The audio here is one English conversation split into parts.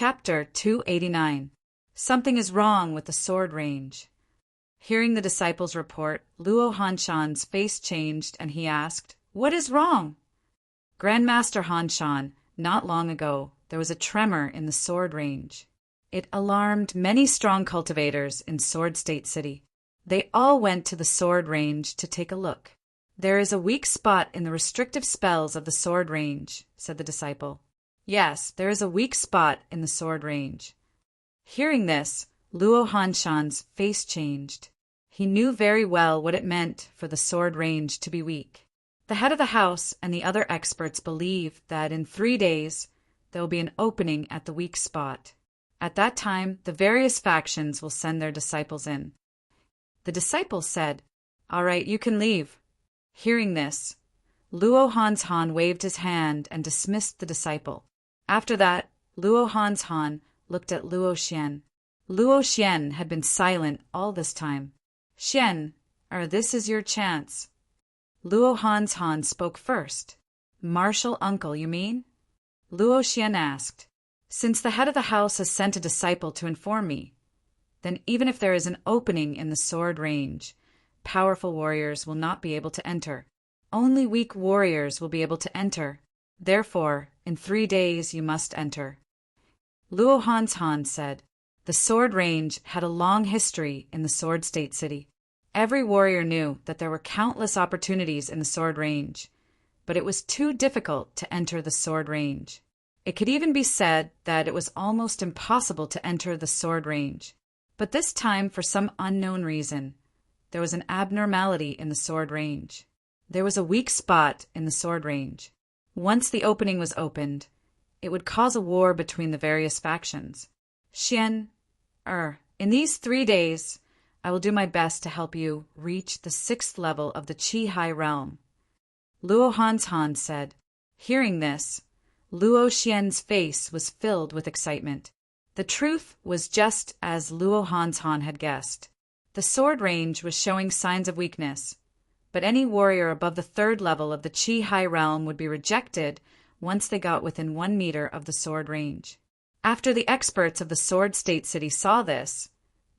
Chapter 289. Something is wrong with the sword range. Hearing the disciples' report, Luo Hanshan's face changed and he asked, "What is wrong?" "Grandmaster Hanshan, not long ago, there was a tremor in the sword range. It alarmed many strong cultivators in Sword State City. They all went to the sword range to take a look. There is a weak spot in the restrictive spells of the sword range," said the disciple. "Yes, there is a weak spot in the sword range." Hearing this, Luo Hanshan's face changed. He knew very well what it meant for the sword range to be weak. The head of the house and the other experts believe that in 3 days there will be an opening at the weak spot. At that time, the various factions will send their disciples in. The disciples said, "All right, you can leave." Hearing this, Luo Hanshan waved his hand and dismissed the disciple. After that, Luo Hanshan looked at Luo Xian. Luo Xian had been silent all this time. "Xian, this is your chance." Luo Hanshan spoke first. "Martial uncle, you mean?" Luo Xian asked. "Since the head of the house has sent a disciple to inform me, then even if there is an opening in the sword range, powerful warriors will not be able to enter. Only weak warriors will be able to enter. Therefore, in 3 days you must enter." Luo Hanshan said, "The sword range had a long history in the Sword State City. Every warrior knew that there were countless opportunities in the sword range, but it was too difficult to enter the sword range. It could even be said that it was almost impossible to enter the sword range. But this time, for some unknown reason, there was an abnormality in the sword range. There was a weak spot in the sword range. Once the opening was opened, it would cause a war between the various factions. Xian, in these 3 days, I will do my best to help you reach the 6th level of the Qi High Realm." Luo Hanshan said. Hearing this, Luo Xian's face was filled with excitement. The truth was just as Luo Hanshan had guessed. The sword range was showing signs of weakness, but any warrior above the 3rd level of the Qi High Realm would be rejected once they got within 1 meter of the sword range. After the experts of the Sword State City saw this,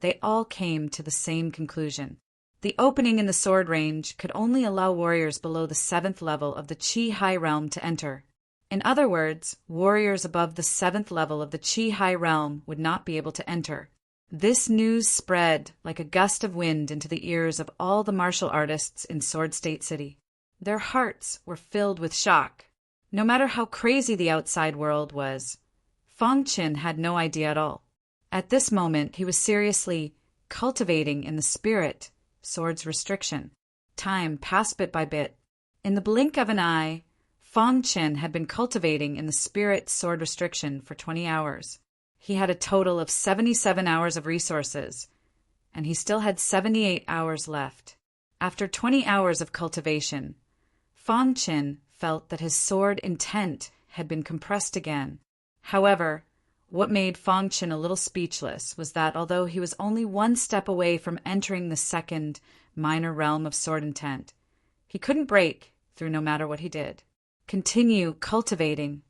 they all came to the same conclusion. The opening in the sword range could only allow warriors below the 7th level of the Qi High Realm to enter. In other words, warriors above the 7th level of the Qi High Realm would not be able to enter. This news spread like a gust of wind into the ears of all the martial artists in Sword State City. Their hearts were filled with shock. No matter how crazy the outside world was, Fang Qin had no idea at all. At this moment, he was seriously cultivating in the spirit sword's restriction. Time passed bit by bit. In the blink of an eye, Fang Qin had been cultivating in the spirit sword restriction for 20 hours. He had a total of 77 hours of resources, and he still had 78 hours left. After 20 hours of cultivation, Fang Qin felt that his sword intent had been compressed again. However, what made Fang Qin a little speechless was that although he was only 1 step away from entering the 2nd minor realm of sword intent, he couldn't break through no matter what he did. Continue cultivating.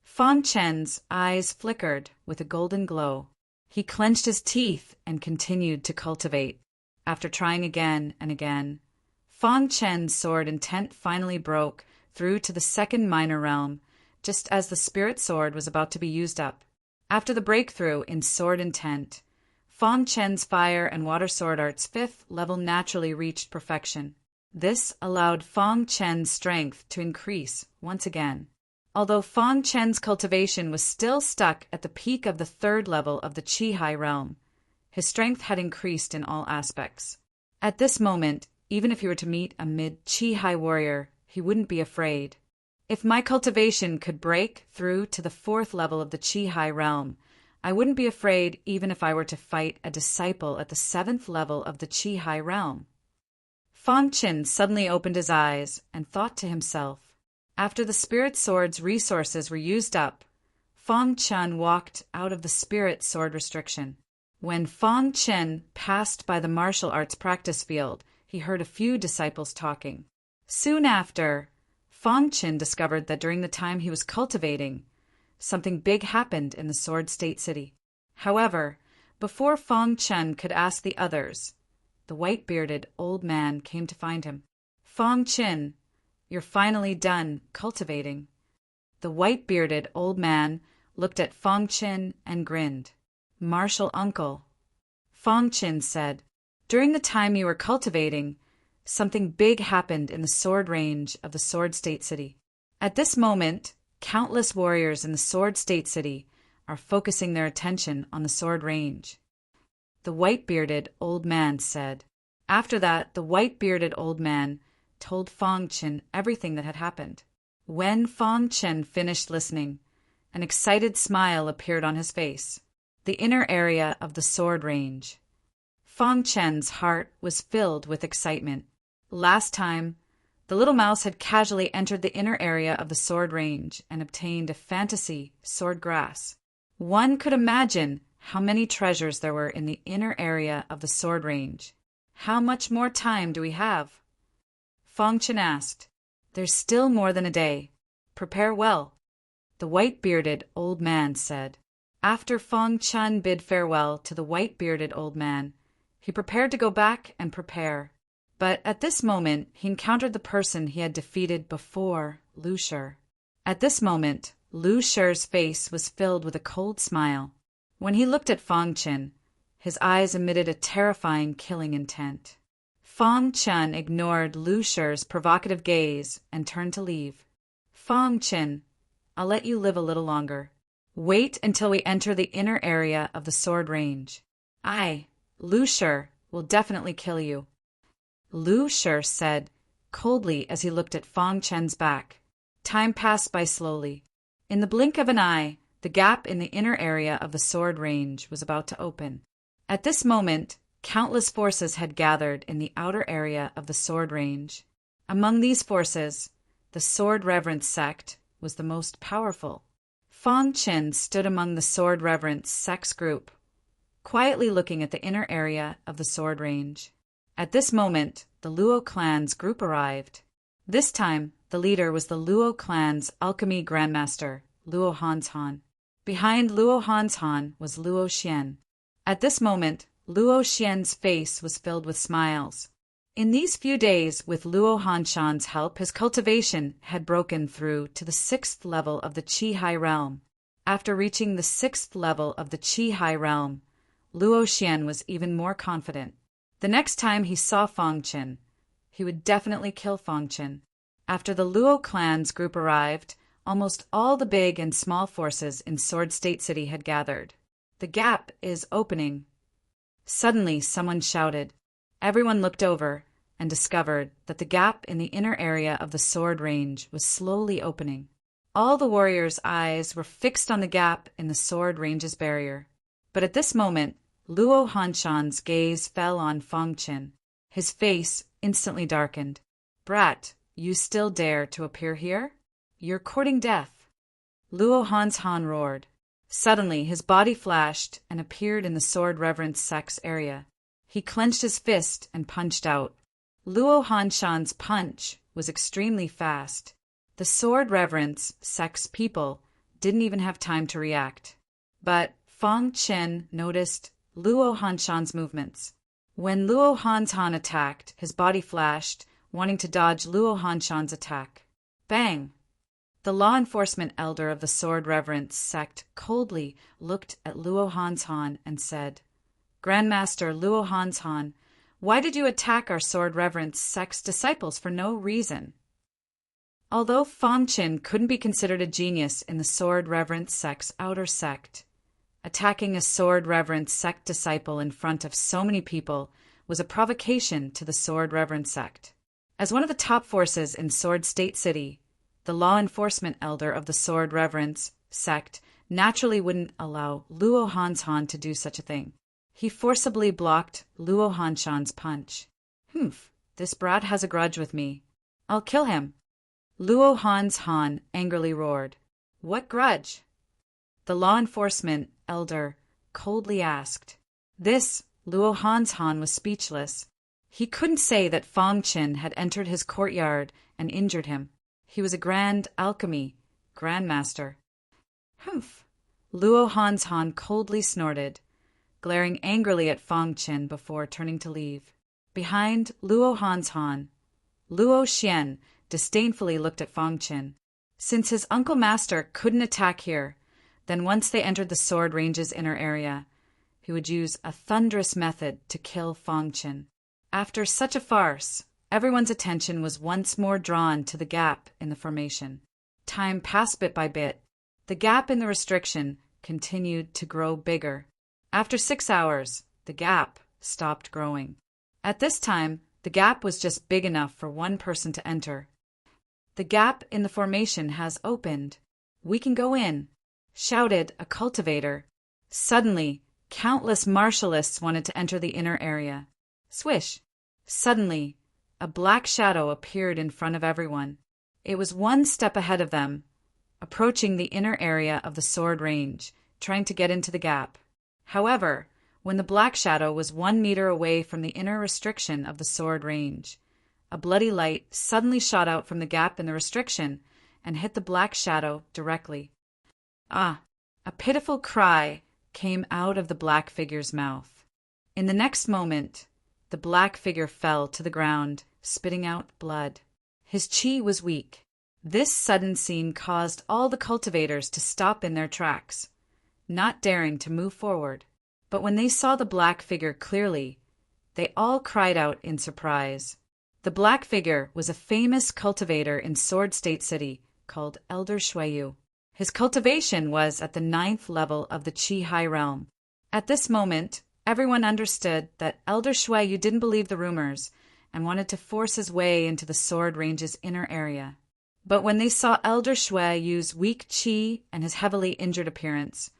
Fang Qin's eyes flickered with a golden glow. He clenched his teeth and continued to cultivate. After trying again and again, Fang Qin's sword intent finally broke through to the 2nd minor realm, just as the spirit sword was about to be used up. After the breakthrough in sword intent, Fang Qin's fire and water sword art's 5th level naturally reached perfection. This allowed Fang Qin's strength to increase once again. Although Fang Qin's cultivation was still stuck at the peak of the 3rd level of the Qi High Realm, his strength had increased in all aspects. At this moment, even if he were to meet a mid-Qi High warrior, he wouldn't be afraid. If my cultivation could break through to the 4th level of the Qi High Realm, I wouldn't be afraid even if I were to fight a disciple at the 7th level of the Qi High Realm. Fang Qin suddenly opened his eyes and thought to himself. After the spirit sword's resources were used up, Fang Qin walked out of the spirit sword restriction. When Fang Qin passed by the martial arts practice field, he heard a few disciples talking. Soon after, Fang Qin discovered that during the time he was cultivating, something big happened in the Sword State City. However, before Fong Chen could ask the others, the white-bearded old man came to find him. Fong Chen, you're finally done cultivating. The white-bearded old man looked at Fong Chen and grinned. Martial uncle, Fong Chen said, during the time you were cultivating, something big happened in the sword range of the Sword State City. At this moment, countless warriors in the Sword State City are focusing their attention on the sword range. The white-bearded old man said. After that, the white-bearded old man told Fong Chen everything that had happened. When Fong Chen finished listening, an excited smile appeared on his face. The inner area of the sword range. Fong Chen's heart was filled with excitement. Last time, the little mouse had casually entered the inner area of the sword range and obtained a fantasy sword grass. One could imagine how many treasures there were in the inner area of the sword range. How much more time do we have? Fong Chen asked. There's still more than a day. Prepare well. The white-bearded old man said. After Fong Chen bid farewell to the white-bearded old man, he prepared to go back and prepare. But at this moment, he encountered the person he had defeated before, Lu Shi. At this moment, Lu Shi's face was filled with a cold smile. When he looked at Fong Chen, his eyes emitted a terrifying killing intent. Fong Chen ignored Lu Shi's provocative gaze and turned to leave. Fong Chen, I'll let you live a little longer. Wait until we enter the inner area of the sword range. Lu Shi, will definitely kill you. Lu Shi said, coldly as he looked at Fong Chen's back. Time passed by slowly. In the blink of an eye, the gap in the inner area of the sword range was about to open. At this moment, countless forces had gathered in the outer area of the sword range. Among these forces, the Sword Reverence sect was the most powerful. Fong Chen stood among the Sword Reverence sect's group, quietly looking at the inner area of the sword range. At this moment, the Luo clan's group arrived. This time, the leader was the Luo clan's alchemy grandmaster, Luo Hanshan. Behind Luo Hanshan was Luo Xian. At this moment, Luo Xian's face was filled with smiles. In these few days, with Luo Hanshan's help, his cultivation had broken through to the 6th level of the Qi High Realm. After reaching the 6th level of the Qi High Realm, Luo Xian was even more confident. The next time he saw Fong Chen, he would definitely kill Fong Chen. After the Luo clan's group arrived, almost all the big and small forces in Sword State City had gathered. The gap is opening. Suddenly, someone shouted. Everyone looked over and discovered that the gap in the inner area of the sword range was slowly opening. All the warriors' eyes were fixed on the gap in the sword range's barrier. But at this moment, Luo Hanshan's gaze fell on Fong Chen. His face instantly darkened. Brat, you still dare to appear here? You're courting death. Luo Hanshan roared. Suddenly, his body flashed and appeared in the Sword Reverence sect's area. He clenched his fist and punched out. Luo Hanshan's punch was extremely fast. The Sword Reverence sect's people didn't even have time to react. But Fong Chen noticed Luo Hanshan's movements. When Luo Hanshan attacked, his body flashed, wanting to dodge Luo Hanshan's attack. Bang! The law enforcement elder of the Sword Reverence sect coldly looked at Luo Hanshan and said, Grandmaster Luo Hanshan, why did you attack our Sword Reverence sect's disciples for no reason? Although Fong Chen couldn't be considered a genius in the Sword Reverence sect's outer sect, attacking a Sword Reverence sect disciple in front of so many people was a provocation to the Sword Reverence sect. As one of the top forces in Sword State City, the law enforcement elder of the Sword Reverence sect naturally wouldn't allow Luo Hanshan to do such a thing. He forcibly blocked Luo Hanshan's punch. This brat has a grudge with me. I'll kill him. Luo Hanshan angrily roared. What grudge? The law enforcement elder coldly asked. Luo Hanshan was speechless. He couldn't say that Fong Chen had entered his courtyard and injured him. He was a grand alchemy grandmaster. Humph! Luo Hanshan coldly snorted, glaring angrily at Fang Chen before turning to leave. Behind Luo Hanshan, Luo Xian disdainfully looked at Fang Chen. Since his uncle master couldn't attack here, then once they entered the sword range's inner area, he would use a thunderous method to kill Fang Chen. After such a farce, everyone's attention was once more drawn to the gap in the formation. Time passed bit by bit. The gap in the restriction continued to grow bigger. After 6 hours, the gap stopped growing. At this time, the gap was just big enough for one person to enter. "The gap in the formation has opened. We can go in," shouted a cultivator. Suddenly, countless martialists wanted to enter the inner area. Swish! Suddenly, a black shadow appeared in front of everyone. It was one step ahead of them, approaching the inner area of the sword range, trying to get into the gap. However, when the black shadow was 1 meter away from the inner restriction of the sword range, a bloody light suddenly shot out from the gap in the restriction and hit the black shadow directly. Ah! A pitiful cry came out of the black figure's mouth. In the next moment, the black figure fell to the ground, spitting out blood. His chi was weak. This sudden scene caused all the cultivators to stop in their tracks, not daring to move forward. But when they saw the black figure clearly, they all cried out in surprise. The black figure was a famous cultivator in Sword State City called Elder Shuiyu. His cultivation was at the 9th level of the Qi High Realm. At this moment, everyone understood that Elder Shuiyu didn't believe the rumors and wanted to force his way into the sword range's inner area. But when they saw Elder Shuiyu's weak qi and his heavily injured appearance,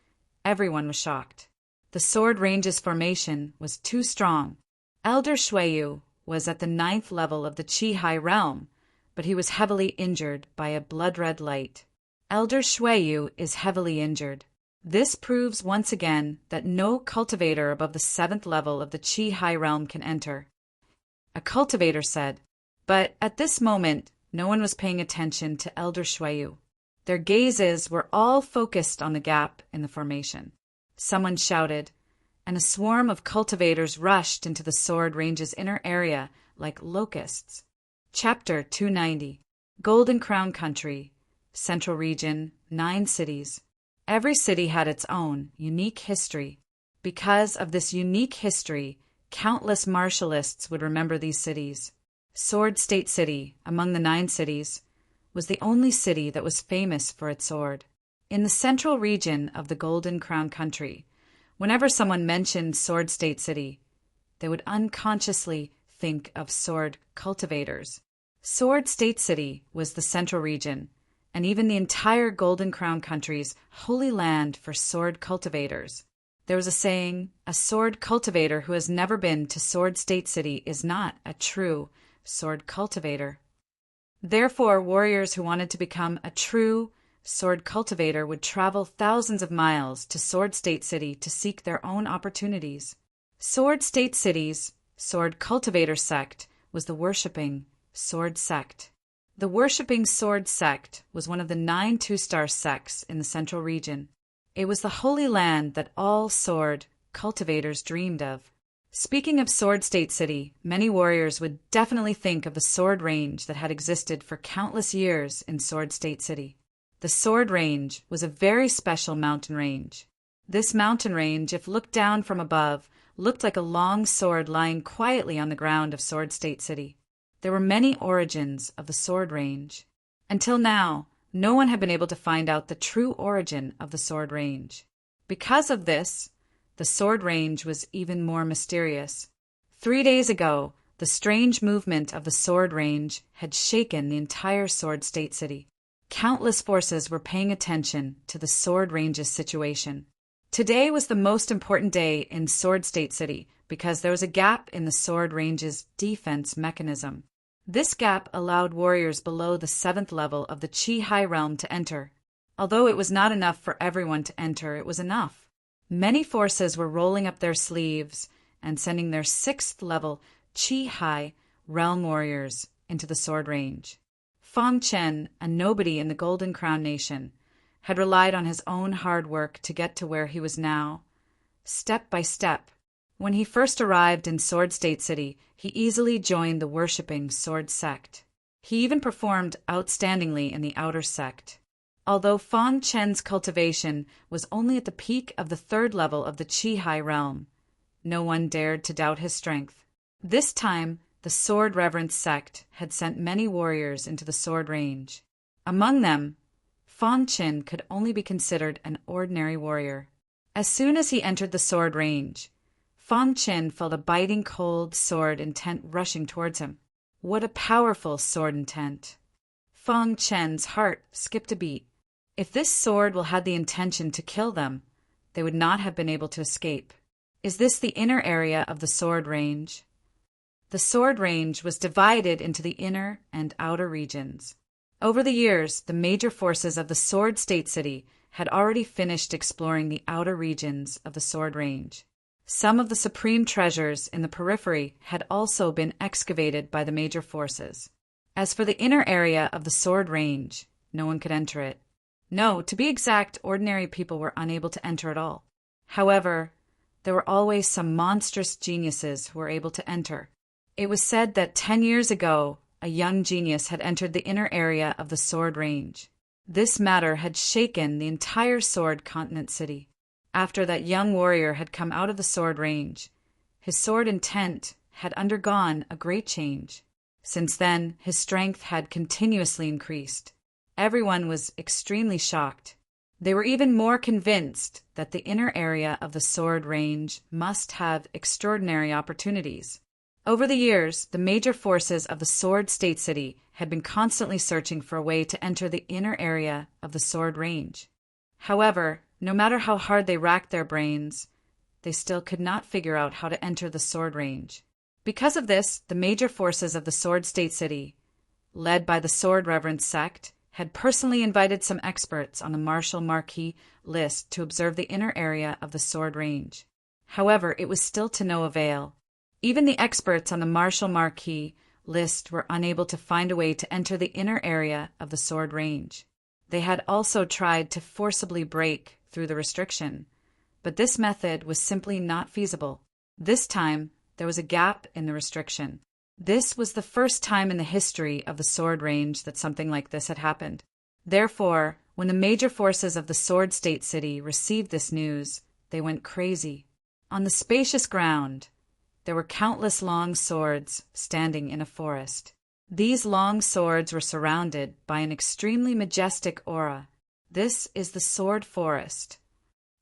everyone was shocked. The sword range's formation was too strong. Elder Shuiyu was at the 9th level of the Qi High Realm, but he was heavily injured by a blood-red light. Elder Shuiyu is heavily injured. This proves once again that no cultivator above the 7th level of the Qi High Realm can enter. A cultivator said, but at this moment, no one was paying attention to Elder Shuiyu. Their gazes were all focused on the gap in the formation. Someone shouted, and a swarm of cultivators rushed into the sword range's inner area like locusts. Chapter 290. Golden Crown Country, Central Region, 9 cities. Every city had its own unique history. Because of this unique history, countless martialists would remember these cities. Sword State City, among the 9 cities, was the only city that was famous for its sword. In the central region of the Golden Crown Country, whenever someone mentioned Sword State City, they would unconsciously think of sword cultivators. Sword State City was the central region, and even the entire Golden Crown Country's holy land for sword cultivators. There was a saying, a sword cultivator who has never been to Sword State City is not a true sword cultivator. Therefore, warriors who wanted to become a true sword cultivator would travel thousands of miles to Sword State City to seek their own opportunities. Sword State City's sword cultivator sect was the worshipping sword sect. The worshipping sword sect was one of the 9 two-star sects in the central region. It was the holy land that all sword cultivators dreamed of. Speaking of Sword State City, many warriors would definitely think of the sword range that had existed for countless years in Sword State City. The sword range was a very special mountain range. This mountain range, if looked down from above, looked like a long sword lying quietly on the ground of Sword State City. There were many origins of the sword range. Until now, no one had been able to find out the true origin of the sword range. Because of this, the sword range was even more mysterious. 3 days ago, the strange movement of the sword range had shaken the entire Sword State City. Countless forces were paying attention to the sword range's situation. Today was the most important day in Sword State City because there was a gap in the sword range's defense mechanism. This gap allowed warriors below the 7th level of the Qi High Realm to enter. Although it was not enough for everyone to enter, it was enough. Many forces were rolling up their sleeves and sending their 6th level Qi High Realm warriors into the sword range. Fang Chen, a nobody in the Golden Crown Nation, had relied on his own hard work to get to where he was now, step by step. When he first arrived in Sword State City, he easily joined the worshipping Sword sect. He even performed outstandingly in the Outer sect. Although Fang Chen's cultivation was only at the peak of the 3rd level of the Qi-Hai realm, no one dared to doubt his strength. This time, the Sword Reverence sect had sent many warriors into the sword range. Among them, Fang Chen could only be considered an ordinary warrior. As soon as he entered the sword range, Fang Chen felt a biting cold sword intent rushing towards him. What a powerful sword intent! Fang Chen's heart skipped a beat. If this sword had the intention to kill them, they would not have been able to escape. Is this the inner area of the sword range? The sword range was divided into the inner and outer regions. Over the years, the major forces of the Sword State City had already finished exploring the outer regions of the sword range. Some of the supreme treasures in the periphery had also been excavated by the major forces. As for the inner area of the sword range, no one could enter it. No, to be exact, ordinary people were unable to enter at all. However, there were always some monstrous geniuses who were able to enter. It was said that 10 years ago, a young genius had entered the inner area of the sword range. This matter had shaken the entire sword continent city. After that young warrior had come out of the sword range, his sword intent had undergone a great change. Since then, his strength had continuously increased. Everyone was extremely shocked. They were even more convinced that the inner area of the sword range must have extraordinary opportunities. Over the years, the major forces of the Sword State City had been constantly searching for a way to enter the inner area of the sword range. However, no matter how hard they racked their brains, they still could not figure out how to enter the sword range. Because of this, the major forces of the Sword State City, led by the Sword Reverence sect, had personally invited some experts on the Martial Marquis list to observe the inner area of the sword range. However, it was still to no avail. Even the experts on the Martial Marquis list were unable to find a way to enter the inner area of the sword range. They had also tried to forcibly break through the restriction, but this method was simply not feasible. This time, there was a gap in the restriction. This was the first time in the history of the sword range that something like this had happened. Therefore, when the major forces of the Sword State City received this news, they went crazy. On the spacious ground, there were countless long swords standing in a forest. These long swords were surrounded by an extremely majestic aura. This is the sword forest.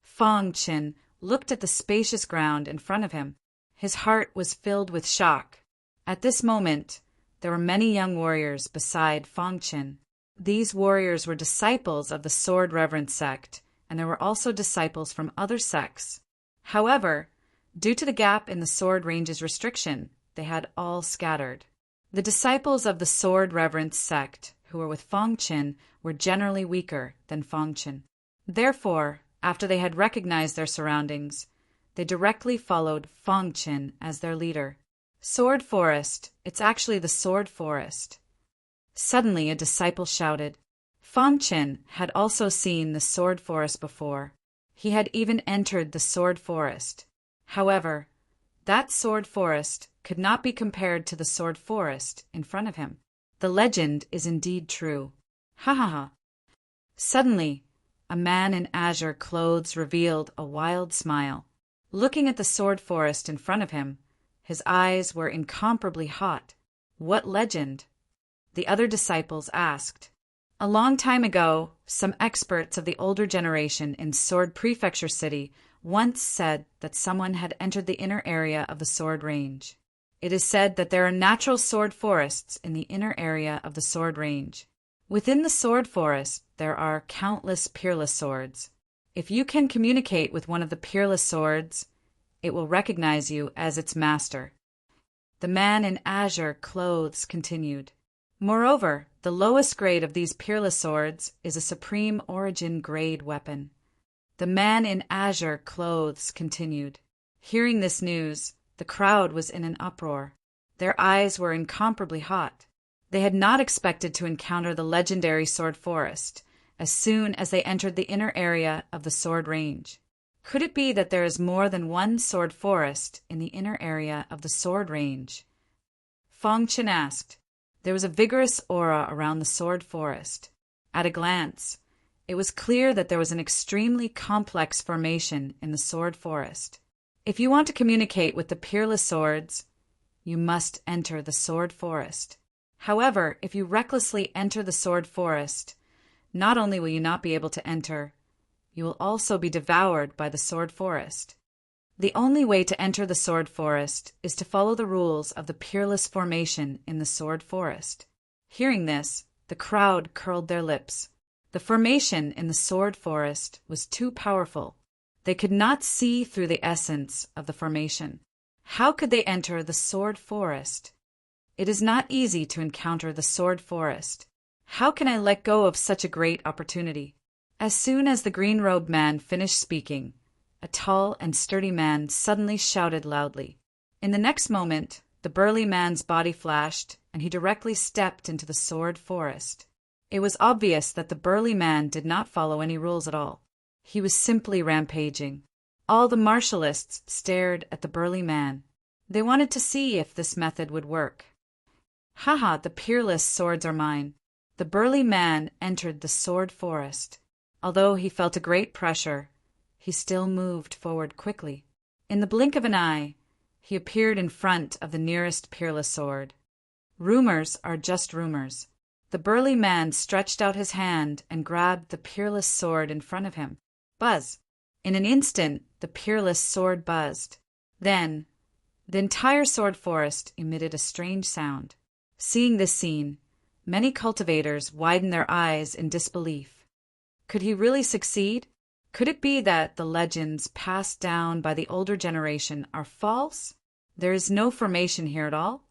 Fang Chen looked at the spacious ground in front of him. His heart was filled with shock. At this moment, there were many young warriors beside Fang Chen. These warriors were disciples of the Sword Reverence sect, and there were also disciples from other sects. However, due to the gap in the sword range's restriction, they had all scattered. The disciples of the Sword Reverence sect who were with Fang Chen were generally weaker than Fang Chen. Therefore, after they had recognized their surroundings, they directly followed Fang Chen as their leader. Sword Forest, it's actually the Sword Forest. Suddenly a disciple shouted. Fang Chen had also seen the Sword Forest before. He had even entered the Sword Forest. However, that Sword Forest could not be compared to the Sword Forest in front of him. The legend is indeed true. Ha ha ha. Suddenly, a man in azure clothes revealed a wild smile. Looking at the Sword Forest in front of him, his eyes were incomparably hot. What legend? The other disciples asked. A long time ago, some experts of the older generation in Sword Prefecture City once said that someone had entered the inner area of the sword range. It is said that there are natural sword forests in the inner area of the sword range. Within the sword forest, there are countless peerless swords. If you can communicate with one of the peerless swords, it will recognize you as its master. The man in azure clothes continued. Moreover, the lowest grade of these peerless swords is a supreme origin grade weapon. The man in azure clothes continued. Hearing this news, the crowd was in an uproar. Their eyes were incomparably hot. They had not expected to encounter the legendary sword forest, as soon as they entered the inner area of the sword range. Could it be that there is more than one sword forest in the inner area of the sword range? Fong Chen asked. There was a vigorous aura around the sword forest. At a glance, it was clear that there was an extremely complex formation in the sword forest. If you want to communicate with the peerless swords, you must enter the sword forest. However, if you recklessly enter the sword forest, not only will you not be able to enter, you will also be devoured by the sword forest. The only way to enter the sword forest is to follow the rules of the peerless formation in the sword forest. Hearing this, the crowd curled their lips. The formation in the sword forest was too powerful. They could not see through the essence of the formation. How could they enter the sword forest? It is not easy to encounter the sword forest. How can I let go of such a great opportunity? As soon as the green-robed man finished speaking, a tall and sturdy man suddenly shouted loudly. In the next moment, the burly man's body flashed, and he directly stepped into the sword forest. It was obvious that the burly man did not follow any rules at all. He was simply rampaging. All the martialists stared at the burly man. They wanted to see if this method would work. Haha, the peerless swords are mine. The burly man entered the sword forest. Although he felt a great pressure, he still moved forward quickly. In the blink of an eye, he appeared in front of the nearest peerless sword. Rumors are just rumors. The burly man stretched out his hand and grabbed the peerless sword in front of him. Buzz! In an instant, the peerless sword buzzed. Then, the entire sword forest emitted a strange sound. Seeing this scene, many cultivators widened their eyes in disbelief. Could he really succeed? Could it be that the legends passed down by the older generation are false? There is no formation here at all?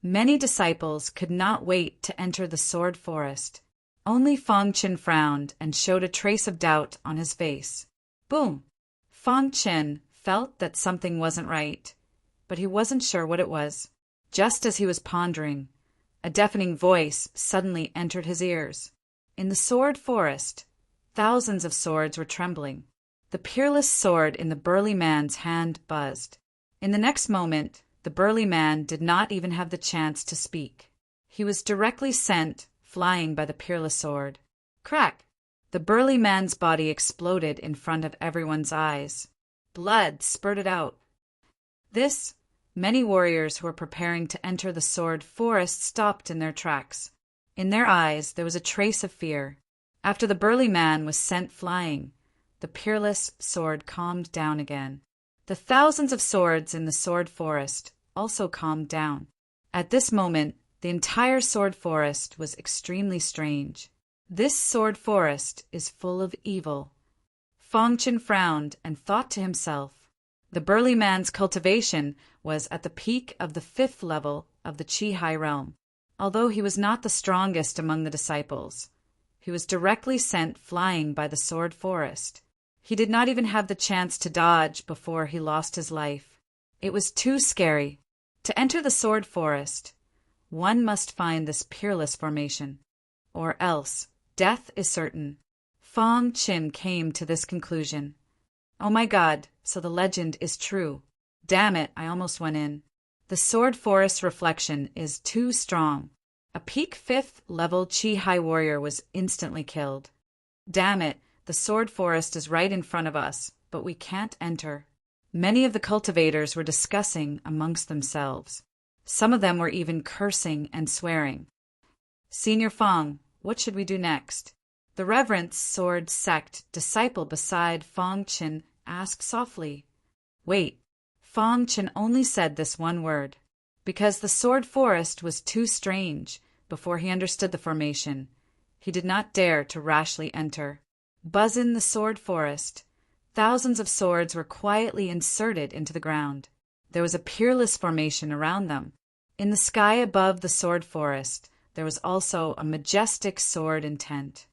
Many disciples could not wait to enter the sword forest. Only Fong Chen frowned and showed a trace of doubt on his face. Boom! Fong Chen felt that something wasn't right, but he wasn't sure what it was. Just as he was pondering, a deafening voice suddenly entered his ears. In the sword forest, thousands of swords were trembling. The peerless sword in the burly man's hand buzzed. In the next moment, the burly man did not even have the chance to speak. He was directly sent flying by the peerless sword. Crack! The burly man's body exploded in front of everyone's eyes. Blood spurted out. Many warriors who were preparing to enter the sword forest stopped in their tracks. In their eyes there was a trace of fear. After the burly man was sent flying, the peerless sword calmed down again. The thousands of swords in the sword forest also calmed down. At this moment, the entire sword forest was extremely strange. This sword forest is full of evil. Fong Chen frowned and thought to himself. The burly man's cultivation was at the peak of the 5th level of the Qi realm. Although he was not the strongest among the disciples, he was directly sent flying by the sword forest. He did not even have the chance to dodge before he lost his life. It was too scary. To enter the sword forest, one must find this peerless formation, or else death is certain. Fong Chen came to this conclusion. Oh my God, so the legend is true. Damn it, I almost went in. The sword forest reflection is too strong. A peak 5th level Qi warrior was instantly killed. Damn it, the sword forest is right in front of us, but we can't enter. Many of the cultivators were discussing amongst themselves. Some of them were even cursing and swearing. Senior Fong, what should we do next? The Reverend Sword Sect disciple beside Fong Chen asked softly. Wait, Fong Chen only said this one word. Because the sword forest was too strange, before he understood the formation, he did not dare to rashly enter. Buzz in the sword forest. Thousands of swords were quietly inserted into the ground. There was a peerless formation around them. In the sky above the sword forest, there was also a majestic sword intent.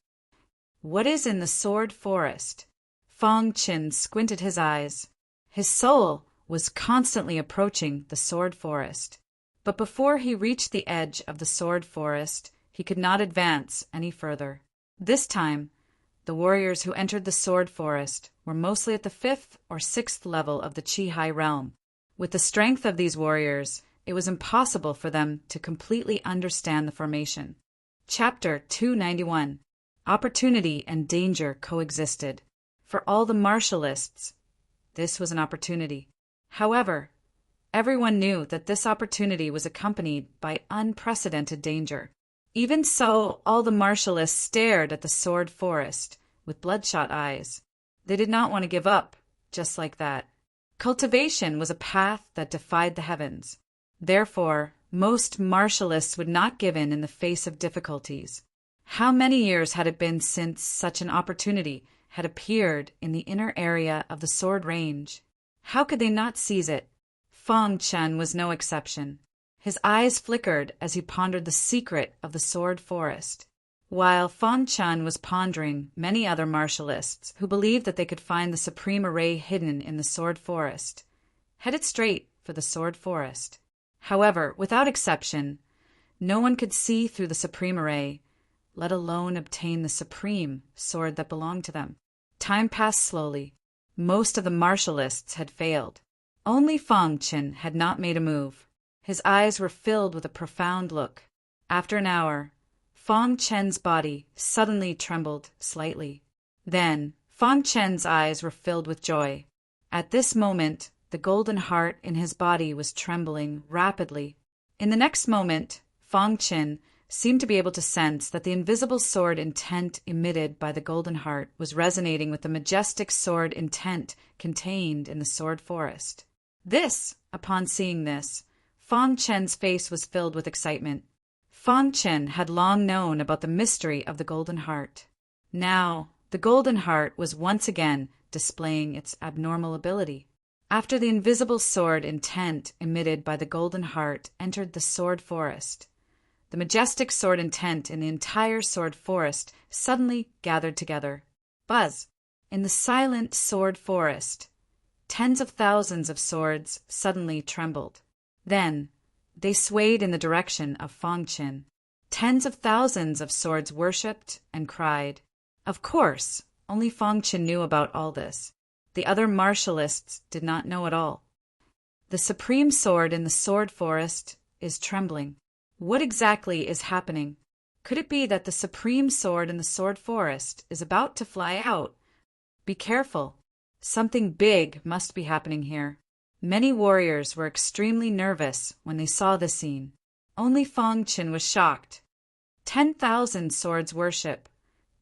What is in the sword forest? Fong Chen squinted his eyes. His soul was constantly approaching the sword forest. But before he reached the edge of the sword forest, he could not advance any further. This time, The warriors who entered the Sword Forest were mostly at the 5th or 6th level of the Chi-Hai realm. With the strength of these warriors, it was impossible for them to completely understand the formation. Chapter 291. Opportunity and danger coexisted. For all the martialists, this was an opportunity. However, everyone knew that this opportunity was accompanied by unprecedented danger. Even so, all the martialists stared at the Sword Forest with bloodshot eyes. They did not want to give up, just like that. Cultivation was a path that defied the heavens. Therefore, most martialists would not give in the face of difficulties. How many years had it been since such an opportunity had appeared in the inner area of the sword range? How could they not seize it? Fang Chen was no exception. His eyes flickered as he pondered the secret of the Sword Forest. While Fang Chen was pondering, many other martialists who believed that they could find the supreme array hidden in the Sword Forest headed straight for the Sword Forest. However, without exception, no one could see through the supreme array, let alone obtain the supreme sword that belonged to them. Time passed slowly. Most of the martialists had failed. Only Fang Chen had not made a move. His eyes were filled with a profound look. After an hour, Fang Chen's body suddenly trembled slightly. Then, Fang Chen's eyes were filled with joy. At this moment, the golden heart in his body was trembling rapidly. In the next moment, Fang Chen seemed to be able to sense that the invisible sword intent emitted by the golden heart was resonating with the majestic sword intent contained in the Sword Forest. Upon seeing this, Fang Chen's face was filled with excitement. Fang Chen had long known about the mystery of the golden heart. Now, the golden heart was once again displaying its abnormal ability. After the invisible sword intent emitted by the golden heart entered the Sword Forest, the majestic sword intent in the entire Sword Forest suddenly gathered together. Buzz! In the silent Sword Forest, tens of thousands of swords suddenly trembled. Then, they swayed in the direction of Fang Chen. Tens of thousands of swords worshipped and cried. Of course, only Fang Chen knew about all this. The other martialists did not know at all. The supreme sword in the Sword Forest is trembling. What exactly is happening? Could it be that the supreme sword in the Sword Forest is about to fly out? Be careful. Something big must be happening here. Many warriors were extremely nervous when they saw the scene. Only Fang Chen was shocked. 10,000 swords worship.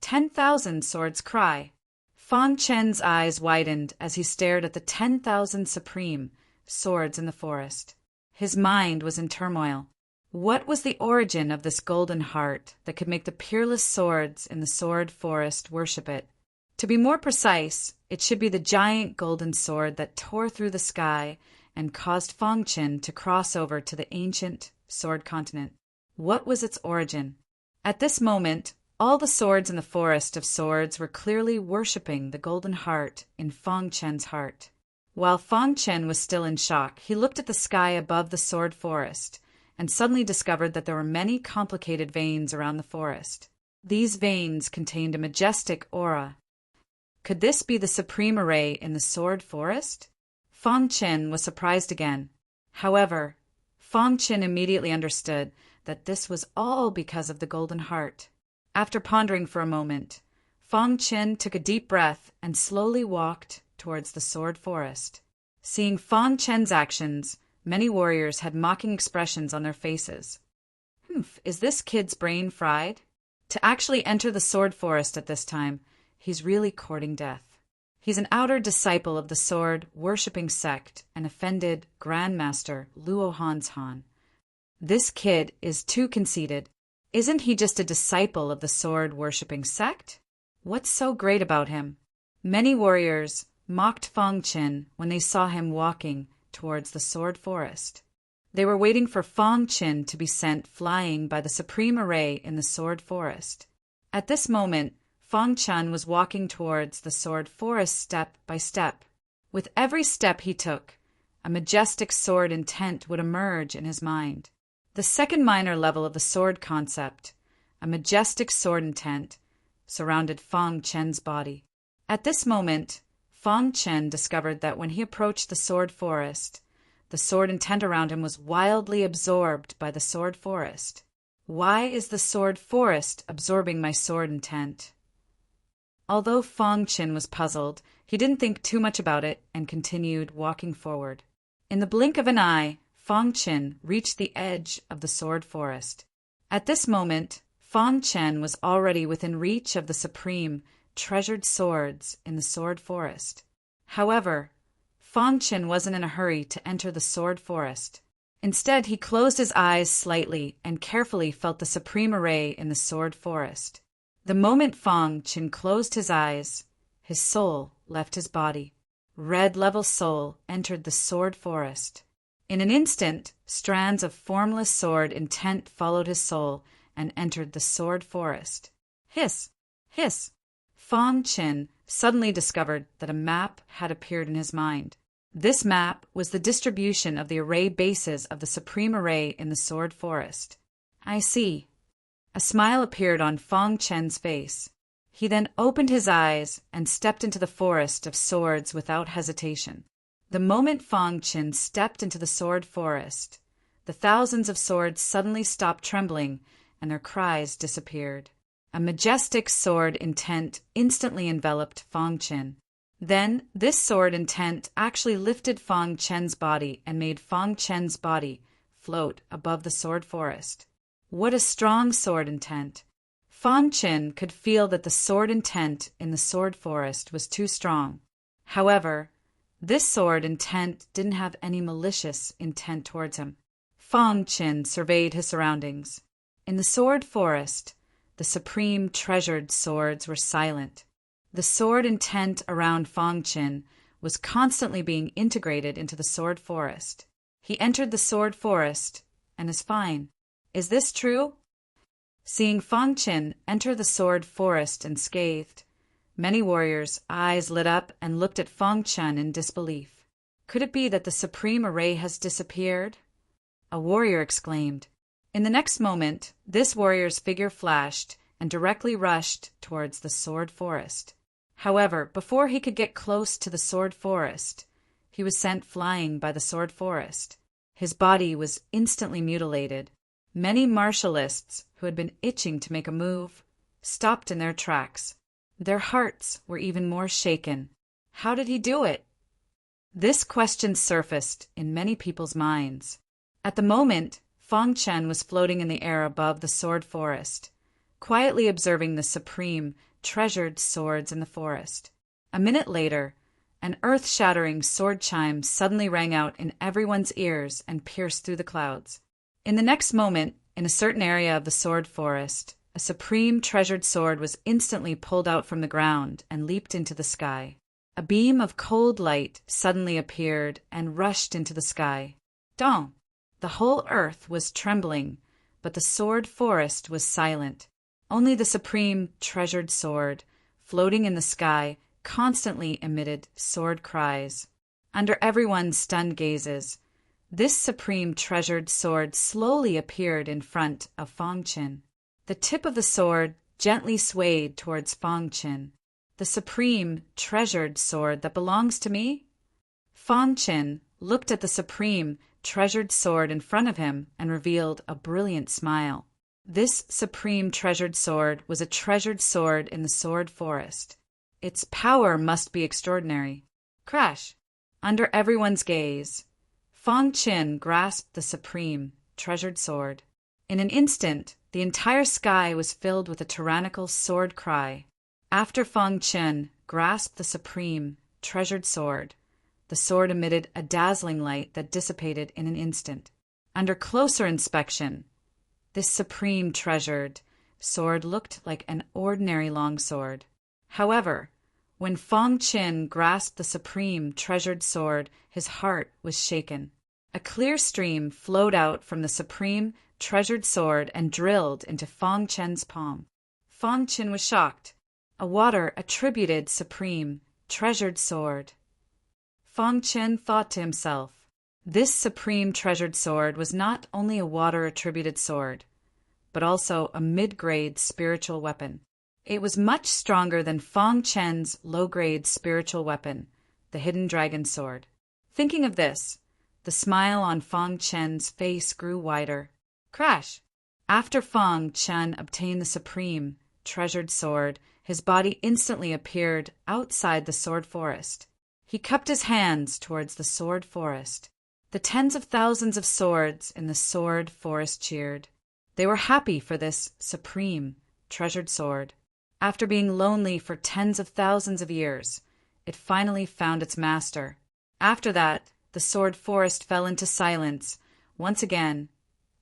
10,000 swords cry. Fang Chen's eyes widened as he stared at the 10,000 supreme swords in the forest. His mind was in turmoil. What was the origin of this golden heart that could make the peerless swords in the Sword Forest worship it? To be more precise, it should be the giant golden sword that tore through the sky and caused Fang Chen to cross over to the ancient sword continent. What was its origin? At this moment, all the swords in the Forest of Swords were clearly worshipping the golden heart in Fang Chen's heart. While Fang Chen was still in shock, he looked at the sky above the Sword Forest and suddenly discovered that there were many complicated veins around the forest. These veins contained a majestic aura. Could this be the supreme array in the Sword Forest? Fang Chen was surprised again. However, Fang Chen immediately understood that this was all because of the golden heart. After pondering for a moment, Fang Chen took a deep breath and slowly walked towards the Sword Forest. Seeing Fang Chen's actions, many warriors had mocking expressions on their faces. Is this kid's brain fried? To actually enter the Sword Forest at this time, he's really courting death. He's an outer disciple of the sword-worshipping sect and offended Grandmaster Luo Han's Han. This kid is too conceited. Isn't he just a disciple of the sword-worshipping sect? What's so great about him? Many warriors mocked Fang Chen when they saw him walking towards the Sword Forest. They were waiting for Fang Chen to be sent flying by the supreme array in the Sword Forest. At this moment, Fang Chen was walking towards the Sword Forest step by step. With every step he took, a majestic sword intent would emerge in his mind. The second minor level of the sword concept, a majestic sword intent, surrounded Fang Chen's body. At this moment, Fang Chen discovered that when he approached the sword forest, the sword intent around him was wildly absorbed by the sword forest. Why is the sword forest absorbing my sword intent? Although Fang Chen was puzzled, he didn't think too much about it and continued walking forward. In the blink of an eye, Fang Chen reached the edge of the sword forest. At this moment, Fang Chen was already within reach of the supreme, treasured swords in the sword forest. However, Fang Chen wasn't in a hurry to enter the sword forest. Instead, he closed his eyes slightly and carefully felt the supreme array in the sword forest. The moment Fang Chen closed his eyes, his soul left his body. Red level soul entered the sword forest. In an instant, strands of formless sword intent followed his soul and entered the sword forest. Hiss! Hiss! Fang Chen suddenly discovered that a map had appeared in his mind. This map was the distribution of the array bases of the supreme array in the sword forest. I see. A smile appeared on Fang Chen's face. He then opened his eyes and stepped into the forest of swords without hesitation. The moment Fang Chen stepped into the sword forest, the thousands of swords suddenly stopped trembling and their cries disappeared. A majestic sword intent instantly enveloped Fang Chen. Then, this sword intent actually lifted Fang Chen's body and made Fang Chen's body float above the sword forest. What a strong sword intent! Fang Chen could feel that the sword intent in the sword forest was too strong. However, this sword intent didn't have any malicious intent towards him. Fang Chen surveyed his surroundings. In the sword forest, the supreme treasured swords were silent. The sword intent around Fang Chen was constantly being integrated into the sword forest. He entered the sword forest and is fine. Is this true? Seeing Fang Chen enter the sword forest unscathed, many warriors' eyes lit up and looked at Fang Chen in disbelief. Could it be that the supreme array has disappeared? A warrior exclaimed. In the next moment, this warrior's figure flashed and directly rushed towards the sword forest. However, before he could get close to the sword forest, he was sent flying by the sword forest. His body was instantly mutilated. Many martialists who had been itching to make a move stopped in their tracks. Their hearts were even more shaken. How did he do it? This question surfaced in many people's minds. At the moment, Fang Chen was floating in the air above the sword forest, quietly observing the supreme, treasured swords in the forest. A minute later, an earth-shattering sword chime suddenly rang out in everyone's ears and pierced through the clouds. In the next moment, in a certain area of the sword forest, a supreme treasured sword was instantly pulled out from the ground and leaped into the sky. A beam of cold light suddenly appeared and rushed into the sky. Dong! The whole earth was trembling, but the sword forest was silent. Only the supreme treasured sword, floating in the sky, constantly emitted sword cries. Under everyone's stunned gazes, this supreme treasured sword slowly appeared in front of Fang Chen. The tip of the sword gently swayed towards Fang Chen. The supreme treasured sword that belongs to me? Fang Chen looked at the supreme treasured sword in front of him and revealed a brilliant smile. This supreme treasured sword was a treasured sword in the sword forest. Its power must be extraordinary. Crash! Under everyone's gaze, Fang Chen grasped the supreme treasured sword. In an instant, the entire sky was filled with a tyrannical sword cry. After Fang Chen grasped the supreme treasured sword, the sword emitted a dazzling light that dissipated in an instant. Under closer inspection, this supreme treasured sword looked like an ordinary longsword. However, when Fang Chen grasped the supreme treasured sword, his heart was shaken. A clear stream flowed out from the supreme treasured sword and drilled into Fang Chen's palm. Fang Chen was shocked. A water attributed supreme treasured sword. Fang Chen thought to himself, this supreme treasured sword was not only a water-attributed sword, but also a mid-grade spiritual weapon. It was much stronger than Fong Chen's low-grade spiritual weapon, the hidden dragon sword. Thinking of this, the smile on Fong Chen's face grew wider. Crash! After Fong Chen obtained the supreme, treasured sword, his body instantly appeared outside the sword forest. He cupped his hands towards the sword forest. The tens of thousands of swords in the sword forest cheered. They were happy for this supreme, treasured sword. After being lonely for tens of thousands of years, it finally found its master. After that, the sword forest fell into silence, once again,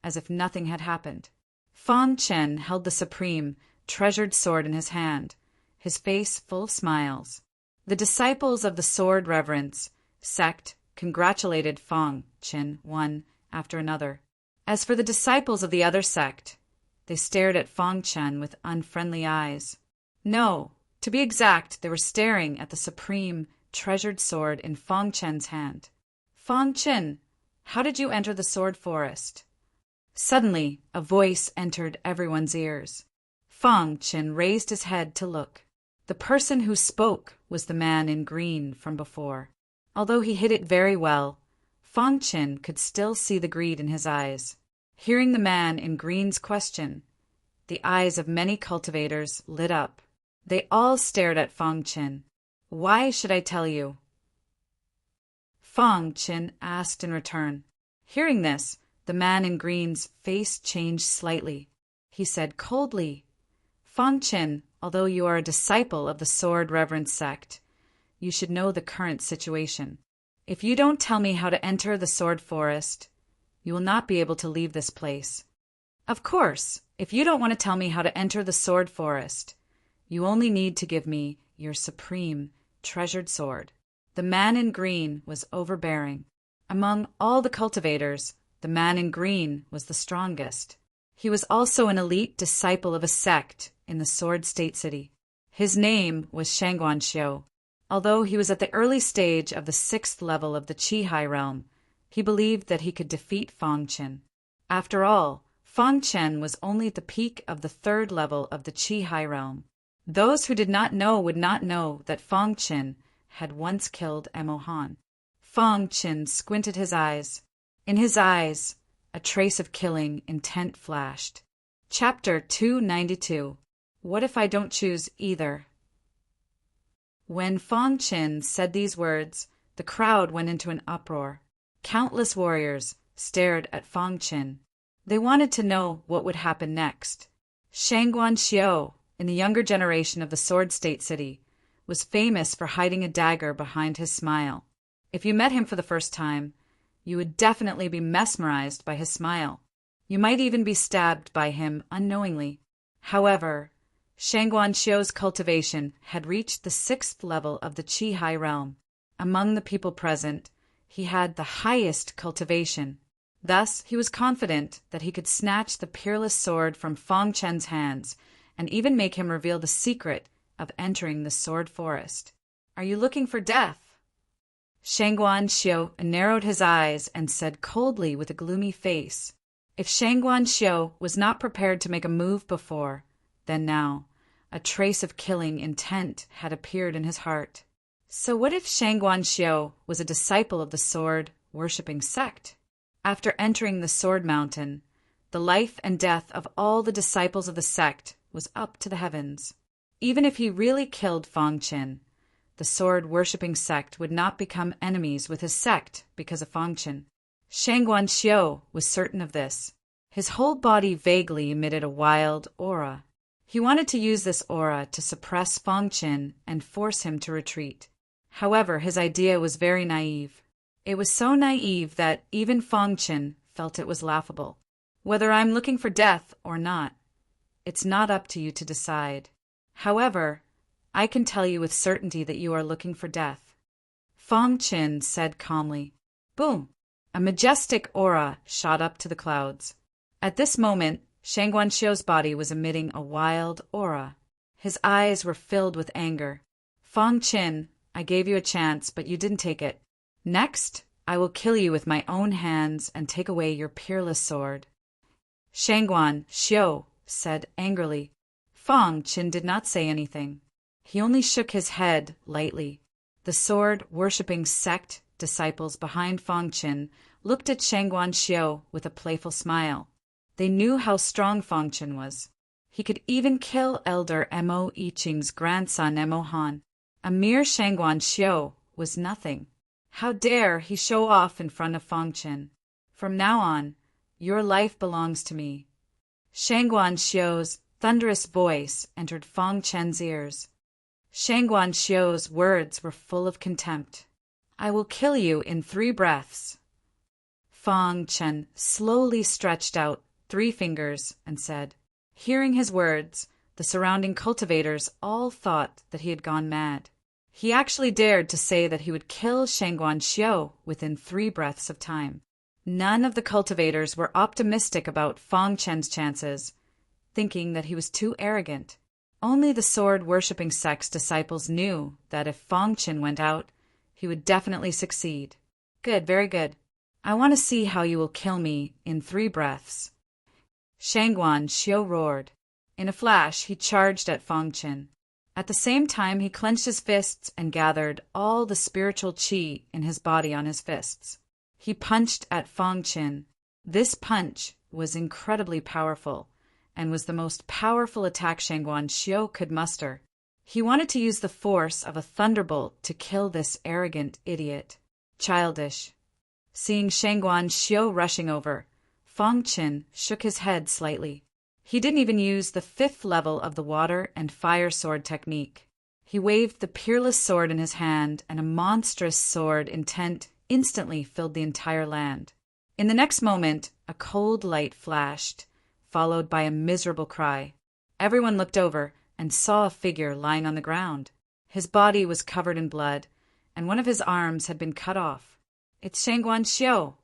as if nothing had happened. Fong Chen held the supreme, treasured sword in his hand, his face full of smiles. The disciples of the Sword Reverence sect congratulated Fong Chen one after another. As for the disciples of the other sect, they stared at Fong Chen with unfriendly eyes. No, to be exact, they were staring at the supreme, treasured sword in Fong Chen's hand. Fong Chen, how did you enter the sword forest? Suddenly, a voice entered everyone's ears. Fong Chen raised his head to look. The person who spoke was the man in green from before. Although he hid it very well, Fong Chen could still see the greed in his eyes. Hearing the man in green's question, the eyes of many cultivators lit up. They all stared at Fong Chen. Why should I tell you? Fong Chen asked in return. Hearing this, the man in green's face changed slightly. He said coldly, Fong Chen, although you are a disciple of the Sword Reverence sect, you should know the current situation. If you don't tell me how to enter the sword forest, you will not be able to leave this place. Of course, if you don't want to tell me how to enter the sword forest, you only need to give me your supreme, treasured sword. The man in green was overbearing. Among all the cultivators, the man in green was the strongest. He was also an elite disciple of a sect in the Sword State City. His name was Shangguan Xiu. Although he was at the early stage of the 6th level of the Qi realm, he believed that he could defeat Fong Chen. After all, Fong Chen was only at the peak of the 3rd level of the Qi realm. Those who did not know would not know that Fong Chen had once killed Emo Han. Fong Chen squinted his eyes. In his eyes, a trace of killing intent flashed. Chapter 292. What if I don't choose either? When Fong Chen said these words, the crowd went into an uproar. Countless warriors stared at Fong Chen. They wanted to know what would happen next. Shangguan Xiu, in the younger generation of the Sword State City, was famous for hiding a dagger behind his smile. If you met him for the first time, you would definitely be mesmerized by his smile. You might even be stabbed by him unknowingly. However, Shangguan Xiu's cultivation had reached the 6th level of the Qi realm. Among the people present, he had the highest cultivation. Thus, he was confident that he could snatch the peerless sword from Fong Chen's hands and even make him reveal the secret of entering the sword forest. Are you looking for death? Shangguan Xiu narrowed his eyes and said coldly with a gloomy face. If Shangguan Xiu was not prepared to make a move before, then now, a trace of killing intent had appeared in his heart. So what if Shangguan Xiu was a disciple of the sword-worshipping sect? After entering the Sword Mountain, the life and death of all the disciples of the sect was up to the heavens. Even if he really killed Fong Chen, the sword-worshipping sect would not become enemies with his sect because of Fong Chen. Shangguan Xiu was certain of this. His whole body vaguely emitted a wild aura. He wanted to use this aura to suppress Fong Chen and force him to retreat. However, his idea was very naive. It was so naive that even Fong Chen felt it was laughable. Whether I'm looking for death or not, it's not up to you to decide. However, I can tell you with certainty that you are looking for death. Fong Chen said calmly. Boom! A majestic aura shot up to the clouds. At this moment, Shangguan Xiu's body was emitting a wild aura. His eyes were filled with anger. Fong Chen, I gave you a chance, but you didn't take it. Next, I will kill you with my own hands and take away your peerless sword. Shangguan Xiu said angrily. Fang Qin did not say anything. He only shook his head lightly. The sword-worshipping sect disciples behind Fang Qin looked at Shangguan Xiu with a playful smile. They knew how strong Fang Qin was. He could even kill Elder Mo Yiqing's grandson Mo Han. A mere Shangguan Xiu was nothing. How dare he show off in front of Fang Qin? From now on, your life belongs to me. Shangguan Xiu's thunderous voice entered Fang Qin's ears. Shangguan Xiu's words were full of contempt. I will kill you in 3 breaths. Fang Qin slowly stretched out 3 fingers and said. Hearing his words, the surrounding cultivators all thought that he had gone mad. He actually dared to say that he would kill Shangguan Xiu within 3 breaths of time. None of the cultivators were optimistic about Fang Qin's chances, thinking that he was too arrogant. Only the sword-worshipping sect's disciples knew that if Fang Qin went out, he would definitely succeed. Good, very good. I want to see how you will kill me in 3 breaths. Shangguan Xiu roared. In a flash, he charged at Fang Qin. At the same time, he clenched his fists and gathered all the spiritual qi in his body on his fists. He punched at Fang Qin. This punch was incredibly powerful and was the most powerful attack Shangguan Xiu could muster. He wanted to use the force of a thunderbolt to kill this arrogant idiot. Childish. Seeing Shangguan Xiu rushing over, Fang Qin shook his head slightly. He didn't even use the 5th level of the water and fire sword technique. He waved the peerless sword in his hand, and a monstrous sword intent instantly filled the entire land. In the next moment, a cold light flashed, followed by a miserable cry. Everyone looked over and saw a figure lying on the ground. His body was covered in blood, and one of his arms had been cut off. It's Shangguan Xiu!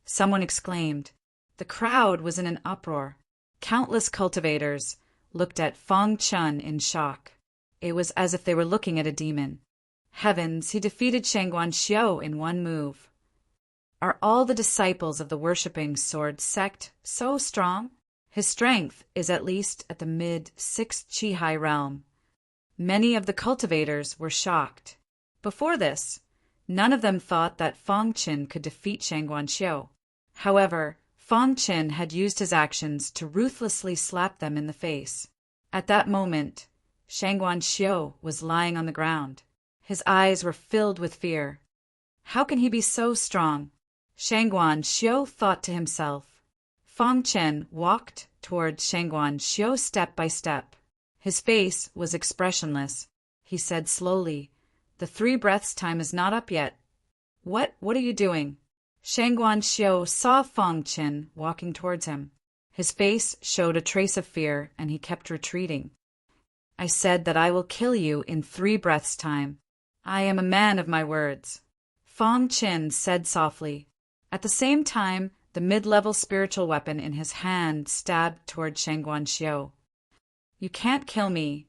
Someone exclaimed. The crowd was in an uproar. Countless cultivators looked at Fang Qin in shock. It was as if they were looking at a demon. Heavens, he defeated Shangguan Xiu in 1 move. Are all the disciples of the worshipping sword sect so strong? His strength is at least at the mid-6th Qi realm. Many of the cultivators were shocked. Before this, none of them thought that Fang Qin could defeat Shangguan Xiu. However, Fang Qin had used his actions to ruthlessly slap them in the face. At that moment, Shangguan Xiu was lying on the ground. His eyes were filled with fear. How can he be so strong? Shangguan Xiu thought to himself. Fang Qin walked towards Shangguan Xiu step by step. His face was expressionless. He said slowly, The 3 breaths time is not up yet. What are you doing? Shangguan Xiu saw Fang Qin walking towards him. His face showed a trace of fear, and he kept retreating. I said that I will kill you in 3 breaths' time. I am a man of my words. Fang Qin said softly. At the same time, the mid-level spiritual weapon in his hand stabbed toward Shangguan Xiu. You can't kill me,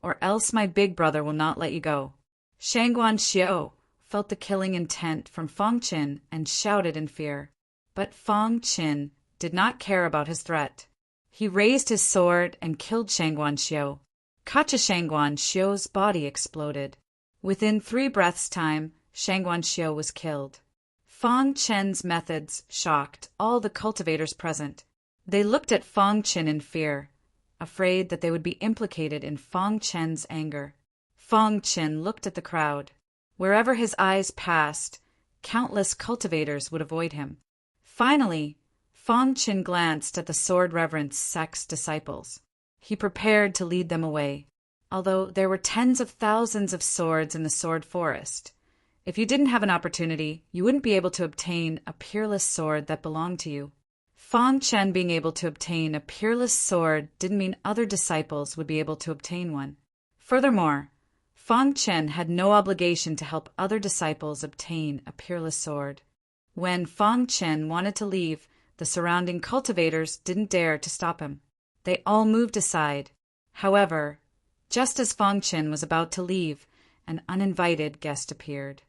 or else my big brother will not let you go. Shangguan Xiu felt the killing intent from Fang Qin and shouted in fear. But Fang Qin did not care about his threat. He raised his sword and killed Shangguan Xiu. Kacha Shangguan Xiu's body exploded. Within 3 breaths' time, Shangguan Xiu was killed. Fang Qin's methods shocked all the cultivators present. They looked at Fang Qin in fear, afraid that they would be implicated in Fang Qin's anger. Fang Qin looked at the crowd. Wherever his eyes passed, countless cultivators would avoid him. Finally, Fang Qin glanced at the Sword Reverence sect's disciples. He prepared to lead them away. Although there were tens of thousands of swords in the sword forest, if you didn't have an opportunity, you wouldn't be able to obtain a peerless sword that belonged to you. Fang Qin being able to obtain a peerless sword didn't mean other disciples would be able to obtain one. Furthermore, Fang Qin had no obligation to help other disciples obtain a peerless sword. When Fang Qin wanted to leave, the surrounding cultivators didn't dare to stop him. They all moved aside. However, just as Fang Qin was about to leave, an uninvited guest appeared.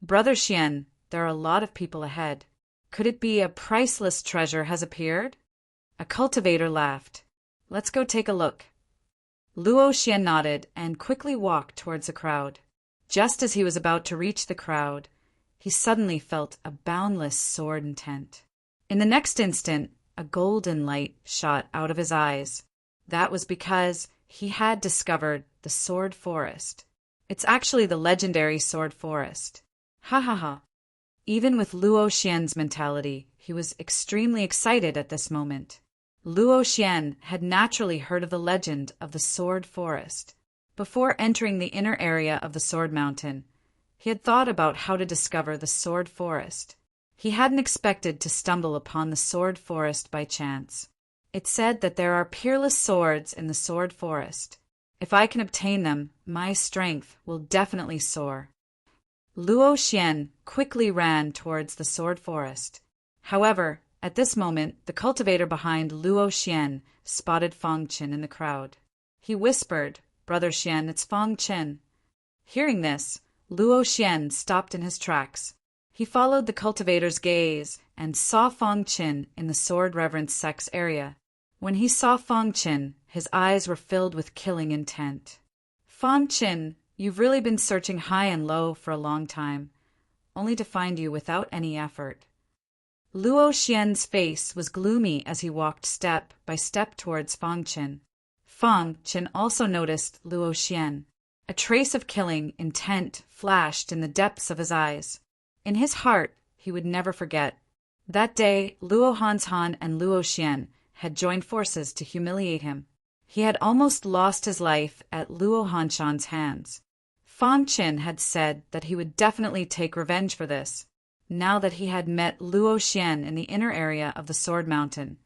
Brother Xian, there are a lot of people ahead. Could it be a priceless treasure has appeared? A cultivator laughed. Let's go take a look. Luo Xian nodded and quickly walked towards the crowd. Just as he was about to reach the crowd, he suddenly felt a boundless sword intent. In the next instant, a golden light shot out of his eyes. That was because he had discovered the Sword Forest. It's actually the legendary Sword Forest. Ha ha ha. Even with Luo Xian's mentality, he was extremely excited at this moment. Luo Xian had naturally heard of the legend of the Sword Forest. Before entering the inner area of the Sword Mountain, he had thought about how to discover the Sword Forest. He hadn't expected to stumble upon the Sword Forest by chance. It said that there are peerless swords in the Sword Forest. If I can obtain them, my strength will definitely soar. Luo Xian quickly ran towards the Sword Forest. However, at this moment, the cultivator behind Luo Xian spotted Fang Qin in the crowd. He whispered, "Brother Xian, it's Fang Qin." Hearing this, Luo Xian stopped in his tracks. He followed the cultivator's gaze and saw Fang Qin in the sword reverence sect's area. When he saw Fang Qin, his eyes were filled with killing intent. "Fang Qin, you've really been searching high and low for a long time, only to find you without any effort." Luo Xian's face was gloomy as he walked step by step towards Fang Qin. Fang Qin also noticed Luo Xian. A trace of killing intent flashed in the depths of his eyes. In his heart, he would never forget. That day, Luo Hanshan and Luo Xian had joined forces to humiliate him. He had almost lost his life at Luo Hanshan's hands. Fang Qin had said that he would definitely take revenge for this. Now that he had met Luo Xian in the inner area of the Sword Mountain,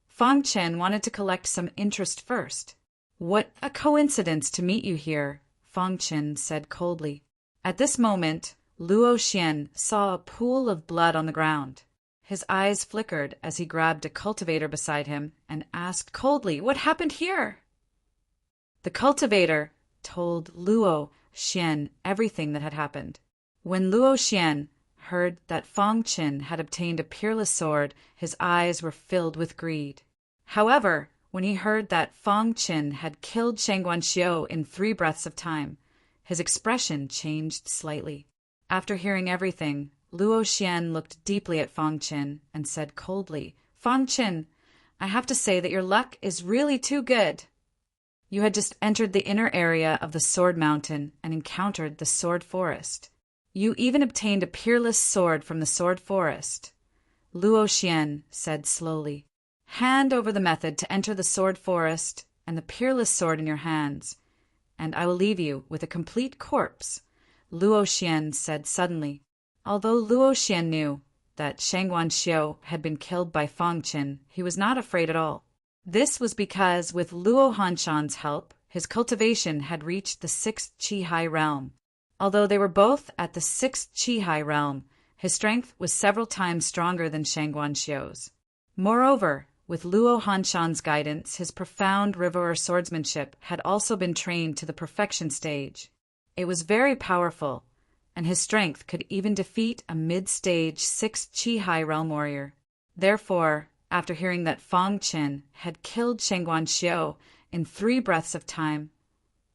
Fang Qin wanted to collect some interest first. "What a coincidence to meet you here," Fang Qin said coldly. At this moment, Luo Xian saw a pool of blood on the ground. His eyes flickered as he grabbed a cultivator beside him and asked coldly, "What happened here?" The cultivator told Luo Xian everything that had happened. When Luo Xian heard that Fang Qin had obtained a peerless sword, his eyes were filled with greed. However, when he heard that Fang Qin had killed Shangguan Xiu in 3 breaths of time, his expression changed slightly. After hearing everything, Luo Xian looked deeply at Fang Qin and said coldly, "Fang Qin, I have to say that your luck is really too good. You had just entered the inner area of the Sword Mountain and encountered the Sword Forest. You even obtained a peerless sword from the Sword Forest." Luo Xian said slowly, "Hand over the method to enter the Sword Forest and the peerless sword in your hands, and I will leave you with a complete corpse," Luo Xian said suddenly. Although Luo Xian knew that Shangguan Xiu had been killed by Fang Qin, he was not afraid at all. This was because with Luo Hanshan's help, his cultivation had reached the 6th Qi realm. Although they were both at the 6th Qi realm, his strength was several times stronger than Shangguan Xiu's. Moreover, with Luo Hanshan's guidance, his profound river swordsmanship had also been trained to the perfection stage. It was very powerful, and his strength could even defeat a mid-stage 6th Qi realm warrior. Therefore, after hearing that Fang Qin had killed Shangguan Xiu in 3 breaths of time,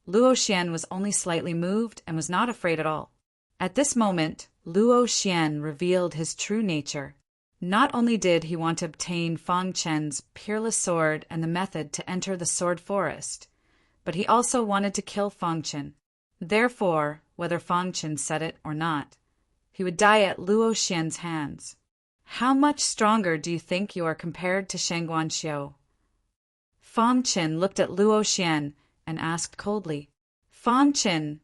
Luo Xian was only slightly moved and was not afraid at all. At this moment, Luo Xian revealed his true nature. Not only did he want to obtain Fang Qin's peerless sword and the method to enter the Sword Forest, but he also wanted to kill Fang Qin. Therefore, whether Fang Qin said it or not, he would die at Luo Xian's hands. "How much stronger do you think you are compared to Shangguan Xiu?" Fang Qin looked at Luo Xian and asked coldly, "Fang Qin,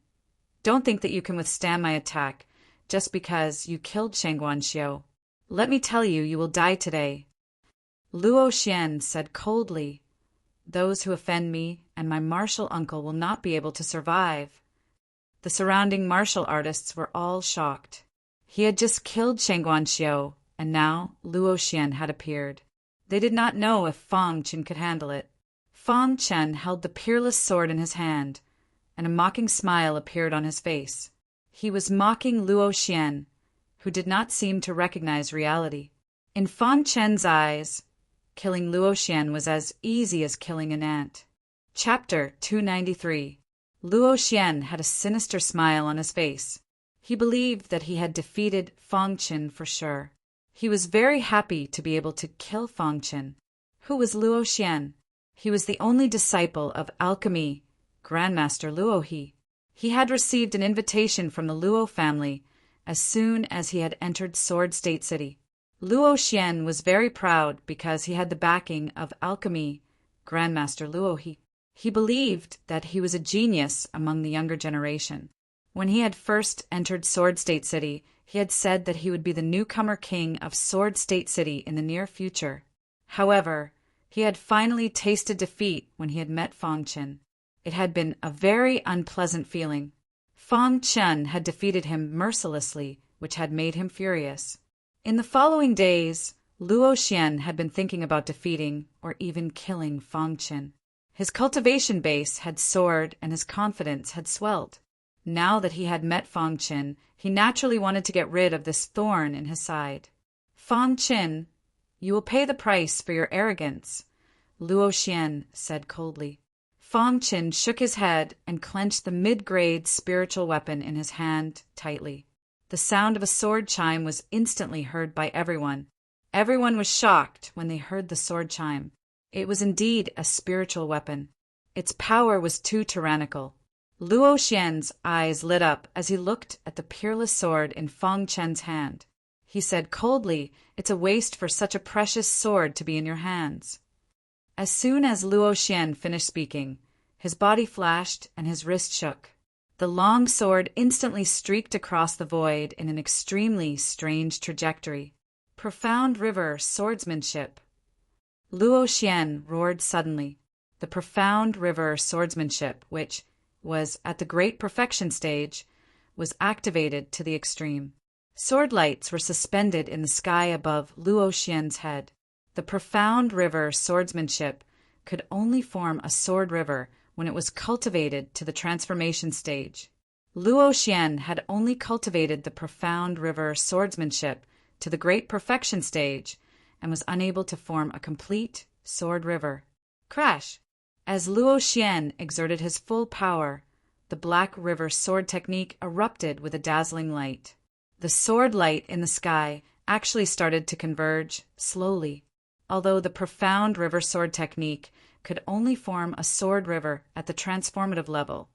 don't think that you can withstand my attack just because you killed Shangguan Xiu. Let me tell you, you will die today." Luo Xian said coldly, "Those who offend me and my martial uncle will not be able to survive." The surrounding martial artists were all shocked. He had just killed Shangguan Xiu, and now Luo Xian had appeared. They did not know if Fang Qin could handle it. Fang Qin held the peerless sword in his hand, and a mocking smile appeared on his face. He was mocking Luo Xian, who did not seem to recognize reality. In Fang Qin's eyes, killing Luo Xian was as easy as killing an ant. Chapter 293. Luo Xian had a sinister smile on his face. He believed that he had defeated Fang Qin for sure. He was very happy to be able to kill Fang Qin. Who was Luo Xian? He was the only disciple of alchemy, Grandmaster Luo He. He had received an invitation from the Luo family as soon as he had entered Sword State City. Luo Xian was very proud because he had the backing of alchemy, Grandmaster Luo He. He believed that he was a genius among the younger generation. When he had first entered Sword State City, he had said that he would be the newcomer king of Sword State City in the near future. However, he had finally tasted defeat when he had met Fang Qin. It had been a very unpleasant feeling. Fang Qin had defeated him mercilessly, which had made him furious. In the following days, Luo Xian had been thinking about defeating or even killing Fang Qin. His cultivation base had soared and his confidence had swelled. Now that he had met Fang Qin, he naturally wanted to get rid of this thorn in his side. Fang Qin, you will pay the price for your arrogance, Luo Xian said coldly. Fang Qin shook his head and clenched the mid-grade spiritual weapon in his hand tightly. The sound of a sword chime was instantly heard by everyone. Everyone was shocked when they heard the sword chime. It was indeed a spiritual weapon. Its power was too tyrannical. Luo Xian's eyes lit up as he looked at the peerless sword in Fang Qin's hand. He said coldly, "It's a waste for such a precious sword to be in your hands." As soon as Luo Xian finished speaking, his body flashed and his wrist shook. The long sword instantly streaked across the void in an extremely strange trajectory. Profound river swordsmanship. Luo Xian roared suddenly. The profound river swordsmanship, which was at the great perfection stage, was activated to the extreme. Sword lights were suspended in the sky above Luo Xian's head. The profound river swordsmanship could only form a sword river when it was cultivated to the transformation stage. Luo Xian had only cultivated the profound river swordsmanship to the great perfection stage and was unable to form a complete sword river. Crash! As Luo Xian exerted his full power, the Black River sword technique erupted with a dazzling light. The sword light in the sky actually started to converge slowly. Although the profound river sword technique could only form a sword river at the transformative level,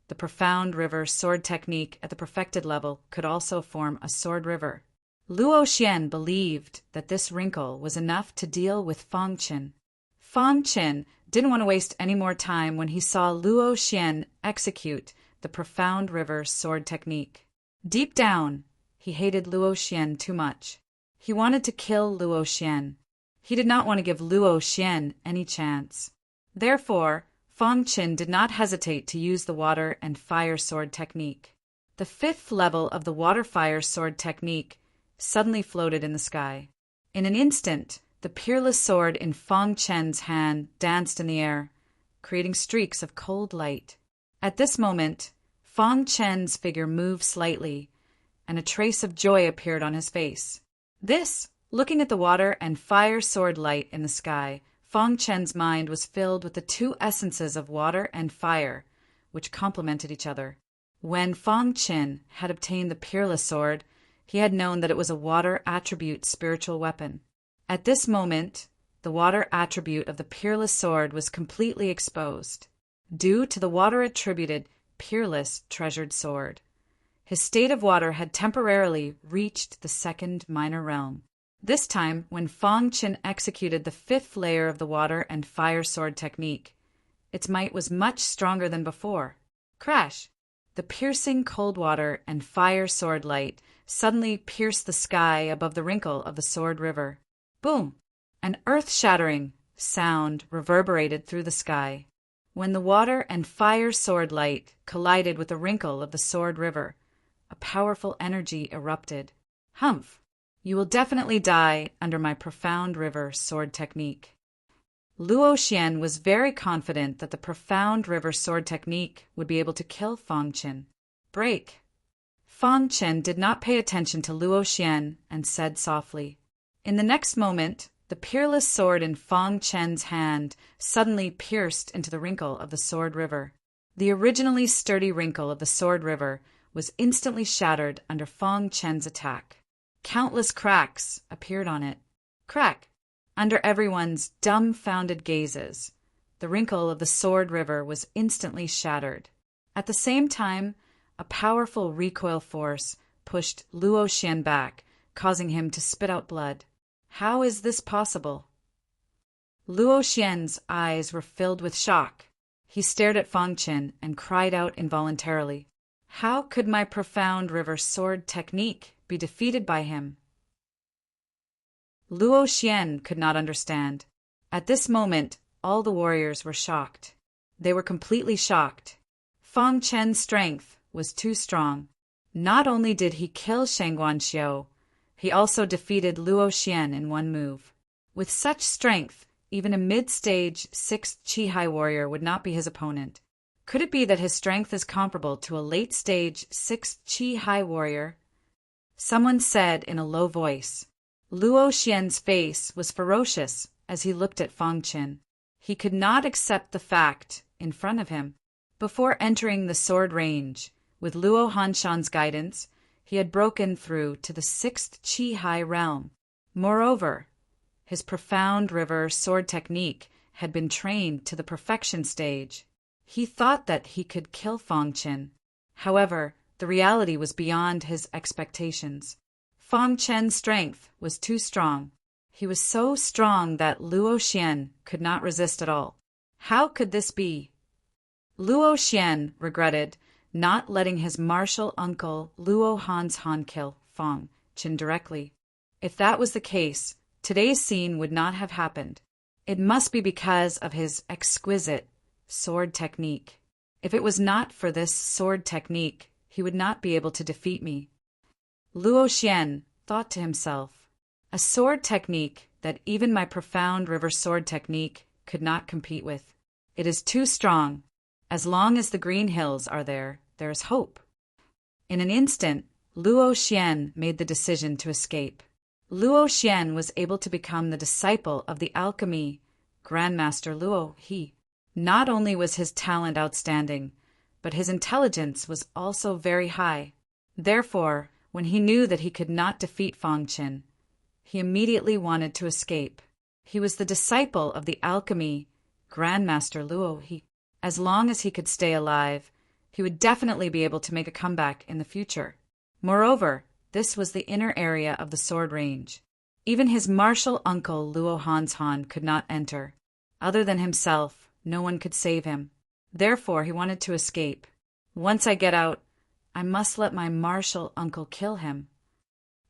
the profound river sword technique at the perfected level could also form a sword river. Luo Xian believed that this wrinkle was enough to deal with Fang Qin. Fang Qin didn't want to waste any more time when he saw Luo Xian execute the profound river sword technique. Deep down, he hated Luo Xian too much. He wanted to kill Luo Xian. He did not want to give Luo Xian any chance. Therefore, Fang Qin did not hesitate to use the water and fire sword technique. The fifth level of the water-fire sword technique suddenly floated in the sky. In an instant, the peerless sword in Fang Qin's hand danced in the air, creating streaks of cold light. At this moment, Fang Qin's figure moved slightly, and a trace of joy appeared on his face. Looking at the water and fire sword light in the sky, Fang Qin's mind was filled with the two essences of water and fire, which complemented each other. When Fang Qin had obtained the peerless sword, he had known that it was a water attribute spiritual weapon. At this moment, the water attribute of the peerless sword was completely exposed, due to the water-attributed peerless treasured sword. His state of water had temporarily reached the second minor realm. This time, when Fang Qin executed the fifth layer of the water and fire sword technique, its might was much stronger than before. Crash! The piercing cold water and fire sword light suddenly pierced the sky above the wrinkle of the sword river. Boom! An earth-shattering sound reverberated through the sky. When the water and fire sword light collided with the wrinkle of the sword river, a powerful energy erupted. Humph! You will definitely die under my profound river sword technique. Luo Xian was very confident that the profound river sword technique would be able to kill Fang Qin. Break! Fang Qin did not pay attention to Luo Xian and said softly. In the next moment, The peerless sword in Fang Chen's hand suddenly pierced into the wrinkle of the Sword River. The originally sturdy wrinkle of the Sword River was instantly shattered under Fang Chen's attack. Countless cracks appeared on it. Crack! Under everyone's dumbfounded gazes, the wrinkle of the Sword River was instantly shattered. At the same time, a powerful recoil force pushed Luo Xian back, causing him to spit out blood. How is this possible? Luo Xian's eyes were filled with shock. He stared at Fang Chen and cried out involuntarily. How could my profound river sword technique be defeated by him? Luo Xian could not understand. At this moment, all the warriors were shocked. They were completely shocked. Fang Chen's strength was too strong. Not only did he kill Shangguan Xiao, he also defeated Luo Xian in one move. With such strength, even a mid-stage 6th Qi-Hai warrior would not be his opponent. Could it be that his strength is comparable to a late-stage 6th Qi-Hai warrior? Someone said in a low voice. Luo Xian's face was ferocious as he looked at Fang Chen. He could not accept the fact in front of him. Before entering the sword range, with Luo Hanshan's guidance, he had broken through to the 6th Qi-Hai realm. Moreover, his profound river sword technique had been trained to the perfection stage. He thought that he could kill Fang Chen. However, the reality was beyond his expectations. Fang Chen's strength was too strong. He was so strong that Luo Xian could not resist at all. How could this be? Luo Xian regretted not letting his martial uncle Luo Hanshan kill Fang Chen directly. If that was the case, today's scene would not have happened. It must be because of his exquisite sword technique. If it was not for this sword technique, he would not be able to defeat me. Luo Xian thought to himself, a sword technique that even my profound river sword technique could not compete with. It is too strong. As long as the green hills are there, there is hope. In an instant, Luo Xian made the decision to escape. Luo Xian was able to become the disciple of the alchemy Grandmaster Luo He. Not only was his talent outstanding, but his intelligence was also very high. Therefore, when he knew that he could not defeat Fang Chen, he immediately wanted to escape. He was the disciple of the alchemy Grandmaster Luo He. As long as he could stay alive, he would definitely be able to make a comeback in the future. Moreover, this was the inner area of the sword range. Even his martial uncle Luo Hanshan could not enter. Other than himself, no one could save him. Therefore, he wanted to escape. Once I get out, I must let my martial uncle kill him.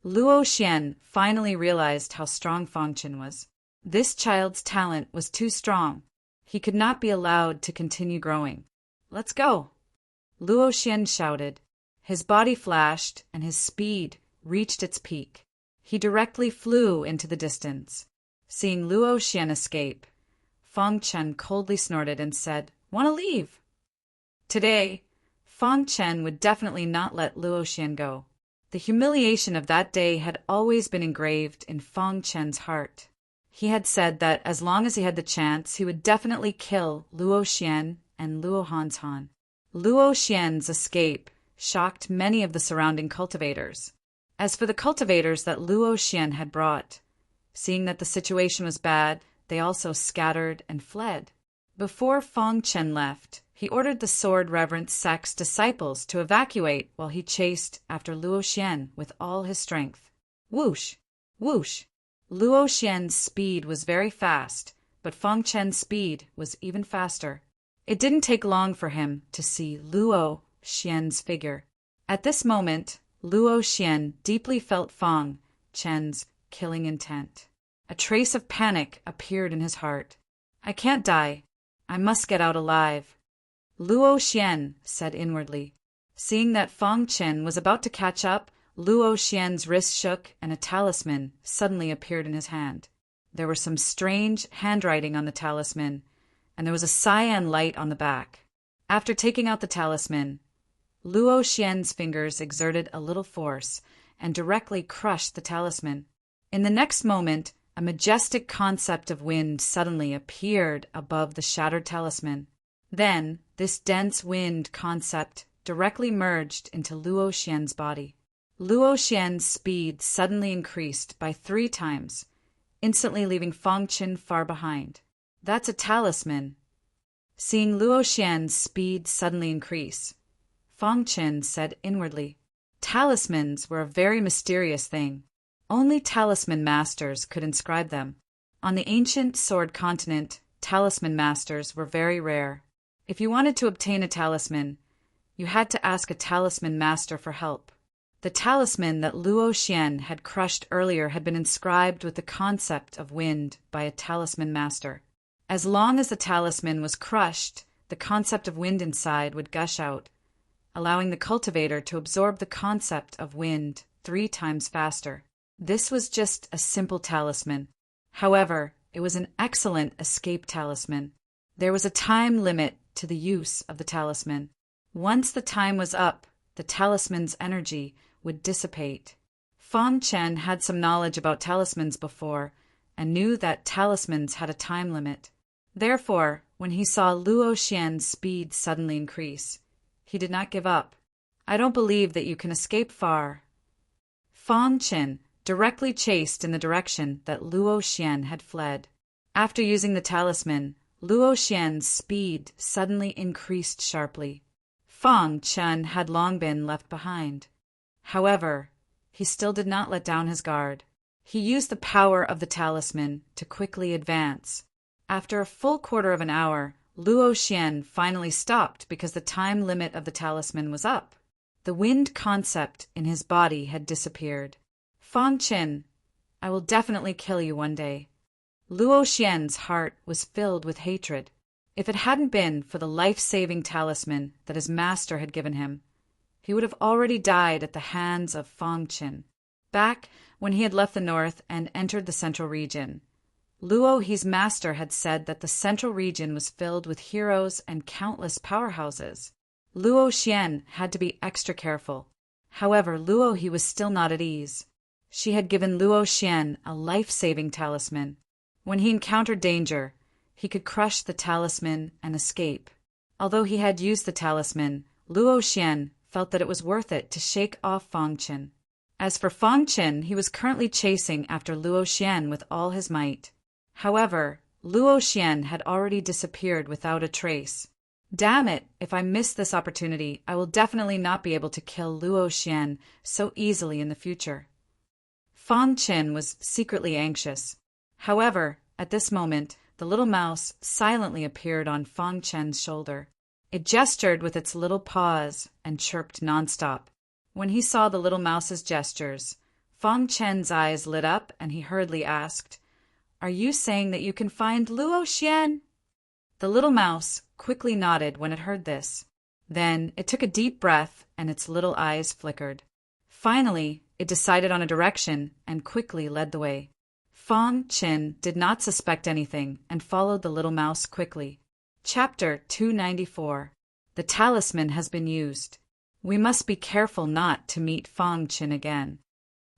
Luo Xian finally realized how strong Fang Chen was. This child's talent was too strong. He could not be allowed to continue growing. Let's go! Luo Xian shouted. His body flashed, and his speed reached its peak. He directly flew into the distance. Seeing Luo Xian escape, Fang Chen coldly snorted and said, "Want to leave?" Today, Fang Chen would definitely not let Luo Xian go. The humiliation of that day had always been engraved in Fang Chen's heart. He had said that as long as he had the chance, he would definitely kill Luo Xian and Luo Hanshan. Luo Xian's escape shocked many of the surrounding cultivators. As for the cultivators that Luo Xian had brought, seeing that the situation was bad, they also scattered and fled. Before Fang Chen left, he ordered the sword reverent sect's disciples to evacuate while he chased after Luo Xian with all his strength. Whoosh! Whoosh! Luo Xian's speed was very fast, but Fang Chen's speed was even faster. It didn't take long for him to see Luo Xian's figure. At this moment, Luo Xian deeply felt Fang Chen's killing intent. A trace of panic appeared in his heart. I can't die. I must get out alive. Luo Xian said inwardly. Seeing that Fang Chen was about to catch up, Luo Xian's wrist shook and a talisman suddenly appeared in his hand. There was some strange handwriting on the talisman, and there was a cyan light on the back. After taking out the talisman, Luo Xian's fingers exerted a little force and directly crushed the talisman. In the next moment, a majestic concept of wind suddenly appeared above the shattered talisman. Then, this dense wind concept directly merged into Luo Xian's body. Luo Xian's speed suddenly increased by 3 times, instantly leaving Fang Qin far behind. That's a talisman. Seeing Luo Xian's speed suddenly increase, Fang Qin said inwardly, talismans were a very mysterious thing. Only talisman masters could inscribe them. On the ancient sword continent, talisman masters were very rare. If you wanted to obtain a talisman, you had to ask a talisman master for help. The talisman that Luo Xian had crushed earlier had been inscribed with the concept of wind by a talisman master. As long as the talisman was crushed, the concept of wind inside would gush out, allowing the cultivator to absorb the concept of wind 3 times faster. This was just a simple talisman. However, it was an excellent escape talisman. There was a time limit to the use of the talisman. Once the time was up, the talisman's energy would dissipate. Fang Chen had some knowledge about talismans before and knew that talismans had a time limit. Therefore, when he saw Luo Xian's speed suddenly increase, he did not give up. I don't believe that you can escape far. Fang Chen directly chased in the direction that Luo Xian had fled. After using the talisman, Luo Xian's speed suddenly increased sharply. Fang Chen had long been left behind. However, he still did not let down his guard. He used the power of the talisman to quickly advance. After a full quarter of an hour, Luo Xian finally stopped because the time limit of the talisman was up. The wind concept in his body had disappeared. Fang Qin, I will definitely kill you one day. Luo Xian's heart was filled with hatred. If it hadn't been for the life-saving talisman that his master had given him, he would have already died at the hands of Fang Qin. Back when he had left the north and entered the central region, Luo He's master had said that the central region was filled with heroes and countless powerhouses. Luo Xian had to be extra careful. However, Luo He was still not at ease. She had given Luo Xian a life-saving talisman. When he encountered danger, he could crush the talisman and escape. Although he had used the talisman, Luo Xian felt that it was worth it to shake off Fang Qin. As for Fang Qin, he was currently chasing after Luo Xian with all his might. However, Luo Xian had already disappeared without a trace. Damn it, if I miss this opportunity, I will definitely not be able to kill Luo Xian so easily in the future. Fang Qin was secretly anxious. However, at this moment, the little mouse silently appeared on Fang Qin's shoulder. It gestured with its little paws and chirped nonstop. When he saw the little mouse's gestures, Fang Qin's eyes lit up and he hurriedly asked, Are you saying that you can find Luo Xian? The little mouse quickly nodded when it heard this. Then it took a deep breath and its little eyes flickered. Finally, it decided on a direction and quickly led the way. Fang Qin did not suspect anything and followed the little mouse quickly. Chapter 294. The talisman has been used. We must be careful not to meet Fang Qin again.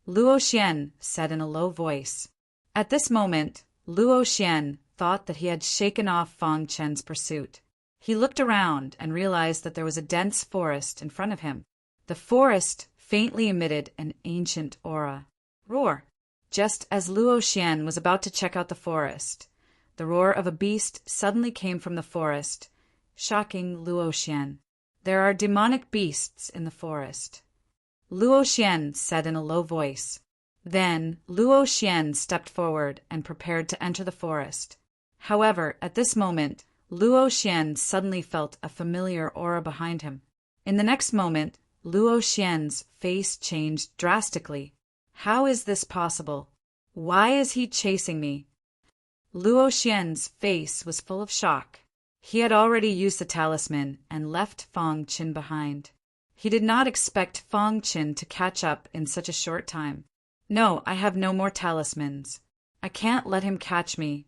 Luo Xian said in a low voice. At this moment, Luo Xian thought that he had shaken off Fang Qin's pursuit. He looked around and realized that there was a dense forest in front of him. The forest faintly emitted an ancient aura. Roar! Just as Luo Xian was about to check out the forest, the roar of a beast suddenly came from the forest, shocking Luo Xian. There are demonic beasts in the forest. Luo Xian said in a low voice. Then Luo Xian stepped forward and prepared to enter the forest. However, at this moment, Luo Xian suddenly felt a familiar aura behind him. In the next moment, Luo Xian's face changed drastically. How is this possible? Why is he chasing me? Luo Xian's face was full of shock. He had already used the talisman and left Fang Qin behind. He did not expect Fang Qin to catch up in such a short time. No, I have no more talismans. I can't let him catch me.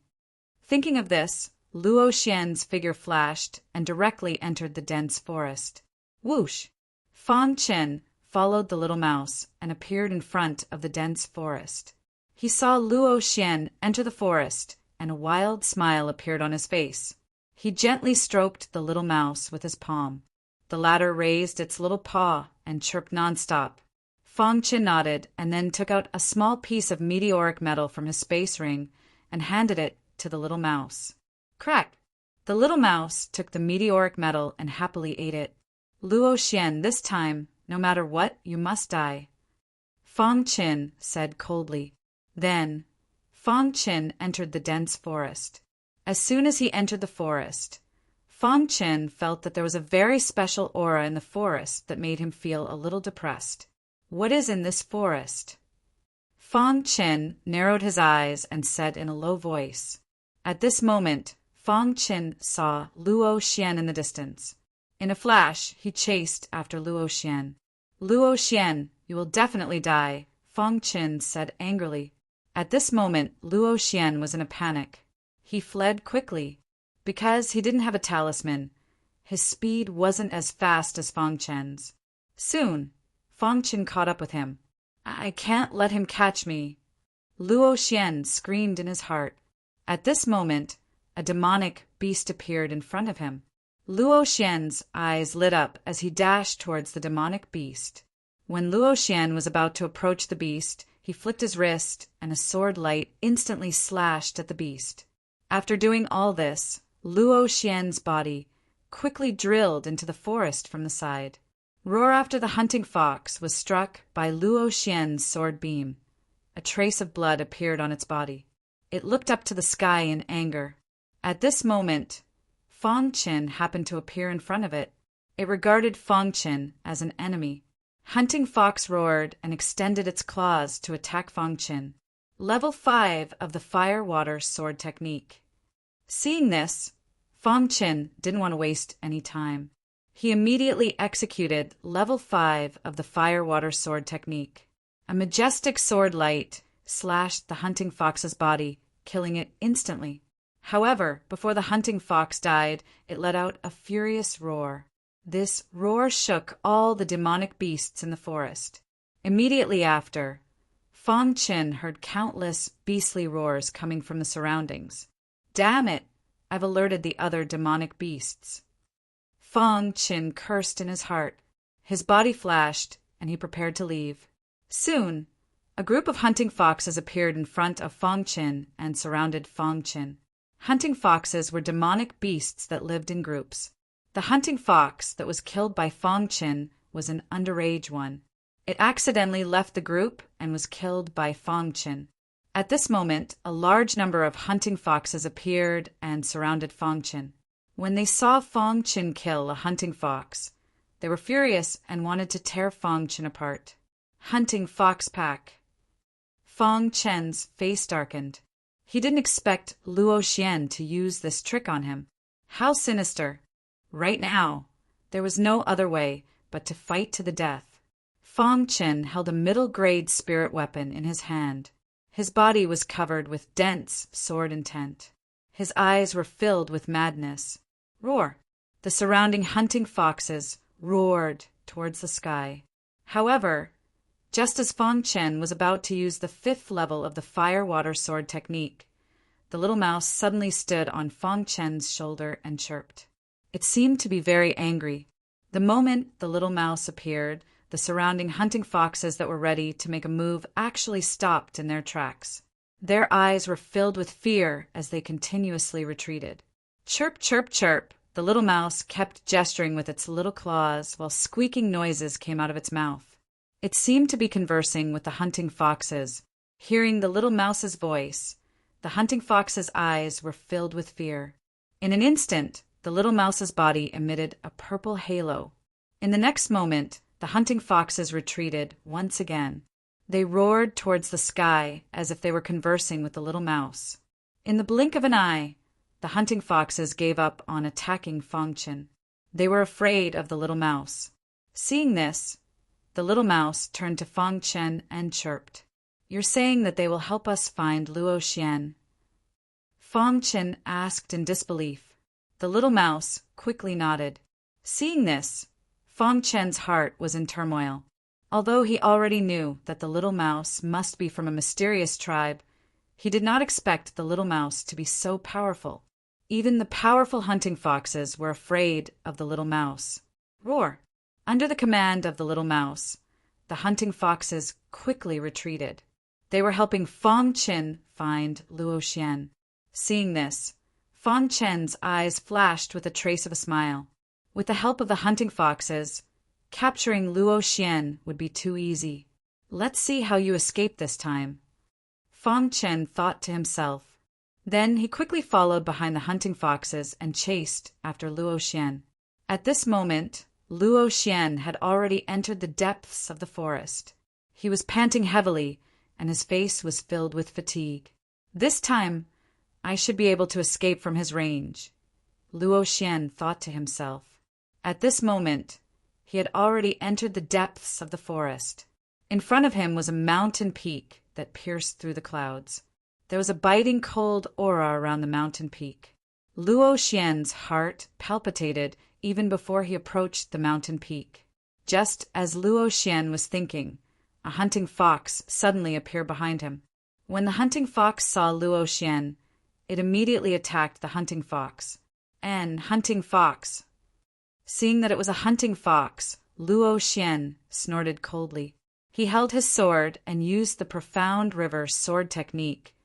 Thinking of this, Luo Xian's figure flashed and directly entered the dense forest. Whoosh! Fang Qin followed the little mouse and appeared in front of the dense forest. He saw Luo Xian enter the forest, and a wild smile appeared on his face. He gently stroked the little mouse with his palm. The latter raised its little paw and chirped nonstop. Fang Qin nodded and then took out a small piece of meteoric metal from his space ring and handed it to the little mouse. Crack! The little mouse took the meteoric metal and happily ate it. Luo Xian, this time, no matter what, you must die, Fang Qin said coldly. Then, Fang Qin entered the dense forest. As soon as he entered the forest, Fang Qin felt that there was a very special aura in the forest that made him feel a little depressed. What is in this forest? Fang Qin narrowed his eyes and said in a low voice. At this moment, Fang Qin saw Luo Xian in the distance. In a flash, he chased after Luo Xian. Luo Xian, you will definitely die, Fang Qin said angrily. At this moment, Luo Xian was in a panic. He fled quickly. Because he didn't have a talisman, his speed wasn't as fast as Fang Qin's. Soon, Fang Qin caught up with him. I can't let him catch me, Luo Xian screamed in his heart. At this moment, a demonic beast appeared in front of him. Luo Xian's eyes lit up as he dashed towards the demonic beast. When Luo Xian was about to approach the beast, he flicked his wrist, and a sword light instantly slashed at the beast. After doing all this, Luo Xian's body quickly drilled into the forest from the side. Roar after the hunting fox was struck by Luo Xian's sword beam. A trace of blood appeared on its body. It looked up to the sky in anger. At this moment, Fang Qin happened to appear in front of it. It regarded Fang Qin as an enemy. Hunting fox roared and extended its claws to attack Fang Qin. Level 5 of the Fire-Water Sword Technique. Seeing this, Fang Qin didn't want to waste any time. He immediately executed Level 5 of the Fire-Water Sword Technique. A majestic sword light slashed the hunting fox's body, killing it instantly. However, before the hunting fox died, it let out a furious roar. This roar shook all the demonic beasts in the forest. Immediately after, Fang Qin heard countless beastly roars coming from the surroundings. Damn it! I've alerted the other demonic beasts. Fang Qin cursed in his heart. His body flashed, and he prepared to leave. Soon, a group of hunting foxes appeared in front of Fang Qin and surrounded Fang Qin. Hunting foxes were demonic beasts that lived in groups. The hunting fox that was killed by Fang Qin was an underage one. It accidentally left the group and was killed by Fang Qin. At this moment, a large number of hunting foxes appeared and surrounded Fang Qin. When they saw Fang Qin kill a hunting fox, they were furious and wanted to tear Fang Qin apart. Hunting fox pack. Fang Qin's face darkened. He didn't expect Luo Xian to use this trick on him. How sinister. Right now, there was no other way but to fight to the death. Fang Qin held a middle-grade spirit weapon in his hand. His body was covered with dense sword intent. His eyes were filled with madness. Roar! The surrounding hunting foxes roared towards the sky. However, just as Fang Qin was about to use the 5th level of the Fire-Water Sword Technique, the little mouse suddenly stood on Fang Qin's shoulder and chirped. It seemed to be very angry. The moment the little mouse appeared, the surrounding hunting foxes that were ready to make a move actually stopped in their tracks. Their eyes were filled with fear as they continuously retreated. Chirp, chirp, chirp. The little mouse kept gesturing with its little claws while squeaking noises came out of its mouth. It seemed to be conversing with the hunting foxes. Hearing the little mouse's voice, the hunting fox's eyes were filled with fear. In an instant, the little mouse's body emitted a purple halo. In the next moment, the hunting foxes retreated once again. They roared towards the sky as if they were conversing with the little mouse. In the blink of an eye, the hunting foxes gave up on attacking Fang Qin. They were afraid of the little mouse. Seeing this, the little mouse turned to Fang Qin and chirped. You're saying that they will help us find Luo Xian? Fang Qin asked in disbelief. The little mouse quickly nodded. Seeing this, Fang Qin's heart was in turmoil. Although he already knew that the little mouse must be from a mysterious tribe, he did not expect the little mouse to be so powerful. Even the powerful hunting foxes were afraid of the little mouse. Roar! Under the command of the little mouse, the hunting foxes quickly retreated. They were helping Fang Qin find Luo Xian. Seeing this, Fang Chen's eyes flashed with a trace of a smile. With the help of the hunting foxes, capturing Luo Xian would be too easy. Let's see how you escape this time, Fang Chen thought to himself. Then he quickly followed behind the hunting foxes and chased after Luo Xian. At this moment, Luo Xian had already entered the depths of the forest. He was panting heavily, and his face was filled with fatigue. This time, I should be able to escape from his range, Luo Xian thought to himself. At this moment, he had already entered the depths of the forest. In front of him was a mountain peak that pierced through the clouds. There was a biting cold aura around the mountain peak. Luo Xian's heart palpitated even before he approached the mountain peak. Just as Luo Xian was thinking, a hunting fox suddenly appeared behind him. When the hunting fox saw Luo Xian, it immediately attacked the hunting fox. Hunting fox. Seeing that it was a hunting fox, Luo Xian snorted coldly. He held his sword and used the profound river sword technique,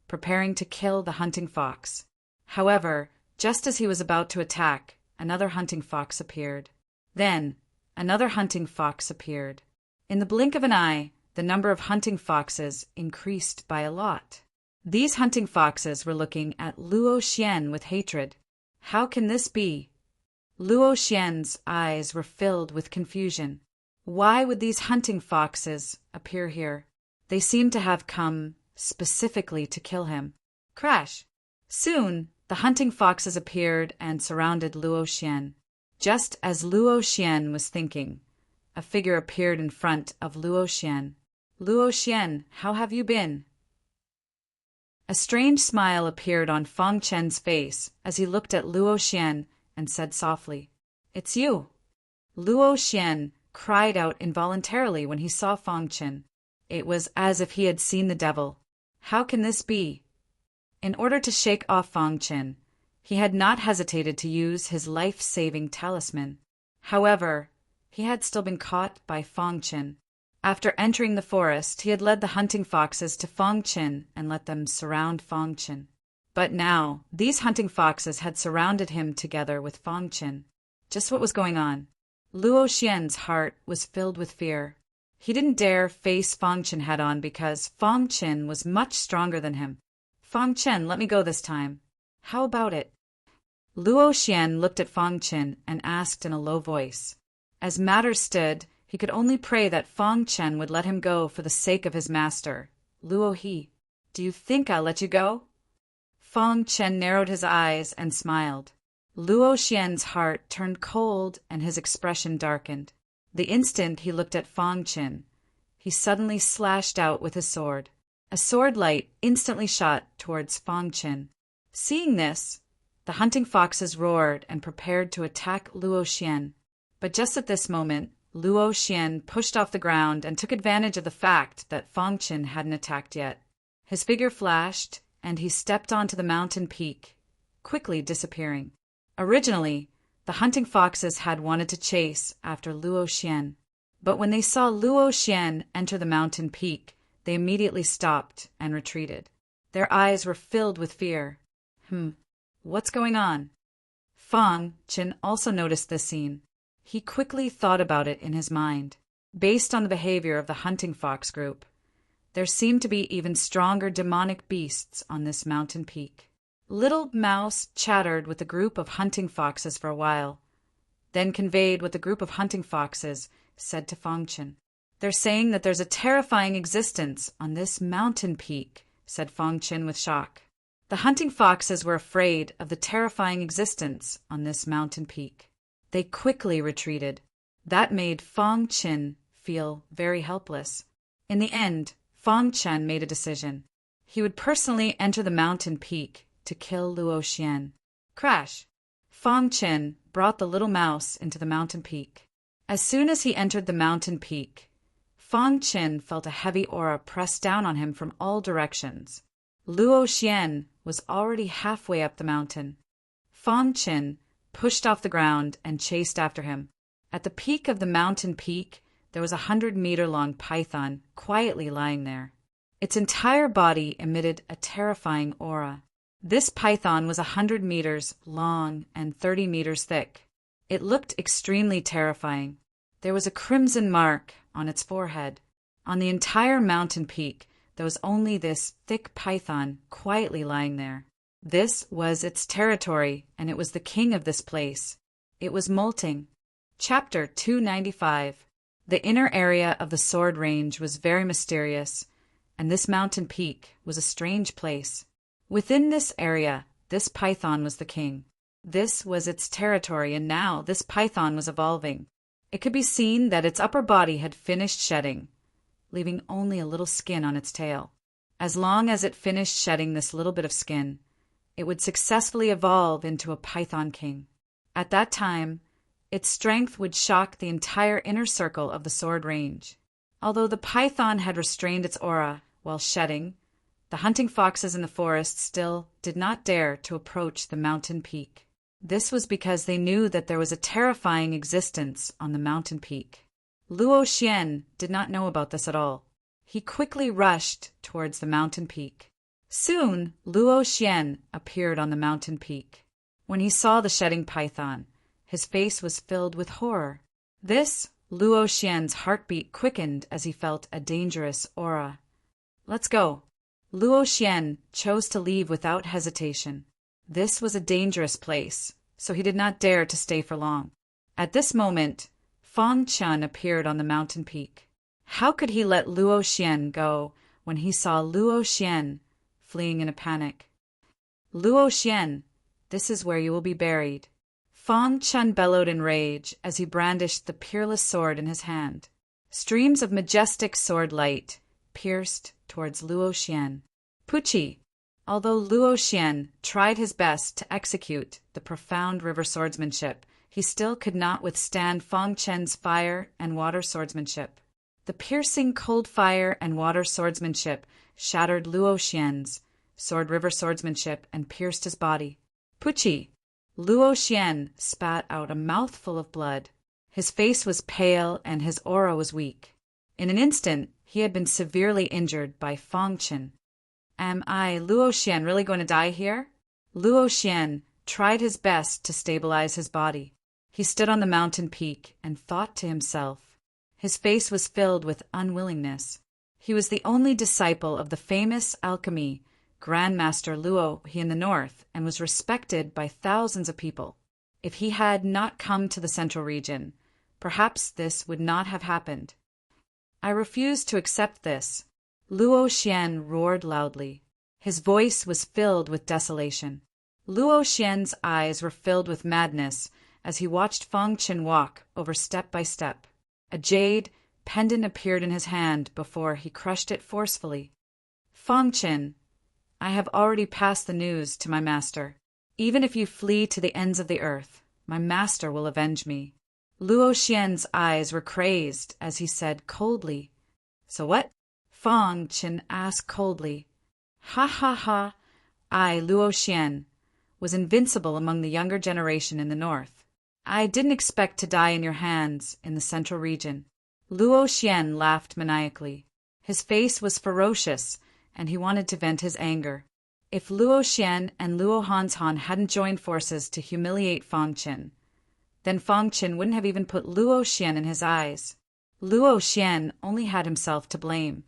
preparing to kill the hunting fox. However, just as he was about to attack, another hunting fox appeared. Then, another hunting fox appeared. In the blink of an eye, the number of hunting foxes increased by a lot. These hunting foxes were looking at Luo Xian with hatred. How can this be? Luo Xian's eyes were filled with confusion. Why would these hunting foxes appear here? They seemed to have come specifically to kill him. Crash! Soon, the hunting foxes appeared and surrounded Luo Xian. Just as Luo Xian was thinking, a figure appeared in front of Luo Xian. Luo Xian, how have you been? A strange smile appeared on Fang Chen's face as he looked at Luo Xian and said softly, "It's you." Luo Xian cried out involuntarily when he saw Fang Chen. It was as if he had seen the devil. How can this be? In order to shake off Fang Chen, he had not hesitated to use his life-saving talisman. However, he had still been caught by Fang Chen. After entering the forest, he had led the hunting foxes to Fang Chen and let them surround Fang Chen. But now, these hunting foxes had surrounded him together with Fang Chen. Just what was going on? Luo Xian's heart was filled with fear. He didn't dare face Fang Chen head-on because Fang Chen was much stronger than him. Fang Chen, let me go this time. How about it? Luo Xian looked at Fang Chen and asked in a low voice. As matters stood, he could only pray that Fang Chen would let him go for the sake of his master. Luo He, do you think I'll let you go? Fang Chen narrowed his eyes and smiled. Luo Xian's heart turned cold and his expression darkened. The instant he looked at Fang Chen, he suddenly slashed out with his sword. A sword light instantly shot towards Fang Chen. Seeing this, the hunting foxes roared and prepared to attack Luo Xian. But just at this moment, Luo Xian pushed off the ground and took advantage of the fact that Fang Chen hadn't attacked yet. His figure flashed, and he stepped onto the mountain peak, quickly disappearing. Originally, the hunting foxes had wanted to chase after Luo Xian, but when they saw Luo Xian enter the mountain peak, they immediately stopped and retreated. Their eyes were filled with fear. What's going on? Fang Chen also noticed this scene. He quickly thought about it in his mind. Based on the behavior of the hunting fox group, there seemed to be even stronger demonic beasts on this mountain peak. Little Mouse chattered with a group of hunting foxes for a while, then conveyed what the group of hunting foxes said to Fang Chen. They're saying that there's a terrifying existence on this mountain peak, said Fang Chen with shock. The hunting foxes were afraid of the terrifying existence on this mountain peak. They quickly retreated. That made Fang Chen feel very helpless. In the end, Fang Chen made a decision. He would personally enter the mountain peak to kill Luo Xian. Crash! Fang Chen brought the little mouse into the mountain peak. As soon as he entered the mountain peak, Fang Qin felt a heavy aura press down on him from all directions. Luo Xian was already halfway up the mountain. Fang Qin pushed off the ground and chased after him. At the peak of the mountain peak, there was a 100-meter-long python quietly lying there. Its entire body emitted a terrifying aura. This python was 100 meters long and 30 meters thick. It looked extremely terrifying. There was a crimson mark on its forehead. On the entire mountain peak, there was only this thick python quietly lying there. This was its territory, and it was the king of this place. It was molting. Chapter 295. The inner area of the Sword Range was very mysterious, and this mountain peak was a strange place. Within this area, this python was the king. This was its territory, and now this python was evolving. It could be seen that its upper body had finished shedding, leaving only a little skin on its tail. As long as it finished shedding this little bit of skin, it would successfully evolve into a python king. At that time, its strength would shock the entire inner circle of the Sword Range. Although the python had restrained its aura while shedding, the hunting foxes in the forest still did not dare to approach the mountain peak. This was because they knew that there was a terrifying existence on the mountain peak. Luo Xian did not know about this at all. He quickly rushed towards the mountain peak. Soon, Luo Xian appeared on the mountain peak. When he saw the shedding python, his face was filled with horror. This, Luo Xian's heartbeat quickened as he felt a dangerous aura. Let's go. Luo Xian chose to leave without hesitation. This was a dangerous place, so he did not dare to stay for long. At this moment, Fang Qin appeared on the mountain peak. How could he let Luo Xian go when he saw Luo Xian fleeing in a panic? Luo Xian, this is where you will be buried. Fang Qin bellowed in rage as he brandished the peerless sword in his hand. Streams of majestic sword light pierced towards Luo Xian. Puchi! Although Luo Xian tried his best to execute the profound river swordsmanship, he still could not withstand Fang Qin's fire and water swordsmanship. The piercing cold fire and water swordsmanship shattered Luo Xian's sword river swordsmanship and pierced his body. Puchi! Luo Xian spat out a mouthful of blood. His face was pale and his aura was weak. In an instant, he had been severely injured by Fang Qin. Am I, Luo Xian, really going to die here? Luo Xian tried his best to stabilize his body. He stood on the mountain peak and thought to himself. His face was filled with unwillingness. He was the only disciple of the famous alchemy Grandmaster Luo He in the north and was respected by thousands of people. If he had not come to the central region, perhaps this would not have happened. I refuse to accept this. Luo Xian roared loudly. His voice was filled with desolation. Luo Xian's eyes were filled with madness as he watched Fang Qin walk over step by step. A jade pendant appeared in his hand before he crushed it forcefully. Fang Qin, I have already passed the news to my master. Even if you flee to the ends of the earth, my master will avenge me. Luo Xian's eyes were crazed as he said coldly. So what? Fang Qin asked coldly. Ha ha ha! I, Luo Xian, was invincible among the younger generation in the north. I didn't expect to die in your hands in the central region. Luo Xian laughed maniacally. His face was ferocious, and he wanted to vent his anger. If Luo Xian and Luo Hanshan hadn't joined forces to humiliate Fang Qin, then Fang Qin wouldn't have even put Luo Xian in his eyes. Luo Xian only had himself to blame.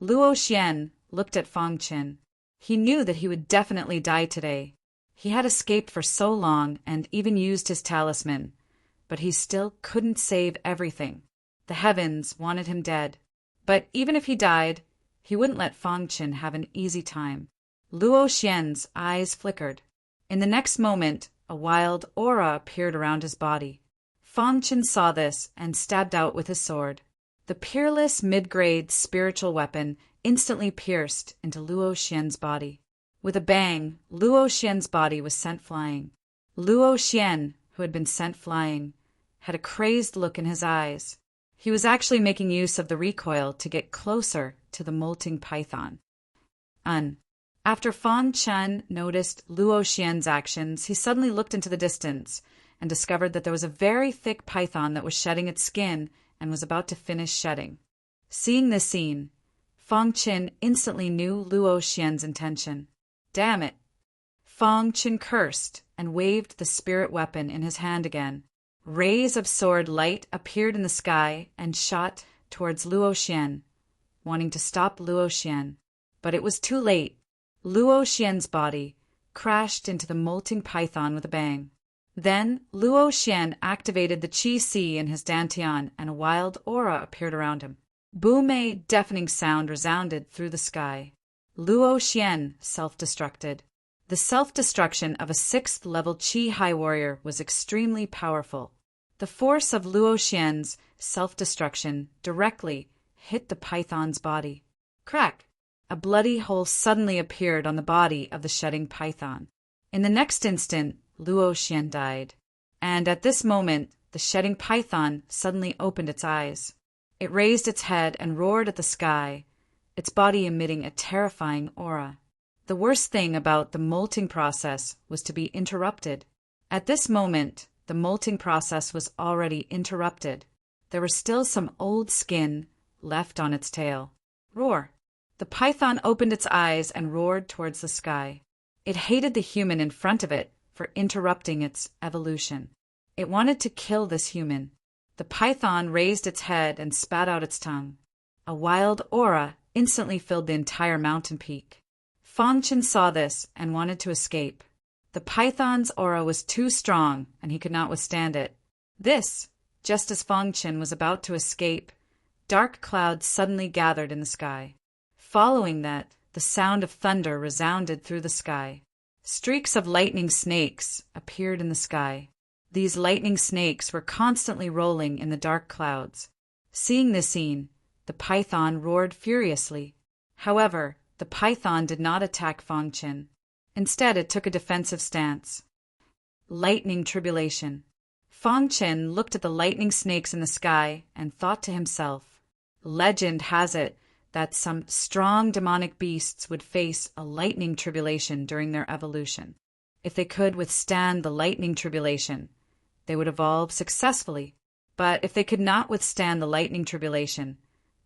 Luo Xian looked at Fang Qin. He knew that he would definitely die today. He had escaped for so long and even used his talisman, but he still couldn't save everything. The heavens wanted him dead. But even if he died, he wouldn't let Fang Qin have an easy time. Luo Xian's eyes flickered. In the next moment, a wild aura appeared around his body. Fang Qin saw this and stabbed out with his sword. The peerless mid-grade spiritual weapon instantly pierced into Luo Xian's body. With a bang, Luo Xian's body was sent flying. Luo Xian, who had been sent flying, had a crazed look in his eyes. He was actually making use of the recoil to get closer to the molting python. After Fang Chen noticed Luo Xian's actions, he suddenly looked into the distance and discovered that there was a very thick python that was shedding its skin and was about to finish shedding. Seeing this scene, Fang Chen instantly knew Luo Xian's intention. Damn it! Fang Chen cursed and waved the spirit weapon in his hand again. Rays of sword light appeared in the sky and shot towards Luo Xian, wanting to stop Luo Xian. But it was too late. Luo Xian's body crashed into the molting python with a bang. Then Luo Xian activated the Qi Si in his dantian and a wild aura appeared around him. Boom! A deafening sound resounded through the sky. Luo Xian self-destructed. The self-destruction of a 6th level Qi High Warrior was extremely powerful. The force of Luo Xian's self-destruction directly hit the python's body. Crack! A bloody hole suddenly appeared on the body of the shedding python. In the next instant, Luo Xian died. And at this moment, the shedding python suddenly opened its eyes. It raised its head and roared at the sky, its body emitting a terrifying aura. The worst thing about the molting process was to be interrupted. At this moment, the molting process was already interrupted. There was still some old skin left on its tail. Roar! The python opened its eyes and roared towards the sky. It hated the human in front of it for interrupting its evolution. It wanted to kill this human. The python raised its head and spat out its tongue. A wild aura instantly filled the entire mountain peak. Fang Chen saw this and wanted to escape. The python's aura was too strong and he could not withstand it. Just as Fang Chen was about to escape, dark clouds suddenly gathered in the sky. Following that, the sound of thunder resounded through the sky. Streaks of lightning snakes appeared in the sky. These lightning snakes were constantly rolling in the dark clouds. Seeing this scene, the python roared furiously. However, the python did not attack Fang Chen. Instead, it took a defensive stance. Lightning tribulation. Fang Chen looked at the lightning snakes in the sky and thought to himself, legend has it that some strong demonic beasts would face a lightning tribulation during their evolution. If they could withstand the lightning tribulation, they would evolve successfully. But if they could not withstand the lightning tribulation,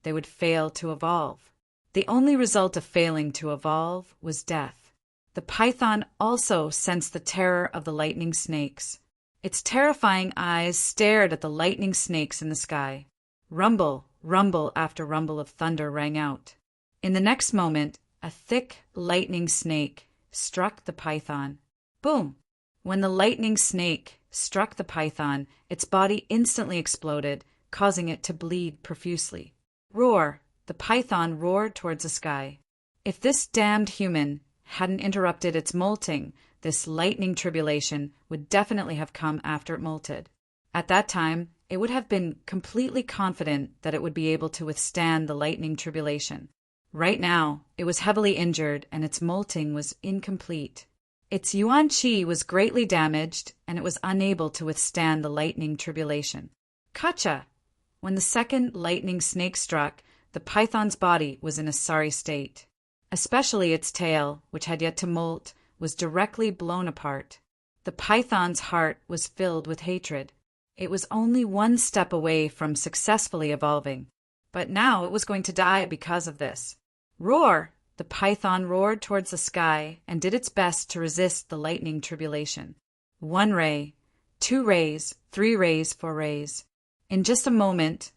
they would fail to evolve. The only result of failing to evolve was death. The python also sensed the terror of the lightning snakes. Its terrifying eyes stared at the lightning snakes in the sky. Rumble, rumble after rumble of thunder rang out. In the next moment, a thick lightning snake struck the python. Boom! When the lightning snake struck the python, its body instantly exploded, causing it to bleed profusely. Roar! The python roared towards the sky. If this damned human hadn't interrupted its molting, this lightning tribulation would definitely have come after it molted. At that time, it would have been completely confident that it would be able to withstand the lightning tribulation. Right now, it was heavily injured and its molting was incomplete. Its yuan qi was greatly damaged and it was unable to withstand the lightning tribulation. Kacha! When the second lightning snake struck, the python's body was in a sorry state. Especially its tail, which had yet to molt, was directly blown apart. The python's heart was filled with hatred. It was only one step away from successfully evolving, but now it was going to die because of this. Roar! The python roared towards the sky and did its best to resist the lightning tribulation. 1 ray, 2 rays, 3 rays, 4 rays. In just a moment,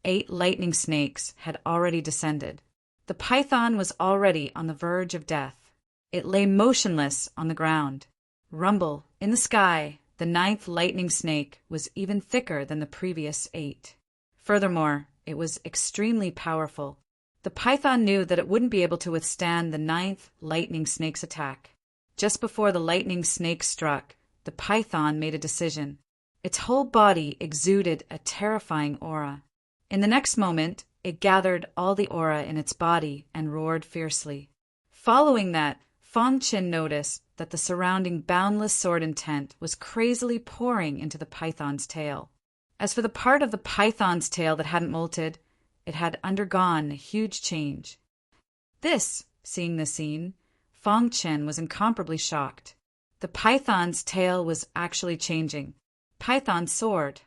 8 lightning snakes had already descended. The python was already on the verge of death. It lay motionless on the ground. Rumble! In the sky, the 9th lightning snake was even thicker than the previous 8. Furthermore, it was extremely powerful. The python knew that it wouldn't be able to withstand the 9th lightning snake's attack. Just before the lightning snake struck, the python made a decision. Its whole body exuded a terrifying aura. In the next moment, it gathered all the aura in its body and roared fiercely. Following that, Fang Chen noticed that the surrounding boundless sword intent was crazily pouring into the python's tail. As for the part of the python's tail that hadn't molted, it had undergone a huge change. Seeing the scene, Fong Chen was incomparably shocked. The python's tail was actually changing. Python's sword.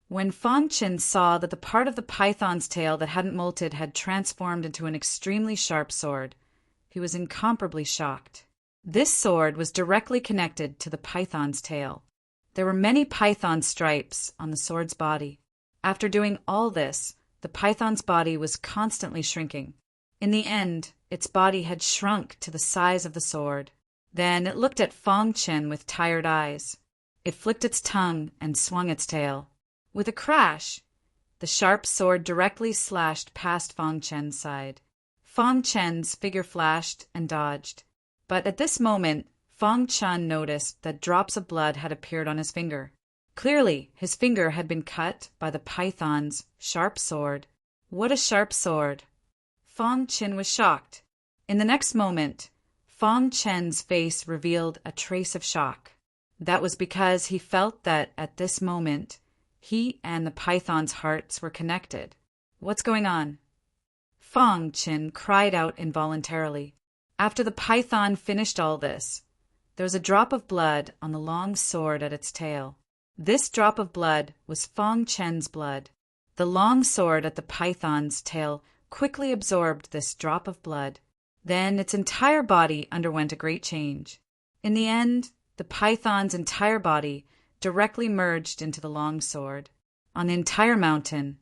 When Fong Chen saw that the part of the python's tail that hadn't molted had transformed into an extremely sharp sword, he was incomparably shocked. This sword was directly connected to the python's tail. There were many python stripes on the sword's body. After doing all this, the python's body was constantly shrinking. In the end, its body had shrunk to the size of the sword. Then it looked at Fong Chen with tired eyes. It flicked its tongue and swung its tail. With a crash, the sharp sword directly slashed past Fong Chen's side. Fong Chen's figure flashed and dodged. But at this moment, Fong Chen noticed that drops of blood had appeared on his finger. Clearly, his finger had been cut by the python's sharp sword. What a sharp sword! Fong Chen was shocked. In the next moment, Fong Chen's face revealed a trace of shock. That was because he felt that at this moment, he and the python's hearts were connected. What's going on? Fong Chen cried out involuntarily. After the python finished all this, there was a drop of blood on the long sword at its tail. This drop of blood was Fong Chen's blood. The long sword at the python's tail quickly absorbed this drop of blood. Then its entire body underwent a great change. In the end, the python's entire body directly merged into the long sword. On the entire mountain,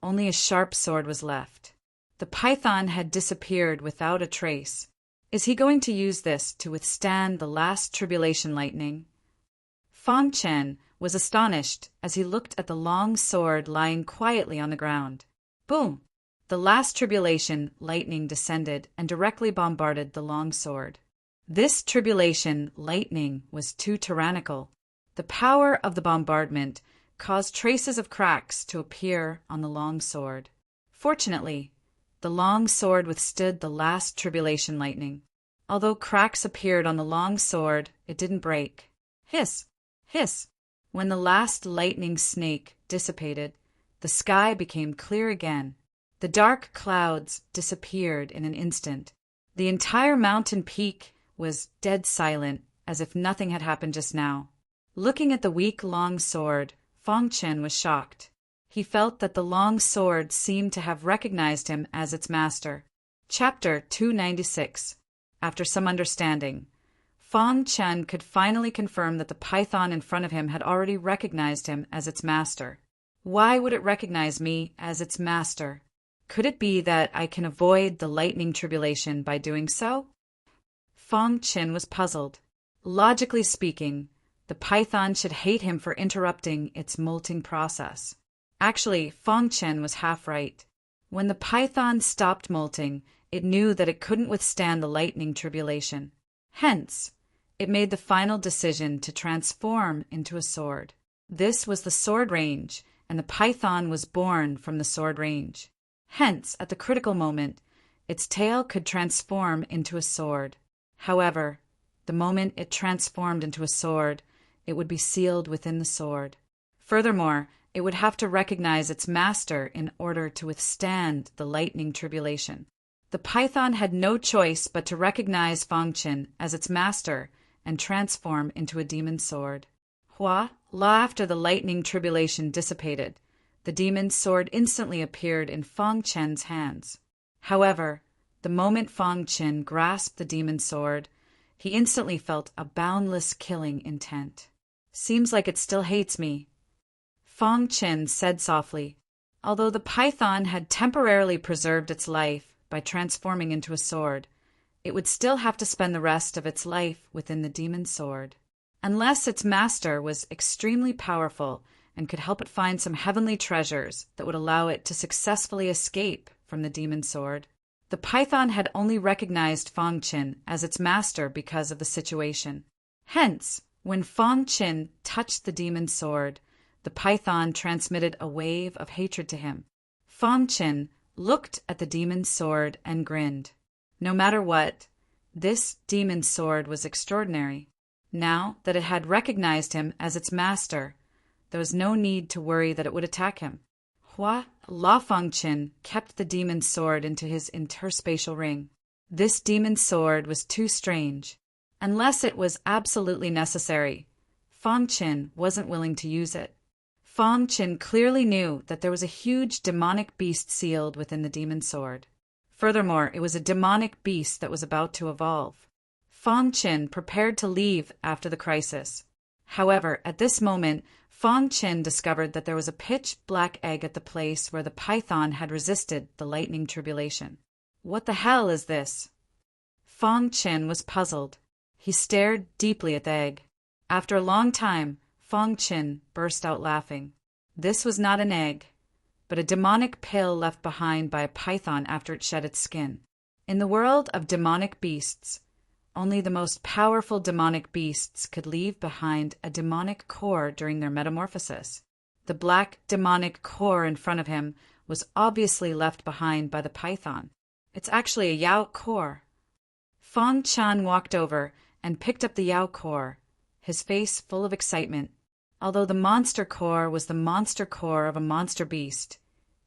only a sharp sword was left. The python had disappeared without a trace. Is he going to use this to withstand the last tribulation lightning? Fong Chen was astonished as he looked at the long sword lying quietly on the ground. Boom! The last tribulation lightning descended and directly bombarded the long sword. This tribulation lightning was too tyrannical. The power of the bombardment caused traces of cracks to appear on the long sword. Fortunately, the long sword withstood the last tribulation lightning. Although cracks appeared on the long sword, it didn't break. Hiss! Hiss! When the last lightning snake dissipated, the sky became clear again. The dark clouds disappeared in an instant. The entire mountain peak was dead silent, as if nothing had happened just now. Looking at the weak long sword, Fong Chen was shocked. He felt that the long sword seemed to have recognized him as its master. Chapter 296. After some understanding, Fong Chen could finally confirm that the python in front of him had already recognized him as its master. Why would it recognize me as its master? Could it be that I can avoid the lightning tribulation by doing so? Fong Chen was puzzled. Logically speaking, the python should hate him for interrupting its molting process. Actually, Fong Chen was half right. When the python stopped molting, it knew that it couldn't withstand the lightning tribulation. Hence, it made the final decision to transform into a sword. This was the sword range, and the python was born from the sword range. Hence, at the critical moment, its tail could transform into a sword. However, the moment it transformed into a sword, it would be sealed within the sword. Furthermore, it would have to recognize its master in order to withstand the lightning tribulation. The python had no choice but to recognize Fong Chen as its master and transform into a demon sword. After the lightning tribulation dissipated, the demon's sword instantly appeared in Fong Chen's hands. However, the moment Fong Chen grasped the demon's sword, he instantly felt a boundless killing intent. Seems like it still hates me, Fong Chen said softly. Although the python had temporarily preserved its life by transforming into a sword, it would still have to spend the rest of its life within the demon's sword. Unless its master was extremely powerful and could help it find some heavenly treasures that would allow it to successfully escape from the demon's sword. The python had only recognized Fong Chen as its master because of the situation. Hence, when Fong Chen touched the demon's sword, the python transmitted a wave of hatred to him. Fong Chen looked at the demon's sword and grinned. No matter what, this demon's sword was extraordinary. Now that it had recognized him as its master, There was no need to worry that it would attack him. La Fangchen kept the demon's sword into his interspatial ring. This demon's sword was too strange. Unless it was absolutely necessary, Fangchen wasn't willing to use it. Fangchen clearly knew that there was a huge demonic beast sealed within the demon's sword. Furthermore, it was a demonic beast that was about to evolve. Fangchen prepared to leave after the crisis. However, at this moment, Fangchen discovered that there was a pitch-black egg at the place where the python had resisted the lightning tribulation. What the hell is this? Fangchen was puzzled. He stared deeply at the egg. After a long time, Fangchen burst out laughing. This was not an egg, but a demonic pill left behind by a python after it shed its skin. In the world of demonic beasts, only the most powerful demonic beasts could leave behind a demonic core during their metamorphosis. The black demonic core in front of him was obviously left behind by the python. It's actually a Yao core. Fangchen walked over and picked up the Yao core, his face full of excitement. Although the monster core was the monster core of a monster beast,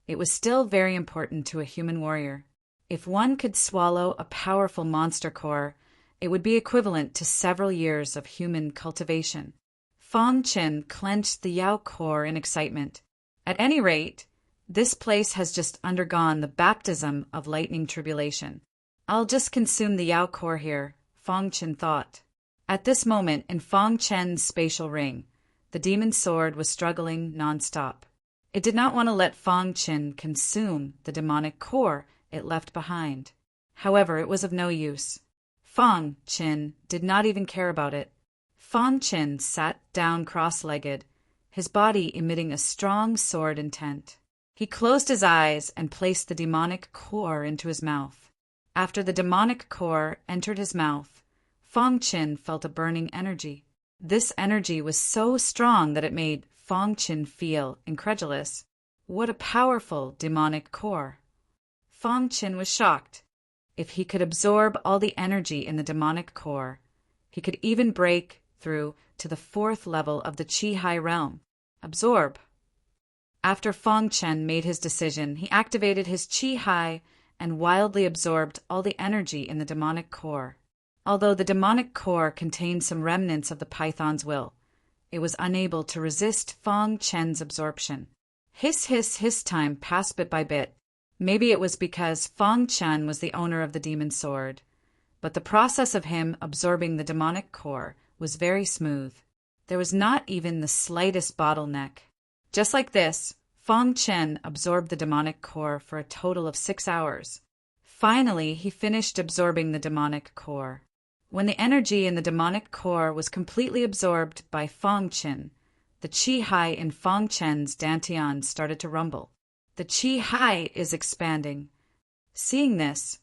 it was still very important to a human warrior. If one could swallow a powerful monster core, it would be equivalent to several years of human cultivation. Fangchen clenched the Yao core in excitement. At any rate, this place has just undergone the baptism of lightning tribulation. I'll just consume the Yao core here, Fangchen thought. At this moment, in Fangchen's spatial ring, the demon's sword was struggling non-stop. It did not want to let Fangchen consume the demonic core it left behind. However, it was of no use. Fangchen did not even care about it. Fangchen sat down cross-legged, his body emitting a strong sword intent. He closed his eyes and placed the demonic core into his mouth. After the demonic core entered his mouth, Fangchen felt a burning energy. This energy was so strong that it made Fangchen feel incredulous. What a powerful demonic core! Fangchen was shocked. If he could absorb all the energy in the demonic core, he could even break through to the 4th level of the Qi-Hai realm. Absorb. After Fangchen made his decision, he activated his Qi-Hai and wildly absorbed all the energy in the demonic core. Although the demonic core contained some remnants of the python's will, it was unable to resist Fangchen's absorption. His time passed bit by bit. Maybe it was because Fangchen was the owner of the demon's sword, but the process of him absorbing the demonic core was very smooth. There was not even the slightest bottleneck. Just like this, Fangchen absorbed the demonic core for a total of 6 hours. Finally, he finished absorbing the demonic core. When the energy in the demonic core was completely absorbed by Fangchen, the Qi-Hai in Fangchen's dantian started to rumble. The Qi-Hai is expanding. Seeing this,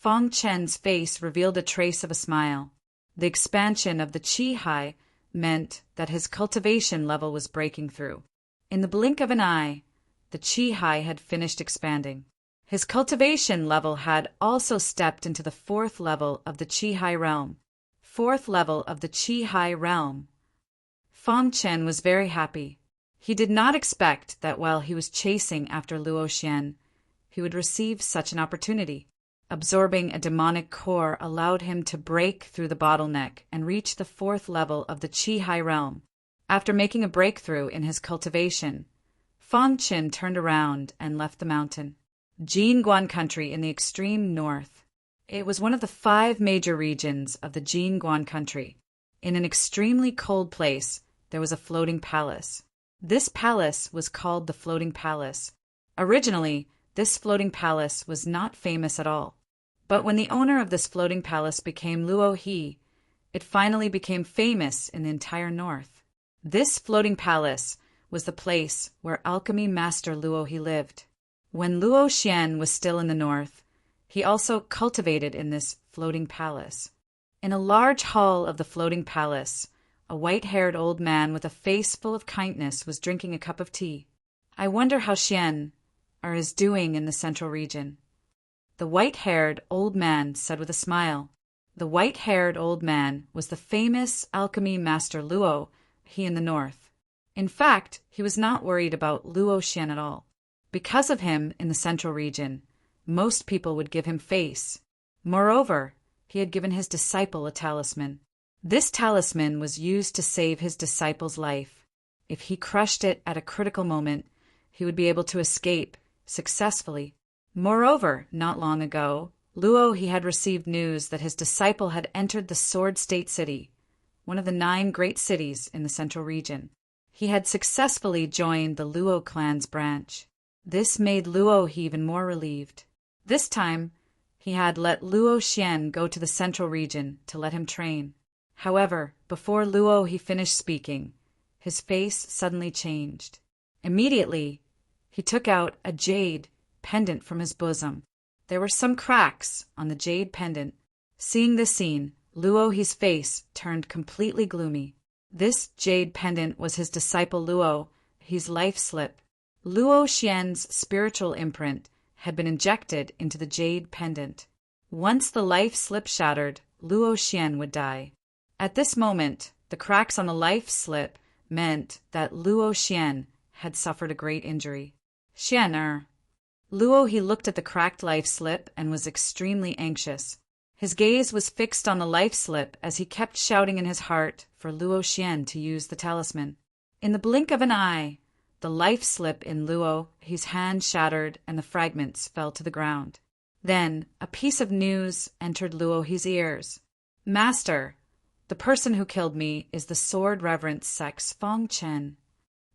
Fangchen's face revealed a trace of a smile. The expansion of the Qi-Hai meant that his cultivation level was breaking through. In the blink of an eye, the Qi-Hai had finished expanding. His cultivation level had also stepped into the 4th level of the Qi-Hai realm. 4th level of the Qi-Hai realm. Fangchen was very happy. He did not expect that while he was chasing after Luo Xian, he would receive such an opportunity. Absorbing a demonic core allowed him to break through the bottleneck and reach the 4th level of the Qi-Hai realm. After making a breakthrough in his cultivation, Fangchen turned around and left the mountain. Jinguan country in the extreme north. It was one of the 5 major regions of the Jinguan country. In an extremely cold place, there was a floating palace. This palace was called the Floating Palace. Originally, this floating palace was not famous at all. But when the owner of this floating palace became Luo He, it finally became famous in the entire north. This floating palace was the place where alchemy master Luo He lived. When Luo Xian was still in the north, he also cultivated in this floating palace. In a large hall of the floating palace, a white-haired old man with a face full of kindness was drinking a cup of tea. I wonder how Xian is doing in the central region. The white-haired old man said with a smile. The white-haired old man was the famous alchemy master Luo He in the north. In fact, he was not worried about Luo Xian at all. Because of him in the central region, most people would give him face. Moreover, he had given his disciple a talisman. This talisman was used to save his disciple's life. If he crushed it at a critical moment, he would be able to escape successfully. Moreover, not long ago, Luo he had received news that his disciple had entered the Sword State City, one of the 9 great cities in the central region. He had successfully joined the Luo clan's branch. This made Luo he even more relieved. This time, he had let Luo Xian go to the central region to let him train. However, before Luo he finished speaking, his face suddenly changed. Immediately, he took out a jade pendant from his bosom. There were some cracks on the jade pendant. Seeing this scene, Luo he's face turned completely gloomy. This jade pendant was his disciple Luo he's life slip. Luo Xian's spiritual imprint had been injected into the jade pendant. Once the life slip shattered, Luo Xian would die. At this moment, the cracks on the life slip meant that Luo Xian had suffered a great injury. Xian. Luo he looked at the cracked life slip and was extremely anxious. His gaze was fixed on the life slip as he kept shouting in his heart for Luo Xian to use the talisman. In the blink of an eye, the life slip in Luo he's hand shattered and the fragments fell to the ground. Then a piece of news entered Luo he's ears. Master, the person who killed me is the sword reverence sect's Feng Chen.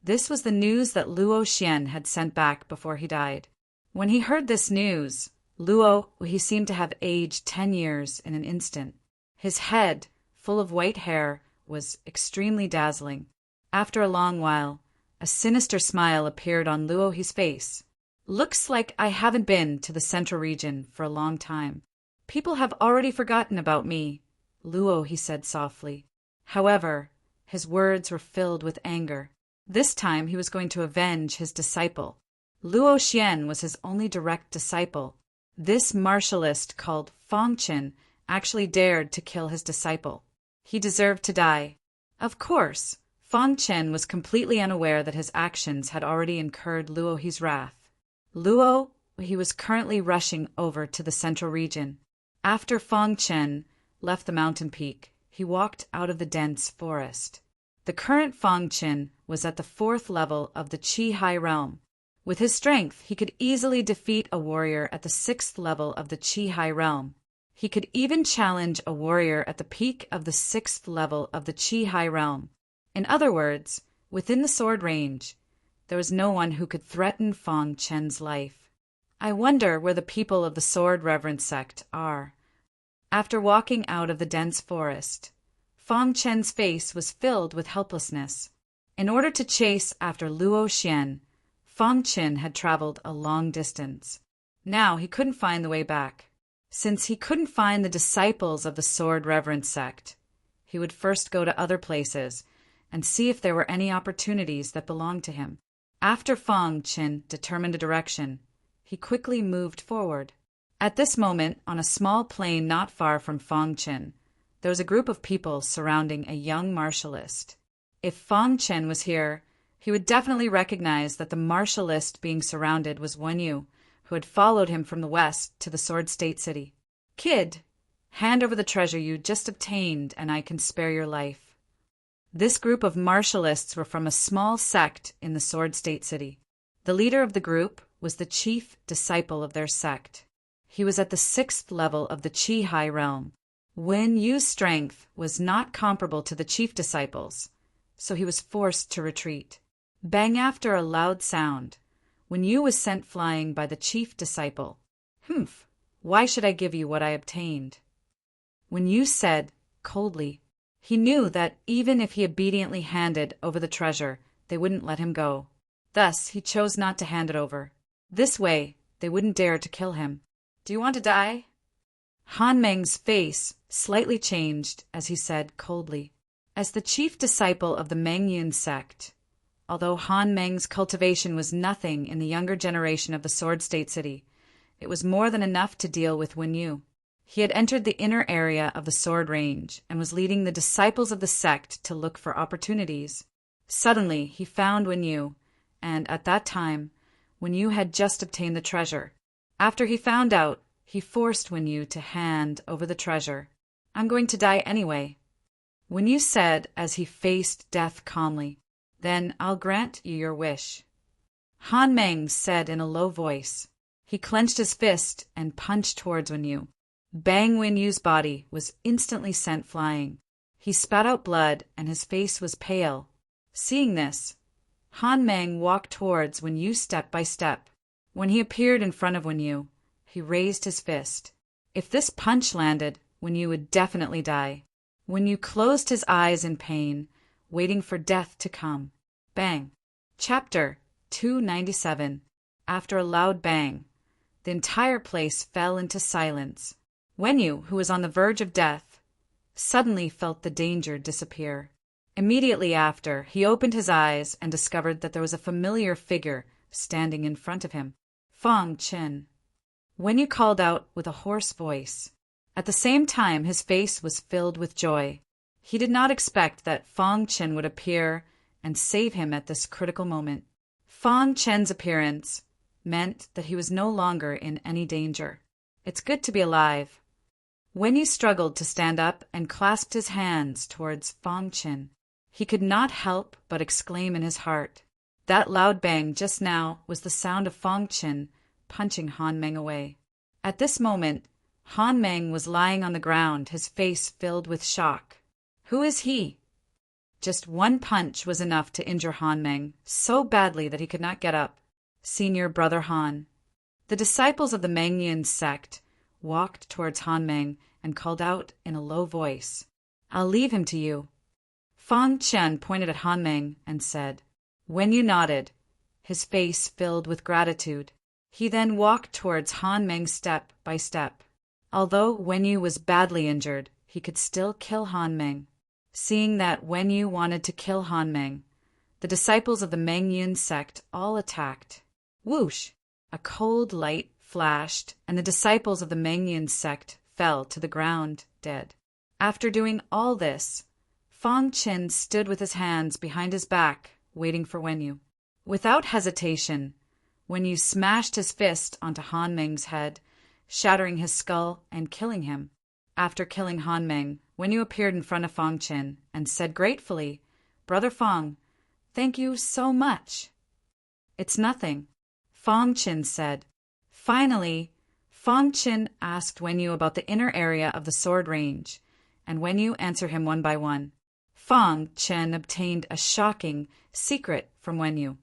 This was the news that Luo Xian had sent back before he died. When he heard this news, Luo he seemed to have aged 10 years in an instant. His head, full of white hair, was extremely dazzling. After a long while, a sinister smile appeared on Luo he's face. Looks like I haven't been to the central region for a long time. People have already forgotten about me, Luo he said softly. However, his words were filled with anger. This time he was going to avenge his disciple. Luo Xian was his only direct disciple. This martialist called Feng Chen actually dared to kill his disciple. He deserved to die. Of course, Feng Chen was completely unaware that his actions had already incurred Luo he's wrath. Luo he was currently rushing over to the central region. After Feng Chen left the mountain peak, he walked out of the dense forest. The current Feng Chen was at the 4th level of the Qi High Realm. With his strength, he could easily defeat a warrior at the 6th level of the Qi High Realm. He could even challenge a warrior at the peak of the 6th level of the Qi High Realm. In other words, within the sword range, there was no one who could threaten Feng Chen's life. I wonder where the people of the Sword Reverence sect are. After walking out of the dense forest, Feng Chen's face was filled with helplessness. In order to chase after Luo Xian, Feng Chen had traveled a long distance. Now he couldn't find the way back. Since he couldn't find the disciples of the Sword Reverence sect, he would first go to other places and see if there were any opportunities that belonged to him. After Feng Chen determined a direction, he quickly moved forward. At this moment, on a small plain not far from Feng Chen, there was a group of people surrounding a young martialist. If Feng Chen was here, he would definitely recognize that the martialist being surrounded was Wen Yu, who had followed him from the west to the Sword State City. Kid, hand over the treasure you just obtained and I can spare your life. This group of martialists were from a small sect in the Sword State City. The leader of the group was the chief disciple of their sect. He was at the 6th level of the Qi High Realm. Wen Yu's strength was not comparable to the chief disciples, so he was forced to retreat. Bang after a loud sound, Wen Yu was sent flying by the chief disciple. Humph, why should I give you what I obtained? Wen Yu said coldly. He knew that even if he obediently handed over the treasure, they wouldn't let him go. Thus, he chose not to hand it over. This way, they wouldn't dare to kill him. Do you want to die? Han Meng's face slightly changed as he said coldly. As the chief disciple of the Mengyun sect, although Han Meng's cultivation was nothing in the younger generation of the Sword State City, it was more than enough to deal with Wen Yu. He had entered the inner area of the sword range and was leading the disciples of the sect to look for opportunities. Suddenly, he found Wenyu, and at that time, Wenyu had just obtained the treasure. After he found out, he forced Wenyu to hand over the treasure. "I'm going to die anyway," Wenyu said as he faced death calmly. "Then I'll grant you your wish," Han Meng said in a low voice. He clenched his fist and punched towards Wenyu. Bang Wenyu's body was instantly sent flying. He spat out blood and his face was pale. Seeing this, Han Meng walked towards Wenyu step by step. When he appeared in front of Wenyu, he raised his fist. If this punch landed, Wenyu would definitely die. Wenyu closed his eyes in pain, waiting for death to come. Bang. Chapter 297. After a loud bang, the entire place fell into silence. Wenyu, who was on the verge of death, suddenly felt the danger disappear. Immediately after, he opened his eyes and discovered that there was a familiar figure standing in front of him. Fang Chen. Wenyu called out with a hoarse voice. At the same time, his face was filled with joy. He did not expect that Fang Chen would appear and save him at this critical moment. Fang Chen's appearance meant that he was no longer in any danger. It's good to be alive. Wenyu struggled to stand up and clasped his hands towards Fang Chen. He could not help but exclaim in his heart. That loud bang just now was the sound of Fang Chen punching Han Meng away. At this moment, Han Meng was lying on the ground, his face filled with shock. Who is he? Just one punch was enough to injure Han Meng so badly that he could not get up. Senior Brother Han. The disciples of the Mengnian sect walked towards Han Meng and called out in a low voice, "I'll leave him to you." Fang Chen pointed at Han Meng and said. Wenyu nodded, his face filled with gratitude. He then walked towards Han Meng step by step. Although Wenyu was badly injured, he could still kill Han Meng. Seeing that Wenyu wanted to kill Han Meng, the disciples of the Mengnian sect all attacked. Whoosh! A cold light flashed, and the disciples of the Mengnian sect fell to the ground dead. After doing all this, Fang Chen stood with his hands behind his back, waiting for Wenyu. Without hesitation, Wenyu smashed his fist onto Han Meng's head, shattering his skull and killing him. After killing Han Meng, Wenyu appeared in front of Fang Chen and said gratefully, "Brother Fang, thank you so much." "It's nothing," Fang Chen said. Finally, Fang Chen asked Wenyu about the inner area of the sword range, and Wenyu answered him one by one. Fang Chen obtained a shocking secret from Wenyu.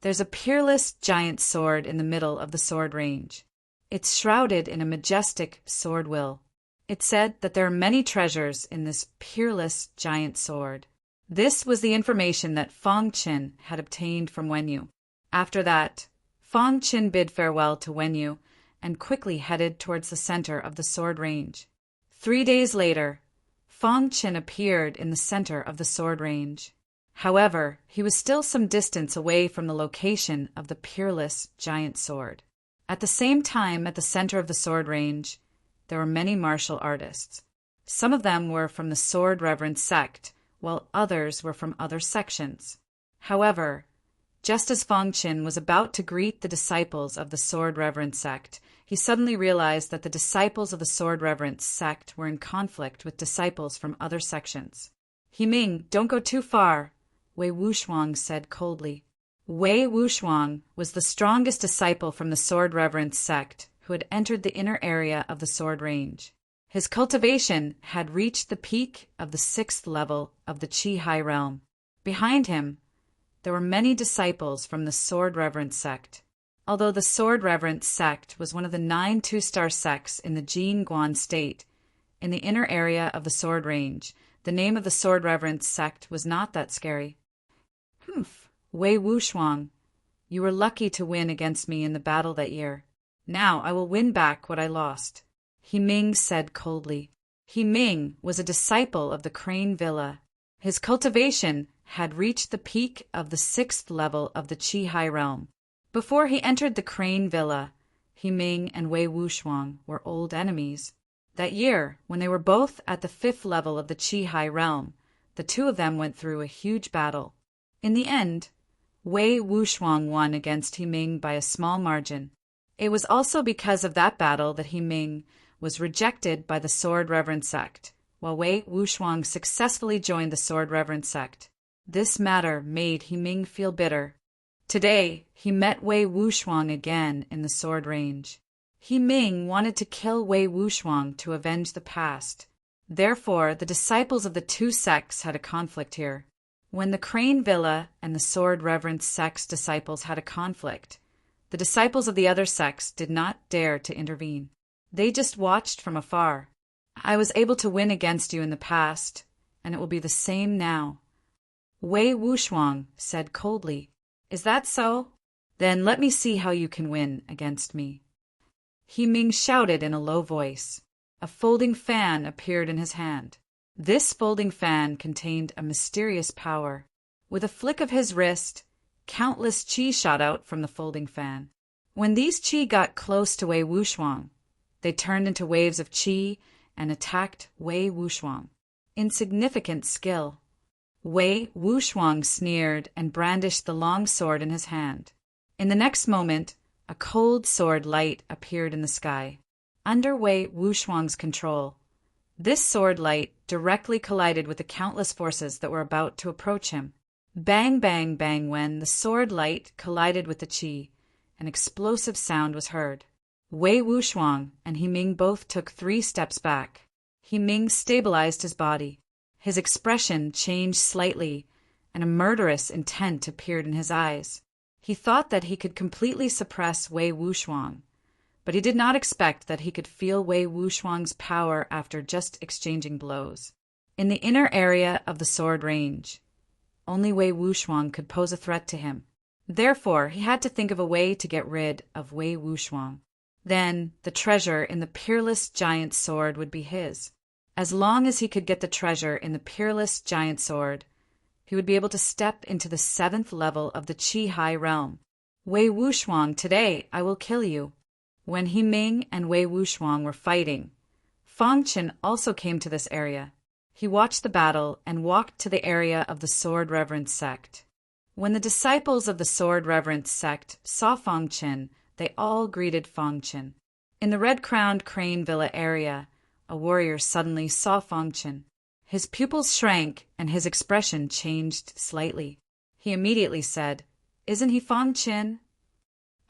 There's a peerless giant sword in the middle of the sword range. It's shrouded in a majestic sword will. It said that there are many treasures in this peerless giant sword. This was the information that Fang Chen had obtained from Wenyu. After that, Fang Chen bid farewell to Wenyu and quickly headed towards the center of the sword range. 3 days later, Fang Chen appeared in the center of the sword range. However, he was still some distance away from the location of the peerless giant sword. At the same time, at the center of the sword range, there were many martial artists. Some of them were from the Sword Reverend sect, while others were from other sections. However, just as Fang Chen was about to greet the disciples of the Sword Reverend sect, he suddenly realized that the disciples of the Sword Reverend sect were in conflict with disciples from other sections. "Himing, don't go too far," Wei Wuxiang said coldly. Wei Wuxiang was the strongest disciple from the Sword Reverend sect who had entered the inner area of the sword range. His cultivation had reached the peak of the 6th level of the Qi High realm. Behind him, there were many disciples from the Sword Reverend sect. Although the Sword Reverend sect was one of the 9 two-star sects in the Jingguan state, in the inner area of the sword range, the name of the Sword Reverend sect was not that scary. "Humph, Wei Wuxiang, you were lucky to win against me in the battle that year. Now I will win back what I lost," Himing said coldly. Himing was a disciple of the Crane Villa. His cultivation had reached the peak of the 6th level of the Qi High realm. Before he entered the Crane Villa, Himing and Wei Wuxiang were old enemies. That year, when they were both at the 5th level of the Qi High realm, the two of them went through a huge battle. In the end, Wei Wuxiang won against He Ming by a small margin. It was also because of that battle that He Ming was rejected by the Sword Reverend sect, while Wei Wuxiang successfully joined the Sword Reverend sect. This matter made He Ming feel bitter. Today, he met Wei Wuxiang again in the sword range. He Ming wanted to kill Wei Wuxiang to avenge the past. Therefore, the disciples of the two sects had a conflict here. When the Crane Villa and the Sword Reverend sect's disciples had a conflict, the disciples of the other sects did not dare to intervene. They just watched from afar. I was able to win against you in the past, and it will be the same now. Wei Wuxiang said coldly, "Is that so? Then let me see how you can win against me." He Ming shouted in a low voice. A folding fan appeared in his hand. This folding fan contained a mysterious power. With a flick of his wrist, countless qi shot out from the folding fan. When these qi got close to Wei Wuxiang, they turned into waves of qi and attacked Wei Wuxiang. Insignificant skill. Wei Wuxiang sneered and brandished the long sword in his hand. In the next moment, a cold sword light appeared in the sky. Under Wei Wuxiang's control, this sword light directly collided with the countless forces that were about to approach him. Bang, bang, bang. When the sword light collided with the qi, an explosive sound was heard. Wei Wuxiang and He Ming both took 3 steps back. He Ming stabilized his body. His expression changed slightly, and a murderous intent appeared in his eyes. He thought that he could completely suppress Wei Wuxiang, but he did not expect that he could feel Wei Wuxiang's power after just exchanging blows. In the inner area of the sword range, only Wei Wuxiang could pose a threat to him. Therefore, he had to think of a way to get rid of Wei Wuxiang. Then, the treasure in the Peerless Giant Sword would be his. As long as he could get the treasure in the Peerless Giant Sword, he would be able to step into the 7th level of the Qi High Realm. Wei Wuxiang, today I will kill you. When He Ming and Wei Wuxiang were fighting, Fang Qin also came to this area. He watched the battle and walked to the area of the Sword Reverend sect. When the disciples of the Sword Reverend sect saw Fang Qin, they all greeted Fang Qin. In the red-crowned Crane Villa area, a warrior suddenly saw Fang Qin. His pupils shrank and his expression changed slightly. He immediately said, "Isn't he Fang Qin?"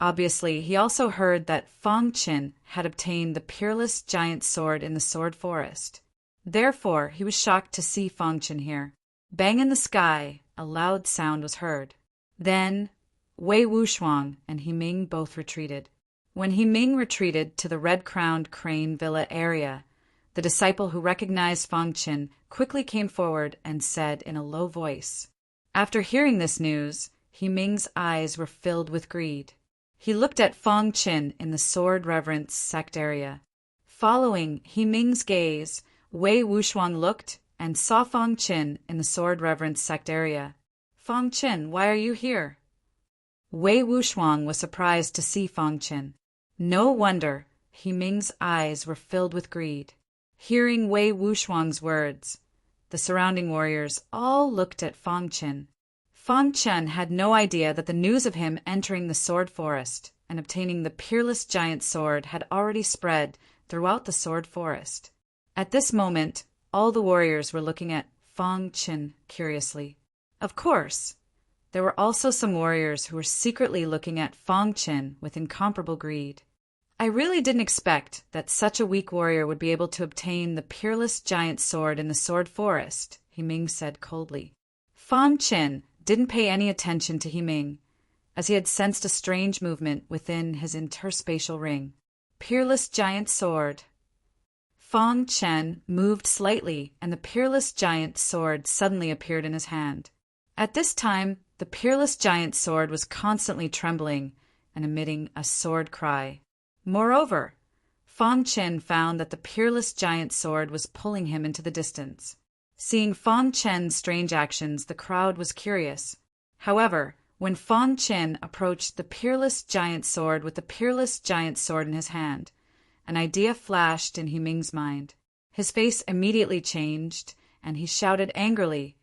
Obviously, he also heard that Fang Qin had obtained the Peerless Giant Sword in the Sword Forest. Therefore, he was shocked to see Fang Qin here. Bang in the sky, a loud sound was heard. Then, Wei Wuxiang and He Ming both retreated. When He Ming retreated to the red-crowned Crane Villa area, the disciple who recognized Fang Qin quickly came forward and said in a low voice. After hearing this news, He Ming's eyes were filled with greed. He looked at Fang Qin in the Sword Reverend sect area. Following He Ming's gaze, Wei Wuxiang looked and saw Fang Qin in the Sword Reverend sect area. "Fang Qin, why are you here?" Wei Wuxiang was surprised to see Fang Qin. No wonder He Ming's eyes were filled with greed. Hearing Wei Wuxiang's words, the surrounding warriors all looked at Fang Qin. Fang Qin had no idea that the news of him entering the Sword Forest and obtaining the Peerless Giant Sword had already spread throughout the Sword Forest. At this moment, all the warriors were looking at Fang Qin curiously. Of course, there were also some warriors who were secretly looking at Fang Qin with incomparable greed. "I really didn't expect that such a weak warrior would be able to obtain the Peerless Giant Sword in the Sword Forest," He Ming said coldly. Fang Qin didn't pay any attention to He Ming, as he had sensed a strange movement within his interspatial ring. Peerless Giant Sword. Fang Qin moved slightly, and the Peerless Giant Sword suddenly appeared in his hand. At this time, the Peerless Giant Sword was constantly trembling and emitting a sword cry. Moreover, Fang Qin found that the Peerless Giant Sword was pulling him into the distance. Seeing Fang Qin's strange actions, the crowd was curious. However, when Fang Qin approached the Peerless Giant Sword with the Peerless Giant Sword in his hand, an idea flashed in He Ming's mind. His face immediately changed, and he shouted angrily,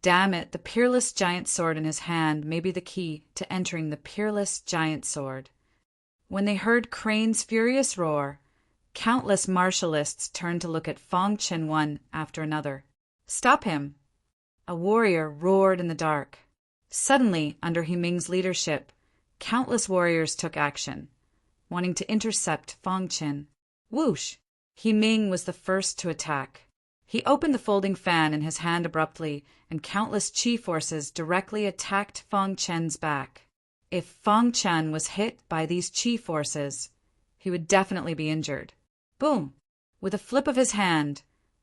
Damn it, the peerless giant sword in his hand may be the key to entering the peerless giant sword. When they heard Crane's furious roar, countless martialists turned to look at Fong Chen one after another. Stop him! A warrior roared in the dark. Suddenly, under He Ming's leadership, countless warriors took action, wanting to intercept Fong Chen. Whoosh! He Ming was the first to attack. He opened the folding fan in his hand abruptly, and countless chi forces directly attacked Fong Chen's back. If Fong Chen was hit by these chi forces, he would definitely be injured. Boom! With a flip of his hand,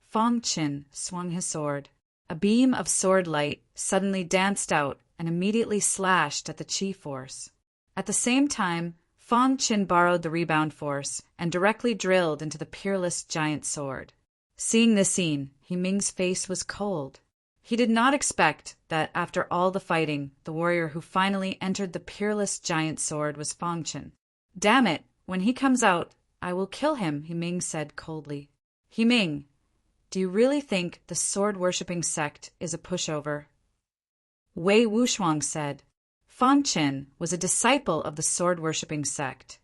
Fong Chen swung his sword. A beam of sword light suddenly danced out and immediately slashed at the chi force. At the same time, Fong Chen borrowed the rebound force and directly drilled into the peerless giant sword. Seeing this scene, He Ming's face was cold. He did not expect that after all the fighting, the warrior who finally entered the peerless giant sword was Fong Chen. Damn it, when he comes out, I will kill him, He Ming said coldly. He Ming, do you really think the sword-worshipping sect is a pushover? Wei Wuxiang said. Fong Chen was a disciple of the sword-worshipping sect,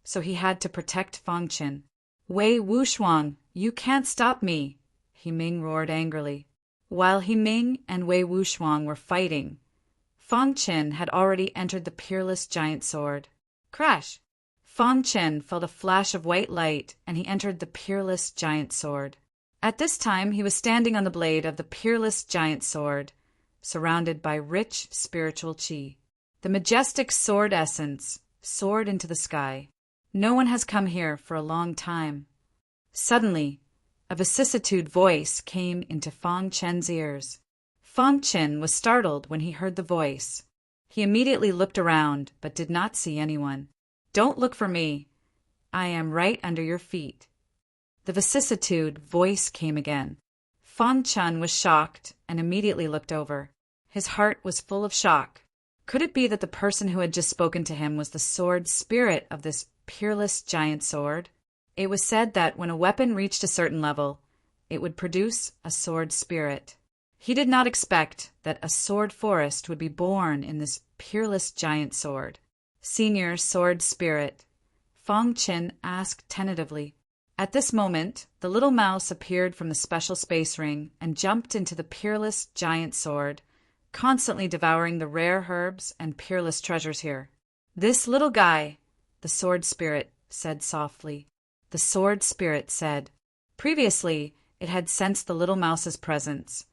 so he had to protect Fong Chen. Wei Wuxiang, you can't stop me, He Ming roared angrily. While He Ming and Wei Wuxiang were fighting, Fong Chen had already entered the peerless giant sword. Crash! Fong Chen felt a flash of white light, and he entered the peerless giant sword. At this time, he was standing on the blade of the peerless giant sword, surrounded by rich spiritual qi. The majestic sword essence soared into the sky. No one has come here for a long time. Suddenly, a vicissitude voice came into Fong Chen's ears. Fong Chen was startled when he heard the voice. He immediately looked around, but did not see anyone. Don't look for me. I am right under your feet. The vicissitude voice came again. Fong Chen was shocked and immediately looked over. His heart was full of shock. Could it be that the person who had just spoken to him was the sword spirit of this peerless giant sword? It was said that when a weapon reached a certain level, it would produce a sword spirit. He did not expect that a sword forest would be born in this peerless giant sword. Senior Sword Spirit, Fong Chen asked tentatively. At this moment, the little mouse appeared from the special space ring and jumped into the peerless giant sword, constantly devouring the rare herbs and peerless treasures here. This little guy, the Sword Spirit said softly. The Sword Spirit said. Previously, it had sensed the little mouse's presence,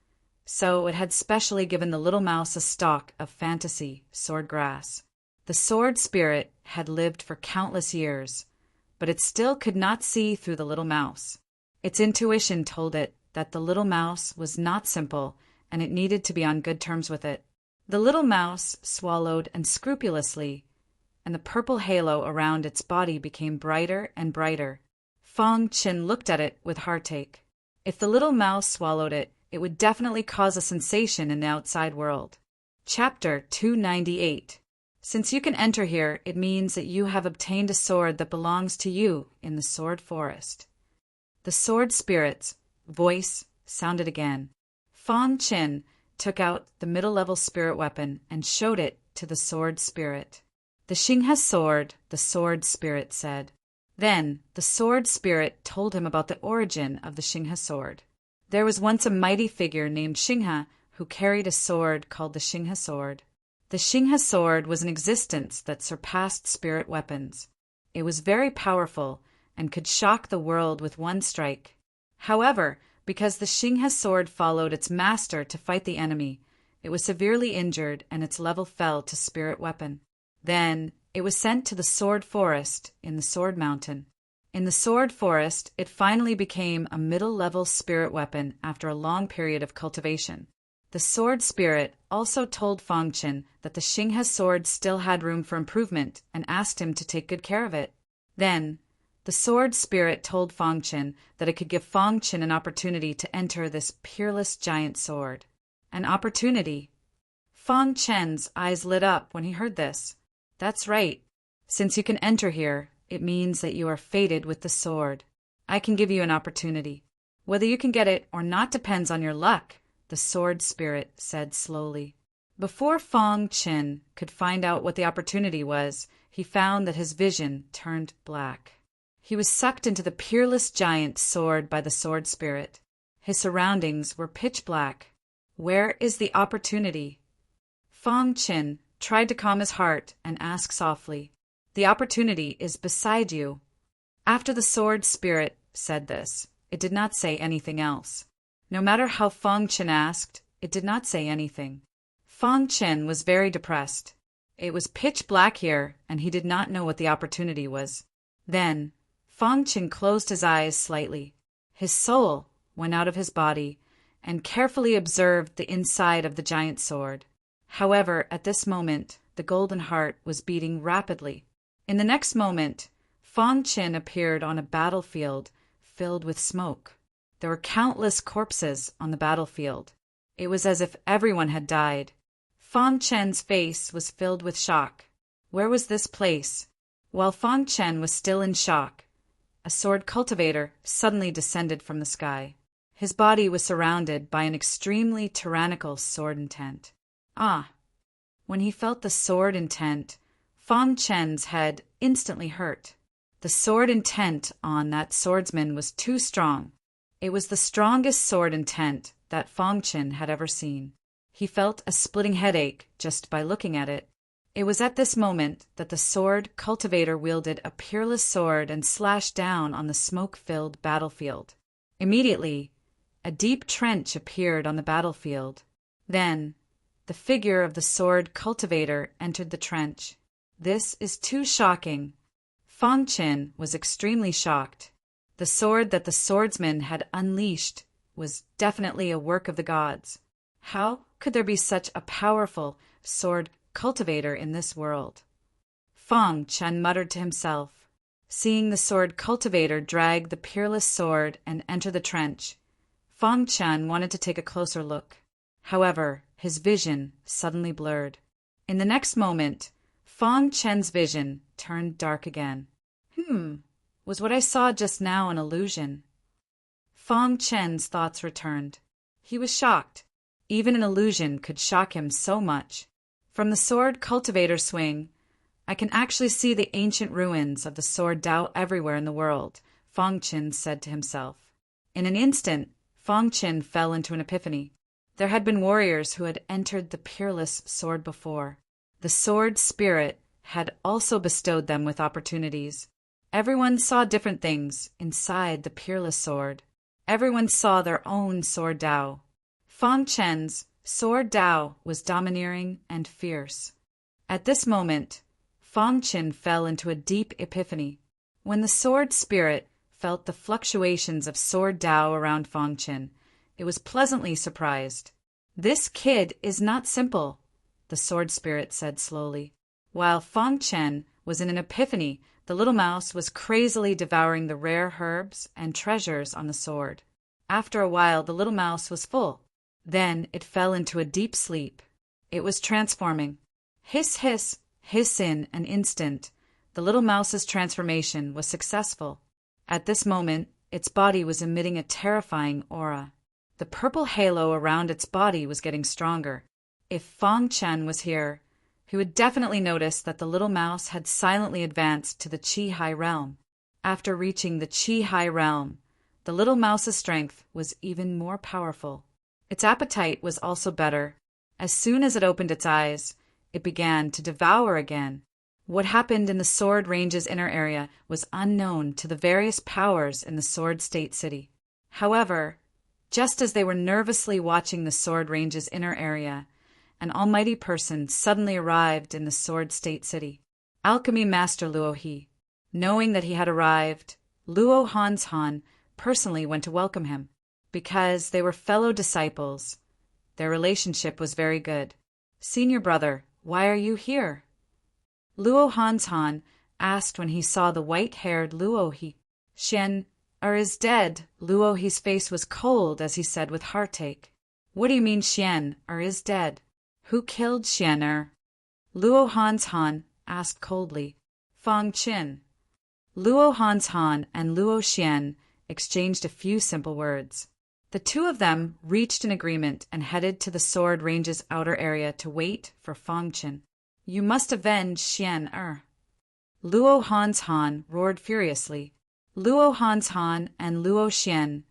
so it had specially given the little mouse a stalk of fantasy sword grass. The Sword Spirit had lived for countless years, but it still could not see through the little mouse. Its intuition told it that the little mouse was not simple, and it needed to be on good terms with it. The little mouse swallowed unscrupulously, and the purple halo around its body became brighter and brighter. Fong Chen looked at it with heartache. If the little mouse swallowed it, it would definitely cause a sensation in the outside world. Chapter 298. Since you can enter here, it means that you have obtained a sword that belongs to you in the Sword Forest. The Sword Spirit's voice sounded again. Fong Chen took out the middle-level spirit weapon and showed it to the Sword Spirit. The Xinghe sword, the Sword Spirit said. Then the Sword Spirit told him about the origin of the Xinghe sword. There was once a mighty figure named Xinghe who carried a sword called the Xinghe sword. The Xinghe sword was an existence that surpassed spirit weapons. It was very powerful and could shock the world with one strike. However, because the Xinghe sword followed its master to fight the enemy, it was severely injured and its level fell to spirit weapon. Then it was sent to the Sword Forest in the Sword Mountain. In the Sword Forest, it finally became a middle-level spirit weapon after a long period of cultivation. The Sword Spirit also told Fong Chen that the Xinghe sword still had room for improvement and asked him to take good care of it. Then, the Sword Spirit told Fong Chen that it could give Fong Chen an opportunity to enter this peerless giant sword. An opportunity. Fong Chen's eyes lit up when he heard this. That's right. Since you can enter here, it means that you are fated with the sword. I can give you an opportunity. Whether you can get it or not depends on your luck, the sword spirit said slowly. Before Fong Qin could find out what the opportunity was, he found that his vision turned black. He was sucked into the peerless giant sword by the sword spirit. His surroundings were pitch black. Where is the opportunity? Fong Qin tried to calm his heart and ask softly, "The opportunity is beside you." After the sword spirit said this, it did not say anything else. No matter how Fong Qin asked, it did not say anything. Fong Qin was very depressed. It was pitch black here, and he did not know what the opportunity was. Then, Fong Qin closed his eyes slightly. His soul went out of his body and carefully observed the inside of the giant sword. However, at this moment, the golden heart was beating rapidly. In the next moment, Fong Qin appeared on a battlefield filled with smoke. There were countless corpses on the battlefield. It was as if everyone had died. Fong Qin's face was filled with shock. Where was this place? While Fong Qin was still in shock, a sword cultivator suddenly descended from the sky. His body was surrounded by an extremely tyrannical sword intent. When he felt the sword intent, Fong Qin's head instantly hurt. The sword intent on that swordsman was too strong. It was the strongest sword intent that Fong Qin had ever seen. He felt a splitting headache just by looking at it. It was at this moment that the sword cultivator wielded a peerless sword and slashed down on the smoke-filled battlefield. Immediately, a deep trench appeared on the battlefield. Then, the figure of the sword cultivator entered the trench. This is too shocking. Fong Qin was extremely shocked. The sword that the swordsman had unleashed was definitely a work of the gods. How could there be such a powerful sword cultivator in this world? Fong Qin muttered to himself. Seeing the sword cultivator drag the peerless sword and enter the trench, Fong Qin wanted to take a closer look. However, his vision suddenly blurred. In the next moment, Fong Qin's vision turned dark again. Was what I saw just now an illusion? Fong Qin's thoughts returned. He was shocked. Even an illusion could shock him so much. From the sword cultivator swing, I can actually see the ancient ruins of the sword Tao everywhere in the world, Fong Qin said to himself. In an instant, Fong Qin fell into an epiphany. There had been warriors who had entered the peerless sword before. The sword spirit had also bestowed them with opportunities. Everyone saw different things inside the peerless sword. Everyone saw their own sword Tao. Fong Qin's sword Tao was domineering and fierce. At this moment, Fong Qin fell into a deep epiphany. When the sword spirit felt the fluctuations of sword Tao around Fong Qin, it was pleasantly surprised. "This kid is not simple," the sword spirit said slowly. While Fong Qin was in an epiphany, the little mouse was crazily devouring the rare herbs and treasures on the sword. After a while, the little mouse was full. Then it fell into a deep sleep. It was transforming. Hiss, hiss, hiss. In an instant, the little mouse's transformation was successful. At this moment, its body was emitting a terrifying aura. The purple halo around its body was getting stronger. If Fong Qin was here, he would definitely notice that the little mouse had silently advanced to the Qi High Realm. After reaching the Qi High Realm, the little mouse's strength was even more powerful. Its appetite was also better. As soon as it opened its eyes, it began to devour again. What happened in the Sword Range's inner area was unknown to the various powers in the Sword State City. However, just as they were nervously watching the Sword Range's inner area, an almighty person suddenly arrived in the Sword State City. Alchemy Master Luo He. Knowing that he had arrived, Luo Han personally went to welcome him. Because they were fellow disciples, their relationship was very good. "Senior brother, why are you here?" Luo Han asked when he saw the white-haired Luo He. "Xian is dead." Luo He's face was cold as he said with heartache. "What do you mean Xian is dead? Who killed Xian Luo Han asked coldly. "Fong Qin." Luo Han and Luo Xian exchanged a few simple words. The two of them reached an agreement and headed to the sword range's outer area to wait for Fang Qin. You must avenge Xian Er. Luo Han's Han roared furiously. Luo Han's Han and Luo Xian,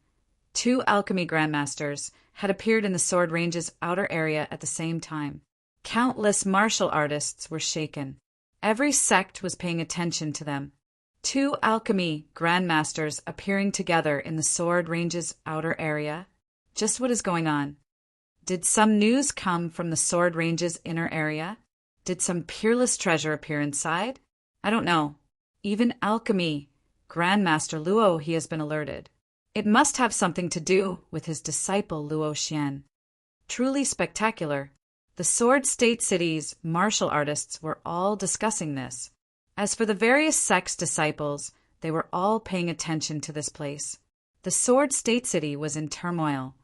two alchemy grandmasters, had appeared in the sword range's outer area at the same time. Countless martial artists were shaken. Every sect was paying attention to them. Two alchemy grandmasters appearing together in the sword range's outer area. Just what is going on? Did some news come from the sword range's inner area? Did some peerless treasure appear inside? I don't know. Even alchemy Grandmaster Luo, he has been alerted. It must have something to do with his disciple Luo Xian. Truly spectacular. The Sword State City's martial artists were all discussing this. As for the various sect's disciples, they were all paying attention to this place. The Sword State City was in turmoil,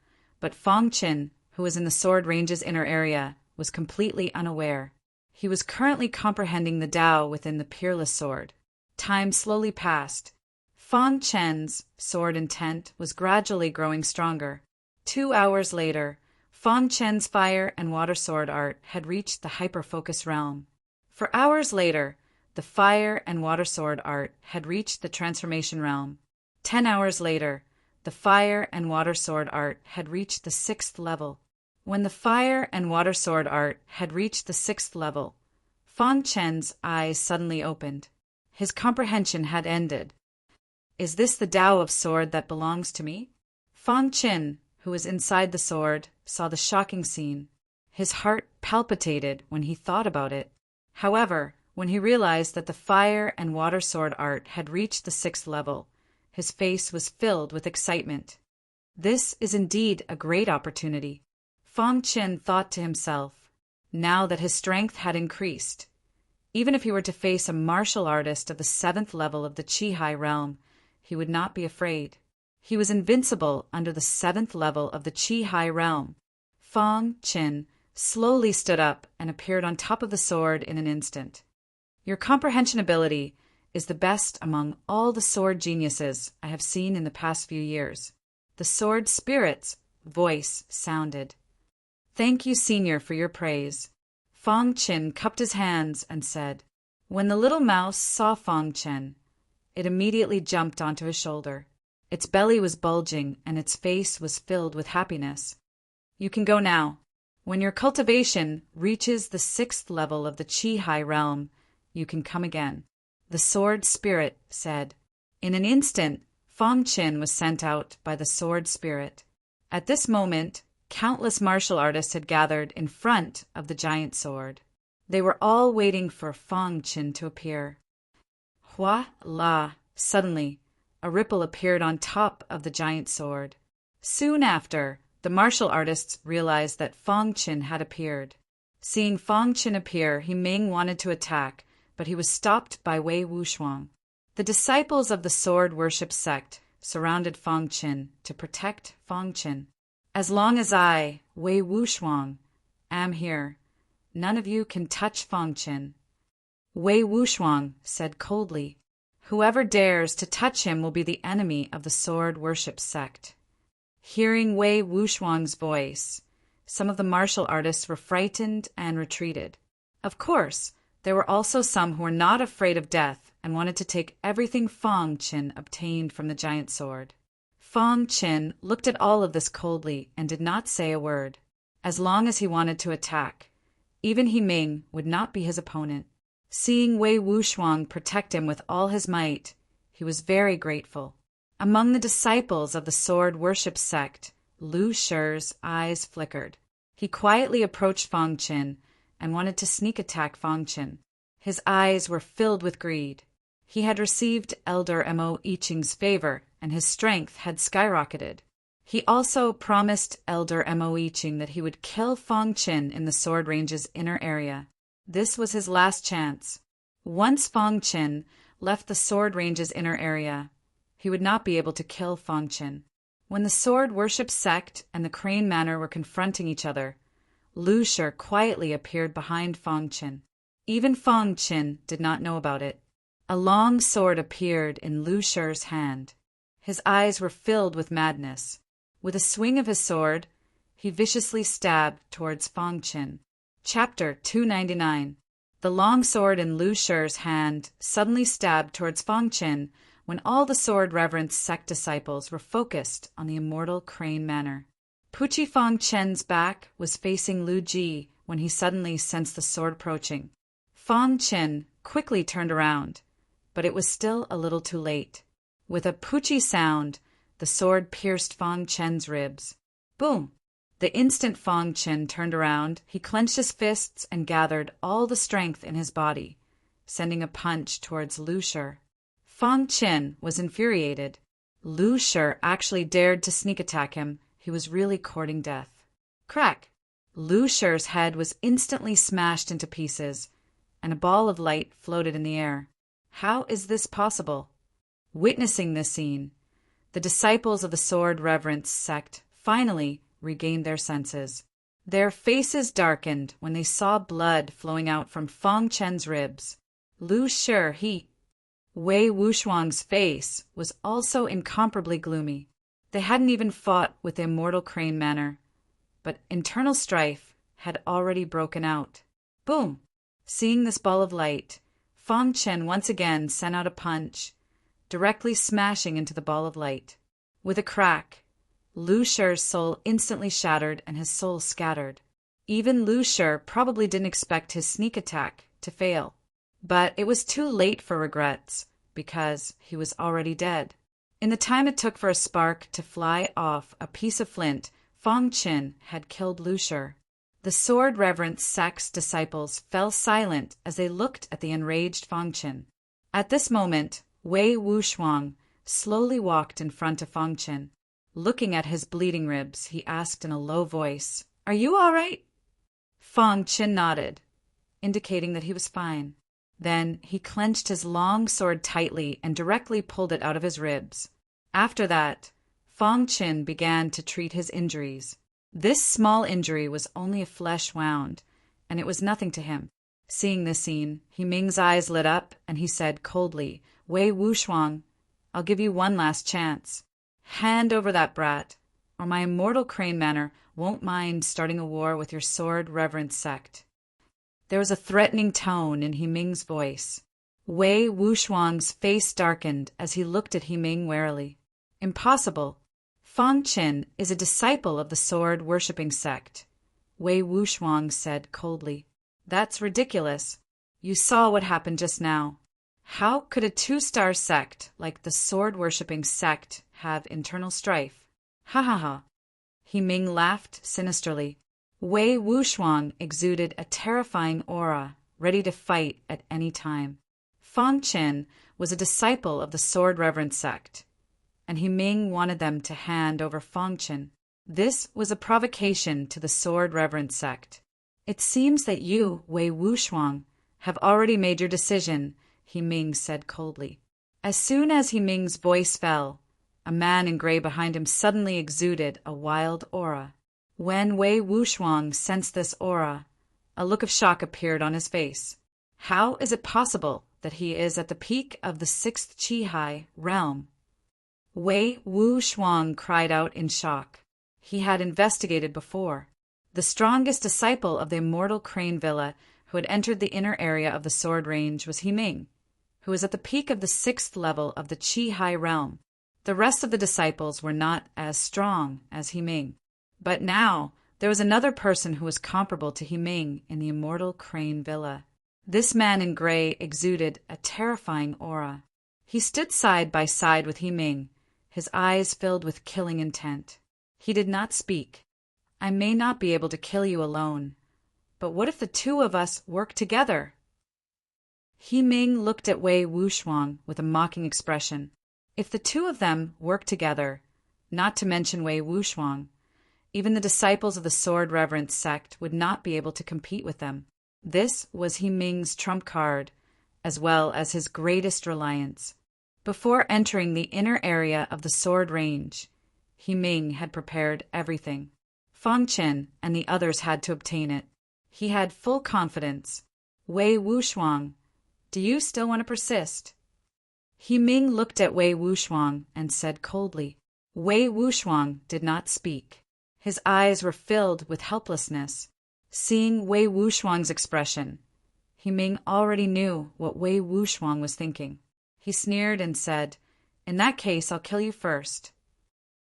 but Fang Qin, who was in the Sword Range's inner area, was completely unaware. He was currently comprehending the Tao within the peerless sword. Time slowly passed. Fang Qin's sword intent was gradually growing stronger. 2 hours later, Fang Qin's fire and water sword art had reached the hyperfocus realm. For hours later, the fire and water sword art had reached the transformation realm. 10 hours later, the fire and water sword art had reached the 6th level. When the fire and water sword art had reached the 6th level, Fang Qin's eyes suddenly opened. His comprehension had ended. Is this the Tao of sword that belongs to me? Fang Qin, who was inside the sword, saw the shocking scene. His heart palpitated when he thought about it. However, when he realized that the fire and water sword art had reached the 6th level, his face was filled with excitement. This is indeed a great opportunity. Fang Qin thought to himself, now that his strength had increased. Even if he were to face a martial artist of the 7th level of the Qi-Hai realm, he would not be afraid. He was invincible under the 7th level of the Qi-Hai realm. Fang Qin slowly stood up and appeared on top of the sword in an instant. Your comprehension ability is the best among all the sword geniuses I have seen in the past few years. The sword spirit's voice sounded. Thank you, Senior, for your praise. Fang Qin cupped his hands and said. When the little mouse saw Fang Qin, it immediately jumped onto his shoulder. Its belly was bulging and its face was filled with happiness. You can go now. When your cultivation reaches the 6th level of the Qi-Hai realm, you can come again. The sword spirit said. In an instant, Fang Qin was sent out by the sword spirit. At this moment, countless martial artists had gathered in front of the giant sword. They were all waiting for Fang Qin to appear. Voila! Suddenly, a ripple appeared on top of the giant sword. Soon after, the martial artists realized that Fang Qin had appeared. Seeing Fang Qin appear, He Ming wanted to attack, but he was stopped by Wei Wuxuang. The disciples of the sword worship sect surrounded Fang Qin to protect Fang Qin. As long as I, Wei Wuxuang, am here, none of you can touch Fang Qin. Wei Wuxuang said coldly, whoever dares to touch him will be the enemy of the sword worship sect. Hearing Wei Wuxuang's voice, some of the martial artists were frightened and retreated. Of course, there were also some who were not afraid of death and wanted to take everything Fang Qin obtained from the giant sword. Fang Qin looked at all of this coldly and did not say a word. As long as he wanted to attack, even He Ming would not be his opponent. Seeing Wei Wuxuang protect him with all his might, he was very grateful. Among the disciples of the sword worship sect, Lu Shi's eyes flickered. He quietly approached Fang Qin and wanted to sneak attack Fang Qin. His eyes were filled with greed. He had received Elder Mo I Ching's favor, and his strength had skyrocketed. He also promised Elder Mo I Ching that he would kill Fang Qin in the sword range's inner area. This was his last chance. Once Fang Qin left the sword range's inner area, he would not be able to kill Fang Qin. When the sword worship sect and the Crane Manor were confronting each other, Lu Shi quietly appeared behind Fang Qin. Even Fang Qin did not know about it. A long sword appeared in Lu Shi's hand. His eyes were filled with madness. With a swing of his sword, he viciously stabbed towards Fang Qin. Chapter 299. The long sword in Lu Shi's hand suddenly stabbed towards Fang Qin when all the sword reverence sect disciples were focused on the immortal Crane Manor. Puchi Fang Qin's back was facing Lu Ji when he suddenly sensed the sword approaching. Fang Qin quickly turned around, but it was still a little too late. With a Puchi sound, the sword pierced Fang Qin's ribs. Boom! The instant Fang Qin turned around, he clenched his fists and gathered all the strength in his body, sending a punch towards Lu Shi. Fang Qin was infuriated. Lu Shi actually dared to sneak attack him. He was really courting death. Crack! Lu Shi's head was instantly smashed into pieces, and a ball of light floated in the air. How is this possible? Witnessing this scene, the disciples of the Sword Reverence sect finally regained their senses. Their faces darkened when they saw blood flowing out from Fang Qin's ribs. Lu Shi, Wei Wuxiang's face was also incomparably gloomy. They hadn't even fought with the immortal Crane Manor, but internal strife had already broken out. Boom! Seeing this ball of light, Fang Qin once again sent out a punch, directly smashing into the ball of light. With a crack, Lu Shi's soul instantly shattered and his soul scattered. Even Lu Shi probably didn't expect his sneak attack to fail. But it was too late for regrets, because he was already dead. In the time it took for a spark to fly off a piece of flint, Fang Qin had killed Lu Shi. The Sword Reverence sect's disciples fell silent as they looked at the enraged Fang Qin. At this moment, Wei Wuxiang slowly walked in front of Fang Qin. Looking at his bleeding ribs, he asked in a low voice, "Are you all right?" Fang Qin nodded, indicating that he was fine. Then he clenched his long sword tightly and directly pulled it out of his ribs. After that, Fang Qin began to treat his injuries. This small injury was only a flesh wound, and it was nothing to him. Seeing this scene, He Ming's eyes lit up, and he said coldly, "Wei Wuxiang, I'll give you one last chance. Hand over that brat, or my immortal Crane Manor won't mind starting a war with your Sword Reverence sect." There was a threatening tone in He Ming's voice. Wei Wuxiang's face darkened as he looked at He Ming warily. "Impossible. Fang Qin is a disciple of the sword-worshipping sect," Wei Wuxiang said coldly. "That's ridiculous. You saw what happened just now. How could a two-star sect like the sword-worshipping sect have internal strife? Ha ha ha." He Ming laughed sinisterly. Wei Wuxiang exuded a terrifying aura, ready to fight at any time. Fang Qin was a disciple of the Sword Reverence sect, and He Ming wanted them to hand over Fang Qin. This was a provocation to the Sword Reverence sect. "It seems that you, Wei Wuxiang, have already made your decision," He Ming said coldly. As soon as He Ming's voice fell, a man in gray behind him suddenly exuded a wild aura. When Wei Wuxiang sensed this aura, a look of shock appeared on his face. How is it possible that he is at the peak of the 6th Qihai realm? Wei Wuxiang cried out in shock. He had investigated before. The strongest disciple of the immortal Crane Villa who had entered the inner area of the sword range was He Ming, who was at the peak of the 6th level of the Qihai realm. The rest of the disciples were not as strong as He Ming. But now there was another person who was comparable to He Ming in the immortal Crane Villa. This man in gray exuded a terrifying aura. He stood side by side with He Ming, his eyes filled with killing intent. He did not speak. "I may not be able to kill you alone, but what if the two of us work together?" He Ming looked at Wei Wuxiang with a mocking expression. If the two of them worked together, not to mention Wei Wuxiang, even the disciples of the Sword Reverence sect would not be able to compete with them. This was He Ming's trump card, as well as his greatest reliance. Before entering the inner area of the sword range, He Ming had prepared everything. Fang Qin and the others had to obtain it. He had full confidence. "Wei Wuxiang, do you still want to persist?" He Ming looked at Wei Wuxiang and said coldly, Wei Wuxiang did not speak. His eyes were filled with helplessness. Seeing Wei Wuxiang's expression, He Ming already knew what Wei Wuxiang was thinking. He sneered and said, "In that case, I'll kill you first."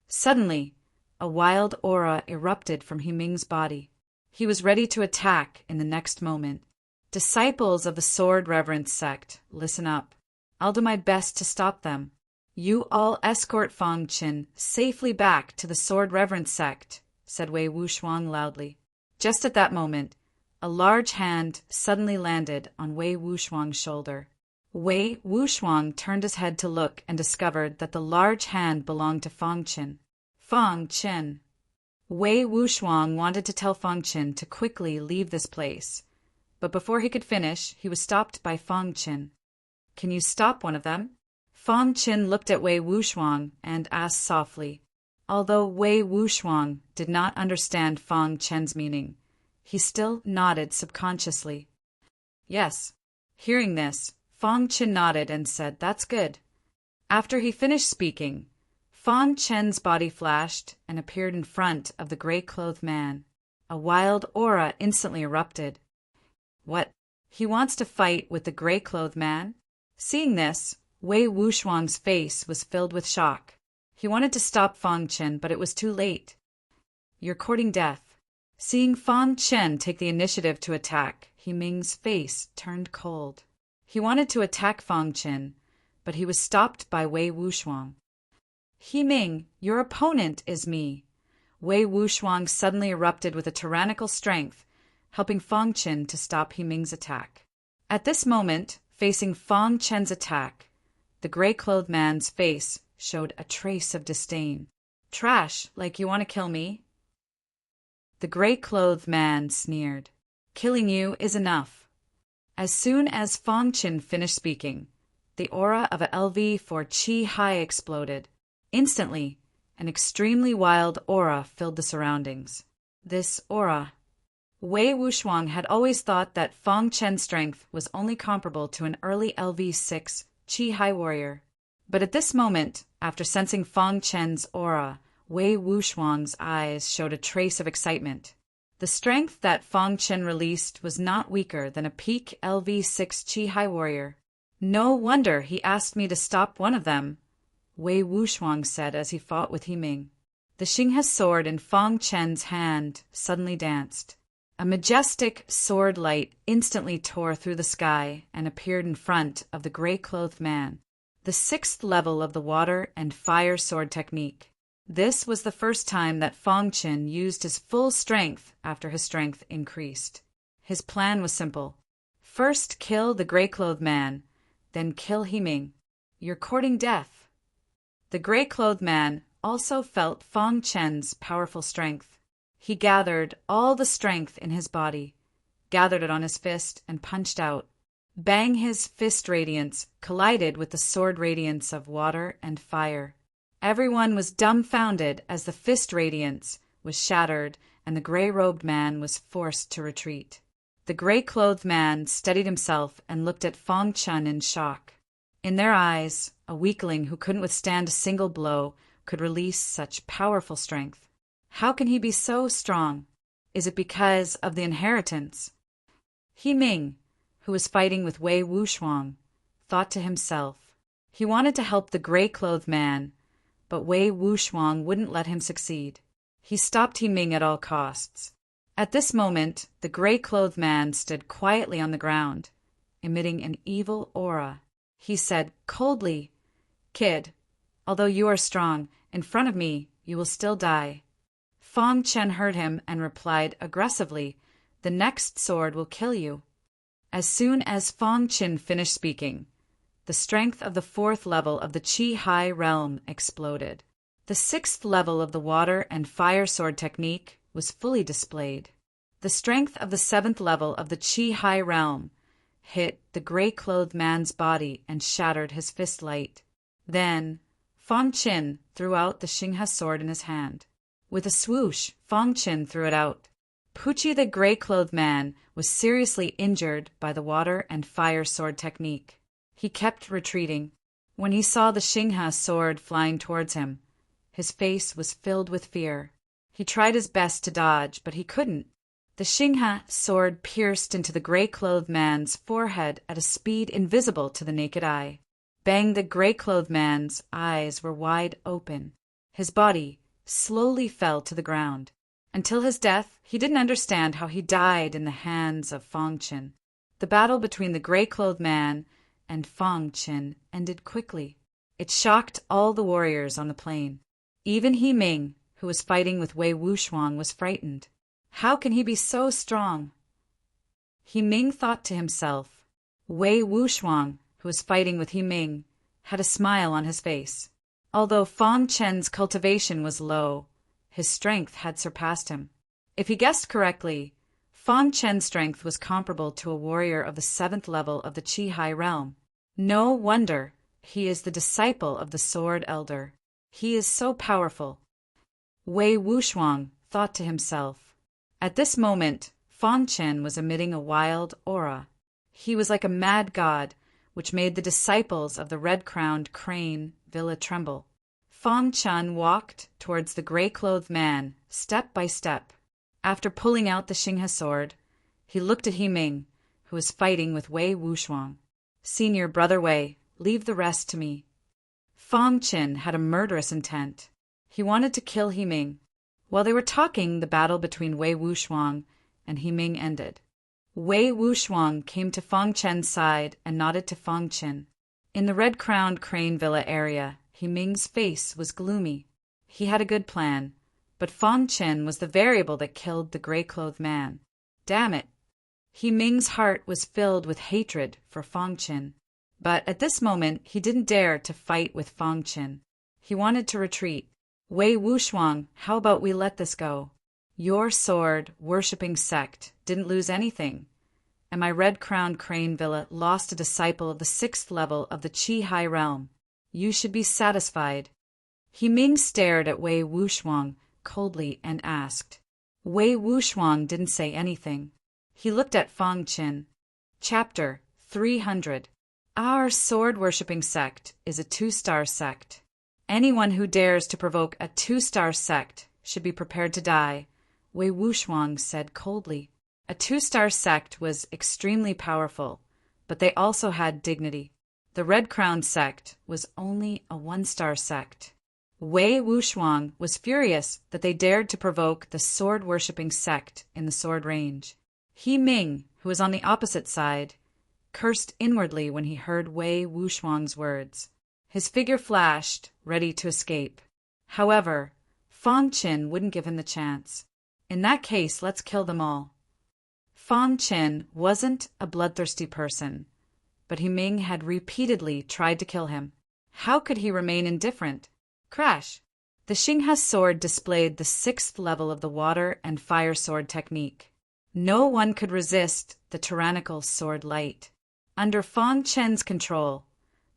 Suddenly, a wild aura erupted from He Ming's body. He was ready to attack in the next moment. Disciples of the Sword Reverence sect, listen up. I'll do my best to stop them. You all escort Fang Qin safely back to the Sword Reverence sect, said Wei Wuxiang loudly. Just at that moment, a large hand suddenly landed on Wei Wuxiang's shoulder. Wei Wuxiang turned his head to look and discovered that the large hand belonged to Fang Qin. Fang Qin. Wei Wuxiang wanted to tell Fang Qin to quickly leave this place, but before he could finish, he was stopped by Fang Qin. Can you stop one of them? Fang Qin looked at Wei Wuxiang and asked softly. Although Wei Wuxiang did not understand Fang Qin's meaning, he still nodded subconsciously. Yes. Hearing this, Fang Qin nodded and said, "That's good." After he finished speaking, Fang Qin's body flashed and appeared in front of the gray-clothed man. A wild aura instantly erupted. What? He wants to fight with the gray-clothed man? Seeing this, Wei Wuxiang's face was filled with shock. He wanted to stop Fang Qin, but it was too late. You're courting death. Seeing Fang Qin take the initiative to attack, He Ming's face turned cold. He wanted to attack Fang Qin, but he was stopped by Wei Wuxiang. He Ming, your opponent is me. Wei Wuxiang suddenly erupted with a tyrannical strength, helping Fang Qin to stop He Ming's attack. At this moment, facing Fang Qin's attack, the gray-clothed man's face showed a trace of disdain. Trash, like you want to kill me? The gray-clothed man sneered. Killing you is enough. As soon as Fang Qin finished speaking, the aura of a LV4 Qi Hai exploded. Instantly, an extremely wild aura filled the surroundings. This aura. Wei Wuxiang had always thought that Fang Qin's strength was only comparable to an early LV6 Qi Hai warrior. But at this moment, after sensing Fang Qin's aura, Wei Wuxiang's eyes showed a trace of excitement. The strength that Fang Qin released was not weaker than a peak LV6 Qi Hai warrior. No wonder he asked me to stop one of them, Wei Wuxiang said as he fought with He Ming. The Xinghe sword in Fang Qin's hand suddenly danced. A majestic sword light instantly tore through the sky and appeared in front of the gray-clothed man. The 6th level of the water and fire sword technique. This was the first time that Fang Qin used his full strength after his strength increased. His plan was simple. First kill the gray-clothed man, then kill He Ming. You're courting death. The gray-clothed man also felt Fang Qin's powerful strength. He gathered all the strength in his body, gathered it on his fist, and punched out. Bang! His fist radiance collided with the sword radiance of water and fire. Everyone was dumbfounded as the fist radiance was shattered and the gray-robed man was forced to retreat. The gray-clothed man steadied himself and looked at Fang Qin in shock. In their eyes, a weakling who couldn't withstand a single blow could release such powerful strength. How can he be so strong? Is it because of the inheritance? He Ming, who was fighting with Wei Wuxiang, thought to himself. He wanted to help the gray-clothed man, but Wei Wuxiang wouldn't let him succeed. He stopped He Ming at all costs. At this moment, the gray-clothed man stood quietly on the ground, emitting an evil aura. He said coldly, "Kid, although you are strong, in front of me you will still die." Fang Qin heard him and replied aggressively, "The next sword will kill you." As soon as Fang Qin finished speaking, the strength of the 4th level of the Qi Hai realm exploded. The 6th level of the water and fire sword technique was fully displayed. The strength of the 7th level of the Qi Hai realm hit the gray-clothed man's body and shattered his fist light. Then, Fang Qin threw out the Xinghe sword in his hand. With a swoosh, Fang Qin threw it out. Pucci the gray-clothed man was seriously injured by the water and fire sword technique. He kept retreating. When he saw the Xinghe sword flying towards him, His face was filled with fear. He tried his best to dodge, but he couldn't. The Xinghe sword pierced into the gray-clothed man's forehead at a speed invisible to the naked eye. Bang! The gray-clothed man's eyes were wide open. His body slowly fell to the ground. Until his death, he didn't understand how he died in the hands of Fang Qin. The battle between the gray-clothed man and Fang Qin ended quickly. It shocked all the warriors on the plain. Even He Ming, who was fighting with Wei Wuxiang, was frightened. How can he be so strong? He Ming thought to himself. Wei Wuxiang, who was fighting with He Ming, had a smile on his face. Although Fang Chen's cultivation was low, his strength had surpassed him. If he guessed correctly, Fang Chen's strength was comparable to a warrior of the 7th level of the Qi realm. No wonder he is the disciple of the Sword Elder. He is so powerful. Wei Wuxiang thought to himself. At this moment, Fang Chen was emitting a wild aura. He was like a mad god, which made the disciples of the red-crowned crane villa tremble. Fang Chen walked towards the gray-clothed man, step by step. After pulling out the Xinghe sword, he looked at He Ming, who was fighting with Wei Wuxiang. Senior Brother Wei, leave the rest to me. Fang Chen had a murderous intent. He wanted to kill He Ming. While they were talking, the battle between Wei Wuxiang and He Ming ended. Wei Wuxiang came to Fang Chen's side and nodded to Fang Qin. In the red-crowned crane villa area, He Ming's face was gloomy. He had a good plan, but Fang Qin was the variable that killed the gray-clothed man. Damn it! He Ming's heart was filled with hatred for Fang Qin. But at this moment, he didn't dare to fight with Fang Qin. He wanted to retreat. Wei Wuxiang, how about we let this go? Your sword-worshipping sect didn't lose anything, and my red-crowned crane villa lost a disciple of the 6th level of the Qi realm. You should be satisfied. He Ming stared at Wei Wuxiang coldly and asked. Wei Wuxiang didn't say anything. He looked at Fang Qin. Chapter 300. Our sword-worshipping sect is a 2-star sect. Anyone who dares to provoke a 2-star sect should be prepared to die, Wei Wuxiang said coldly. A 2-star sect was extremely powerful, but they also had dignity. The Red Crown sect was only a 1-star sect. Wei Wuxiang was furious that they dared to provoke the sword-worshipping sect in the sword range. He Ming, who was on the opposite side, cursed inwardly when he heard Wei Wuxiang's words. His figure flashed, ready to escape. However, Fang Qin wouldn't give him the chance. In that case, let's kill them all. Fang Qin wasn't a bloodthirsty person, but He Ming had repeatedly tried to kill him. How could he remain indifferent? Crash! The Xinghe sword displayed the 6th level of the water and fire sword technique. No one could resist the tyrannical sword light. Under Fang Chen's control,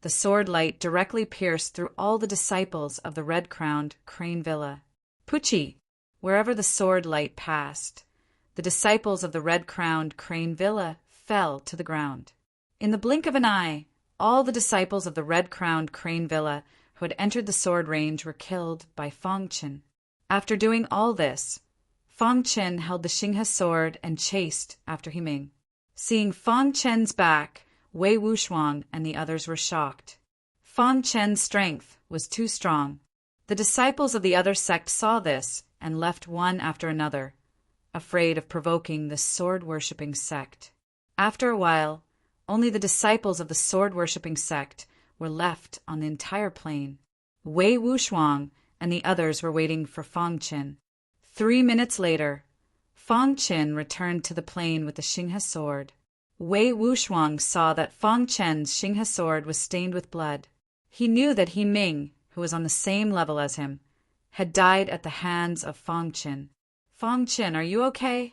the sword light directly pierced through all the disciples of the red-crowned crane villa. Pucci! Wherever the sword light passed, the disciples of the red-crowned crane villa fell to the ground. In the blink of an eye, all the disciples of the red-crowned crane villa who had entered the sword range were killed by Fang Qin. After doing all this, Fang Qin held the Xinghe sword and chased after He Ming. Seeing Fang Chen's back, Wei Wuxiang and the others were shocked. Fang Chen's strength was too strong. The disciples of the other sect saw this and left one after another, afraid of provoking the sword-worshipping sect. After a while, only the disciples of the sword-worshipping sect were left on the entire plain. Wei Wuxiang and the others were waiting for Fang Qin. 3 minutes later, Fang Qin returned to the plain with the Xinghe sword. Wei Wuxiang saw that Fang Chen's Xinghe sword was stained with blood. He knew that He Ming, who was on the same level as him, had died at the hands of Fang Qin. Fang Qin, are you okay?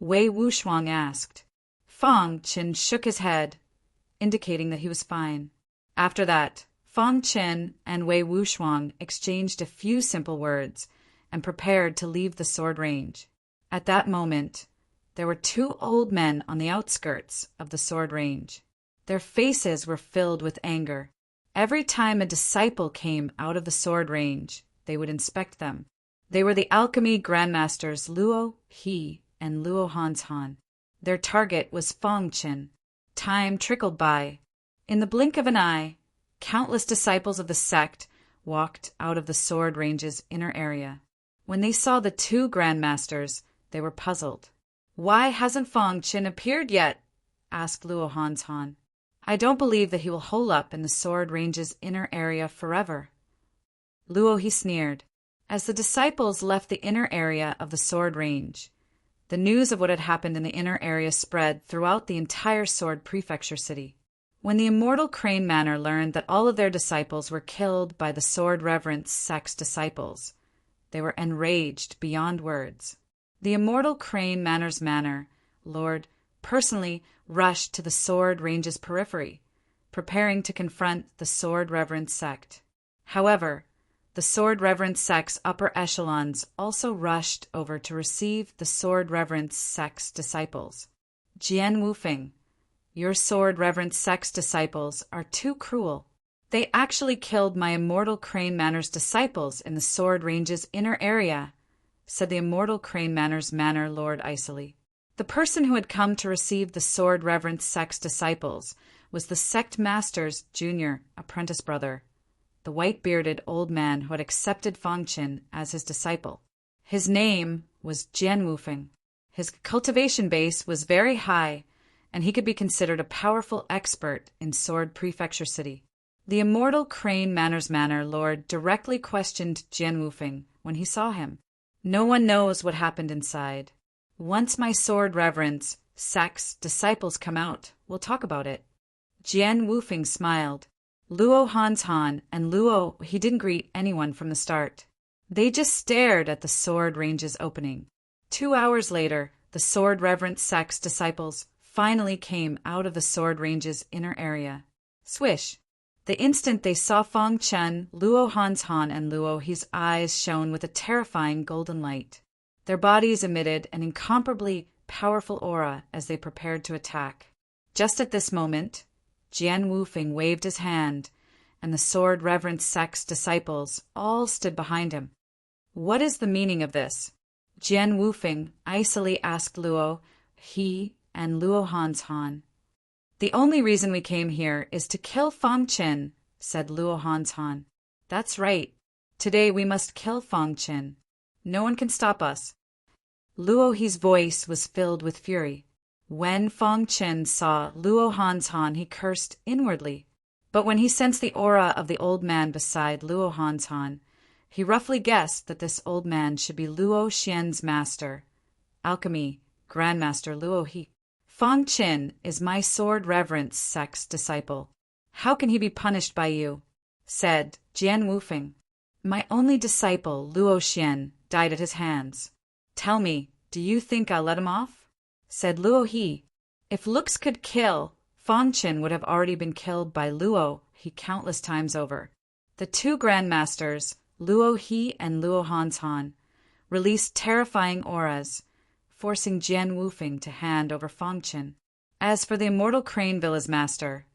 Wei Wuxiang asked. Fang Qin shook his head, indicating that he was fine. After that, Fang Qin and Wei Wuxiang exchanged a few simple words and prepared to leave the sword range. At that moment, there were 2 old men on the outskirts of the sword range. Their faces were filled with anger. Every time a disciple came out of the sword range, they would inspect them. They were the alchemy grandmasters Luo He and Luo Hanshan. Their target was Feng Qin. Time trickled by. In the blink of an eye, countless disciples of the sect walked out of the Sword Range's inner area. When they saw the two grandmasters, they were puzzled. "Why hasn't Feng Qin appeared yet?" asked Luo Hanshan. "I don't believe that he will hole up in the Sword Range's inner area forever." Luo He sneered. As the disciples left the inner area of the Sword Range, the news of what had happened in the inner area spread throughout the entire Sword Prefecture city. When the immortal Crane Manor learned that all of their disciples were killed by the Sword Reverence sect's disciples, they were enraged beyond words. The immortal Crane Manor's Lord personally rushed to the Sword Range's periphery, preparing to confront the Sword Reverence sect. However, the Sword Reverence sect's upper echelons also rushed over to receive the Sword Reverence sect's disciples. "Jian Wufeng, your Sword Reverence sect's disciples are too cruel. They actually killed my immortal Crane Manor's disciples in the Sword Range's inner area," said the immortal Crane Manor's Manor Lord icily. The person who had come to receive the Sword Reverence sect's disciples was the sect master's junior apprentice brother, the white-bearded old man who had accepted Feng Qin as his disciple. His name was Jian Wufeng. His cultivation base was very high, and he could be considered a powerful expert in Sword Prefecture City. The immortal Crane Manor's Manor Lord directly questioned Jian Wufeng when he saw him. "No one knows what happened inside. Once my Sword Reverence sect's disciples come out, we'll talk about it." Jian Wufeng smiled. Luo Hanshan and Luo He didn't greet anyone from the start. They just stared at the Sword Range's opening. 2 hours later, the Sword Reverence sect's disciples finally came out of the Sword Range's inner area. Swish! The instant they saw Feng Qin, Luo Hanshan and Luo He's eyes shone with a terrifying golden light. Their bodies emitted an incomparably powerful aura as they prepared to attack. Just at this moment, Jian Wufeng waved his hand, and the Sword Reverence sect's disciples all stood behind him. "What is the meaning of this?" Jian Wufeng icily asked Luo He and Luo Hanshan. "The only reason we came here is to kill Feng Qin," said Luo Hanshan. "That's right. Today we must kill Feng Qin. No one can stop us." Luo He's voice was filled with fury. When Feng Qin saw Luo Hanshan, he cursed inwardly. But when he sensed the aura of the old man beside Luo Hanshan, he roughly guessed that this old man should be Luo Xian's master, alchemy Grandmaster Luo He. "Feng Qin is my Sword Reverence sect's disciple. How can he be punished by you?" said Jian Wufeng. "My only disciple, Luo Xian, died at his hands. Tell me, do you think I'll let him off?" said Luo He. If looks could kill, Feng Qin would have already been killed by Luo He countless times over. The two grandmasters, Luo He and Luo Hanshan, released terrifying auras, forcing Jian Wufeng to hand over Feng Qin. As for the immortal Crane Villa's master,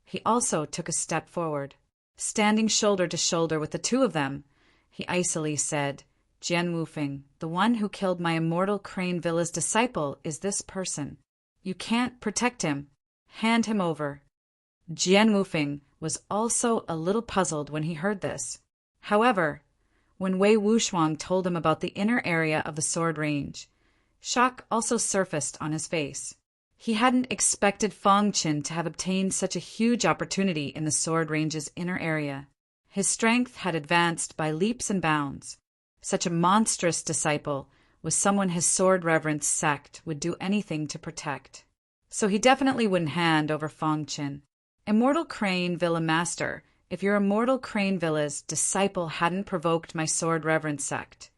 he also took a step forward. Standing shoulder to shoulder with the two of them, he icily said, "Jian Wufeng, the one who killed my immortal Crane Villa's disciple is this person. You can't protect him. Hand him over." Jian Wufeng was also a little puzzled when he heard this. However, when Wei Wuxuang told him about the inner area of the Sword Range, shock also surfaced on his face. He hadn't expected Feng Qin to have obtained such a huge opportunity in the Sword Range's inner area. His strength had advanced by leaps and bounds. Such a monstrous disciple was someone his Sword Reverence sect would do anything to protect. So he definitely wouldn't hand over Feng Qin. "Immortal Crane Villa Master, if your Immortal Crane Villa's disciple hadn't provoked my Sword Reverence sect,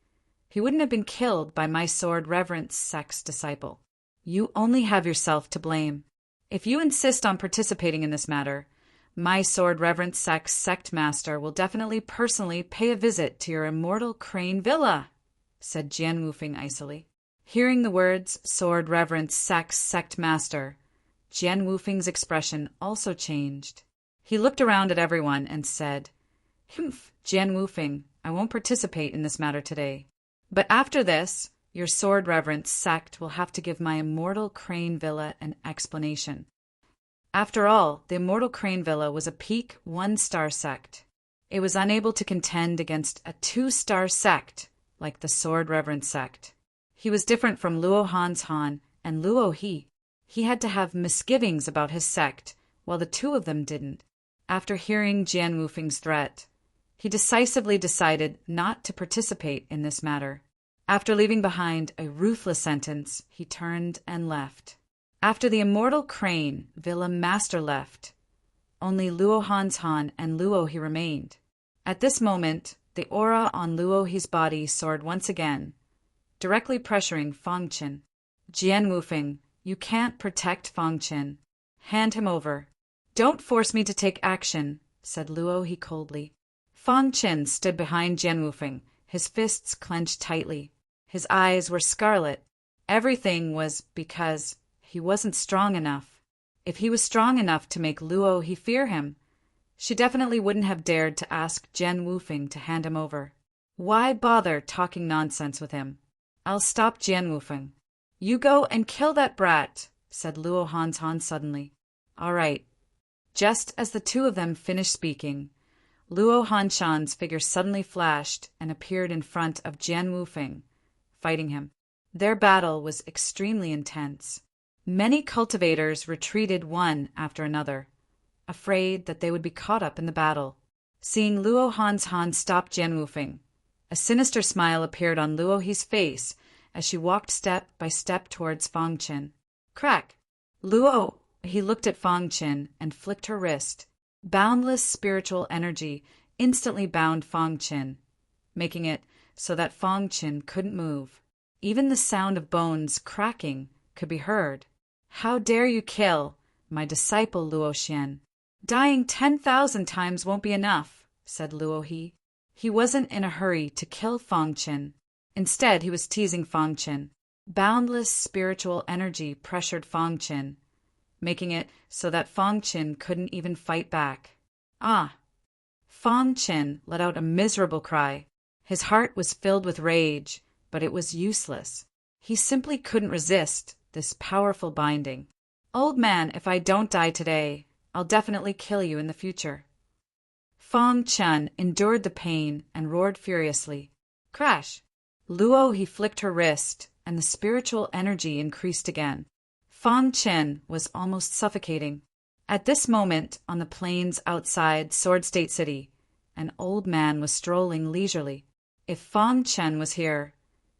he wouldn't have been killed by my Sword Reverence sect's disciple. You only have yourself to blame. If you insist on participating in this matter, my Sword Reverence sect's sect master will definitely personally pay a visit to your Immortal Crane Villa," said Jian Wufeng icily. Hearing the words Sword Reverence sect's sect master, Jian Wufeng's expression also changed. He looked around at everyone and said, "Humph, Jian Wufeng, I won't participate in this matter today. But after this, your sword reverence sect will have to give my immortal Crane Villa an explanation. After all, the immortal Crane Villa was a peak 1-star sect. It was unable to contend against a 2-star sect like the sword reverence sect. He was different from Luo Han's Han and Luo He. He had to have misgivings about his sect, while the two of them didn't. After hearing Jian Wufeng's threat, he decisively decided not to participate in this matter. After leaving behind a ruthless sentence, he turned and left. After the immortal Crane Villa Master left, only Luo Han's Han and Luo He remained. At this moment, the aura on Luo He's body soared once again, directly pressuring Fang Qin. Jian Wufeng, you can't protect Fang Qin. Hand him over. Don't force me to take action, said Luo He coldly. Fang Qin stood behind Jian Wufeng, his fists clenched tightly. His eyes were scarlet. Everything was because he wasn't strong enough. If he was strong enough to make Luo He fear him, she definitely wouldn't have dared to ask Jian Wufeng to hand him over. Why bother talking nonsense with him? I'll stop Jian Wufeng. You go and kill that brat, said Luo Han's Han suddenly. All right. Just as the two of them finished speaking, Luo Hanshan's figure suddenly flashed and appeared in front of Jian Wufeng, fighting him. Their battle was extremely intense. Many cultivators retreated one after another, afraid that they would be caught up in the battle. Seeing Luo Han's Han stop Jian Wufeng, a sinister smile appeared on Luo He's face as she walked step by step towards Fang Qin. Crack! Luo! He looked at Fang Qin and flicked her wrist. Boundless spiritual energy instantly bound Fang Qin, making it so that Fang Qin couldn't move. Even the sound of bones cracking could be heard. How dare you kill my disciple Luo Xian? Dying 10,000 times won't be enough, said Luo He. He wasn't in a hurry to kill Fang Qin. Instead, he was teasing Fang Qin. Boundless spiritual energy pressured Fang Qin, making it so that Fang Qin couldn't even fight back. Ah! Fang Qin let out a miserable cry. His heart was filled with rage, but it was useless. He simply couldn't resist this powerful binding. Old man, if I don't die today, I'll definitely kill you in the future. Fang Qin endured the pain and roared furiously. Crash! Luo He flicked her wrist, and the spiritual energy increased again. Fang Qin was almost suffocating. At this moment, on the plains outside Sword State City, an old man was strolling leisurely. If Fang Qin was here,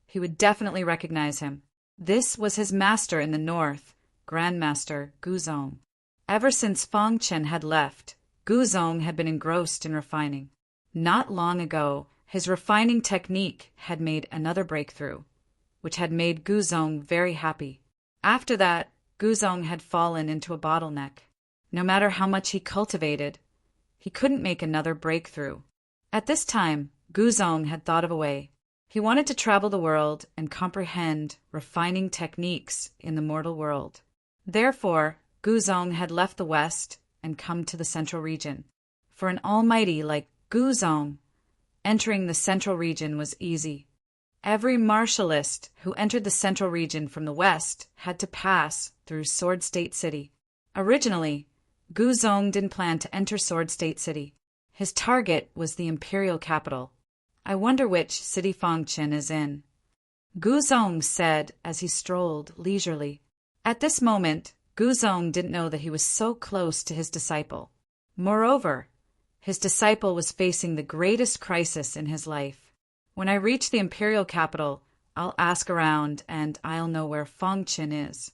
he would definitely recognize him. This was his master in the north, Grandmaster Guzong. Ever since Fang Qin had left, Guzong had been engrossed in refining. Not long ago, his refining technique had made another breakthrough, which had made Guzong very happy. After that, Guzong had fallen into a bottleneck. No matter how much he cultivated, he couldn't make another breakthrough. At this time, Guzong had thought of a way. He wanted to travel the world and comprehend refining techniques in the mortal world. Therefore, Guzong had left the west and come to the central region. For an almighty like Guzong, entering the central region was easy. Every martialist who entered the central region from the west had to pass through Sword State City. Originally, Guzong didn't plan to enter Sword State City. His target was the imperial capital. I wonder which city Fang Qin is in, Guzong said as he strolled leisurely. At this moment, Guzong didn't know that he was so close to his disciple. Moreover, his disciple was facing the greatest crisis in his life. When I reach the imperial capital, I'll ask around and I'll know where Fang Qin is,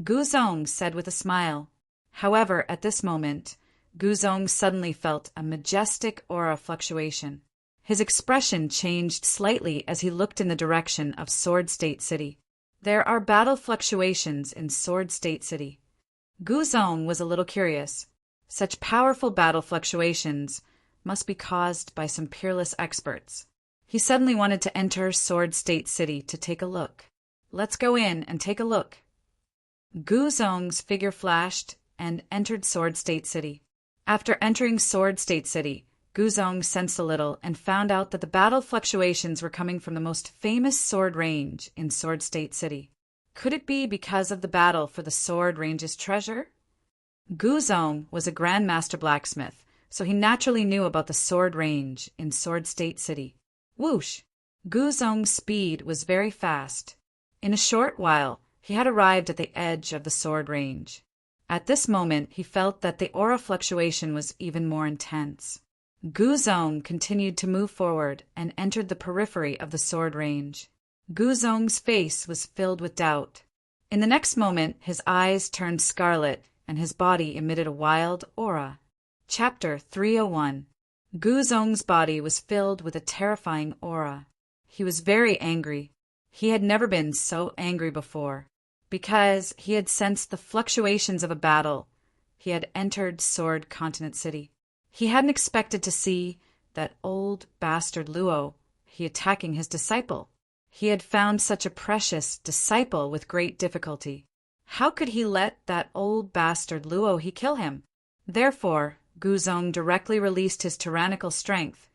Guzong said with a smile. However, at this moment, Guzong suddenly felt a majestic aura fluctuation. His expression changed slightly as he looked in the direction of Sword State City. There are battle fluctuations in Sword State City. Guzong was a little curious. Such powerful battle fluctuations must be caused by some peerless experts. He suddenly wanted to enter Sword State City to take a look. Let's go in and take a look. Guzong's figure flashed and entered Sword State City. After entering Sword State City, Guzong sensed a little and found out that the battle fluctuations were coming from the most famous sword range in Sword State City. Could it be because of the battle for the sword range's treasure? Guzong was a grandmaster blacksmith, so he naturally knew about the sword range in Sword State City. Whoosh! Guzong's speed was very fast. In a short while, he had arrived at the edge of the sword range. At this moment, he felt that the aura fluctuation was even more intense. Guzong continued to move forward and entered the periphery of the sword range. Guzong's face was filled with doubt. In the next moment, his eyes turned scarlet and his body emitted a wild aura. Chapter 301. Guzong's body was filled with a terrifying aura. He was very angry. He had never been so angry before. Because he had sensed the fluctuations of a battle, he had entered Sword Continent City. He hadn't expected to see that old bastard Luo attacking his disciple. He had found such a precious disciple with great difficulty. How could he let that old bastard Luo kill him? Therefore, Guzong directly released his tyrannical strength,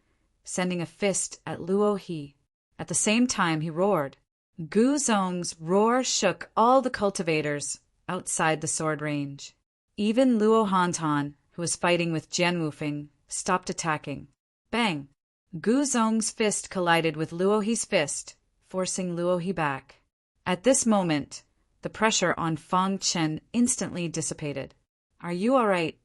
sending a fist at Luo He. At the same time, he roared. Guzong's roar shook all the cultivators outside the sword range. Even Luo Hantan, who was fighting with Jian Wufeng, stopped attacking. Bang! Guzong's fist collided with Luo He's fist, forcing Luo He back. At this moment, the pressure on Fang Chen instantly dissipated. Are you all right?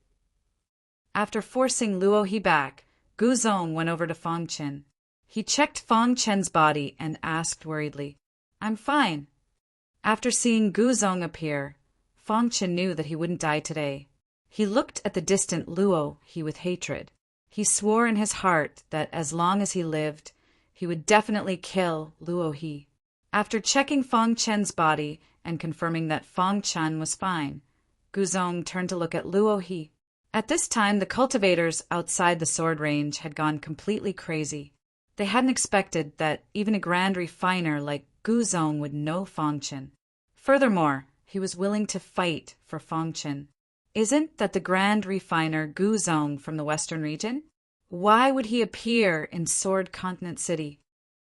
After forcing Luo He back, Guzong went over to Fang Chen. He checked Fang Chen's body and asked worriedly, I'm fine. After seeing Guzong appear, Fang Chen knew that he wouldn't die today. He looked at the distant Luo He with hatred. He swore in his heart that as long as he lived, he would definitely kill Luo He. After checking Fang Chen's body and confirming that Fang Chen was fine, Guzong turned to look at Luo He. At this time, the cultivators outside the sword range had gone completely crazy. They hadn't expected that even a grand refiner like Guzong would know Fang Chen. Furthermore, he was willing to fight for Fang Chen. Isn't that the grand refiner Guzong from the western region? Why would he appear in Sword Continent City?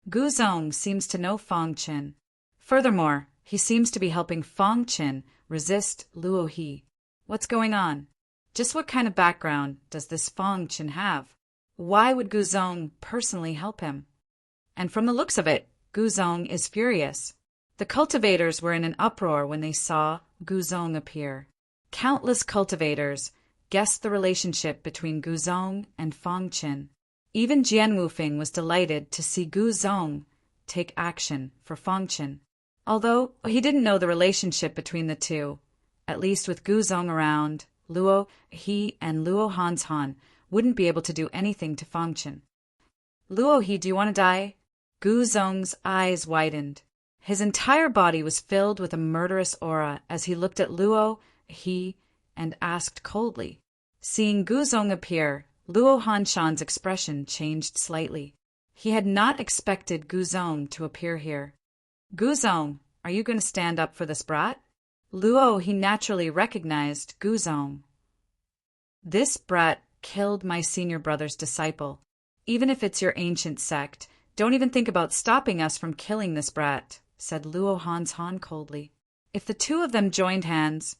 Guzong seems to know Fang Chen. Furthermore, he seems to be helping Fang Chen resist Luo He. What's going on? Just what kind of background does this Fang Chen have? Why would Guzong personally help him? And from the looks of it, Guzong is furious. The cultivators were in an uproar when they saw Guzong appear. Countless cultivators guessed the relationship between Guzong and Fang Chen. Even Jian Wufeng was delighted to see Guzong take action for Fang Chen. Although he didn't know the relationship between the two, at least with Guzong around, Luo He and Luo Hantan wouldn't be able to do anything to Fang Chen. Luo He, do you want to die? Guzong's eyes widened. His entire body was filled with a murderous aura as he looked at Luo He and asked coldly. Seeing Guzong appear, Luo Hanshan's expression changed slightly. He had not expected Guzong to appear here. Guzong, are you going to stand up for this brat? Luo He naturally recognized Guzong. This brat killed my senior brother's disciple. Even if it's your ancient sect, don't even think about stopping us from killing this brat, said Luo Hantan coldly. If the two of them joined hands,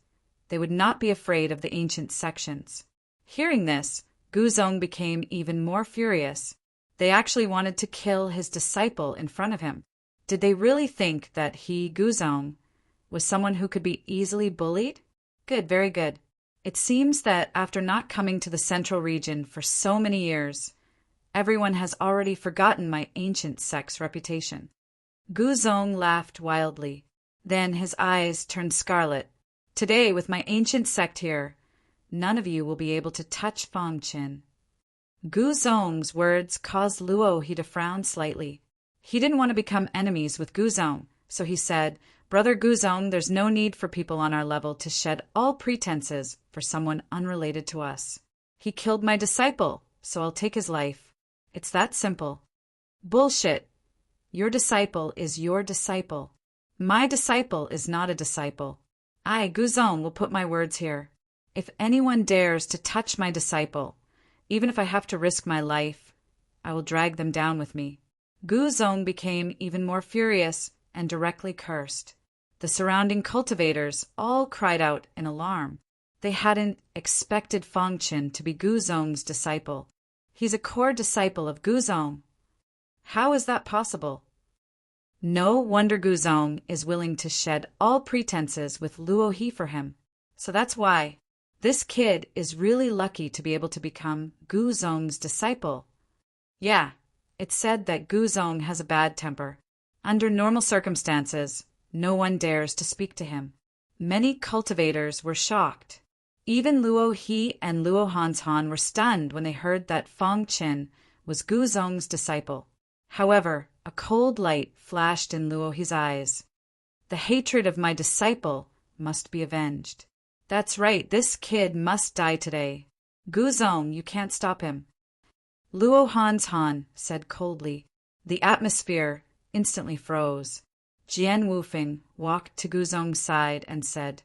they would not be afraid of the ancient sections. Hearing this, Guzong became even more furious. They actually wanted to kill his disciple in front of him. Did they really think that he, Guzong, was someone who could be easily bullied? Good, very good. It seems that after not coming to the central region for so many years, everyone has already forgotten my ancient sect's reputation. Guzong laughed wildly. Then his eyes turned scarlet. Today, with my ancient sect here, none of you will be able to touch Fang Chen. Guzong's words caused Luo He to frown slightly. He didn't want to become enemies with Guzong, so he said, Brother Guzong, there's no need for people on our level to shed all pretenses for someone unrelated to us. He killed my disciple, so I'll take his life. It's that simple. Bullshit. Your disciple is your disciple. My disciple is not a disciple. I, Guzong, will put my words here. If anyone dares to touch my disciple, Even if I have to risk my life, I will drag them down with me. Gu Zong became even more furious and directly cursed. The surrounding cultivators all cried out in alarm. They hadn't expected Fang Qin to be Gu Zong's disciple. He's a core disciple of Gu Zong. How is that possible? No wonder Gu Zong is willing to shed all pretenses with Luo He for him. So that's why. This kid is really lucky to be able to become Gu Zong's disciple. Yeah, it's said that Gu Zong has a bad temper. Under normal circumstances, no one dares to speak to him. Many cultivators were shocked. Even Luo He and Luo Hanshan were stunned when they heard that Fang Qin was Gu Zong's disciple. However, a cold light flashed in Luo He's eyes. The hatred of my disciple must be avenged. That's right, this kid must die today. Gu Zong, you can't stop him. Luo Hanshan said coldly. The atmosphere instantly froze. Jian Wufeng walked to Gu Zong's side and said,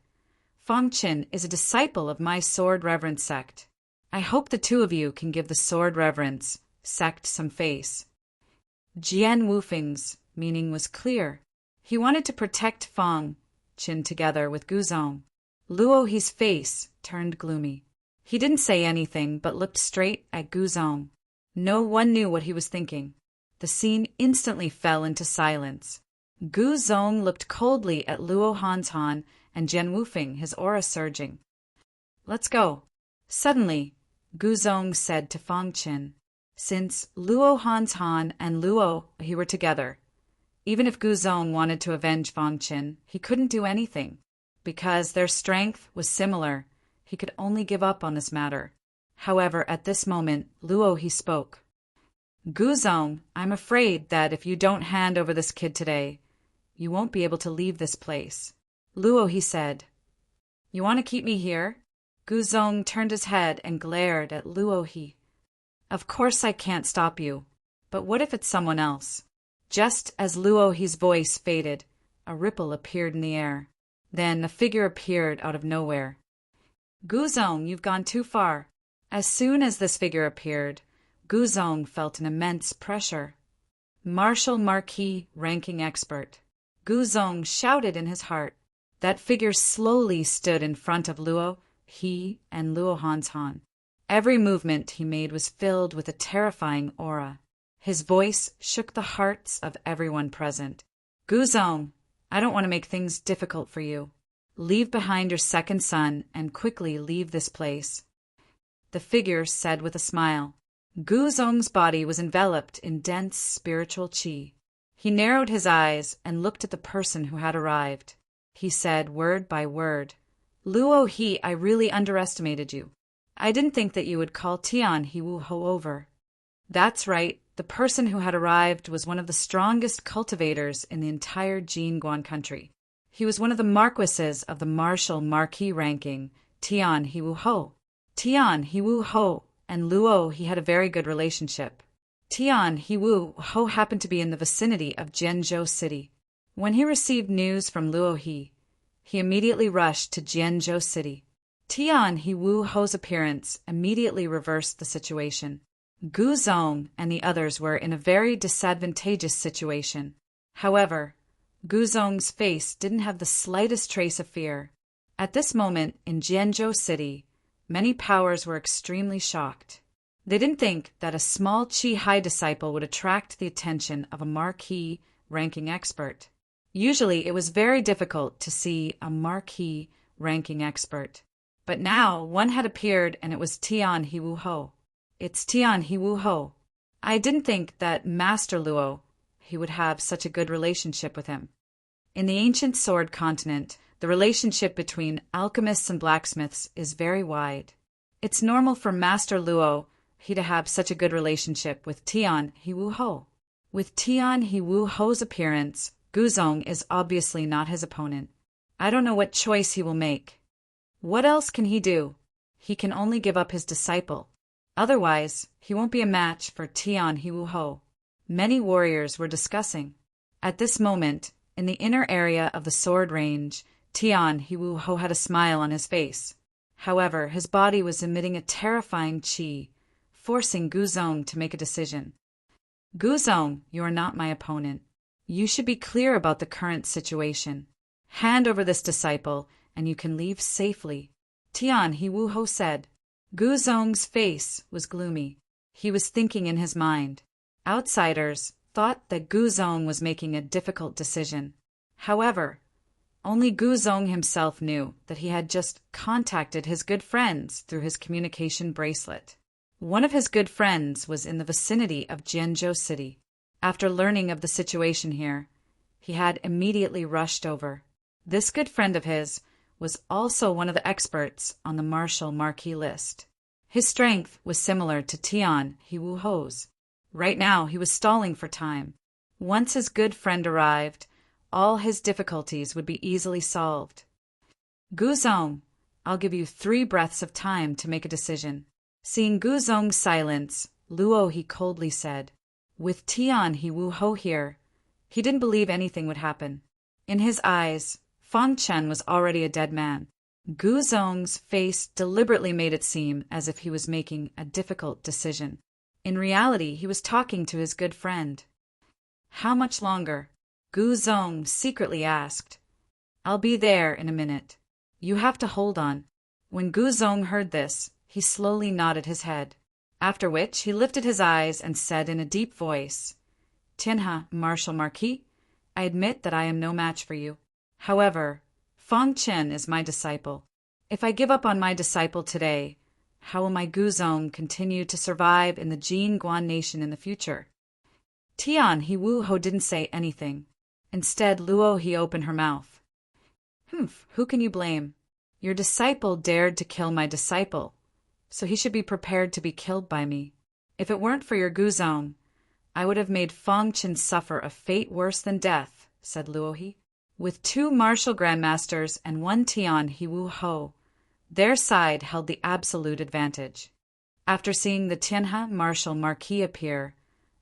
Fang Qin is a disciple of my sword reverence sect. I hope the two of you can give the sword reverence sect some face. Jian Wufeng's meaning was clear. He wanted to protect Fang Qin together with Gu Zong. Luo He's face turned gloomy. He didn't say anything but looked straight at Gu Zong. No one knew what he was thinking. The scene instantly fell into silence. Gu Zong looked coldly at Luo Hanshan and Jian Wufeng, his aura surging. Let's go. Suddenly, Gu Zong said to Fang Qin, since Luo Hanshan and Luo He were together, even if Gu Zong wanted to avenge Fang Qin, he couldn't do anything. Because their strength was similar, he could only give up on this matter. However, at this moment, Luo He spoke. Gu Zong, I'm afraid that if you don't hand over this kid today, you won't be able to leave this place. Luo He said, You want to keep me here? Gu Zong turned his head and glared at Luo He. Of course I can't stop you, but what if it's someone else? Just as Luo He's voice faded, a ripple appeared in the air. Then a figure appeared out of nowhere. Gu Zong, you've gone too far. As soon as this figure appeared, Gu Zong felt an immense pressure. Martial Marquis ranking expert. Gu Zong shouted in his heart. That figure slowly stood in front of Luo He and Luo Hanshan. Every movement he made was filled with a terrifying aura. His voice shook the hearts of everyone present. Gu Zong, I don't want to make things difficult for you. Leave behind your second son and quickly leave this place. The figure said with a smile. Gu Zong's body was enveloped in dense spiritual qi. He narrowed his eyes and looked at the person who had arrived. He said word by word, Luo He, I really underestimated you. I didn't think that you would call Tian He Wu Ho over. That's right. The person who had arrived was one of the strongest cultivators in the entire Jingguan country. He was one of the marquises of the martial Marquis ranking, Tian He Wu Ho. Tian He Wu Ho and Luo He had a very good relationship. Tian He Wu Ho happened to be in the vicinity of Jianzhou City. When he received news from Luo He immediately rushed to Jianzhou City. Tian He Wu Ho's appearance immediately reversed the situation. Gu Zong and the others were in a very disadvantageous situation. However, Gu Zong's face didn't have the slightest trace of fear. At this moment in Jianzhou City, many powers were extremely shocked. They didn't think that a small Qi Hai disciple would attract the attention of a Marquis ranking expert. Usually, it was very difficult to see a Marquis ranking expert. But now, one had appeared and it was Tian He Wu Ho. It's Tian He Wu Ho. I didn't think that Master Luo He would have such a good relationship with him. In the ancient sword continent, the relationship between alchemists and blacksmiths is very wide. It's normal for Master Luo He to have such a good relationship with Tian He Wu Ho. With Tian He Wu Ho's appearance, Gu Zong is obviously not his opponent. I don't know what choice he will make. What else can he do? He can only give up his disciple. Otherwise, he won't be a match for Tian He Wu Ho. Many warriors were discussing. At this moment, in the inner area of the sword range, Tian He Wu Ho had a smile on his face. However, his body was emitting a terrifying qi, forcing Guzong to make a decision. Guzong, you are not my opponent. You should be clear about the current situation. Hand over this disciple, and you can leave safely, Tian Hiwuho said. Guzong's face was gloomy. He was thinking in his mind. Outsiders thought that Guzong was making a difficult decision. However, only Guzong himself knew that he had just contacted his good friends through his communication bracelet. One of his good friends was in the vicinity of Jianzhou City. After learning of the situation here, he had immediately rushed over. This good friend of his was also one of the experts on the Martial Marquis list. His strength was similar to Tian Hiwuho's. Right now, he was stalling for time. Once his good friend arrived, all his difficulties would be easily solved. Guzong, I'll give you 3 breaths of time to make a decision. Seeing Guzong's silence, Luo he coldly said. With Tian Hiwuho here, he didn't believe anything would happen. In his eyes, Fang Chen was already a dead man. Guzong's face deliberately made it seem as if he was making a difficult decision. In reality, he was talking to his good friend. How much longer? Guzong secretly asked. I'll be there in a minute. You have to hold on. When Guzong heard this, he slowly nodded his head. After which, he lifted his eyes and said in a deep voice, Tianhe, Martial Marquis, I admit that I am no match for you. However, Fang Chen is my disciple. If I give up on my disciple today, how will my Guzong continue to survive in the Jin Guan nation in the future? Tian Hiwuho didn't say anything. Instead, Luo he opened her mouth. Who can you blame? Your disciple dared to kill my disciple, so he should be prepared to be killed by me. If it weren't for your Guzong, I would have made Fang Chen suffer a fate worse than death, said Luohi. With 2 martial grandmasters and 1 Tian Hiwuho, their side held the absolute advantage. After seeing the Tianhe Martial Marquis appear,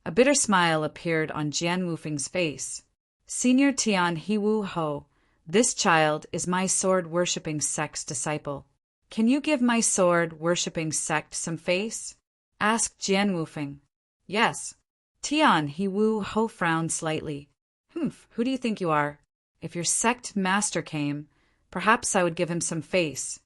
a bitter smile appeared on Jian Wufeng's face. Senior Tian Hiwuho, this child is my sword-worshipping sect's disciple. Can you give my sword-worshipping sect some face? Asked Jian Wufeng. Yes. Tian Hiwuho frowned slightly. Who do you think you are? If your sect master came, perhaps I would give him some face.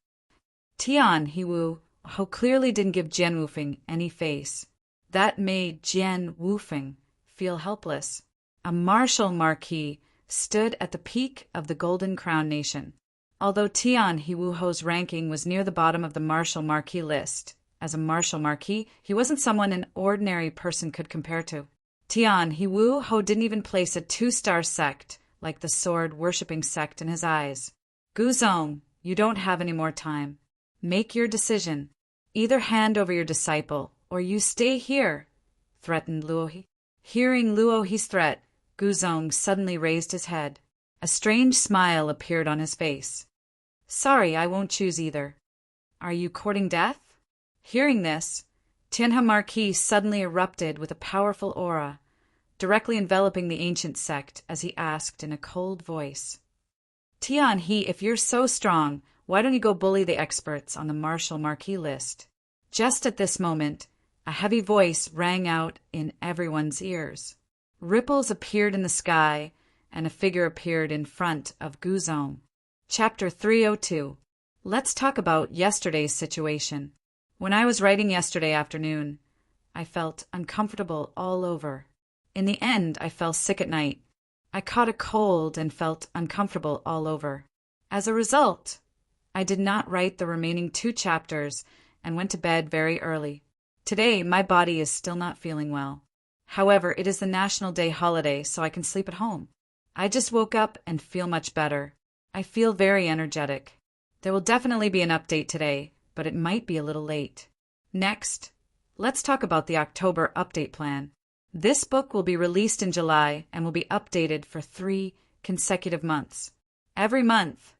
Tian Hiwuho clearly didn't give Jian Wufeng any face. That made Jian Wufeng feel helpless. A martial marquis stood at the peak of the Golden Crown Nation. Although Tian Hiwuho's ranking was near the bottom of the martial marquis list, as a martial marquis, he wasn't someone an ordinary person could compare to. Tian Hiwuho didn't even place a 2-star sect like the sword-worshipping sect in his eyes. Guzong, you don't have any more time. Make your decision. Either hand over your disciple, or you stay here, threatened Luohi. Hearing Luohi's threat, Guzong suddenly raised his head. A strange smile appeared on his face. Sorry, I won't choose either. Are you courting death? Hearing this, Tianhe Marquis suddenly erupted with a powerful aura, directly enveloping the ancient sect as he asked in a cold voice. Tian He, if you're so strong, why don't you go bully the experts on the martial marquis list? Just at this moment, a heavy voice rang out in everyone's ears. Ripples appeared in the sky, and a figure appeared in front of Guzong. Chapter 302. Let's talk about yesterday's situation. When I was writing yesterday afternoon, I felt uncomfortable all over. In the end, I fell sick at night. I caught a cold and felt uncomfortable all over. As a result, I did not write the remaining 2 chapters and went to bed very early. Today, my body is still not feeling well. However, it is the National Day holiday, so I can sleep at home. I just woke up and feel much better. I feel very energetic. There will definitely be an update today, but it might be a little late. Next, let's talk about the October update plan. This book will be released in July and will be updated for 3 consecutive months. Every month,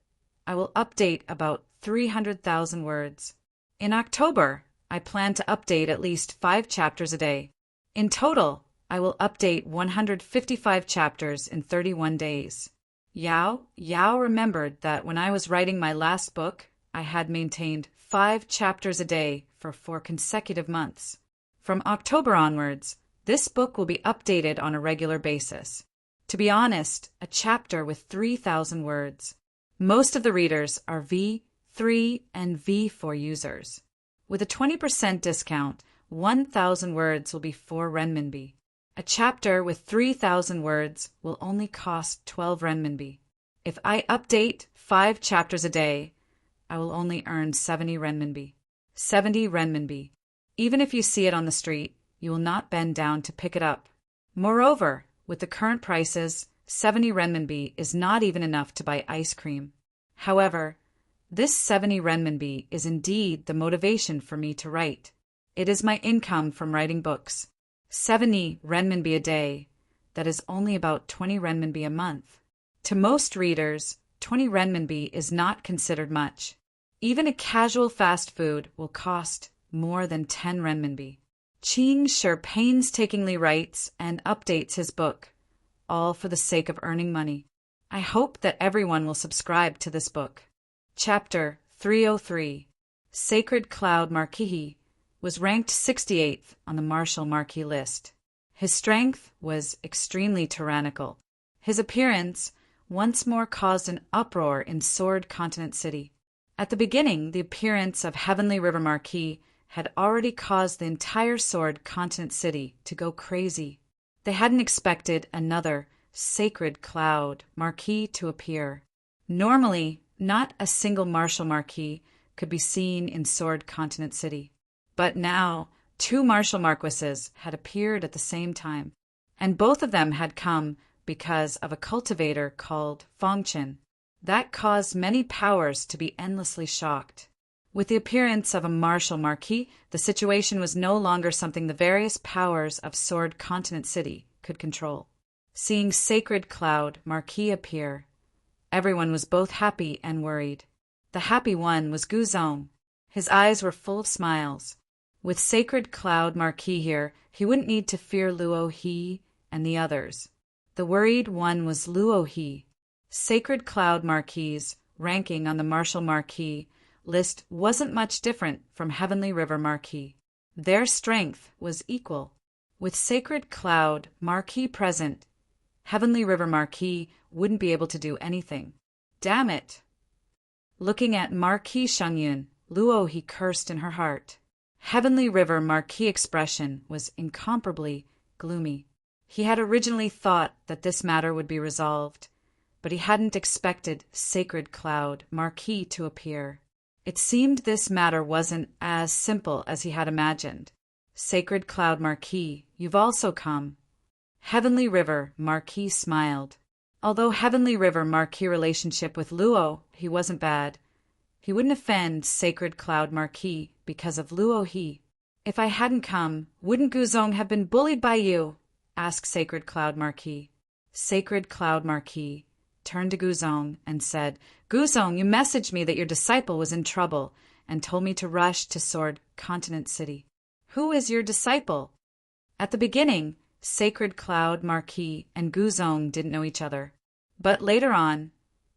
I will update about 300,000 words. In October, I plan to update at least 5 chapters a day. In total, I will update 155 chapters in 31 days. Yao remembered that when I was writing my last book, I had maintained 5 chapters a day for 4 consecutive months. From October onwards, this book will be updated on a regular basis. To be honest, a chapter with 3,000 words. Most of the readers are V3 and V4 users. With a 20% discount, 1,000 words will be 4 renminbi. A chapter with 3,000 words will only cost 12 renminbi. If I update 5 chapters a day, I will only earn 70 renminbi. 70 renminbi. Even if you see it on the street, you will not bend down to pick it up. Moreover, with the current prices, 70 renminbi is not even enough to buy ice cream. However, this 70 renminbi is indeed the motivation for me to write. It is my income from writing books. 70 renminbi a day, that is only about 20 renminbi a month. To most readers, 20 renminbi is not considered much. Even a casual fast food will cost more than 10 renminbi. Qing Shi painstakingly writes and updates his book, all for the sake of earning money. I hope that everyone will subscribe to this book. Chapter 303, Sacred Cloud Marquis, was ranked 68th on the Martial Marquis list. His strength was extremely tyrannical. His appearance once more caused an uproar in Sword Continent City. At the beginning, the appearance of Heavenly River Marquis had already caused the entire Sword Continent City to go crazy. They hadn't expected another Sacred Cloud Marquis to appear. Normally, not a single Martial Marquis could be seen in Sword Continent City. But now, 2 Martial Marquises had appeared at the same time, and both of them had come because of a cultivator called Fongqin. That caused many powers to be endlessly shocked. With the appearance of a Martial Marquis, the situation was no longer something the various powers of Sword Continent City could control. Seeing Sacred Cloud Marquis appear, everyone was both happy and worried. The happy one was Guzong. His eyes were full of smiles. With Sacred Cloud Marquis here, he wouldn't need to fear Luo He and the others. The worried one was Luo He. Sacred Cloud Marquis' ranking on the Martial Marquis list wasn't much different from Heavenly River Marquis. Their strength was equal. With Sacred Cloud Marquis present, Heavenly River Marquis wouldn't be able to do anything. Damn it! Looking at Marquis Shengyun, Luo He cursed in her heart. Heavenly River Marquis' expression was incomparably gloomy. He had originally thought that this matter would be resolved, but he hadn't expected Sacred Cloud Marquis to appear. It seemed this matter wasn't as simple as he had imagined. Sacred Cloud Marquis, you've also come. Heavenly River Marquis smiled. Although Heavenly River Marquis' relationship with Luo He wasn't bad, he wouldn't offend Sacred Cloud Marquis because of Luo He. If I hadn't come, wouldn't Guzong have been bullied by you? Asked Sacred Cloud Marquis. Sacred Cloud Marquis turned to Guzong and said, Guzong, you messaged me that your disciple was in trouble and told me to rush to Sword Continent City. Who is your disciple? At the beginning, Sacred Cloud Marquis and Guzong didn't know each other. But later on,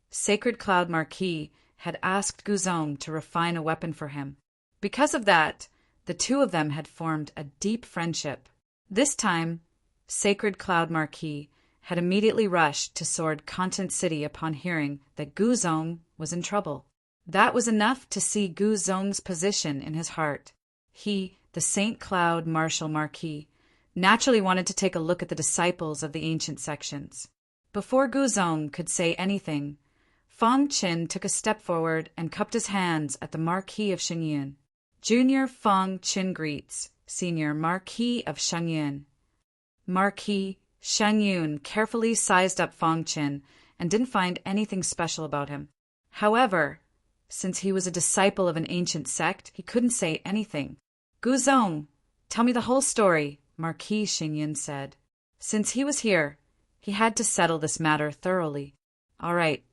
Sacred Cloud Marquis had asked Guzong to refine a weapon for him. Because of that, the two of them had formed a deep friendship. This time, Sacred Cloud Marquis had immediately rushed to Sword Continent City upon hearing that Guzong was in trouble. That was enough to see Guzong's position in his heart. He, the St. Cloud Martial Marquis, naturally wanted to take a look at the disciples of the ancient sections. Before Guzong could say anything, Fongqin took a step forward and cupped his hands at the Marquis of Shengyun. Junior Fongqin greets Senior Marquis of Shengyun. Marquis Shengyun carefully sized up Fongqin and didn't find anything special about him. However, since he was a disciple of an ancient sect, he couldn't say anything. Guzong, tell me the whole story, Marquis Shengyun said. Since he was here, he had to settle this matter thoroughly. All right.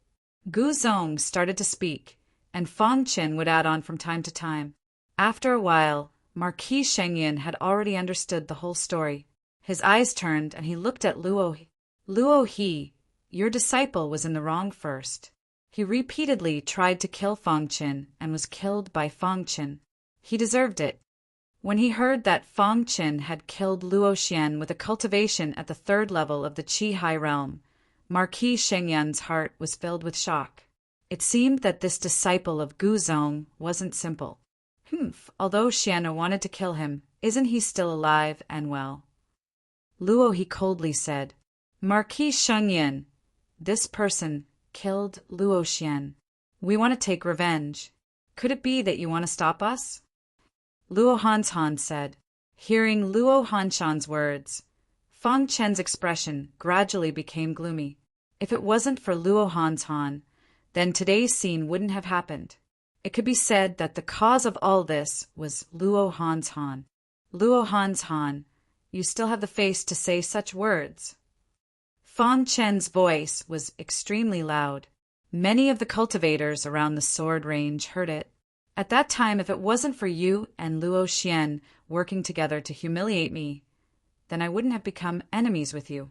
Guzong started to speak, and Fongqin would add on from time to time. After a while, Marquis Shengyun had already understood the whole story. His eyes turned, and he looked at Luo He. Luo He, your disciple was in the wrong first. He repeatedly tried to kill Fongqin and was killed by Fongqin. He deserved it. When he heard that Fang Qin had killed Luo Xian with a cultivation at the 3rd level of the Qi High Realm, Marquis Shengyan's heart was filled with shock. It seemed that this disciple of Gu Zong wasn't simple. Although Xian wanted to kill him, isn't he still alive and well? Luo he coldly said, Marquis Shengyan, this person killed Luo Xian. We want to take revenge. Could it be that you want to stop us? Luo Hanshan said. Hearing Luo Hanshan's words, Fang Chen's expression gradually became gloomy. If it wasn't for Luo Hanshan, then today's scene wouldn't have happened. It could be said that the cause of all this was Luo Hanshan. Luo Hanshan, you still have the face to say such words. Fang Chen's voice was extremely loud. Many of the cultivators around the sword range heard it. At that time, if it wasn't for you and Luo Xian working together to humiliate me, then I wouldn't have become enemies with you.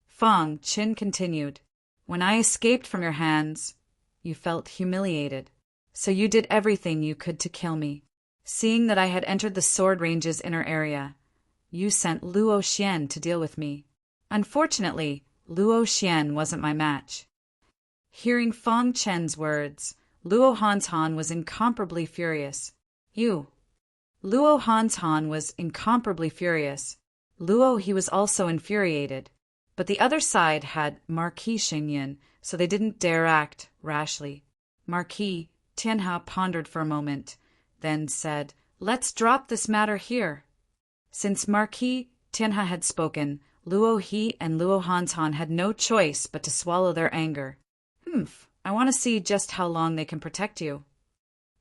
Fang Qin continued, when I escaped from your hands, you felt humiliated. So you did everything you could to kill me. Seeing that I had entered the sword range's inner area, you sent Luo Xian to deal with me. Unfortunately, Luo Xian wasn't my match. Hearing Fang Chen's words, Luo Hanshan was incomparably furious. Luo Hanshan was incomparably furious. Luo he was also infuriated. But the other side had Marquis Shengyan, so they didn't dare act rashly. Marquis Tianhe pondered for a moment, then said, let's drop this matter here. Since Marquis Tianhe had spoken, Luo he and Luo Hanshan had no choice but to swallow their anger. I want to see just how long they can protect you.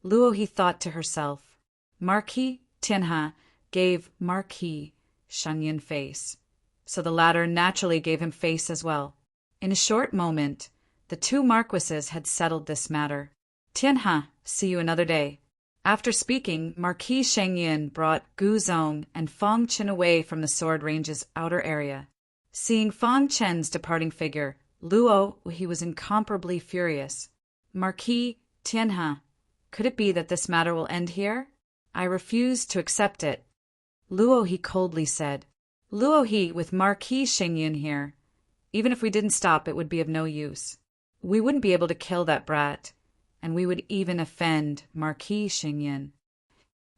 Luo he thought to herself. Marquis Tianhe gave Marquis Shengyan face, so the latter naturally gave him face as well. In a short moment, the two marquises had settled this matter. Tianhe, see you another day. After speaking, Marquis Shengyan brought Gu Zong and Fang Qin away from the sword range's outer area. Seeing Fang Chen's departing figure, Luo he was incomparably furious. Marquis Tianhe, could it be that this matter will end here? I refuse to accept it. Luo he coldly said. Luo he, with Marquis Shengyan here, even if we didn't stop, it would be of no use. We wouldn't be able to kill that brat, and we would even offend Marquis Shengyan.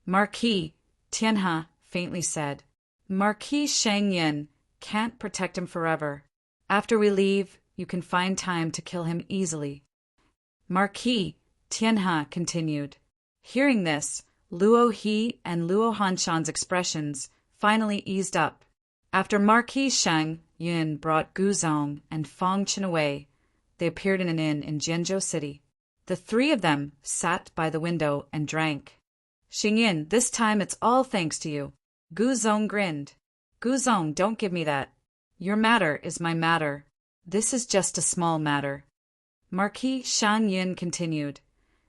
Marquis Tianhe faintly said. Marquis Shengyan can't protect him forever. After we leave, you can find time to kill him easily. Marquis Tianhe continued. Hearing this, Luo he and Luo Hanshan's expressions finally eased up. After Marquis Shengyan brought Gu Zong and Fang Qin away, they appeared in an inn in Jianzhou City. The three of them sat by the window and drank. Xingyin, this time it's all thanks to you. Gu Zong grinned. Gu Zong, don't give me that. Your matter is my matter. This is just a small matter. Marquis Shengyan continued.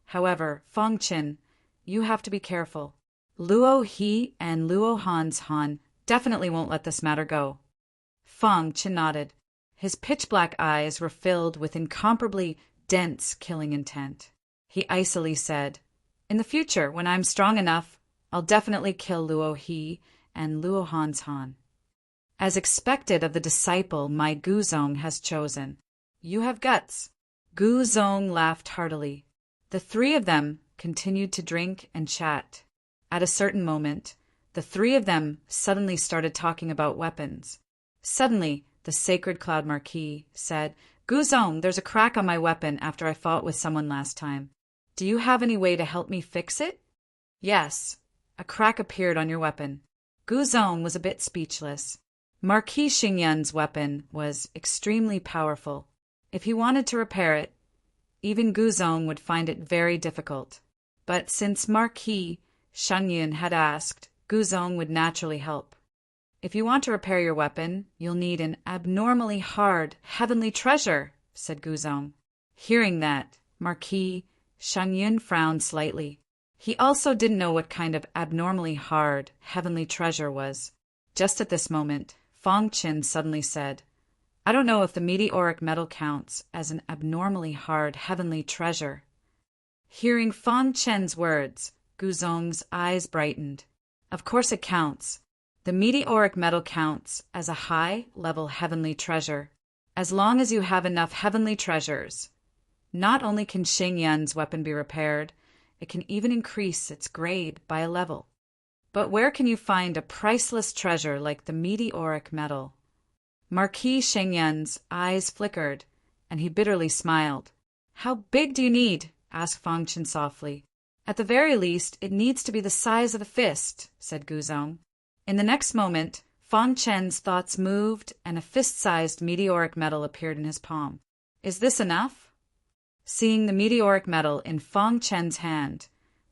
However, Fang Qin, you have to be careful. Luo he and Luo Hanshan definitely won't let this matter go. Fang Qin nodded. His pitch-black eyes were filled with incomparably dense killing intent. He icily said, in the future, when I'm strong enough, I'll definitely kill Luo he and Luo Hanshan. As expected of the disciple my Gu Zong has chosen. You have guts. Gu Zong laughed heartily. The three of them continued to drink and chat. At a certain moment, the three of them suddenly started talking about weapons. Suddenly, the Sacred Cloud Marquis said, Gu Zong, there's a crack on my weapon after I fought with someone last time. Do you have any way to help me fix it? Yes. A crack appeared on your weapon. Gu Zong was a bit speechless. Marquis Shengyan's weapon was extremely powerful. If he wanted to repair it, even Gu Zong would find it very difficult. But since Marquis Shengyan had asked, Gu Zong would naturally help. If you want to repair your weapon, you'll need an abnormally hard heavenly treasure, said Gu Zong. Hearing that, Marquis Shengyan frowned slightly. He also didn't know what kind of abnormally hard heavenly treasure was. Just at this moment, Fang Qin suddenly said, I don't know if the meteoric metal counts as an abnormally hard heavenly treasure. Hearing Fang Qin's words, Gu Zong's eyes brightened. Of course it counts. The meteoric metal counts as a high-level heavenly treasure. As long as you have enough heavenly treasures, not only can Xing Yan's weapon be repaired, it can even increase its grade by a level. But where can you find a priceless treasure like the meteoric metal? Marquis Xing Yan's eyes flickered, and he bitterly smiled. How big do you need? Asked Fang Chen softly. At the very least, it needs to be the size of a fist, said Guzong. In the next moment, Fang Chen's thoughts moved, and a fist-sized meteoric metal appeared in his palm. Is this enough? Seeing the meteoric metal in Fang Chen's hand,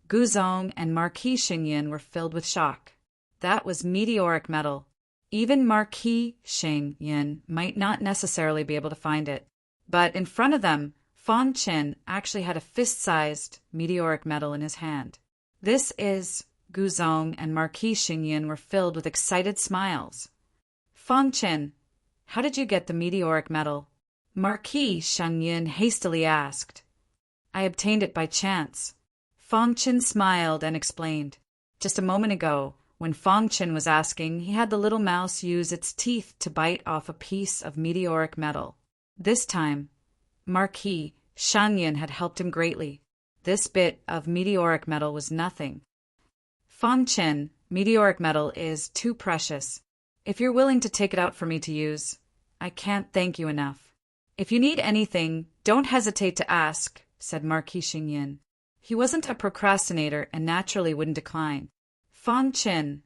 Guzong and Marquis Xing Yan were filled with shock. That was meteoric metal. Even Marquis Xing Yan might not necessarily be able to find it. But in front of them, Fang Chen actually had a fist-sized meteoric metal in his hand. This is... Guzong and Marquis Xing Yan were filled with excited smiles. Fang Chen, how did you get the meteoric metal? Marquis Xing Yan hastily asked. I obtained it by chance. Fang Chen smiled and explained. Just a moment ago, when Fang Chen was asking, he had the little mouse use its teeth to bite off a piece of meteoric metal. This time, Marquis Xing Yan had helped him greatly. This bit of meteoric metal was nothing. Fang Chen, meteoric metal is too precious. If you're willing to take it out for me to use, I can't thank you enough. If you need anything, don't hesitate to ask, said Marquis Xing Yan. He wasn't a procrastinator and naturally wouldn't decline. Fang Chen,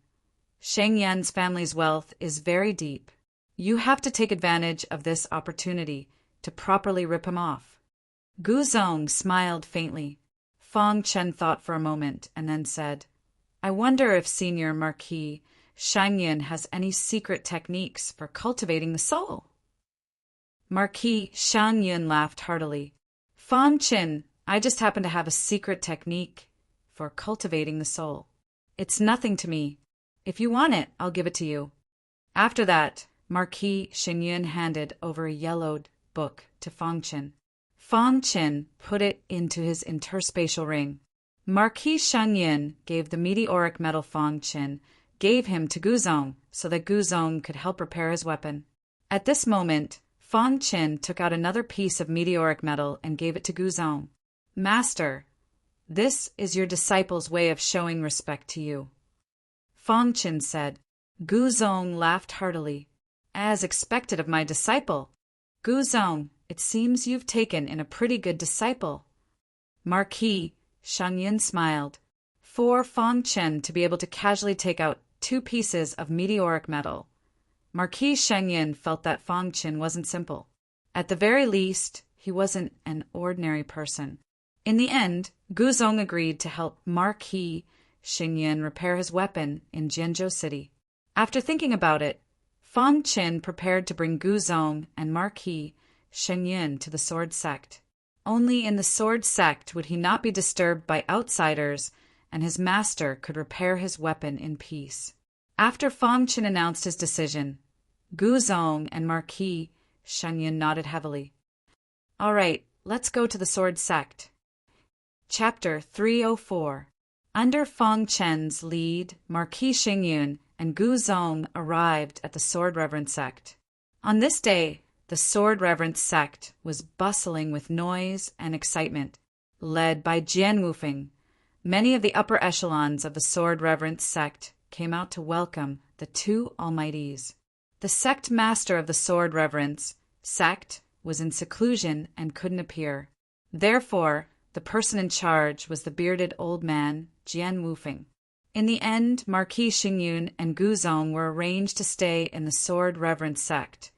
Xing Yan's family's wealth is very deep. You have to take advantage of this opportunity to properly rip him off. Guzong smiled faintly. Fang Chen thought for a moment and then said, I wonder if Senior Marquis Xing Yan has any secret techniques for cultivating the soul. Marquis Xing Yan laughed heartily. Fang Chen, I just happen to have a secret technique for cultivating the soul. It's nothing to me. If you want it, I'll give it to you. After that, Marquis Xing Yan handed over a yellowed book to Fang Chen. Fang Chen put it into his interspatial ring. Marquis Xing Yan gave the meteoric metal Fang Chen, gave him to Guzong so that Guzong could help repair his weapon. At this moment, Fang Chen took out another piece of meteoric metal and gave it to Guzong. Master, this is your disciple's way of showing respect to you. Fang Chen said. Guzong laughed heartily. As expected of my disciple. Guzong, it seems you've taken in a pretty good disciple. Marquis Xing Yan smiled. For Fang Chen to be able to casually take out 2 pieces of meteoric metal, Marquis Xing Yan felt that Fang Chen wasn't simple. At the very least, he wasn't an ordinary person. In the end, Guzong agreed to help Marquis Xing Yan repair his weapon in Jianzhou City. After thinking about it, Fang Chen prepared to bring Guzong and Marquis Xing Yan to the sword sect. Only in the sword sect would he not be disturbed by outsiders, and his master could repair his weapon in peace. After Fang Chen announced his decision, Guzong and Marquis Xing Yan nodded heavily. All right, let's go to the sword sect. Chapter 304. Under Fang Chen's lead, Marquis Xing Yan and Guzong arrived at the Sword Reverence sect. On this day, the Sword Reverence sect was bustling with noise and excitement. Led by Jian Wufeng, many of the upper echelons of the Sword Reverence sect came out to welcome the 2 Almighties. The sect master of the Sword Reverence sect was in seclusion and couldn't appear. Therefore, the person in charge was the bearded old man, Jian Wufeng. In the end, Marquis Xing Yan and Guzong were arranged to stay in the Sword Reverence sect,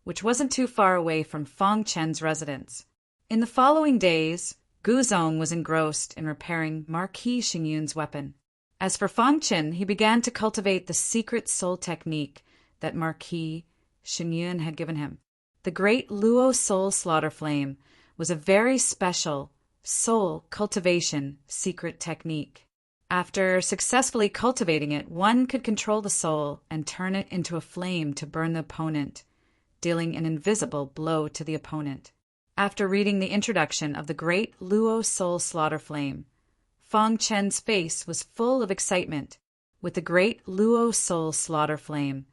which wasn't too far away from Fang Chen's residence. In the following days, Guzong was engrossed in repairing Marquis Xing Yan's weapon. As for Fang Chen, he began to cultivate the secret soul technique that Marquis Xing Yan had given him. The great Luo soul slaughter flame was a very special soul cultivation secret technique. After successfully cultivating it, one could control the soul and turn it into a flame to burn the opponent, dealing an invisible blow to the opponent. After reading the introduction of the great Luo soul slaughter flame, Fang Chen's face was full of excitement. With the great Luo soul slaughter flame,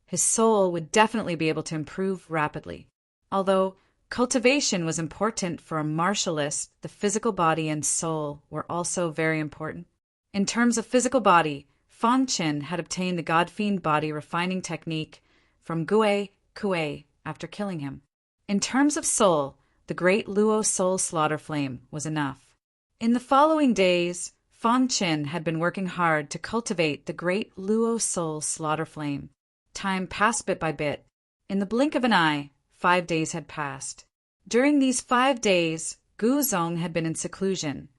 his soul would definitely be able to improve rapidly. Although cultivation was important for a martialist, the physical body and soul were also very important. In terms of physical body, Fang Qin had obtained the God-Fiend body refining technique from Gui Kue after killing him. In terms of soul, the great Luo soul slaughter flame was enough. In the following days, Fang Qin had been working hard to cultivate the great Luo soul slaughter flame. Time passed bit by bit. In the blink of an eye, 5 days had passed. During these 5 days, Gu Zong had been in seclusion,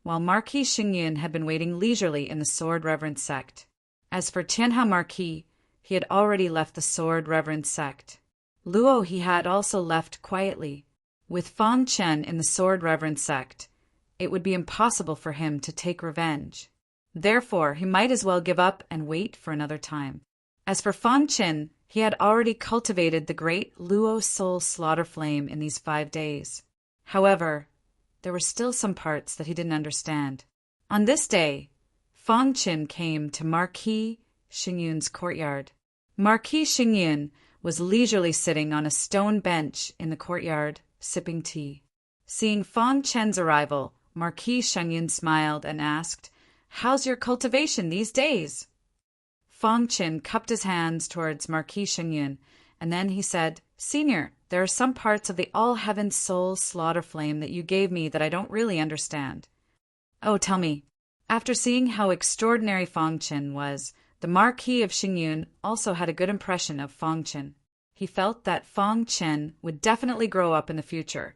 while Marquis Xingyun had been waiting leisurely in the Sword Reverence sect. As for Tianha Marquis, he had already left the Sword Reverence sect. Luo he had also left quietly. With Fang Chen in the Sword Reverence sect, it would be impossible for him to take revenge. Therefore, he might as well give up and wait for another time. As for Fang Chen, he had already cultivated the great Luo soul slaughter flame in these 5 days. However, there were still some parts that he didn't understand. On this day, Fang Chen came to Marquis Xingyun's courtyard. Marquis Xingyun was leisurely sitting on a stone bench in the courtyard, sipping tea. Seeing Fang Chen's arrival, Marquis Xingyun smiled and asked, "How's your cultivation these days?" Fang Chen cupped his hands towards Marquis Xingyun, and then he said, "Senior, there are some parts of the all-heaven soul slaughter flame that you gave me that I don't really understand." "Oh, tell me." After seeing how extraordinary Fang Chen was, the Marquis of Xingyun also had a good impression of Fang Chen. He felt that Fang Chen would definitely grow up in the future,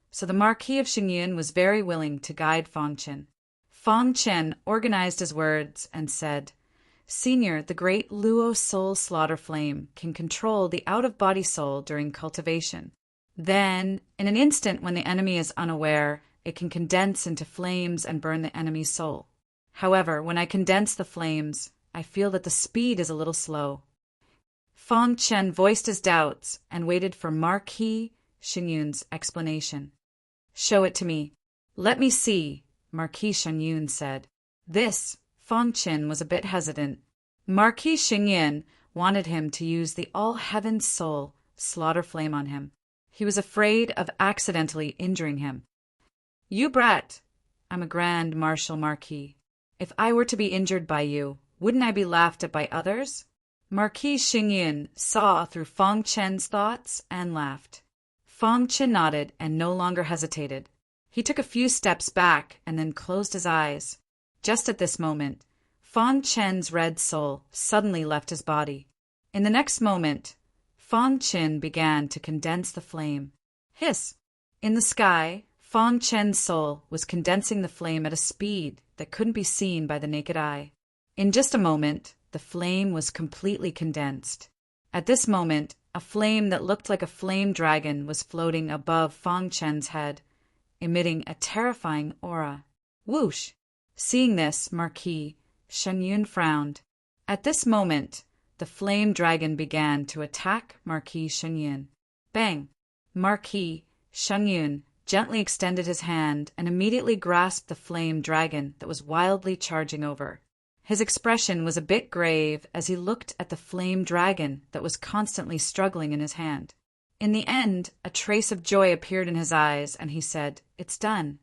so the Marquis of Xingyun was very willing to guide Fang Chen. Fang Chen organized his words and said, "Senior, the great Luo soul slaughter flame can control the out-of-body soul during cultivation. Then, in an instant when the enemy is unaware, it can condense into flames and burn the enemy's soul. However, when I condense the flames, I feel that the speed is a little slow." Fang Chen voiced his doubts and waited for Marquis Xingyun's explanation. "Show it to me. Let me see," Marquis Xingyun said. This, Fang Chen was a bit hesitant. Marquis Xingyun wanted him to use the all-heaven soul slaughter flame on him. He was afraid of accidentally injuring him. "You brat! I'm a grand martial marquis. If I were to be injured by you, wouldn't I be laughed at by others?" Marquis Xingyun saw through Fang Chen's thoughts and laughed. Fang Chen nodded and no longer hesitated. He took a few steps back and then closed his eyes. Just at this moment, Fang Chen's red soul suddenly left his body. In the next moment, Fang Chen began to condense the flame. Hiss! In the sky, Fang Chen's soul was condensing the flame at a speed that couldn't be seen by the naked eye. In just a moment, the flame was completely condensed. At this moment, a flame that looked like a flame dragon was floating above Fang Chen's head, emitting a terrifying aura. Whoosh! Seeing this, Marquis Xingyun frowned. At this moment, the flame dragon began to attack Marquis Xingyun. Bang! Marquis Xingyun gently extended his hand and immediately grasped the flame dragon that was wildly charging over. His expression was a bit grave as he looked at the flame dragon that was constantly struggling in his hand. In the end, a trace of joy appeared in his eyes, and he said, "It's done."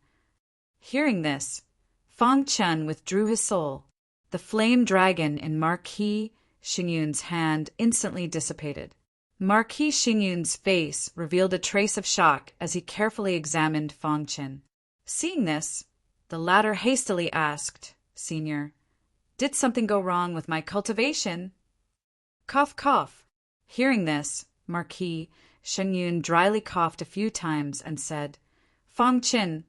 Hearing this, Fang Chen withdrew his soul. The flame dragon in Marquis Xingyun's hand instantly dissipated. Marquis Xingyun's face revealed a trace of shock as he carefully examined Fang Chen. Seeing this, the latter hastily asked, "Senior, did something go wrong with my cultivation?" Cough, cough. Hearing this, Marquis Xingyun dryly coughed a few times and said, "Fang Chen,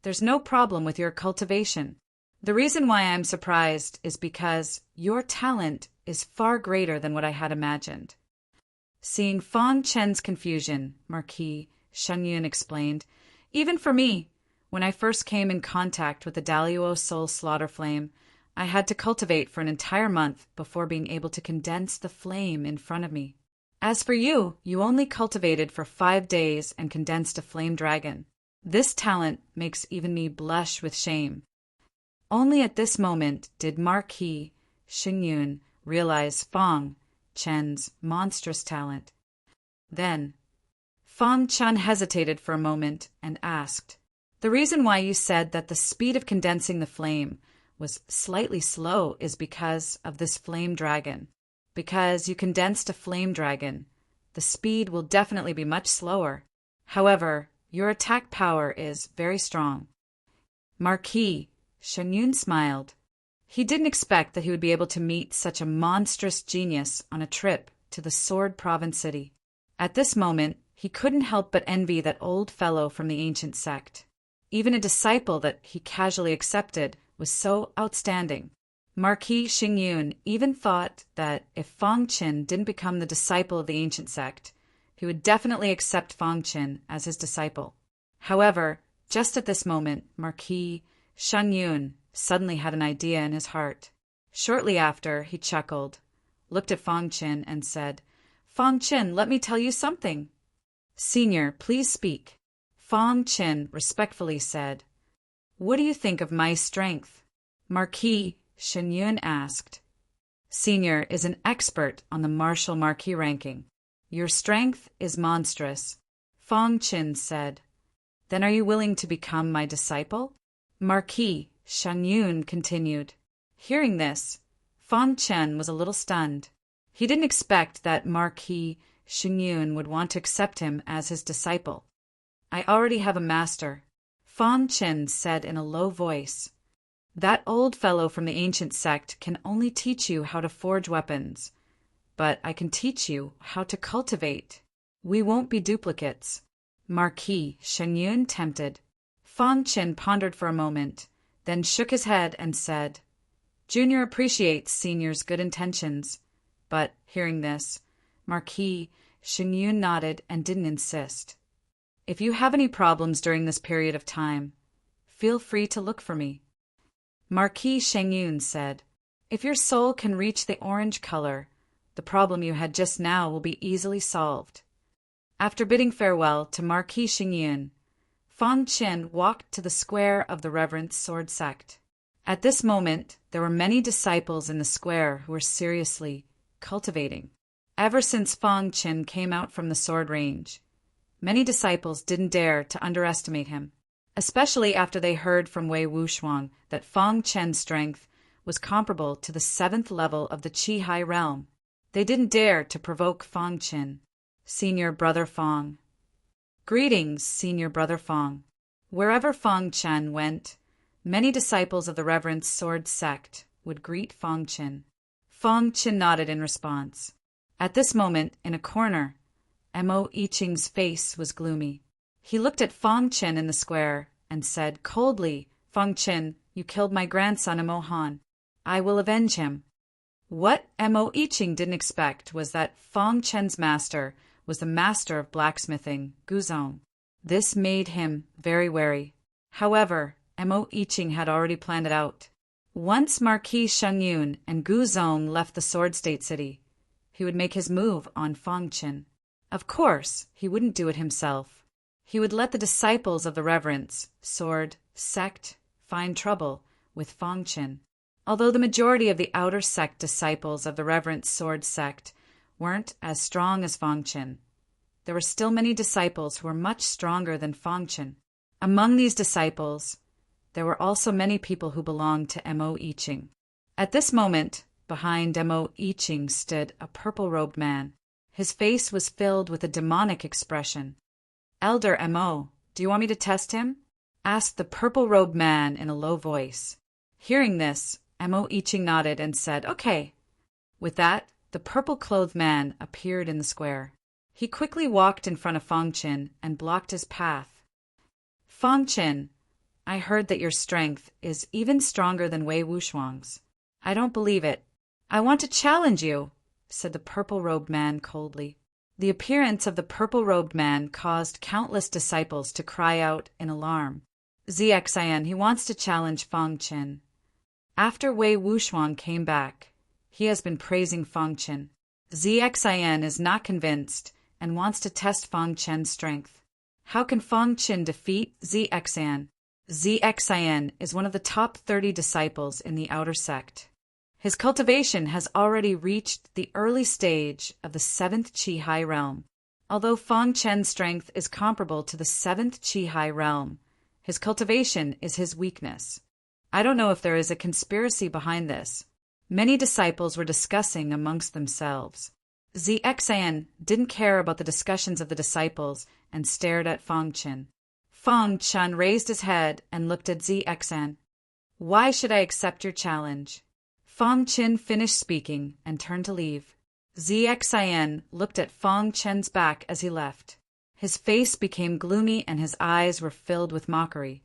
there's no problem with your cultivation. The reason why I'm surprised is because your talent is far greater than what I had imagined." Seeing Fang Chen's confusion, Marquis Xingyun explained, "Even for me, when I first came in contact with the Daluo soul slaughter flame, I had to cultivate for an entire month before being able to condense the flame in front of me. As for you, you only cultivated for 5 days and condensed a flame dragon. This talent makes even me blush with shame." Only at this moment did Marquis Xingyun, realize Fang Chen's monstrous talent. Then, Fang Chen hesitated for a moment and asked, "The reason why you said that the speed of condensing the flame was slightly slow is because of this flame dragon. Because you condensed a flame dragon, the speed will definitely be much slower. However, your attack power is very strong." Marquis Shenyun smiled. He didn't expect that he would be able to meet such a monstrous genius on a trip to the Sword Province City. At this moment, he couldn't help but envy that old fellow from the ancient sect. Even a disciple that he casually accepted was so outstanding. Marquis Xingyun even thought that if Fang Qin didn't become the disciple of the ancient sect, he would definitely accept Fang Qin as his disciple. However, just at this moment, Marquis Xingyun suddenly had an idea in his heart. Shortly after, he chuckled, looked at Fang Qin, and said, "Fang Qin, let me tell you something." "Senior, please speak." Fang Qin respectfully said, "What do you think of my strength?" Marquis Xingyun asked. "Senior is an expert on the martial marquis ranking. Your strength is monstrous," Fang Qin said. "Then are you willing to become my disciple?" Marquis Xingyun continued. Hearing this, Fang Qin was a little stunned. He didn't expect that Marquis Xingyun would want to accept him as his disciple. "I already have a master," Fang Qin said in a low voice. "That old fellow from the ancient sect can only teach you how to forge weapons, but I can teach you how to cultivate. We won't be duplicates." Marquis Xingyun tempted. Fang Qin pondered for a moment, then shook his head and said, "Junior appreciates Senior's good intentions." But, hearing this, Marquis Xingyun nodded and didn't insist. "If you have any problems during this period of time, feel free to look for me." Marquis Xingyun said, "If your soul can reach the orange color, the problem you had just now will be easily solved." After bidding farewell to Marquis Xingyun, Fang Qin walked to the square of the Reverend Sword Sect. At this moment, there were many disciples in the square who were seriously cultivating. Ever since Fang Qin came out from the sword range, many disciples didn't dare to underestimate him, especially after they heard from Wei Wuxiang that Fang Qin's strength was comparable to the 7th level of the Qi Hai realm. They didn't dare to provoke Fang Qin. "Senior Brother Fang." "Greetings, Senior Brother Fang." Wherever Fang Qin went, many disciples of the Reverend Sword Sect would greet Fang Qin. Fang Qin nodded in response. At this moment, in a corner, Mo Yiqing's face was gloomy. He looked at Fang Qin in the square and said coldly, "Fang Qin, you killed my grandson Mo Han. I will avenge him." What Mo Yiqing didn't expect was that Fang Qin's master was the master of blacksmithing, Guzong. This made him very wary. However, Mo Yiqing had already planned it out. Once Marquis Xingyun and Guzong left the Sword State City, he would make his move on Fang Qin. Of course, he wouldn't do it himself. He would let the disciples of the Reverence Sword Sect find trouble with Fang Qin. Although the majority of the outer sect disciples of the Reverence Sword Sect weren't as strong as Fang Qin, there were still many disciples who were much stronger than Fang Qin. Among these disciples, there were also many people who belonged to Mo Yiqing. At this moment, behind Mo Yiqing stood a purple-robed man. His face was filled with a demonic expression. "Elder Mo, do you want me to test him?" asked the purple-robed man in a low voice. Hearing this, Mo Yiqing nodded and said, "Okay." With that, the purple-clothed man appeared in the square. He quickly walked in front of Fang Qin and blocked his path. "Fang Qin, I heard that your strength is even stronger than Wei Wuxiang's. I don't believe it. I want to challenge you," said the purple-robed man coldly. The appearance of the purple-robed man caused countless disciples to cry out in alarm. "ZXIN, he wants to challenge Fang Qin." After Wei Wuxiang came back, he has been praising Fang Qin. ZXIN is not convinced and wants to test Fang Qin's strength. How can Fang Qin defeat ZXIN? ZXIN is one of the top 30 disciples in the outer sect. His cultivation has already reached the early stage of the 7th Qi High realm. Although Fang Chen's strength is comparable to the 7th Qi High realm, his cultivation is his weakness. I don't know if there is a conspiracy behind this. Many disciples were discussing amongst themselves. ZXan didn't care about the discussions of the disciples and stared at Fang Chen. Fang Chen raised his head and looked at ZXan. Why should I accept your challenge? Fang Chen finished speaking and turned to leave. ZXan looked at Fang Chen's back as he left. His face became gloomy and his eyes were filled with mockery.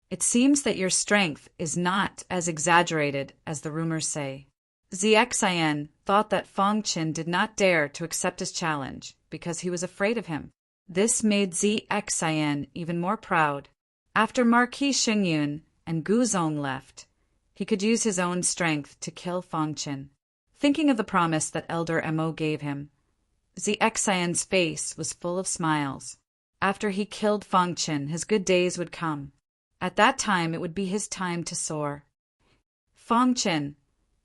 It seems that your strength is not as exaggerated as the rumors say. ZXan thought that Fang Chen did not dare to accept his challenge because he was afraid of him. This made ZXan even more proud. After Marquis Xingyun and Gu Zong left, he could use his own strength to kill Fang Chen. Thinking of the promise that Elder Mo gave him, ZXan's face was full of smiles. After he killed Fang Chen, his good days would come. At that time, it would be his time to soar. Fang Chen,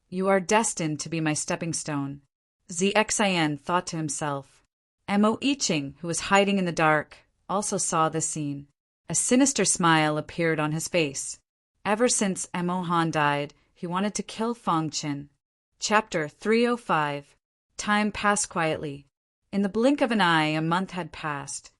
you are destined to be my stepping stone, ZXan thought to himself. Mo Yiqing, who was hiding in the dark, also saw this scene. A sinister smile appeared on his face. Ever since Mo Han died, he wanted to kill Fang Chen. Chapter 305. Time passed quietly. In the blink of an eye, a month had passed.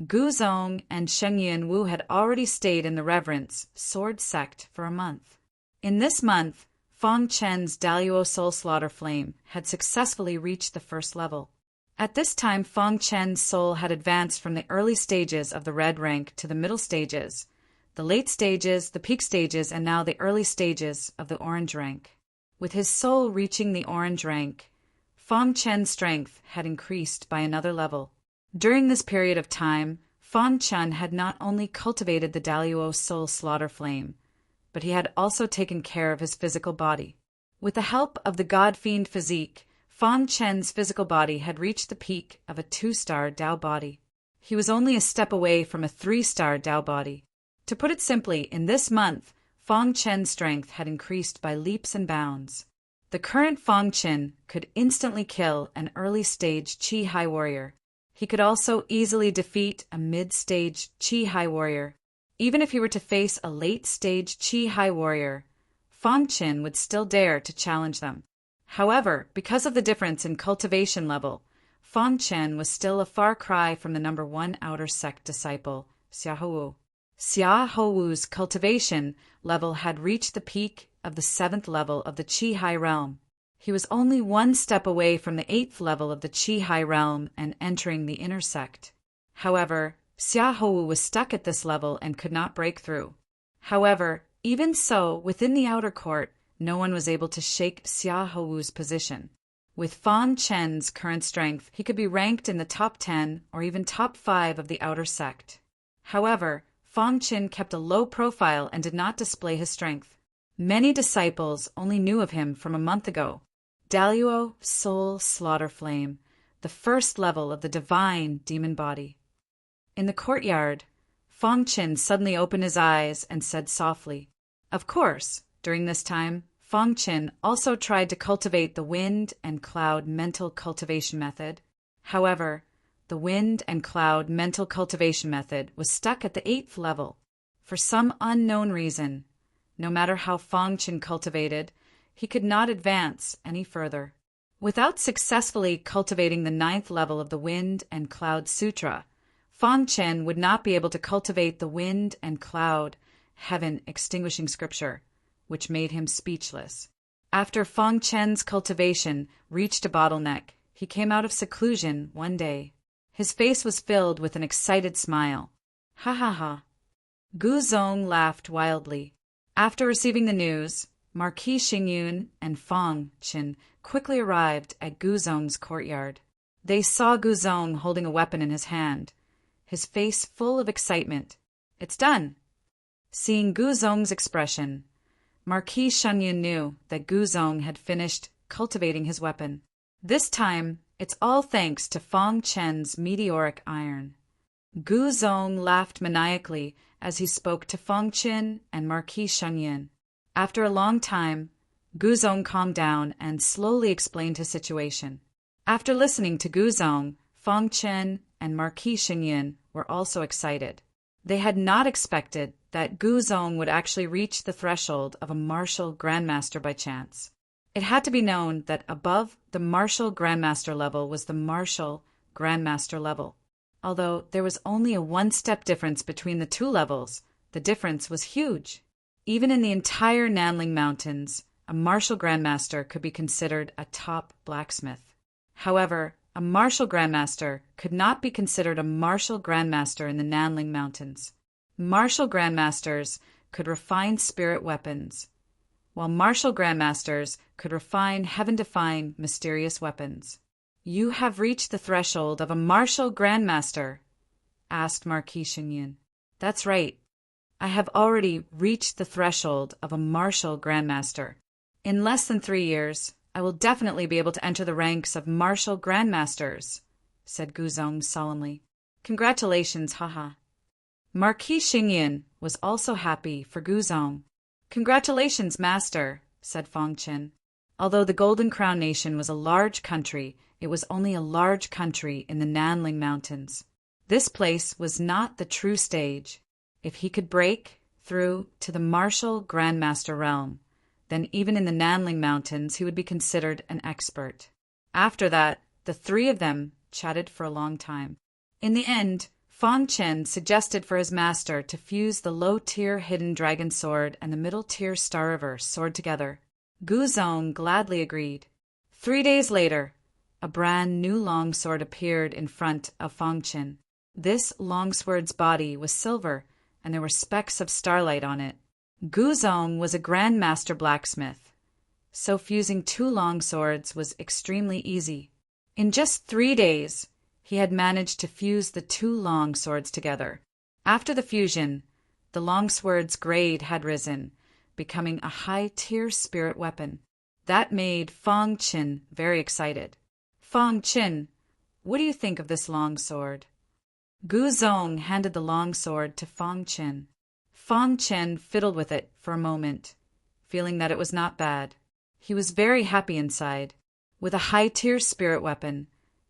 Gu Zong and Shengyan Wu had already stayed in the Reverence Sword sect for a month. In this month, Fang Chen's Daluo Soul Slaughter Flame had successfully reached the first level. At this time, Fang Chen's soul had advanced from the early stages of the red rank to the middle stages, the late stages, the peak stages, and now the early stages of the orange rank. With his soul reaching the orange rank, Fang Chen's strength had increased by another level. During this period of time, Fang Chen had not only cultivated the Daluo Soul Slaughter Flame, but he had also taken care of his physical body. With the help of the God-Fiend physique, Fang Chen's physical body had reached the peak of a 2-star Dao body. He was only a step away from a 3-star Dao body. To put it simply, in this month, Fang Chen's strength had increased by leaps and bounds. The current Fang Chen could instantly kill an early-stage Qi High warrior. He could also easily defeat a mid-stage Qi High warrior. Even if he were to face a late-stage Qi High warrior, Fang Chen would still dare to challenge them. However, because of the difference in cultivation level, Fang Chen was still a far cry from the number 1 outer sect disciple, Xiahou. Xiahou's cultivation level had reached the peak of the 7th level of the Qi High realm. He was only 1 step away from the 8th level of the Qi High realm and entering the inner sect. However, Xiahou was stuck at this level and could not break through. However, even so, within the outer court, no one was able to shake Xiahou's position. With Fang Chen's current strength, he could be ranked in the top 10 or even top 5 of the outer sect. However, Fang Chen kept a low profile and did not display his strength. Many disciples only knew of him from a month ago. Daluo Soul Slaughter Flame, the first level of the divine demon body. In the courtyard, Fang Chen suddenly opened his eyes and said softly. Of course, during this time, Fang Chen also tried to cultivate the wind and cloud mental cultivation method. However, the wind and cloud mental cultivation method was stuck at the 8th level. For some unknown reason, no matter how Fang Chen cultivated, he could not advance any further. Without successfully cultivating the 9th level of the Wind and Cloud Sutra, Fang Chen would not be able to cultivate the Wind and Cloud Heaven Extinguishing Scripture, which made him speechless. After Fang Chen's cultivation reached a bottleneck, he came out of seclusion one day. His face was filled with an excited smile. Ha ha ha. Gu Zong laughed wildly. After receiving the news, Marquis Xingyun and Fang Chen quickly arrived at Gu Zong's courtyard. They saw Gu Zong holding a weapon in his hand, his face full of excitement. It's done. Seeing Gu Zong's expression, Marquis Xingyun knew that Gu Zong had finished cultivating his weapon. This time, it's all thanks to Fang Chen's meteoric iron. Gu Zong laughed maniacally as he spoke to Fang Chen and Marquis Xingyun. After a long time, Guzong calmed down and slowly explained his situation. After listening to Guzong, Fang Chen and Marquis Xingyin were also excited. They had not expected that Guzong would actually reach the threshold of a martial grandmaster by chance. It had to be known that above the martial grandmaster level was the martial grandmaster level. Although there was only a one-step difference between the two levels, the difference was huge. Even in the entire Nanling Mountains, a martial grandmaster could be considered a top blacksmith. However, a martial grandmaster could not be considered a martial grandmaster in the Nanling Mountains. Martial grandmasters could refine spirit weapons, while martial grandmasters could refine heaven-defying mysterious weapons. "You have reached the threshold of a martial grandmaster?" asked Marquis Xingyin. "That's right. I have already reached the threshold of a martial grandmaster. In less than 3 years, I will definitely be able to enter the ranks of martial grandmasters," said Guzong solemnly. "Congratulations, haha." Marquis Xingyin was also happy for Guzong. "Congratulations, master," said Fang Chen. Although the Golden Crown Nation was a large country, it was only a large country in the Nanling Mountains. This place was not the true stage. If he could break through to the martial grandmaster realm, then even in the Nanling Mountains he would be considered an expert. After that, the three of them chatted for a long time. In the end, Fang Chen suggested for his master to fuse the low-tier Hidden Dragon Sword and the middle-tier Star River sword together. Guzong gladly agreed. 3 days later, a brand new longsword appeared in front of Fang Chen. This longsword's body was silver, and there were specks of starlight on it. Guzong was a grandmaster blacksmith, so fusing two longswords was extremely easy. In just 3 days, he had managed to fuse the two longswords together. After the fusion, the longsword's grade had risen, becoming a high-tier spirit weapon. That made Fang Chen very excited. "Fang Chen, what do you think of this longsword?" Guzong handed the longsword to Fang Chen. Fang Chen fiddled with it for a moment, feeling that it was not bad. He was very happy inside. With a high-tier spirit weapon,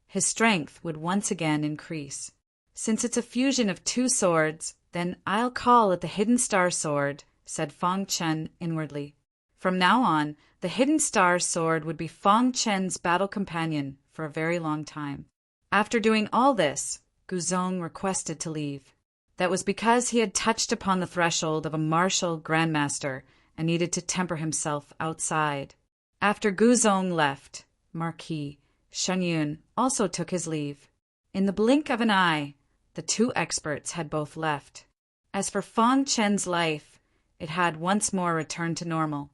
his strength would once again increase. "Since it's a fusion of two swords, then I'll call it the Hidden Star Sword," said Fang Chen inwardly. From now on, the Hidden Star Sword would be Fang Chen's battle companion for a very long time. After doing all this, Guzong requested to leave. That was because he had touched upon the threshold of a martial grandmaster and needed to temper himself outside. After Guzong left, Marquis Xingyin also took his leave. In the blink of an eye, the two experts had both left. As for Fang Chen's life, it had once more returned to normal.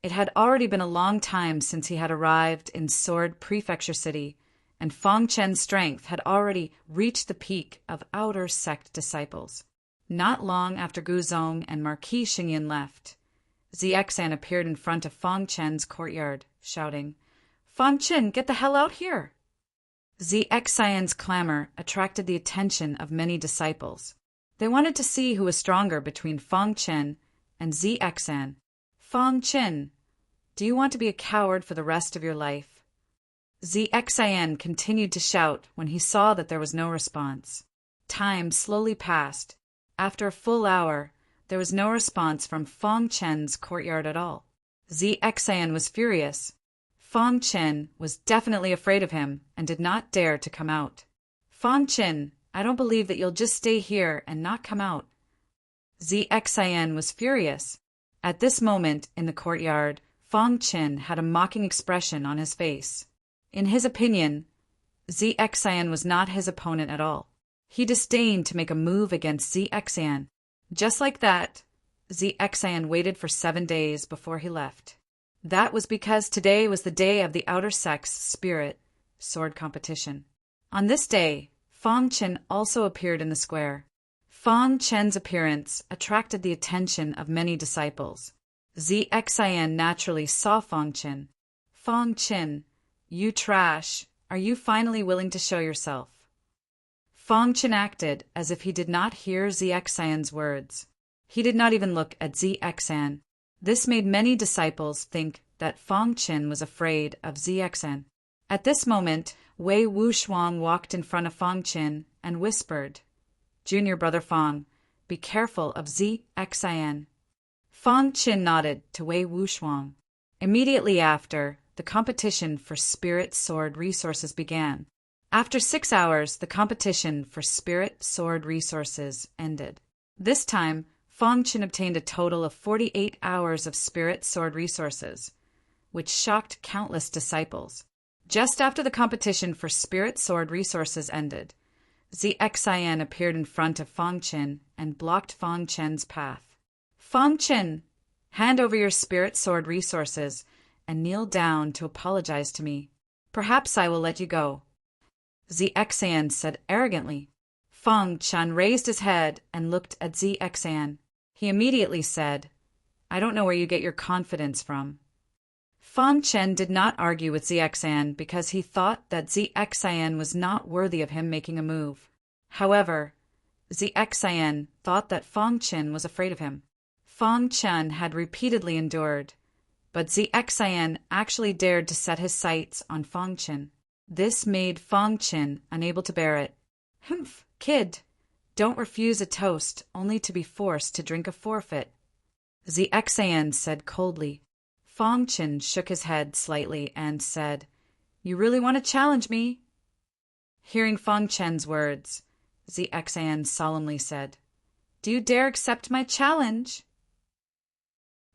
It had already been a long time since he had arrived in Sword Prefecture City, and Fang Chen's strength had already reached the peak of outer sect disciples. Not long after Guzong and Marquis Xingyin left, Ziexan appeared in front of Fang Chen's courtyard, shouting, "Fang Chen, get the hell out here!" Ziexan's clamor attracted the attention of many disciples. They wanted to see who was stronger between Fang Chen and Ziexan. "Fang Chen, do you want to be a coward for the rest of your life?" Ziexan continued to shout when he saw that there was no response. Time slowly passed. After a full hour, there was no response from Fang Chen's courtyard at all. Ziexan was furious. Fang Chen was definitely afraid of him and did not dare to come out. "Fang Chen, I don't believe that you'll just stay here and not come out." Ziexan was furious. At this moment in the courtyard, Fang Chen had a mocking expression on his face. In his opinion, Ziexan was not his opponent at all. He disdained to make a move against Ziexan. Just like that, Ziexan waited for 7 days before he left. That was because today was the day of the Outer Sect's Spirit Sword Competition. On this day, Fang Chen also appeared in the square. Fang Chen's appearance attracted the attention of many disciples. Ziexan naturally saw Fang Chen. "Fang Chen, you trash, are you finally willing to show yourself?" Fang Chen acted as if he did not hear Ziexan's words. He did not even look at Ziexan. This made many disciples think that Fong Qin was afraid of ZXN. At this moment, Wei Wuxiang walked in front of Fong Qin and whispered, "Junior brother Fong, be careful of ZXIN." Fong Qin nodded to Wei Wuxiang. Immediately after, the competition for Spirit Sword resources began. After 6 hours, the competition for Spirit Sword resources ended. This time, Fong Qin obtained a total of 48 hours of Spirit Sword resources, which shocked countless disciples. Just after the competition for Spirit Sword resources ended, ZXIN appeared in front of Fong Qin and blocked Fong Qin's path. "Fong Qin, hand over your Spirit Sword resources and kneel down to apologize to me. Perhaps I will let you go," ZXIN said arrogantly. Fong Qin raised his head and looked at ZXIN. He immediately said, "I don't know where you get your confidence from." Fong Qin did not argue with ZXIN because he thought that ZXIN was not worthy of him making a move. However, ZXIN thought that Fong Qin was afraid of him. Fong Qin had repeatedly endured, but ZXIN actually dared to set his sights on Fong Qin. This made Fong Qin unable to bear it. "Humph, kid, don't refuse a toast only to be forced to drink a forfeit," ZXIN said coldly. Fong Qin shook his head slightly and said, "You really want to challenge me?" Hearing Fong Qin's words, ZXIN solemnly said, "Do you dare accept my challenge?"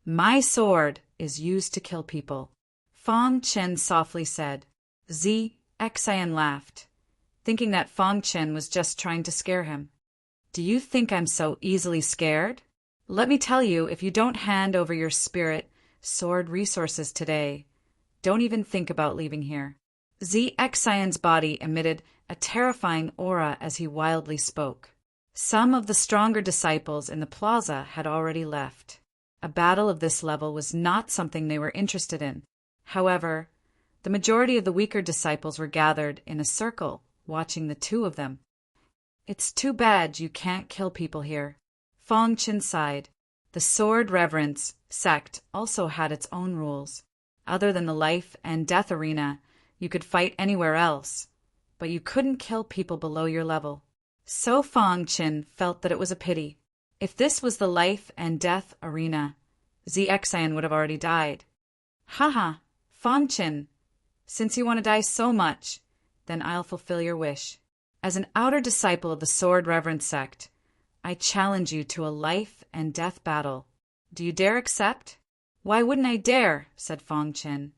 "My sword is used to kill people," Fong Qin softly said. ZXIN laughed, thinking that Fong Qin was just trying to scare him. "Do you think I'm so easily scared? Let me tell you, if you don't hand over your Spirit Sword resources today, don't even think about leaving here." ZXIN's body emitted a terrifying aura as he wildly spoke. Some of the stronger disciples in the plaza had already left. A battle of this level was not something they were interested in. However, the majority of the weaker disciples were gathered in a circle, watching the two of them. "It's too bad you can't kill people here," Fong Qin sighed. The Sword Reverence sect also had its own rules. Other than the life and death arena, you could fight anywhere else, but you couldn't kill people below your level. So Fong Qin felt that it was a pity. If this was the life and death arena, ZXIN would have already died. "Haha, Fong Qin, since you want to die so much, then I'll fulfill your wish. As an outer disciple of the Sword Reverence sect, I challenge you to a life and death battle. Do you dare accept?" "Why wouldn't I dare?" said Fong Qin.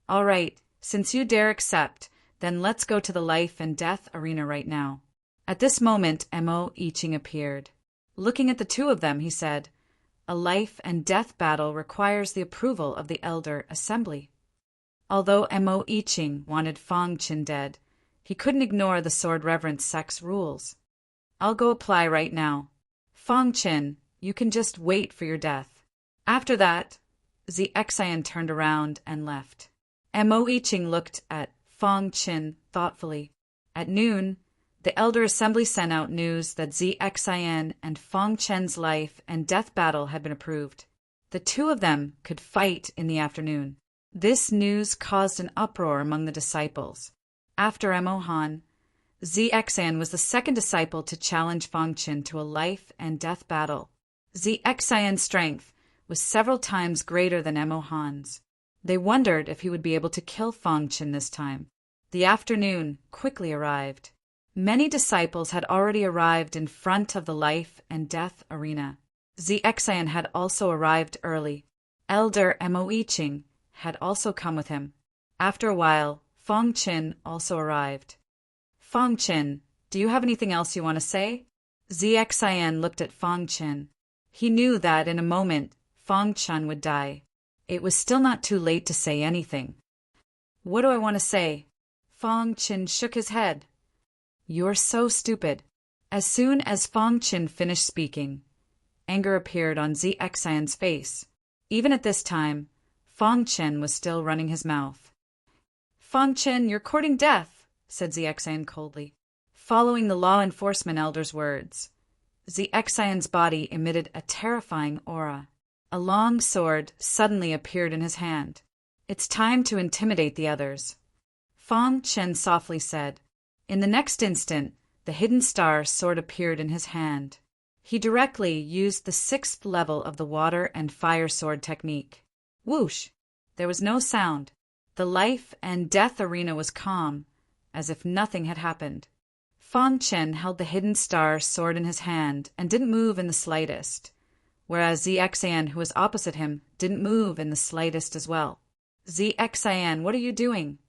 "All right, since you dare accept, then let's go to the life and death arena right now." At this moment, Mo Iching appeared. Looking at the two of them, he said, "A life and death battle requires the approval of the Elder Assembly." Although Mo Iching wanted Fong Qin dead, he couldn't ignore the Sword Reverence sect's rules. "I'll go apply right now. Fong Qin, you can just wait for your death." After that, ZXIN turned around and left. Mo Iching looked at Fong Qin thoughtfully. At noon, the Elder Assembly sent out news that ZXIN and Fong Qin's life and death battle had been approved. The two of them could fight in the afternoon. This news caused an uproar among the disciples. After Mo Han, ZXIN was the second disciple to challenge Fong Qin to a life and death battle. ZXIN's strength was several times greater than Mo Han's. They wondered if he would be able to kill Fong Qin this time. The afternoon quickly arrived. Many disciples had already arrived in front of the life and death arena. ZXIN had also arrived early. Elder Mo Iching had also come with him. After a while, Fong Qin also arrived. "Fong Qin, do you have anything else you want to say?" ZXIN looked at Fong Qin. He knew that in a moment, Fong Qin would die. It was still not too late to say anything. "What do I want to say?" Fong Qin shook his head. "You're so stupid." As soon as Fong Qin finished speaking, anger appeared on ZXIN's face. Even at this time, Fong Qin was still running his mouth. "Fong Qin, you're courting death," said ZXIN coldly. Following the law enforcement elder's words, ZXIN's body emitted a terrifying aura. A long sword suddenly appeared in his hand. It's time to intimidate the others, Fang Chen softly said. In the next instant, the hidden star sword appeared in his hand. He directly used the 6th level of the water and fire sword technique. Whoosh! There was no sound. The life and death arena was calm, as if nothing had happened. Fang Chen held the hidden star sword in his hand and didn't move in the slightest, whereas ZXan, who was opposite him, didn't move in the slightest as well. ZXan, what are you doing?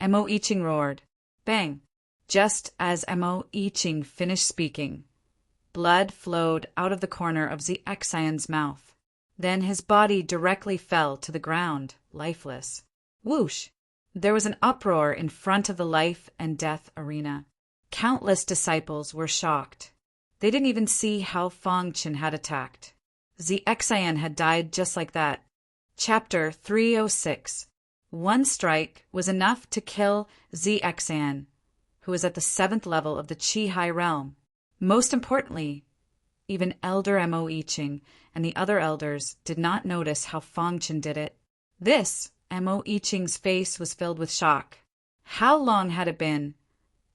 Mo Iching roared. Bang! Just as Mo Iching finished speaking, blood flowed out of the corner of ZXan's mouth. Then his body directly fell to the ground, lifeless. Whoosh! There was an uproar in front of the life and death arena. Countless disciples were shocked. They didn't even see how Fang Chen had attacked. ZXan had died just like that. Chapter 306. One strike was enough to kill ZXan, who was at the 7th level of the Qi High Realm. Most importantly, even Elder Mo Iching and the other elders did not notice how Fang Chen did it. Mo Iching's face was filled with shock. How long had it been?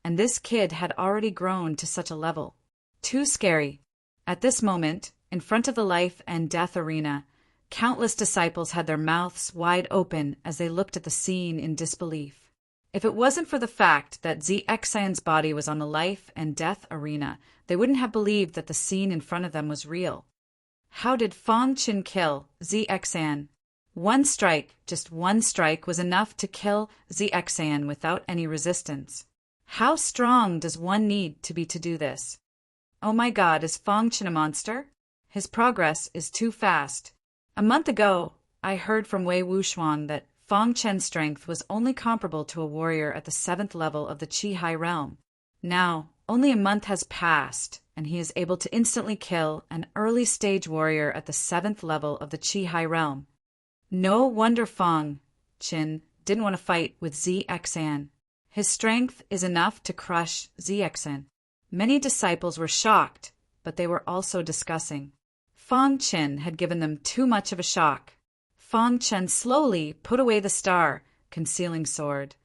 And this kid had already grown to such a level. Too scary. At this moment, in front of the life and death arena, countless disciples had their mouths wide open as they looked at the scene in disbelief. If it wasn't for the fact that ZXan's body was on the life and death arena, they wouldn't have believed that the scene in front of them was real. How did Fang Chen kill ZXan? One strike, just one strike, was enough to kill ZXan without any resistance. How strong does one need to be to do this? Oh my God, is Fang Chen a monster? His progress is too fast. A month ago, I heard from Wei Wuxuan that Fang Chen's strength was only comparable to a warrior at the 7th level of the Qi High Realm. Now, only a month has passed, and he is able to instantly kill an early-stage warrior at the 7th level of the Qi High Realm. No wonder Fang Chen didn't want to fight with ZXan. His strength is enough to crush ZXan. Many disciples were shocked, but they were also discussing. Fang Chen had given them too much of a shock. Fang Chen slowly put away the star, concealing sword,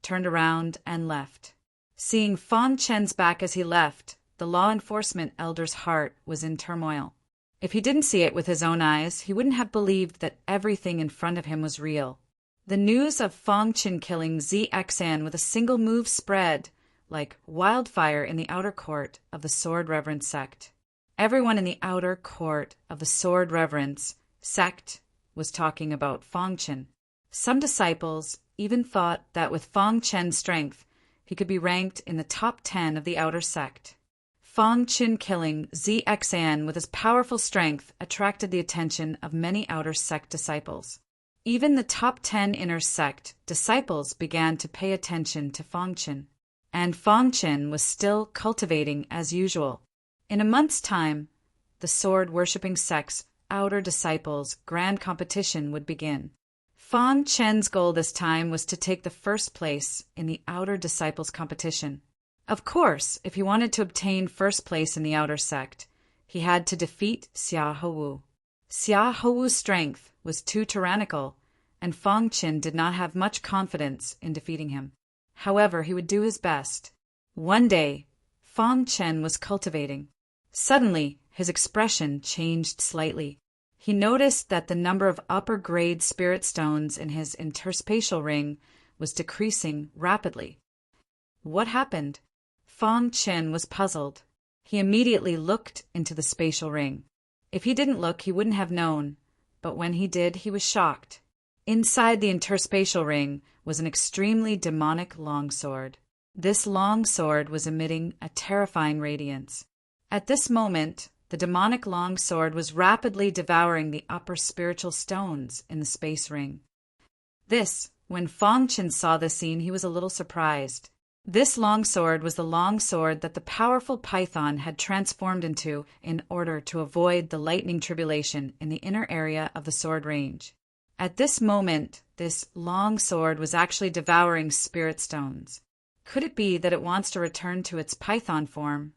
turned around and left. Seeing Fang Chen's back as he left, the law enforcement elder's heart was in turmoil. If he didn't see it with his own eyes, he wouldn't have believed that everything in front of him was real. The news of Fang Chen killing ZXan with a single move spread like wildfire in the outer court of the Sword Reverence sect. Everyone in the outer court of the Sword Reverence sect was talking about Fang Chen. Some disciples even thought that with Fang Chen's strength, he could be ranked in the top 10 of the outer sect. Fang Chen killing ZXan with his powerful strength attracted the attention of many outer sect disciples. Even the top 10 inner sect disciples began to pay attention to Fang Chen. And Fang Chen was still cultivating as usual. In a month's time, the sword-worshipping sect's outer disciples' grand competition would begin. Fang Chen's goal this time was to take the first place in the outer disciples' competition. Of course, if he wanted to obtain first place in the outer sect, he had to defeat Xia Hou. Xia Hou's strength was too tyrannical, and Fang Chen did not have much confidence in defeating him. However, he would do his best. One day, Fang Chen was cultivating. Suddenly, his expression changed slightly. He noticed that the number of upper-grade spirit stones in his interspatial ring was decreasing rapidly. What happened? Fang Chen was puzzled. He immediately looked into the spatial ring. If he didn't look, he wouldn't have known, but when he did, he was shocked. Inside the interspatial ring was an extremely demonic longsword. This longsword was emitting a terrifying radiance. At this moment, the demonic longsword was rapidly devouring the upper spiritual stones in the space ring. When Fang Chen saw this scene, he was a little surprised. This longsword was the longsword that the powerful python had transformed into in order to avoid the lightning tribulation in the inner area of the sword range. At this moment, this long sword was actually devouring spirit stones. Could it be that it wants to return to its python form?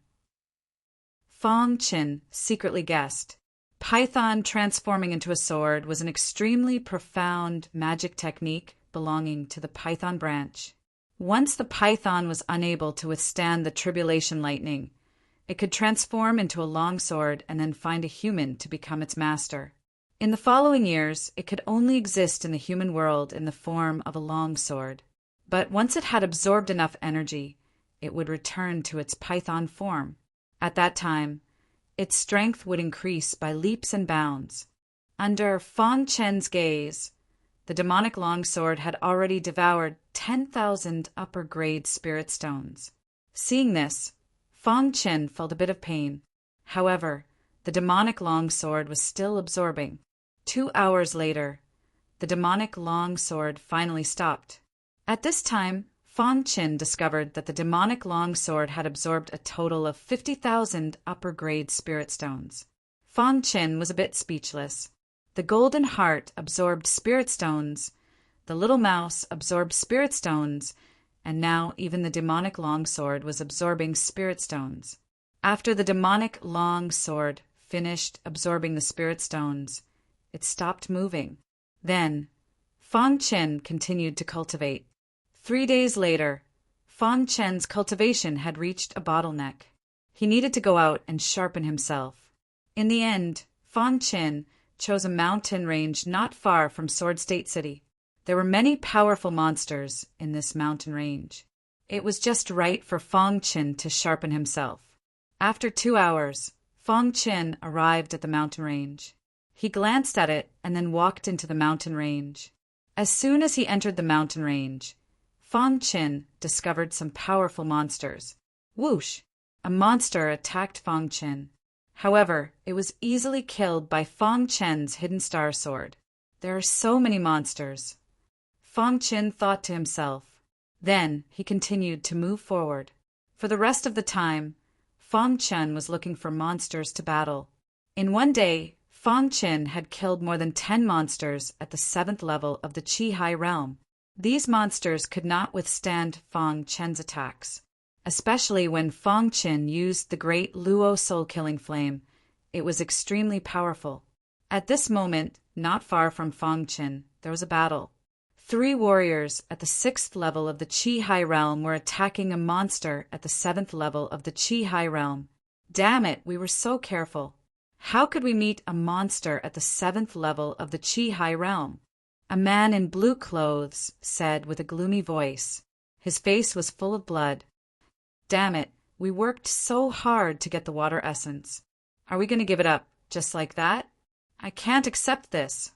Fang Chen secretly guessed. Python transforming into a sword was an extremely profound magic technique belonging to the Python branch. Once the Python was unable to withstand the tribulation lightning, it could transform into a longsword and then find a human to become its master. In the following years, it could only exist in the human world in the form of a longsword. But once it had absorbed enough energy, it would return to its Python form. At that time, its strength would increase by leaps and bounds. Under Fang Chen's gaze, the demonic longsword had already devoured 10,000 upper-grade spirit stones. Seeing this, Fang Chen felt a bit of pain. However, the demonic longsword was still absorbing. 2 hours later, the demonic longsword finally stopped. At this time, Fang Chen discovered that the demonic longsword had absorbed a total of 50,000 upper-grade spirit stones. Fang Chen was a bit speechless. The golden heart absorbed spirit stones, the little mouse absorbed spirit stones, and now even the demonic longsword was absorbing spirit stones. After the demonic longsword finished absorbing the spirit stones, it stopped moving. Then, Fang Chen continued to cultivate. 3 days later, Fang Chen's cultivation had reached a bottleneck. He needed to go out and sharpen himself. In the end, Fang Chen chose a mountain range not far from Sword State City. There were many powerful monsters in this mountain range. It was just right for Fang Chen to sharpen himself. After 2 hours, Fang Chen arrived at the mountain range. He glanced at it and then walked into the mountain range. As soon as he entered the mountain range, Fang Chen discovered some powerful monsters. Whoosh! A monster attacked Fang Chen. However, it was easily killed by Fang Chen's hidden star sword. There are so many monsters. Fang Chen thought to himself. Then he continued to move forward. For the rest of the time, Fang Chen was looking for monsters to battle. In one day, Fang Chen had killed more than 10 monsters at the 7th level of the Qi realm. These monsters could not withstand Fang Chen's attacks, especially when Fang Chen used the great Luo soul-killing flame. It was extremely powerful. At this moment, not far from Fang Chen, there was a battle. 3 warriors at the 6th level of the Qi realm were attacking a monster at the 7th level of the Qi realm. Damn it, we were so careful. How could we meet a monster at the 7th level of the Qi realm? A man in blue clothes said with a gloomy voice. His face was full of blood. Damn it, we worked so hard to get the water essence. Are we going to give it up just like that? I can't accept this.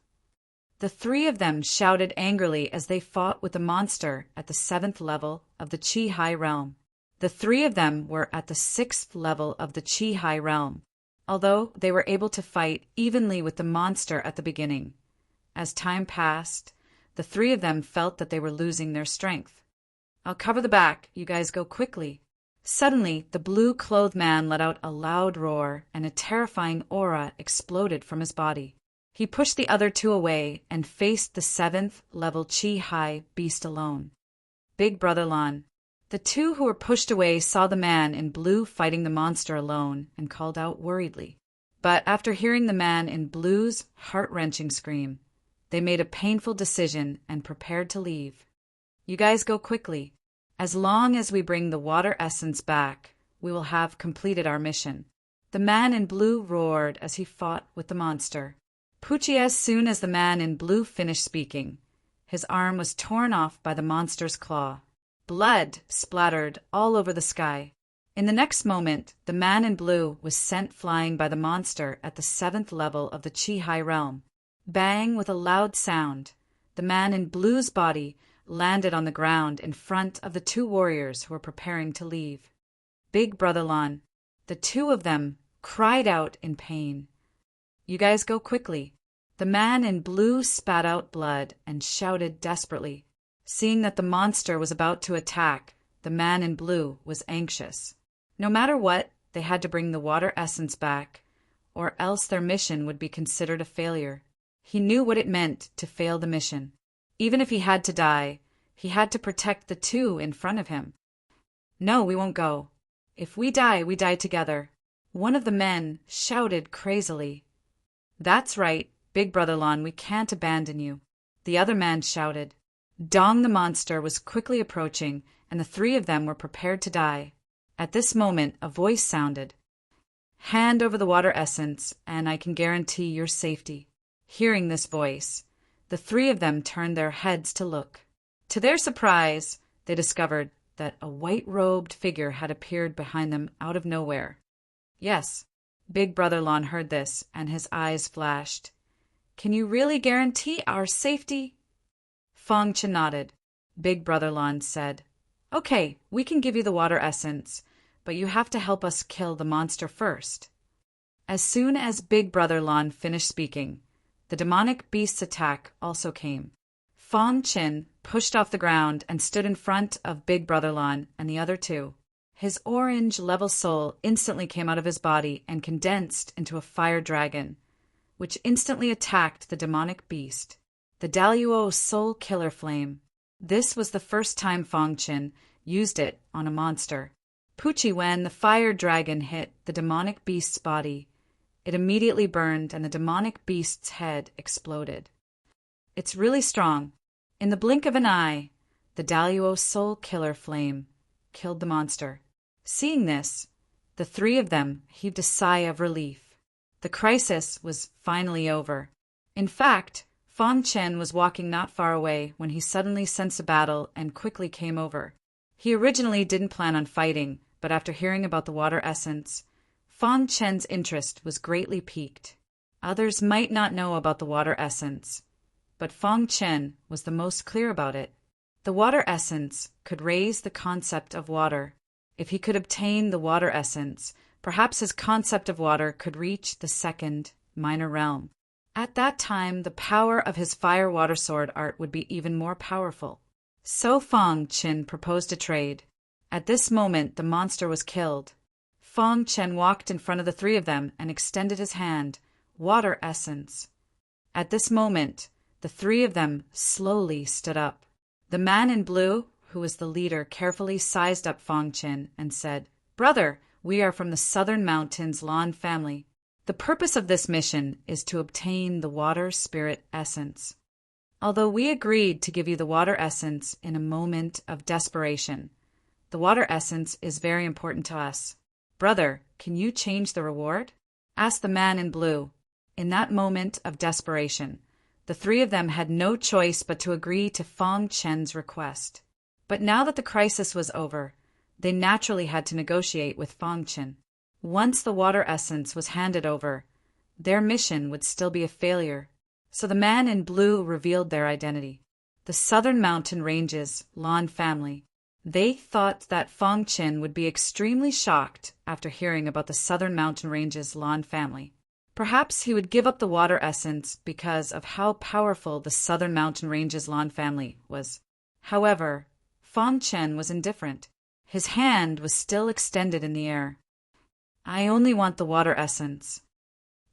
The 3 of them shouted angrily as they fought with the monster at the 7th level of the Qi realm. The 3 of them were at the 6th level of the Qi realm, although they were able to fight evenly with the monster at the beginning. As time passed, the 3 of them felt that they were losing their strength. I'll cover the back, you guys go quickly. Suddenly, the blue-clothed man let out a loud roar, and a terrifying aura exploded from his body. He pushed the other 2 away and faced the 7th level Qi beast alone. Big Brother Lan. The 2 who were pushed away saw the man in blue fighting the monster alone and called out worriedly. But after hearing the man in blue's heart-wrenching scream, they made a painful decision and prepared to leave. You guys go quickly. As long as we bring the water essence back, we will have completed our mission. The man in blue roared as he fought with the monster. Poochie, as soon as the man in blue finished speaking, his arm was torn off by the monster's claw. Blood splattered all over the sky. In the next moment, the man in blue was sent flying by the monster at the 7th level of the Qi realm. Bang, with a loud sound, the man in blue's body landed on the ground in front of the 2 warriors who were preparing to leave. Big Brother Lan. The 2 of them cried out in pain. You guys go quickly. The man in blue spat out blood and shouted desperately. Seeing that the monster was about to attack, the man in blue was anxious. No matter what, they had to bring the water essence back, or else their mission would be considered a failure. He knew what it meant to fail the mission. Even if he had to die, he had to protect the 2 in front of him. No, we won't go. If we die together. One of the men shouted crazily. That's right, Big Brother Lon, we can't abandon you, the other man shouted. Dong the monster was quickly approaching, and the three of them were prepared to die. At this moment, a voice sounded. Hand over the water essence, and I can guarantee your safety. Hearing this voice, the three of them turned their heads to look. To their surprise, they discovered that a white-robed figure had appeared behind them out of nowhere. Yes, Big Brother Lon heard this, and his eyes flashed. Can you really guarantee our safety? Fong Chen nodded. Big Brother Lon said, Okay, we can give you the water essence, but you have to help us kill the monster first. As soon as Big Brother Lon finished speaking, the demonic beast's attack also came. Fong Chen pushed off the ground and stood in front of Big Brother Lon and the other two. His orange level soul instantly came out of his body and condensed into a fire dragon, which instantly attacked the demonic beast, the Daluo Soul Killer Flame. This was the first time Fong Chen used it on a monster. Pucci, when the fire dragon hit the demonic beast's body, it immediately burned and the demonic beast's head exploded. It's really strong. In the blink of an eye, the Daluo Soul Killer Flame killed the monster. Seeing this, the three of them heaved a sigh of relief. The crisis was finally over. In fact, Fong Chen was walking not far away when he suddenly sensed a battle and quickly came over. He originally didn't plan on fighting, but after hearing about the water essence, Fong Chen's interest was greatly piqued. Others might not know about the water essence, but Fong Chen was the most clear about it. The water essence could raise the concept of water. If he could obtain the water essence, perhaps his concept of water could reach the second, minor realm. At that time, the power of his fire-water sword art would be even more powerful. So Fong Chen proposed a trade. At this moment, the monster was killed. Fong Chen walked in front of the three of them and extended his hand, water essence. At this moment, the three of them slowly stood up. The man in blue, who was the leader, carefully sized up Fong Chen and said, Brother, we are from the Southern Mountains Lon family. The purpose of this mission is to obtain the water spirit essence. Although we agreed to give you the water essence in a moment of desperation, the water essence is very important to us. Brother, can you change the reward? Asked the man in blue. In that moment of desperation, the three of them had no choice but to agree to Fong Chen's request. But now that the crisis was over, they naturally had to negotiate with Fong Chen. Once the water essence was handed over, their mission would still be a failure. So the man in blue revealed their identity. The Southern Mountain Ranges Lon family. They thought that Fong Chen would be extremely shocked after hearing about the Southern Mountain Ranges Lon family. Perhaps he would give up the water essence because of how powerful the Southern Mountain Ranges Lon family was. However, Fong Chen was indifferent. His hand was still extended in the air. I only want the water essence.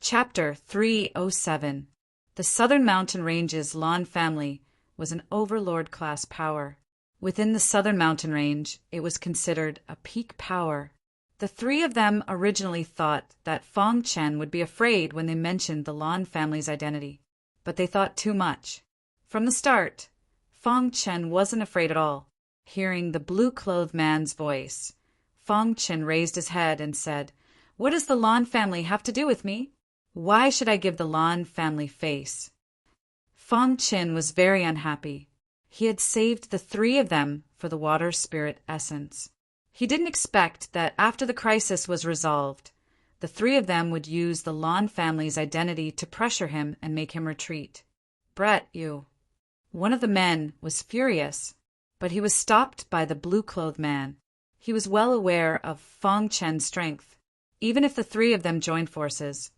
Chapter 307. The Southern Mountain Ranges Lon family was an overlord-class power. Within the Southern Mountain Range, it was considered a peak power. The three of them originally thought that Fong Chen would be afraid when they mentioned the Lon family's identity, but they thought too much. From the start, Fong Chen wasn't afraid at all. Hearing the blue-clothed man's voice, Fong Chen raised his head and said, What does the Lon family have to do with me? Why should I give the Lon family face? Fong Chen was very unhappy. He had saved the three of them for the water spirit essence. He didn't expect that after the crisis was resolved, the three of them would use the Lon family's identity to pressure him and make him retreat. Brett, you. One of the men was furious, but he was stopped by the blue-clothed man. He was well aware of Fong Chen's strength. Even if the three of them joined forces,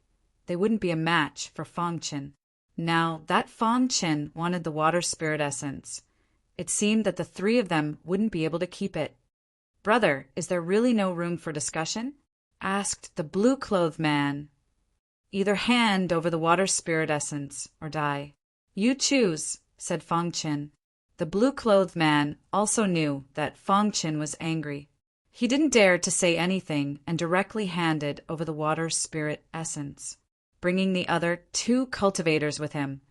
they wouldn't be a match for Fong Chen. Now that Fong Chen wanted the water spirit essence, it seemed that the three of them wouldn't be able to keep it. Brother, is there really no room for discussion? Asked the blue-clothed man. Either hand over the water spirit essence or die. You choose, said Fong Chen. The blue-clothed man also knew that Fong Chen was angry. He didn't dare to say anything and directly handed over the water spirit essence. bringing the other 2 cultivators with him.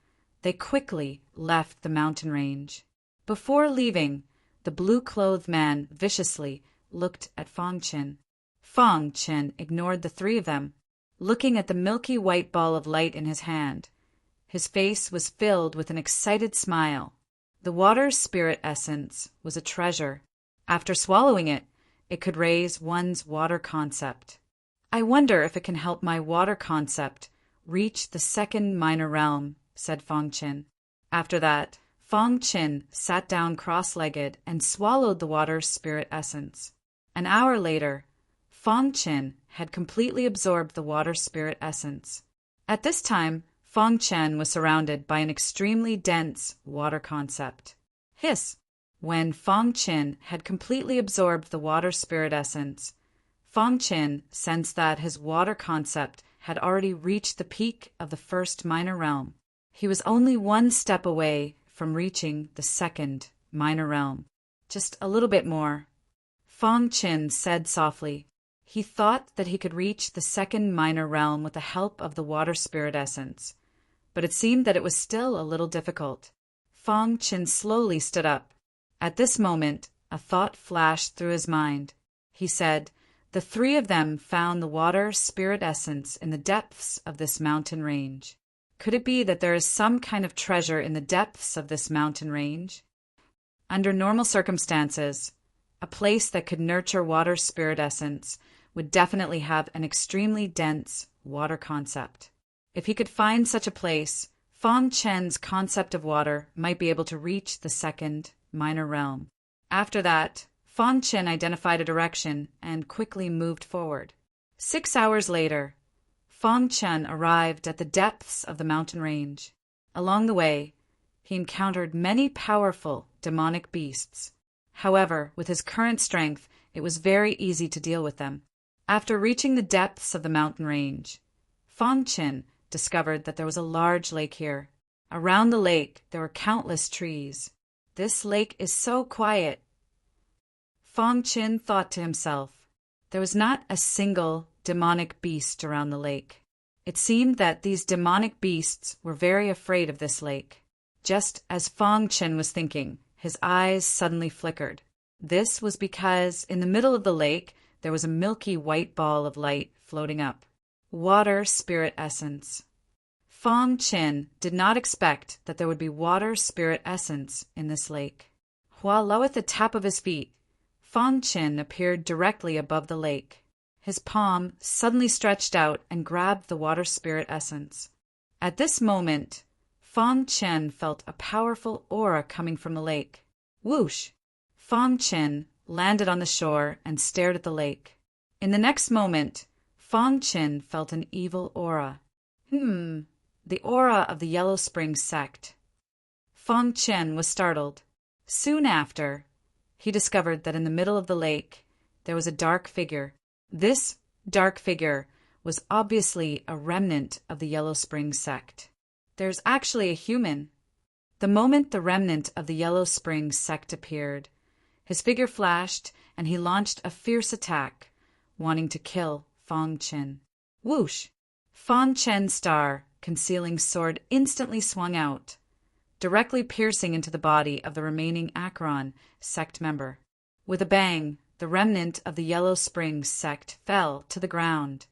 They quickly left the mountain range. Before leaving, the blue-clothed man viciously looked at Fang Qin. Fang Qin ignored the 3 of them, looking at the milky white ball of light in his hand. His face was filled with an excited smile. The water spirit essence was a treasure. After swallowing it, it could raise one's water concept. I wonder if it can help my water concept reach the 2nd minor realm, said Fang Qin. After that, Fang Qin sat down cross-legged and swallowed the water spirit essence. An hour later, Fang Qin had completely absorbed the water spirit essence. At this time, Fang Qin was surrounded by an extremely dense water concept. Hiss! When Fang Qin had completely absorbed the water spirit essence, Fang Qin sensed that his water concept had already reached the peak of the 1st minor realm. He was only 1 step away from reaching the 2nd minor realm. Just a little bit more. Fang Qin said softly. He thought that he could reach the 2nd minor realm with the help of the water spirit essence, but it seemed that it was still a little difficult. Fang Qin slowly stood up. At this moment, a thought flashed through his mind. He said, "The 3 of them found the water spirit essence in the depths of this mountain range. Could it be that there is some kind of treasure in the depths of this mountain range?" Under normal circumstances, a place that could nurture water spirit essence would definitely have an extremely dense water concept. If he could find such a place, Fang Qin's concept of water might be able to reach the 2nd minor realm. After that, Fang Qin identified a direction and quickly moved forward. 6 hours later, Fang Qin arrived at the depths of the mountain range. Along the way, he encountered many powerful demonic beasts. However, with his current strength, it was very easy to deal with them. After reaching the depths of the mountain range, Fang Qin discovered that there was a large lake here. Around the lake, there were countless trees. This lake is so quiet. Fang Qin thought to himself. There was not a single demonic beast around the lake. It seemed that these demonic beasts were very afraid of this lake. Just as Fang Qin was thinking, his eyes suddenly flickered. This was because in the middle of the lake there was a milky white ball of light floating up. Water spirit essence. Fang Qin did not expect that there would be water spirit essence in this lake. While low at the tap of his feet, Fang Qin appeared directly above the lake. His palm suddenly stretched out and grabbed the water spirit essence. At this moment, Fang Qin felt a powerful aura coming from the lake. Whoosh! Fang Qin landed on the shore and stared at the lake. In the next moment, Fang Qin felt an evil aura. The aura of the Yellow Spring sect. Fang Qin was startled. Soon after, he discovered that in the middle of the lake there was a dark figure. This dark figure was obviously a remnant of the Yellow Spring sect. There's actually a human. The moment the remnant of the Yellow Spring sect appeared, his figure flashed and he launched a fierce attack, wanting to kill Fang Qin. Whoosh! Fang Qin's star concealing sword instantly swung out, directly piercing into the body of the remaining Acheron sect member. With a bang, the remnant of the Yellow Spring sect fell to the ground,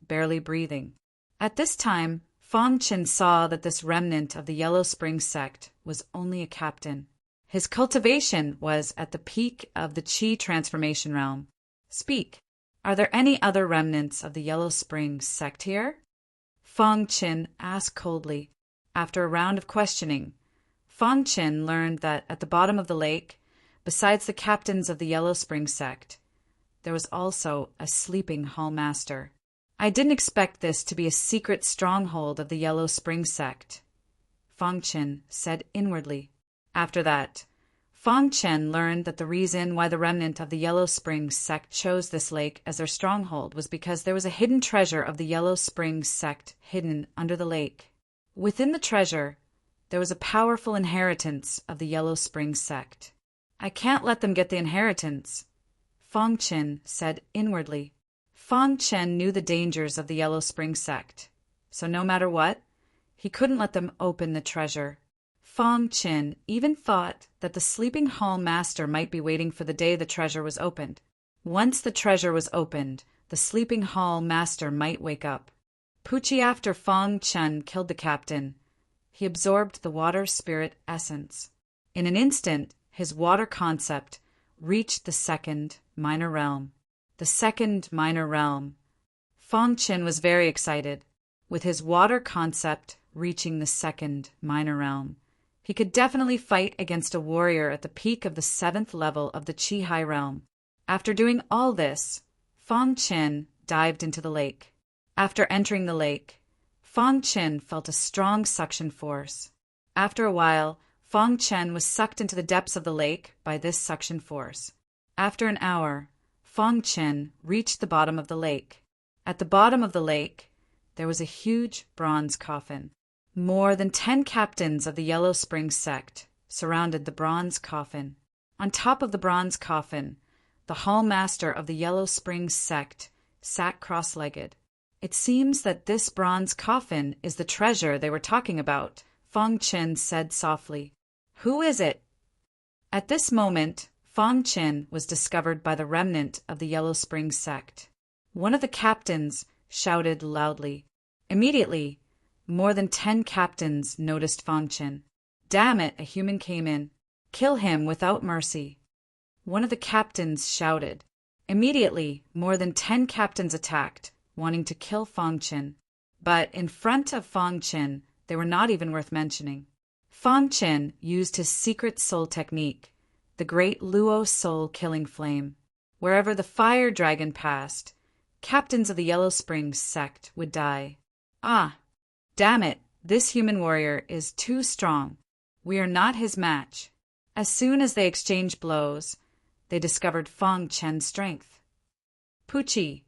barely breathing. At this time, Fang Qin saw that this remnant of the Yellow Spring sect was only a captain. His cultivation was at the peak of the Qi transformation realm. Speak. Are there any other remnants of the Yellow Spring sect here? Fang Qin asked coldly. After a round of questioning, Fang Qin learned that at the bottom of the lake, besides the captains of the Yellow Spring sect, there was also a sleeping hall master. I didn't expect this to be a secret stronghold of the Yellow Spring sect, Fang Qin said inwardly. After that, Fang Qin learned that the reason why the remnant of the Yellow Spring sect chose this lake as their stronghold was because there was a hidden treasure of the Yellow Spring sect hidden under the lake. Within the treasure, there was a powerful inheritance of the Yellow Spring sect. I can't let them get the inheritance, Fang Qin said inwardly. Fang Qin knew the dangers of the Yellow Spring sect, so no matter what, he couldn't let them open the treasure. Fong Qin even thought that the sleeping hall master might be waiting for the day the treasure was opened. Once the treasure was opened, the sleeping hall master might wake up. Pucci, after Fong Chen killed the captain, he absorbed the water spirit essence. In an instant, his water concept reached the second minor realm. The second minor realm. Fong Chen was very excited. With his water concept reaching the second minor realm, he could definitely fight against a warrior at the peak of the 7th level of the Qi Hai realm. After doing all this, Fong Chen dived into the lake. After entering the lake, Fong Chen felt a strong suction force. After a while, Fong Chen was sucked into the depths of the lake by this suction force. After an hour, Fong Chen reached the bottom of the lake. At the bottom of the lake, there was a huge bronze coffin. More than 10 captains of the Yellow Spring sect surrounded the bronze coffin. On top of the bronze coffin, the hall master of the Yellow Spring sect sat cross-legged. It seems that this bronze coffin is the treasure they were talking about, Fong Chen said softly. Who is it? At this moment, Fong Chen was discovered by the remnant of the Yellow Spring sect. One of the captains shouted loudly. Immediately, more than 10 captains noticed Fong Chen. Damn it, a human came in. Kill him without mercy. One of the captains shouted. Immediately, more than 10 captains attacked, wanting to kill Fong Chen. But in front of Fong Chen, they were not even worth mentioning. Fong Chen used his secret soul technique, the great Luo soul killing flame. Wherever the fire dragon passed, captains of the Yellow Spring sect would die. Ah, damn it, this human warrior is too strong. We are not his match. As soon as they exchanged blows, they discovered Fong Chen's strength. Pucci.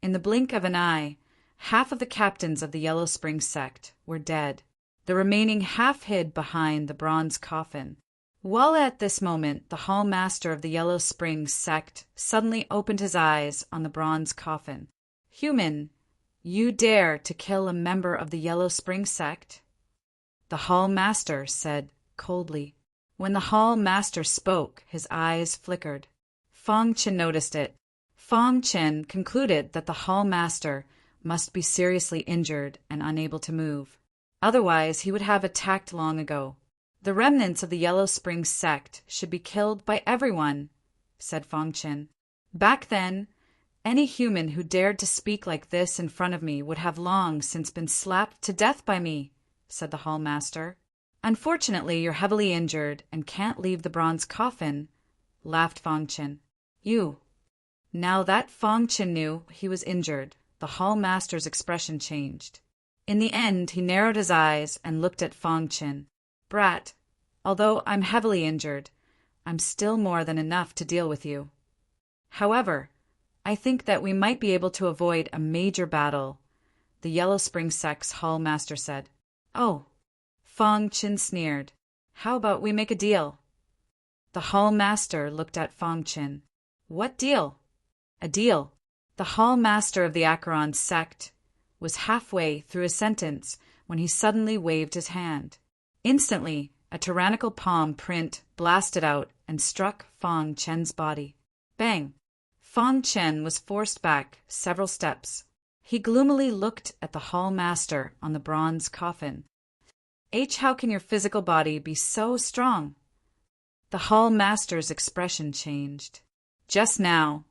In the blink of an eye, half of the captains of the Yellow Spring sect were dead, the remaining half hid behind the bronze coffin. While at this moment the hall master of the Yellow Spring sect suddenly opened his eyes on the bronze coffin. Human, you dare to kill a member of the Yellow Spring sect? The hall master said coldly. When the hall master spoke, his eyes flickered. Fong Chen noticed it. Fong Chen concluded that the hall master must be seriously injured and unable to move. Otherwise, he would have attacked long ago. The remnants of the Yellow Spring sect should be killed by everyone, said Fong Chen. Back then, any human who dared to speak like this in front of me would have long since been slapped to death by me, said the hall master. Unfortunately, you're heavily injured and can't leave the bronze coffin, laughed Fong Chen. You. Now that Fong Chen knew he was injured, the hall master's expression changed. In the end, he narrowed his eyes and looked at Fong Chen. Brat, although I'm heavily injured, I'm still more than enough to deal with you. However, I think that we might be able to avoid a major battle, the Yellow Spring sect's hall master said. Oh, Fong Chen sneered. How about we make a deal? The hall master looked at Fong Chen. What deal? A deal. The hall master of the Acheron sect was halfway through a sentence when he suddenly waved his hand. Instantly, a tyrannical palm print blasted out and struck Fong Chen's body. Bang! Fong Chen was forced back several steps. He gloomily looked at the hall master on the bronze coffin. How can your physical body be so strong? The hall master's expression changed. Just now,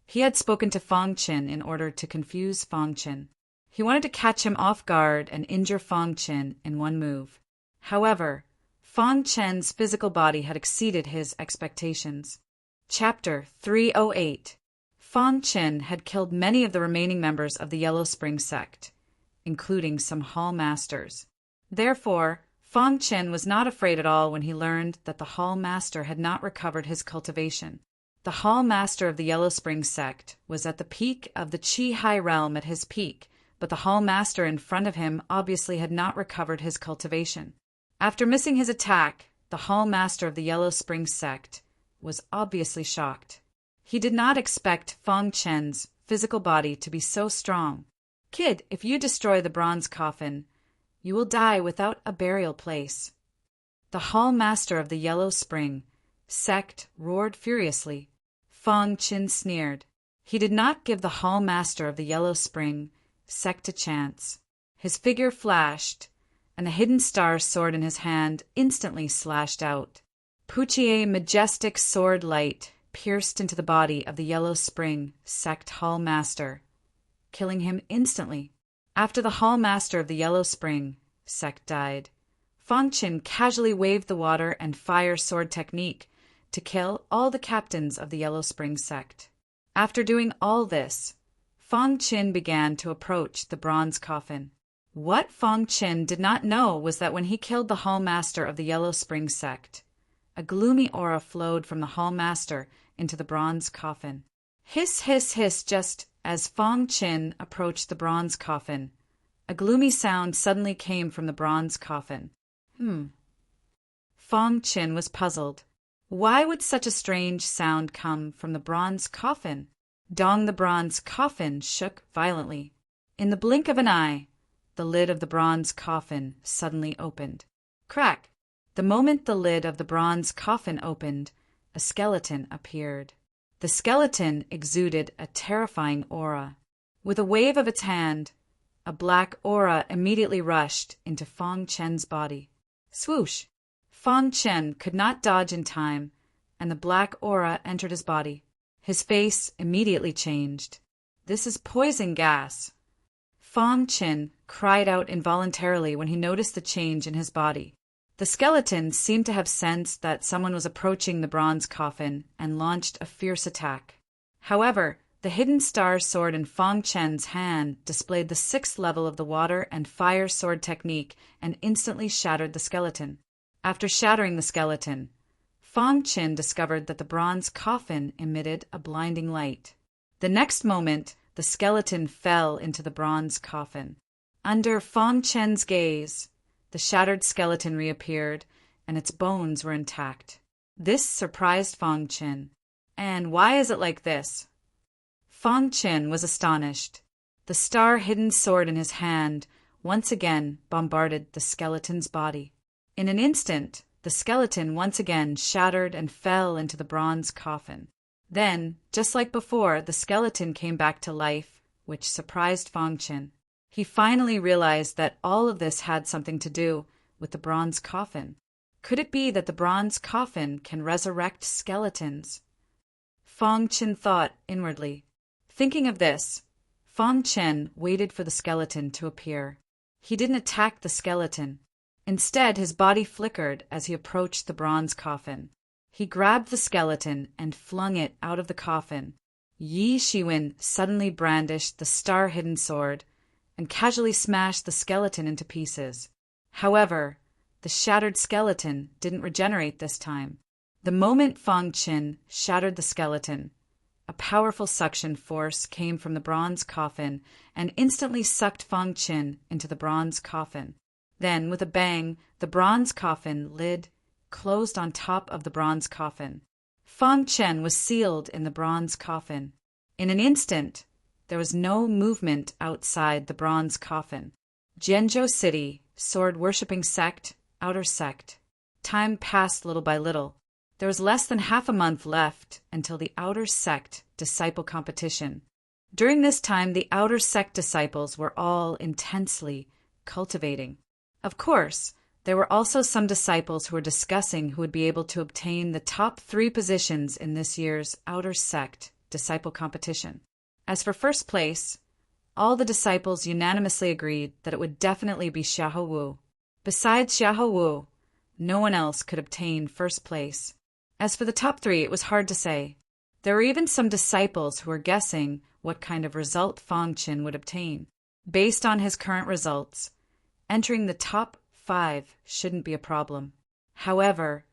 he had spoken to Fong Chen in order to confuse Fong Chen. He wanted to catch him off guard and injure Fong Chen in one move. However, Fong Chen's physical body had exceeded his expectations. Chapter 308. Fong Chen had killed many of the remaining members of the Yellow Spring sect, including some hall masters. Therefore, Fong Chen was not afraid at all when he learned that the hall master had not recovered his cultivation. The hall master of the Yellow Spring sect was at the peak of the Qi Hai realm at his peak, but the hall master in front of him obviously had not recovered his cultivation. After missing his attack, the hall master of the Yellow Spring sect was obviously shocked. He did not expect Fong Chen's physical body to be so strong. Kid, if you destroy the bronze coffin, you will die without a burial place. The hall master of the Yellow Spring sect roared furiously. Fang Qin sneered. He did not give the hall master of the Yellow Spring sect a chance. His figure flashed, and the hidden star sword in his hand instantly slashed out. Puchie's majestic sword light pierced into the body of the Yellow Spring sect hall master, killing him instantly. After the hall master of the Yellow Spring sect died, Fang Qin casually waved the water and fire sword technique to kill all the captains of the Yellow Spring sect. After doing all this, Fang Qin began to approach the bronze coffin. What Fang Qin did not know was that when he killed the hall master of the Yellow Spring sect, a gloomy aura flowed from the hall master into the bronze coffin. Hiss, hiss, hiss, just as Fang Qin approached the bronze coffin, a gloomy sound suddenly came from the bronze coffin. Fang Qin was puzzled. Why would such a strange sound come from the bronze coffin? Dong, the bronze coffin shook violently. In the blink of an eye, the lid of the bronze coffin suddenly opened. Crack! The moment the lid of the bronze coffin opened, a skeleton appeared. The skeleton exuded a terrifying aura. With a wave of its hand, a black aura immediately rushed into Fang Qin's body. Swoosh! Fang Qin could not dodge in time, and the black aura entered his body. His face immediately changed. This is poison gas. Fang Qin cried out involuntarily when he noticed the change in his body. The skeleton seemed to have sensed that someone was approaching the bronze coffin and launched a fierce attack. However, the hidden star sword in Fang Qin's hand displayed the 6th level of the water and fire sword technique and instantly shattered the skeleton. After shattering the skeleton, Fang Qin discovered that the bronze coffin emitted a blinding light. The next moment, the skeleton fell into the bronze coffin. Under Fang Qin's gaze, the shattered skeleton reappeared, and its bones were intact. This surprised Fang Qin. And why is it like this? Fang Qin was astonished. The star-hidden sword in his hand once again bombarded the skeleton's body. In an instant, the skeleton once again shattered and fell into the bronze coffin. Then, just like before, the skeleton came back to life, which surprised Fang Qin. He finally realized that all of this had something to do with the bronze coffin. Could it be that the bronze coffin can resurrect skeletons? Fang Qin thought inwardly. Thinking of this, Fang Qin waited for the skeleton to appear. He didn't attack the skeleton. Instead, his body flickered as he approached the bronze coffin. He grabbed the skeleton and flung it out of the coffin. Yi Shiwen suddenly brandished the star-hidden sword and casually smashed the skeleton into pieces. However, the shattered skeleton didn't regenerate this time. The moment Fang Qin shattered the skeleton, a powerful suction force came from the bronze coffin and instantly sucked Fang Qin into the bronze coffin. Then, with a bang, the bronze coffin lid closed on top of the bronze coffin. Fang Qin was sealed in the bronze coffin. In an instant, there was no movement outside the bronze coffin. Jianzhou City, sword-worshipping sect, outer sect. Time passed little by little. There was less than half a month left until the outer sect disciple competition. During this time, the outer sect disciples were all intensely cultivating. Of course, there were also some disciples who were discussing who would be able to obtain the top 3 positions in this year's outer sect disciple competition. As for first place, all the disciples unanimously agreed that it would definitely be Xiahou Wu. Besides Xiahou Wu, no one else could obtain first place. As for the top 3, it was hard to say. There were even some disciples who were guessing what kind of result Fang Qin would obtain. Based on his current results, entering the top 5 shouldn't be a problem. However,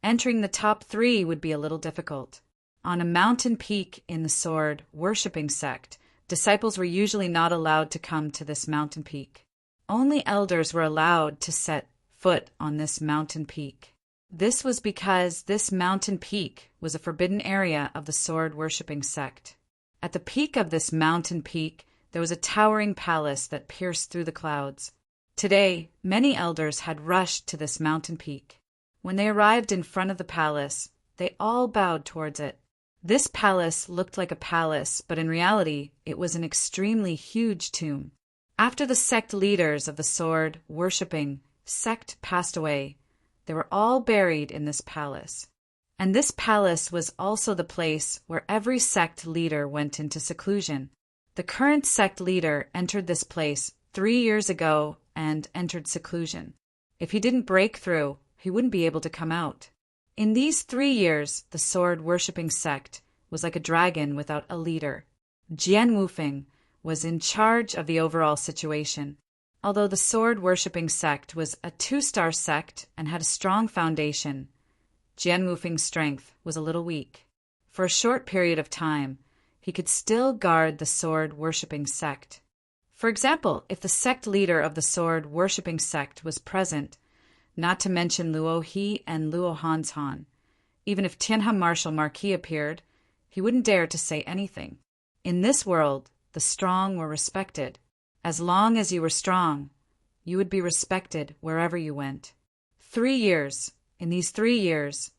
entering the top 3 would be a little difficult. On a mountain peak in the sword-worshipping sect, disciples were usually not allowed to come to this mountain peak. Only elders were allowed to set foot on this mountain peak. This was because this mountain peak was a forbidden area of the sword-worshipping sect. At the peak of this mountain peak, There was a towering palace that pierced through the clouds. Today, many elders had rushed to this mountain peak. When they arrived in front of the palace, they all bowed towards it. This palace looked like a palace, but in reality, it was an extremely huge tomb. After the sect leaders of the sword-worshipping sect passed away, they were all buried in this palace. And this palace was also the place where every sect leader went into seclusion. The current sect leader entered this place 3 years ago and entered seclusion. If he didn't break through, he wouldn't be able to come out. In these 3 years, the sword-worshipping sect was like a dragon without a leader. Jian Wufeng was in charge of the overall situation. Although the sword-worshipping sect was a 2-star sect and had a strong foundation, Jian Wufeng's strength was a little weak. For a short period of time, he could still guard the sword-worshipping sect. For example, if the sect leader of the sword-worshipping sect was present, not to mention Luo He and Luo Hanshan, even if Tianhe Marshal Marquis appeared, he wouldn't dare to say anything. In this world, the strong were respected. As long as you were strong, you would be respected wherever you went. 3 years. In these 3 years,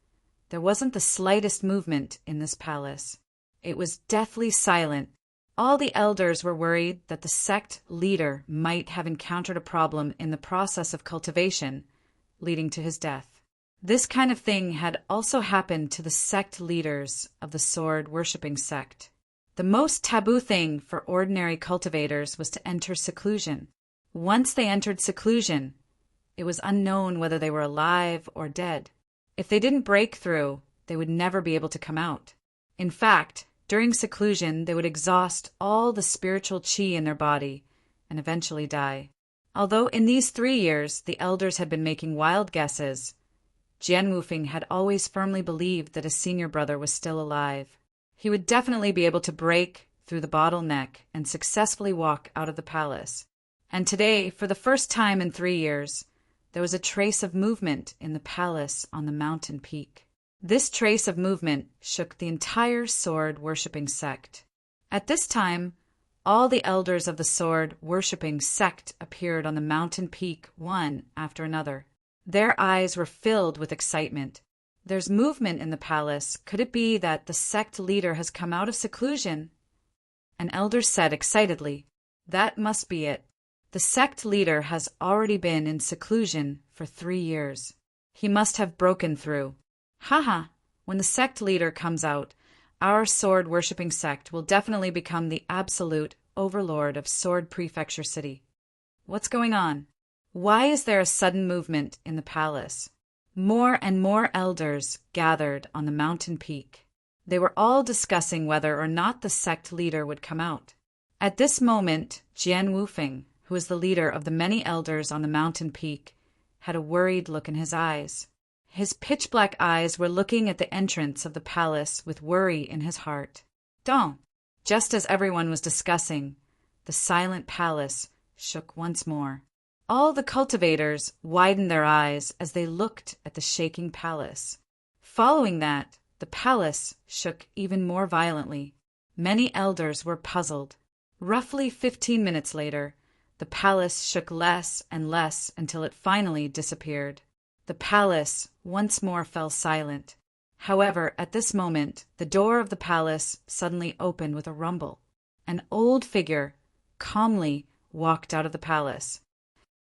there wasn't the slightest movement in this palace. It was deathly silent. All the elders were worried that the sect leader might have encountered a problem in the process of cultivation, leading to his death. This kind of thing had also happened to the sect leaders of the sword-worshipping sect. The most taboo thing for ordinary cultivators was to enter seclusion. Once they entered seclusion, it was unknown whether they were alive or dead. If they didn't break through, they would never be able to come out. In fact, during seclusion, they would exhaust all the spiritual qi in their body and eventually die. Although in these 3 years the elders had been making wild guesses, Jian Wufeng had always firmly believed that his senior brother was still alive. He would definitely be able to break through the bottleneck and successfully walk out of the palace. And today, for the first time in 3 years, there was a trace of movement in the palace on the mountain peak. This trace of movement shook the entire sword-worshipping sect. At this time, all the elders of the sword-worshipping sect appeared on the mountain peak one after another. Their eyes were filled with excitement. There's movement in the palace. Could it be that the sect leader has come out of seclusion? An elder said excitedly, "That must be it. The sect leader has already been in seclusion for 3 years. He must have broken through. Haha, when the sect leader comes out, our sword-worshipping sect will definitely become the absolute overlord of Sword Prefecture City. What's going on? Why is there a sudden movement in the palace?" More and more elders gathered on the mountain peak. They were all discussing whether or not the sect leader would come out. At this moment, Jian Wufeng, who was the leader of the many elders on the mountain peak, had a worried look in his eyes. His pitch-black eyes were looking at the entrance of the palace with worry in his heart. Dong! Just as everyone was discussing, the silent palace shook once more. All the cultivators widened their eyes as they looked at the shaking palace. Following that, the palace shook even more violently. Many elders were puzzled. Roughly 15 minutes later, the palace shook less and less until it finally disappeared. The palace once more fell silent. However, at this moment, the door of the palace suddenly opened with a rumble. An old figure calmly walked out of the palace.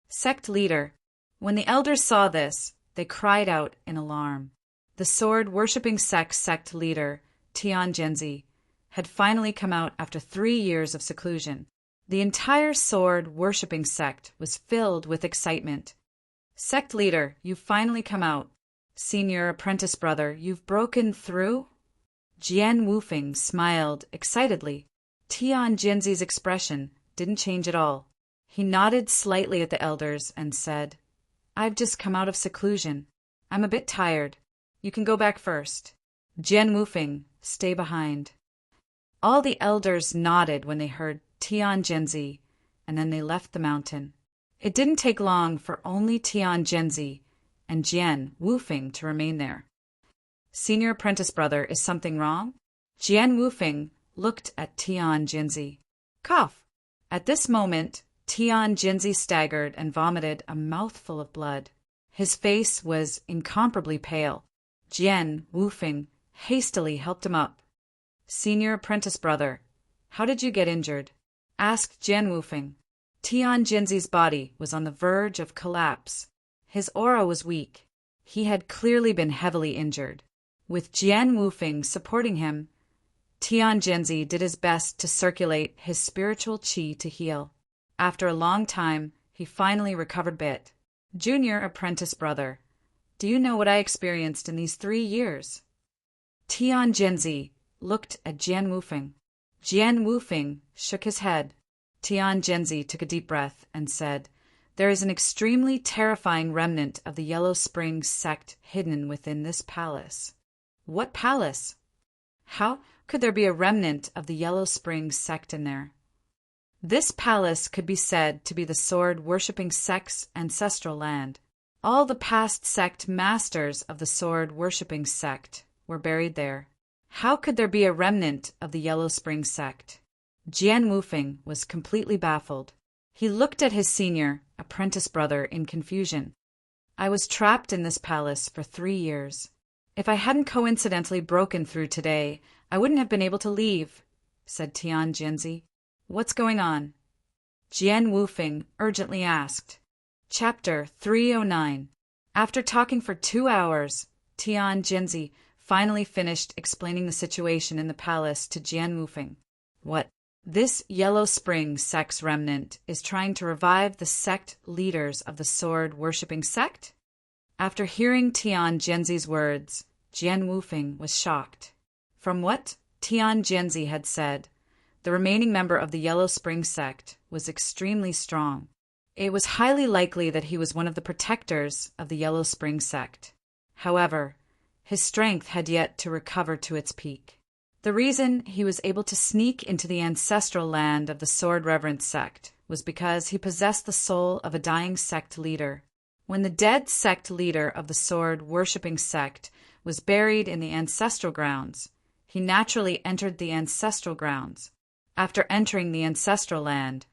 Sect leader. When the elders saw this, they cried out in alarm. The sword-worshipping sect leader, Tian Genzi, had finally come out after 3 years of seclusion. The entire sword-worshipping sect was filled with excitement. Sect leader, you've finally come out. Senior apprentice brother, you've broken through? Jian Wufeng smiled excitedly. Tian Genzi's expression didn't change at all. He nodded slightly at the elders and said, "I've just come out of seclusion. I'm a bit tired. You can go back first. Jian Wufeng, stay behind." All the elders nodded when they heard Tian Genzi, and then they left the mountain. It didn't take long for only Tian Genzi and Jian Wufeng to remain there. Senior apprentice brother, is something wrong? Jian Wufeng looked at Tian Genzi. Cough. At this moment, Tian Jinzi staggered and vomited a mouthful of blood. His face was incomparably pale. Jian Wufeng hastily helped him up. "Senior apprentice brother, how did you get injured?" asked Jian Wufeng. Tian Jinzi's body was on the verge of collapse. His aura was weak. He had clearly been heavily injured. With Jian Wufeng supporting him, Tian Jinzi did his best to circulate his spiritual qi to heal. After a long time, he finally recovered a bit. "Junior apprentice brother, do you know what I experienced in these 3 years?" Tian Jinzi looked at Jian Wufeng. Jian Wufeng shook his head. Tian Jinzi took a deep breath and said, "There is an extremely terrifying remnant of the Yellow Spring sect hidden within this palace." "What palace? How could there be a remnant of the Yellow Spring sect in there?" "This palace could be said to be the sword-worshipping sect's ancestral land. All the past sect masters of the sword-worshipping sect were buried there. How could there be a remnant of the Yellow Spring sect?" Jian Wufeng was completely baffled. He looked at his senior apprentice brother in confusion. "I was trapped in this palace for 3 years. If I hadn't coincidentally broken through today, I wouldn't have been able to leave," said Tian Jinzi. "What's going on?" Jian Wufeng urgently asked. Chapter 309. After talking for 2 hours, Tian Jinzi finally finished explaining the situation in the palace to Jian Wufeng. This Yellow Spring sect's remnant is trying to revive the sect leaders of the sword-worshipping sect? After hearing Tian Jinzi's words, Jian Wufeng was shocked. From what Tian Jinzi had said, the remaining member of the Yellow Spring sect was extremely strong. It was highly likely that he was one of the protectors of the Yellow Spring sect. However, his strength had yet to recover to its peak. The reason he was able to sneak into the ancestral land of the Sword Reverence sect was because he possessed the soul of a dying sect leader. When the dead sect leader of the sword-worshipping sect was buried in the ancestral grounds, he naturally entered the ancestral grounds. After entering the ancestral land,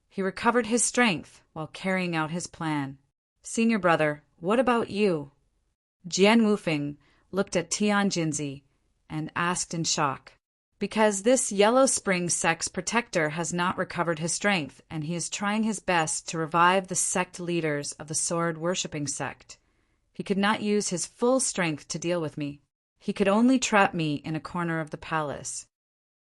he recovered his strength while carrying out his plan. "Senior brother, what about you?" Jian Wufeng looked at Tian Jinzi and asked in shock. "Because this Yellow Spring sect's protector has not recovered his strength, and he is trying his best to revive the sect leaders of the sword-worshipping sect. He could not use his full strength to deal with me. He could only trap me in a corner of the palace."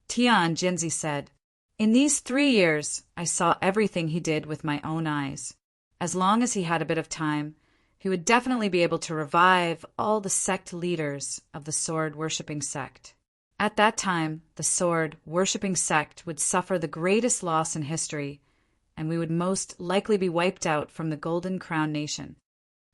Tian Jinzi said, "In these 3 years, I saw everything he did with my own eyes. As long as he had a bit of time, he would definitely be able to revive all the sect leaders of the sword-worshipping sect. At that time, the sword-worshipping sect would suffer the greatest loss in history, and we would most likely be wiped out from the Golden Crown Nation.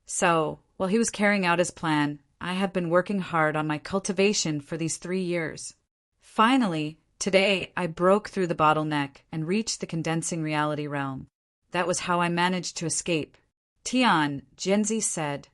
So, while he was carrying out his plan, I have been working hard on my cultivation for these 3 years. Finally, today I broke through the bottleneck and reached the condensing reality realm. That was how I managed to escape." Tian Jinzi said,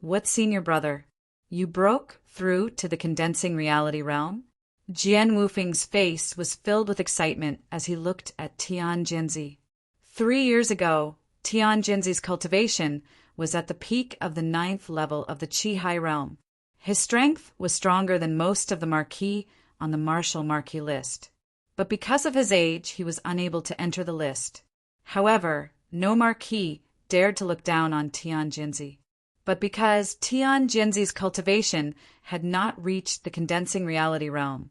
"What, senior brother? You broke through to the condensing reality realm?" Jian Wufeng's face was filled with excitement as he looked at Tian Jinzi. 3 years ago, Tian Jinzi's cultivation was at the peak of the 9th level of the Qi High realm. His strength was stronger than most of the marquis on the martial marquis list. But because of his age, he was unable to enter the list. However, no marquis dared to look down on Tian Jinzi. But because Tian Jinzi's cultivation had not reached the condensing reality realm,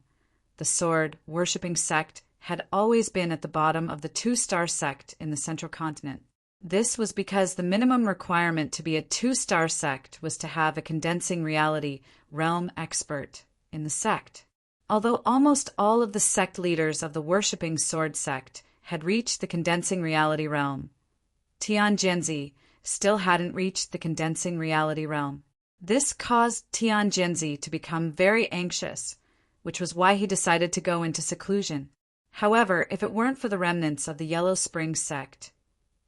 the sword-worshipping sect had always been at the bottom of the 2-star sect in the central continent. This was because the minimum requirement to be a 2-star sect was to have a condensing reality realm expert in the sect. Although almost all of the sect leaders of the worshipping sword sect had reached the condensing reality realm, Tian Jinzi still hadn't reached the condensing reality realm. This caused Tian Jinzi to become very anxious, which was why he decided to go into seclusion. However, if it weren't for the remnants of the Yellow Spring sect,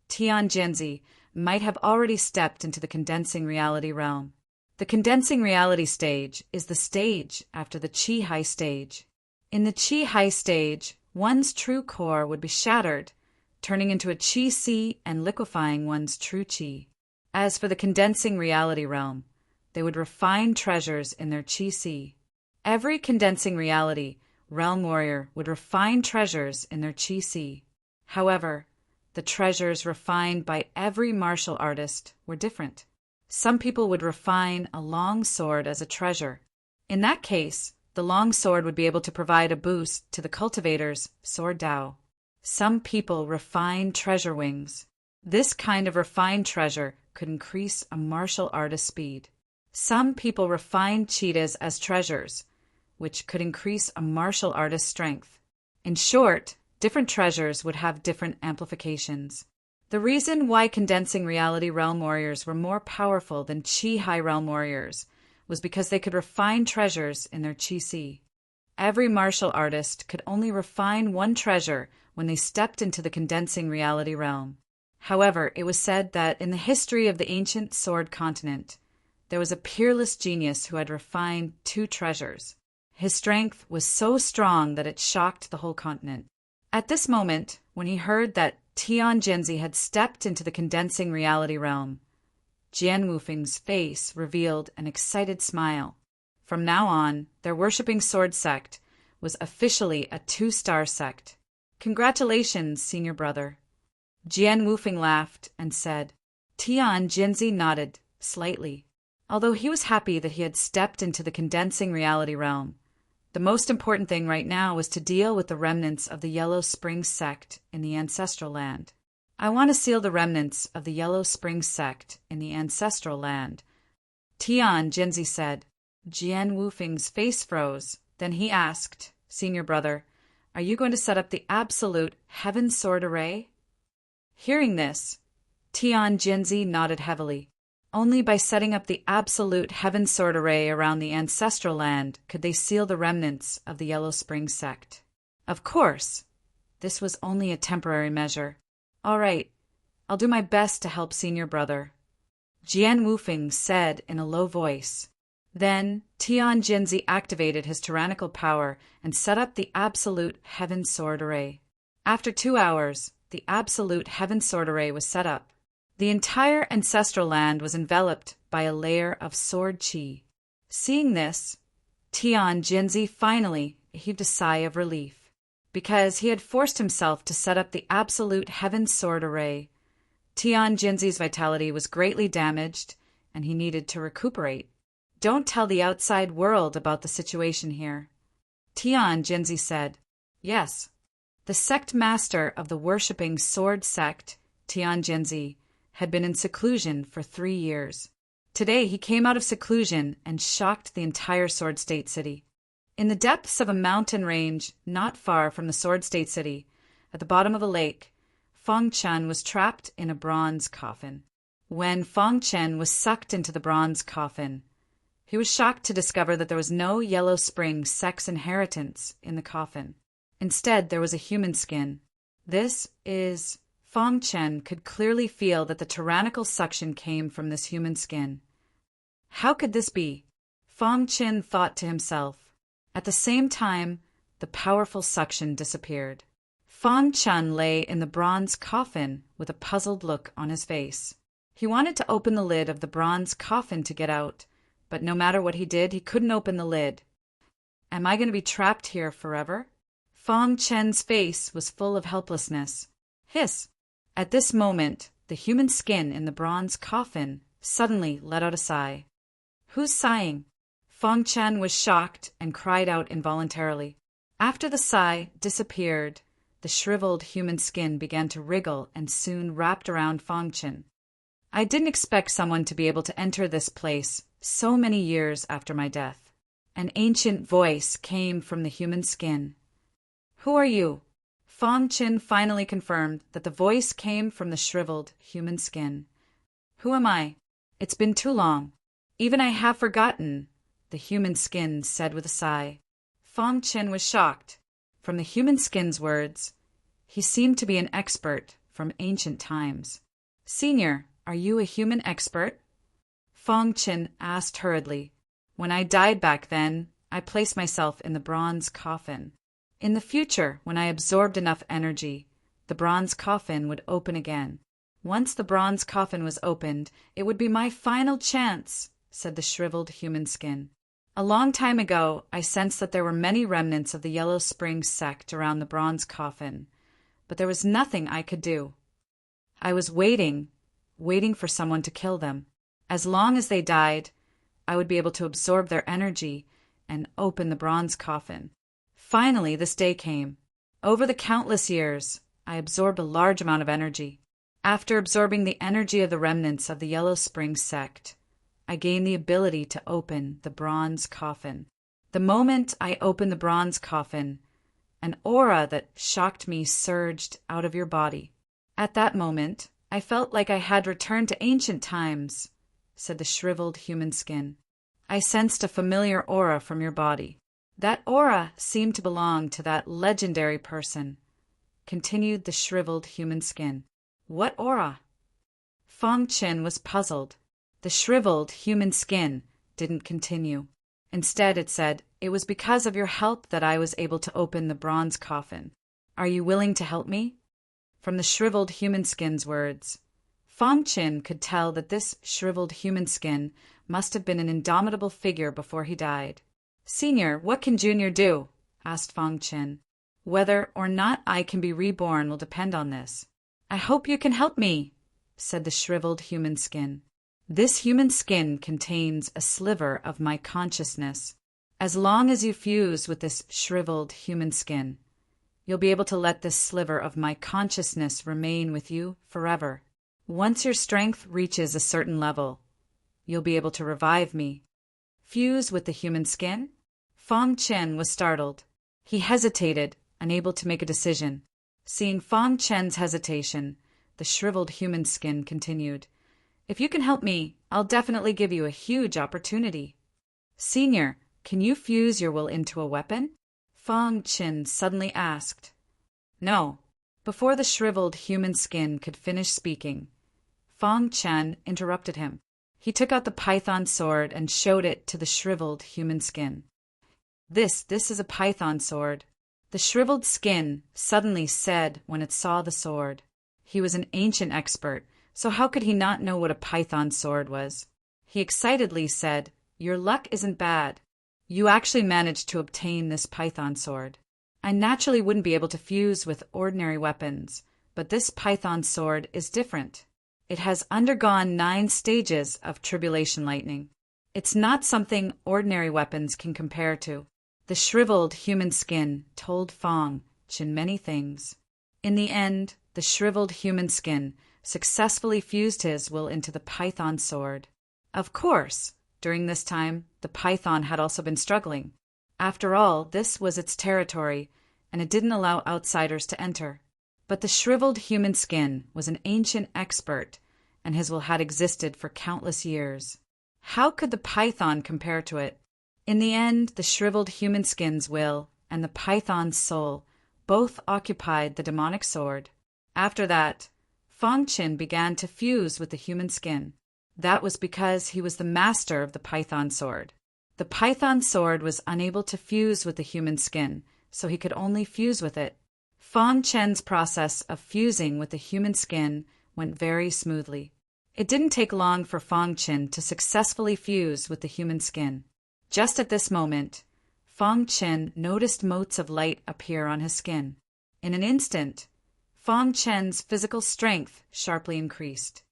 Tian Jinzi might have already stepped into the condensing reality realm. The condensing reality stage is the stage after the Qi High stage. In the Qi High stage, one's true core would be shattered, turning into a qi sea and liquefying one's true qi. As for the condensing reality realm, they would refine treasures in their qi sea. Every condensing reality realm warrior would refine treasures in their qi sea. However, the treasures refined by every martial artist were different. Some people would refine a long sword as a treasure. In that case, the long sword would be able to provide a boost to the cultivator's sword Dao. Some people refine treasure wings. This kind of refined treasure could increase a martial artist's speed. Some people refine cheetahs as treasures, which could increase a martial artist's strength. In short, different treasures would have different amplifications. The reason why condensing reality realm warriors were more powerful than Qi High realm warriors was because they could refine treasures in their Qi Sea. Every martial artist could only refine one treasure when they stepped into the condensing reality realm. However, it was said that in the history of the ancient Sword Continent, there was a peerless genius who had refined 2 treasures. His strength was so strong that it shocked the whole continent. At this moment, when he heard that Tian Jinzi had stepped into the condensing reality realm, Jian Wufeng's face revealed an excited smile. From now on, their worshipping sword sect was officially a 2-star sect. Congratulations, senior brother. Jian Wufeng laughed and said. Tian Jinzi nodded slightly. Although he was happy that he had stepped into the condensing reality realm, the most important thing right now was to deal with the remnants of the Yellow Spring sect in the ancestral land. I want to seal the remnants of the Yellow Spring sect in the ancestral land, Tian Jinzi said. Jian Wufeng's face froze. Then he asked, Senior brother, are you going to set up the absolute Heaven Sword Array? Hearing this, Tian Jinzi nodded heavily. Only by setting up the absolute Heaven Sword Array around the ancestral land could they seal the remnants of the Yellow Spring sect. Of course, this was only a temporary measure. All right, I'll do my best to help senior brother, Jian Wufeng said in a low voice. Then Tian Jinzi activated his tyrannical power and set up the absolute Heaven Sword Array. After 2 hours, the absolute Heaven Sword Array was set up. The entire ancestral land was enveloped by a layer of sword qi. Seeing this, Tian Jinzi finally heaved a sigh of relief. Because he had forced himself to set up the absolute Heaven Sword Array, Tian Jinzi's vitality was greatly damaged, and he needed to recuperate. Don't tell the outside world about the situation here, Tian Jinzi said. Yes. The sect master of the worshipping sword sect, Tian Jinzi, had been in seclusion for 3 years. Today he came out of seclusion and shocked the entire Sword State City. In the depths of a mountain range not far from the Sword State City, at the bottom of a lake, Feng Chen was trapped in a bronze coffin. When Feng Chen was sucked into the bronze coffin, he was shocked to discover that there was no Yellow Spring sex inheritance in the coffin. Instead, there was a human skin. Feng Chen could clearly feel that the tyrannical suction came from this human skin. How could this be? Feng Chen thought to himself. At the same time, the powerful suction disappeared. Feng Chen lay in the bronze coffin with a puzzled look on his face. He wanted to open the lid of the bronze coffin to get out, but no matter what he did, he couldn't open the lid. Am I going to be trapped here forever? Feng Chen's face was full of helplessness. Hiss! At this moment, the human skin in the bronze coffin suddenly let out a sigh. Who's sighing? Feng Chen was shocked and cried out involuntarily. After the sigh disappeared, the shriveled human skin began to wriggle and soon wrapped around Feng Chen. I didn't expect someone to be able to enter this place so many years after my death. An ancient voice came from the human skin. Who are you? Feng Chen finally confirmed that the voice came from the shriveled human skin. Who am I? It's been too long. Even I have forgotten, the human skin said with a sigh. Feng Chen was shocked. From the human skin's words, he seemed to be an expert from ancient times. Senior, are you a human expert? Feng Chen asked hurriedly. When I died back then, I placed myself in the bronze coffin. In the future, when I absorbed enough energy, the bronze coffin would open again. Once the bronze coffin was opened, it would be my final chance, said the shriveled human skin. A long time ago, I sensed that there were many remnants of the Yellow Spring sect around the bronze coffin, but there was nothing I could do. I was waiting for someone to kill them. As long as they died, I would be able to absorb their energy and open the bronze coffin. Finally, this day came. Over the countless years, I absorbed a large amount of energy. After absorbing the energy of the remnants of the Yellow Spring sect, I gained the ability to open the bronze coffin. The moment I opened the bronze coffin, an aura that shocked me surged out of your body. At that moment, I felt like I had returned to ancient times, said the shriveled human skin. I sensed a familiar aura from your body. That aura seemed to belong to that legendary person, continued the shriveled human skin. What aura? Fong Qin was puzzled. The shriveled human skin didn't continue. Instead, it said, "It was because of your help that I was able to open the bronze coffin. Are you willing to help me?" From the shriveled human skin's words, Fong Qin could tell that this shriveled human skin must have been an indomitable figure before he died. "Senior, what can Junior do?" asked Fong Qin. "Whether or not I can be reborn will depend on this." "I hope you can help me," said the shriveled human skin. "This human skin contains a sliver of my consciousness. As long as you fuse with this shriveled human skin, you'll be able to let this sliver of my consciousness remain with you forever. Once your strength reaches a certain level, you'll be able to revive me." Fuse with the human skin? Fong Qin was startled. He hesitated, unable to make a decision. Seeing Fong Qin's hesitation, the shriveled human skin continued, "If you can help me, I'll definitely give you a huge opportunity." "Senior, can you fuse your will into a weapon?" Fong Qin suddenly asked. "No." Before the shriveled human skin could finish speaking, Fong Qin interrupted him. He took out the python sword and showed it to the shriveled human skin. This is a python sword," the shriveled skin suddenly said when it saw the sword. He was an ancient expert, so how could he not know what a python sword was? He excitedly said, "Your luck isn't bad. You actually managed to obtain this python sword. I naturally wouldn't be able to fuse with ordinary weapons, but this python sword is different. It has undergone 9 stages of tribulation lightning. It's not something ordinary weapons can compare to." The shriveled human skin told Fong Qin many things. In the end, the shriveled human skin successfully fused his will into the python sword. Of course, during this time, the python had also been struggling. After all, this was its territory, and it didn't allow outsiders to enter. But the shriveled human skin was an ancient expert, and his will had existed for countless years. How could the python compare to it? In the end, the shriveled human skin's will and the python's soul both occupied the demonic sword. After that, Fong Qin began to fuse with the human skin. That was because he was the master of the python sword. The python sword was unable to fuse with the human skin, so he could only fuse with it. Fong Qin's process of fusing with the human skin went very smoothly. It didn't take long for Fong Qin to successfully fuse with the human skin. Just at this moment, Fong Qin noticed motes of light appear on his skin. In an instant, Fong Qin's physical strength sharply increased.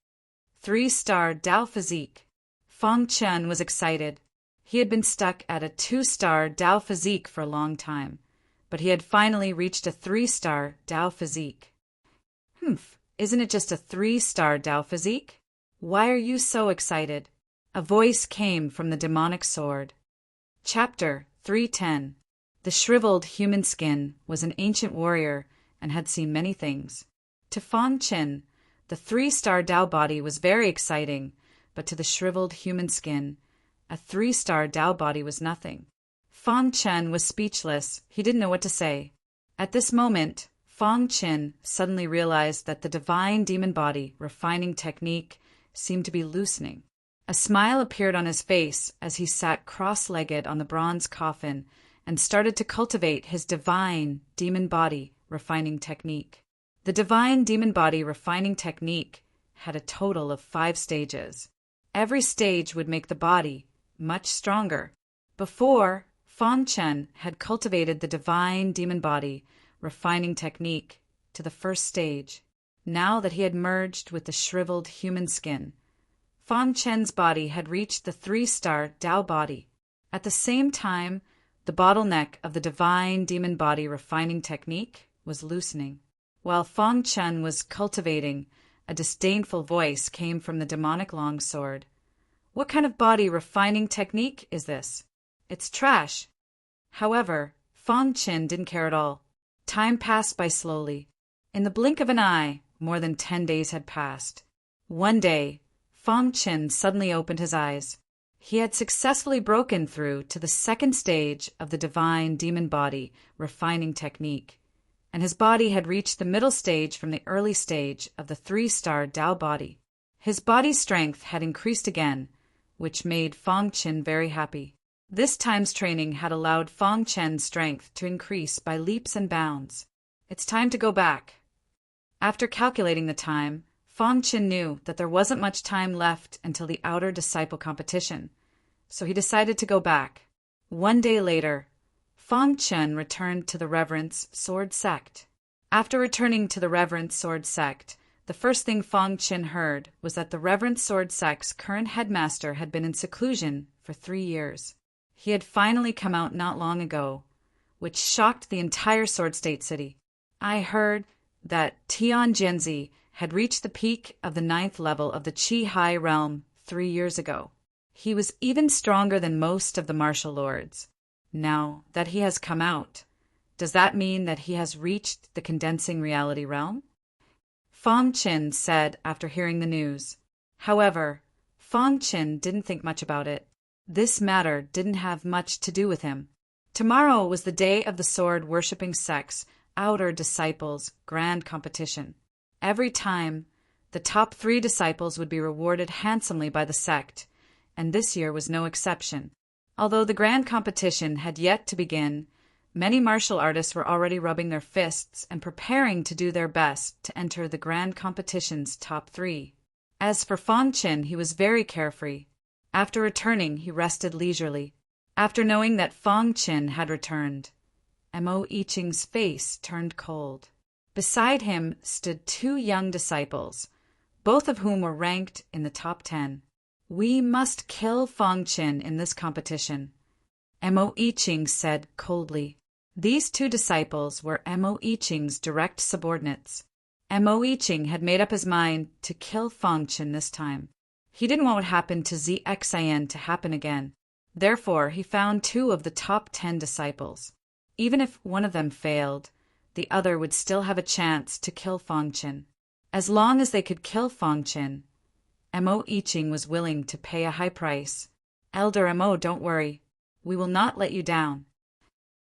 3-star Dao physique. Fong Qin was excited. He had been stuck at a 2-star Dao physique for a long time, but he had finally reached a 3-star Dao physique. Isn't it just a 3-star Dao physique? Why are you so excited? A voice came from the demonic sword. Chapter 310. The shriveled human skin was an ancient warrior and had seen many things. To Fong Qin, the 3-star Dao body was very exciting, but to the shriveled human skin, a 3-star Dao body was nothing. Fong Qin was speechless. He didn't know what to say. At this moment, Fong Qin suddenly realized that the divine demon body refining technique seemed to be loosening. A smile appeared on his face as he sat cross-legged on the bronze coffin and started to cultivate his divine demon body refining technique. The divine demon body refining technique had a total of 5 stages. Every stage would make the body much stronger. Before, Fang Chen had cultivated the divine demon body refining technique to the first stage. Now that he had merged with the shriveled human skin, Fang Chen's body had reached the 3-star Tao body. At the same time, the bottleneck of the divine demon body refining technique was loosening. While Fang Chen was cultivating, a disdainful voice came from the demonic longsword. What kind of body refining technique is this? It's trash. However, Fang Chen didn't care at all. Time passed by slowly. In the blink of an eye, more than 10 days had passed. One day, Fang Chen suddenly opened his eyes. He had successfully broken through to the 2nd stage of the divine demon body refining technique, and his body had reached the middle stage from the early stage of the 3-star Tao body. His body's strength had increased again, which made Fang Chen very happy. This time's training had allowed Fang Chen's strength to increase by leaps and bounds. It's time to go back. After calculating the time, Fang Chen knew that there wasn't much time left until the outer disciple competition, so he decided to go back. One day later, Fang Chen returned to the Reverence Sword Sect. After returning to the Reverence Sword Sect, the first thing Fang Chen heard was that the Reverence Sword Sect's current headmaster had been in seclusion for 3 years. He had finally come out not long ago, which shocked the entire Sword State city. I heard that Tian Genzi had reached the peak of the 9th level of the Qi High realm 3 years ago. He was even stronger than most of the martial lords. Now that he has come out, does that mean that he has reached the condensing reality realm? Fang Chen said after hearing the news. However, Fang Chen didn't think much about it. This matter didn't have much to do with him. Tomorrow was the day of the sword-worshipping sect's outer disciples' grand competition. Every time, the top 3 disciples would be rewarded handsomely by the sect, and this year was no exception. Although the grand competition had yet to begin, many martial artists were already rubbing their fists and preparing to do their best to enter the grand competition's top 3. As for Fang Chen, he was very carefree. After returning, he rested leisurely. After knowing that Fang Chen had returned, Mo Yiqing's face turned cold. Beside him stood 2 young disciples, both of whom were ranked in the top 10. We must kill Fang Chen in this competition, Mo Yiqing said coldly. These 2 disciples were Mo Yiqing's direct subordinates. Mo Yiqing had made up his mind to kill Fang Chen this time. He didn't want what happened to Xian to happen again. Therefore, he found 2 of the top 10 disciples. Even if one of them failed, the other would still have a chance to kill Fang Chen. As long as they could kill Fang Chen, Mo Yiqing was willing to pay a high price. Elder Mo, don't worry. We will not let you down,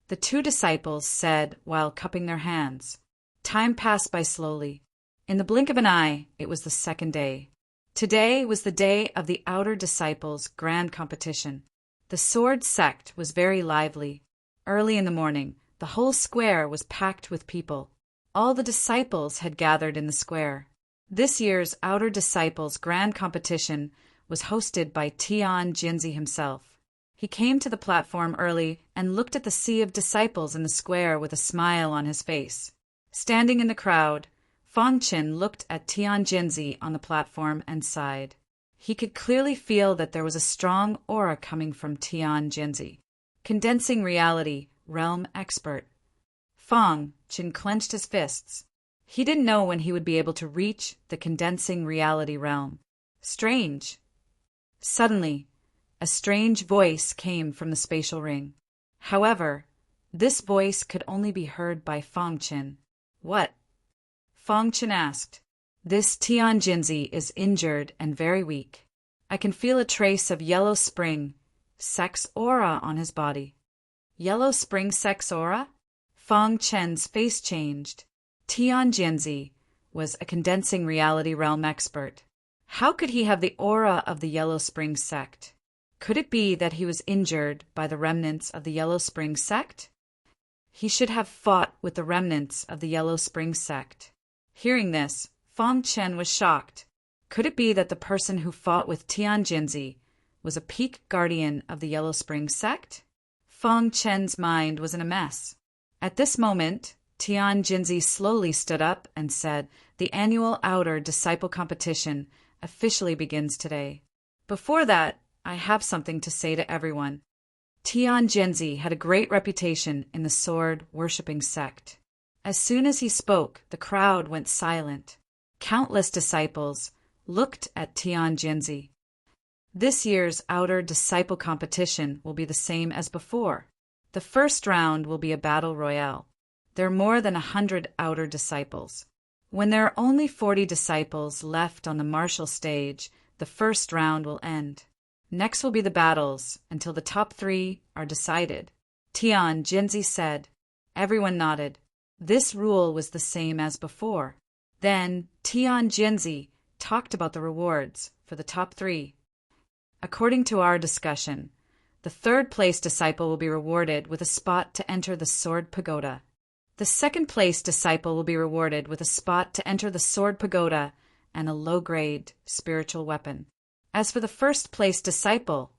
the 2 disciples said while cupping their hands. Time passed by slowly. In the blink of an eye, it was the 2nd day. Today was the day of the outer disciples' grand competition. The sword sect was very lively. Early in the morning, the whole square was packed with people. All the disciples had gathered in the square. This year's outer disciples' grand competition was hosted by Tian Genzi himself. He came to the platform early and looked at the sea of disciples in the square with a smile on his face. Standing in the crowd, Fang Chen looked at Tian Genzi on the platform and sighed. He could clearly feel that there was a strong aura coming from Tian Genzi. Condensing reality, realm expert. Fang Chen clenched his fists. He didn't know when he would be able to reach the condensing reality realm. Strange. Suddenly, a strange voice came from the spatial ring. However, this voice could only be heard by Fang Chen. What? Fang Chen asked. This Tian Genzi is injured and very weak. I can feel a trace of yellow spring, sex aura on his body. Yellow spring sex aura? Fang Chen's face changed. Tian Genzi was a condensing reality realm expert. How could he have the aura of the Yellow Spring sect? Could it be that he was injured by the remnants of the Yellow Spring sect? He should have fought with the remnants of the Yellow Spring sect. Hearing this, Fong Chen was shocked. Could it be that the person who fought with Tian Jinzi was a peak guardian of the Yellow Spring sect? Fong Chen's mind was in a mess. At this moment, Tian Jinzi slowly stood up and said, "The annual Outer Disciple Competition officially begins today. Before that, I have something to say to everyone." Tian Jinzi had a great reputation in the sword-worshipping sect. As soon as he spoke, the crowd went silent. Countless disciples looked at Tian Jinzi. This year's Outer Disciple Competition will be the same as before. The first round will be a battle royale. There are more than 100 Outer Disciples. When there are only 40 disciples left on the martial stage, the first round will end. Next will be the battles until the top 3 are decided. Tian Jinzi said. Everyone nodded. This rule was the same as before. Then Tian Jinzi talked about the rewards for the top 3. According to our discussion, the third-place disciple will be rewarded with a spot to enter the Sword Pagoda. The second-place disciple will be rewarded with a spot to enter the Sword Pagoda and a low-grade spiritual weapon. As for the first-place disciple,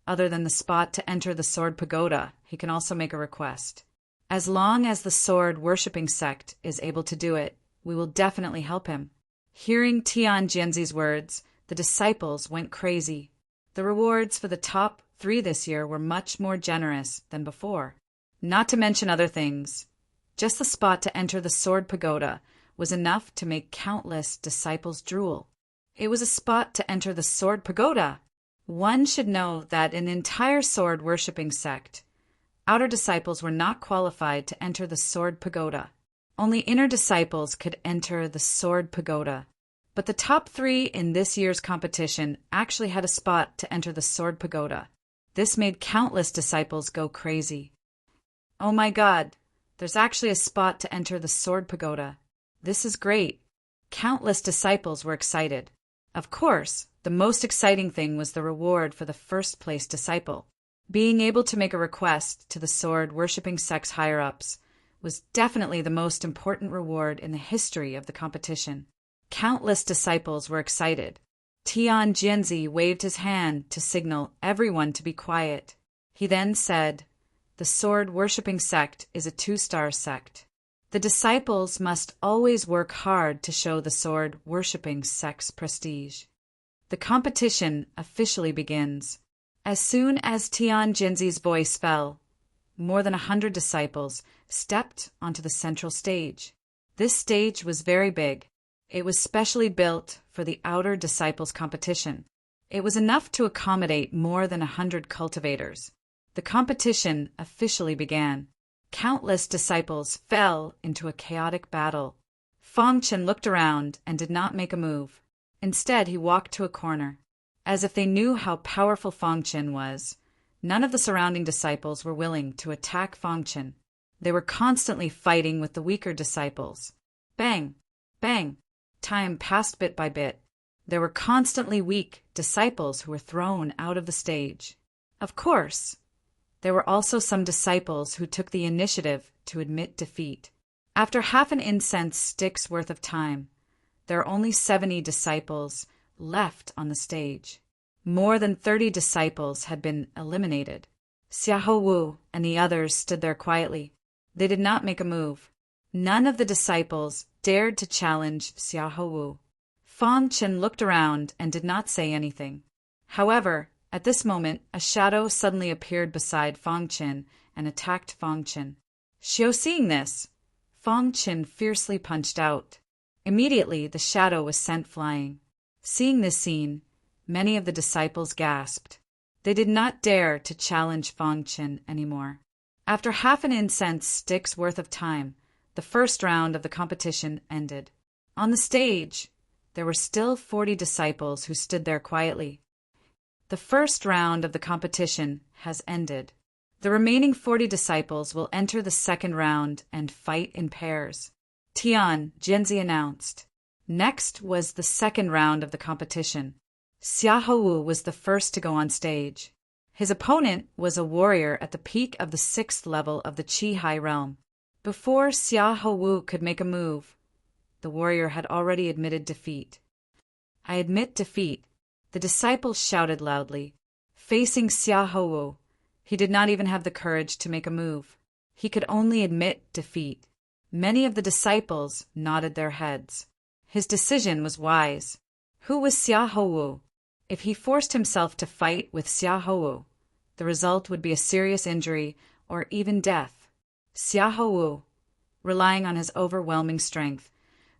other than the spot to enter the Sword Pagoda, he can also make a request. As long as the sword-worshipping sect is able to do it, we will definitely help him. Hearing Tian Jinzi's words, the disciples went crazy. The rewards for the top 3 this year were much more generous than before. Not to mention other things. Just the spot to enter the Sword Pagoda was enough to make countless disciples drool. It was a spot to enter the Sword Pagoda. One should know that in the entire sword-worshipping sect, outer disciples were not qualified to enter the Sword Pagoda. Only inner disciples could enter the Sword Pagoda. But the top 3 in this year's competition actually had a spot to enter the Sword Pagoda. This made countless disciples go crazy. Oh my God, there's actually a spot to enter the Sword Pagoda. This is great. Countless disciples were excited. Of course, the most exciting thing was the reward for the first-place disciple. Being able to make a request to the sword-worshipping sect's higher-ups was definitely the most important reward in the history of the competition. Countless disciples were excited. Tian Jinzi waved his hand to signal everyone to be quiet. He then said, "The sword-worshipping sect is a 2-star sect. The disciples must always work hard to show the sword-worshipping sect's prestige. The competition officially begins." As soon as Tian Jinzi's voice fell, more than 100 disciples stepped onto the central stage. This stage was very big. It was specially built for the Outer Disciples competition. It was enough to accommodate more than 100 cultivators. The competition officially began. Countless disciples fell into a chaotic battle. Fong Chen looked around and did not make a move. Instead, he walked to a corner. As if they knew how powerful Fong Chen was, none of the surrounding disciples were willing to attack Fong Chen. They were constantly fighting with the weaker disciples. Bang! Bang! Time passed bit by bit. There were constantly weak disciples who were thrown out of the stage. Of course, there were also some disciples who took the initiative to admit defeat. After half an incense stick's worth of time, there are only 70 disciples left on the stage. More than 30 disciples had been eliminated. Xiahou Wu and the others stood there quietly. They did not make a move. None of the disciples dared to challenge Xiahou Wu. Fong Chen looked around and did not say anything. However, at this moment, a shadow suddenly appeared beside Fong Chen and attacked Fong Chen. Xiao, seeing this, Fong Chen fiercely punched out. Immediately, the shadow was sent flying. Seeing this scene, many of the disciples gasped. They did not dare to challenge Fong Chen anymore. After half an incense stick's worth of time, the first round of the competition ended. On the stage, there were still 40 disciples who stood there quietly. The first round of the competition has ended. The remaining 40 disciples will enter the second round and fight in pairs. Tian Jinzi announced. Next was the second round of the competition. Xiahou Wu was the first to go on stage. His opponent was a warrior at the peak of the 6th level of the Qi High realm. Before Xiahou Wu could make a move, the the warrior had already admitted defeat. "I admit defeat," the disciples shouted loudly. Facing Xiaohou, he did not even have the courage to make a move. He could only admit defeat. Many of the disciples nodded their heads. His decision was wise. Who was Xiaohou? If he forced himself to fight with Xiaohou, the result would be a serious injury or even death. Xiaohou, relying on his overwhelming strength,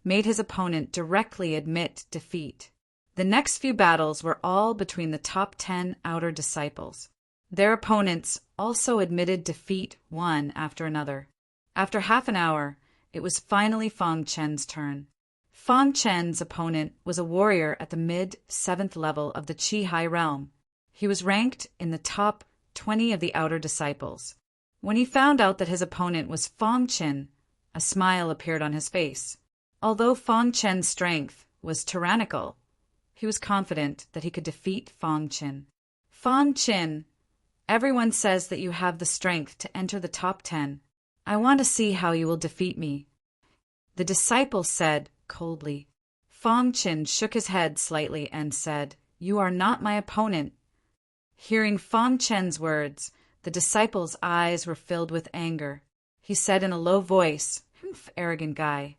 made his opponent directly admit defeat. The next few battles were all between the top 10 outer disciples. Their opponents also admitted defeat one after another. After half an hour, it was finally Fang Chen's turn. Fang Chen's opponent was a warrior at the mid-7th level of the Qi High Realm. He was ranked in the top 20 of the outer disciples. When he found out that his opponent was Fang Chen, a smile appeared on his face. Although Fang Chen's strength was tyrannical, he was confident that he could defeat Fang Chen. "Fang Chen, everyone says that you have the strength to enter the top 10. I want to see how you will defeat me," the disciple said coldly. Fang Chen shook his head slightly and said, "You are not my opponent." Hearing Fang Chen's words, the disciple's eyes were filled with anger. He said in a low voice, "Humph, arrogant guy."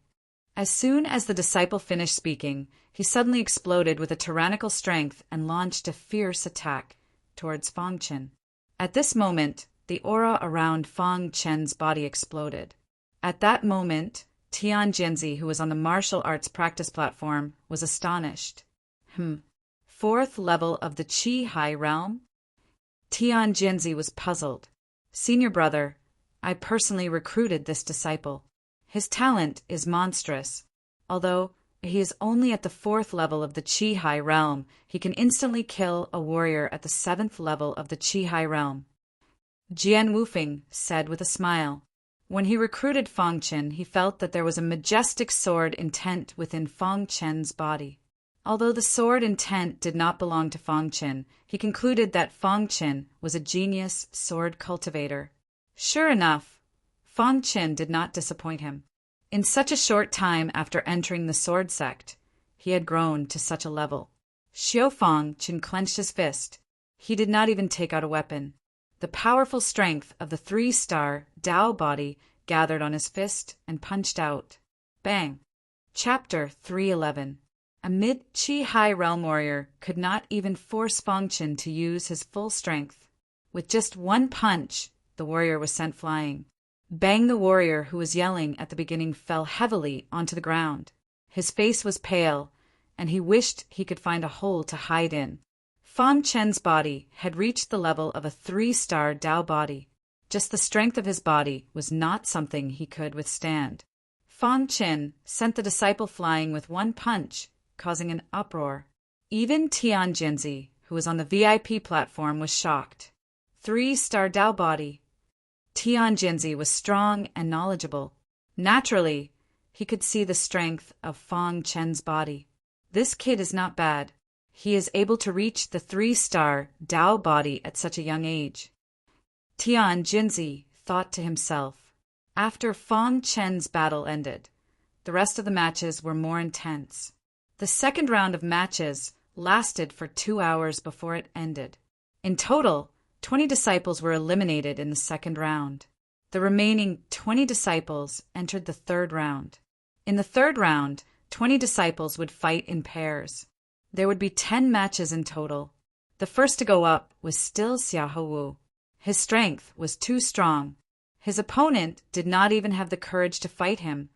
As soon as the disciple finished speaking, he suddenly exploded with a tyrannical strength and launched a fierce attack towards Fang Chen. At this moment, the aura around Fang Chen's body exploded. At that moment, Tian Jinzi, who was on the martial arts practice platform, was astonished. 4th level of the Qi High Realm? Tian Jinzi was puzzled. "Senior brother, I personally recruited this disciple. His talent is monstrous. Although he is only at the 4th level of the Qi High Realm, he can instantly kill a warrior at the 7th level of the Qi High Realm," Jian Wufeng said with a smile. When he recruited Fang Chen, he felt that there was a majestic sword intent within Fang Chen's body. Although the sword intent did not belong to Fang Chen, he concluded that Fang Chen was a genius sword cultivator. Sure enough, Fang Chen did not disappoint him. In such a short time after entering the sword sect, he had grown to such a level. Fang Chen clenched his fist. He did not even take out a weapon. The powerful strength of the 3-star Dao body gathered on his fist and punched out. Bang! Chapter 311. A mid-Qi High Realm warrior could not even force Fang Chen to use his full strength. With just one punch, the warrior was sent flying. Bang! The warrior who was yelling at the beginning fell heavily onto the ground. His face was pale, and he wished he could find a hole to hide in. Fang Chen's body had reached the level of a 3-star Dao body. Just the strength of his body was not something he could withstand. Fang Chen sent the disciple flying with one punch, causing an uproar. Even Tian Jinzi, who was on the VIP platform, was shocked. 3-star Dao body. Tian Jinzi was strong and knowledgeable. Naturally, he could see the strength of Fang Chen's body. This kid is not bad. He is able to reach the 3-star Dao body at such a young age. Tian Jinzi thought to himself. After Fang Chen's battle ended, the rest of the matches were more intense. The second round of matches lasted for 2 hours before it ended. In total, 20 disciples were eliminated in the second round. The remaining 20 disciples entered the third round. In the third round, 20 disciples would fight in pairs. There would be 10 matches in total. The first to go up was still Xiaohou. His strength was too strong. His opponent did not even have the courage to fight him,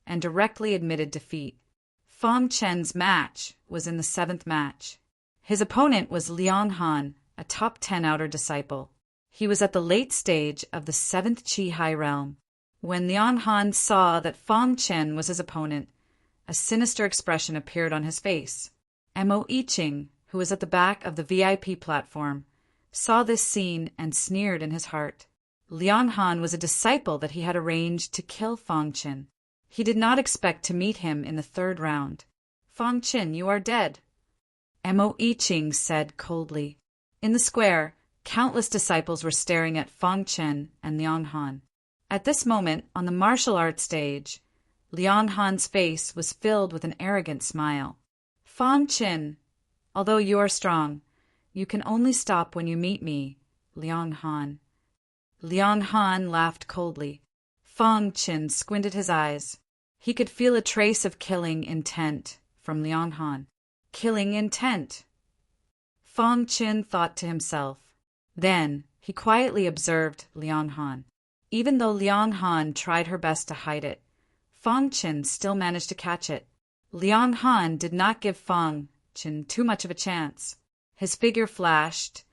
and directly admitted defeat. Fang Chen's match was in the 7th match. His opponent was Liang Han, a top 10 outer disciple. He was at the late stage of the 7th Qi High Realm. When Liang Han saw that Fang Chen was his opponent, a sinister expression appeared on his face. Mo Yiqing, who was at the back of the VIP platform, saw this scene and sneered in his heart. Liang Han was a disciple that he had arranged to kill Fang Chen. He did not expect to meet him in the third round. "Fang Chen, you are dead," Mo Yiqing said coldly. In the square, countless disciples were staring at Fang Chen and Liang Han. At this moment, on the martial arts stage, Liang Han's face was filled with an arrogant smile. Fang Qin, although you are strong, you can only stop when you meet me, Liang Han. Liang Han laughed coldly. Fang Qin squinted his eyes. He could feel a trace of killing intent from Liang Han. Killing intent. Fang Qin thought to himself. Then he quietly observed Liang Han. Even though Liang Han tried her best to hide it, Fang Qin still managed to catch it. Liang Han did not give Fang Qin too much of a chance. His figure flashed,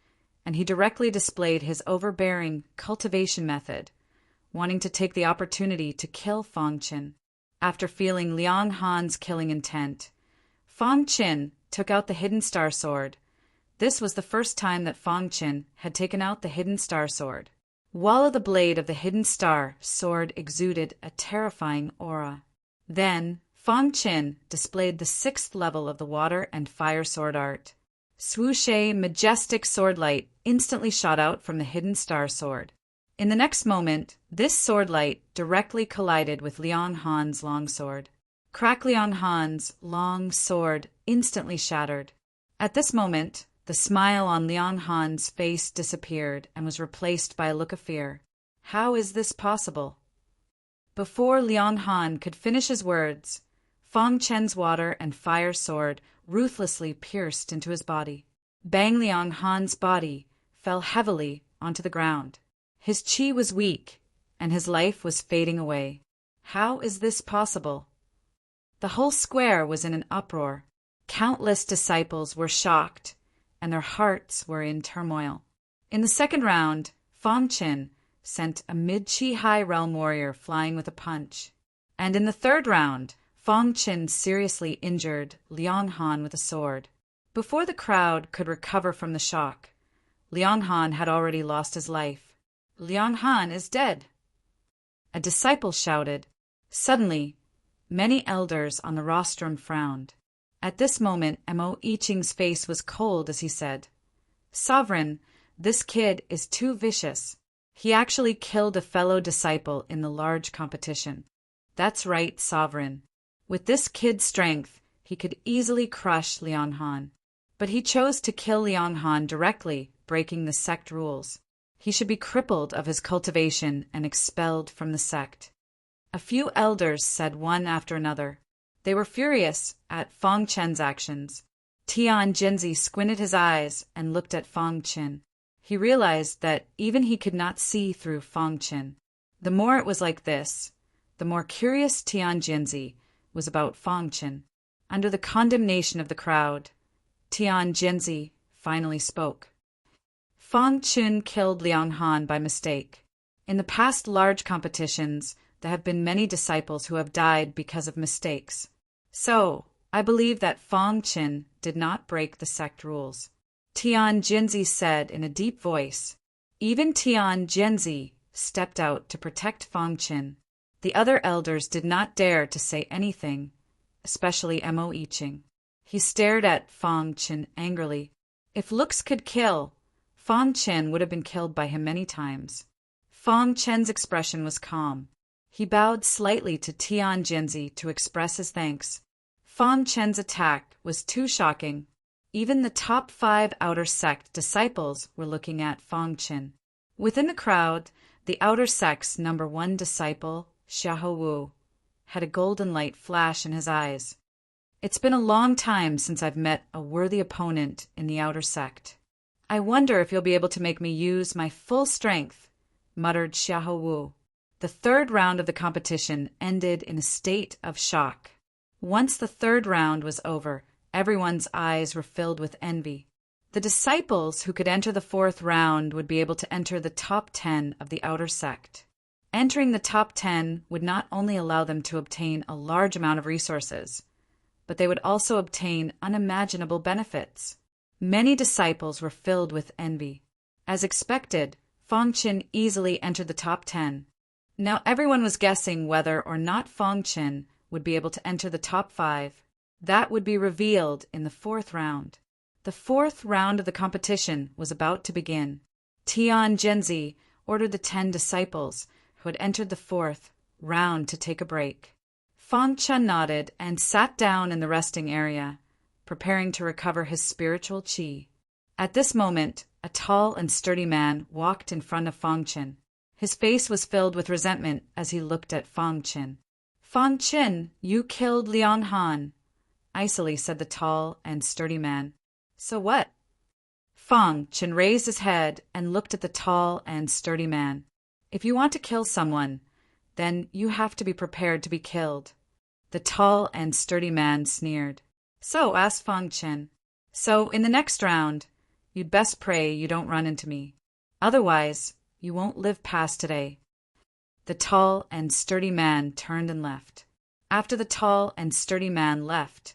and he directly displayed his overbearing cultivation method, wanting to take the opportunity to kill Fang Qin. After feeling Liang Han's killing intent, Fang Qin took out the hidden star sword. This was the first time that Fang Qin had taken out the hidden star sword. While the blade of the hidden star sword exuded a terrifying aura. Then Fang Qin displayed the 6th level of the water and fire sword art. Swoosh! A majestic sword light instantly shot out from the hidden star sword. In the next moment, this sword light directly collided with Liang Han's long sword. Crack! Liang Han's long sword instantly shattered. At this moment, the smile on Liang Han's face disappeared and was replaced by a look of fear. How is this possible? Before Liang Han could finish his words, Fang Qin's water and fire sword ruthlessly pierced into his body. Bang! Liang Han's body fell heavily onto the ground. His qi was weak, and his life was fading away. How is this possible? The whole square was in an uproar. Countless disciples were shocked, and their hearts were in turmoil. In the second round, Fang Qin sent a mid-qi high realm warrior flying with a punch. And in the third round, Fang Qin seriously injured Liang Han with a sword. Before the crowd could recover from the shock, Liang Han had already lost his life. Liang Han is dead. A disciple shouted. Suddenly, many elders on the rostrum frowned. At this moment, Mo Yiqing's face was cold as he said, "Sovereign, this kid is too vicious. He actually killed a fellow disciple in the large competition." "That's right, Sovereign. With this kid's strength, he could easily crush Liang Han. But he chose to kill Liang Han directly, breaking the sect rules. He should be crippled of his cultivation and expelled from the sect." A few elders said one after another. They were furious at Fang Qin's actions. Tian Jinzi squinted his eyes and looked at Fang Qin. He realized that even he could not see through Fang Qin. The more it was like this, the more curious Tian Jinzi was about Fang Qin. Under the condemnation of the crowd, Tian Jinzi finally spoke. Fang Qin killed Liang Han by mistake. In the past large competitions, there have been many disciples who have died because of mistakes. So, I believe that Fang Qin did not break the sect rules. Tian Jinzi said in a deep voice. Even Tian Jinzi stepped out to protect Fang Qin. The other elders did not dare to say anything, especially Mo Yiqing. He stared at Fang Qin angrily. If looks could kill, Fang Qin would have been killed by him many times. Fang Qin's expression was calm. He bowed slightly to Tian Jinzi to express his thanks. Fang Qin's attack was too shocking. Even the top 5 outer sect disciples were looking at Fang Qin. Within the crowd, the outer sect's number 1 disciple, Xiahou Wu, had a golden light flash in his eyes. "It's been a long time since I've met a worthy opponent in the outer sect. I wonder if you'll be able to make me use my full strength," muttered Xiahou Wu. The third round of the competition ended in a state of shock. Once the third round was over, everyone's eyes were filled with envy. The disciples who could enter the fourth round would be able to enter the top 10 of the outer sect. Entering the top 10 would not only allow them to obtain a large amount of resources, but they would also obtain unimaginable benefits. Many disciples were filled with envy. As expected, Fang Qin easily entered the top 10. Now everyone was guessing whether or not Fang Qin would be able to enter the top 5. That would be revealed in the fourth round. The fourth round of the competition was about to begin. Tian Jinzi ordered the 10 disciples who had entered the fourth round to take a break. Fang Chen nodded and sat down in the resting area, preparing to recover his spiritual qi. At this moment, a tall and sturdy man walked in front of Fang Chen. His face was filled with resentment as he looked at Fang Chen. "Fang Chen, you killed Liang Han," icily said the tall and sturdy man. "So what?" Fang Chen raised his head and looked at the tall and sturdy man. "If you want to kill someone, then you have to be prepared to be killed." The tall and sturdy man sneered. "So," asked Fang Chen, "so in the next round, you'd best pray you don't run into me. Otherwise, you won't live past today." The tall and sturdy man turned and left. After the tall and sturdy man left,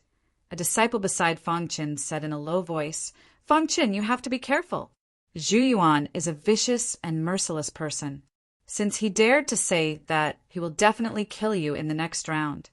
a disciple beside Fang Chen said in a low voice, "Fang Chen, you have to be careful. Zhu Yuan is a vicious and merciless person, since he dared to say that he will definitely kill you in the next round."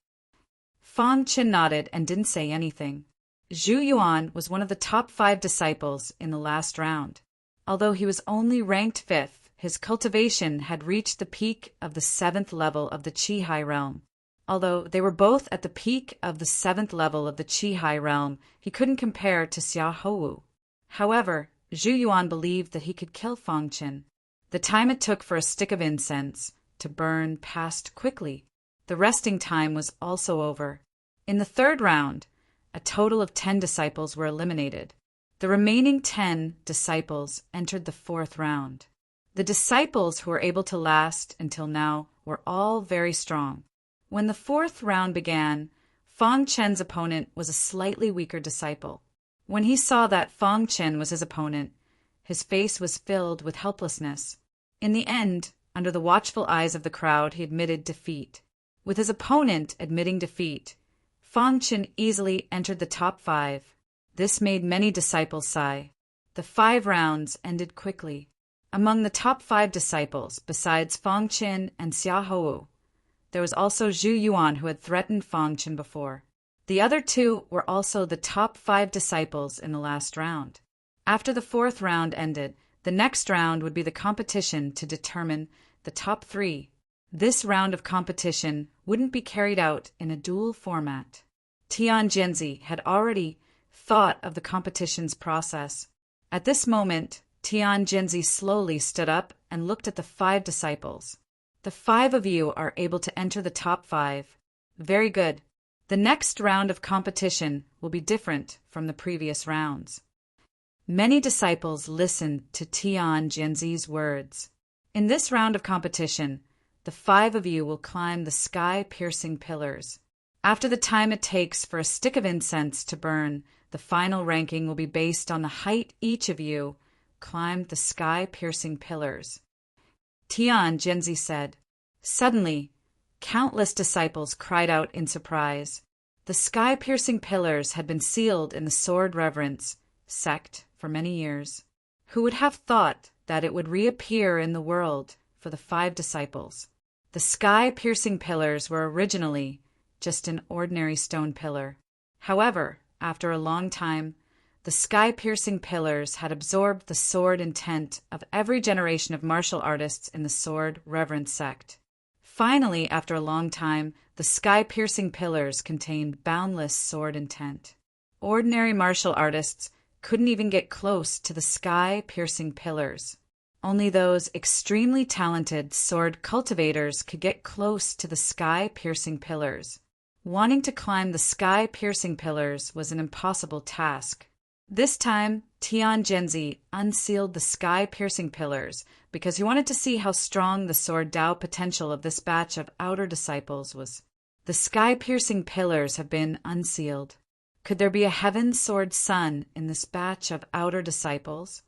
Fang Chen nodded and didn't say anything. Zhu Yuan was one of the top 5 disciples in the last round. Although he was only ranked 5th, his cultivation had reached the peak of the 7th level of the Qi High realm. Although they were both at the peak of the 7th level of the Qi High realm, he couldn't compare to Xia Hou. However, Zhu Yuan believed that he could kill Fang Chen. The time it took for a stick of incense to burn passed quickly. The resting time was also over. In the 3rd round, a total of 10 disciples were eliminated. The remaining 10 disciples entered the 4th round. The disciples who were able to last until now were all very strong. When the 4th round began, Fang Chen's opponent was a slightly weaker disciple. When he saw that Fang Chen was his opponent, his face was filled with helplessness. In the end, under the watchful eyes of the crowd, he admitted defeat. With his opponent admitting defeat, Fang Chen easily entered the top 5. This made many disciples sigh. The 5 rounds ended quickly. Among the top 5 disciples, besides Fang Chen and Xia Hou, there was also Zhu Yuan, who had threatened Fang Chen before. The other 2 were also the top 5 disciples in the last round. After the 4th round ended, the next round would be the competition to determine the top 3. This round of competition wouldn't be carried out in a duel format. Tian Jinzi had already thought of the competition's process. At this moment, Tian Jinzi slowly stood up and looked at the 5 disciples. "The 5 of you are able to enter the top 5. Very good. The next round of competition will be different from the previous rounds." Many disciples listened to Tian Jinzi's words. "In this round of competition, the 5 of you will climb the sky-piercing pillars. After the time it takes for a stick of incense to burn, the final ranking will be based on the height each of you climbed the sky-piercing pillars." Tian Jinzi said. Suddenly, countless disciples cried out in surprise. The sky-piercing pillars had been sealed in the Sword Reverence sect for many years. Who would have thought that it would reappear in the world for the 5 disciples? The sky-piercing pillars were originally just an ordinary stone pillar. However, after a long time, the sky-piercing pillars had absorbed the sword intent of every generation of martial artists in the Sword Reverence sect. Finally, after a long time, the sky-piercing pillars contained boundless sword intent. Ordinary martial artists couldn't even get close to the sky-piercing pillars. Only those extremely talented sword cultivators could get close to the sky-piercing pillars. Wanting to climb the sky-piercing pillars was an impossible task. This time, Tian Jinzi unsealed the sky-piercing pillars because he wanted to see how strong the sword Dao potential of this batch of outer disciples was. The sky-piercing pillars have been unsealed. Could there be a heaven sword sun in this batch of outer disciples?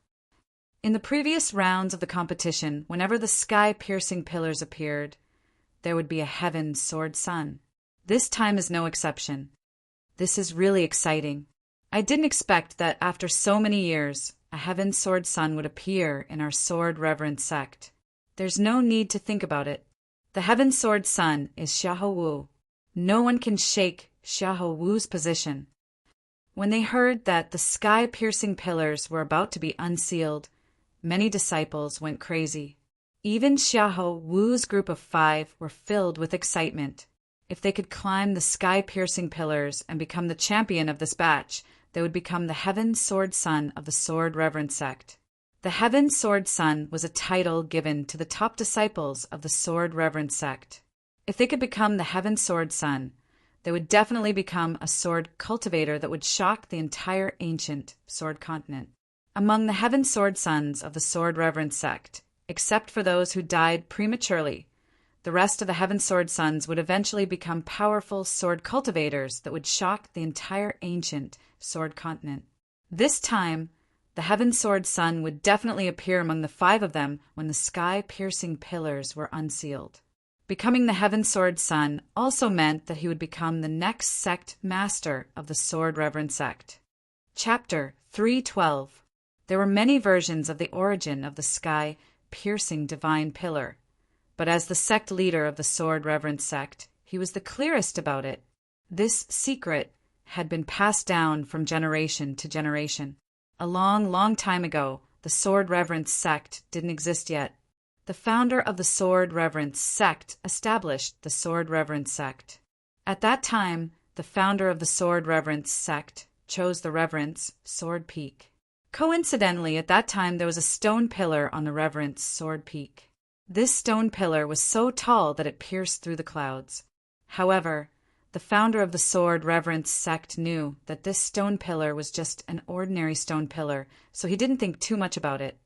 In the previous rounds of the competition, whenever the sky-piercing pillars appeared, there would be a heaven sword sun. This time is no exception. This is really exciting. I didn't expect that after so many years, a heaven sword sun would appear in our Sword Reverence sect. There's no need to think about it. The heaven sword sun is Xiahou Wu. No one can shake Xiahou Wu's position. When they heard that the sky-piercing pillars were about to be unsealed, many disciples went crazy. Even Xiahou Wu's group of 5 were filled with excitement. If they could climb the sky-piercing pillars and become the champion of this batch, they would become the Heaven Sword Son of the Sword Reverend sect. The Heaven Sword Son was a title given to the top disciples of the Sword Reverend sect. If they could become the Heaven Sword Son, they would definitely become a sword cultivator that would shock the entire ancient sword continent. Among the Heaven Sword Sons of the Sword Reverend sect, except for those who died prematurely, the rest of the Heaven Sword Sons would eventually become powerful sword cultivators that would shock the entire ancient sword continent. This time, the Heaven Sword Son would definitely appear among the 5 of them when the sky-piercing pillars were unsealed. Becoming the Heaven Sword Son also meant that he would become the next sect master of the Sword Reverend sect. Chapter 312. There were many versions of the origin of the sky-piercing divine pillar, but as the sect leader of the Sword Reverend sect, he was the clearest about it. This secret had been passed down from generation to generation. A long, long time ago, the Sword Reverend sect didn't exist yet. The founder of the Sword Reverend sect established the Sword Reverend sect. At that time, the founder of the Sword Reverend sect chose the Reverend's sword peak. Coincidentally, at that time there was a stone pillar on the Reverend's sword peak. This stone pillar was so tall that it pierced through the clouds. However, the founder of the Sword Reverend sect knew that this stone pillar was just an ordinary stone pillar, so he didn't think too much about it.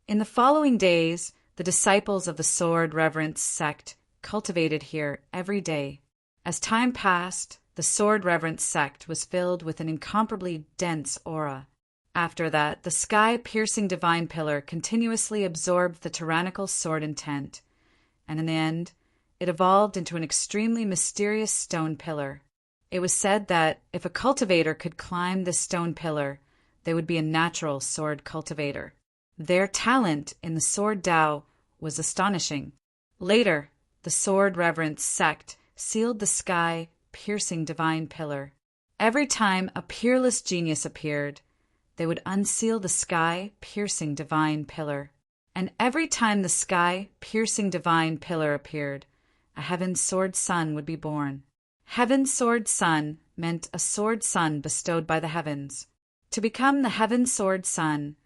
In the following days, the disciples of the Sword Reverend sect cultivated here every day. As time passed, the Sword Reverend sect was filled with an incomparably dense aura. After that, the sky-piercing divine pillar continuously absorbed the tyrannical sword intent, and in the end, it evolved into an extremely mysterious stone pillar. It was said that if a cultivator could climb this stone pillar, they would be a natural sword cultivator. Their talent in the sword Tao was astonishing. Later, the Sword Reverend sect sealed the sky-piercing divine pillar. Every time a peerless genius appeared, they would unseal the sky-piercing divine pillar. And every time the sky-piercing divine pillar appeared, a Heaven Sword Son would be born. Heaven Sword Son meant a sword son bestowed by the heavens. To become the Heaven Sword Son,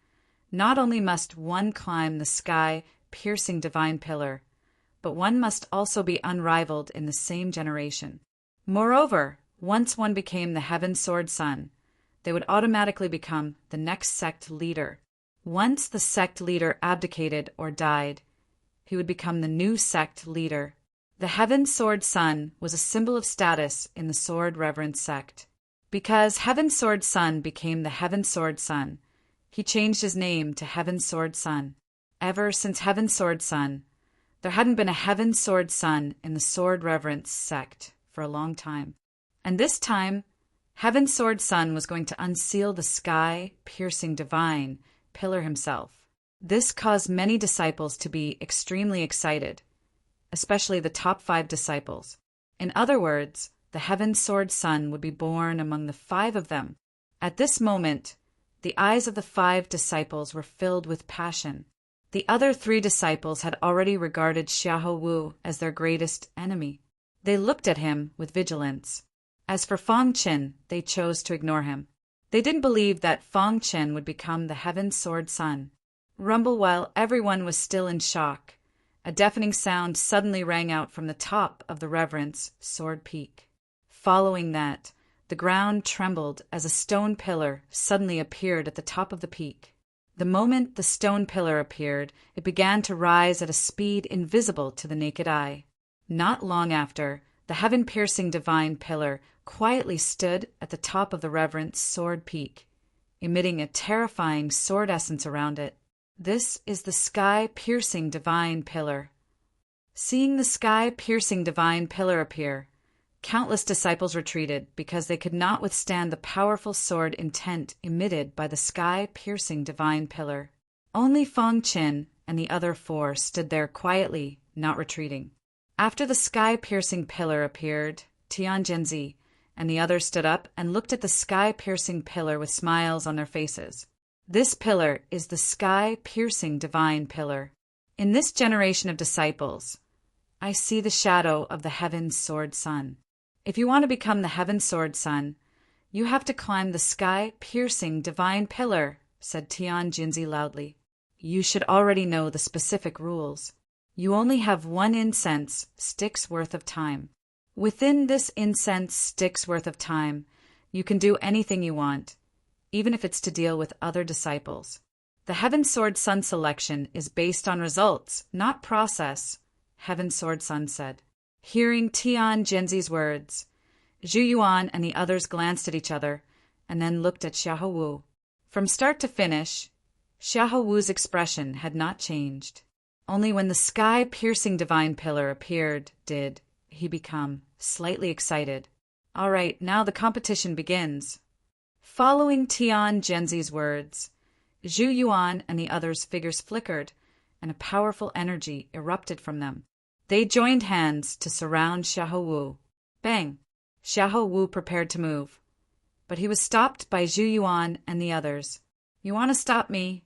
not only must one climb the sky-piercing divine pillar, but one must also be unrivaled in the same generation. Moreover, once one became the Heaven Sword Son, they would automatically become the next sect leader. Once the sect leader abdicated or died, he would become the new sect leader. The Heaven Sword Son was a symbol of status in the Sword Reverend sect. Because Heaven Sword Son became the Heaven Sword Son, he changed his name to Heaven Sword Son. Ever since Heaven Sword Son, there hadn't been a Heaven Sword Son in the Sword Reverend sect for a long time. And this time, Heaven Sword Son was going to unseal the sky-piercing divine pillar himself. This caused many disciples to be extremely excited, especially the top 5 disciples. In other words, the Heaven Sword Son would be born among the 5 of them. At this moment, the eyes of the 5 disciples were filled with passion. The other 3 disciples had already regarded Xiahou Wu as their greatest enemy. They looked at him with vigilance. As for Fang Qin, they chose to ignore him. They didn't believe that Fang Qin would become the Heaven Sword Son. Rumble while everyone was still in shock. A deafening sound suddenly rang out from the top of the Reverend's sword peak. Following that, the ground trembled as a stone pillar suddenly appeared at the top of the peak. The moment the stone pillar appeared, it began to rise at a speed invisible to the naked eye. Not long after, the heaven-piercing divine pillar quietly stood at the top of the Reverend's sword peak, emitting a terrifying sword essence around it. This is the sky-piercing divine pillar. Seeing the sky-piercing divine pillar appear, countless disciples retreated because they could not withstand the powerful sword intent emitted by the sky-piercing divine pillar. Only Fang Qin and the other 4 stood there quietly, not retreating. After the sky-piercing pillar appeared, Tian Zhenzi and the others stood up and looked at the sky-piercing pillar with smiles on their faces. This pillar is the sky-piercing divine pillar. In this generation of disciples, I see the shadow of the Heaven Sword Son. If you want to become the Heaven Sword Son, you have to climb the sky-piercing divine pillar, said Tian Jinzi loudly. You should already know the specific rules. You only have 1 incense stick's worth of time. Within this incense stick's worth of time, you can do anything you want, even if it's to deal with other disciples. The Heaven Sword Son selection is based on results, not process, Heaven Sword Son said. Hearing Tian Jinzi's words, Zhu Yuan and the others glanced at each other and then looked at Xiahou Wu. From start to finish, Xiahou Wu's expression had not changed. Only when the sky-piercing divine pillar appeared did he become slightly excited. All right, now the competition begins. Following Tian Jinzi's words, Zhu Yuan and the others' figures flickered, and a powerful energy erupted from them. They joined hands to surround Xiahou Wu. Bang! Xiahou Wu prepared to move, but he was stopped by Zhu Yuan and the others. You want to stop me?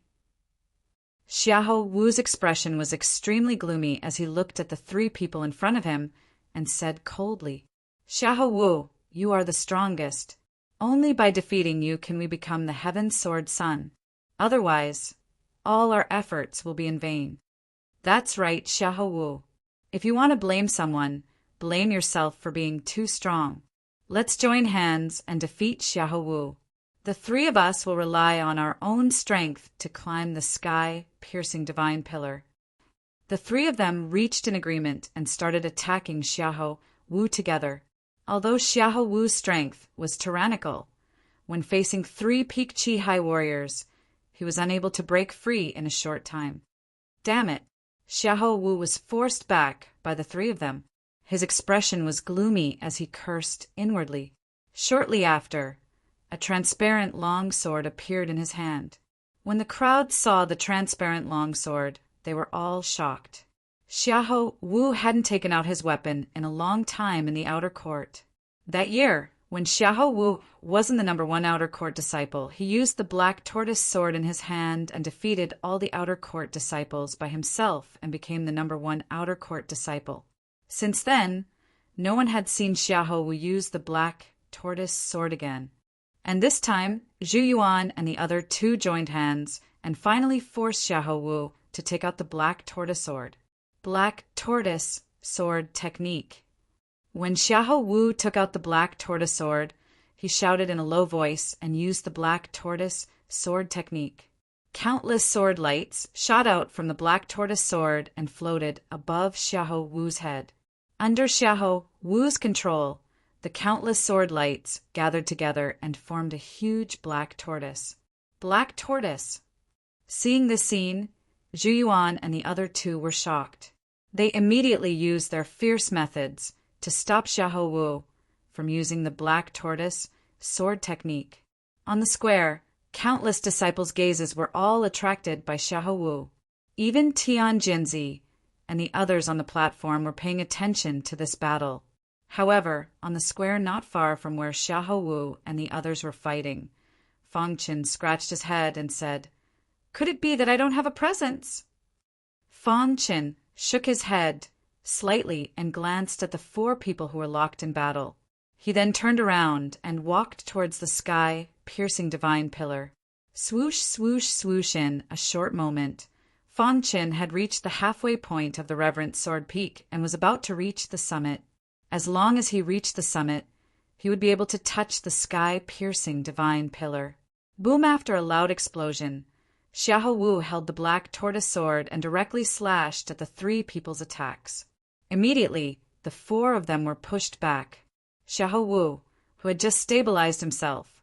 Xiahou Wu's expression was extremely gloomy as he looked at the 3 people in front of him and said coldly, Xiahou Wu, you are the strongest. Only by defeating you can we become the Heaven Sword Son. Otherwise, all our efforts will be in vain. That's right, Xiahou Wu. If you want to blame someone, blame yourself for being too strong. Let's join hands and defeat Xiahou Wu. The 3 of us will rely on our own strength to climb the sky-piercing divine pillar. The 3 of them reached an agreement and started attacking Xiahou Wu together. Although Xiahou Wu's strength was tyrannical, when facing 3 peak Qi high warriors, he was unable to break free in a short time. Damn it! Xiahou Wu was forced back by the 3 of them. His expression was gloomy as he cursed inwardly. Shortly after, a transparent longsword appeared in his hand. When the crowd saw the transparent longsword, they were all shocked. Xiahou Wu hadn't taken out his weapon in a long time in the outer court. That year, when Xiahou Wu wasn't the #1 outer court disciple, he used the black tortoise sword in his hand and defeated all the outer court disciples by himself and became the #1 outer court disciple. Since then, no one had seen Xiahou Wu use the black tortoise sword again. And this time, Zhu Yuan and the other 2 joined hands and finally forced Xiahou Wu to take out the black tortoise sword. Black tortoise sword technique. When Xiahou Wu took out the black tortoise sword, he shouted in a low voice and used the black tortoise sword technique. Countless sword lights shot out from the black tortoise sword and floated above Xiahou Wu's head. Under Xiahou Wu's control, the countless sword lights gathered together and formed a huge black tortoise. Black tortoise! Seeing this scene, Zhu Yuan and the other 2 were shocked. They immediately used their fierce methods to stop Xiahou Wu from using the black tortoise sword technique. On the square, countless disciples' gazes were all attracted by Xiahou Wu. Even Tian Jinzi and the others on the platform were paying attention to this battle. However, on the square not far from where Xiahou Wu and the others were fighting, Fang Qin scratched his head and said, Could it be that I don't have a presence? Fang Qin shook his head slightly and glanced at the 4 people who were locked in battle. He then turned around and walked towards the sky-piercing divine pillar. Swoosh, swoosh, swoosh. In a short moment, Fang Qin had reached the halfway point of the Reverent Sword Peak and was about to reach the summit. As long as he reached the summit, he would be able to touch the sky-piercing divine pillar. Boom! After a loud explosion, Xiahou Wu held the black tortoise sword and directly slashed at the 3 people's attacks. Immediately, the 4 of them were pushed back. Xiahou Wu, who had just stabilized himself,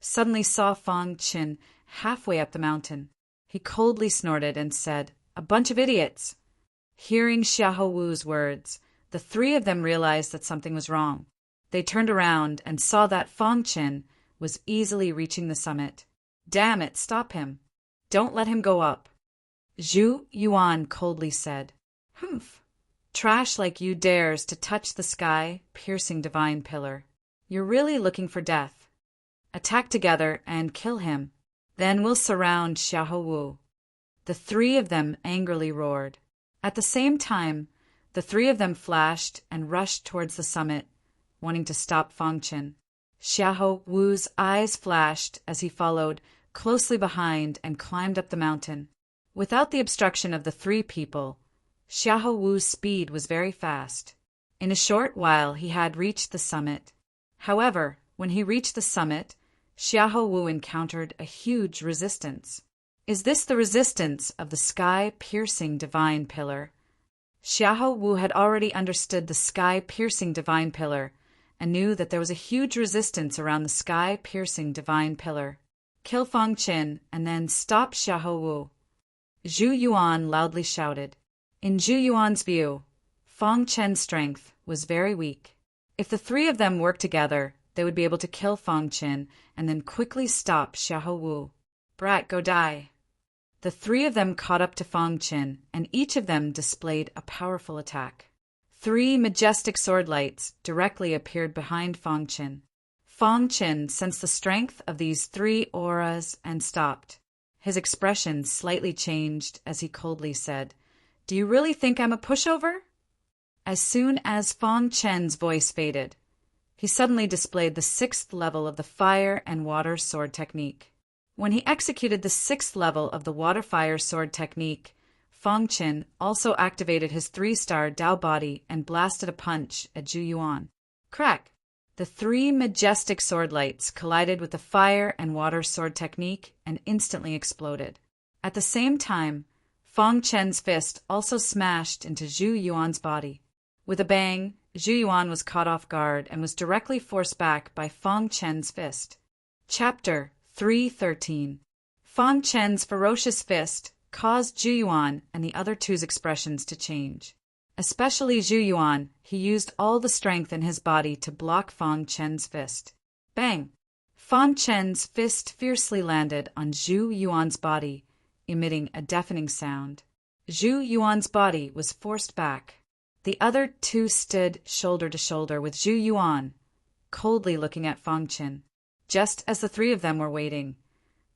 suddenly saw Fang Qin halfway up the mountain. He coldly snorted and said, "A bunch of idiots." Hearing Xiahou Wu's words, the 3 of them realized that something was wrong. They turned around and saw that Fang Qin was easily reaching the summit. "Damn it, stop him. Don't let him go up." Zhu Yuan coldly said, "Humph. Trash like you dares to touch the sky-piercing divine pillar. You're really looking for death. Attack together and kill him. Then we'll surround Xiahou Wu." The 3 of them angrily roared. At the same time, the 3 of them flashed and rushed towards the summit, wanting to stop Fang Chen. Xiahou Wu's eyes flashed as he followed closely behind and climbed up the mountain. Without the obstruction of the three people, Xiahou Wu's speed was very fast. In a short while he had reached the summit. However, when he reached the summit, Xiahou Wu encountered a huge resistance. Is this the resistance of the sky-piercing divine pillar? Xiahou Wu had already understood the sky-piercing divine pillar and knew that there was a huge resistance around the sky-piercing divine pillar. Kill Fang Chen and then stop Xiahou Wu. Zhu Yuan loudly shouted. In Zhu Yuan's view, Fang Chen's strength was very weak. If the three of them worked together, they would be able to kill Fang Chen and then quickly stop Xiahou Wu. Brat, go die. The three of them caught up to Fang Chen, and each of them displayed a powerful attack. 3 majestic sword lights directly appeared behind Fang Chen. Fang Chen sensed the strength of these 3 auras and stopped. His expression slightly changed as he coldly said, "Do you really think I'm a pushover?" As soon as Fang Chen's voice faded, he suddenly displayed the 6th level of the fire and water sword technique. When he executed the 6th level of the water-fire sword technique, Fang Chen also activated his 3-star Dao body and blasted a punch at Zhu Yuan. Crack! The 3 majestic sword lights collided with the fire and water sword technique and instantly exploded. At the same time, Fang Chen's fist also smashed into Zhu Yuan's body. With a bang, Zhu Yuan was caught off guard and was directly forced back by Fang Chen's fist. Chapter 3:13. Fang Chen's ferocious fist caused Zhu Yuan and the other two's expressions to change. Especially Zhu Yuan, he used all the strength in his body to block Fang Chen's fist. Bang! Fang Chen's fist fiercely landed on Zhu Yuan's body, emitting a deafening sound. Zhu Yuan's body was forced back. The other two stood shoulder to shoulder with Zhu Yuan, coldly looking at Fang Chen. Just as the 3 of them were waiting,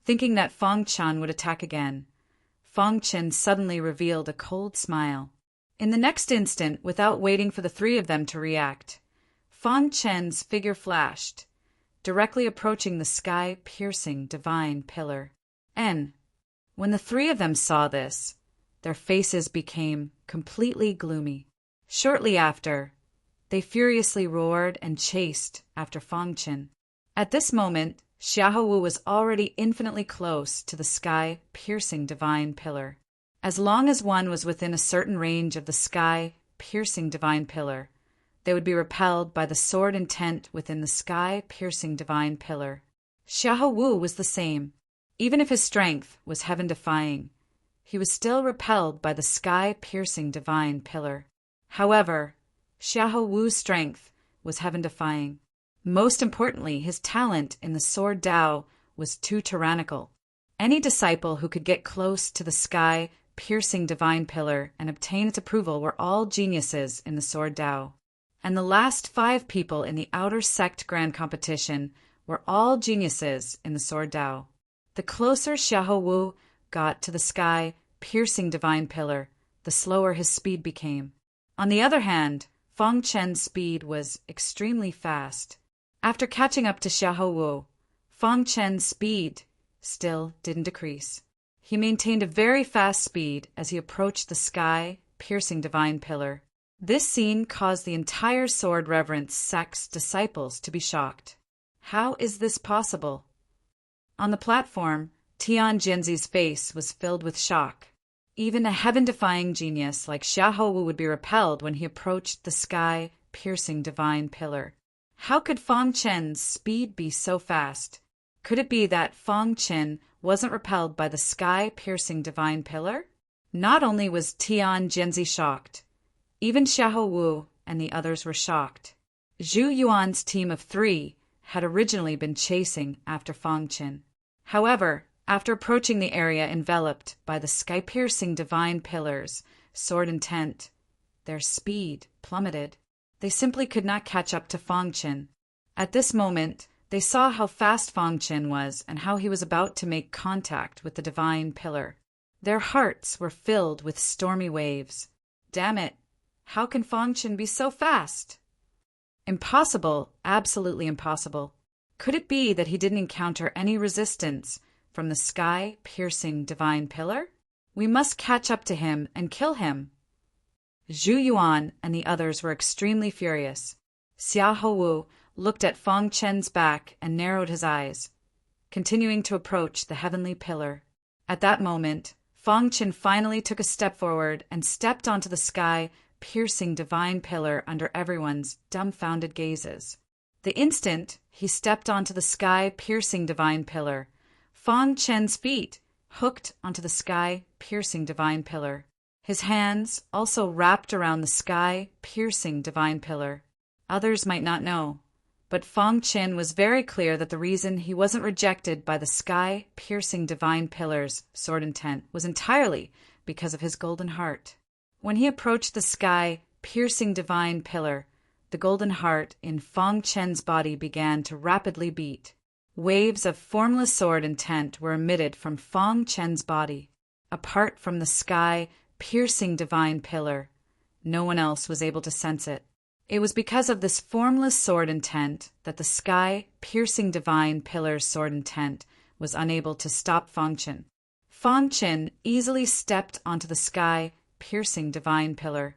thinking that Fang Chen would attack again, Fang Chen suddenly revealed a cold smile. In the next instant, without waiting for the 3 of them to react, Fang Chen's figure flashed, directly approaching the sky-piercing divine pillar. And when the 3 of them saw this, their faces became completely gloomy. Shortly after, they furiously roared and chased after Fang Chen. At this moment, Xiahou Wu was already infinitely close to the sky-piercing divine pillar. As long as one was within a certain range of the sky-piercing divine pillar, they would be repelled by the sword intent within the sky-piercing divine pillar. Xiahou Wu was the same. Even if his strength was heaven-defying, he was still repelled by the sky-piercing divine pillar. However, Xiahou Wu's strength was heaven-defying. Most importantly, his talent in the sword Dao was too tyrannical. Any disciple who could get close to the sky-piercing divine pillar and obtain its approval were all geniuses in the sword Dao. And the last 5 people in the outer sect grand competition were all geniuses in the sword Dao. The closer Xiahou Wu got to the sky-piercing divine pillar, the slower his speed became. On the other hand, Fang Chen's speed was extremely fast. After catching up to Xiahou Wu, Fang Chen's speed still didn't decrease. He maintained a very fast speed as he approached the sky-piercing divine pillar. This scene caused the entire Sword Reverence sect's disciples to be shocked. How is this possible? On the platform, Tian Jinzi's face was filled with shock. Even a heaven-defying genius like Xiahou Wu would be repelled when he approached the sky-piercing divine pillar. How could Fang Chen's speed be so fast? Could it be that Fang Chen wasn't repelled by the sky-piercing divine pillar? Not only was Tian Jinzi shocked, even Xiahou Wu and the others were shocked. Zhu Yuan's team of 3 had originally been chasing after Fang Chen. However, after approaching the area enveloped by the sky-piercing divine pillar's sword intent, their speed plummeted. They simply could not catch up to Fang Chen. At this moment, they saw how fast Fang Chen was and how he was about to make contact with the divine pillar. Their hearts were filled with stormy waves. Damn it! How can Fang Chen be so fast? Impossible, absolutely impossible. Could it be that he didn't encounter any resistance from the sky-piercing divine pillar? We must catch up to him and kill him. Zhu Yuan and the others were extremely furious. Xia Hou looked at Feng Chen's back and narrowed his eyes, continuing to approach the heavenly pillar. At that moment, Feng Chen finally took a step forward and stepped onto the sky-piercing divine pillar under everyone's dumbfounded gazes. The instant he stepped onto the sky-piercing divine pillar, Feng Chen's feet hooked onto the sky-piercing divine pillar. His hands also wrapped around the sky-piercing divine pillar. Others might not know, but Feng Chen was very clear that the reason he wasn't rejected by the sky-piercing divine pillar's sword intent was entirely because of his golden heart. When he approached the sky-piercing divine pillar, the golden heart in Feng Chen's body began to rapidly beat. Waves of formless sword intent were emitted from Feng Chen's body. Apart from the sky-piercing divine pillar, no one else was able to sense it. It was because of this formless sword intent that the sky-piercing divine pillar's sword intent was unable to stop Feng Chen. Feng Chen easily stepped onto the sky-piercing divine pillar.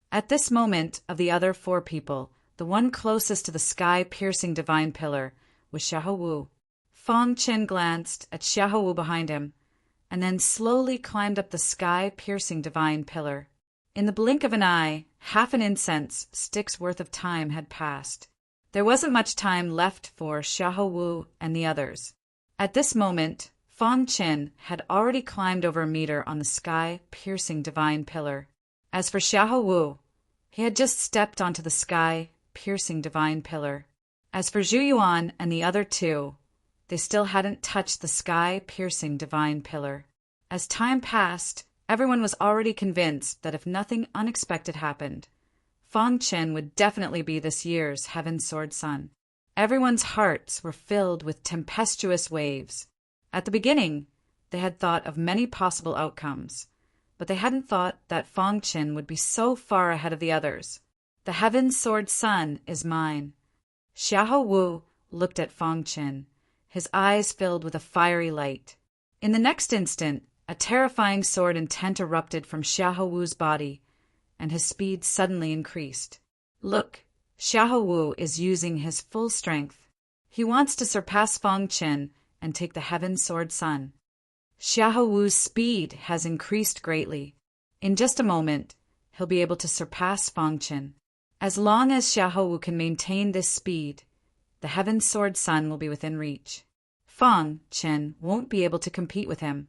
At this moment of the other four people, the one closest to the sky-piercing divine pillar was Xiahou Wu. Feng Chen glanced at Xiahou Wu behind him, and then slowly climbed up the sky-piercing divine pillar. In the blink of an eye, half an incense stick's worth of time had passed. There wasn't much time left for Xiahou Wu and the others. At this moment, Feng Chen had already climbed over a meter on the sky-piercing divine pillar. As for Xiahou Wu, he had just stepped onto the sky-piercing divine pillar. As for Zhu Yuan and the other two, they still hadn't touched the sky-piercing divine pillar. As time passed, everyone was already convinced that if nothing unexpected happened, Feng Chen would definitely be this year's Heaven Sword Son. Everyone's hearts were filled with tempestuous waves. At the beginning, they had thought of many possible outcomes, but they hadn't thought that Feng Chen would be so far ahead of the others. The Heaven Sword Son is mine. Xiahou Wu looked at Feng Chen, his eyes filled with a fiery light. In the next instant, a terrifying sword intent erupted from Xiahou Wu's body, and his speed suddenly increased. Look, Xiahou Wu is using his full strength. He wants to surpass Feng Chen and take the Heaven Sword Son. Xiahou Wu's speed has increased greatly. In just a moment, he'll be able to surpass Feng Chen. As long as Xiahou Wu can maintain this speed, the Heaven Sword Son will be within reach. Feng Chen won't be able to compete with him.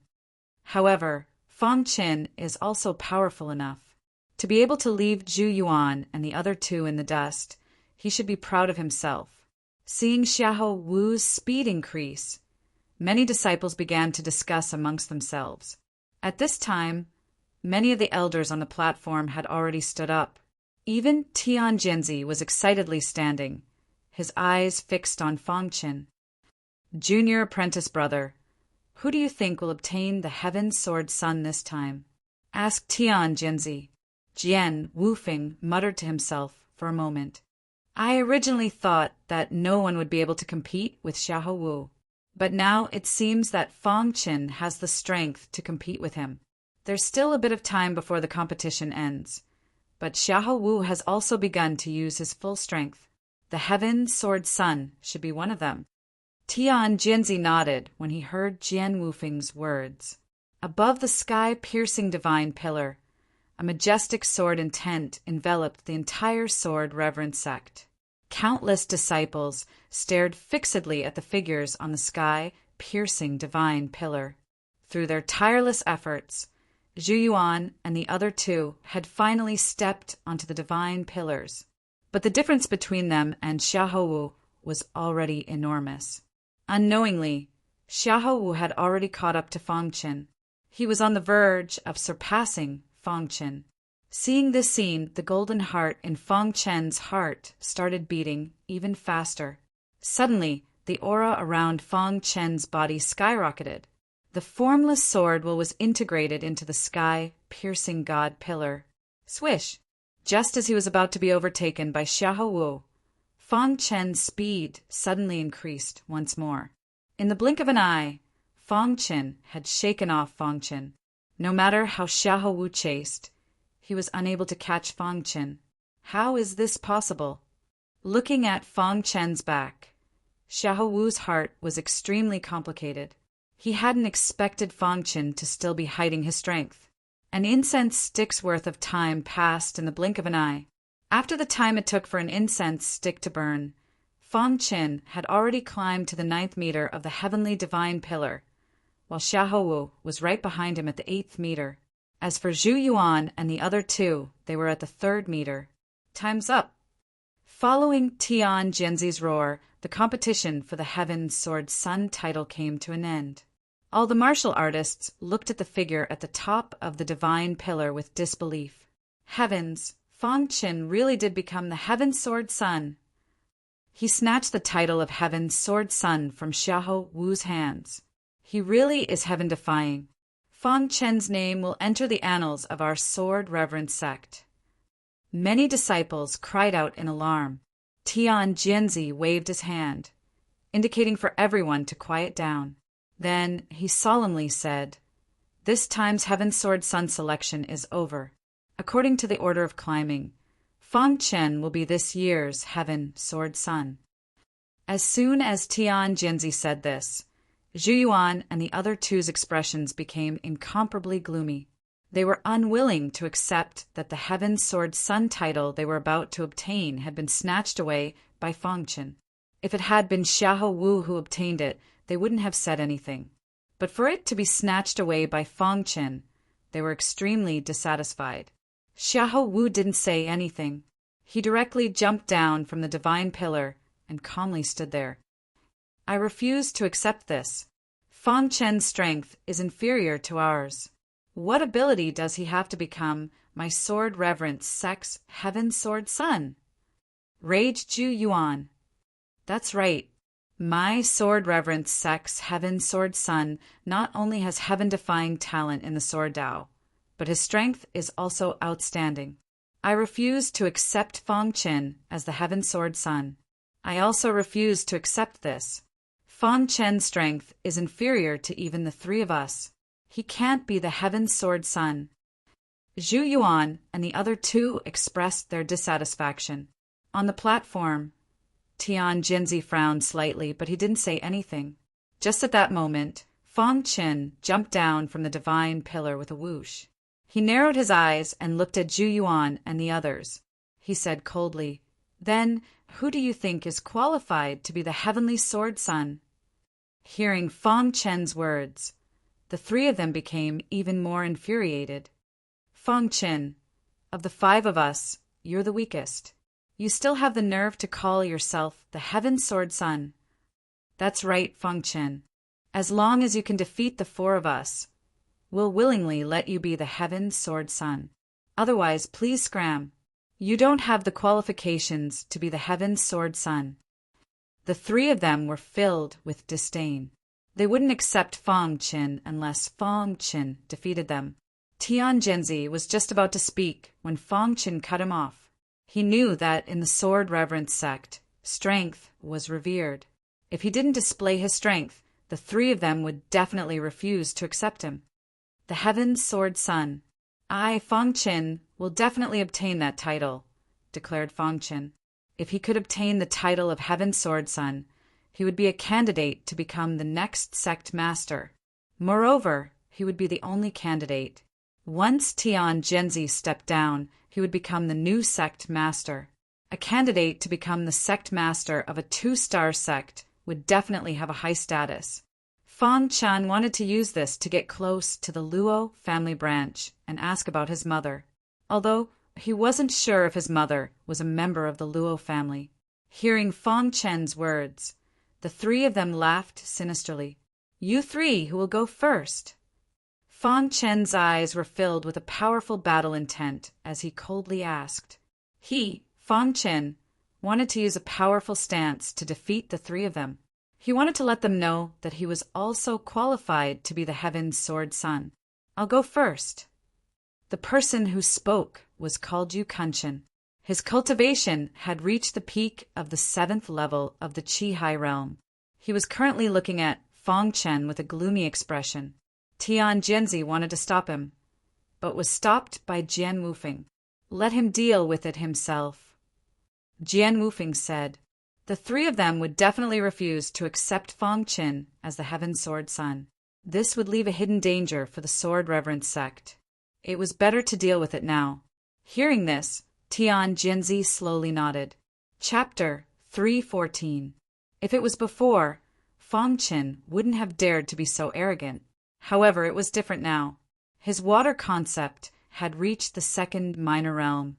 However, Feng Chen is also powerful enough. To be able to leave Zhu Yuan and the other two in the dust, he should be proud of himself. Seeing Xiahou Wu's speed increase, many disciples began to discuss amongst themselves. At this time, many of the elders on the platform had already stood up. Even Tian Jinzi was excitedly standing, his eyes fixed on Feng Chen. Junior apprentice brother, who do you think will obtain the Heaven Sword Son this time? Asked Tian Jinzi. Jian Wufeng muttered to himself for a moment. I originally thought that no one would be able to compete with Xiahou Wu, but now it seems that Feng Chen has the strength to compete with him. There's still a bit of time before the competition ends, but Xiahou Wu has also begun to use his full strength. The Heaven Sword Son should be one of them. Tian Jinzi nodded when he heard Jian Wufeng's words. Above the sky-piercing divine pillar, a majestic sword intent enveloped the entire sword reverence sect. Countless disciples stared fixedly at the figures on the sky-piercing divine pillar. Through their tireless efforts, Zhu Yuan and the other two had finally stepped onto the divine pillars. But the difference between them and Xiahou Wu was already enormous. Unknowingly, Xiahou Wu had already caught up to Feng Chen. He was on the verge of surpassing Feng Chen. Seeing this scene, the golden heart in Feng Chen's heart started beating even faster. Suddenly, the aura around Feng Chen's body skyrocketed. The formless sword was integrated into the sky-piercing god pillar. Swish! Just as he was about to be overtaken by Xiahou Wu, Fang Chen's speed suddenly increased once more. In the blink of an eye, Fang Chen had shaken off Fang Chen. No matter how Xiahou Wu chased, he was unable to catch Fang Chen. How is this possible? Looking at Fang Chen's back, Xiahou Wu's heart was extremely complicated. He hadn't expected Fang Chen to still be hiding his strength. An incense stick's worth of time passed in the blink of an eye. After the time it took for an incense stick to burn, Fang Chen had already climbed to the 9th meter of the heavenly divine pillar, while Xiahou Wu was right behind him at the 8th meter. As for Zhu Yuan and the other two, they were at the 3rd meter. Time's up. Following Tian Jinzi's roar, the competition for the Heaven's Sword Sun title came to an end. All the martial artists looked at the figure at the top of the divine pillar with disbelief. Heavens, Fang Chen really did become the Heaven's Sword Sun. He snatched the title of Heaven's Sword Sun from Xiahou Wu's hands. He really is heaven-defying. Fang Chen's name will enter the annals of our sword reverence sect. Many disciples cried out in alarm. Tian Jinzi waved his hand, indicating for everyone to quiet down. Then he solemnly said, "This time's Heaven's Sword Sun selection is over. According to the order of climbing, Fang Chen will be this year's Heaven Sword Sun." As soon as Tian Jinzi said this, Zhu Yuan and the other two's expressions became incomparably gloomy. They were unwilling to accept that the Heaven Sword Sun title they were about to obtain had been snatched away by Fang Chen. If it had been Xiahou Wu who obtained it, they wouldn't have said anything. But for it to be snatched away by Fang Chen, they were extremely dissatisfied. Xiahou Wu didn't say anything. He directly jumped down from the divine pillar and calmly stood there. "I refuse to accept this. Fang Chen's strength is inferior to ours. What ability does he have to become my sword reverence sect's Heaven Sword Sun?" Raged Zhu Yuan. "That's right. My sword reverence sect's Heaven Sword Sun not only has heaven-defying talent in the sword Dao, but his strength is also outstanding. I refuse to accept Fang Chen as the Heaven Sword Sun. I also refuse to accept this. Fang Chen's strength is inferior to even the three of us. He can't be the Heaven Sword Sun." Zhu Yuan and the other two expressed their dissatisfaction. On the platform, Tian Jinzi frowned slightly, but he didn't say anything. Just at that moment, Fang Chen jumped down from the divine pillar with a whoosh. He narrowed his eyes and looked at Zhu Yuan and the others. He said coldly, "Then, who do you think is qualified to be the Heavenly Sword Sun?" Hearing Fang Chen's words, the three of them became even more infuriated. "Fang Chen, of the 5 of us, you're the weakest. You still have the nerve to call yourself the Heaven Sword Sun." "That's right, Fang Chen. As long as you can defeat the 4 of us, we'll willingly let you be the Heaven Sword Sun. Otherwise, please scram. You don't have the qualifications to be the Heaven Sword Sun." The 3 of them were filled with disdain. They wouldn't accept Fang Chen unless Fang Chen defeated them. Tian Jinzi was just about to speak when Fang Chen cut him off. He knew that in the sword reverence sect, strength was revered. If he didn't display his strength, the 3 of them would definitely refuse to accept him. "The Heaven Sword Sun. I, Fang Chen, will definitely obtain that title," declared Fang Chen. If he could obtain the title of Heaven Sword Sun, he would be a candidate to become the next sect master. Moreover, he would be the only candidate. Once Tian Jinzi stepped down, he would become the new sect master. A candidate to become the sect master of a 2-star sect would definitely have a high status. Fang Chen wanted to use this to get close to the Luo family branch and ask about his mother, although he wasn't sure if his mother was a member of the Luo family. Hearing Fang Chen's words, the 3 of them laughed sinisterly. "You 3 who will go first." Fang Chen's eyes were filled with a powerful battle intent as he coldly asked. He, Fang Chen, wanted to use a powerful stance to defeat the 3 of them. He wanted to let them know that he was also qualified to be the Heaven Sword Sun. "I'll go first." The person who spoke was called Yu Kunshin. His cultivation had reached the peak of the 7th level of the Qi High realm. He was currently looking at Fang Chen with a gloomy expression. Tian Jianzi wanted to stop him, but was stopped by Jian Wufeng. Let him deal with it himself, Jian Wufeng said. The three of them would definitely refuse to accept Fang Chen as the Heaven Sword Son. This would leave a hidden danger for the Sword Reverence sect. It was better to deal with it now. Hearing this, Tian Jianzi slowly nodded. Chapter 314. If it was before, Fang Chen wouldn't have dared to be so arrogant. However, it was different now. His water concept had reached the 2nd minor realm,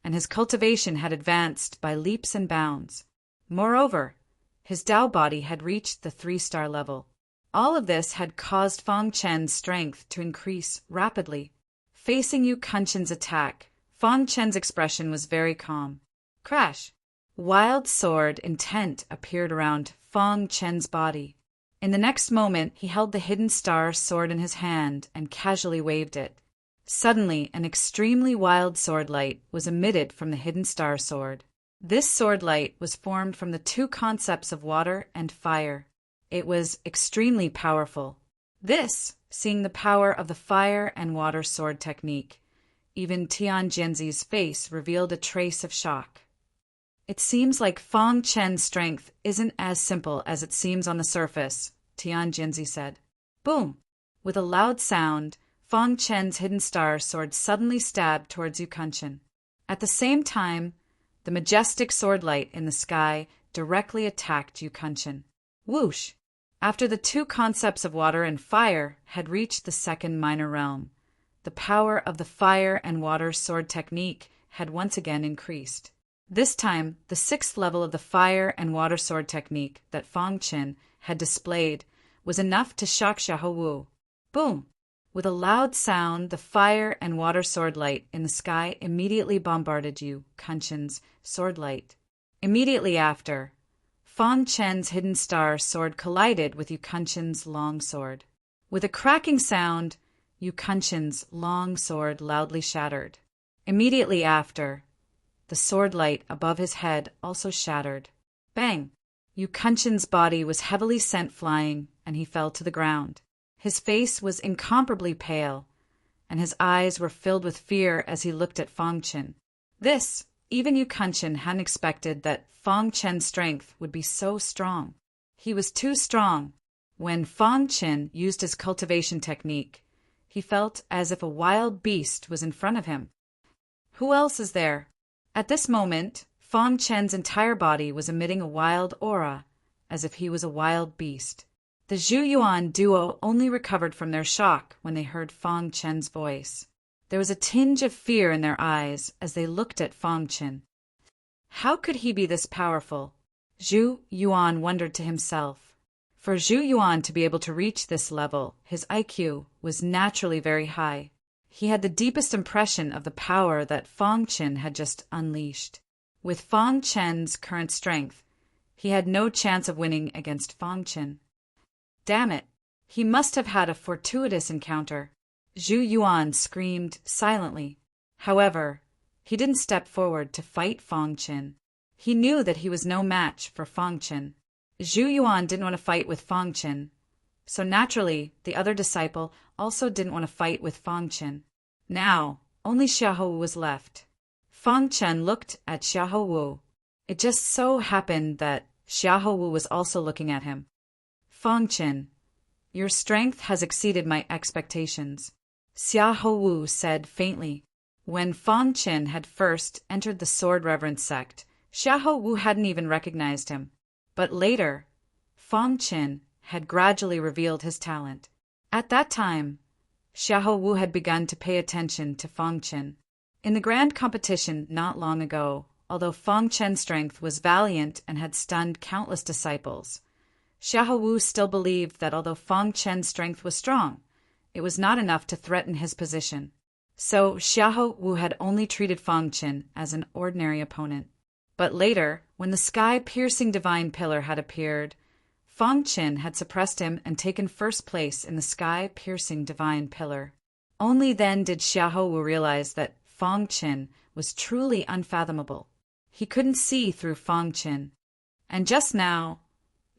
and his cultivation had advanced by leaps and bounds. Moreover, his Tao body had reached the 3-star level. All of this had caused Fang Chen's strength to increase rapidly. Facing Yu Kunshin's attack, Fang Chen's expression was very calm. Crash! Wild sword intent appeared around Fang Chen's body. In the next moment, he held the hidden star sword in his hand and casually waved it. Suddenly, an extremely wild sword light was emitted from the hidden star sword. This sword light was formed from the 2 concepts of water and fire. It was extremely powerful. This, seeing the power of the fire and water sword technique, even Tian Jianzi's face revealed a trace of shock. It seems like Fang Chen's strength isn't as simple as it seems on the surface, Tian Jianzi said. Boom! With a loud sound, Fang Chen's hidden star sword suddenly stabbed towards Yu Kunshin. At the same time, the majestic sword light in the sky directly attacked Yu Kunshin. Whoosh! After the 2 concepts of water and fire had reached the 2nd minor realm, the power of the fire and water sword technique had once again increased. This time, the 6th level of the fire and water sword technique that Fang Chen had displayed was enough to shock Xiahou Wu. Boom! With a loud sound, the fire and water sword light in the sky immediately bombarded Yu Kunshin's sword light. Immediately after, Fang Chen's hidden star sword collided with Yu Kunshin's long sword. With a cracking sound, Yu Kunshin's long sword loudly shattered. Immediately after, the sword light above his head also shattered. Bang! Yu Kunshin's body was heavily sent flying, and he fell to the ground. His face was incomparably pale, and his eyes were filled with fear as he looked at Fang Chen. This, even Yu Kunshin hadn't expected that Fang Chen's strength would be so strong. He was too strong. When Fang Chen used his cultivation technique, he felt as if a wild beast was in front of him. Who else is there? At this moment, Fang Chen's entire body was emitting a wild aura, as if he was a wild beast. The Zhu Yuan duo only recovered from their shock when they heard Fang Chen's voice. There was a tinge of fear in their eyes as they looked at Fang Chen. How could he be this powerful? Zhu Yuan wondered to himself. For Zhu Yuan to be able to reach this level, his IQ was naturally very high. He had the deepest impression of the power that Fang Chen had just unleashed. With Fang Chen's current strength, he had no chance of winning against Fang Chen. Damn it! He must have had a fortuitous encounter. Zhu Yuan screamed silently. However, he didn't step forward to fight Fang Chen. He knew that he was no match for Fang Chen. Zhu Yuan didn't want to fight with Fang Chen, so naturally the other disciple also didn't want to fight with Fang Chen. Now, only Xiahou Wu was left. Fang Chen looked at Xiahou Wu. It just so happened that Xiahou Wu was also looking at him. Fang Chen, your strength has exceeded my expectations, Xiahou Wu said faintly. When Fang Chen had first entered the Sword Reverence sect, Xiahou Wu hadn't even recognized him. But later, Fang Chen had gradually revealed his talent. At that time, Xiahou Wu had begun to pay attention to Fang Chen. In the grand competition not long ago, although Fang Chen's strength was valiant and had stunned countless disciples, Xiahou Wu still believed that although Fang Chen's strength was strong, it was not enough to threaten his position. So Xiahou Wu had only treated Fang Chen as an ordinary opponent. But later, when the sky-piercing divine pillar had appeared, Fang Chen had suppressed him and taken first place in the sky-piercing divine pillar. Only then did Xiahou Wu realize that Fong Qin was truly unfathomable. He couldn't see through Fong Qin. And just now,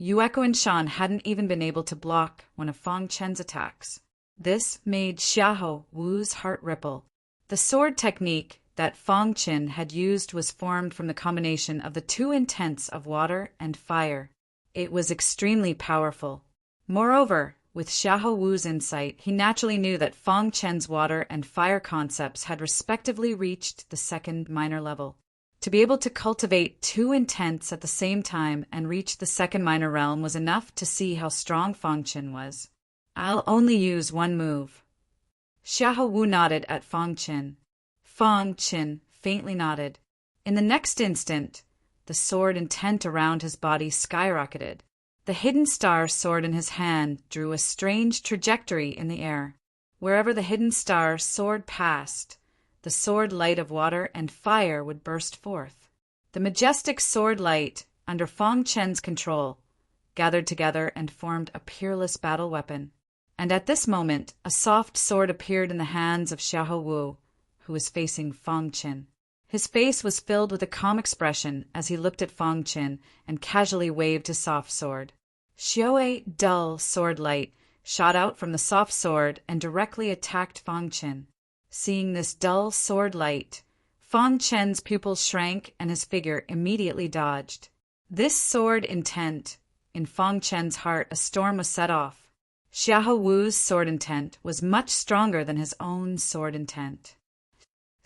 Yueko and Shan hadn't even been able to block one of Fong Qin's attacks. This made Xiahou Wu's heart ripple. The sword technique that Fong Qin had used was formed from the combination of the two intents of water and fire. It was extremely powerful. Moreover, with Xiahou Wu's insight, he naturally knew that Fong Qin's water and fire concepts had respectively reached the second minor level. To be able to cultivate two intents at the same time and reach the second minor realm was enough to see how strong Fong Qin was. I'll only use one move. Xiahou Wu nodded at Fong Qin. Fong Qin faintly nodded. In the next instant, the sword intent around his body skyrocketed. The hidden star sword in his hand drew a strange trajectory in the air. Wherever the hidden star sword passed, the sword light of water and fire would burst forth. The majestic sword light, under Fong Qin's control, gathered together and formed a peerless battle weapon. And at this moment, a soft sword appeared in the hands of Xiahou Wu, who was facing Fong Qin. His face was filled with a calm expression as he looked at Fong Qin and casually waved his soft sword. Xiaoei dull sword light shot out from the soft sword and directly attacked Fong Qin. Seeing this dull sword light, Fong Qin's pupils shrank and his figure immediately dodged. This sword intent, in Fong Qin's heart a storm was set off. Xiahou Wu's sword intent was much stronger than his own sword intent.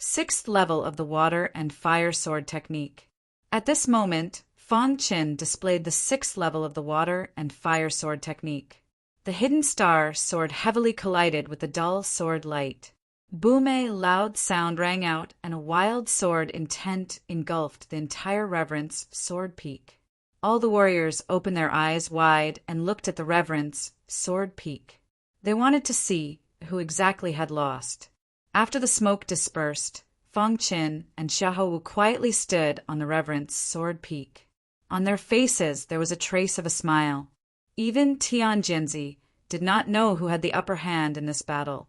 Sixth level of the water and fire sword technique. At this moment, Fong Qin displayed the sixth level of the water and fire sword technique. The hidden star sword heavily collided with the dull sword light. Boom! A loud sound rang out, and a wild sword intent engulfed the entire reverence sword peak. All the warriors opened their eyes wide and looked at the reverence sword peak. They wanted to see who exactly had lost. After the smoke dispersed, Fong Qin and Xiahou Wu quietly stood on the reverence sword peak. On their faces there was a trace of a smile. Even Tianjinzi did not know who had the upper hand in this battle.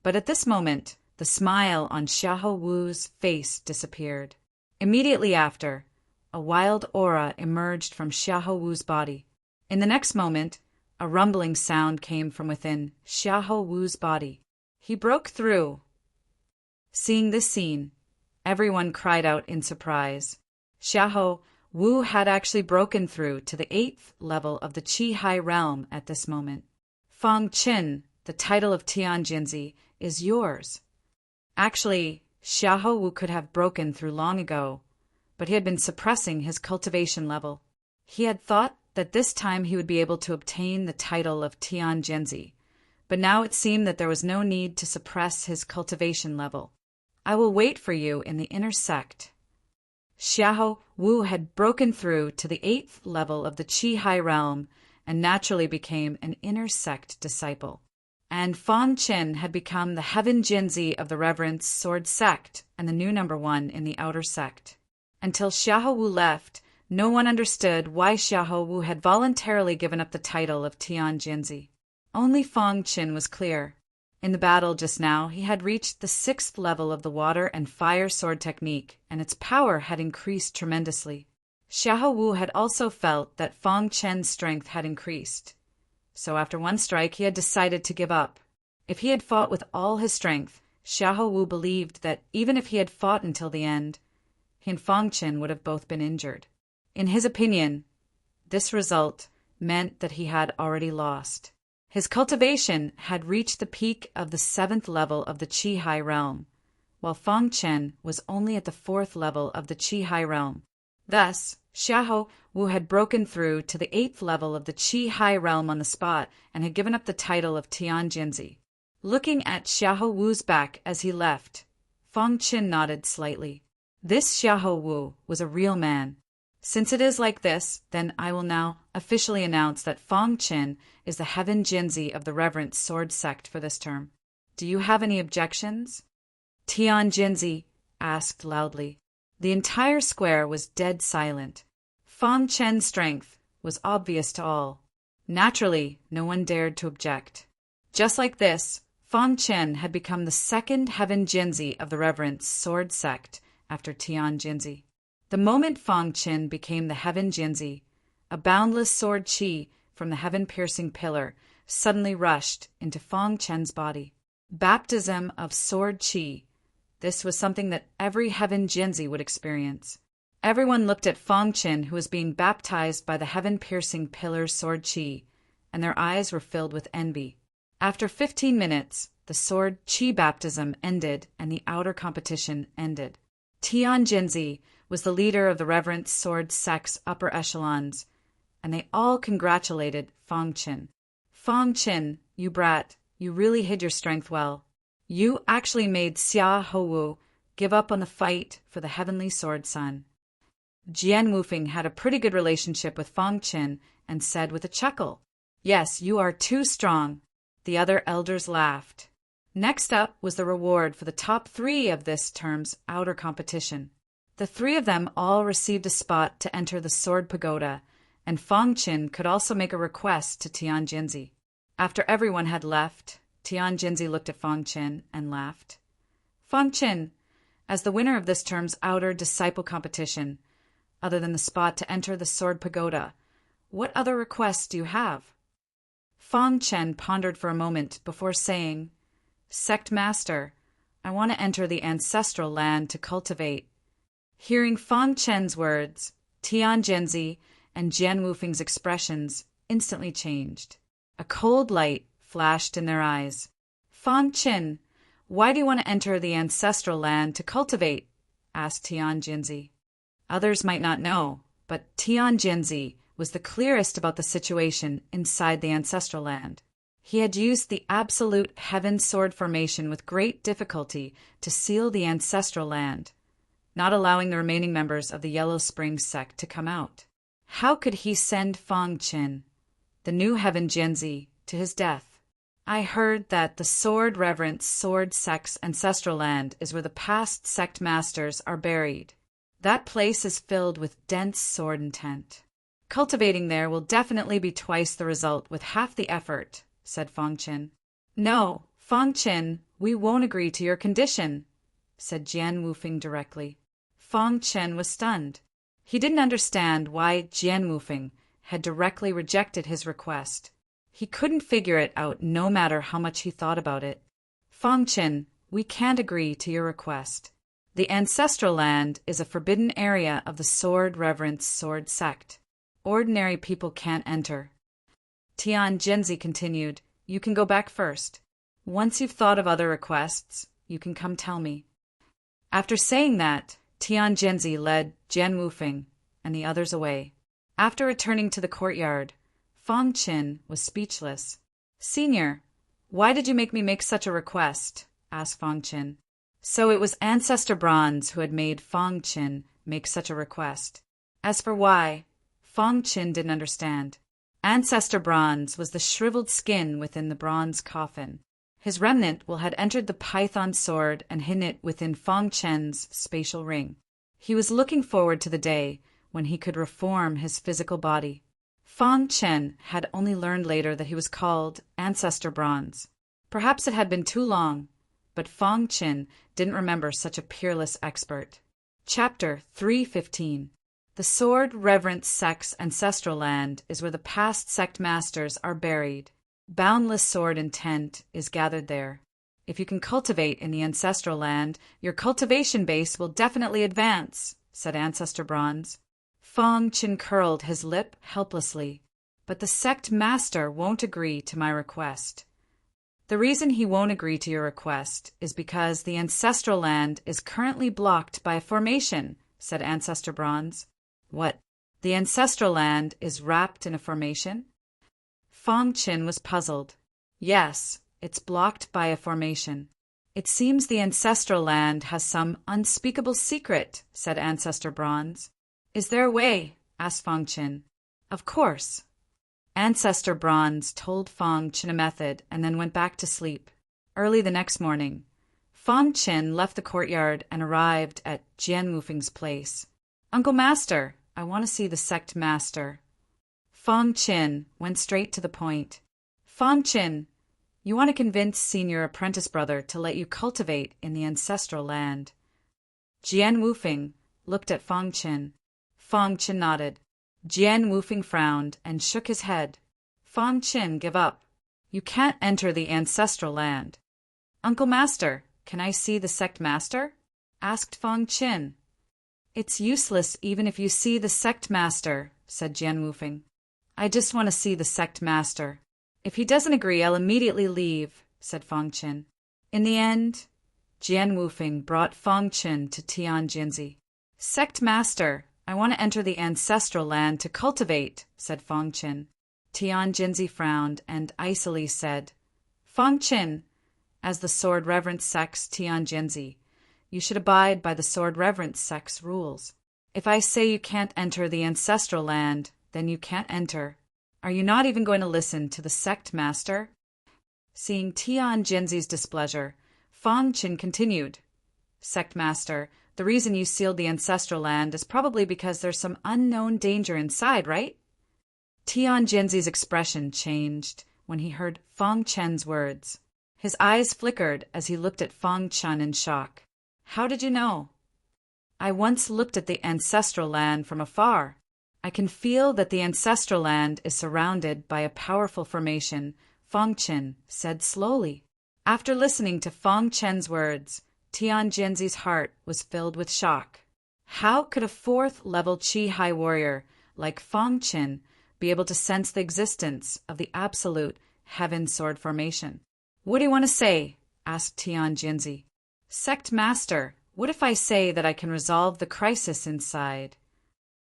But at this moment, the smile on Xiahou Wu's face disappeared. Immediately after, a wild aura emerged from Xiahou Wu's body. In the next moment, a rumbling sound came from within Xiahou Wu's body. He broke through. Seeing this scene, everyone cried out in surprise. Xiahou Wu had actually broken through to the 8th level of the Qi Hai realm at this moment. Fong Qin, the title of Tianjinzi, is yours. Actually, Xiahou Wu could have broken through long ago, but he had been suppressing his cultivation level. He had thought that this time he would be able to obtain the title of Tianjinzi, but now it seemed that there was no need to suppress his cultivation level. I will wait for you in the inner sect. Xiahou Wu had broken through to the 8th level of the Qi Hai realm and naturally became an inner sect disciple. And Fong Qin had become the Heaven Jinzi of the Reverence Sword sect and the new number 1 in the outer sect. Until Xiahou Wu left, no one understood why Xiahou Wu had voluntarily given up the title of Tianjinzi. Only Fong Qin was clear. In the battle just now, he had reached the 6th level of the water and fire sword technique, and its power had increased tremendously. Xiahou Wu had also felt that Fong Qin's strength had increased. So after one strike, he had decided to give up. If he had fought with all his strength, Xiahou Wu believed that even if he had fought until the end, he and Fong Qin would have both been injured. In his opinion, this result meant that he had already lost. His cultivation had reached the peak of the 7th level of the Qi Hai realm, while Fong Qin was only at the 4th level of the Qi Hai realm. Thus, Xiahou Wu had broken through to the 8th level of the Qi Hai realm on the spot and had given up the title of Tianjinzi. Looking at Xiahou Wu's back as he left, Fong Qin nodded slightly. This Xiahou Wu was a real man. Since it is like this, then I will now officially announce that Fong Qin is the Heaven Jinzi of the Reverent Sword sect for this term. Do you have any objections? Tianjinzi asked loudly. The entire square was dead silent. Fong Qin's strength was obvious to all. Naturally, no one dared to object. Just like this, Fang Chen had become the second Heaven Jinzi of the Reverence Sword sect after Tian Jinzi. The moment Fang Chen became the Heaven Jinzi, a boundless sword qi from the heaven-piercing pillar suddenly rushed into Fang Chen's body. Baptism of sword qi. This was something that every Heaven Jinzi would experience. Everyone looked at Fang Chen, who was being baptized by the heaven-piercing pillar sword qi, and their eyes were filled with envy. After 15 minutes, the sword qi baptism ended and the outer competition ended. Tian Jinzi was the leader of the Reverence Sword sect's upper echelons, and they all congratulated Fang Chen. Fang Chen, you brat, you really hid your strength well. You actually made Xia Houwu give up on the fight for the Heavenly Sword Sun. Jian Wufeng had a pretty good relationship with Fang Chen and said with a chuckle, "Yes, you are too strong." The other elders laughed. Next up was the reward for the top 3 of this term's outer competition. The 3 of them all received a spot to enter the Sword Pagoda, and Fang Chen could also make a request to Tian Jinzi. After everyone had left, Tian Jinzi looked at Fang Chen and laughed. "Fang Chen, as the winner of this term's outer disciple competition, other than the spot to enter the Sword Pagoda, what other requests do you have?" Fang Chen pondered for a moment before saying, "Sect Master, I want to enter the ancestral land to cultivate." Hearing Fang Chen's words, Tian Jinzi and Jian Wufeng's expressions instantly changed. A cold light flashed in their eyes. "Fang Chen, why do you want to enter the ancestral land to cultivate?" asked Tian Jinzi. Others might not know, but Tian Jinzi was the clearest about the situation inside the ancestral land. He had used the absolute heaven sword formation with great difficulty to seal the ancestral land, not allowing the remaining members of the Yellow Spring sect to come out. How could he send Fang Chen, the new Heaven Jinzi, to his death? "I heard that the Sword Reverence Sword sect's ancestral land is where the past sect masters are buried. That place is filled with dense sword intent. Cultivating there will definitely be twice the result with half the effort," said Fang Chen. "No, Fang Chen, we won't agree to your condition," said Jian Wufeng directly. Fang Chen was stunned. He didn't understand why Jian Wufeng had directly rejected his request. He couldn't figure it out no matter how much he thought about it. "Fang Chen, we can't agree to your request. The ancestral land is a forbidden area of the Sword Reverence Sword sect. Ordinary people can't enter." Tian Jinzi continued, "You can go back first. Once you've thought of other requests, you can come tell me." After saying that, Tian Jinzi led Jian Wufeng and the others away. After returning to the courtyard, Fang Chen was speechless. "Senior, why did you make me make such a request?" asked Fang Chen. So it was Ancestor Bronze who had made Fang Chen make such a request. As for why, Fang Chen didn't understand. Ancestor Bronze was the shriveled skin within the bronze coffin. His remnant had entered the python sword and hidden it within Fang Chen's spatial ring. He was looking forward to the day when he could reform his physical body. Fang Chen had only learned later that he was called Ancestor Bronze. Perhaps it had been too long, but Fang Chen didn't remember such a peerless expert. Chapter 315. The Sword Reverence sect's ancestral land is where the past sect masters are buried. Boundless sword intent is gathered there. If you can cultivate in the ancestral land, your cultivation base will definitely advance, said Ancestor Bronze. Fang Chen curled his lip helplessly. But the sect master won't agree to my request. The reason he won't agree to your request is because the ancestral land is currently blocked by a formation, said Ancestor Bronze. What? The ancestral land is wrapped in a formation? Fang Chen was puzzled. Yes, it's blocked by a formation. It seems the ancestral land has some unspeakable secret, said Ancestor Bronze. Is there a way? Asked Fang Chen. Of course. Ancestor Bronze told Fang Chen a method and then went back to sleep. Early the next morning, Fang Chen left the courtyard and arrived at Jian Wufeng's place. Uncle Master, I want to see the sect master. Fang Chen went straight to the point. Fang Chen, You want to convince senior apprentice brother to let you cultivate in the ancestral land. Jian Wufeng looked at Fang Qin. Fang Qin nodded. Jian Wufeng frowned and shook his head. Fang Qin, give up. You can't enter the ancestral land. Uncle Master, can I see the sect master? Asked Fang Qin. It's useless even if you see the sect master, said Jian Wufeng. I just want to see the sect master. If he doesn't agree, I'll immediately leave, said Fang Qin. In the end, Jian Wufeng brought Fang Qin to Tian Jinzi. Sect master, I want to enter the ancestral land to cultivate, said Fang Qin. Tian Jinzi frowned and icily said, Fang Qin, as the Sword Reverence sect's Tian Jinzi, you should abide by the Sword Reverence sect's rules. If I say you can't enter the ancestral land, then you can't enter. Are you not even going to listen to the sect master? Seeing Tian Jinzi's displeasure, Fang Qin continued, Sect master, the reason you sealed the ancestral land is probably because there's some unknown danger inside, right? Tian Jinzi's expression changed when he heard Fang Qin's words. His eyes flickered as he looked at Fang Qin in shock. How did you know? I once looked at the ancestral land from afar. I can feel that the ancestral land is surrounded by a powerful formation, Fang Qin said slowly. After listening to Fang Qin's words, Tian Jinzi's heart was filled with shock. How could a fourth-level Qi High warrior like Fang Qin be able to sense the existence of the absolute heaven sword formation? What do you want to say? Asked Tian Jinzi. Sect master, what if I say that I can resolve the crisis inside?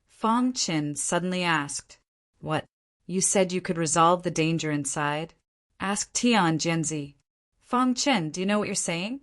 Fang Qin suddenly asked. What? You said you could resolve the danger inside? Asked Tian Jinzi. Fang Qin, do you know what you're saying?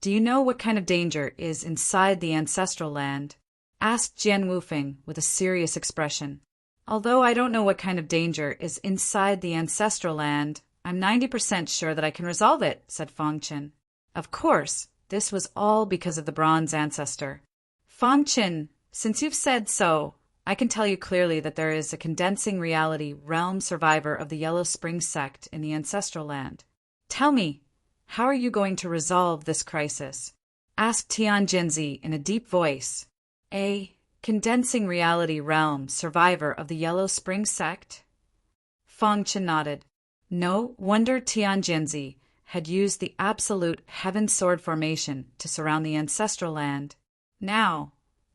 Do you know what kind of danger is inside the ancestral land? Asked Jian Wufeng with a serious expression. Although I don't know what kind of danger is inside the ancestral land, I'm 90% sure that I can resolve it, said Fang Qin. Of course, this was all because of the bronze ancestor. Fang Qin, since you've said so, I can tell you clearly that there is a condensing reality realm survivor of the Yellow Spring sect in the ancestral land. Tell me, how are you going to resolve this crisis? Asked Tian Jinzi in a deep voice. A condensing reality realm survivor of the Yellow Spring sect? Fang Qin nodded. No wonder Tian Jinzi had used the absolute heaven sword formation to surround the ancestral land. Now,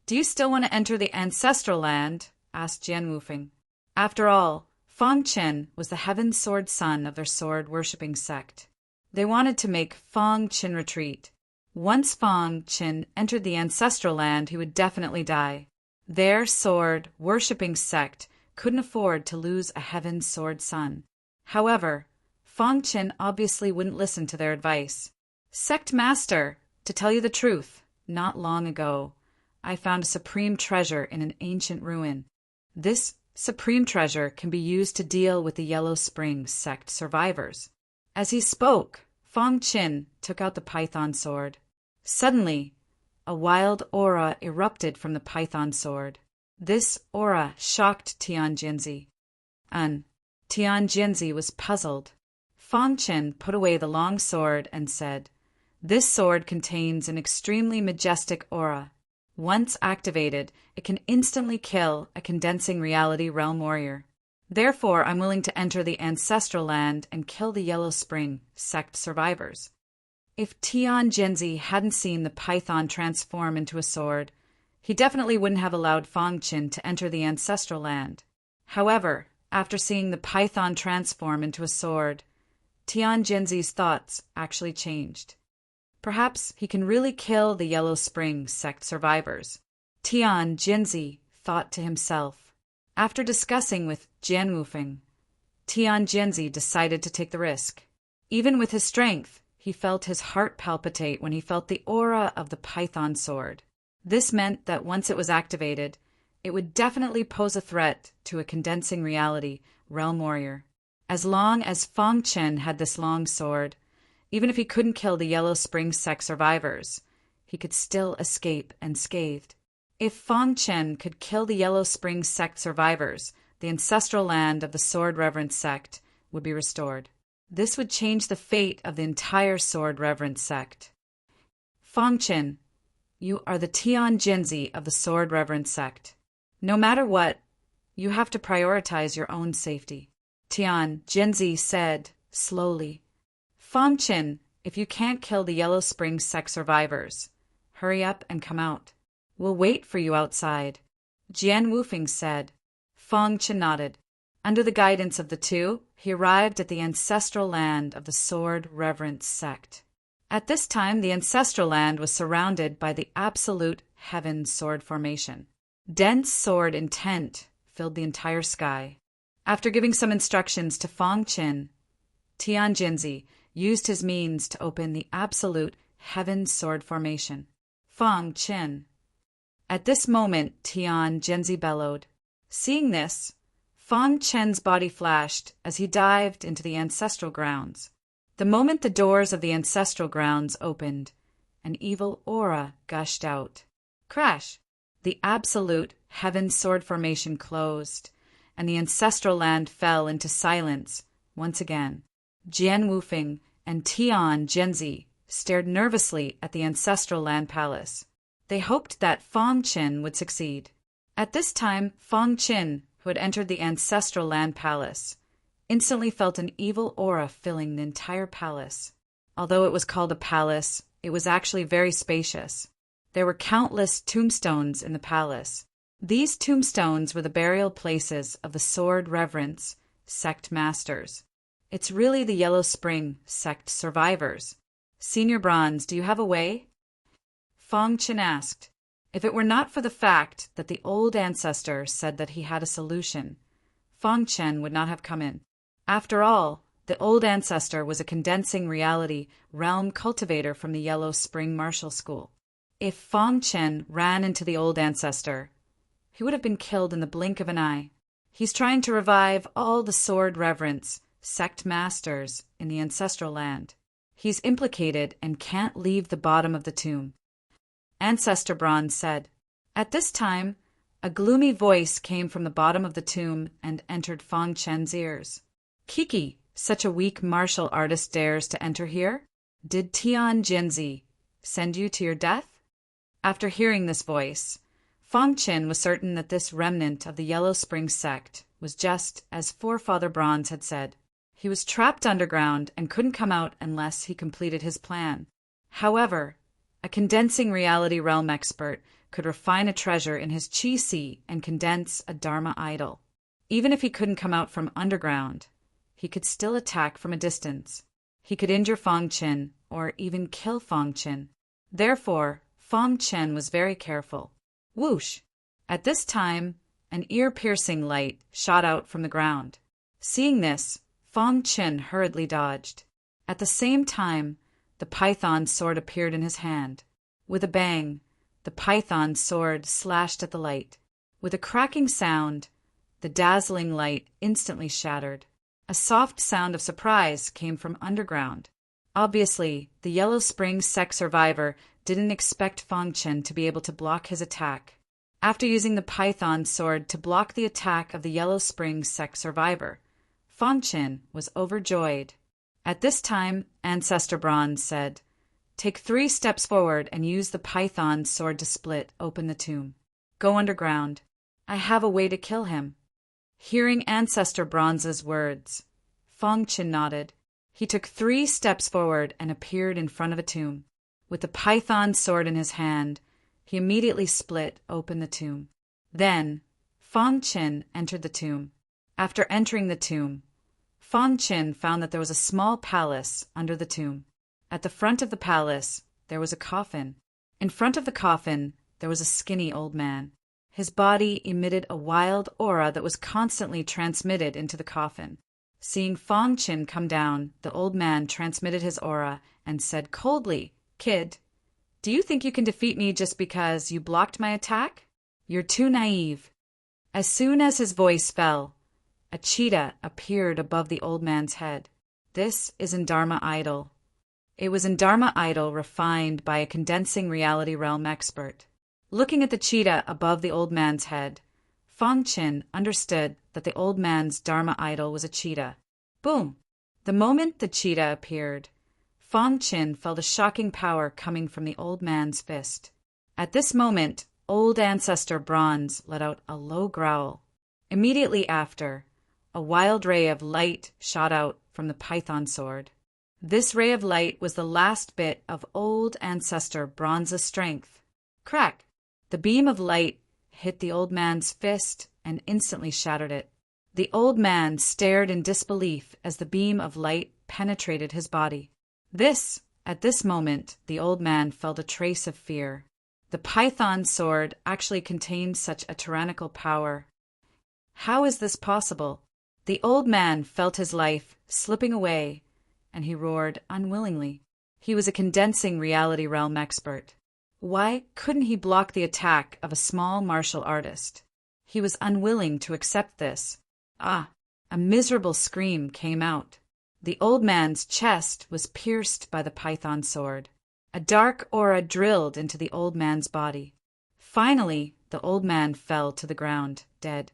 do you still want to enter the ancestral land? Asked Jian Wufeng. After all, Fang Qin was the heaven sword son of their sword-worshipping sect. They wanted to make Fang Qin retreat. Once Fang Qin entered the ancestral land, he would definitely die. Their sword-worshipping sect couldn't afford to lose a heaven sword son. However, Fang Qin obviously wouldn't listen to their advice. Sect master, to tell you the truth, not long ago, I found a supreme treasure in an ancient ruin. This supreme treasure can be used to deal with the Yellow Spring sect survivors. As he spoke, Fang Qin took out the python sword. Suddenly, a wild aura erupted from the python sword. This aura shocked Tian Jinzi. Tian Jinzi was puzzled. Fang Qin put away the long sword and said, This sword contains an extremely majestic aura. Once activated, it can instantly kill a condensing reality realm warrior. Therefore, I'm willing to enter the ancestral land and kill the Yellow Spring sect survivors. If Tian Jinzi hadn't seen the python transform into a sword, he definitely wouldn't have allowed Fang Qin to enter the ancestral land. However, after seeing the python transform into a sword, Tian Jinzi's thoughts actually changed. Perhaps he can really kill the Yellow Spring sect survivors. Tian Jinzi thought to himself. After discussing with Jian Wufeng, Tian Jinzi decided to take the risk. Even with his strength, he felt his heart palpitate when he felt the aura of the python sword. This meant that once it was activated, it would definitely pose a threat to a condensing reality realm warrior. As long as Fang Qin had this long sword, even if he couldn't kill the Yellow Spring sect survivors, he could still escape unscathed. If Fang Qin could kill the Yellow Spring sect survivors, the ancestral land of the Sword Reverence sect would be restored. This would change the fate of the entire sword reverence sect. Fangchen, you are the Tian Jinzi of the sword reverence sect. No matter what, you have to prioritize your own safety. Tian Jinzi said, slowly. Fangchen, if you can't kill the Yellow Spring sect survivors, hurry up and come out. We'll wait for you outside. Jian Wufeng said. Fangchen nodded. Under the guidance of the two, he arrived at the ancestral land of the Sword Reverence sect. At this time, the ancestral land was surrounded by the absolute heaven sword formation. Dense sword intent filled the entire sky. After giving some instructions to Fangchen, Tian Jinzi used his means to open the absolute heaven sword formation. Fangchen. At this moment, Tian Jinzi bellowed. Seeing this, Fangchen's body flashed as he dived into the ancestral grounds. The moment the doors of the ancestral grounds opened, an evil aura gushed out. Crash! The absolute heaven sword formation closed, and the ancestral land fell into silence once again. Jian Wufeng and Tian Jinzi stared nervously at the ancestral land palace. They hoped that Fangchen would succeed. At this time, Fangchen, who had entered the ancestral land palace, instantly felt an evil aura filling the entire palace. Although it was called a palace, it was actually very spacious. There were countless tombstones in the palace. These tombstones were the burial places of the Sword Reverence sect masters. It's really the Yellow Spring sect survivors. Senior Bronze, do you have a way? Fangchen asked. If it were not for the fact that the old ancestor said that he had a solution, Fangchen would not have come in. After all, the old ancestor was a condensing reality realm cultivator from the Yellow Spring Martial School. If Fangchen ran into the old ancestor, he would have been killed in the blink of an eye. He's trying to revive all the Sword Reverence sect masters in the ancestral land. He's implicated and can't leave the bottom of the tomb. Ancestor Bronze said. At this time, a gloomy voice came from the bottom of the tomb and entered Fangchen's ears. Kiki, such a weak martial artist dares to enter here? Did Tian Jinzi send you to your death? After hearing this voice, Fangchen was certain that this remnant of the Yellow Spring sect was just as Forefather Bronze had said. He was trapped underground and couldn't come out unless he completed his plan. However, a condensing reality realm expert could refine a treasure in his chi si and condense a Dharma idol. Even if he couldn't come out from underground, he could still attack from a distance. He could injure Fangchen or even kill Fangchen. Therefore, Fangchen was very careful. Whoosh! At this time, an ear-piercing light shot out from the ground. Seeing this, Fangchen hurriedly dodged. At the same time, the python sword appeared in his hand. With a bang, the python sword slashed at the light. With a cracking sound, the dazzling light instantly shattered. A soft sound of surprise came from underground. Obviously, the Yellow Spring sect survivor didn't expect Fangchen to be able to block his attack. After using the python sword to block the attack of the Yellow Spring sect survivor, Fangchen was overjoyed. At this time, Ancestor Bronze said, "Take 3 steps forward and use the python sword to split open the tomb. Go underground. I have a way to kill him." Hearing Ancestor Bronze's words, Fangchen nodded. He took 3 steps forward and appeared in front of a tomb. With the python sword in his hand, he immediately split open the tomb. Then, Fangchen entered the tomb. After entering the tomb, Fangchen found that there was a small palace under the tomb. At the front of the palace, there was a coffin. In front of the coffin, there was a skinny old man. His body emitted a wild aura that was constantly transmitted into the coffin. Seeing Fangchen come down, the old man transmitted his aura and said coldly, "Kid, do you think you can defeat me just because you blocked my attack? You're too naive." As soon as his voice fell, a cheetah appeared above the old man's head. This is an Dharma idol. It was an Dharma idol refined by a condensing reality realm expert. Looking at the cheetah above the old man's head, Fangchen understood that the old man's Dharma idol was a cheetah. Boom! The moment the cheetah appeared, Fong Qin felt a shocking power coming from the old man's fist. At this moment, old ancestor Bronze let out a low growl. Immediately after, a wild ray of light shot out from the python sword. This ray of light was the last bit of old ancestor Bronze's strength. Crack! The beam of light hit the old man's fist and instantly shattered it. The old man stared in disbelief as the beam of light penetrated his body. At this moment, the old man felt a trace of fear. The python sword actually contained such a tyrannical power. How is this possible? The old man felt his life slipping away, and he roared unwillingly. He was a condensing reality realm expert. Why couldn't he block the attack of a small martial artist? He was unwilling to accept this. A miserable scream came out. The old man's chest was pierced by the python sword. A dark aura drilled into the old man's body. Finally, the old man fell to the ground, dead.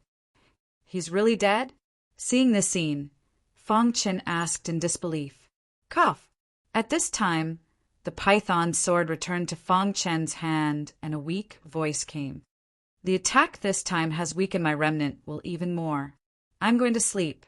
He's really dead? Seeing this scene, Fong Qin asked in disbelief. Cough! At this time, the python sword returned to Fong Qin's hand and a weak voice came. The attack this time has weakened my remnant will even more. I'm going to sleep.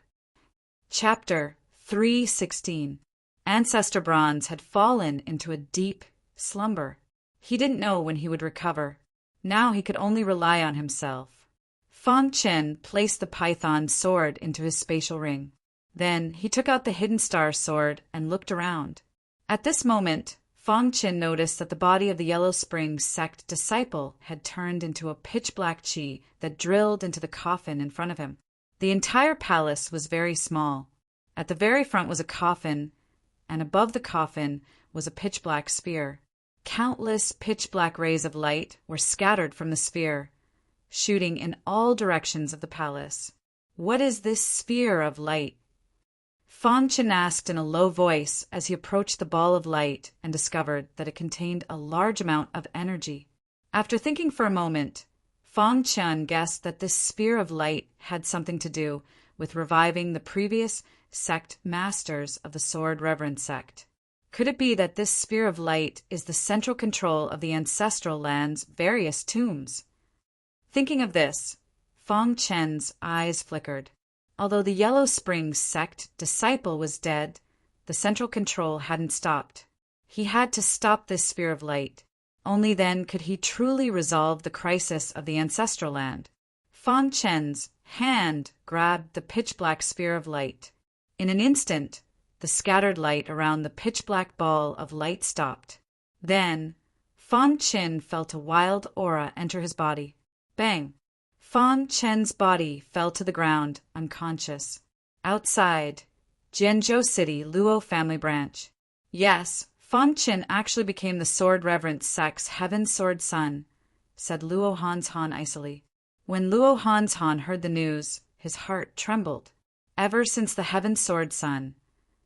Chapter 3:16. Ancestor Bronze had fallen into a deep slumber. He didn't know when he would recover. Now he could only rely on himself. Fong Qin placed the python sword into his spatial ring. Then he took out the hidden star sword and looked around. At this moment, Fong Qin noticed that the body of the Yellow Spring sect disciple had turned into a pitch-black chi that drilled into the coffin in front of him. The entire palace was very small. At the very front was a coffin, and above the coffin was a pitch-black sphere. Countless pitch-black rays of light were scattered from the sphere, shooting in all directions of the palace. What is this sphere of light? Fong Qin asked in a low voice as he approached the ball of light and discovered that it contained a large amount of energy. After thinking for a moment, Fong Qin guessed that this sphere of light had something to do with reviving the previous sect masters of the Sword Reverend sect. Could it be that this sphere of light is the central control of the ancestral land's various tombs? Thinking of this, Fong Qin's eyes flickered. Although the Yellow Spring sect disciple was dead, the central control hadn't stopped. He had to stop this sphere of light. Only then could he truly resolve the crisis of the ancestral land. Fong Qin's hand grabbed the pitch-black sphere of light. In an instant, the scattered light around the pitch-black ball of light stopped. Then, Fong Qin felt a wild aura enter his body. Bang! Fong Qin's body fell to the ground, unconscious. Outside, Jianzhou City, Luo family branch. Yes, Fong Qin actually became the Sword Reverend sect's Heaven Sword son, said Luo Hanshan icily. When Luo Hanshan heard the news, his heart trembled. Ever since the Heaven Sword son,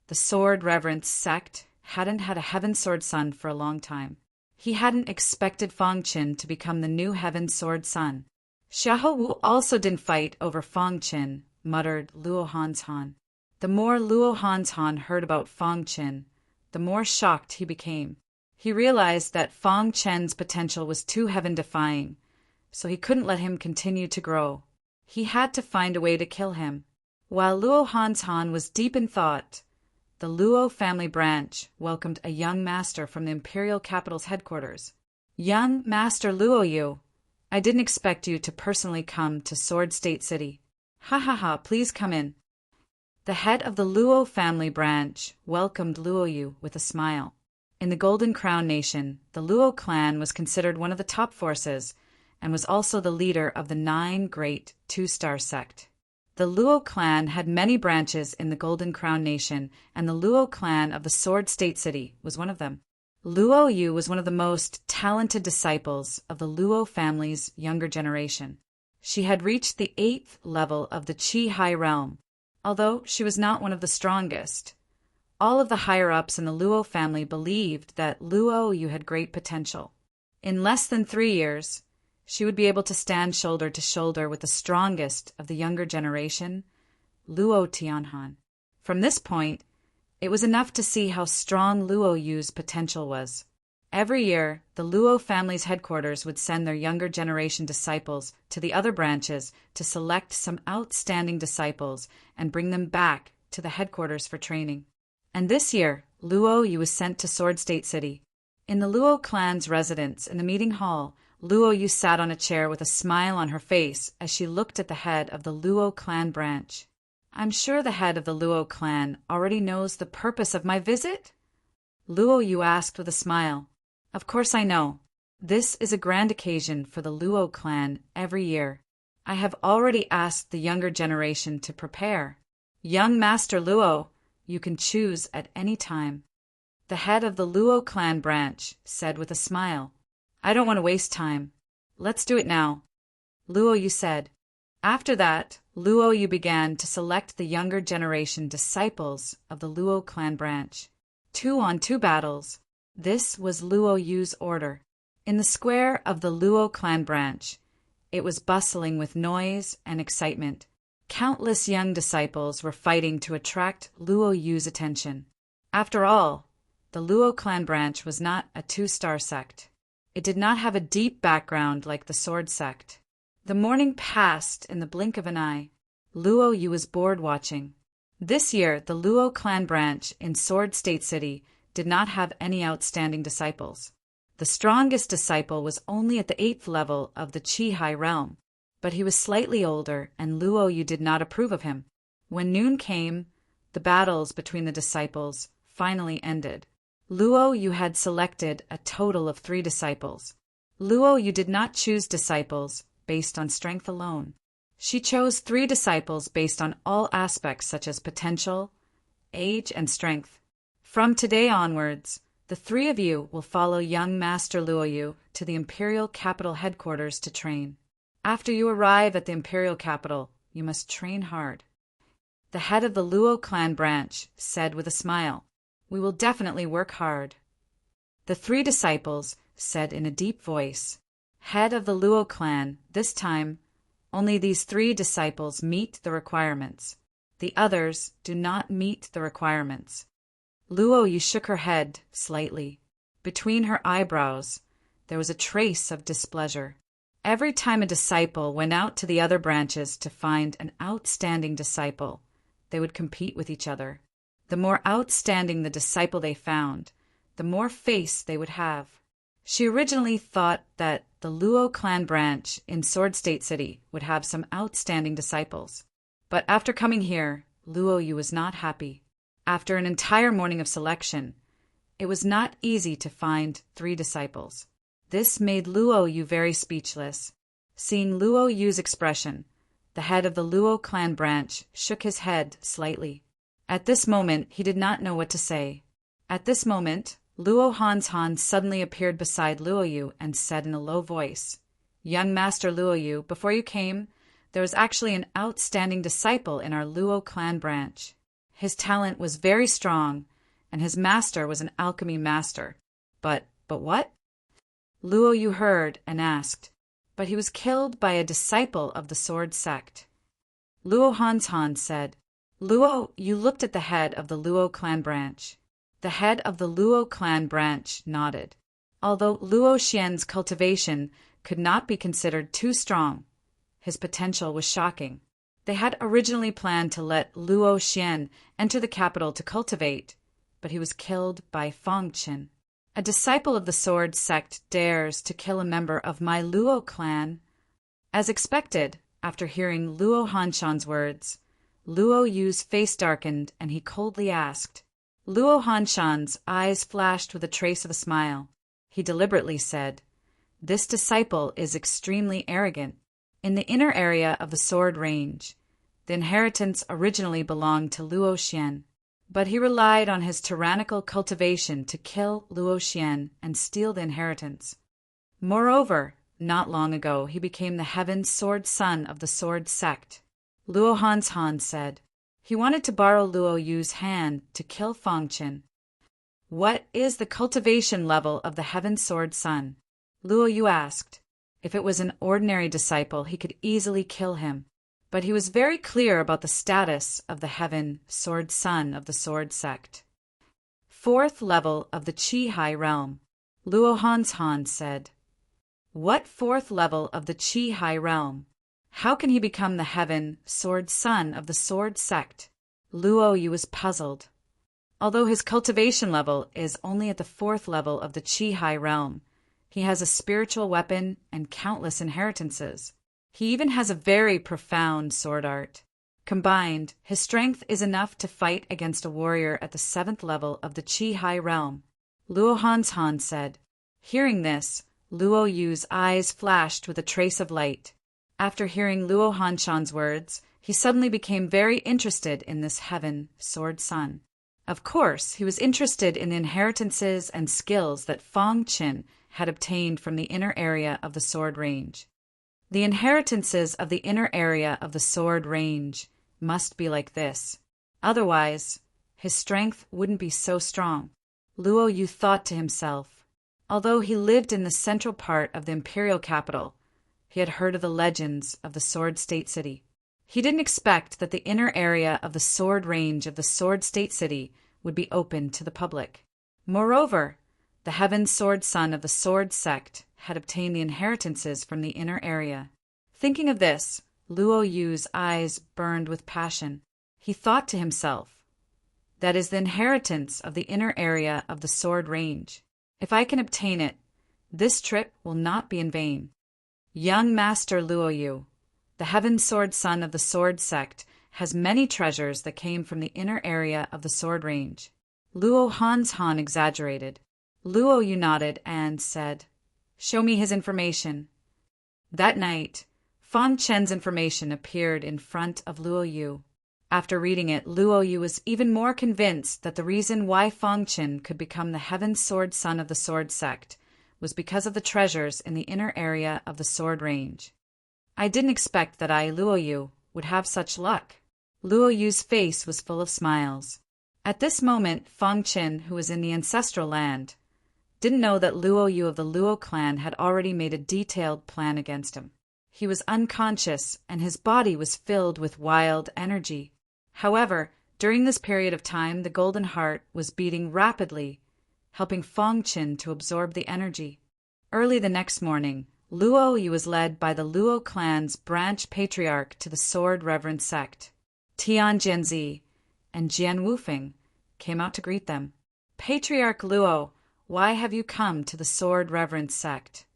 the Sword Reverend sect hadn't had a Heaven Sword son for a long time. He hadn't expected Fong Qin to become the new Heaven Sword son. Xiahou Wu also didn't fight over Fong Qin, muttered Luo Hanshan. The more Luo Hanshan heard about Fong Qin, the more shocked he became. He realized that Fong Qin's potential was too heaven-defying, so he couldn't let him continue to grow. He had to find a way to kill him. While Luo Hanshan was deep in thought, the Luo family branch welcomed a young master from the imperial capital's headquarters. Young Master Luo Yu, I didn't expect you to personally come to Sword State City. Ha ha ha, please come in. The head of the Luo family branch welcomed Luo Yu with a smile. In the Golden Crown Nation, the Luo clan was considered one of the top forces and was also the leader of the 9 great 2-star sect. The Luo clan had many branches in the Golden Crown Nation, and the Luo clan of the Sword State City was one of them. Luo Yu was one of the most talented disciples of the Luo family's younger generation. She had reached the 8th level of the Qi High Realm, although she was not one of the strongest. All of the higher-ups in the Luo family believed that Luo Yu had great potential. In less than 3 years, she would be able to stand shoulder to shoulder with the strongest of the younger generation, Luo Tianhan. From this point, It was enough to see how strong Luo Yu's potential was. Every year, the Luo family's headquarters would send their younger generation disciples to the other branches to select some outstanding disciples and bring them back to the headquarters for training. And this year, Luo Yu was sent to Sword State City. In the Luo clan's residence in the meeting hall, Luo Yu sat on a chair with a smile on her face as she looked at the head of the Luo clan branch. "I'm sure the head of the Luo clan already knows the purpose of my visit?" Luo Yu asked with a smile. "Of course I know. This is a grand occasion for the Luo clan every year. I have already asked the younger generation to prepare. Young Master Luo, you can choose at any time." The head of the Luo clan branch said with a smile, "I don't want to waste time. Let's do it now." Luo Yu said. After that, Luo Yu began to select the younger generation disciples of the Luo clan branch. 2-on-2 battles. This was Luo Yu's order. In the square of the Luo clan branch, it was bustling with noise and excitement. Countless young disciples were fighting to attract Luo Yu's attention. After all, the Luo clan branch was not a two-star sect. It did not have a deep background like the Sword sect. The morning passed in the blink of an eye. Luo Yu was bored watching. This year, the Luo clan branch in Sword State City did not have any outstanding disciples. The strongest disciple was only at the 8th level of the Qi Hai realm, but he was slightly older and Luo Yu did not approve of him. When noon came, the battles between the disciples finally ended. Luo Yu had selected a total of 3 disciples. Luo Yu did not choose disciples based on strength alone. She chose 3 disciples based on all aspects such as potential, age, and strength. From today onwards, the 3 of you will follow young Master Luo Yu to the Imperial Capital headquarters to train. After you arrive at the Imperial Capital, you must train hard. The head of the Luo clan branch said with a smile, "We will definitely work hard." The 3 disciples said in a deep voice, "Head of the Luo clan, this time, only these 3 disciples meet the requirements. The others do not meet the requirements." Luo Yu shook her head slightly. Between her eyebrows, there was a trace of displeasure. Every time a disciple went out to the other branches to find an outstanding disciple, they would compete with each other. The more outstanding the disciple they found, the more face they would have. She originally thought that the Luo clan branch in Sword State City would have some outstanding disciples. But after coming here, Luo Yu was not happy. After an entire morning of selection, it was not easy to find 3 disciples. This made Luo Yu very speechless. Seeing Luo Yu's expression, the head of the Luo clan branch shook his head slightly. At this moment, he did not know what to say. At this moment, Luo Han suddenly appeared beside Luo Yu and said in a low voice, "Young Master Luo Yu, before you came, there was actually an outstanding disciple in our Luo clan branch. His talent was very strong, and his master was an alchemy master. But what?" Luo Yu heard and asked, "But he was killed by a disciple of the Sword sect." Luo Han said, "Luo, you looked at the head of the Luo clan branch." The head of the Luo clan branch nodded. Although Luo Xian's cultivation could not be considered too strong, his potential was shocking. They had originally planned to let Luo Xian enter the capital to cultivate, but he was killed by Fang Qin. "A disciple of the Sword sect dares to kill a member of my Luo clan." As expected, after hearing Luo Hanshan's words, Luo Yu's face darkened and he coldly asked. Luo Hanshan's eyes flashed with a trace of a smile. He deliberately said, "This disciple is extremely arrogant. In the inner area of the Sword Range, the inheritance originally belonged to Luo Xian, but he relied on his tyrannical cultivation to kill Luo Xian and steal the inheritance. Moreover, not long ago he became the Heaven Sword Son of the Sword sect." Luo Han said. He wanted to borrow Luo Yu's hand to kill Fang Qin. "What is the cultivation level of the Heaven Sword Son?" Luo Yu asked. If it was an ordinary disciple, he could easily kill him, but he was very clear about the status of the Heaven Sword Son of the Sword sect. Fourth level of the Qi High Realm. Luo Han said. What fourth level of the Qi High Realm? How can he become the heaven sword son of the sword sect? Luo Yu was puzzled. Although his cultivation level is only at the fourth level of the Qi High Realm, he has a spiritual weapon and countless inheritances. He even has a very profound sword art. Combined, his strength is enough to fight against a warrior at the seventh level of the Qi High Realm, Luo Han said. Hearing this, Luo Yu's eyes flashed with a trace of light. After hearing Luo Hanshan's words, he suddenly became very interested in this heaven sword son. Of course, he was interested in the inheritances and skills that Fang Qin had obtained from the inner area of the sword range. The inheritances of the inner area of the sword range must be like this. Otherwise, his strength wouldn't be so strong. Luo Yu thought to himself. Although he lived in the central part of the imperial capital, he had heard of the legends of the Sword State City. He didn't expect that the inner area of the sword range of the Sword State City would be open to the public. Moreover, the heaven sword son of the sword sect had obtained the inheritances from the inner area. Thinking of this, Luo Yu's eyes burned with passion. He thought to himself, that is the inheritance of the inner area of the sword range. If I can obtain it, this trip will not be in vain. Young Master Luo Yu, the heaven sword son of the sword sect, has many treasures that came from the inner area of the sword range. Luo Han exaggerated. Luo Yu nodded and said, Show me his information. That night, Fang Chen's information appeared in front of Luo Yu. After reading it, Luo Yu was even more convinced that the reason why Fang Chen could become the heaven sword son of the sword sect was because of the treasures in the inner area of the sword range. I didn't expect that I, Luo Yu, would have such luck. Luo Yu's face was full of smiles. At this moment, Fang Chen, who was in the ancestral land, didn't know that Luo Yu of the Luo clan had already made a detailed plan against him. He was unconscious, and his body was filled with wild energy. However, during this period of time, the Golden Heart was beating rapidly, helping Fang Chen to absorb the energy. Early the next morning, Luo Yu was led by the Luo clan's branch patriarch to the Sword Reverend sect. Tian Jianzi and Jian Wufeng came out to greet them. Patriarch Luo, why have you come to the Sword Reverend sect?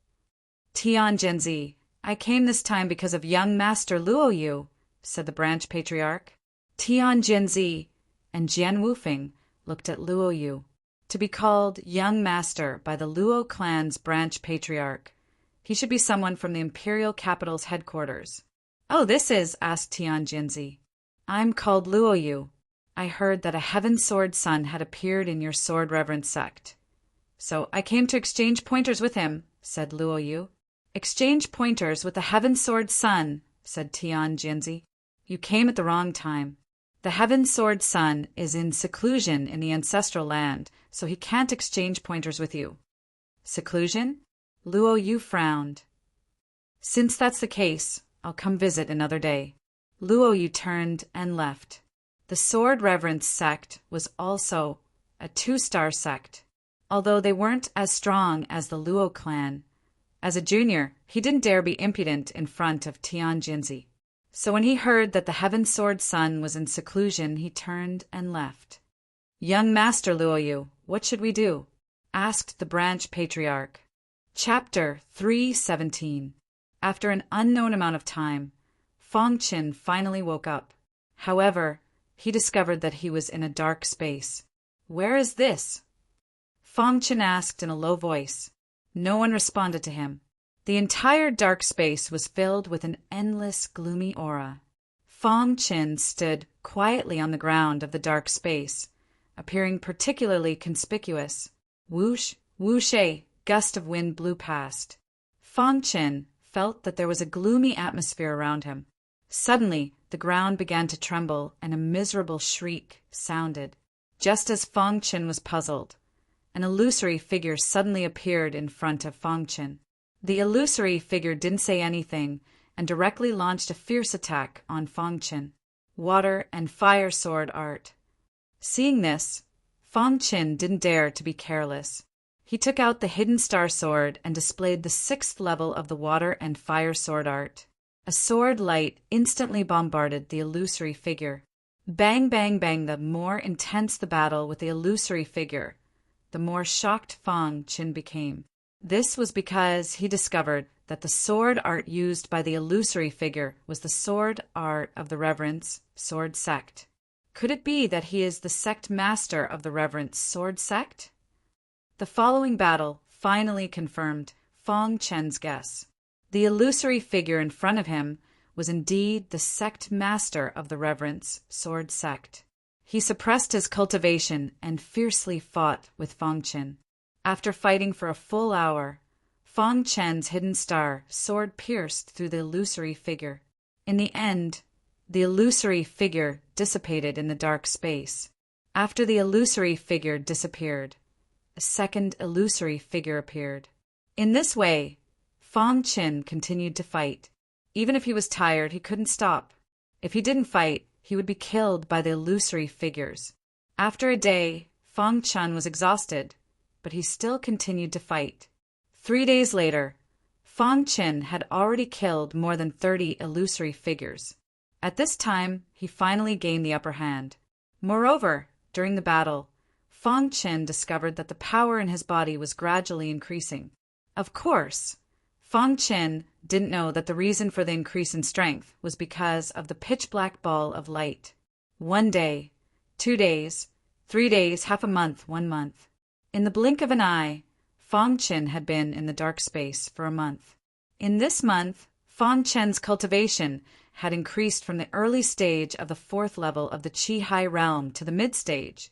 Tian Jianzi, I came this time because of young Master Luo Yu, said the branch patriarch. Tian Jianzi and Jian Wufeng looked at Luo Yu. To be called young master by the Luo clan's branch patriarch, he should be someone from the imperial capital's headquarters. Oh, this is, asked Tian Jianzi. I'm called Luo Yu. I heard that a heaven sword son had appeared in your sword reverend sect. So I came to exchange pointers with him, said Luo Yu. Exchange pointers with the heaven sword son, said Tian Jianzi. You came at the wrong time. The heaven sword son is in seclusion in the ancestral land, so he can't exchange pointers with you. Seclusion? Luo Yu frowned. Since that's the case, I'll come visit another day. Luo Yu turned and left. The Sword Reverence sect was also a 2-star sect, although they weren't as strong as the Luo clan. As a junior, he didn't dare be impudent in front of Tian Jinzi. So when he heard that the Heaven Sword son was in seclusion, he turned and left. Young Master Luo Yu, what should we do? Asked the branch patriarch. Chapter 317. After an unknown amount of time, Fang Qin finally woke up. However, he discovered that he was in a dark space. Where is this? Fang Qin asked in a low voice. No one responded to him. The entire dark space was filled with an endless, gloomy aura. Fang Qin stood quietly on the ground of the dark space, appearing particularly conspicuous. Whoosh, whoosh, gust of wind blew past. Fang Qin felt that there was a gloomy atmosphere around him. Suddenly, the ground began to tremble and a miserable shriek sounded. Just as Fang Qin was puzzled, an illusory figure suddenly appeared in front of Fang Qin. The illusory figure didn't say anything and directly launched a fierce attack on Fang Qin. Water and fire sword art. Seeing this, Fang Qin didn't dare to be careless. He took out the hidden star sword and displayed the 6th level of the water and fire sword art. A sword light instantly bombarded the illusory figure. Bang, bang, bang. The more intense the battle with the illusory figure, the more shocked Fang Qin became. This was because he discovered that the sword art used by the illusory figure was the sword art of the Reverence Sword Sect. Could it be that he is the sect master of the Reverence Sword Sect? The following battle finally confirmed Fang Qin's guess. The illusory figure in front of him was indeed the sect master of the Reverence Sword Sect. He suppressed his cultivation and fiercely fought with Fang Qin. After fighting for a full hour, Fang Qin's hidden star sword pierced through the illusory figure. In the end, the illusory figure dissipated in the dark space. After the illusory figure disappeared, a second illusory figure appeared. In this way, Fang Qin continued to fight. Even if he was tired, he couldn't stop. If he didn't fight, he would be killed by the illusory figures. After a day, Fang Qin was exhausted, but he still continued to fight. 3 days later, Fang Qin had already killed more than 30 illusory figures. At this time, he finally gained the upper hand. Moreover, during the battle, Fang Qin discovered that the power in his body was gradually increasing. Of course, Fang Qin didn't know that the reason for the increase in strength was because of the pitch-black ball of light. 1 day, 2 days, 3 days, half a month, 1 month. In the blink of an eye, Fang Qin had been in the dark space for a month. In this month, Fang Qin's cultivation had increased from the early stage of the 4th level of the Qi High realm to the mid-stage,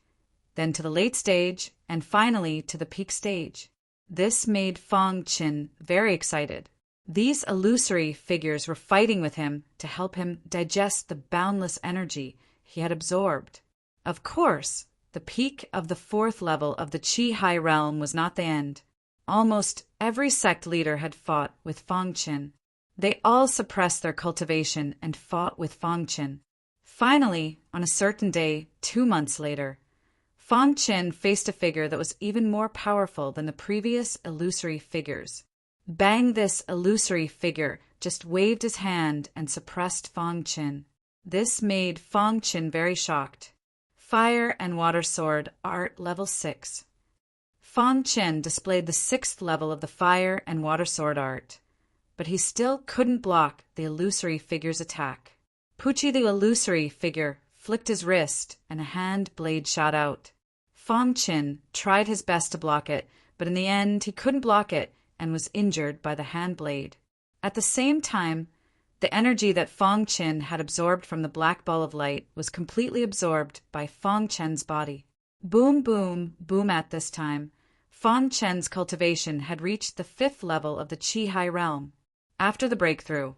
then to the late stage, and finally to the peak stage. This made Fang Qin very excited. These illusory figures were fighting with him to help him digest the boundless energy he had absorbed. Of course, the peak of the 4th level of the Qi High realm was not the end. Almost every sect leader had fought with Fang Qin. They all suppressed their cultivation and fought with Fang Qin. Finally, on a certain day, 2 months later, Fang Qin faced a figure that was even more powerful than the previous illusory figures. Bang! This illusory figure just waved his hand and suppressed Fang Qin. This made Fang Qin very shocked. Fire and Water Sword Art Level 6. Fang Qin displayed the 6th level of the Fire and Water Sword Art, but he still couldn't block the illusory figure's attack. Pucci the illusory figure flicked his wrist and a hand blade shot out. Fang Qin tried his best to block it, but in the end he couldn't block it and was injured by the hand blade. At the same time, the energy that Fang Qin had absorbed from the black ball of light was completely absorbed by Fang Qin's body. Boom, boom, boom. At this time, Fang Qin's cultivation had reached the 5th level of the Qi High realm. After the breakthrough,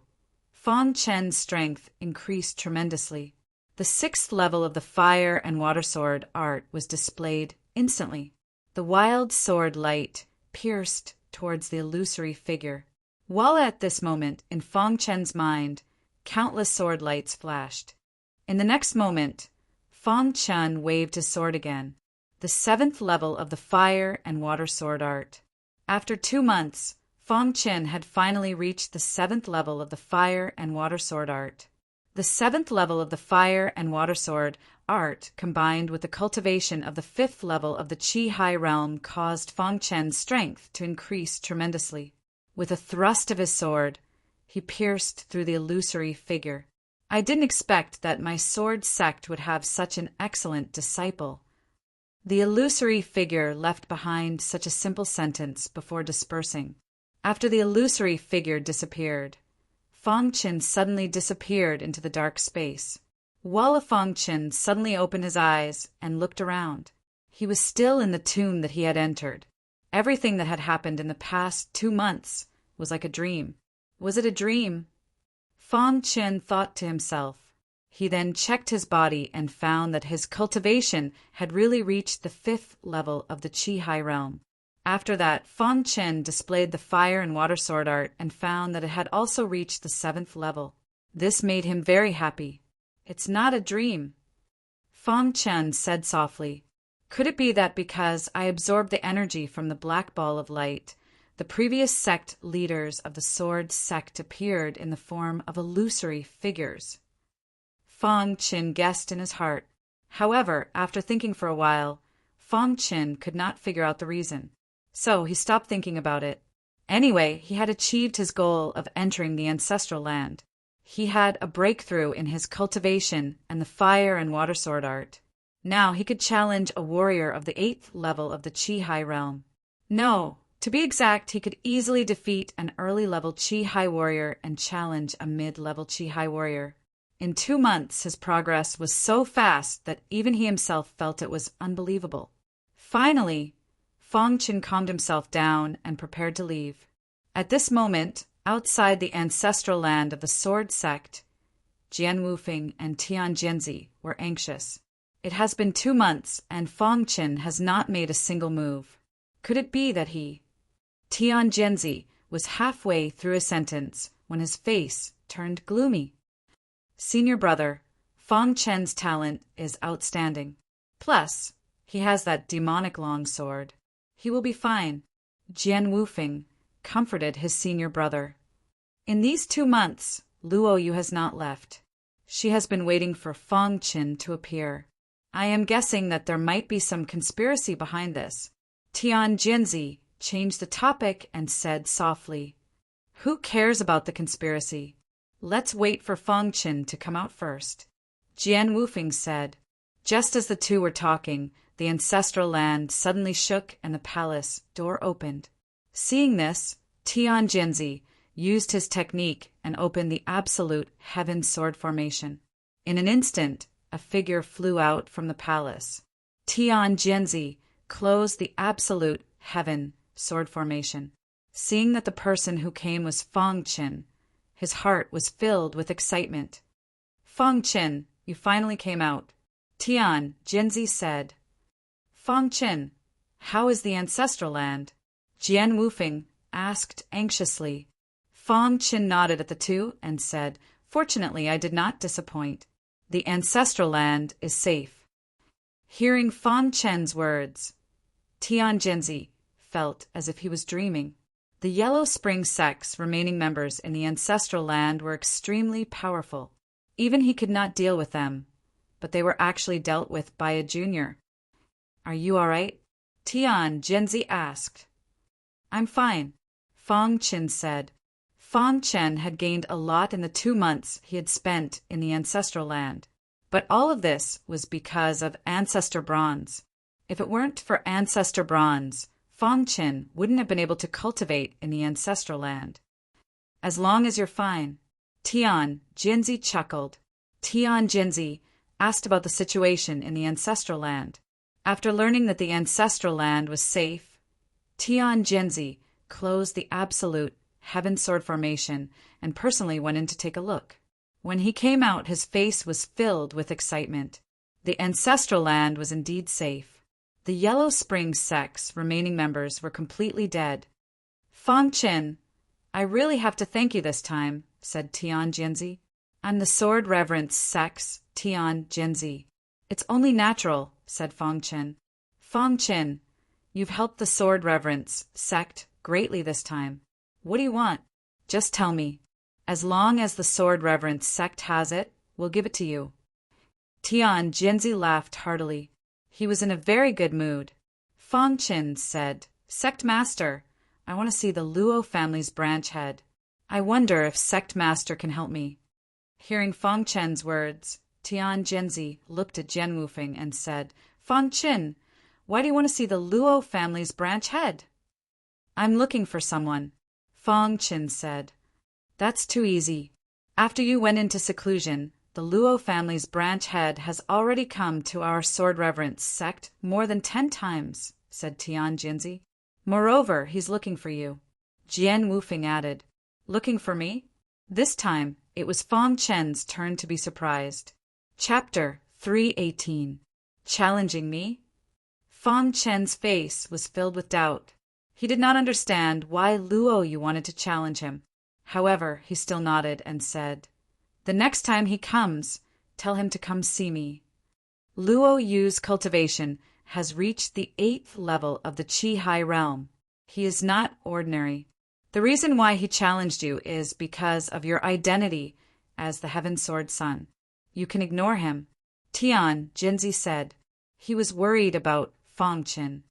Fang Qin's strength increased tremendously. The 6th level of the Fire and Water Sword art was displayed instantly. The wild sword light pierced towards the illusory figure. While at this moment, in Fang Qin's mind, countless sword lights flashed. In the next moment, Fang Qin waved his sword again. The 7th level of the Fire and Water Sword art. After 2 months, Fang Qin had finally reached the 7th level of the Fire and Water Sword art. The 7th level of the Fire and Water Sword art, combined with the cultivation of the 5th level of the Qi High realm, caused Fang Qin's strength to increase tremendously. With a thrust of his sword, he pierced through the illusory figure. I didn't expect that my sword sect would have such an excellent disciple. The illusory figure left behind such a simple sentence before dispersing. After the illusory figure disappeared, Fang Qin suddenly disappeared into the dark space. While Fang Qin suddenly opened his eyes and looked around, he was still in the tomb that he had entered. Everything that had happened in the past 2 months was like a dream. Was it a dream? Fang Qin thought to himself. He then checked his body and found that his cultivation had really reached the 5th level of the Qi High realm. After that, Fang Qin displayed the Fire and Water Sword art and found that it had also reached the 7th level. This made him very happy. It's not a dream, Fang Qin said softly. Could it be that because I absorbed the energy from the black ball of light, the previous sect leaders of the sword sect appeared in the form of illusory figures? Fang Qin guessed in his heart. However, after thinking for a while, Fang Qin could not figure out the reason. So he stopped thinking about it. Anyway, he had achieved his goal of entering the ancestral land. He had a breakthrough in his cultivation and the fire and water sword art. Now he could challenge a warrior of the 8th level of the Qi High realm. No, to be exact, he could easily defeat an early-level Qi High warrior and challenge a mid-level Qi High warrior. In 2 months, his progress was so fast that even he himself felt it was unbelievable. Finally, Fang Qin calmed himself down and prepared to leave. At this moment, outside the ancestral land of the sword sect, Jian Wufeng and Tian Jinzi were anxious. It has been 2 months, and Fang Qin has not made a single move. Could it be that he... Tian Jinzi was halfway through a sentence when his face turned gloomy. Senior brother, Fang Chen's talent is outstanding. Plus, he has that demonic long sword. He will be fine. Jian Wufeng comforted his senior brother. In these 2 months, Luo Yu has not left. She has been waiting for Fang Qin to appear. I am guessing that there might be some conspiracy behind this. Tian Jinzi changed the topic and said softly, "Who cares about the conspiracy? Let's wait for Fang Qin to come out first." Jian Wufeng said. Just as the two were talking, the ancestral land suddenly shook and the palace door opened. Seeing this, Tian Jinzi used his technique and opened the absolute heaven sword formation. In an instant, a figure flew out from the palace. Tian Jinzi closed the absolute heaven sword formation. Seeing that the person who came was Fang Qin, his heart was filled with excitement. "Fang Qin, you finally came out," Tian Jinzi said. "Fang Qin, how is the ancestral land?" Jian Wufeng asked anxiously. Fang Qin nodded at the two and said, "Fortunately, I did not disappoint. The ancestral land is safe." Hearing Fang Qin's words, Tian Jinzi felt as if he was dreaming. The Yellow Spring sect's remaining members in the ancestral land were extremely powerful. Even he could not deal with them, but they were actually dealt with by a junior. "Are you all right?" Tian Jinzi asked. "I'm fine," Fang Qin said. Fang Qin had gained a lot in the 2 months he had spent in the ancestral land. But all of this was because of Ancestor Bronze. If it weren't for Ancestor Bronze, Fang Qin wouldn't have been able to cultivate in the ancestral land. "As long as you're fine," Tian Jinzi chuckled. Tian Jinzi asked about the situation in the ancestral land. After learning that the ancestral land was safe, Tian Jinzi closed the absolute heaven sword formation and personally went in to take a look. When he came out, his face was filled with excitement. The ancestral land was indeed safe. The Yellow Spring sect's remaining members were completely dead. "Fang Qin, I really have to thank you this time," said Tian Jinzi. "I'm the Sword Reverence sect's Tian Jinzi." "It's only natural," said Fang Qin. "Fang Qin, you've helped the Sword Reverence sect greatly this time. What do you want? Just tell me. As long as the Sword Reverence sect has it, we'll give it to you." Tian Jinzi laughed heartily. He was in a very good mood. Fang Qin said, "Sect Master, I want to see the Luo family's branch head. I wonder if Sect Master can help me." Hearing Fang Qin's words, Tian Jinzi looked at Jian Wufeng and said, "Fang Qin, why do you want to see the Luo family's branch head?" "I'm looking for someone," Fang Qin said. "That's too easy. After you went into seclusion, the Luo family's branch head has already come to our Sword Reverence sect more than 10 times, said Tian Jinzi. "Moreover, he's looking for you." Jian Wufeng added, "Looking for me?" This time, it was Fang Chen's turn to be surprised. Chapter 318. Challenging me? Fang Chen's face was filled with doubt. He did not understand why Luo Yu wanted to challenge him. However, he still nodded and said, "The next time he comes, tell him to come see me." Luo Yu's cultivation has reached the 8th level of the Qi High realm. He is not ordinary. The reason why he challenged you is because of your identity as the Heaven Sword Son. You can ignore him. Tian Jinzi said. He was worried about Feng Qin.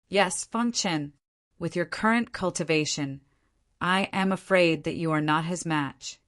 Yes, Feng Qin. With your current cultivation, I am afraid that you are not his match.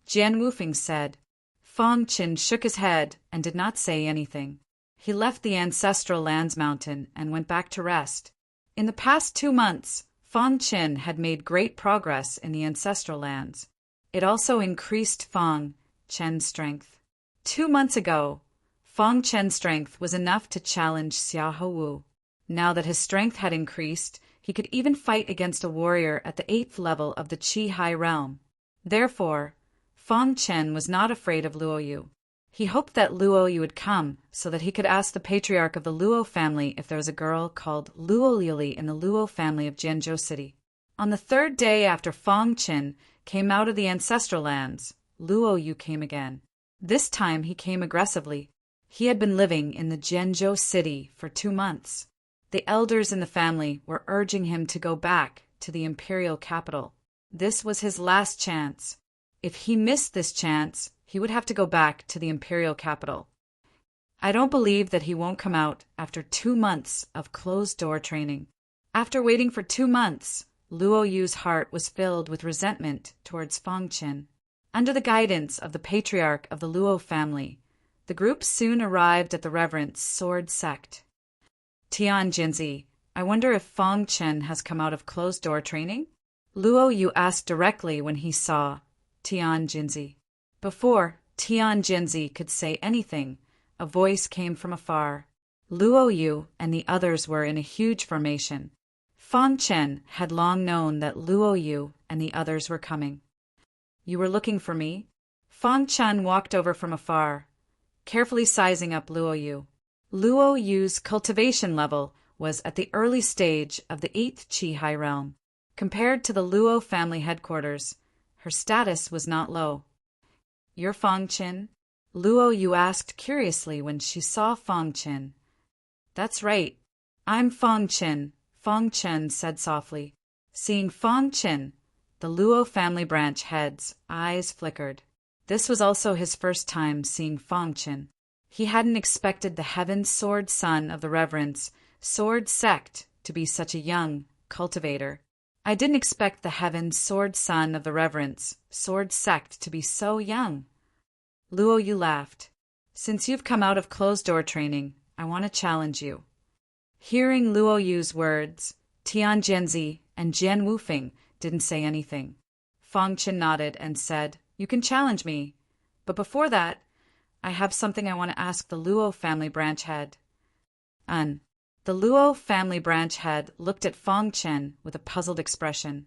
Jian Wufeng said. Feng Qin shook his head and did not say anything. He left the ancestral lands mountain and went back to rest. In the past 2 months, Feng Qin had made great progress in the ancestral lands. It also increased Feng Qin's strength. 2 months ago, Feng Qin's strength was enough to challenge Xiahou Wu. Now that his strength had increased, he could even fight against a warrior at the 8th level of the Qi High realm. Therefore, Feng Qin was not afraid of Luo Yu. He hoped that Luo Yu would come so that he could ask the patriarch of the Luo family if there was a girl called Luo Liuli in the Luo family of Jianzhou City. On the 3rd day after Feng Qin came out of the ancestral lands, Luo Yu came again. This time he came aggressively. He had been living in the Jianzhou City for 2 months. The elders in the family were urging him to go back to the imperial capital. This was his last chance. If he missed this chance, he would have to go back to the imperial capital. I don't believe that he won't come out after 2 months of closed-door training. After waiting for 2 months, Luo Yu's heart was filled with resentment towards Feng Qin. Under the guidance of the patriarch of the Luo family, the group soon arrived at the reverent Sword Sect. Tian Jinzi, I wonder if Feng Qin has come out of closed-door training? Luo Yu asked directly when he saw Tian Jinzi. Before Tian Jinzi could say anything, a voice came from afar. Luo Yu and the others were in a huge formation. Feng Qin had long known that Luo Yu and the others were coming. You were looking for me? Feng Qin walked over from afar, carefully sizing up Luo Yu. Luo Yu's cultivation level was at the early stage of the 8th Qi High realm. Compared to the Luo family headquarters, her status was not low. You're Feng Qin? Luo Yu asked curiously when she saw Feng Qin. That's right. I'm Feng Qin, Feng Qin said softly. Seeing Feng Qin, the Luo family branch head's eyes flickered. This was also his first time seeing Feng Qin. He hadn't expected the Heaven Sword Son of the Reverence Sword Sect to be such a young cultivator. I didn't expect the Heaven Sword Son of the Reverence Sword Sect to be so young. Luo Yu laughed. Since you've come out of closed-door training, I want to challenge you. Hearing Luo Yu's words, Tian Jinzi and Jian Wufeng didn't say anything. Feng Qin nodded and said, You can challenge me. But before that, I have something I want to ask the Luo family branch head. The Luo family branch head looked at Feng Qin with a puzzled expression.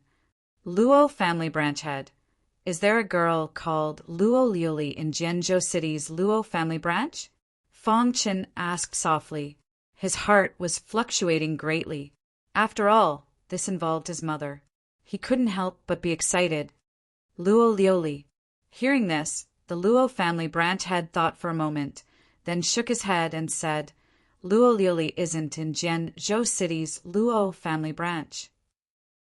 Luo family branch head, is there a girl called Luo Liuli in Jianzhou City's Luo family branch? Feng Qin asked softly. His heart was fluctuating greatly. After all, this involved his mother. He couldn't help but be excited. Luo Liuli. Hearing this, the Luo family branch head thought for a moment, then shook his head and said, Luo Liuli isn't in Jianzhou City's Luo family branch.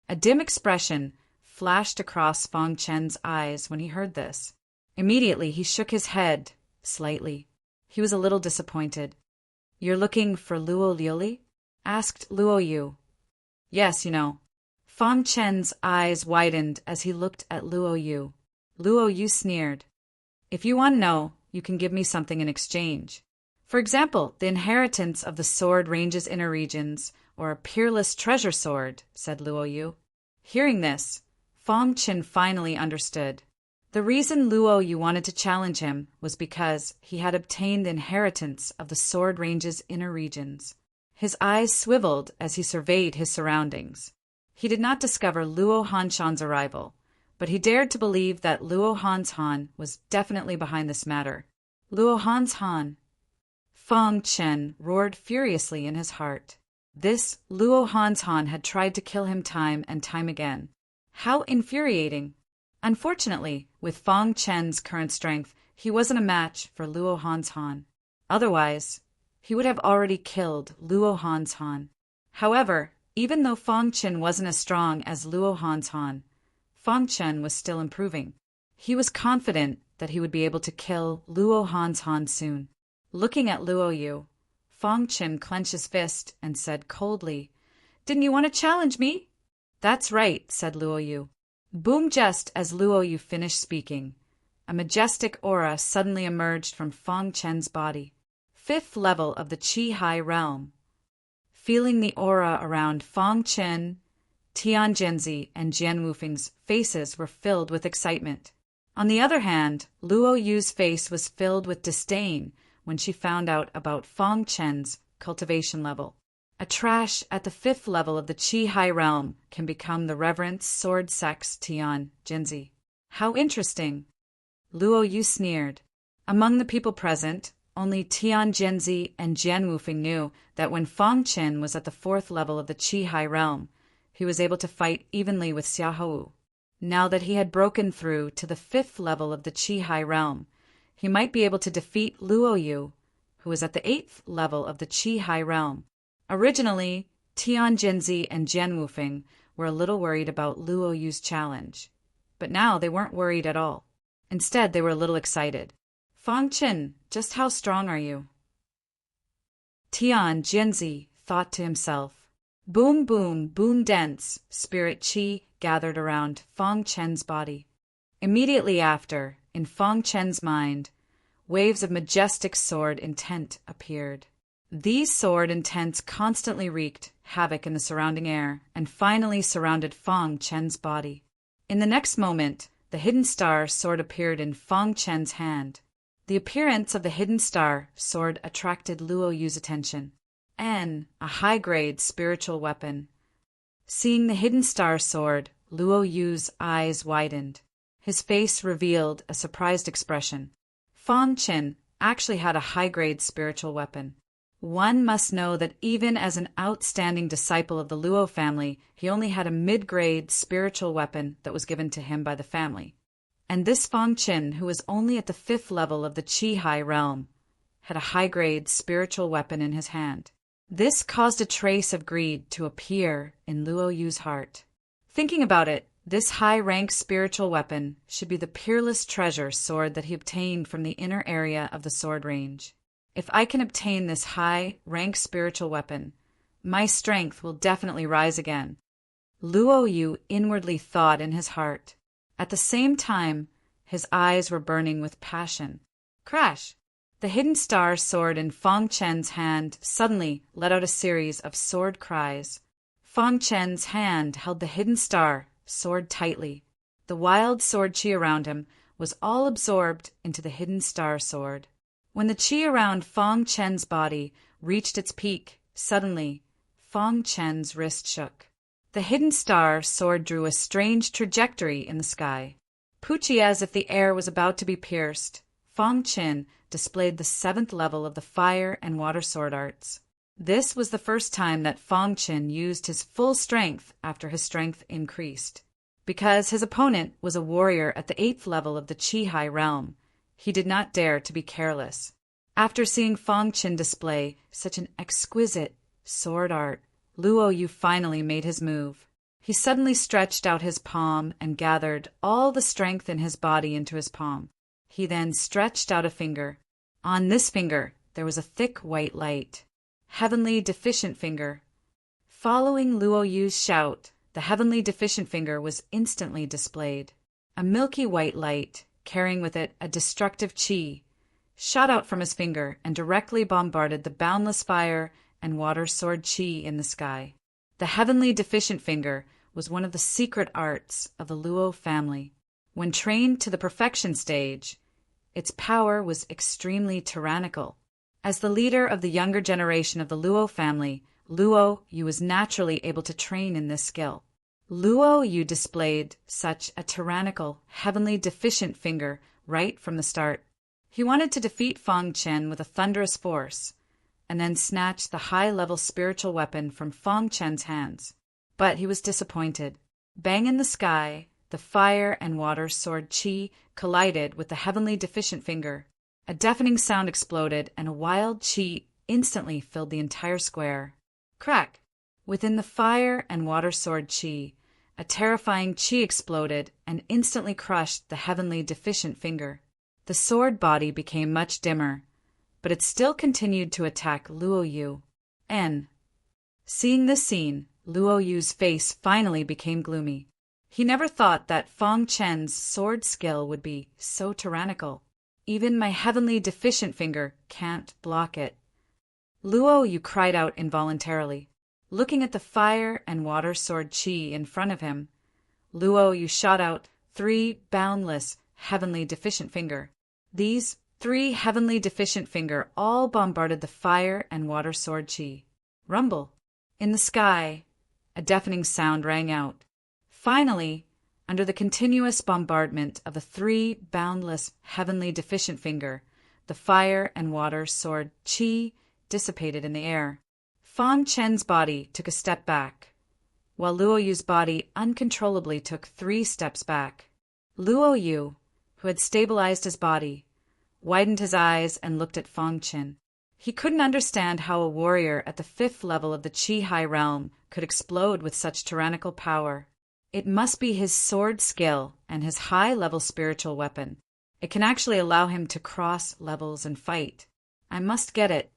A dim expression flashed across Feng Qin's eyes when he heard this. Immediately he shook his head slightly. He was a little disappointed. You're looking for Luo Liuli? Asked Luo Yu. Yes, you know. Feng Qin's eyes widened as he looked at Luo Yu. Luo Yu sneered. If you want to know, you can give me something in exchange. For example, the inheritance of the sword range's inner regions, or a peerless treasure sword, said Luo Yu. Hearing this, Feng Qin finally understood. The reason Luo Yu wanted to challenge him was because he had obtained the inheritance of the sword range's inner regions. His eyes swiveled as he surveyed his surroundings. He did not discover Luo Hanshan's arrival, but he dared to believe that Luo Hanshan was definitely behind this matter. Luo Hanshan. Feng Qin roared furiously in his heart. This Luo Hanshan had tried to kill him time and time again. How infuriating! Unfortunately, with Feng Qin's current strength, he wasn't a match for Luo Hanshan. Otherwise, he would have already killed Luo Han's Han. However, even though Fang Chen wasn't as strong as Luo Han's Han, Fang Chen was still improving. He was confident that he would be able to kill Luo Han's Han soon. Looking at Luo Yu, Fang Chen clenched his fist and said coldly, "Didn't you want to challenge me?" "That's right," said Luo Yu. Boom! Just as Luo Yu finished speaking, a majestic aura suddenly emerged from Fang Chen's body. 5th level of the Qi High Realm. Feeling the aura around Fang Chen, Tian Zhenzi, and Jian Wufeng's faces were filled with excitement. On the other hand, Luo Yu's face was filled with disdain when she found out about Fang Chen's cultivation level. A trash at the 5th level of the Qi High Realm can become the reverent sword sex Tian Zhenzi. How interesting! Luo Yu sneered. Among the people present, only Tian Zhenzi and Jian Wufeng knew that when Fang Chen was at the 4th level of the Qi High Realm, he was able to fight evenly with Xiahou. Now that he had broken through to the 5th level of the Qi High Realm, he might be able to defeat Luo Yu, who was at the 8th level of the Qi High Realm. Originally, Tian Zhenzi and Jian Wufeng were a little worried about Luo Yu's challenge, but now they weren't worried at all. Instead, they were a little excited. "Fang Chen, just how strong are you?" Tian Zhenzi thought to himself. Boom, boom, boom. Dense spirit qi gathered around Fang Chen's body. Immediately after, in Fang Chen's mind, waves of majestic sword intent appeared. These sword intents constantly wreaked havoc in the surrounding air and finally surrounded Fang Chen's body. In the next moment, the hidden star sword appeared in Fang Chen's hand. The appearance of the hidden star sword attracted Luo Yu's attention. A high-grade spiritual weapon. Seeing the hidden star sword, Luo Yu's eyes widened. His face revealed a surprised expression. Fang Chen actually had a high-grade spiritual weapon. One must know that even as an outstanding disciple of the Luo family, he only had a mid-grade spiritual weapon that was given to him by the family. And this Fang Chen, who was only at the 5th level of the Qi High Realm, had a high-grade spiritual weapon in his hand. This caused a trace of greed to appear in Luo Yu's heart. Thinking about it, this high-rank spiritual weapon should be the peerless treasure sword that he obtained from the inner area of the sword range. If I can obtain this high-rank spiritual weapon, my strength will definitely rise again. Luo Yu inwardly thought in his heart. At the same time, his eyes were burning with passion. Crash! The hidden star sword in Fang Chen's hand suddenly let out a series of sword cries. Fang Chen's hand held the hidden star sword tightly. The wild sword qi around him was all absorbed into the hidden star sword. When the qi around Fang Chen's body reached its peak, suddenly, Fang Chen's wrist shook. The hidden star sword drew a strange trajectory in the sky. Pucci, as if the air was about to be pierced, Fang Chen displayed the 7th level of the fire and water sword arts. This was the first time that Fang Chen used his full strength after his strength increased. Because his opponent was a warrior at the 8th level of the Qi High Realm, he did not dare to be careless. After seeing Fang Chen display such an exquisite sword art, Luo Yu finally made his move. He suddenly stretched out his palm and gathered all the strength in his body into his palm. He then stretched out a finger. On this finger, there was a thick white light. Heavenly Deficient Finger. Following Luo Yu's shout, the Heavenly Deficient Finger was instantly displayed. A milky white light, carrying with it a destructive qi, shot out from his finger and directly bombarded the boundless fire and water sword qi in the sky. The Heavenly Deficient Finger was one of the secret arts of the Luo family. When trained to the perfection stage, its power was extremely tyrannical. As the leader of the younger generation of the Luo family, Luo Yu was naturally able to train in this skill. Luo Yu displayed such a tyrannical, heavenly deficient finger right from the start. He wanted to defeat Fang Chen with a thunderous force, and then snatch the high-level spiritual weapon from Fang Chen's hands. But he was disappointed. Bang in the sky, the fire and water sword qi collided with the heavenly deficient finger. A deafening sound exploded, and a wild qi instantly filled the entire square. Crack! Within the fire and water sword chi, a terrifying chi exploded and instantly crushed the heavenly deficient finger. The sword body became much dimmer, but it still continued to attack Luo Yu. Seeing this scene, Luo Yu's face finally became gloomy. He never thought that Fang Chen's sword skill would be so tyrannical. Even my heavenly deficient finger can't block it. Luo Yu cried out involuntarily. Looking at the fire and water sword chi in front of him, Luo Yu shot out 3 boundless heavenly deficient finger. These 3 heavenly deficient finger all bombarded the fire and water sword chi. Rumble! In the sky, a deafening sound rang out. Finally, under the continuous bombardment of the 3 boundless heavenly deficient finger, the fire and water sword chi dissipated in the air. Fang Chen's body took a step back, while Luo Yu's body uncontrollably took 3 steps back. Luo Yu, who had stabilized his body, widened his eyes and looked at Fang Chen. He couldn't understand how a warrior at the 5th level of the Qi High Realm could explode with such tyrannical power. It must be his sword skill and his high-level spiritual weapon. It can actually allow him to cross levels and fight. I must get it.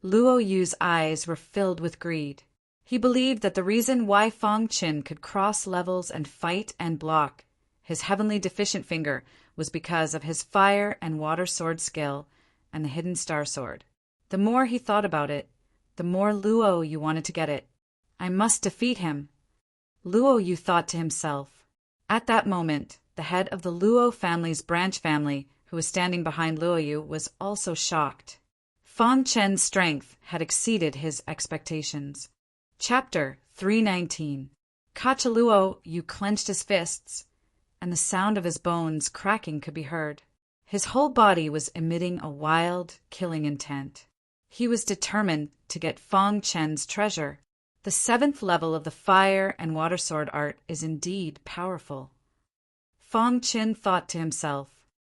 Luo Yu's eyes were filled with greed. He believed that the reason why Fang Chen could cross levels and fight and block his heavenly deficient finger was because of his fire and water sword skill and the hidden star sword. The more he thought about it, the more Luo Yu wanted to get it. I must defeat him. Luo Yu thought to himself. At that moment, the head of the Luo family's branch family, who was standing behind Luo Yu, was also shocked. Fang Chen's strength had exceeded his expectations. Chapter 319. Luo Yu clenched his fists, and the sound of his bones cracking could be heard. His whole body was emitting a wild, killing intent. He was determined to get Fang Chen's treasure. The 7th level of the fire and water sword art is indeed powerful. Fang Chen thought to himself.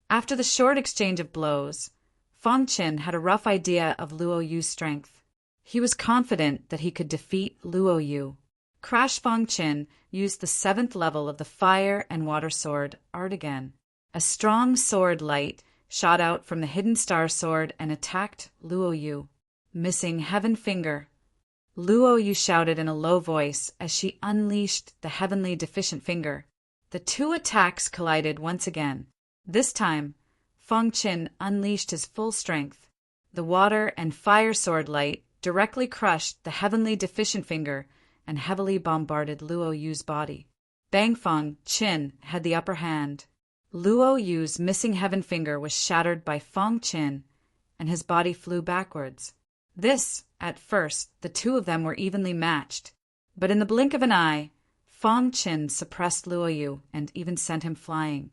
After the short exchange of blows, Fang Chen had a rough idea of Luo Yu's strength. He was confident that he could defeat Luo Yu. Crash Fang Chen used the 7th level of the fire and water sword art again. A strong sword light shot out from the hidden star sword and attacked Luo Yu. Missing heaven finger. Luo Yu shouted in a low voice as she unleashed the heavenly deficient finger. The 2 attacks collided once again. This time, Fang Chen unleashed his full strength. The water and fire sword light directly crushed the heavenly deficient finger and heavily bombarded Luo Yu's body. Fang Chen had the upper hand. Luo Yu's missing heaven finger was shattered by Fang Chen, and his body flew backwards. At first, the 2 of them were evenly matched, but in the blink of an eye, Fang Chen suppressed Luo Yu and even sent him flying.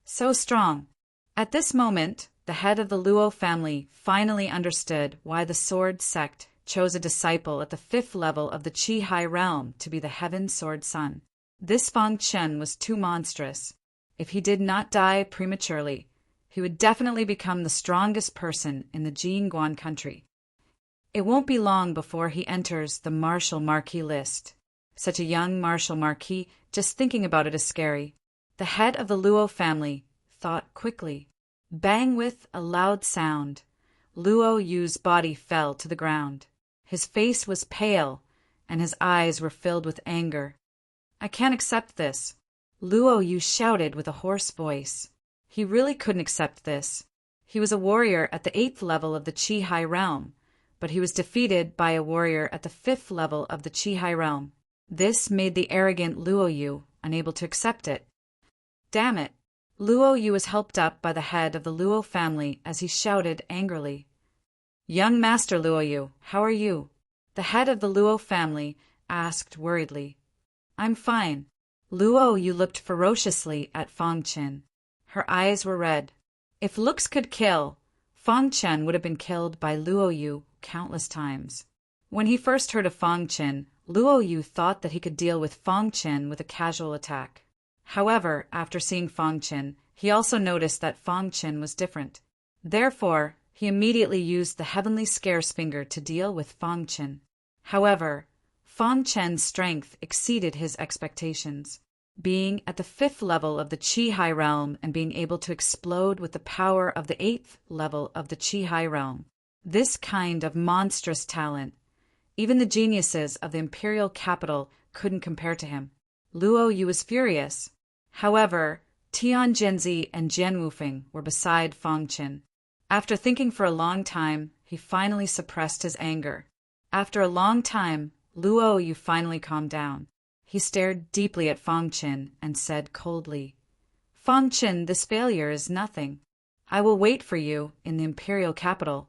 So strong. At this moment, the head of the Luo family finally understood why the sword sect chose a disciple at the 5th level of the Qi High Realm to be the Heaven Sword Son. This Fang Chen was too monstrous. If he did not die prematurely, he would definitely become the strongest person in the Jingguan country. It won't be long before he enters the Martial Marquis list. Such a young Martial Marquis, just thinking about it is scary. The head of the Luo family thought quickly. Bang! With a loud sound, Luo Yu's body fell to the ground. His face was pale, and his eyes were filled with anger. I can't accept this. Luo Yu shouted with a hoarse voice. He really couldn't accept this. He was a warrior at the 8th level of the Qi High Realm, but he was defeated by a warrior at the 5th level of the Qi High Realm. This made the arrogant Luo Yu unable to accept it. Damn it! Luo Yu was helped up by the head of the Luo family as he shouted angrily. Young Master Luo Yu, how are you? The head of the Luo family asked worriedly. I'm fine. Luo Yu looked ferociously at Fang Chen. Her eyes were red. If looks could kill, Fang Chen would have been killed by Luo Yu countless times. When he first heard of Fang Chen, Luo Yu thought that he could deal with Fang Chen with a casual attack. However, after seeing Fang Chen, he also noticed that Fang Chen was different. Therefore, He immediately used the heavenly scarce finger to deal with Fang Chen. However, Fang Chen's strength exceeded his expectations. Being at the 5th level of the Qi High Realm and being able to explode with the power of the 8th level of the Qi High Realm. This kind of monstrous talent, even the geniuses of the imperial capital couldn't compare to him. Luo Yu was furious. However, Tian Zhenzi and Jian Wufeng were beside Fang Chen. After thinking for a long time, he finally suppressed his anger. After a long time, Luo Yu finally calmed down. He stared deeply at Fang Chen and said coldly, "Fang Chen, this failure is nothing. I will wait for you in the imperial capital."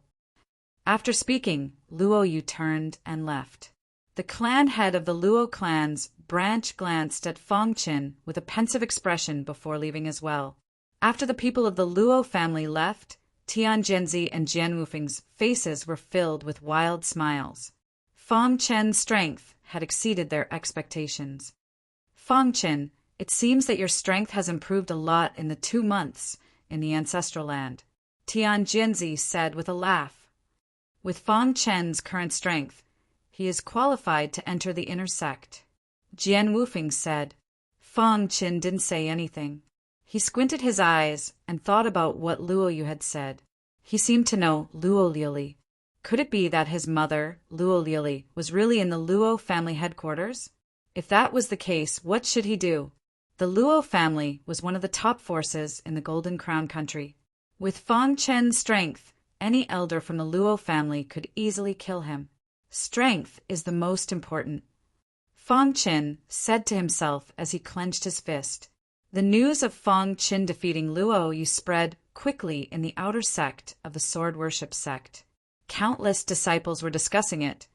After speaking, Luo Yu turned and left. The clan head of the Luo clan's branch glanced at Fang Chen with a pensive expression before leaving as well. After the people of the Luo family left, Tian Zhenzi and Jian Wufeng's faces were filled with wild smiles. Fang Chen's strength had exceeded their expectations. "Fang Chen, it seems that your strength has improved a lot in the 2 months in the ancestral land," Tian Zhenzi said with a laugh. With Fang Chen's current strength, he is qualified to enter the inner sect. Jian Wufeng said. Fang Chen didn't say anything. He squinted his eyes and thought about what Luo Yu had said. He seemed to know Luo Liuli. Could it be that his mother, Luo Liuli, was really in the Luo family headquarters? If that was the case, what should he do? The Luo family was one of the top forces in the Golden Crown country. With Fang Chen's strength, any elder from the Luo family could easily kill him. Strength is the most important. Fang Chen said to himself as he clenched his fist. The news of Fang Chen defeating Luo Yu spread quickly in the outer sect of the sword worship sect. Countless disciples were discussing it,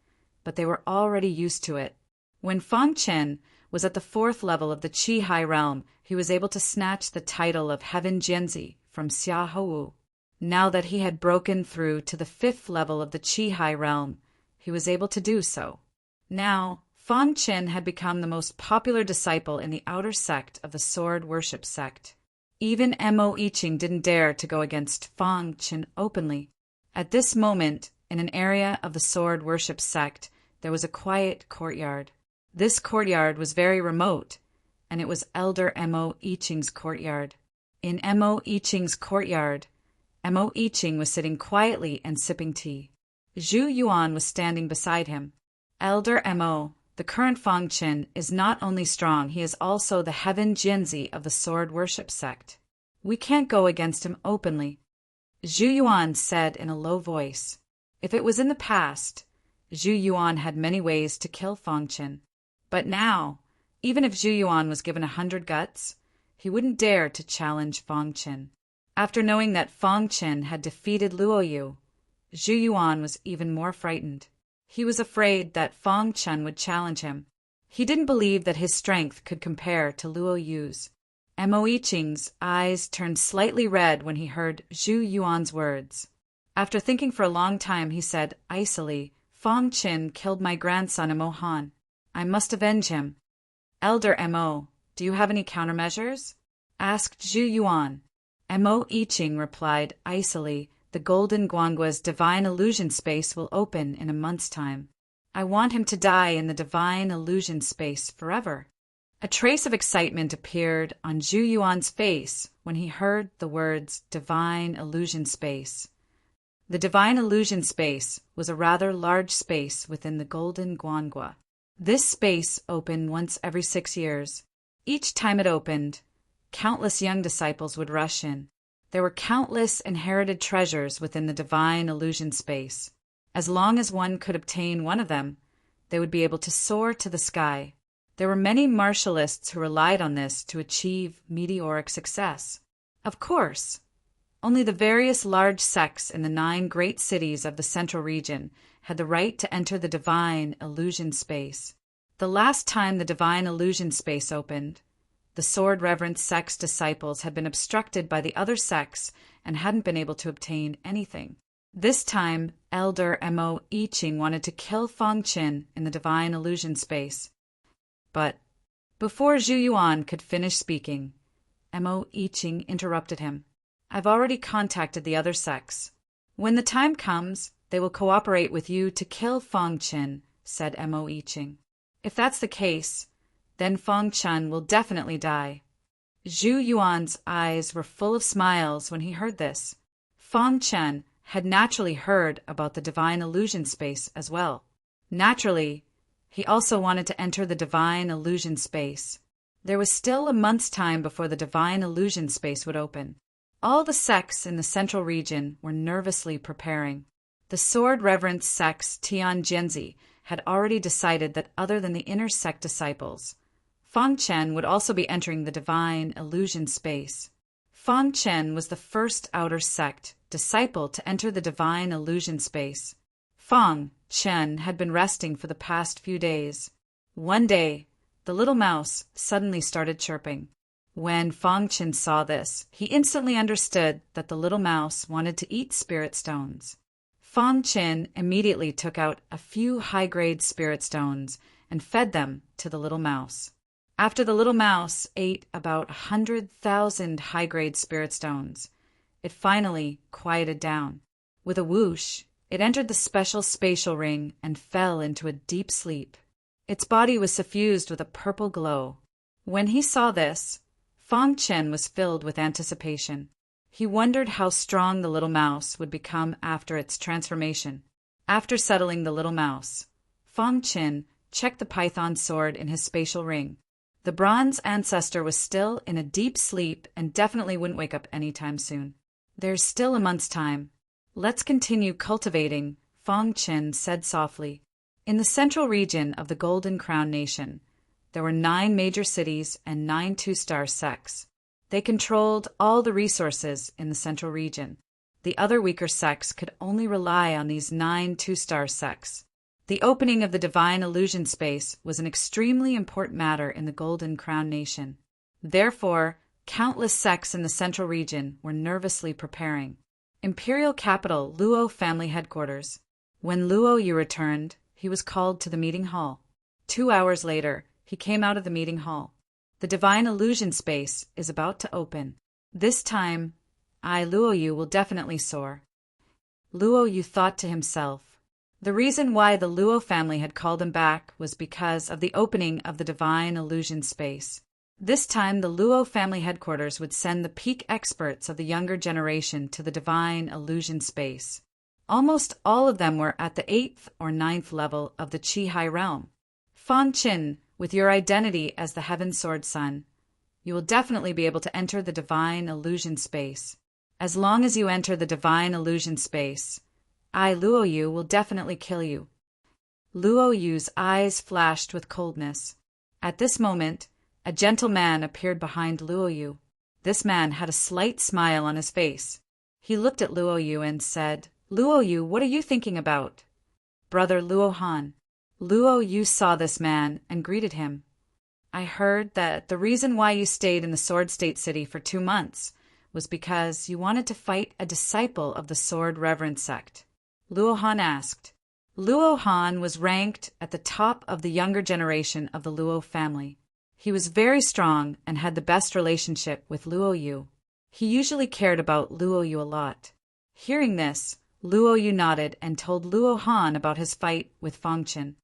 but they were already used to it. When Fang Chen was at the 4th level of the Qi High Realm, he was able to snatch the title of Heaven Jianzi from Xia Hou. Now that he had broken through to the 5th level of the Qi High Realm, he was able to do so. Now, Fang Chen had become the most popular disciple in the outer sect of the sword worship sect. Even Mo Yiqing didn't dare to go against Fang Chen openly. At this moment, in an area of the sword worship sect, there was a quiet courtyard. This courtyard was very remote, and it was Elder Mo Yiqing's courtyard. In Mo Yiqing's courtyard, Mo Yiqing was sitting quietly and sipping tea. Zhu Yuan was standing beside him. Elder Mo, the current Fang Chen, is not only strong, he is also the Heaven Jianzi of the sword worship sect. We can't go against him openly. Zhu Yuan said in a low voice. If it was in the past, Zhu Yuan had many ways to kill Fang Chen. But now, even if Zhu Yuan was given 100 guts, he wouldn't dare to challenge Fang Chen. After knowing that Fang Chen had defeated Luo Yu, Zhu Yuan was even more frightened. He was afraid that Fang Chen would challenge him. He didn't believe that his strength could compare to Luo Yu's. Mo Yiqing's eyes turned slightly red when he heard Zhu Yuan's words. After thinking for a long time, he said icily, Fang Chen killed my grandson Mo Han. I must avenge him. Elder Mo, do you have any countermeasures? Asked Zhu Yuan. Mo Yiqing replied icily, the Golden Guangua's divine illusion space will open in a month's time. I want him to die in the divine illusion space forever. A trace of excitement appeared on Zhu Yuan's face when he heard the words divine illusion space. The divine illusion space was a rather large space within the Golden Guangua. This space opened once every 6 years. Each time it opened, countless young disciples would rush in. There were countless inherited treasures within the divine illusion space. As long as one could obtain one of them, they would be able to soar to the sky. There were many martialists who relied on this to achieve meteoric success. Of course, only the various large sects in the 9 great cities of the central region had the right to enter the divine illusion space. The last time the divine illusion space opened, the sword reverence sect's disciples had been obstructed by the other sects and hadn't been able to obtain anything. This time, Elder Mo Yiqing wanted to kill Fang Chen in the divine illusion space. But before Zhu Yuan could finish speaking, Mo Yiqing interrupted him. I've already contacted the other sects. When the time comes, they will cooperate with you to kill Feng Chen, said Mo Yiqing. If that's the case, then Feng Chen will definitely die. Zhu Yuan's eyes were full of smiles when he heard this. Feng Chen had naturally heard about the divine illusion space as well. Naturally, he also wanted to enter the divine illusion space. There was still a month's time before the divine illusion space would open. All the sects in the central region were nervously preparing. The sword reverence sects Tianjinzi had already decided that other than the inner sect disciples, Feng Chen would also be entering the divine illusion space. Feng Chen was the first outer sect disciple to enter the divine illusion space. Feng Chen had been resting for the past few days. One day, the little mouse suddenly started chirping. When Feng Chen saw this, he instantly understood that the little mouse wanted to eat spirit stones. Feng Chen immediately took out a few high-grade spirit stones and fed them to the little mouse. After the little mouse ate about 100,000 high-grade spirit stones, it finally quieted down. With a whoosh, it entered the special spatial ring and fell into a deep sleep. Its body was suffused with a purple glow. When he saw this, Feng Chen was filled with anticipation. He wondered how strong the little mouse would become after its transformation. After settling the little mouse, Feng Chen checked the python sword in his spatial ring. The bronze ancestor was still in a deep sleep and definitely wouldn't wake up anytime soon. There's still a month's time. Let's continue cultivating, Feng Chen said softly. In the central region of the Golden Crown Nation, there were 9 major cities and 9 two-star sects. They controlled all the resources in the central region. The other weaker sects could only rely on these 9 two-star sects. The opening of the divine illusion space was an extremely important matter in the Golden Crown Nation. Therefore, countless sects in the central region were nervously preparing. Imperial capital Luo family headquarters. When Luo Yu returned, he was called to the meeting hall. 2 hours later, he came out of the meeting hall. The divine illusion space is about to open. This time, Luo Yu will definitely soar. Luo Yu thought to himself. The reason why the Luo family had called him back was because of the opening of the divine illusion space. This time, the Luo family headquarters would send the peak experts of the younger generation to the divine illusion space. Almost all of them were at the 8th or 9th level of the Qi High realm. Feng Chen, with your identity as the Heaven Sword Son, you will definitely be able to enter the divine illusion space. As long as you enter the divine illusion space, Luo Yu will definitely kill you. Luo Yu's eyes flashed with coldness. At this moment, a gentle man appeared behind Luo Yu. This man had a slight smile on his face. He looked at Luo Yu and said, Luo Yu, what are you thinking about? Brother Luo Han. Luo Yu saw this man and greeted him. I heard that the reason why you stayed in the Sword State City for 2 months was because you wanted to fight a disciple of the Sword Reverence sect. Luo Han asked. Luo Han was ranked at the top of the younger generation of the Luo family. He was very strong and had the best relationship with Luo Yu. He usually cared about Luo Yu a lot. Hearing this, Luo Yu nodded and told Luo Han about his fight with Feng Chen.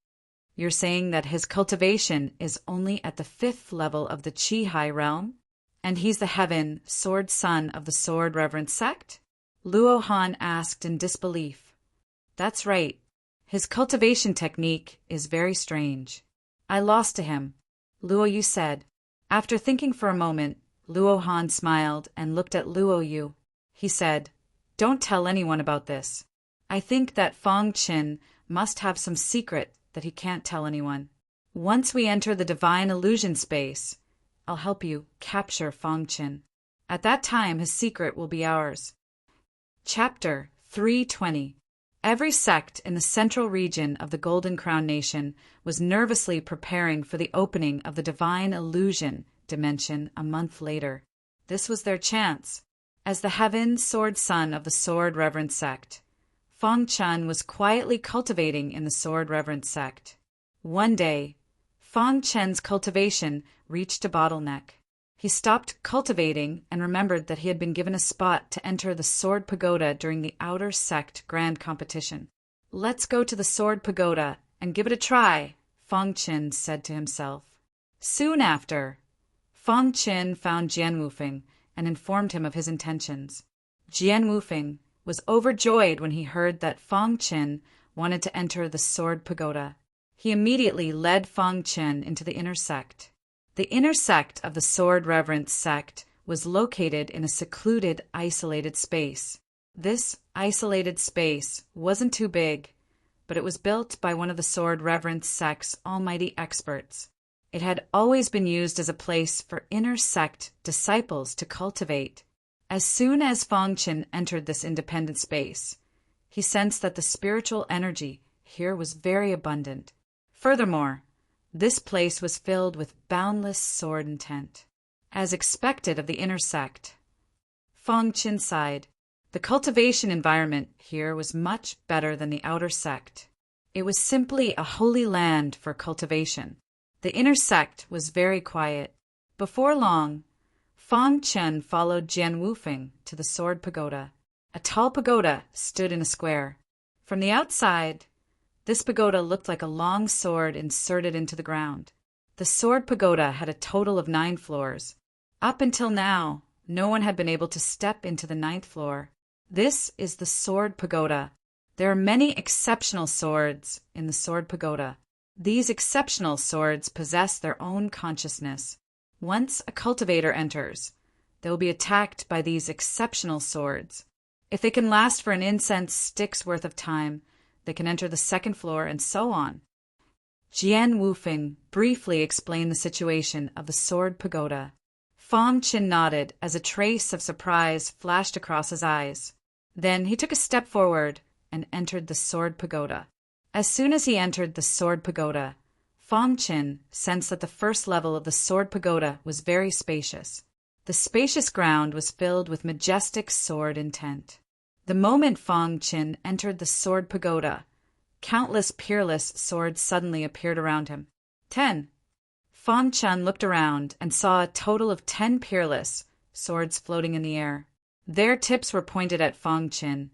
You're saying that his cultivation is only at the 5th level of the Qi High realm? And he's the Heaven Sword Son of the Sword Reverence sect? Luo Han asked in disbelief. That's right. His cultivation technique is very strange. I lost to him, Luo Yu said. After thinking for a moment, Luo Han smiled and looked at Luo Yu. He said, Don't tell anyone about this. I think that Feng Chen must have some secret that he can't tell anyone. Once we enter the divine illusion space, I'll help you capture Feng Chen. At that time, his secret will be ours. Chapter 320. Every sect in the central region of the Golden Crown Nation was nervously preparing for the opening of the divine illusion dimension a month later. This was their chance. As the Heaven Sword Son of the Sword Reverence sect, Feng Chen was quietly cultivating in the Sword Reverence sect. One day, Feng Chen's cultivation reached a bottleneck. He stopped cultivating and remembered that he had been given a spot to enter the Sword Pagoda during the Outer Sect Grand Competition. "Let's go to the Sword Pagoda and give it a try," Feng Qin said to himself. Soon after, Feng Qin found Jian Wufeng and informed him of his intentions. Jian Wufeng was overjoyed when he heard that Feng Qin wanted to enter the Sword Pagoda. He immediately led Feng Qin into the inner sect. The inner sect of the Sword Reverence sect was located in a secluded, isolated space. This isolated space wasn't too big, but it was built by one of the Sword Reverence sect's almighty experts. It had always been used as a place for inner sect disciples to cultivate. As soon as Feng Qin entered this independent space, he sensed that the spiritual energy here was very abundant. Furthermore, this place was filled with boundless sword intent. As expected of the inner sect, Feng Qin sighed. The cultivation environment here was much better than the outer sect. It was simply a holy land for cultivation. The inner sect was very quiet. Before long, Feng Qin followed Jian Wufeng to the Sword Pagoda. A tall pagoda stood in a square. From the outside, this pagoda looked like a long sword inserted into the ground. The Sword Pagoda had a total of 9 floors. Up until now, no one had been able to step into the 9th floor. This is the Sword Pagoda. There are many exceptional swords in the Sword Pagoda. These exceptional swords possess their own consciousness. Once a cultivator enters, they will be attacked by these exceptional swords. If they can last for an incense stick's worth of time, they can enter the 2nd floor and so on. Jian Wufeng briefly explained the situation of the Sword Pagoda. Feng Qin nodded as a trace of surprise flashed across his eyes. Then he took a step forward and entered the Sword Pagoda. As soon as he entered the Sword Pagoda, Feng Qin sensed that the first level of the Sword Pagoda was very spacious. The spacious ground was filled with majestic sword intent. The moment Feng Qin entered the Sword Pagoda, countless peerless swords suddenly appeared around him. 10. Feng Qin looked around and saw a total of 10 peerless swords floating in the air. Their tips were pointed at Feng Qin,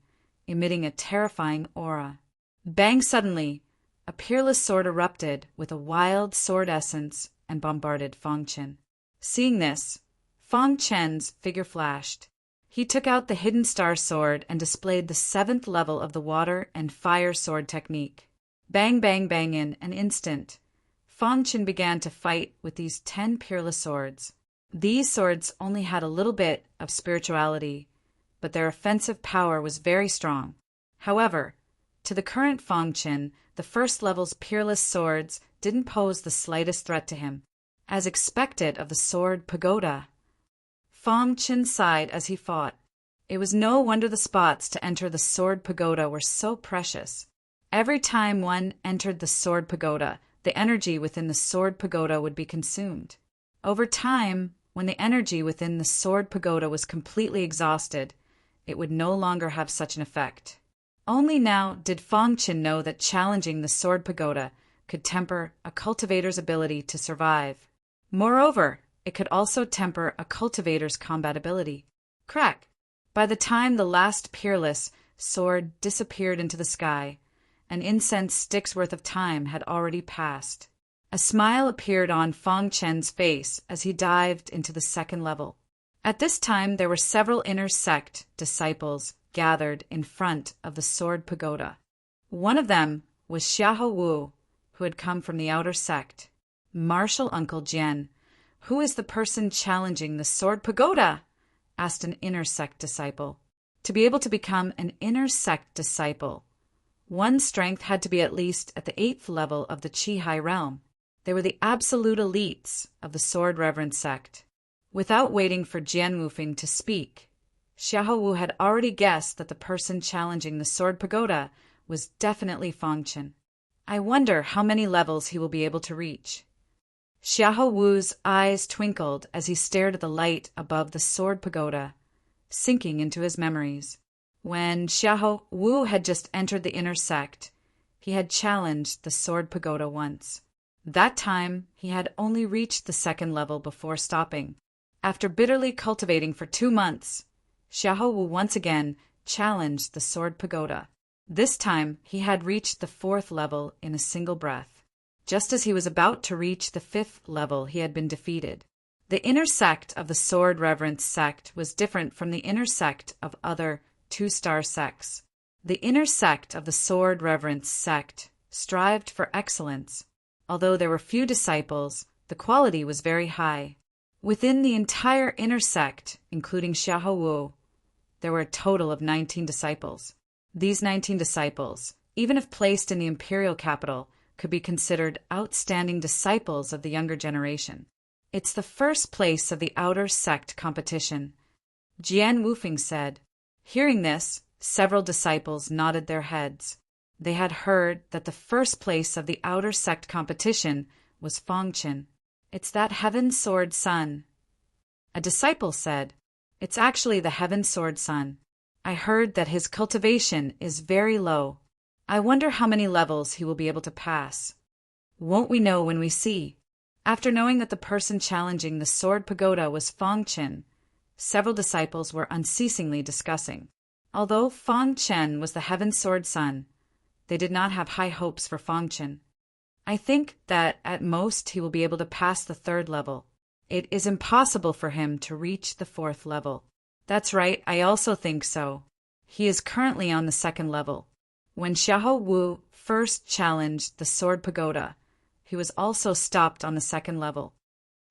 emitting a terrifying aura. Bang! Suddenly, a peerless sword erupted with a wild sword essence and bombarded Feng Qin. Seeing this, Feng Qin's figure flashed. He took out the hidden star sword and displayed the 7th level of the water and fire sword technique. Bang, bang, bang! In an instant, Feng Qin began to fight with these 10 peerless swords. These swords only had a little bit of spirituality, but their offensive power was very strong. However, to the current Feng Qin, the first level's peerless swords didn't pose the slightest threat to him. As expected of the Sword Pagoda, Feng Qin sighed as he fought. It was no wonder the spots to enter the Sword Pagoda were so precious. Every time one entered the Sword Pagoda, the energy within the Sword Pagoda would be consumed. Over time, when the energy within the Sword Pagoda was completely exhausted, it would no longer have such an effect. Only now did Feng Qin know that challenging the Sword Pagoda could temper a cultivator's ability to survive. Moreover, it could also temper a cultivator's combat ability. Crack! By the time the last peerless sword disappeared into the sky, an incense stick's worth of time had already passed. A smile appeared on Feng Qin's face as he dived into the 2nd level. At this time, there were several inner sect disciples gathered in front of the Sword Pagoda. One of them was Xiahou Wu, who had come from the outer sect. "Martial Uncle Jian, who is the person challenging the Sword Pagoda?" asked an inner sect disciple. To be able to become an inner sect disciple, one's strength had to be at least at the 8th level of the Qi realm. They were the absolute elites of the Sword Reverence sect. Without waiting for Jian Wufeng to speak, Xiahou Wu had already guessed that the person challenging the Sword Pagoda was definitely Feng Qin. I wonder how many levels he will be able to reach. Xiahou Wu's eyes twinkled as he stared at the light above the Sword Pagoda, sinking into his memories. When Xiahou Wu had just entered the inner sect, he had challenged the Sword Pagoda once. That time, he had only reached the 2nd level before stopping. After bitterly cultivating for 2 months, Xiaohu once again challenged the Sword Pagoda. This time, he had reached the 4th level in a single breath. Just as he was about to reach the 5th level, he had been defeated. The inner sect of the Sword Reverence sect was different from the inner sect of other 2-star sects. The inner sect of the Sword Reverence sect strived for excellence. Although there were few disciples, the quality was very high. Within the entire inner sect, including Xiaohu, there were a total of 19 disciples. These 19 disciples, even if placed in the imperial capital, could be considered outstanding disciples of the younger generation. It's the first place of the outer sect competition, Jian Wufeng said. Hearing this, several disciples nodded their heads. They had heard that the first place of the outer sect competition was Fangchen. It's that Heaven Sword Son. A disciple said, It's actually the Heaven Sword Son. I heard that his cultivation is very low. I wonder how many levels he will be able to pass. Won't we know when we see? After knowing that the person challenging the Sword Pagoda was Fangchen, several disciples were unceasingly discussing. Although Fangchen was the Heaven Sword Son, they did not have high hopes for Fangchen. I think that at most he will be able to pass the 3rd level. It is impossible for him to reach the 4th level. That's right, I also think so. He is currently on the 2nd level. When Xiaohu first challenged the Sword Pagoda, he was also stopped on the 2nd level.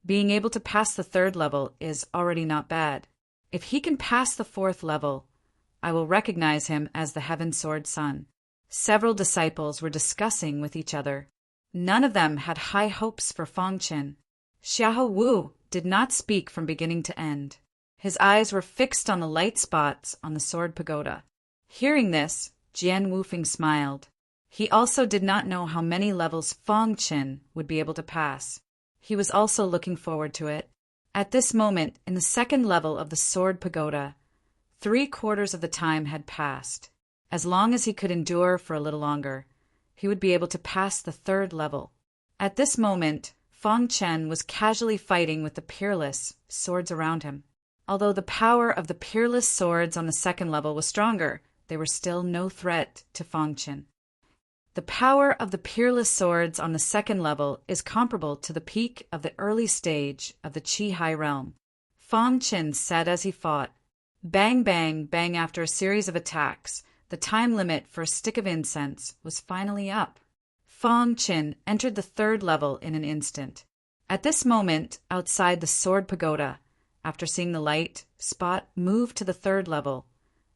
Being able to pass the 3rd level is already not bad. If he can pass the 4th level, I will recognize him as the Heaven Sword Son. Several disciples were discussing with each other. None of them had high hopes for Fangchen. Xiaohu did not speak from beginning to end. His eyes were fixed on the light spots on the Sword Pagoda. Hearing this, Jian Wufeng smiled. He also did not know how many levels Fangchen would be able to pass. He was also looking forward to it. At this moment, in the 2nd level of the Sword Pagoda, 3/4 of the time had passed. As long as he could endure for a little longer, he would be able to pass the 3rd level. At this moment, Fangchen was casually fighting with the Peerless swords around him. Although the power of the Peerless swords on the 2nd level was stronger, they were still no threat to Fangchen. The power of the Peerless swords on the 2nd level is comparable to the peak of the early stage of the Qi High Realm. Fangchen said as he fought. Bang, bang, bang. After a series of attacks, the time limit for a stick of incense was finally up. Fangchen entered the 3rd level in an instant. At this moment, outside the Sword Pagoda, after seeing the light spot move to the 3rd level,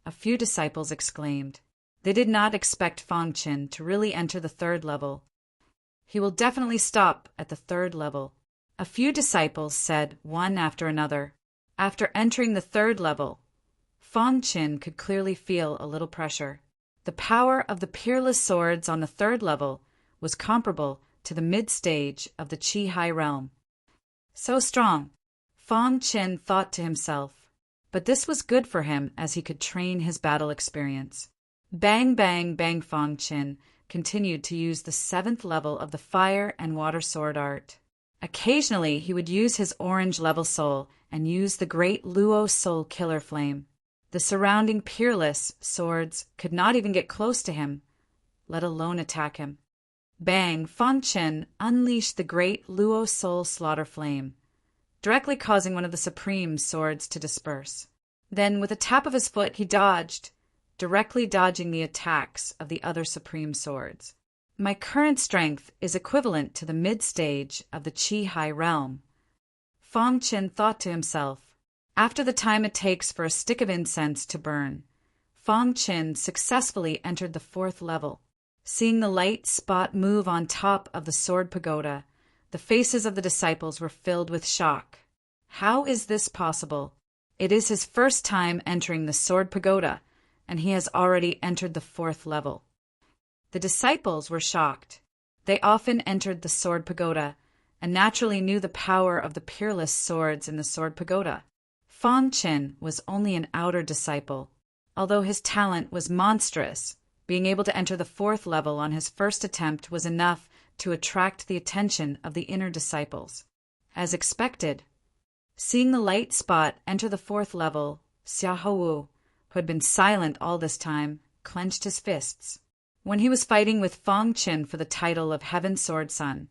a few disciples exclaimed. They did not expect Fangchen to really enter the 3rd level. He will definitely stop at the 3rd level. A few disciples said one after another. After entering the 3rd level, Fangchen could clearly feel a little pressure. The power of the Peerless swords on the 3rd level was comparable to the mid-stage of the Qi High Realm. So strong, Fangchen thought to himself, but this was good for him as he could train his battle experience. Bang, bang, bang. Fangchen continued to use the 7th level of the fire and water sword art. Occasionally, he would use his orange level soul and use the great Luo soul killer flame. The surrounding Peerless swords could not even get close to him, let alone attack him. Bang! Fangchen unleashed the great Luo soul slaughter flame, directly causing one of the supreme swords to disperse. Then, with a tap of his foot, he dodged, directly dodging the attacks of the other supreme swords. My current strength is equivalent to the mid-stage of the Qi High Realm. Fangchen thought to himself. After the time it takes for a stick of incense to burn, Fangchen successfully entered the 4th level. Seeing the light spot move on top of the Sword Pagoda, the faces of the disciples were filled with shock. How is this possible? It is his first time entering the Sword Pagoda, and he has already entered the 4th level. The disciples were shocked. They often entered the Sword Pagoda, and naturally knew the power of the Peerless swords in the Sword Pagoda. Fangchen was only an outer disciple. Although his talent was monstrous, being able to enter the 4th level on his first attempt was enough to attract the attention of the inner disciples. As expected, Seeing the light spot enter the fourth level, Xiaohu, who had been silent all this time, clenched his fists. When he was fighting with Fang Qin for the title of Heaven Sword Son,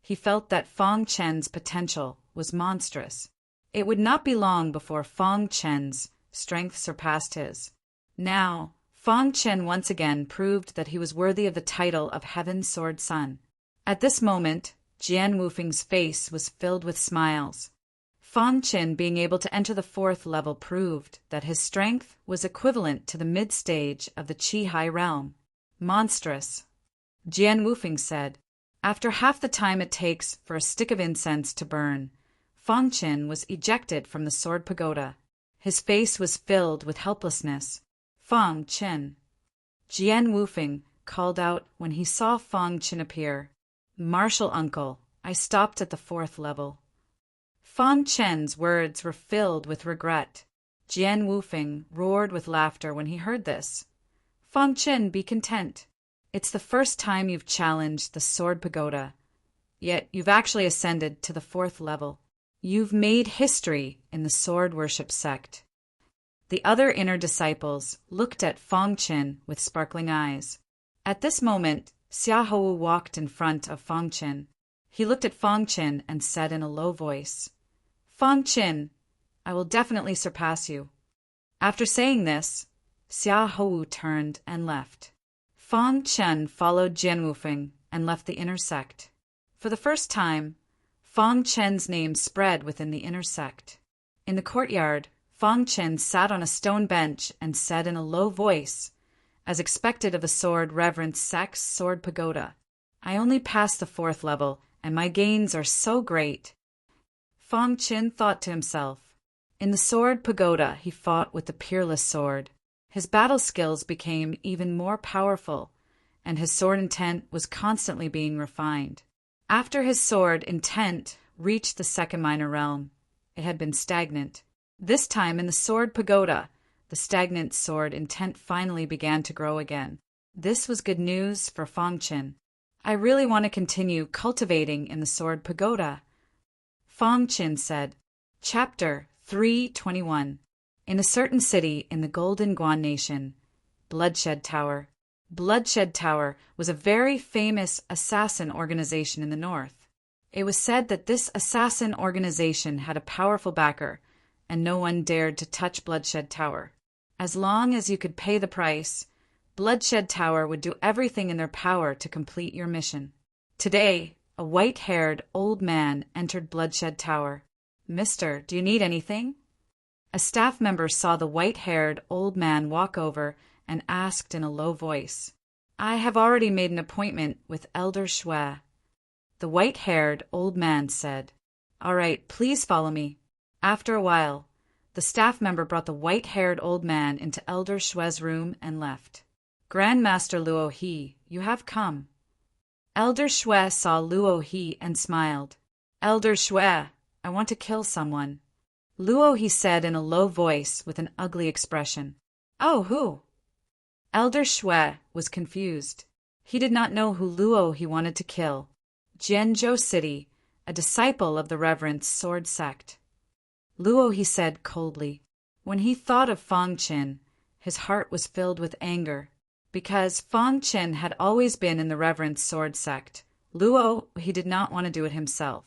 he felt that Fang Chen's potential was monstrous. It would not be long before Fang Chen's strength surpassed his. Now, Fang Chen once again proved that he was worthy of the title of Heaven Sword Son. At this moment, Jian Wufeng's face was filled with smiles. Fang Chen being able to enter the fourth level proved that his strength was equivalent to the mid-stage of the Qi-Hai realm. Monstrous, Jian Wufeng said. After half the time it takes for a stick of incense to burn, Fang Chen was ejected from the sword pagoda. His face was filled with helplessness. Fang Chen. Jian Wufeng called out when he saw Fang Chen appear. Martial uncle, I stopped at the fourth level. Fang Chen's words were filled with regret. Jian Wufeng roared with laughter when he heard this. Fang Chen, be content. It's the first time you've challenged the sword pagoda, yet you've actually ascended to the fourth level. You've made history in the sword worship sect. The other inner disciples looked at Fang Chen with sparkling eyes. At this moment, Xiaohu walked in front of Fang Chen. He looked at Fang Chen and said in a low voice, Fang Chen, I will definitely surpass you. After saying this, Xiaohu turned and left. Fang Chen followed Jian Wufeng and left the inner sect. For the first time, Fang Chen's name spread within the inner sect. In the courtyard, Fang Chen sat on a stone bench and said in a low voice, as expected of a sword reverence sect's sword pagoda, I only passed the fourth level, and my gains are so great. Fang Chen thought to himself. In the sword pagoda he fought with the peerless sword. His battle skills became even more powerful, and his sword intent was constantly being refined. After his sword intent reached the second minor realm, it had been stagnant. This time in the sword pagoda, the stagnant sword intent finally began to grow again. This was good news for Fang Chen. I really want to continue cultivating in the sword pagoda. Fang Chen said. Chapter 321. In a certain city in the Golden Guan Nation, Bloodshed Tower. Bloodshed Tower was a very famous assassin organization in the north. It was said that this assassin organization had a powerful backer, and no one dared to touch Bloodshed Tower. As long as you could pay the price, Bloodshed Tower would do everything in their power to complete your mission. Today, a white-haired old man entered Bloodshed Tower. Mister, do you need anything? A staff member saw the white-haired old man walk over and asked in a low voice, I have already made an appointment with Elder Shui. The white-haired old man said, All right, please follow me. After a while, the staff member brought the white-haired old man into Elder Shui's room and left. Grandmaster Luo He, you have come. Elder Shui saw Luo He and smiled. Elder Shui, I want to kill someone. Luo He said in a low voice with an ugly expression. Oh, who? Elder Shui was confused. He did not know who Luo He wanted to kill. Jianzhou City, a disciple of the Reverend Sword Sect. Luo He said coldly. When he thought of Fang Chen, his heart was filled with anger. Because Fang Chen had always been in the Reverend Sword Sect, Luo He did not want to do it himself.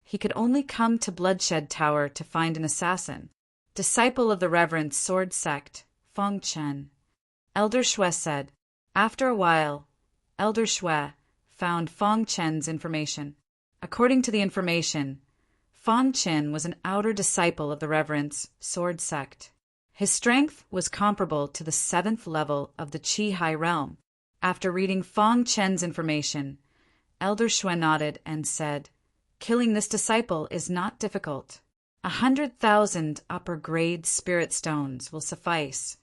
He could only come to Bloodshed Tower to find an assassin. Disciple of the Reverend Sword Sect, Fang Chen. Elder Shui said. After a while, Elder Shui found Fang Chen's information. According to the information, Fang Chen was an outer disciple of the Reverend's Sword Sect. His strength was comparable to the 7th level of the Qi-Hai realm. After reading Fang Chen's information, Elder Shui nodded and said, Killing this disciple is not difficult. 100,000 upper-grade spirit stones will suffice.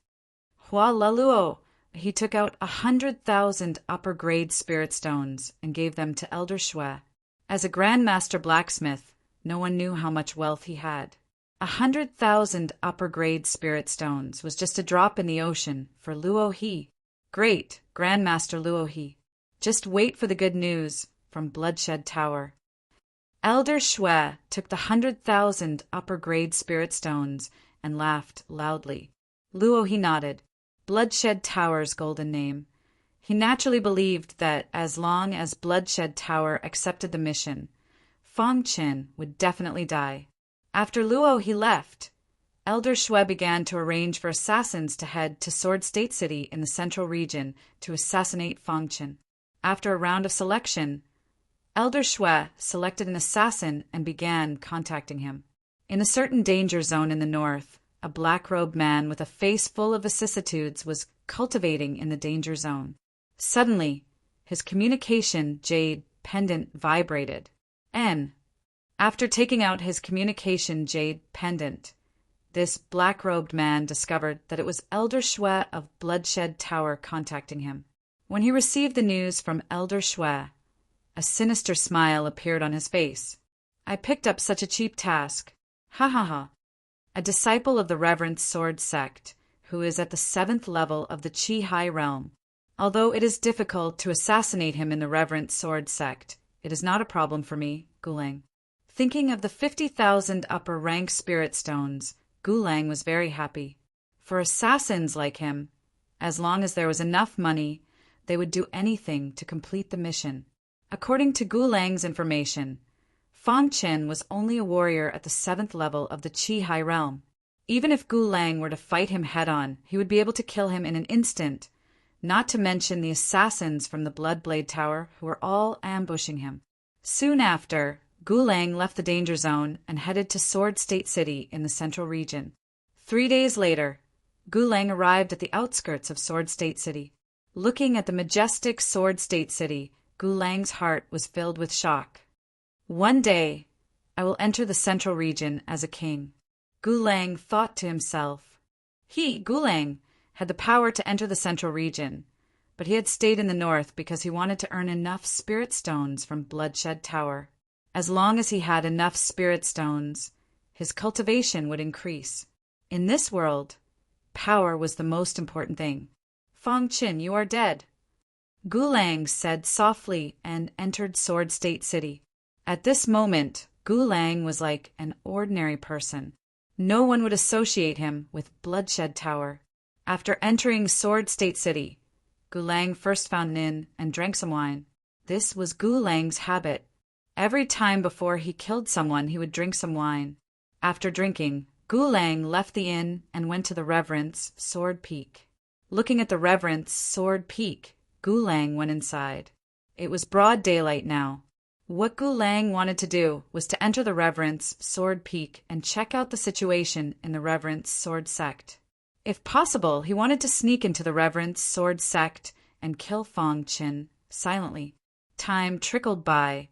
Hua Laluo, he took out 100,000 upper-grade spirit stones and gave them to Elder Shui. As a Grandmaster blacksmith, no one knew how much wealth he had. 100,000 upper-grade spirit stones was just a drop in the ocean for Luo He. Great, Grandmaster Luo He. Just wait for the good news from Bloodshed Tower. Elder Shui took the 100,000 upper-grade spirit stones and laughed loudly. Luo he nodded. Bloodshed Tower's golden name. He naturally believed that as long as Bloodshed Tower accepted the mission, Fang Qin would definitely die. After Luo he left, Elder Shui began to arrange for assassins to head to Sword State City in the central region to assassinate Fang Qin. After a round of selection, Elder Shui selected an assassin and began contacting him. In a certain danger zone in the north, a black-robed man with a face full of vicissitudes was cultivating in the danger zone. Suddenly, his communication jade pendant vibrated. After taking out his communication jade pendant, this black-robed man discovered that it was Elder Shui of Bloodshed Tower contacting him. When he received the news from Elder Shui, a sinister smile appeared on his face. I picked up such a cheap task. Ha ha ha. A disciple of the Reverend Sword Sect, who is at the 7th level of the Qi High Realm. Although it is difficult to assassinate him in the Reverend Sword Sect, it is not a problem for me, Gulang. Thinking of the 50,000 upper rank spirit stones, Gulang was very happy. For assassins like him, as long as there was enough money, they would do anything to complete the mission. According to Gulang's information, Fang Qin was only a warrior at the 7th level of the Qi High Realm. Even if Gulang were to fight him head-on, he would be able to kill him in an instant, not to mention the assassins from the Bloodblade Tower who were all ambushing him. Soon after, Gulang left the danger zone and headed to Sword State City in the central region. 3 days later, Gulang arrived at the outskirts of Sword State City. Looking at the majestic Sword State City, Gulang's heart was filled with shock. One day, I will enter the central region as a king. Gulang thought to himself. He, Gulang, had the power to enter the central region, but he had stayed in the north because he wanted to earn enough spirit stones from Bloodshed Tower. As long as he had enough spirit stones, his cultivation would increase. In this world, power was the most important thing. Fang Qin, you are dead, Gulang said softly and entered Sword State City. At this moment, Gulang was like an ordinary person. No one would associate him with Bloodshed Tower. After entering Sword State City, Gulang first found an inn and drank some wine. This was Gulang's habit. Every time before he killed someone, he would drink some wine. After drinking, Gulang left the inn and went to the Reverend's Sword Peak. Looking at the Reverend's Sword Peak, Gulang went inside. It was broad daylight now. What Gulang wanted to do was to enter the Reverend's Sword Peak and check out the situation in the Reverend's Sword Sect. If possible, he wanted to sneak into the Reverend's Sword Sect and kill Fang Qin silently. Time trickled by,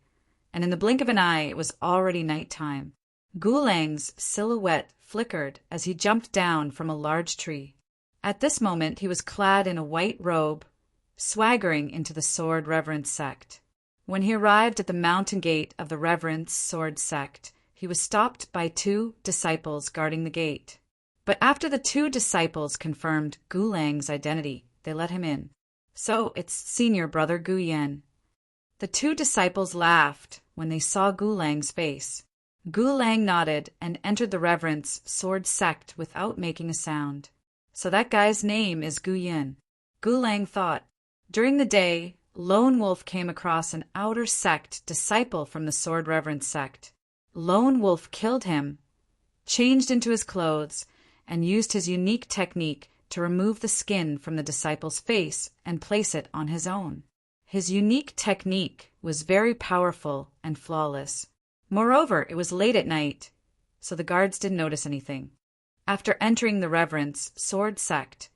and in the blink of an eye it was already nighttime. Gulang's silhouette flickered as he jumped down from a large tree. At this moment he was clad in a white robe, swaggering into the Sword Reverend Sect. When he arrived at the mountain gate of the Reverend's Sword Sect, he was stopped by 2 disciples guarding the gate. But after the 2 disciples confirmed Gulang's identity, they let him in. So it's senior brother Guyan. The 2 disciples laughed when they saw Gulang's face. Gulang nodded and entered the Reverend's Sword Sect without making a sound. So that guy's name is Guyan. Gulang thought. During the day, Lone Wolf came across an outer sect disciple from the Sword Reverend Sect. Lone Wolf killed him, changed into his clothes, and used his unique technique to remove the skin from the disciple's face and place it on his own. His unique technique was very powerful and flawless. Moreover, it was late at night, so the guards didn't notice anything. After entering the Reverend's Sword Sect,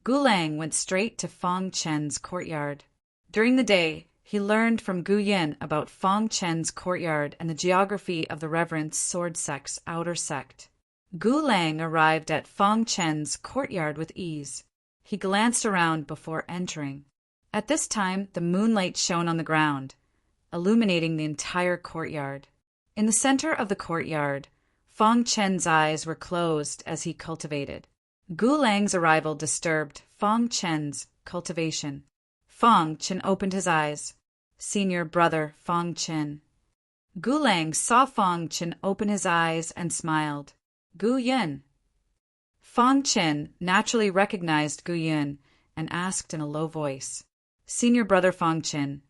Gulang went straight to Fang Chen's courtyard. During the day, he learned from Guyan about Fang Chen's courtyard and the geography of the Reverend's Sword Sect's outer sect. Gulang arrived at Fang Chen's courtyard with ease. He glanced around before entering. At this time, the moonlight shone on the ground, illuminating the entire courtyard. In the center of the courtyard, Fang Chen's eyes were closed as he cultivated. Gulang's arrival disturbed Fang Chen's cultivation. Fang Chen opened his eyes. Senior brother Fang Chen. Gulang saw Fang Chen open his eyes and smiled. Gu Yun. Fang Chen naturally recognized Gu Yun and asked in a low voice, Senior Brother Fang Chen,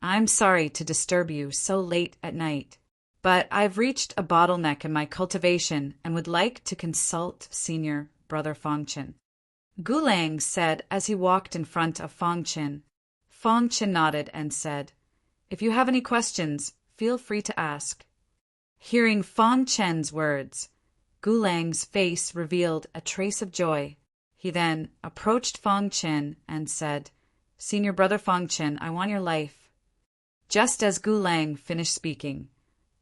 I'm sorry to disturb you so late at night, but I've reached a bottleneck in my cultivation and would like to consult Senior Brother Fang Chen. Gulang said as he walked in front of Fang Chen. Fang Chen nodded and said, If you have any questions, feel free to ask. Hearing Fang Chen's words, Gulang's face revealed a trace of joy. He then approached Fang Chen and said, Senior Brother Fang Chen, I want your life. Just as Gulang finished speaking,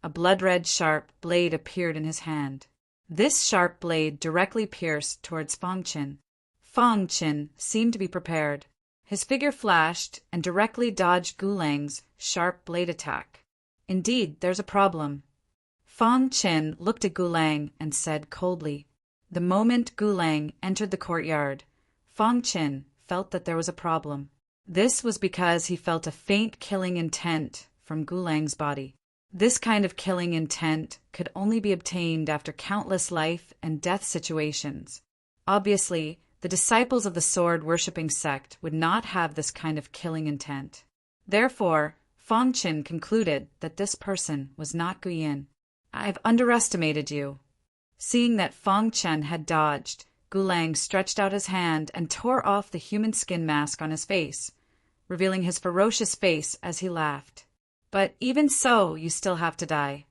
a blood-red sharp blade appeared in his hand. This sharp blade directly pierced towards Fang Chen. Fang Chen seemed to be prepared. His figure flashed and directly dodged Gulang's sharp blade attack. Indeed, there's a problem. Fang Chen looked at Gulang and said coldly. The moment Gulang entered the courtyard, Fang Chen felt that there was a problem. This was because he felt a faint killing intent from Gulang's body. This kind of killing intent could only be obtained after countless life and death situations. Obviously, the disciples of the sword-worshipping sect would not have this kind of killing intent. Therefore, Fang Chen concluded that this person was not Gu Yin. I've underestimated you. Seeing that Fang Chen had dodged, Gulang stretched out his hand and tore off the human skin mask on his face, revealing his ferocious face as he laughed. But even so, you still have to die.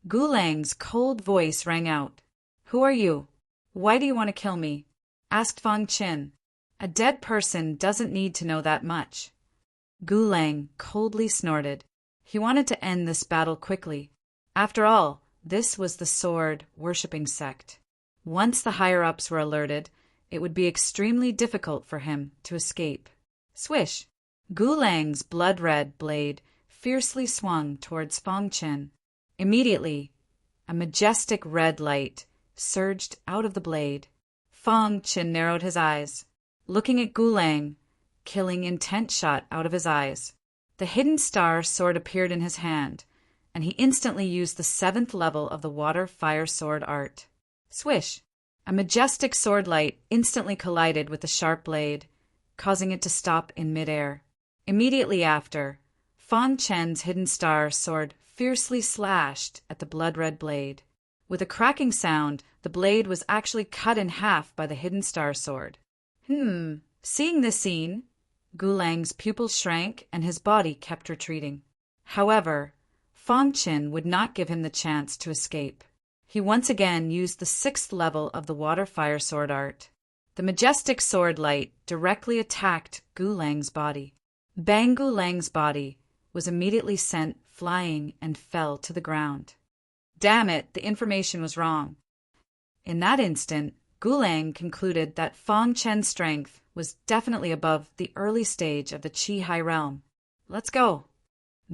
Gulang's cold voice rang out. Who are you? Why do you want to kill me? Asked Fang Chen. A dead person doesn't need to know that much. Gulang coldly snorted. He wanted to end this battle quickly. After all, this was the sword-worshipping sect. Once the higher-ups were alerted, it would be extremely difficult for him to escape. Swish! Gulang's blood-red blade fiercely swung towards Fang Chen. Immediately, a majestic red light surged out of the blade. Fang Chen narrowed his eyes. Looking at Gulang, killing intent shot out of his eyes. The hidden star sword appeared in his hand, and he instantly used the 7th level of the water-fire sword art. Swish! A majestic sword light instantly collided with the sharp blade, causing it to stop in midair. Immediately after, Fang Chen's hidden star sword fiercely slashed at the blood-red blade. With a cracking sound, the blade was actually cut in half by the hidden star sword. Seeing this scene, Gulang's pupils shrank and his body kept retreating. However, Fang Chen would not give him the chance to escape. He once again used the 6th level of the water-fire sword art. The majestic sword light directly attacked Gulang's body. Bang! Gulang's body was immediately sent flying and fell to the ground. Damn it, the information was wrong. In that instant, Gulang concluded that Fang Chen's strength was definitely above the early stage of the Qi High Realm. Let's go.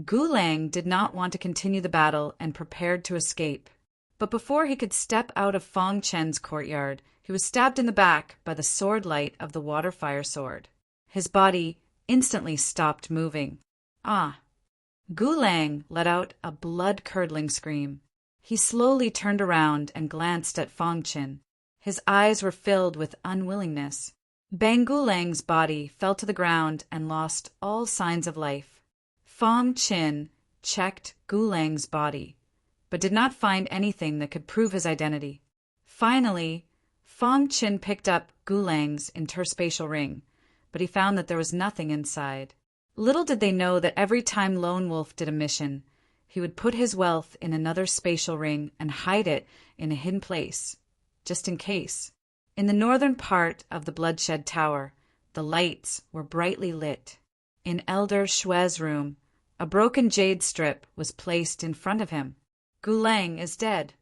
Gulang did not want to continue the battle and prepared to escape. But before he could step out of Fang Chen's courtyard, he was stabbed in the back by the sword light of the water-fire sword. His body instantly stopped moving. Ah! Gulang let out a blood-curdling scream. He slowly turned around and glanced at Fang Chen. His eyes were filled with unwillingness. Bang! Gulang's body fell to the ground and lost all signs of life. Fang Chen checked Gulang's body, but did not find anything that could prove his identity. Finally, Fang Chen picked up Gulang's interspatial ring, but he found that there was nothing inside. Little did they know that every time Lone Wolf did a mission, he would put his wealth in another spatial ring and hide it in a hidden place, just in case. In the northern part of the Bloodshed Tower, the lights were brightly lit. In Elder Shue's room, a broken jade strip was placed in front of him. Gulang is dead.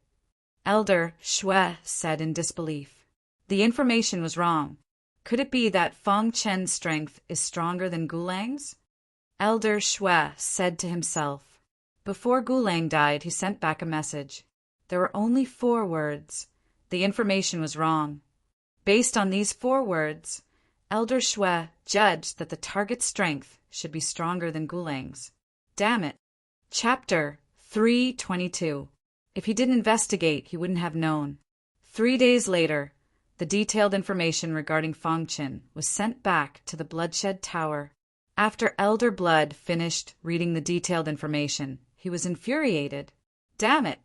Elder Shue said in disbelief. The information was wrong. Could it be that Fang Chen's strength is stronger than Gulang's? Elder Shue said to himself. Before Gulang died, he sent back a message. There were only 4 words. The information was wrong. Based on these 4 words, Elder Shue judged that the target's strength should be stronger than Gulang's. Damn it. Chapter 3:22. If he didn't investigate, he wouldn't have known. 3 days later, the detailed information regarding Fangchen was sent back to the Bloodshed Tower. After Elder Blood finished reading the detailed information, he was infuriated. Damn it!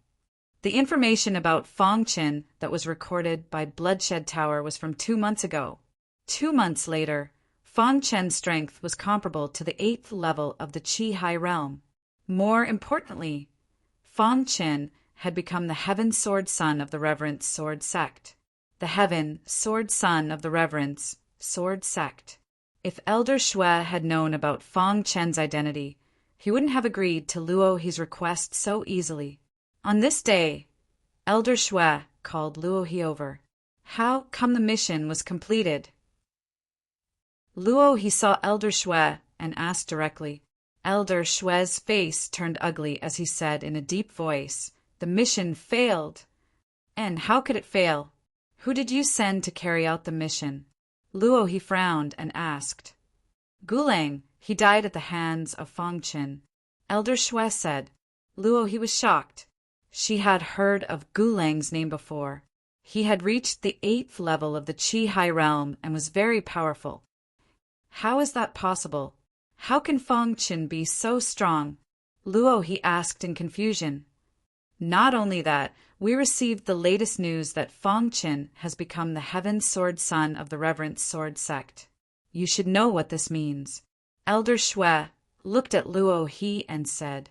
The information about Fangchen that was recorded by Bloodshed Tower was from 2 months ago. 2 months later, Fangchen's strength was comparable to the 8th level of the Qi High Realm. More importantly, Fangchen had become the Heaven Sword Son of the Reverence Sword Sect. The Heaven Sword Son of the Reverence Sword Sect. If Elder Shui had known about Fangchen's identity, he wouldn't have agreed to Luo He's request so easily. On this day, Elder Shui called Luo He over. How come the mission was completed? Luo He saw Elder Shui and asked directly. Elder Shui's face turned ugly as he said in a deep voice, "The mission failed." "And how could it fail? Who did you send to carry out the mission?" Luo He frowned and asked. "Gulang, he died at the hands of Fangchen." Elder Shui said. Luo He was shocked. She had heard of Gulang's name before. He had reached the 8th level of the Qi High Realm and was very powerful. How is that possible? How can Fangchen be so strong? Luo He asked in confusion. Not only that, we received the latest news that Fangchen has become the Heaven Sword Son of the Reverence Sword Sect. You should know what this means. Elder Shui looked at Luo He and said,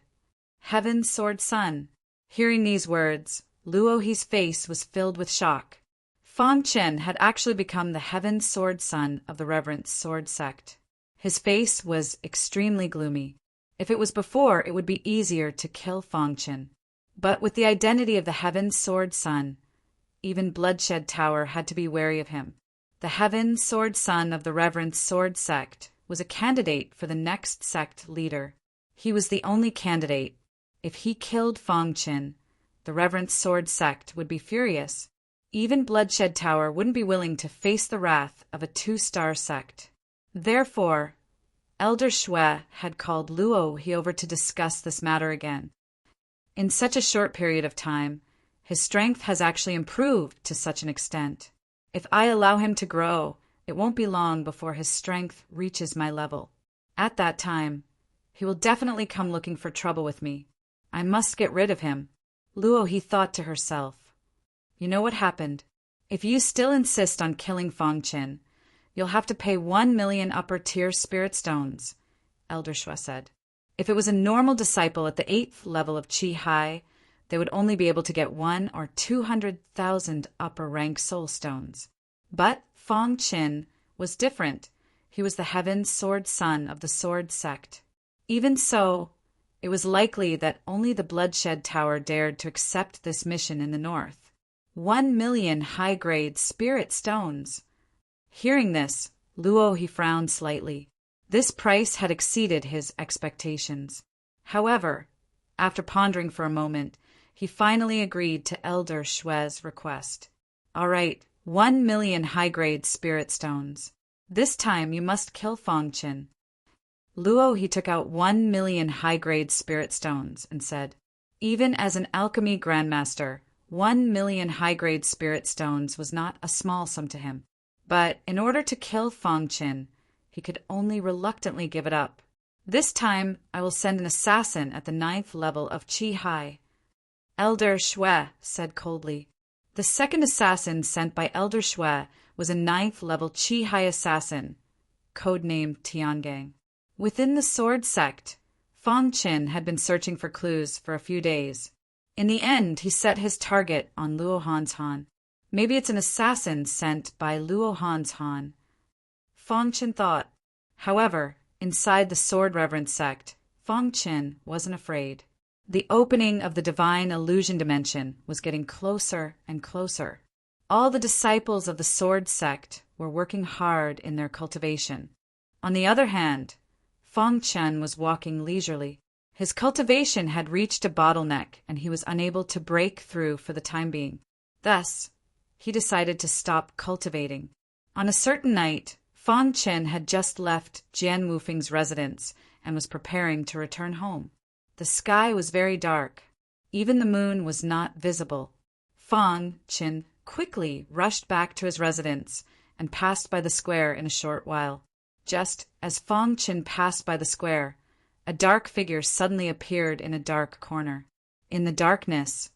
"Heaven Sword Son." Hearing these words, Luo He's face was filled with shock. Fangchen had actually become the Heaven Sword Son of the Reverence Sword Sect. His face was extremely gloomy. If it was before, it would be easier to kill Fangchen. But with the identity of the Heaven Sword Son, even Bloodshed Tower had to be wary of him. The Heaven Sword Son of the Reverence Sword Sect was a candidate for the next sect leader. He was the only candidate. If he killed Fangchen, the Reverence Sword Sect would be furious. Even Bloodshed Tower wouldn't be willing to face the wrath of a 2-star sect. Therefore, Elder Shui had called Luo He over to discuss this matter again. In such a short period of time, his strength has actually improved to such an extent. If I allow him to grow, it won't be long before his strength reaches my level. At that time, he will definitely come looking for trouble with me. I must get rid of him. Luo He thought to herself. You know what happened? If you still insist on killing Fangchen, you'll have to pay 1 million upper-tier spirit stones, Elder Shui said. If it was a normal disciple at the 8th level of Qi High, they would only be able to get 1 or 200,000 upper-rank soul stones. But Fangchen was different. He was the Heaven Sword Son of the Sword Sect. Even so, it was likely that only the Bloodshed Tower dared to accept this mission in the north. 1 million high-grade spirit stones. Hearing this, Luo He frowned slightly. This price had exceeded his expectations. However, after pondering for a moment, he finally agreed to Elder Shui's request. All right, 1 million high-grade spirit stones. This time you must kill Fangchen. Luo He took out 1 million high-grade spirit stones and said, even as an alchemy grandmaster, 1 million high-grade spirit stones was not a small sum to him. But in order to kill Fangchen, he could only reluctantly give it up. This time, I will send an assassin at the 9th level of Qi High. Elder Shui said coldly. The second assassin sent by Elder Shui was a 9th level Qi High assassin, codenamed Tiangang. Within the Sword Sect, Fangchen had been searching for clues for a few days. In the end, he set his target on Luo Han's Han. Maybe it's an assassin sent by Luo Han's Han. Fangchen thought. However, inside the Sword Reverence sect, Fangchen wasn't afraid. The opening of the divine illusion dimension was getting closer and closer. All the disciples of the Sword sect were working hard in their cultivation. On the other hand, Fangchen was walking leisurely. His cultivation had reached a bottleneck and he was unable to break through for the time being. Thus, he decided to stop cultivating. On a certain night, Fangchen had just left Jian Wufeng's residence and was preparing to return home. The sky was very dark. Even the moon was not visible. Fang Qin quickly rushed back to his residence and passed by the square in a short while. Just as Fang Qin passed by the square, a dark figure suddenly appeared in a dark corner. In the darkness,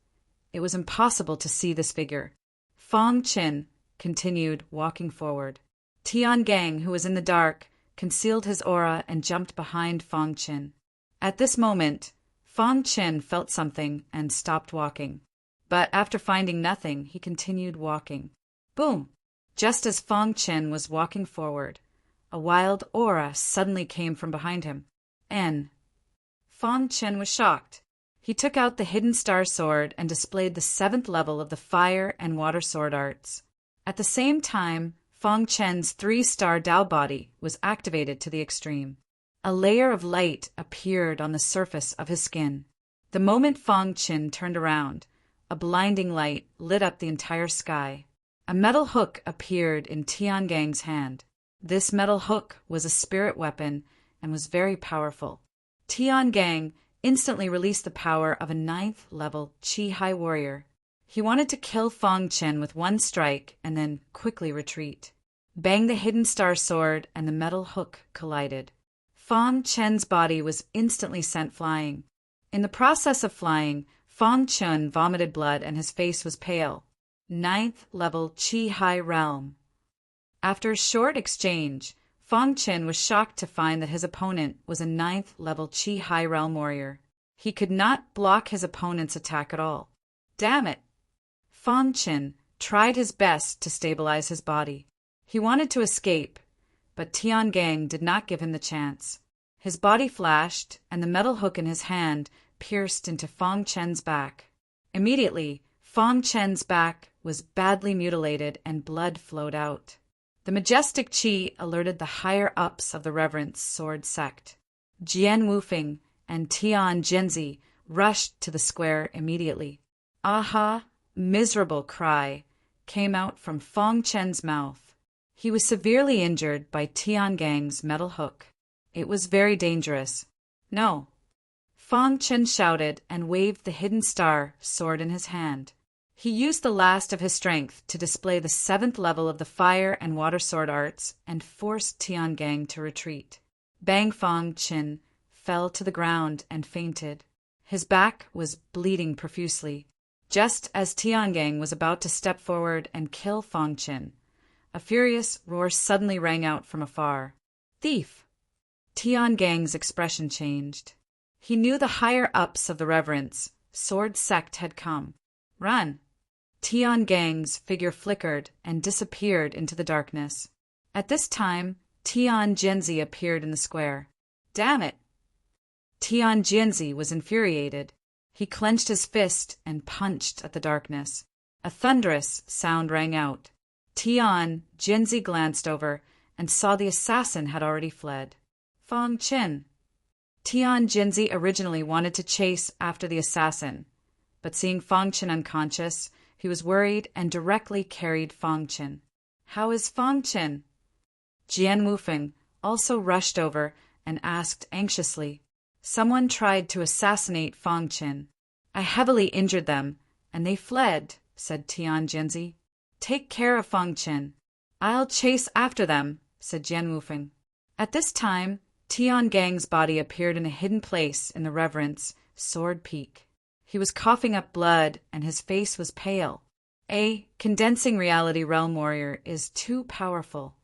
it was impossible to see this figure. Fang Qin continued walking forward. Tiangang, who was in the dark, concealed his aura and jumped behind Fang Qin. At this moment, Fang Qin felt something and stopped walking. But after finding nothing, he continued walking. Boom! Just as Fang Qin was walking forward, a wild aura suddenly came from behind him. Fang Qin was shocked. He took out the hidden star sword and displayed the 7th level of the fire and water sword arts. At the same time, Fang Qin's 3-star Dao body was activated to the extreme. A layer of light appeared on the surface of his skin. The moment Fang Qin turned around, a blinding light lit up the entire sky. A metal hook appeared in Tiangang's hand. This metal hook was a spirit weapon and was very powerful. Tiangang instantly released the power of a 9th level Qi High warrior. He wanted to kill Fang Qin with one strike and then quickly retreat. Bang the hidden star sword and the metal hook collided. Fang Qin's body was instantly sent flying. In the process of flying, Fang Qin vomited blood and his face was pale. 9th level Qi High realm. After a short exchange, Fang Qin was shocked to find that his opponent was a 9th level Qi High realm warrior. He could not block his opponent's attack at all. Damn it! Fang Qin tried his best to stabilize his body. He wanted to escape, but Tiangang did not give him the chance. His body flashed, and the metal hook in his hand pierced into Fang Qin's back. Immediately, Fang Qin's back was badly mutilated and blood flowed out. The majestic Qi alerted the higher-ups of the Reverence Sword sect. Jian Wufeng and Tian Jinzi rushed to the square immediately. "Aha!" miserable cry came out from Fang Qin's mouth. He was severely injured by Tiangang's metal hook. It was very dangerous. "No!" Fang Qin shouted and waved the hidden star sword in his hand. He used the last of his strength to display the 7th level of the fire and water sword arts and forced Tiangang to retreat. Bang! Fang Qin fell to the ground and fainted. His back was bleeding profusely. Just as Tiangang was about to step forward and kill Fang Qin, a furious roar suddenly rang out from afar. "Thief!" Tiangang's expression changed. He knew the higher-ups of the Reverence Sword sect had come. "Run!" Tiangang's figure flickered and disappeared into the darkness. At this time, Tian Jinzi appeared in the square. "Damn it!" Tian Jinzi was infuriated. He clenched his fist and punched at the darkness. A thunderous sound rang out. Tian Jinzi glanced over and saw the assassin had already fled. Fang Qin. Tian Jinzi originally wanted to chase after the assassin, but seeing Fang Qin unconscious, he was worried and directly carried Fang Qin. "How is Fang Qin?" Jian Wufeng also rushed over and asked anxiously. "Someone tried to assassinate Fang Qin. I heavily injured them, and they fled," said Tian Jinzi. "Take care of Fang Qin." "I'll chase after them," said Jian Wufeng. At this time, Tiangang's body appeared in a hidden place in the Reverence Sword Peak. He was coughing up blood, and his face was pale. A condensing reality realm warrior is too powerful.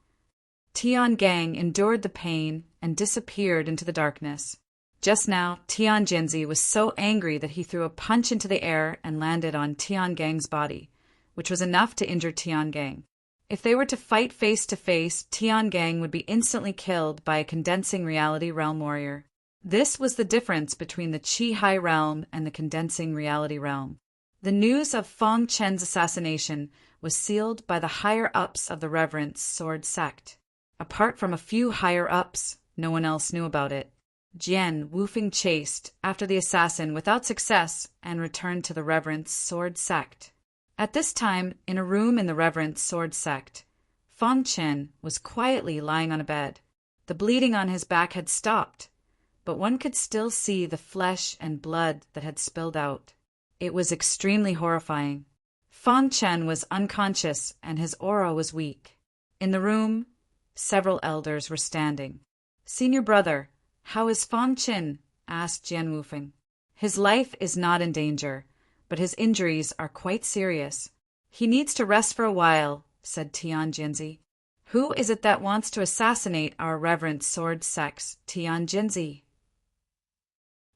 Tiangang endured the pain and disappeared into the darkness. Just now, Tian Jinzi was so angry that he threw a punch into the air and landed on Tiangang's body, which was enough to injure Tiangang. If they were to fight face to face, Tiangang would be instantly killed by a condensing reality realm warrior. This was the difference between the Qi High realm and the condensing reality realm. The news of Fang Qin's assassination was sealed by the higher-ups of the Reverence Sword sect. Apart from a few higher-ups, no one else knew about it. Jian Wufeng chased after the assassin without success and returned to the Reverence Sword sect. At this time, in a room in the Reverence Sword sect, Fang Qin was quietly lying on a bed. The bleeding on his back had stopped, but one could still see the flesh and blood that had spilled out. It was extremely horrifying. Fang Chen was unconscious and his aura was weak. In the room, several elders were standing. "Senior brother, how is Fang Chen?" asked Jian Wufeng. "His life is not in danger, but his injuries are quite serious. He needs to rest for a while," said Tian Jinzi. "Who is it that wants to assassinate our reverend sword sects, Tian Jinzi?"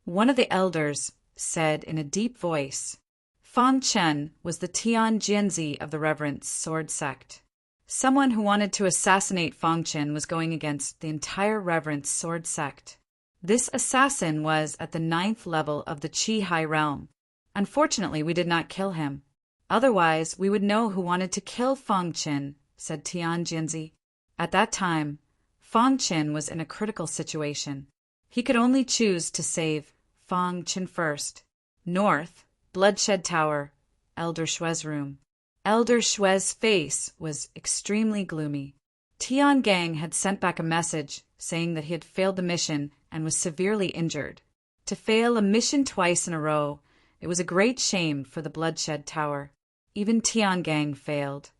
One of the elders said in a deep voice. Fang Chen was the Tian Jinzi of the reverend sword sect. Someone who wanted to assassinate Fang Chen was going against the entire reverend sword sect. This assassin was at the 9th level of the Qi High realm. Unfortunately, we did not kill him. Otherwise, we would know who wanted to kill Fang Chen, said Tian Jinzi. At that time, Fang Chen was in a critical situation. He could only choose to save Fang Chen first. North, Bloodshed Tower, Elder Shue's room. Elder Shue's face was extremely gloomy. Tian Gang had sent back a message saying that he had failed the mission and was severely injured. To fail a mission twice in a row, it was a great shame for the Bloodshed Tower. Even Tian Gang failed.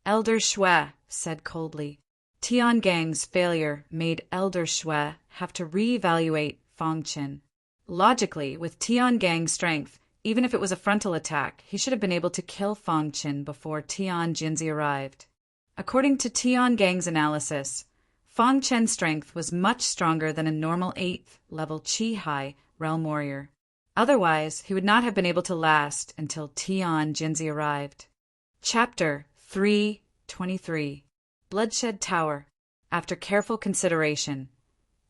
Elder Shue said coldly. Tian Gang's failure made Elder Shue have to reevaluate Fang Chen. Logically, with Tian Gang's strength, even if it was a frontal attack, he should have been able to kill Fang Chen before Tian Jinzi arrived. According to Tian Gang's analysis, Fang Chen's strength was much stronger than a normal 8th level Qi High realm warrior. Otherwise, he would not have been able to last until Tian Jinzi arrived. Chapter 3:23 Bloodshed Tower. After careful consideration,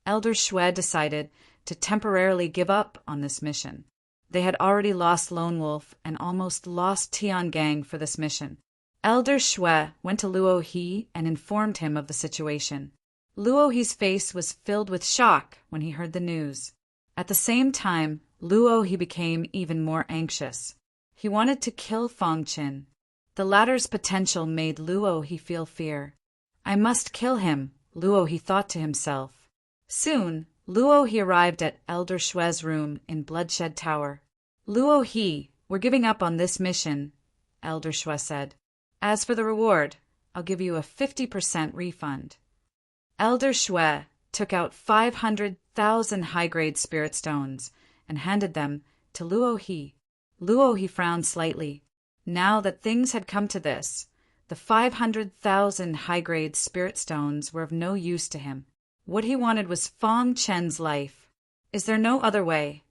Elder Shue decided to temporarily give up on this mission. They had already lost Lone Wolf and almost lost Tian Gang for this mission. Elder Shue went to Luo He and informed him of the situation. Luo He's face was filled with shock when he heard the news. At the same time, Luo He became even more anxious. He wanted to kill Fang Chen. The latter's potential made Luo He feel fear. I must kill him, Luo He thought to himself. Soon, Luo He arrived at Elder Shue's room in Bloodshed Tower. Luo He, we're giving up on this mission, Elder Shue said. As for the reward, I'll give you a 50% refund. Elder Shue took out 500,000 high-grade spirit stones and handed them to Luo He. Luo He frowned slightly. Now that things had come to this, the 500,000 high-grade spirit stones were of no use to him. What he wanted was Fang Chen's life. Is there no other way?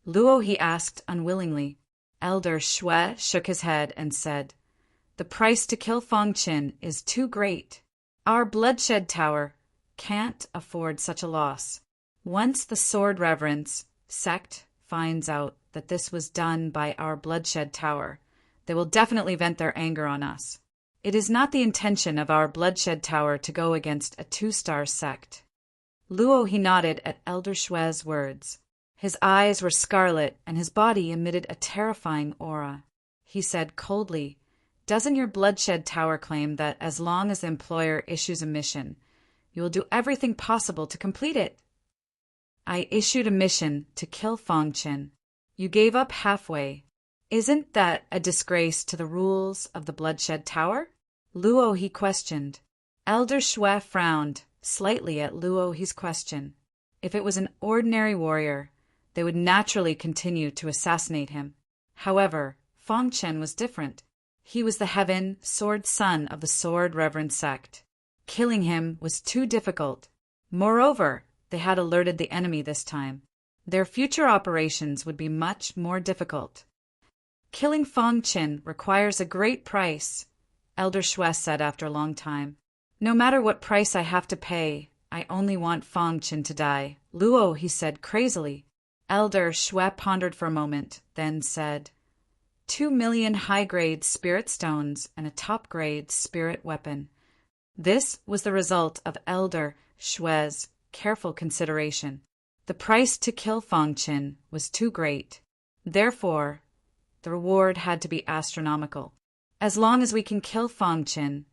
Luo He asked unwillingly. Elder Shue shook his head and said, the price to kill Fang Chen is too great. Our Bloodshed Tower can't afford such a loss. Once the Sword Reverence sect finds out that this was done by our Bloodshed Tower, they will definitely vent their anger on us. It is not the intention of our Bloodshed Tower to go against a 2-star sect. Luo He nodded at Elder Shue's words. His eyes were scarlet and his body emitted a terrifying aura. He said coldly, doesn't your Bloodshed Tower claim that as long as the employer issues a mission, you will do everything possible to complete it? I issued a mission to kill Fang Chen. You gave up halfway. Isn't that a disgrace to the rules of the Bloodshed Tower? Luo He questioned. Elder Shue frowned slightly at Luo He's question. If it was an ordinary warrior, they would naturally continue to assassinate him. However, Fang Chen was different. He was the heaven sword son of the Sword Reverend sect. Killing him was too difficult. Moreover, they had alerted the enemy this time. Their future operations would be much more difficult. Killing Fang Chen requires a great price, Elder Shue said after a long time. No matter what price I have to pay, I only want Fang Chen to die, Luo He said crazily. Elder Shue pondered for a moment, then said, 2 million high-grade spirit stones and a top-grade spirit weapon. This was the result of Elder Shue's careful consideration. The price to kill Fang Chen was too great. Therefore, the reward had to be astronomical. As long as we can kill Fang Chen,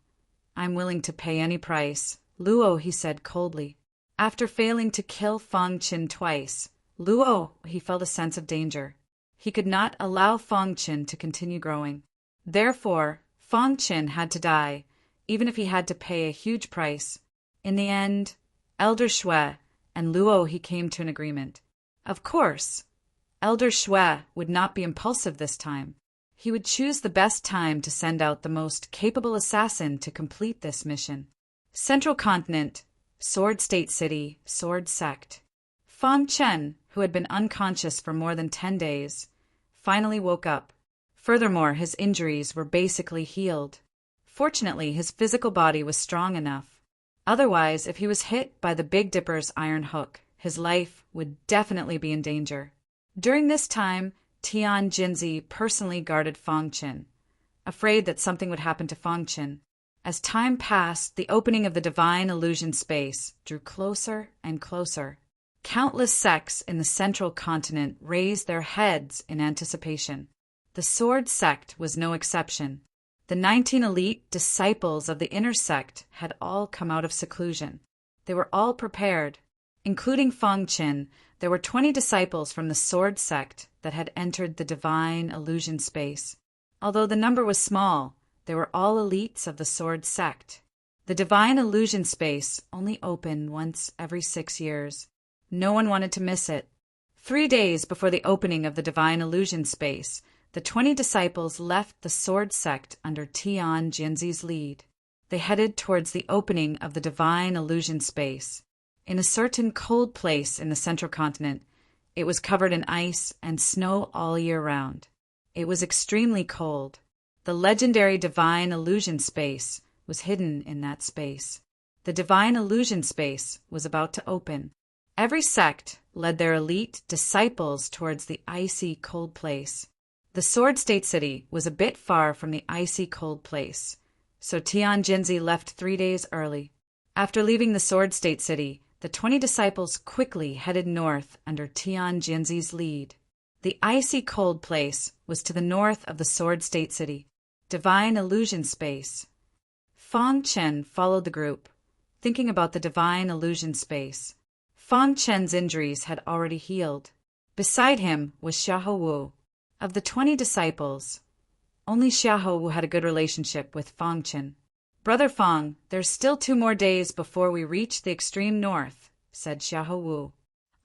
I'm willing to pay any price, Luo He said coldly. After failing to kill Fang Chen twice, Luo He felt a sense of danger. He could not allow Fangchen to continue growing. Therefore, Fangchen had to die, even if he had to pay a huge price. In the end, Elder Shui and Luo he came to an agreement. Of course, Elder Shui would not be impulsive this time. He would choose the best time to send out the most capable assassin to complete this mission. Central Continent, Sword State City, Sword Sect. Fang Chen, who had been unconscious for more than 10 days, finally woke up. Furthermore, his injuries were basically healed. Fortunately, his physical body was strong enough. Otherwise, if he was hit by the Big Dipper's iron hook, his life would definitely be in danger. During this time, Tian Jinzi personally guarded Fangchen, afraid that something would happen to Fangchen. As time passed, the opening of the divine illusion space drew closer and closer. Countless sects in the central continent raised their heads in anticipation. The Sword Sect was no exception. The 19 elite disciples of the inner sect had all come out of seclusion. They were all prepared. Including Fangchen, there were 20 disciples from the Sword Sect that had entered the divine illusion space. Although the number was small, they were all elites of the Sword Sect. The divine illusion space only opened once every 6 years. No one wanted to miss it. 3 days before the opening of the divine illusion space, the 20 disciples left the Sword Sect under Tian Jinzi's lead. They headed towards the opening of the divine illusion space. In a certain cold place in the central continent, it was covered in ice and snow all year round. It was extremely cold. The legendary divine illusion space was hidden in that space. The divine illusion space was about to open. Every sect led their elite disciples towards the icy cold place. The Sword State City was a bit far from the icy cold place, so Tian Jinzi left 3 days early. After leaving the Sword State City, the 20 disciples quickly headed north under Tian Jinzi's lead. The icy cold place was to the north of the Sword State City, divine illusion space. Fang Chen followed the group, thinking about the divine illusion space. Fang Chen's injuries had already healed. Beside him was Xiahou Wu. Of the 20 disciples, only Xiahou Wu had a good relationship with Fang Chen. "Brother Fang, there's still 2 more days before we reach the extreme north," said Xiahou Wu.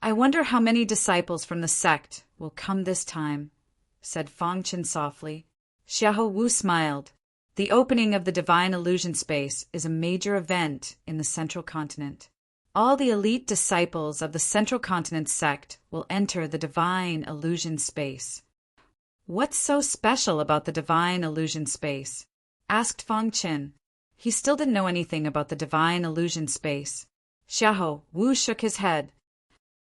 "I wonder how many disciples from the sect will come this time," said Fang Chen softly. Xiahou Wu smiled. The opening of the divine illusion space is a major event in the central continent. All the elite disciples of the central continent sect will enter the divine illusion space. "What's so special about the divine illusion space?" asked Fang Chen. He still didn't know anything about the divine illusion space. Xiahou Wu shook his head.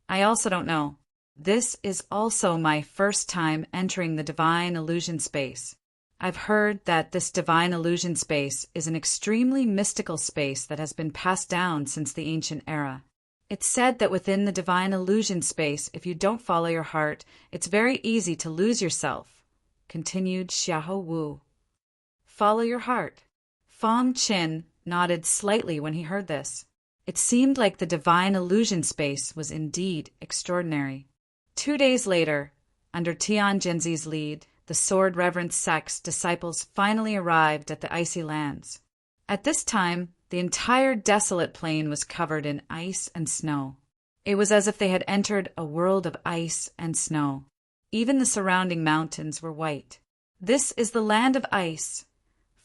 "I also don't know. This is also my first time entering the divine illusion space. I've heard that this divine illusion space is an extremely mystical space that has been passed down since the ancient era. It's said that within the divine illusion space, if you don't follow your heart, it's very easy to lose yourself," continued Xiahou Wu. "Follow your heart." Fang Chen nodded slightly when he heard this. It seemed like the divine illusion space was indeed extraordinary. 2 days later, under Tian Jinzi's lead, the Sword Reverence sect's disciples finally arrived at the icy lands. At this time, the entire desolate plain was covered in ice and snow. It was as if they had entered a world of ice and snow. Even the surrounding mountains were white. "This is the land of ice,"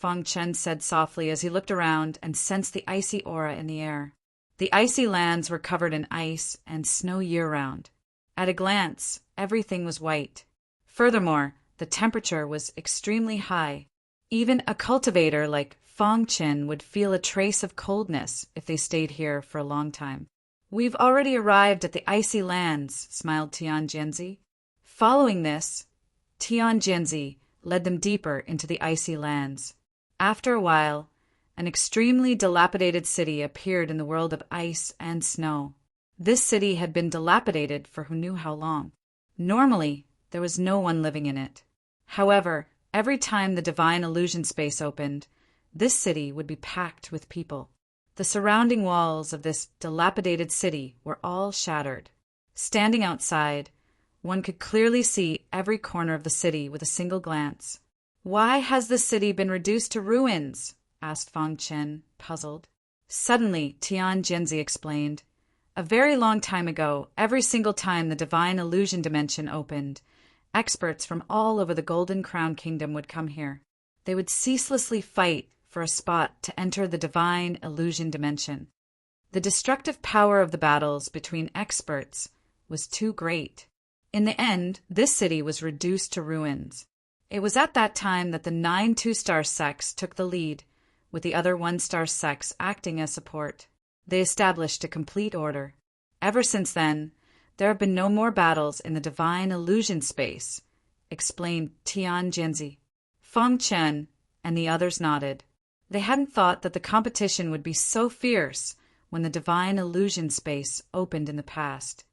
Fang Chen said softly as he looked around and sensed the icy aura in the air. The icy lands were covered in ice and snow year-round. At a glance, everything was white. Furthermore, the temperature was extremely high. Even a cultivator like Fang Chen would feel a trace of coldness if they stayed here for a long time. "We've already arrived at the icy lands," smiled Tian Jinzi. Following this, Tian Jinzi led them deeper into the icy lands. After a while, an extremely dilapidated city appeared in the world of ice and snow. This city had been dilapidated for who knew how long. Normally, there was no one living in it. However, every time the divine illusion space opened, this city would be packed with people. The surrounding walls of this dilapidated city were all shattered. Standing outside, One could clearly see every corner of the city with a single glance. "Why has the city been reduced to ruins?" asked Fang Chen, puzzled. Suddenly, Tian Jinzi explained. "A very long time ago, every single time the divine illusion dimension opened, experts from all over the Golden Crown Kingdom would come here. They would ceaselessly fight for a spot to enter the divine illusion dimension. The destructive power of the battles between experts was too great. In the end, this city was reduced to ruins. It was at that time that the 9 two-star sects took the lead, with the other 1-star sects acting as support. They established a complete order. Ever since then, there have been no more battles in the divine illusion space," explained Tian Jinzi. Fang Chen and the others nodded. They hadn't thought that the competition would be so fierce when the divine illusion space opened in the past.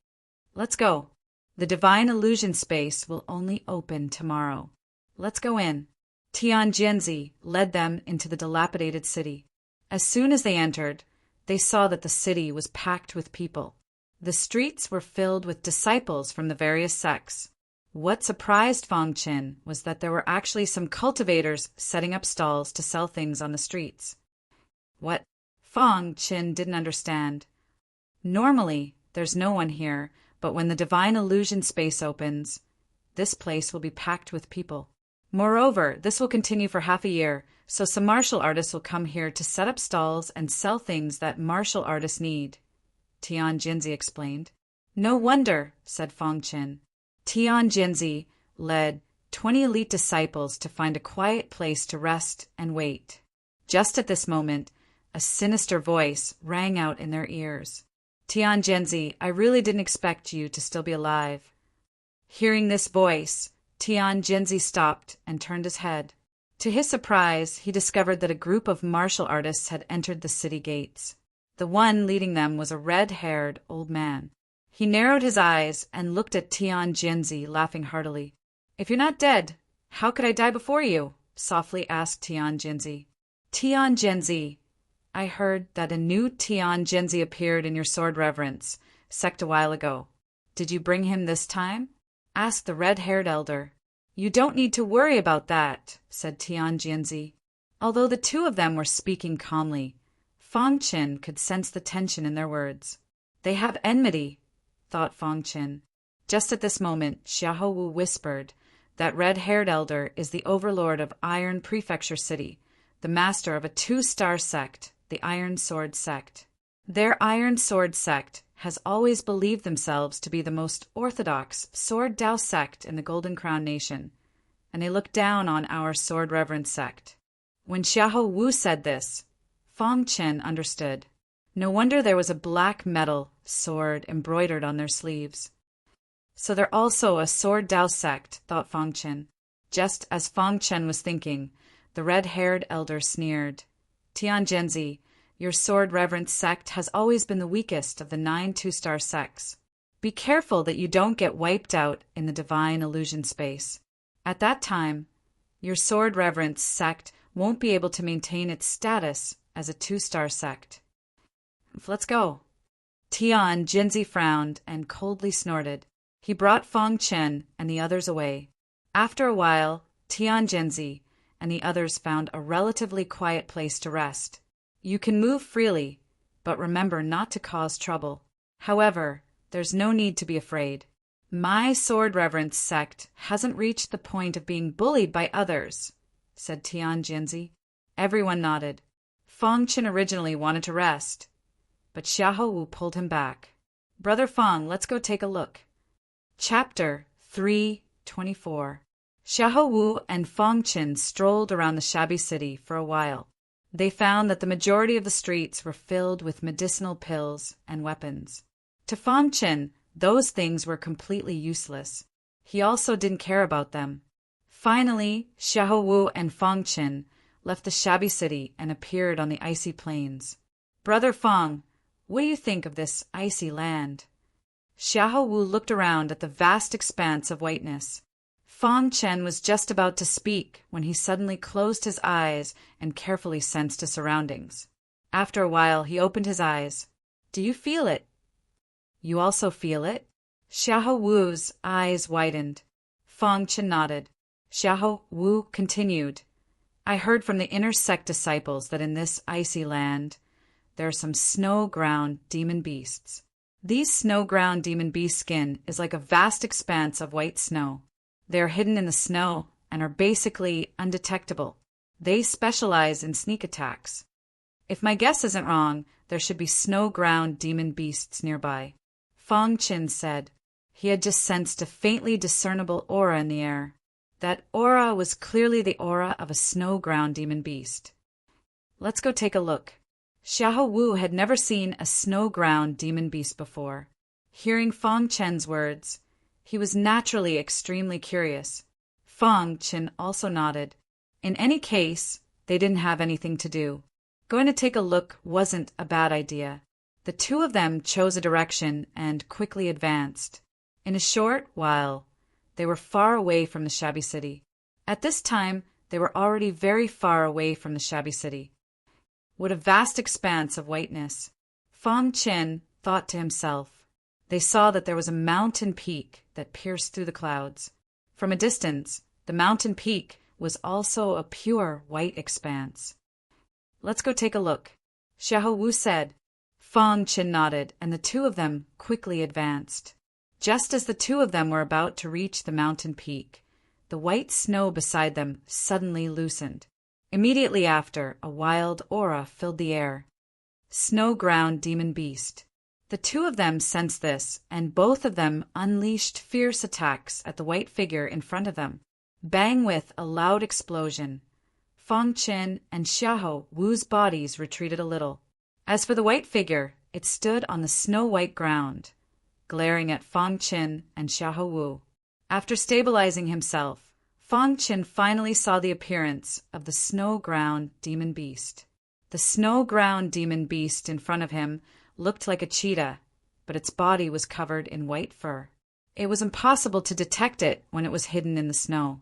"Let's go. The divine illusion space will only open tomorrow. Let's go in." Tian Jinzi led them into the dilapidated city. As soon as they entered, they saw that the city was packed with people. The streets were filled with disciples from the various sects. What surprised Fang Chen was that there were actually some cultivators setting up stalls to sell things on the streets. What? Fang Chen didn't understand. Normally, there's no one here, but when the divine illusion space opens, this place will be packed with people. Moreover, this will continue for half a year, so some martial artists will come here to set up stalls and sell things that martial artists need, Tian Jinzi explained. "No wonder," said Fang Chen. Tian Jinzi led 20 elite disciples to find a quiet place to rest and wait. Just at this moment, a sinister voice rang out in their ears. "Tian Jinzi, I really didn't expect you to still be alive." Hearing this voice, Tian Jinzi stopped and turned his head. To his surprise, he discovered that a group of martial artists had entered the city gates. The one leading them was a red-haired old man. He narrowed his eyes and looked at Tian Jinzi, laughing heartily. "If you're not dead, how could I die before you?" softly asked Tian Jinzi. "Tian Jinzi, I heard that a new Tian Jinzi appeared in your sword reverence sect a while ago. Did you bring him this time?" asked the red-haired elder. "You don't need to worry about that," said Tian Jinzi. Although the two of them were speaking calmly, Fang Chen could sense the tension in their words. "They have enmity," thought Fang Chen. Just at this moment, Xiahou Wu whispered, "That red-haired elder is the overlord of Iron Prefecture City, the master of a 2-star sect, the Iron Sword Sect. Their Iron Sword Sect has always believed themselves to be the most orthodox Sword Dao sect in the Golden Crown Nation, and they look down on our Sword Reverence sect." When Xiahou Wu said this, Fang Chen understood. No wonder there was a black metal sword embroidered on their sleeves. So they're also a Sword Dao sect, thought Fang Chen. Just as Fang Chen was thinking, the red-haired elder sneered. "Tian Jinzi, your Sword Reverence sect has always been the weakest of the 9 2-star sects. Be careful that you don't get wiped out in the divine illusion space. At that time, your Sword Reverence sect won't be able to maintain its status as a 2-star sect. Let's go." Tian Jinzi frowned and coldly snorted. He brought Fang Chen and the others away. After a while, Tian Jinzi and the others found a relatively quiet place to rest. "You can move freely, but remember not to cause trouble. However, there's no need to be afraid. My Sword Reverence sect hasn't reached the point of being bullied by others," said Tian Jinzi. Everyone nodded. Fang Chen originally wanted to rest, but Xiahou Wu pulled him back. "Brother Fang, let's go take a look." Chapter 324. Xiahou Wu and Fang Chen strolled around the shabby city for a while. They found that the majority of the streets were filled with medicinal pills and weapons. To Fang Chen, those things were completely useless. He also didn't care about them. Finally, Xiahou Wu and Fang Chen left the shabby city and appeared on the icy plains. "Brother Fang, what do you think of this icy land?" Xiahou Wu looked around at the vast expanse of whiteness. Fang Chen was just about to speak when he suddenly closed his eyes and carefully sensed his surroundings. After a while, he opened his eyes. "Do you feel it?" "You also feel it?" Xiahou Wu's eyes widened. Fang Chen nodded. Xiahou Wu continued. I heard from the inner sect disciples that in this icy land, there are some snow-ground demon beasts. These snow-ground demon beast skin is like a vast expanse of white snow. They are hidden in the snow and are basically undetectable. They specialize in sneak attacks. If my guess isn't wrong, there should be snow-ground demon beasts nearby. Fang Chen said. He had just sensed a faintly discernible aura in the air. That aura was clearly the aura of a snow-ground demon beast. Let's go take a look. Xiahou Wu had never seen a snow-ground demon beast before. Hearing Fang Chen's words, he was naturally extremely curious. Fang Chen also nodded. In any case, they didn't have anything to do. Going to take a look wasn't a bad idea. The two of them chose a direction and quickly advanced. In a short while, they were far away from the shabby city. At this time, they were already very far away from the shabby city. What a vast expanse of whiteness! Fang Chen thought to himself. They saw that there was a mountain peak that pierced through the clouds. From a distance, the mountain peak was also a pure white expanse. Let's go take a look, Xiahou Wu said. Fang Chen nodded, and the two of them quickly advanced. Just as the two of them were about to reach the mountain peak, the white snow beside them suddenly loosened. Immediately after, a wild aura filled the air. Snow-ground demon beast. The two of them sensed this, and both of them unleashed fierce attacks at the white figure in front of them. Bang with a loud explosion. Fang Chen and Xiahou Wu's bodies retreated a little. As for the white figure, it stood on the snow-white ground, glaring at Fang Chen and Xiahou Wu. After stabilizing himself, Fang Chen finally saw the appearance of the snow-ground demon beast. The snow-ground demon beast in front of him looked like a cheetah, but its body was covered in white fur. It was impossible to detect it when it was hidden in the snow.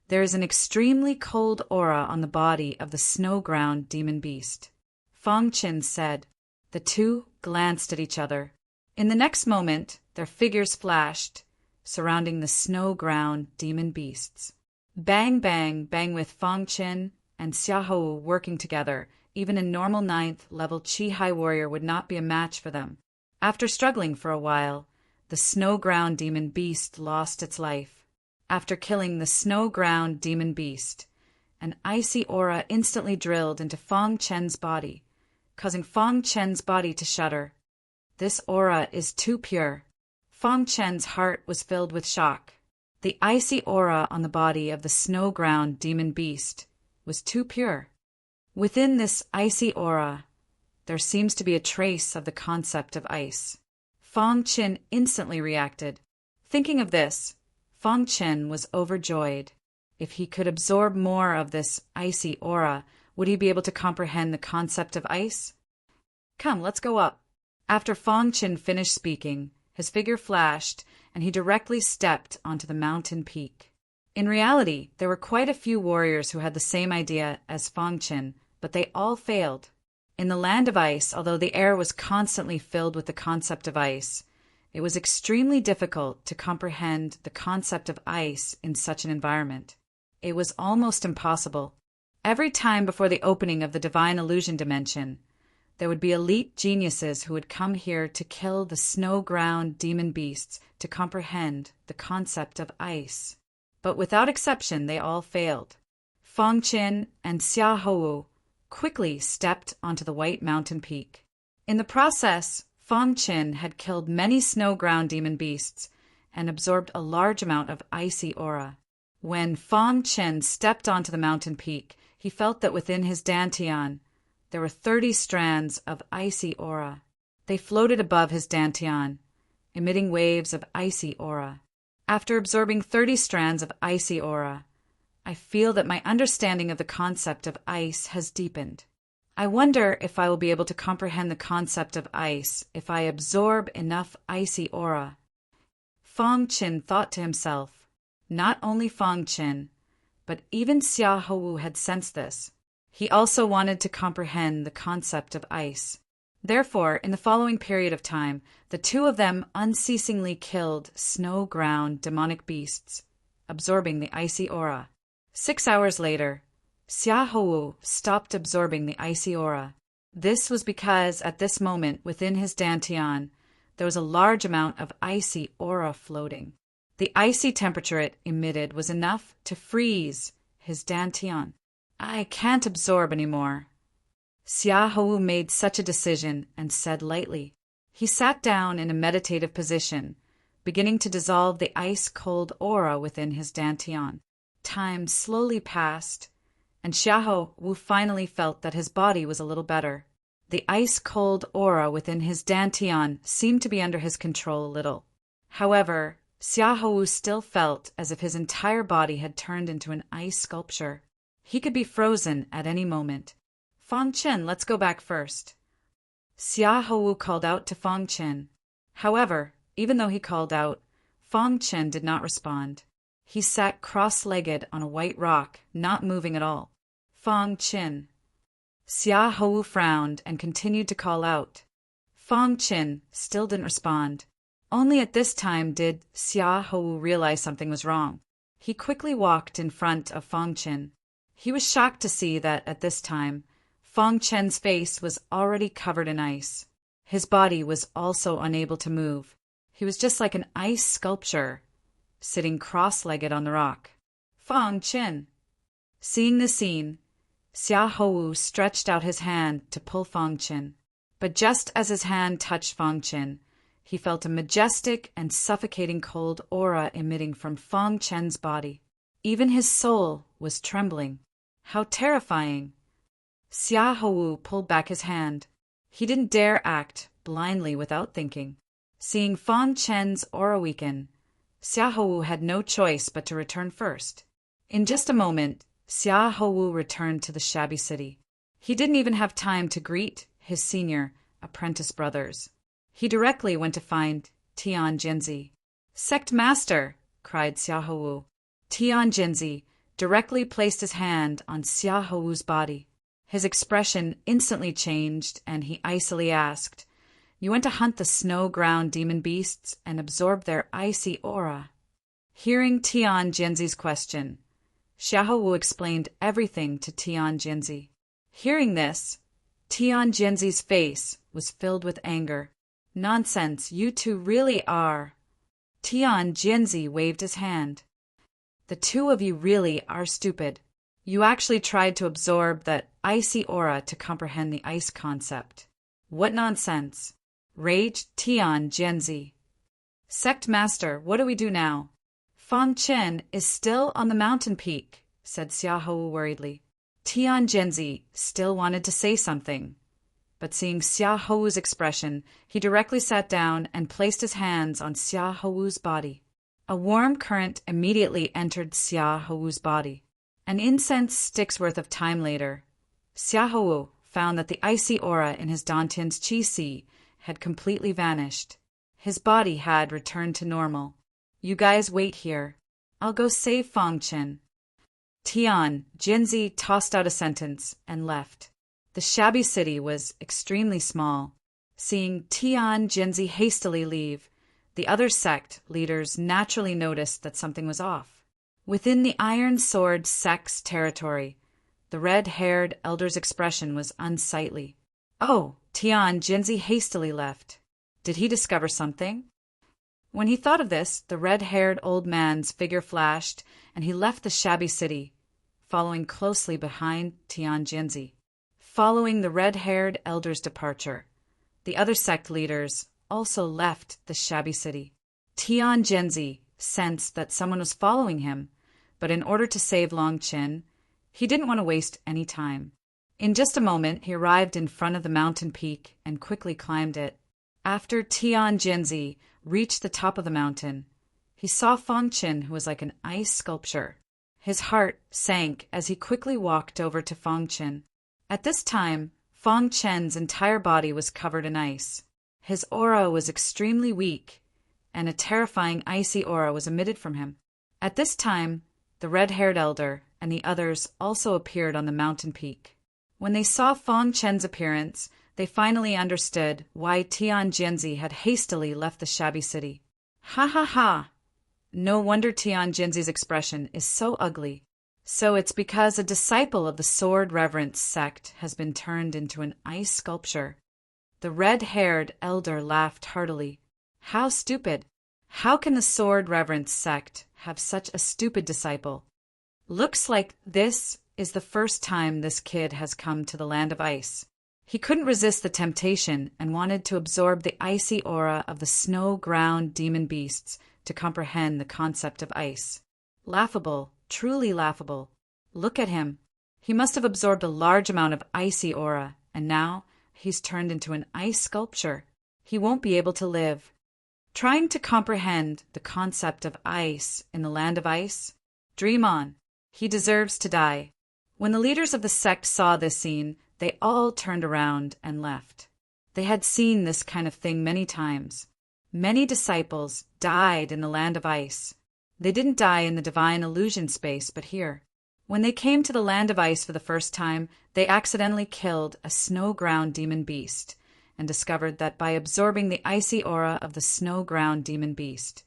There is an extremely cold aura on the body of the snow-ground demon beast, Fang Chen said. The two glanced at each other. In the next moment, their figures flashed, surrounding the snow-ground demon beasts. Bang, bang, bang with Fang Chen and Xiahou working together. Even a normal 9th level Qi High warrior would not be a match for them. After struggling for a while, the snow-ground demon beast lost its life. After killing the snow-ground demon beast, an icy aura instantly drilled into Fang Chen's body, causing Fang Chen's body to shudder. This aura is too pure. Fang Chen's heart was filled with shock. The icy aura on the body of the snow-ground demon beast was too pure. Within this icy aura, there seems to be a trace of the concept of ice. Fang Chen instantly reacted. Thinking of this, Fang Chen was overjoyed. If he could absorb more of this icy aura, would he be able to comprehend the concept of ice? Come, let's go up. After Fang Chen finished speaking, his figure flashed, and he directly stepped onto the mountain peak. In reality, there were quite a few warriors who had the same idea as Fang Chen, but they all failed. In the land of ice, although the air was constantly filled with the concept of ice, it was extremely difficult to comprehend the concept of ice in such an environment. It was almost impossible. Every time before the opening of the Divine Illusion Dimension, there would be elite geniuses who would come here to kill the snow-ground demon beasts to comprehend the concept of ice. But without exception, they all failed. Fang Chen and Xiahou Wu quickly stepped onto the white mountain peak. In the process, Fang Chen had killed many snow-ground demon beasts and absorbed a large amount of icy aura. When Fang Chen stepped onto the mountain peak, he felt that within his dantian there were 30 strands of icy aura. They floated above his dantian, emitting waves of icy aura. After absorbing 30 strands of icy aura, I feel that my understanding of the concept of ice has deepened. I wonder if I will be able to comprehend the concept of ice if I absorb enough icy aura. Fang Chen thought to himself. Not only Fang Chen, but even Xiahou Wu had sensed this. He also wanted to comprehend the concept of ice. Therefore, in the following period of time, the two of them unceasingly killed snow-ground demonic beasts, absorbing the icy aura. 6 hours later, Xiaohu stopped absorbing the icy aura. This was because at this moment within his dantian, there was a large amount of icy aura floating. The icy temperature it emitted was enough to freeze his dantian. I can't absorb anymore. Xiaohu made such a decision and said lightly. He sat down in a meditative position, beginning to dissolve the ice-cold aura within his dantian. Time slowly passed, and Xiaohu finally felt that his body was a little better. The ice-cold aura within his dantian seemed to be under his control a little. However, Xiaohu still felt as if his entire body had turned into an ice sculpture. He could be frozen at any moment. Fang Chen, let's go back first. Xiaohu called out to Fang Chen. However, even though he called out, Fang Chen did not respond. He sat cross-legged on a white rock, not moving at all. Fang Chen. Xiaohu frowned and continued to call out. Fang Chen still didn't respond. Only at this time did Xiaohu realize something was wrong. He quickly walked in front of Fang Chen. He was shocked to see that at this time, Fang Chen's face was already covered in ice. His body was also unable to move. He was just like an ice sculpture, sitting cross-legged on the rock. Fang Chen. Seeing the scene, Xiaohu stretched out his hand to pull Fang Chen. But just as his hand touched Fang Chen, he felt a majestic and suffocating cold aura emitting from Fang Chen's body. Even his soul was trembling. How terrifying! Xiaohu pulled back his hand. He didn't dare act blindly without thinking. Seeing Fang Chen's aura weaken, Xiaohu had no choice but to return first. In just a moment, Xiaohu returned to the shabby city. He didn't even have time to greet his senior apprentice brothers. He directly went to find Tian Jinzi. Sect Master, cried Xiaohu. Tian Jinzi directly placed his hand on Xiaohu's body. His expression instantly changed, and he icily asked, "You went to hunt the snow-ground demon beasts and absorb their icy aura?" Hearing Tian Jinzi's question, Xiaohu explained everything to Tian Jinzi. Hearing this, Tian Jinzi's face was filled with anger. "Nonsense, you two really are." Tian Jinzi waved his hand. "The two of you really are stupid. You actually tried to absorb that icy aura to comprehend the ice concept. What nonsense!" raged Tian Jinzi. "Sect Master, what do we do now?" "Fang Chen is still on the mountain peak," said Xiaohu worriedly. Tian Jinzi still wanted to say something, but seeing Xiaohu's expression, he directly sat down and placed his hands on Xiaohu's body. A warm current immediately entered Xiaohu's body. An incense stick's worth of time later, Xiaohu found that the icy aura in his dantian's qi had completely vanished. His body had returned to normal. "You guys wait here. I'll go save Fang Chen." Tian Jinzi tossed out a sentence and left. The shabby city was extremely small. Seeing Tian Jinzi hastily leave, the other sect leaders naturally noticed that something was off. Within the Iron Sword sect's territory, the red-haired elder's expression was unsightly. "Oh!" Tian Jinzi hastily left. Did he discover something? When he thought of this, the red-haired old man's figure flashed, and he left the shabby city, following closely behind Tian Jinzi. Following the red-haired elder's departure, the other sect leaders also left the shabby city. Tian Jinzi sensed that someone was following him, but in order to save Long Qin, he didn't want to waste any time. In just a moment, he arrived in front of the mountain peak and quickly climbed it. After Tian Jinzi reached the top of the mountain, he saw Fang Chen, who was like an ice sculpture. His heart sank as he quickly walked over to Fang Chen. At this time, Fang Chen's entire body was covered in ice. His aura was extremely weak, and a terrifying icy aura was emitted from him. At this time, the red-haired elder and the others also appeared on the mountain peak. When they saw Fang Chen's appearance, they finally understood why Tian Jinzi had hastily left the shabby city. Ha ha ha! No wonder Tian Jinzi's expression is so ugly. So it's because a disciple of the Sword Reverence sect has been turned into an ice sculpture. The red-haired elder laughed heartily. How stupid! How can the Sword Reverence sect have such a stupid disciple? Looks like this is the first time this kid has come to the land of ice. He couldn't resist the temptation and wanted to absorb the icy aura of the snow-ground demon beasts to comprehend the concept of ice. Laughable, truly laughable. Look at him. He must have absorbed a large amount of icy aura, and now he's turned into an ice sculpture. He won't be able to live. Trying to comprehend the concept of ice in the land of ice? Dream on. He deserves to die. When the leaders of the sect saw this scene, they all turned around and left. They had seen this kind of thing many times. Many disciples died in the land of ice. They didn't die in the divine illusion space, but here. When they came to the land of ice for the first time, they accidentally killed a snow-ground demon beast and discovered that by absorbing the icy aura of the snow-ground demon beast,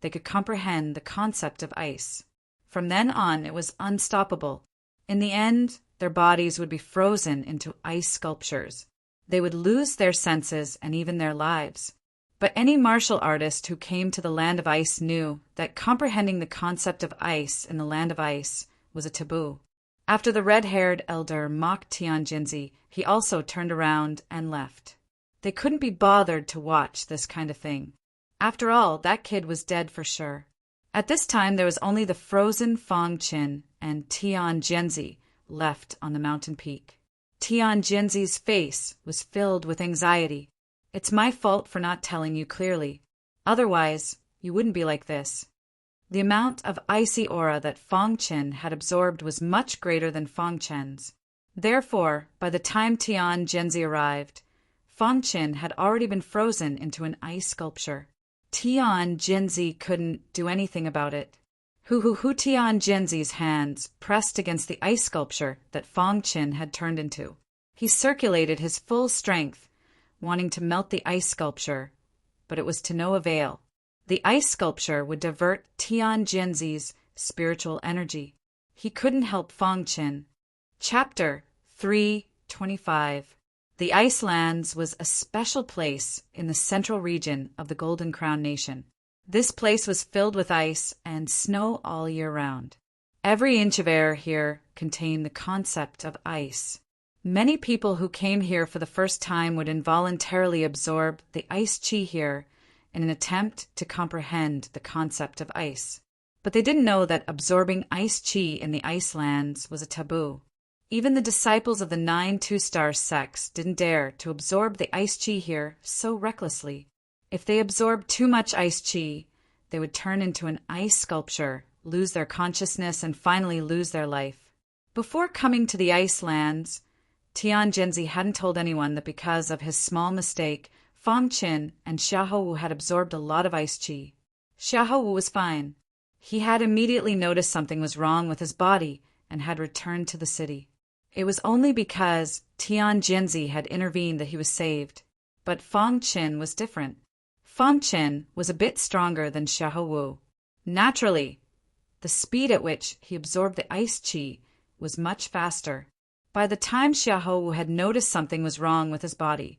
they could comprehend the concept of ice. From then on, it was unstoppable. In the end, their bodies would be frozen into ice sculptures. They would lose their senses and even their lives. But any martial artist who came to the land of ice knew that comprehending the concept of ice in the land of ice was a taboo. After the red-haired elder mocked Tian Jinzi, he also turned around and left. They couldn't be bothered to watch this kind of thing. After all, that kid was dead for sure. At this time, there was only the frozen Fang Qin and Tian Jinzi left on the mountain peak. Tian Jinzi's face was filled with anxiety. It's my fault for not telling you clearly. Otherwise, you wouldn't be like this. The amount of icy aura that Fang Qin had absorbed was much greater than Fang Chen's. Therefore, by the time Tian Jinzi arrived, Fang Qin had already been frozen into an ice sculpture. Tian Jinzi couldn't do anything about it. Tian Jinzi's hands pressed against the ice sculpture that Fang Qin had turned into. He circulated his full strength, wanting to melt the ice sculpture, but it was to no avail. The ice sculpture would divert Tian Jinzi's spiritual energy. He couldn't help Fang Qin. Chapter 325. The Icelands was a special place in the central region of the Golden Crown Nation. This place was filled with ice and snow all year round. Every inch of air here contained the concept of ice. Many people who came here for the first time would involuntarily absorb the ice chi here in an attempt to comprehend the concept of ice. But they didn't know that absorbing ice chi in the Icelands was a taboo. Even the disciples of the 9 two-star sects didn't dare to absorb the ice chi here so recklessly. If they absorbed too much ice chi, they would turn into an ice sculpture, lose their consciousness, and finally lose their life. Before coming to the Icelands, Tian Jinzi hadn't told anyone that because of his small mistake, Fang Qin and Xiaohu had absorbed a lot of ice chi. Xiaohu was fine. He had immediately noticed something was wrong with his body and had returned to the city. It was only because Tian Jinzi had intervened that he was saved. But Fang Qin was different. Fang Qin was a bit stronger than Xiaohu. Naturally, the speed at which he absorbed the ice chi was much faster. By the time Xiaohu had noticed something was wrong with his body,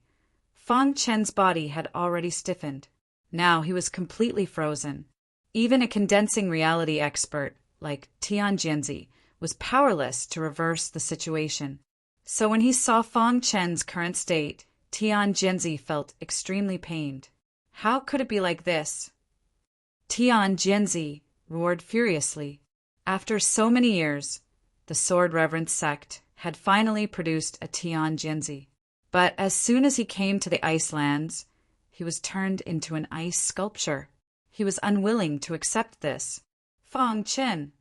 Fang Qin's body had already stiffened. Now he was completely frozen. Even a condensing reality expert like Tian Jinzi was powerless to reverse the situation. So when he saw Fang Qin's current state, Tian Jinzi felt extremely pained. How could it be like this? Tian Jinzi roared furiously. After so many years, the Sword Reverence sect had finally produced a Tian Jinzi. But as soon as he came to the Icelands, he was turned into an ice sculpture. He was unwilling to accept this. Fang Qin.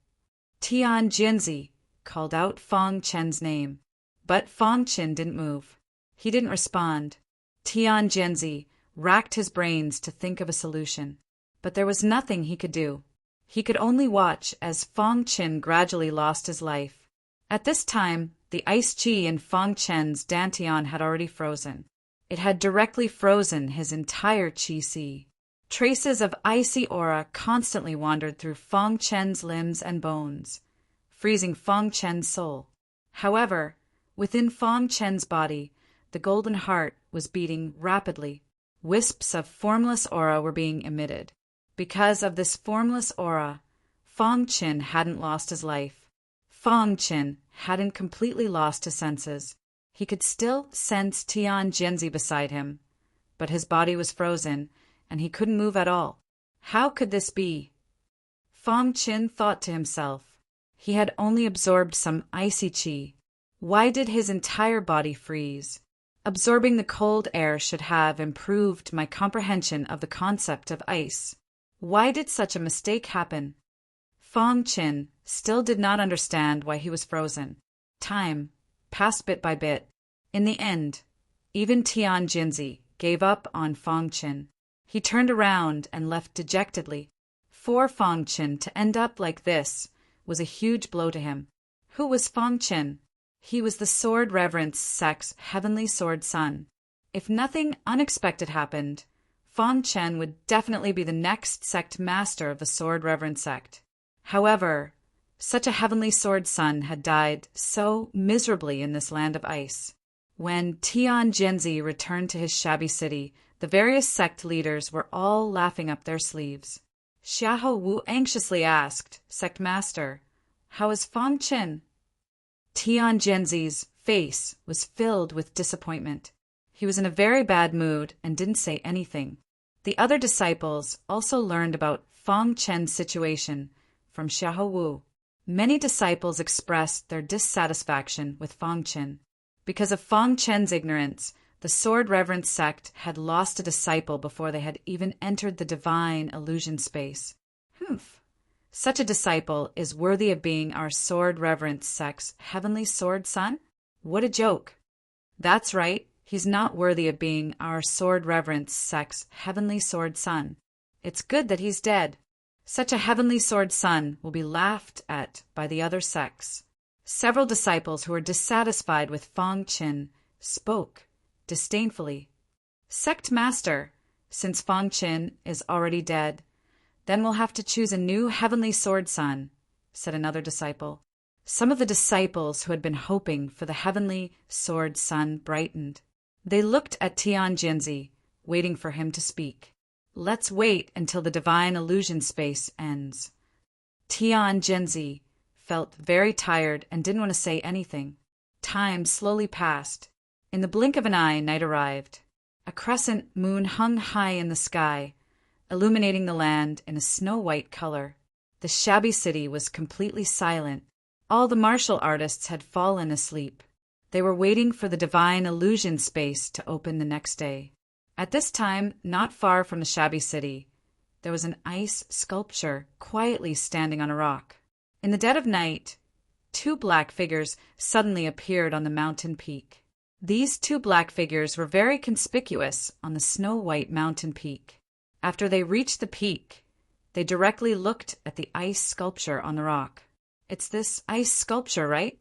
Tian Jinzi called out Fang Qin's name, but Fang Qin didn't move. He didn't respond. Tian Jinzi racked his brains to think of a solution, but there was nothing he could do. He could only watch as Fang Qin gradually lost his life. At this time, the ice chi in Fang Chen's dantian had already frozen. It had directly frozen his entire chi si. Traces of icy aura constantly wandered through Fang Chen's limbs and bones, freezing Fang Chen's soul. However, within Fang Chen's body, the golden heart was beating rapidly. Wisps of formless aura were being emitted. Because of this formless aura, Fang Chen hadn't lost his life. Fang Chen hadn't completely lost his senses. He could still sense Tian Jianzi beside him, but his body was frozen, and he couldn't move at all. How could this be? Fang Chen thought to himself. He had only absorbed some icy chi. Why did his entire body freeze? Absorbing the cold air should have improved my comprehension of the concept of ice. Why did such a mistake happen? Fang Chen still did not understand why he was frozen. Time passed bit by bit. In the end, even Tian Jinzi gave up on Fang Chen. He turned around and left dejectedly. For Fang Chen to end up like this was a huge blow to him. Who was Fang Chen? He was the Sword Reverence sect's heavenly sword son. If nothing unexpected happened, Fang Chen would definitely be the next sect master of the Sword Reverence sect. However, such a heavenly sword son had died so miserably in this land of ice. When Tian Jianzi returned to his shabby city, the various sect leaders were all laughing up their sleeves. Xiahou Wu anxiously asked, "Sect Master, how is Fang Chen?" Tian Jianzi's face was filled with disappointment. He was in a very bad mood and didn't say anything. The other disciples also learned about Fang Chen's situation from Xiahou Wu. Many disciples expressed their dissatisfaction with Fang Chen. Because of Fang Chen's ignorance, the Sword Reverence sect had lost a disciple before they had even entered the divine illusion space. Such a disciple is worthy of being our Sword Reverence sect's heavenly sword son? What a joke. That's right, he's not worthy of being our Sword Reverence sect's heavenly sword son. It's good that he's dead. Such a heavenly sword son will be laughed at by the other sects. Several disciples who were dissatisfied with Fang Chen spoke disdainfully. "Sect Master, since Fang Chen is already dead, then we'll have to choose a new heavenly sword son," said another disciple. Some of the disciples who had been hoping for the heavenly sword son brightened. They looked at Tian Jianzi, waiting for him to speak. "Let's wait until the divine illusion space ends." Tian Jianzi felt very tired and didn't want to say anything. Time slowly passed. In the blink of an eye, night arrived. A crescent moon hung high in the sky, illuminating the land in a snow-white color. The shabby city was completely silent. All the martial artists had fallen asleep. They were waiting for the divine illusion space to open the next day. At this time, not far from the shabby city, there was an ice sculpture quietly standing on a rock. In the dead of night, two black figures suddenly appeared on the mountain peak. These two black figures were very conspicuous on the snow-white mountain peak. After they reached the peak, they directly looked at the ice sculpture on the rock. "It's this ice sculpture, right?"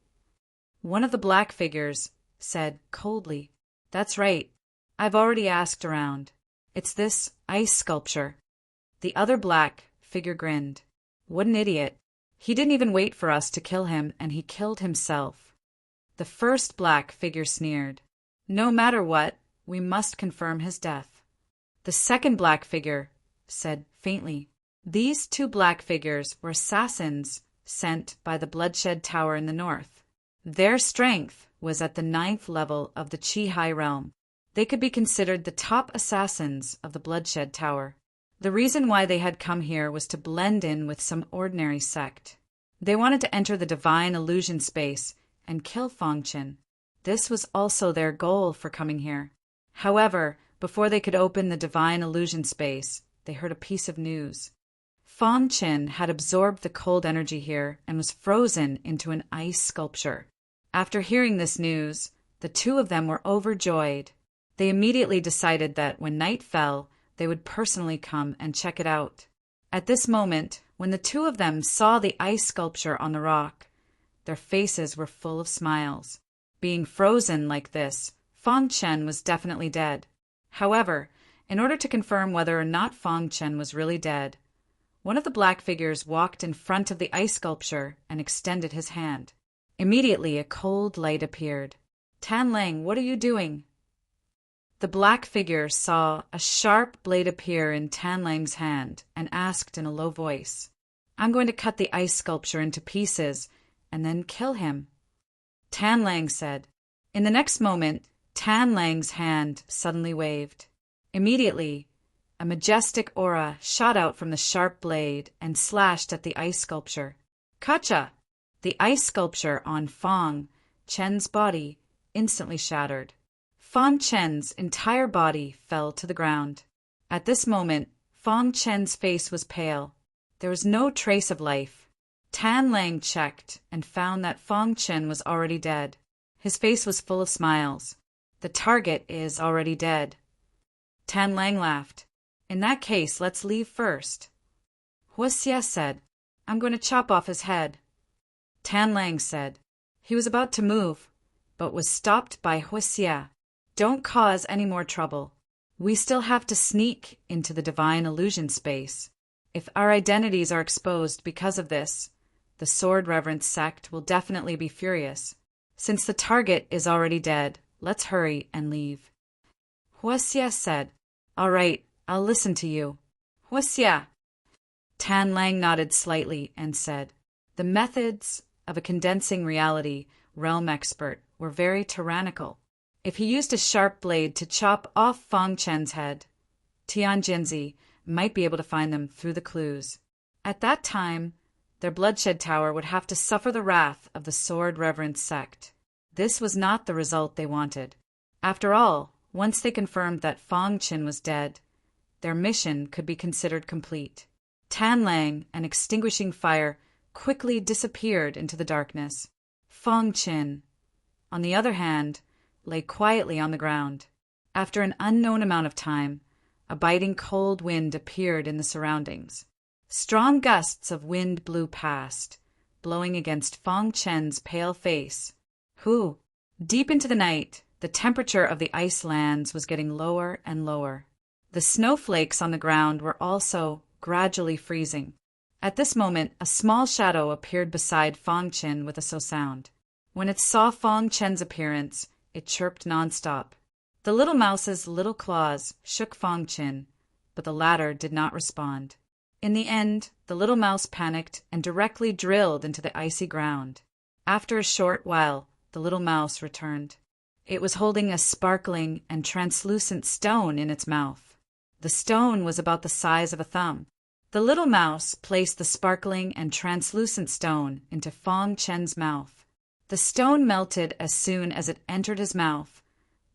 One of the black figures said coldly, "That's right. I've already asked around. It's this ice sculpture." The other black figure grinned. "What an idiot. He didn't even wait for us to kill him, and he killed himself." The first black figure sneered. "No matter what, we must confirm his death." The second black figure said faintly. These two black figures were assassins sent by the Bloodshed Tower in the north. Their strength was at the 9th level of the Chi High Realm. They could be considered the top assassins of the Bloodshed Tower. The reason why they had come here was to blend in with some ordinary sect. They wanted to enter the divine illusion space and kill Fang Chen. This was also their goal for coming here. However, before they could open the divine illusion space, they heard a piece of news. Fang Chen had absorbed the cold energy here and was frozen into an ice sculpture. After hearing this news, the two of them were overjoyed. They immediately decided that when night fell, they would personally come and check it out. At this moment, when the two of them saw the ice sculpture on the rock, Their faces were full of smiles. Being frozen like this, Fong Chen was definitely dead. However, in order to confirm whether or not Fong Chen was really dead, one of the black figures walked in front of the ice sculpture and extended his hand. Immediately, a cold light appeared. "Tan Lang, what are you doing?" The black figure saw a sharp blade appear in Tan Lang's hand and asked in a low voice, "I'm going to cut the ice sculpture into pieces and then kill him." Tan Lang said. In the next moment, Tan Lang's hand suddenly waved. Immediately, a majestic aura shot out from the sharp blade and slashed at the ice sculpture. Kacha! The ice sculpture on Fong Chen's body instantly shattered. Fong Chen's entire body fell to the ground. At this moment, Fong Chen's face was pale. There was no trace of life. Tan Lang checked and found that Fong Chen was already dead. His face was full of smiles. "The target is already dead." Tan Lang laughed. "In that case, let's leave first." Huoxia said, "I'm going to chop off his head." Tan Lang said. He was about to move, but was stopped by Huoxia. "Don't cause any more trouble. We still have to sneak into the divine illusion space. If our identities are exposed because of this, the Sword Reverence sect will definitely be furious. Since the target is already dead, let's hurry and leave." Huoxia said, "All right, I'll listen to you." "Huoxia." Tan Lang nodded slightly and said, "The methods of a condensing reality realm expert were very tyrannical. If he used a sharp blade to chop off Fong Chen's head, Tian Jinzi might be able to find them through the clues. At that time, their bloodshed tower would have to suffer the wrath of the Sword Reverence sect. This was not the result they wanted. After all, once they confirmed that Fong Chen was dead, their mission could be considered complete." Tan Lang and extinguishing fire quickly disappeared into the darkness. Fong Chen, on the other hand, lay quietly on the ground. After an unknown amount of time, a biting cold wind appeared in the surroundings. Strong gusts of wind blew past, blowing against Fong Chen's pale face. Deep into the night, the temperature of the ice lands was getting lower and lower. The snowflakes on the ground were also gradually freezing. At this moment, a small shadow appeared beside Fong Chen with a sound. When it saw Fong Chen's appearance, it chirped nonstop. The little mouse's little claws shook Fong Chen, but the latter did not respond. In the end, the little mouse panicked and directly drilled into the icy ground. After a short while, the little mouse returned. It was holding a sparkling and translucent stone in its mouth. The stone was about the size of a thumb. The little mouse placed the sparkling and translucent stone into Fong Chen's mouth. The stone melted as soon as it entered his mouth,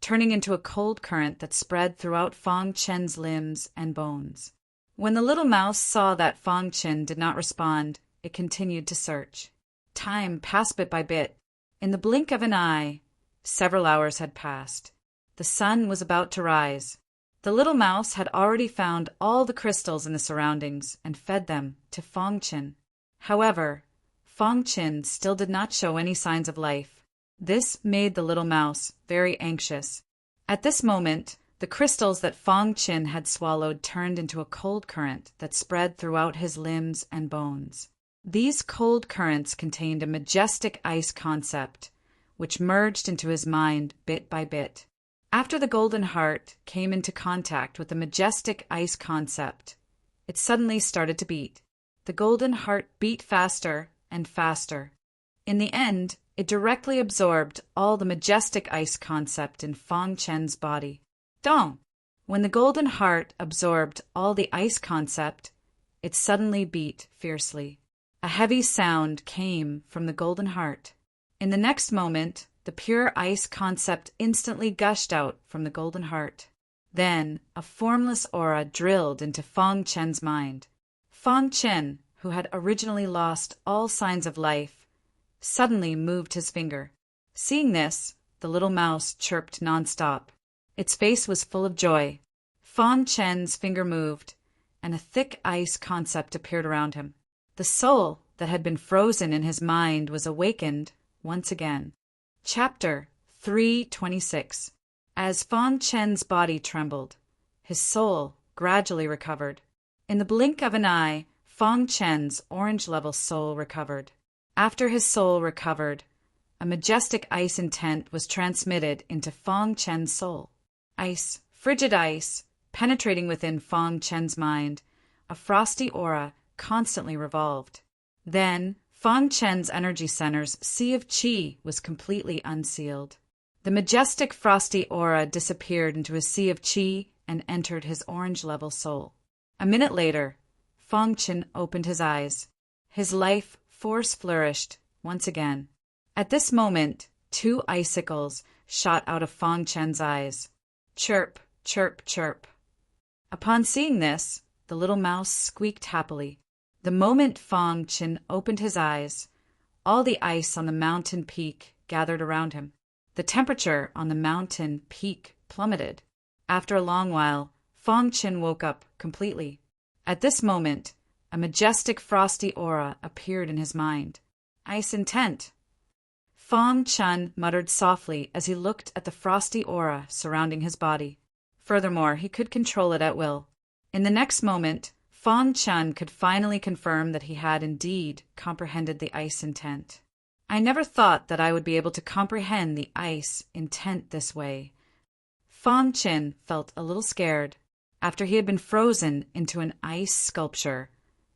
turning into a cold current that spread throughout Fong Chen's limbs and bones. When the little mouse saw that Fong Chen did not respond, it continued to search. Time passed bit by bit. In the blink of an eye, several hours had passed. The sun was about to rise. The little mouse had already found all the crystals in the surroundings and fed them to Fong Chen. However, Fong Chen still did not show any signs of life. This made the little mouse very anxious. At this moment, the crystals that Fong Chen had swallowed turned into a cold current that spread throughout his limbs and bones. These cold currents contained a majestic ice concept, which merged into his mind bit by bit. After the golden heart came into contact with the majestic ice concept, it suddenly started to beat. The golden heart beat faster and faster. In the end, it directly absorbed all the majestic ice concept in Fong Chen's body. Dong! When the golden heart absorbed all the ice concept, it suddenly beat fiercely. A heavy sound came from the golden heart. In the next moment, the pure ice concept instantly gushed out from the golden heart. Then, a formless aura drilled into Fong Chen's mind. Fong Chen, who had originally lost all signs of life, suddenly moved his finger. Seeing this, the little mouse chirped nonstop. Its face was full of joy. Fong Chen's finger moved, and a thick ice concept appeared around him. The soul that had been frozen in his mind was awakened once again. Chapter 326. As Fang Chen's body trembled, his soul gradually recovered. In the blink of an eye, Fang Chen's orange-level soul recovered. After his soul recovered, a majestic ice intent was transmitted into Fang Chen's soul. Ice, frigid ice, penetrating within Fang Chen's mind, a frosty aura constantly revolved. Then, Fang Chen's energy center's sea of qi was completely unsealed. The majestic frosty aura disappeared into a sea of qi and entered his orange-level soul. A minute later, Fang Chen opened his eyes. His life force flourished once again. At this moment, 2 icicles shot out of Fang Chen's eyes. Chirp, chirp, chirp. Upon seeing this, the little mouse squeaked happily. The moment Fang Chen opened his eyes, all the ice on the mountain peak gathered around him. The temperature on the mountain peak plummeted. After a long while, Fang Chen woke up completely. At this moment, a majestic frosty aura appeared in his mind. Ice intent. Fang Chen muttered softly as he looked at the frosty aura surrounding his body. Furthermore, he could control it at will. In the next moment, Fang Chen could finally confirm that he had indeed comprehended the ice intent. I never thought that I would be able to comprehend the ice intent this way. Fang Chen felt a little scared. After he had been frozen into an ice sculpture,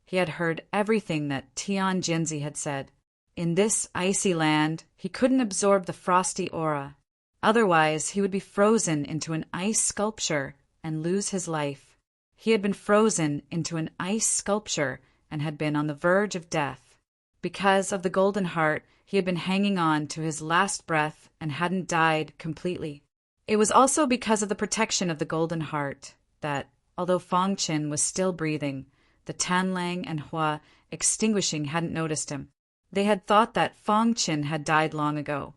he had heard everything that Tian Jinzi had said. In this icy land, he couldn't absorb the frosty aura. Otherwise, he would be frozen into an ice sculpture and lose his life. He had been frozen into an ice sculpture and had been on the verge of death. Because of the golden heart, he had been hanging on to his last breath and hadn't died completely. It was also because of the protection of the golden heart that, although Fang Chen was still breathing, the Tanlang and Hua extinguishing hadn't noticed him. They had thought that Fang Chen had died long ago.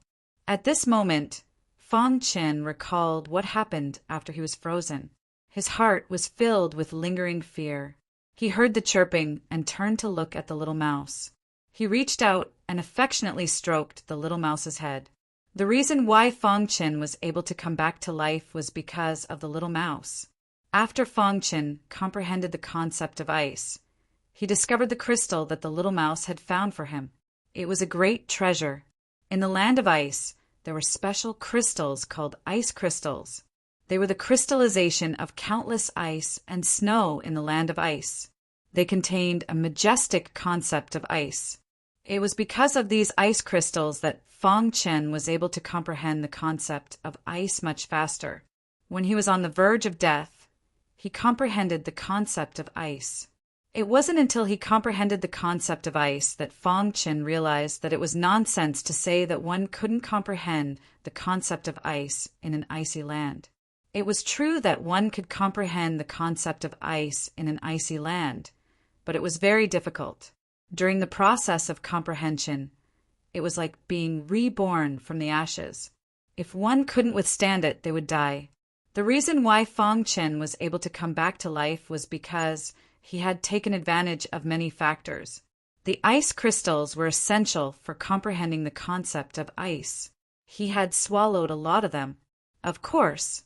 At this moment, Fang Chen recalled what happened after he was frozen. His heart was filled with lingering fear. He heard the chirping and turned to look at the little mouse. He reached out and affectionately stroked the little mouse's head. The reason why Fang Chen was able to come back to life was because of the little mouse. After Fang Chen comprehended the concept of ice, he discovered the crystal that the little mouse had found for him. It was a great treasure. In the land of ice, there were special crystals called ice crystals. They were the crystallization of countless ice and snow in the land of ice. They contained a majestic concept of ice. It was because of these ice crystals that Fang Chen was able to comprehend the concept of ice much faster. When he was on the verge of death, he comprehended the concept of ice. It wasn't until he comprehended the concept of ice that Fang Chen realized that it was nonsense to say that one couldn't comprehend the concept of ice in an icy land. It was true that one could comprehend the concept of ice in an icy land, but it was very difficult. During the process of comprehension, it was like being reborn from the ashes. If one couldn't withstand it, they would die. The reason why Fang Chen was able to come back to life was because he had taken advantage of many factors. The ice crystals were essential for comprehending the concept of ice. He had swallowed a lot of them. Of course,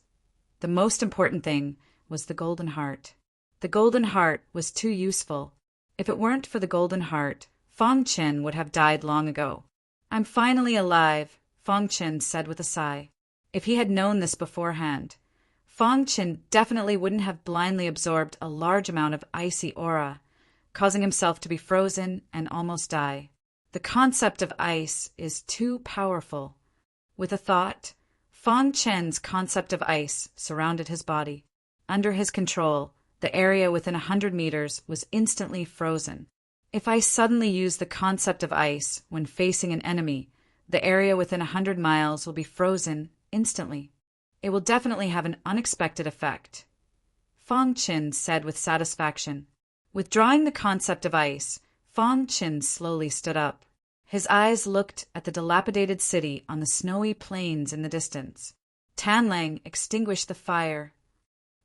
the most important thing was the golden heart. The golden heart was too useful. If it weren't for the golden heart, Fang Chen would have died long ago. "I'm finally alive," Fang Chen said with a sigh. If he had known this beforehand, Fang Chen definitely wouldn't have blindly absorbed a large amount of icy aura, causing himself to be frozen and almost die. The concept of ice is too powerful. With a thought, Fang Chen's concept of ice surrounded his body. Under his control, the area within 100 meters was instantly frozen. If I suddenly use the concept of ice when facing an enemy, the area within 100 miles will be frozen instantly. It will definitely have an unexpected effect, Fang Chen said with satisfaction. Withdrawing the concept of ice, Fang Chen slowly stood up. His eyes looked at the dilapidated city on the snowy plains in the distance. Tanlang extinguished the fire.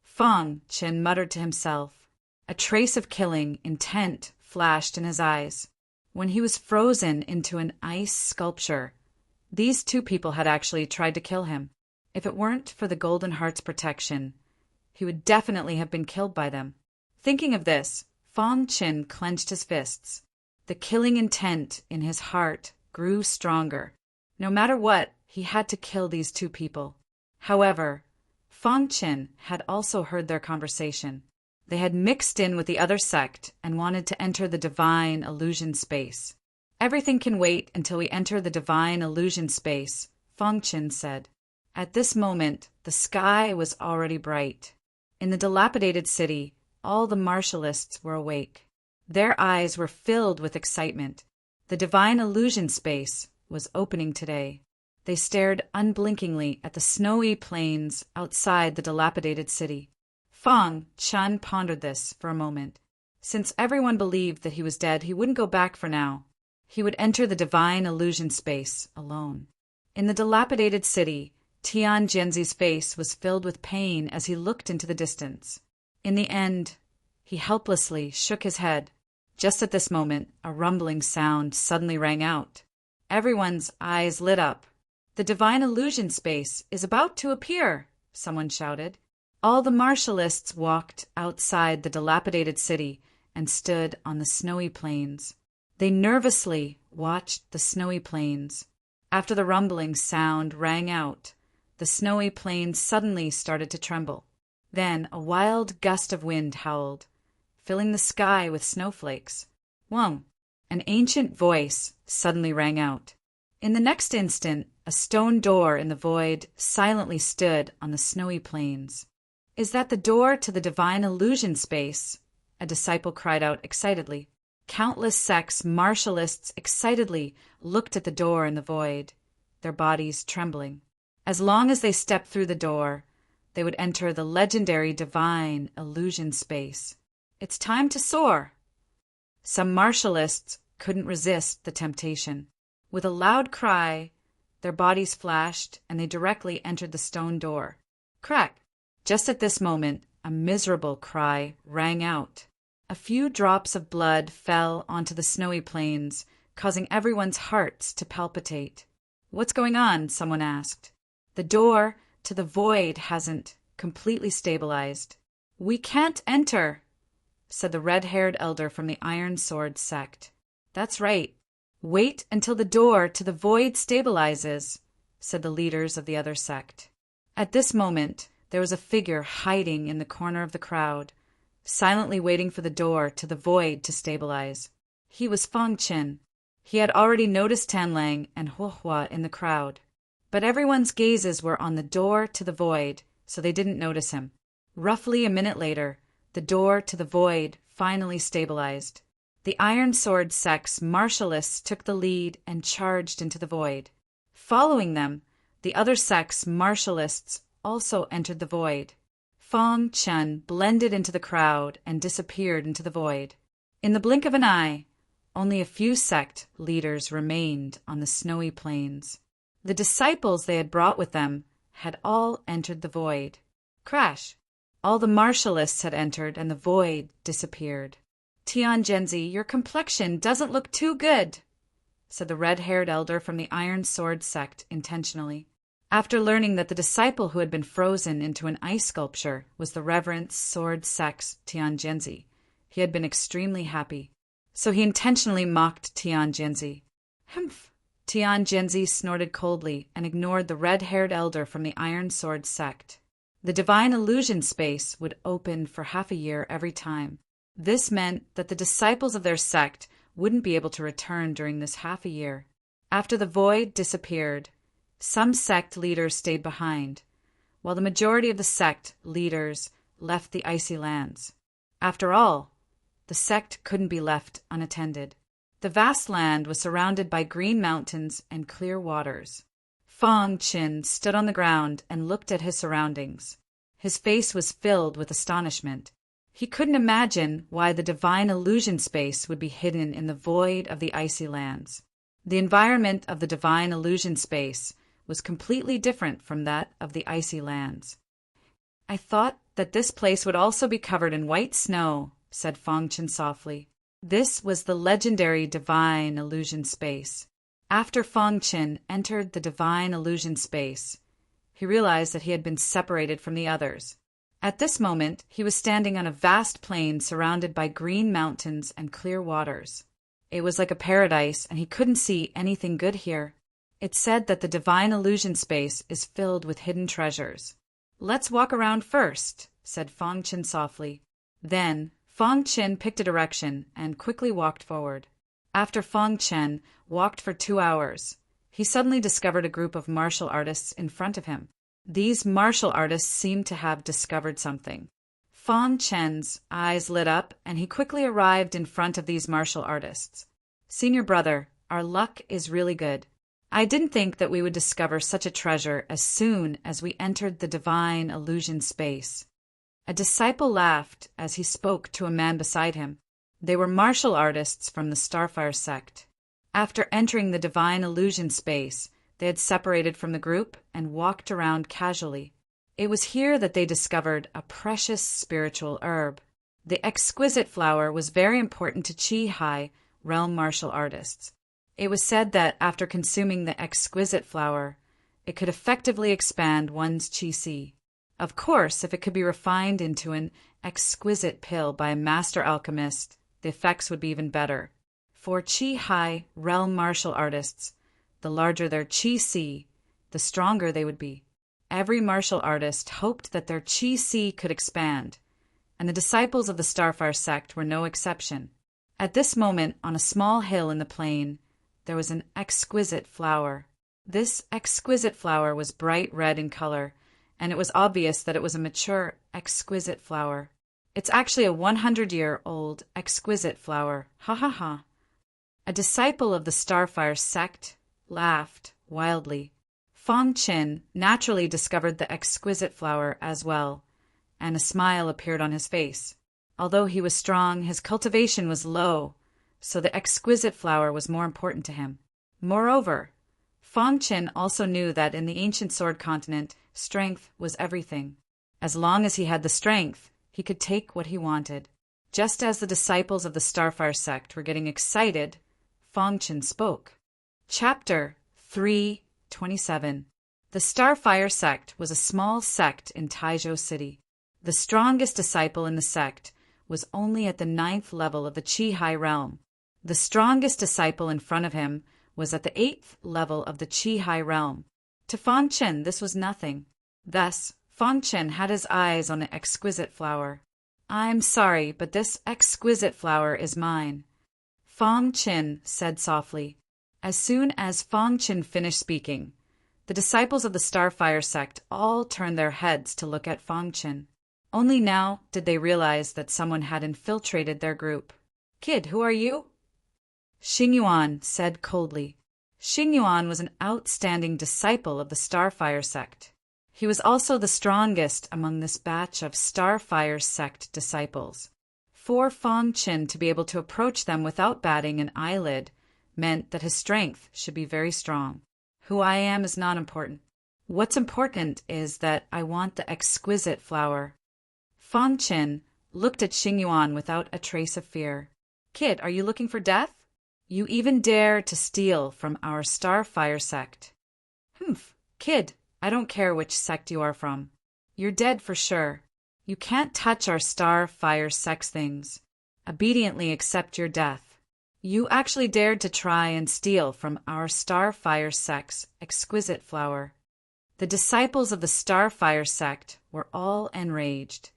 Fang Chen muttered to himself. A trace of killing intent flashed in his eyes. when he was frozen into an ice sculpture. These two people had actually tried to kill him. If it weren't for the Golden Heart's protection, he would definitely have been killed by them. Thinking of this, Fong Qin clenched his fists. The killing intent in his heart grew stronger. No matter what, he had to kill these two people. However, Fong Qin had also heard their conversation. They had mixed in with the other sect and wanted to enter the divine illusion space. Everything can wait until we enter the divine illusion space, Fong Qin said. At this moment, the sky was already bright. In the dilapidated city, all the martialists were awake. Their eyes were filled with excitement. The divine illusion space was opening today. They stared unblinkingly at the snowy plains outside the dilapidated city. Fong Qin pondered this for a moment. Since everyone believed that he was dead, he wouldn't go back for now. He would enter the divine illusion space alone. In the dilapidated city, Tian Genzi's face was filled with pain as he looked into the distance. In the end, he helplessly shook his head. Just at this moment, a rumbling sound suddenly rang out. Everyone's eyes lit up. "The divine illusion space is about to appear," someone shouted. All the martialists walked outside the dilapidated city and stood on the snowy plains. They nervously watched the snowy plains. After the rumbling sound rang out, the snowy plains suddenly started to tremble. Then a wild gust of wind howled, filling the sky with snowflakes. "Whoa!" An ancient voice suddenly rang out. In the next instant, a stone door in the void silently stood on the snowy plains. "Is that the door to the divine illusion space?" a disciple cried out excitedly. Countless sects martialists excitedly looked at the door in the void, their bodies trembling. As long as they stepped through the door, they would enter the legendary divine illusion space. "It's time to soar!" Some martialists couldn't resist the temptation. With a loud cry, their bodies flashed and they directly entered the stone door. Crack! Just at this moment, a miserable cry rang out. A few drops of blood fell onto the snowy plains, causing everyone's hearts to palpitate. "What's going on?" someone asked. "The door to the void hasn't completely stabilized." "We can't enter," said the red-haired elder from the Iron Sword sect. "That's right. Wait until the door to the void stabilizes," said the leaders of the other sect. At this moment, there was a figure hiding in the corner of the crowd, silently waiting for the door to the void to stabilize. He was Fong Qin. He had already noticed Tanlang and Huohua in the crowd, but everyone's gazes were on the door to the void, so they didn't notice him. Roughly a minute later, the door to the void finally stabilized. The Iron Sword sect's martialists took the lead and charged into the void. Following them, the other sect's martialists also entered the void. Fong Qin blended into the crowd and disappeared into the void. In the blink of an eye, only a few sect leaders remained on the snowy plains. The disciples they had brought with them had all entered the void. Crash! All the martialists had entered and the void disappeared. "Tian Genzi, your complexion doesn't look too good," said the red-haired elder from the Iron Sword sect intentionally. After learning that the disciple who had been frozen into an ice sculpture was the Reverend Sword sect's Tian Genzi, he had been extremely happy. So he intentionally mocked Tian Genzi. "Humph!" Tian Genzi snorted coldly and ignored the red-haired elder from the Iron Sword sect. The divine illusion space would open for half a year every time. This meant that the disciples of their sect wouldn't be able to return during this half a year. After the void disappeared, some sect leaders stayed behind, while the majority of the sect leaders left the icy lands. After all, the sect couldn't be left unattended. The vast land was surrounded by green mountains and clear waters. Fong Qin stood on the ground and looked at his surroundings. His face was filled with astonishment. He couldn't imagine why the divine illusion space would be hidden in the void of the icy lands. The environment of the divine illusion space was completely different from that of the icy lands. "I thought that this place would also be covered in white snow," said Fong Qin softly. This was the legendary Divine Illusion Space. After Feng Qin entered the Divine Illusion Space, he realized that he had been separated from the others. At this moment, he was standing on a vast plain surrounded by green mountains and clear waters. It was like a paradise, and he couldn't see anything good here. It's said that the Divine Illusion Space is filled with hidden treasures. "Let's walk around first," said Feng Qin softly. Then, Feng Qin picked a direction and quickly walked forward. After Feng Qin walked for 2 hours, he suddenly discovered a group of martial artists in front of him. These martial artists seemed to have discovered something. Feng Qin's eyes lit up, and he quickly arrived in front of these martial artists. "Senior brother, our luck is really good. I didn't think that we would discover such a treasure as soon as we entered the Divine Illusion Space." A disciple laughed as he spoke to a man beside him. They were martial artists from the Starfire sect. After entering the Divine Illusion Space, they had separated from the group and walked around casually. It was here that they discovered a precious spiritual herb. The exquisite flower was very important to Chi-Hai realm martial artists. It was said that after consuming the exquisite flower, it could effectively expand one's Chi. Of course, if it could be refined into an exquisite pill by a master alchemist, the effects would be even better. For Chi-Hai realm martial artists, the larger their Chi, the stronger they would be. Every martial artist hoped that their Chi could expand, and the disciples of the Starfire sect were no exception. At this moment, on a small hill in the plain, there was an exquisite flower. This exquisite flower was bright red in color, and it was obvious that it was a mature, exquisite flower. "It's actually a 100-year-old exquisite flower. Ha ha ha." A disciple of the Starfire sect laughed wildly. Feng Qin naturally discovered the exquisite flower as well, and a smile appeared on his face. Although he was strong, his cultivation was low, so the exquisite flower was more important to him. Moreover, Feng Qin also knew that in the ancient sword continent, strength was everything. As long as he had the strength, he could take what he wanted. Just as the disciples of the Starfire sect were getting excited, Feng Qin spoke. Chapter 3:27. The Starfire sect was a small sect in Taizhou City. The strongest disciple in the sect was only at the 9th level of the Chi-Hai realm. The strongest disciple in front of him was at the 8th level of the Chi-Hai realm. To Feng Qin, this was nothing. Thus, Feng Qin had his eyes on the exquisite flower. "I'm sorry, but this exquisite flower is mine," Feng Qin said softly. As soon as Feng Qin finished speaking, the disciples of the Starfire sect all turned their heads to look at Feng Qin. Only now did they realize that someone had infiltrated their group. "Kid, who are you?" Xingyuan said coldly. Xingyuan was an outstanding disciple of the Starfire sect. He was also the strongest among this batch of Starfire sect disciples. For Feng Qin to be able to approach them without batting an eyelid meant that his strength should be very strong. Who I am is not important. What's important is that I want the exquisite flower. Feng Qin looked at Xingyuan without a trace of fear. "Kid, are you looking for death? You even dare to steal from our Starfire sect." "Humph, kid, I don't care which sect you are from. You're dead for sure. You can't touch our Starfire sect's things. Obediently accept your death. You actually dared to try and steal from our Starfire sect's exquisite flower." The disciples of the Starfire sect were all enraged.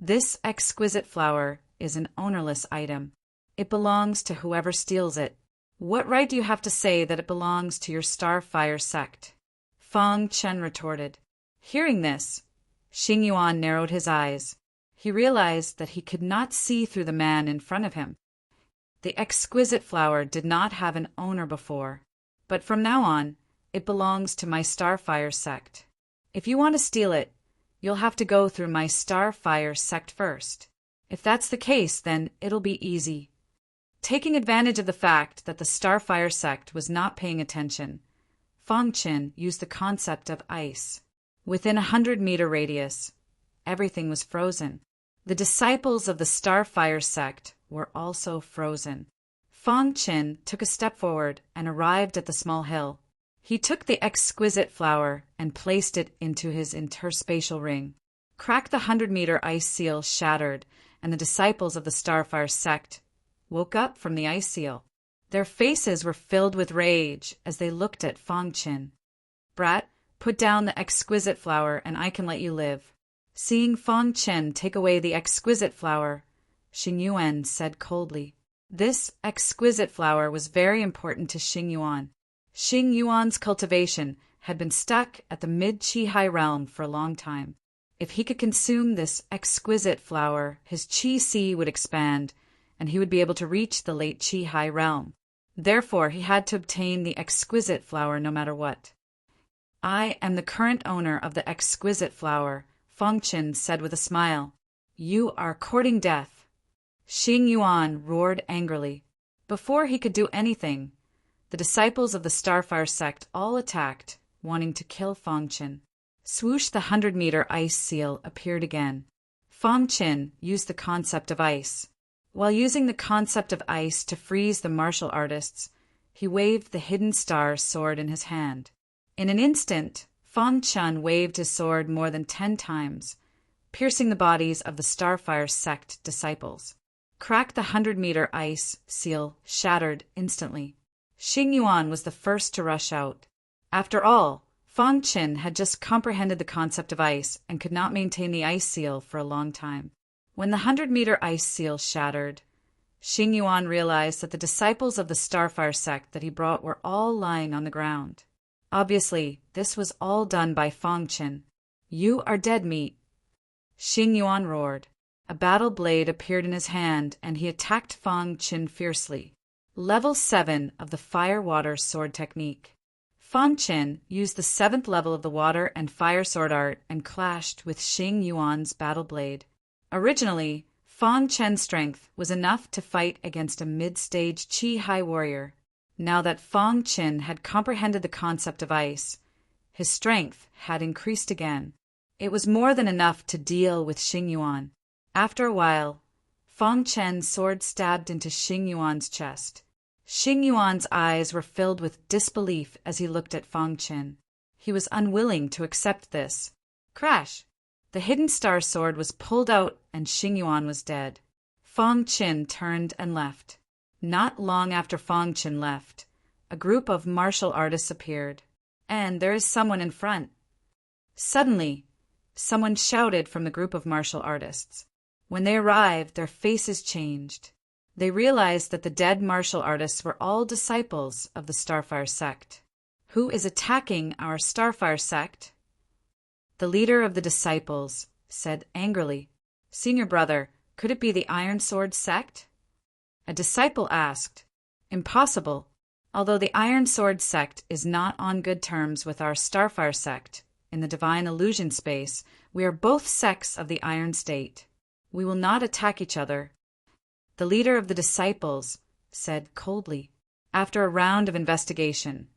This exquisite flower is an ownerless item. It belongs to whoever steals it. What right do you have to say that it belongs to your Starfire sect? Feng Qin retorted. Hearing this, Xingyuan narrowed his eyes. He realized that he could not see through the man in front of him. The exquisite flower did not have an owner before, but from now on, it belongs to my Starfire sect. If you want to steal it, you'll have to go through my Starfire sect first. If that's the case, then it'll be easy. Taking advantage of the fact that the Starfire sect was not paying attention, Feng Qin used the concept of ice. Within 100-meter radius, everything was frozen. The disciples of the Starfire sect were also frozen. Fang Qin took a step forward and arrived at the small hill. He took the exquisite flower and placed it into his interspatial ring. Crack the 100-meter ice seal shattered, and the disciples of the Starfire sect woke up from the ice seal. Their faces were filled with rage as they looked at Fang Qin. "Brat, put down the exquisite flower and I can let you live." Seeing Fang Qin take away the exquisite flower, Xing Yuan said coldly. This exquisite flower was very important to Xing Yuan. Xing Yuan's cultivation had been stuck at the mid-Qi-Hai realm for a long time. If he could consume this exquisite flower, his Qi-Si would expand, and he would be able to reach the late Qi-Hai realm. Therefore, he had to obtain the exquisite flower no matter what. "I am the current owner of the exquisite flower," Fang Qin said with a smile. "You are courting death." Xing Yuan roared angrily. Before he could do anything, the disciples of the Starfire sect all attacked, wanting to kill Fang Qin. Swoosh, the 100-meter ice seal appeared again. Fang Qin used the concept of ice. While using the concept of ice to freeze the martial artists, he waved the hidden star sword in his hand. In an instant, Fang Qin waved his sword more than 10 times, piercing the bodies of the Starfire sect disciples. Crack, the 100-meter ice seal shattered instantly. Xing Yuan was the first to rush out. After all, Fang Qin had just comprehended the concept of ice and could not maintain the ice seal for a long time. When the 100-meter ice seal shattered, Xing Yuan realized that the disciples of the Starfire sect that he brought were all lying on the ground. Obviously, this was all done by Fang Qin. "You are dead meat," Xing Yuan roared. A battle blade appeared in his hand, and he attacked Fang Qin fiercely. Level 7 of the Fire-Water Sword technique. Fang Qin used the 7th level of the Water and Fire Sword art and clashed with Xing Yuan's battle blade. Originally, Fang Qin's strength was enough to fight against a mid-stage Qi-Hai warrior. Now that Fang Qin had comprehended the concept of ice, his strength had increased again. It was more than enough to deal with Xing Yuan. After a while, Fang Qin's sword stabbed into Xing Yuan's chest. Xing Yuan's eyes were filled with disbelief as he looked at Fang Qin. He was unwilling to accept this. Crash! The hidden star sword was pulled out and Xing Yuan was dead. Fang Qin turned and left. Not long after Fang Qin left, a group of martial artists appeared. "And there is someone in front." Suddenly, someone shouted from the group of martial artists. When they arrived, their faces changed. They realized that the dead martial artists were all disciples of the Starfire sect. "Who is attacking our Starfire sect?" The leader of the disciples said angrily, "Senior brother, could it be the Iron Sword sect?" A disciple asked, "Impossible. Although the Iron Sword sect is not on good terms with our Starfire sect, in the Divine Illusion space, we are both sects of the Iron State. We will not attack each other." The leader of the disciples said coldly. After a round of investigation,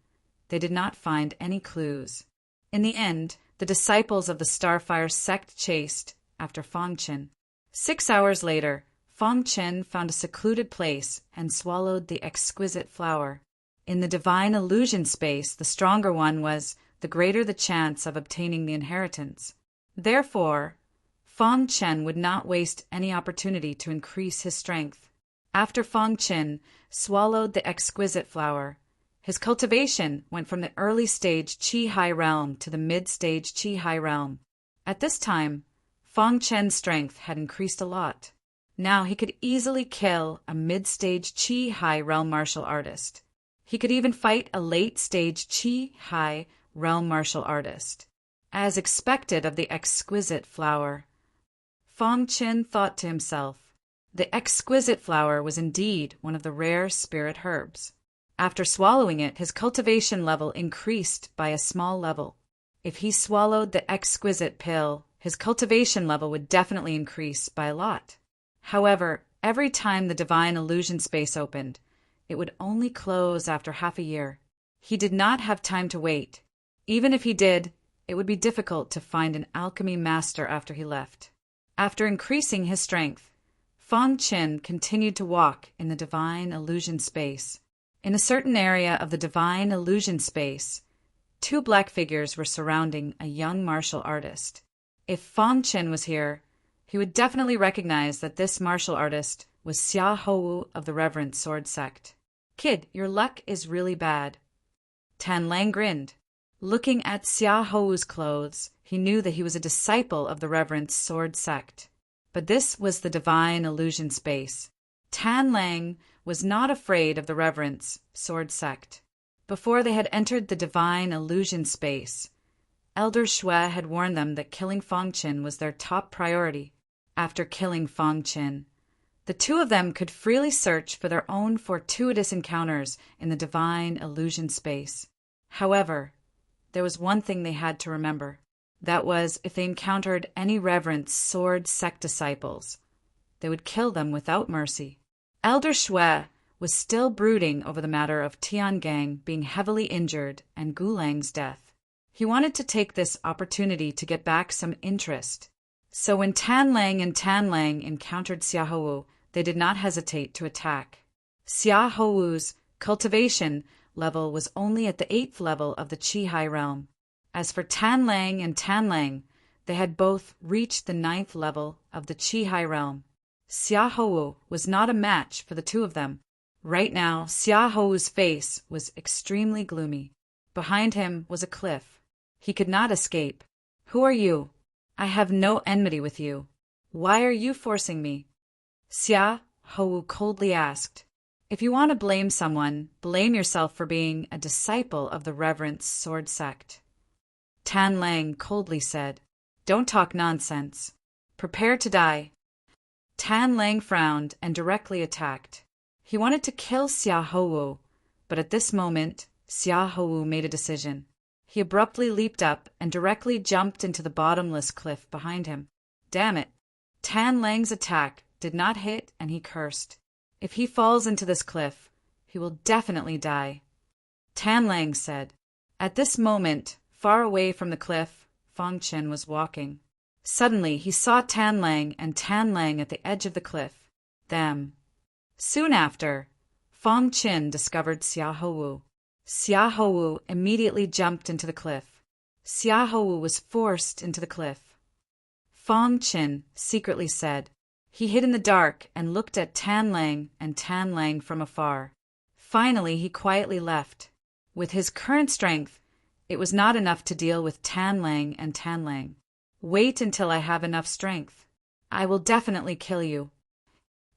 they did not find any clues. In the end, the disciples of the Starfire sect chased after Fang Qin. 6 hours later, Fang Qin found a secluded place and swallowed the exquisite flower. In the Divine Illusion space, the stronger one was, the greater the chance of obtaining the inheritance. Therefore, Fang Qin would not waste any opportunity to increase his strength. After Fang Qin swallowed the exquisite flower, his cultivation went from the early stage Qi-Hai realm to the mid-stage Qi-Hai realm. At this time, Fang Qin's strength had increased a lot. Now he could easily kill a mid-stage Qi-Hai realm martial artist. He could even fight a late-stage Qi-Hai realm martial artist. As expected of the exquisite flower, Fang Qin thought to himself, the exquisite flower was indeed one of the rare spirit herbs. After swallowing it, his cultivation level increased by a small level. If he swallowed the exquisite pill, his cultivation level would definitely increase by a lot. However, every time the Divine Illusion space opened, it would only close after half a year. He did not have time to wait. Even if he did, it would be difficult to find an alchemy master after he left. After increasing his strength, Fang Qin continued to walk in the divine illusion space. In a certain area of the divine illusion space, two black figures were surrounding a young martial artist. If Fang Qin was here, he would definitely recognize that this martial artist was Xia Hou of the Reverent Sword Sect. "Kid, your luck is really bad." Tan Lang grinned. Looking at Xia Hou's clothes, he knew that he was a disciple of the Reverent Sword Sect. But this was the divine illusion space. Tan Lang was not afraid of the Reverent's Sword Sect. Before they had entered the divine illusion space, Elder Shui had warned them that killing Fang Qin was their top priority. After killing Fang Qin, the two of them could freely search for their own fortuitous encounters in the divine illusion space. However, there was one thing they had to remember. That was, if they encountered any Reverent Sword Sect disciples, they would kill them without mercy. Elder Shui was still brooding over the matter of Tiangang being heavily injured and Gulang's death. He wanted to take this opportunity to get back some interest. So when Tan Lang encountered Xia Hou, they did not hesitate to attack. Xia Hou's cultivation level was only at the 8th level of the Qi Hai realm. As for Tan Lang, they had both reached the 9th level of the Qi Hai realm. Xia Hou was not a match for the two of them. Right now, Xia Hou's face was extremely gloomy. Behind him was a cliff. He could not escape. "Who are you? I have no enmity with you. Why are you forcing me?" Xia Hou coldly asked. "If you want to blame someone, blame yourself for being a disciple of the Reverent Sword Sect." Tan Lang coldly said, "Don't talk nonsense. Prepare to die." Tan Lang frowned and directly attacked. He wanted to kill Xia Hou, but at this moment, Xia Hou made a decision. He abruptly leaped up and directly jumped into the bottomless cliff behind him. Damn it! Tan Lang's attack did not hit, and he cursed. If he falls into this cliff, he will definitely die. Tan Lang said. At this moment, far away from the cliff, Fang Qin was walking. Suddenly, he saw Tan Lang and Tan Lang at the edge of the cliff. Them. Soon after, Fang Qin discovered Xia Hou. Xia Hou immediately jumped into the cliff. Xia Hou was forced into the cliff. Fang Qin secretly said. He hid in the dark and looked at Tan Lang and Tan Lang from afar. Finally, he quietly left. With his current strength, it was not enough to deal with Tan Lang and Tan Lang. Wait until I have enough strength. I will definitely kill you.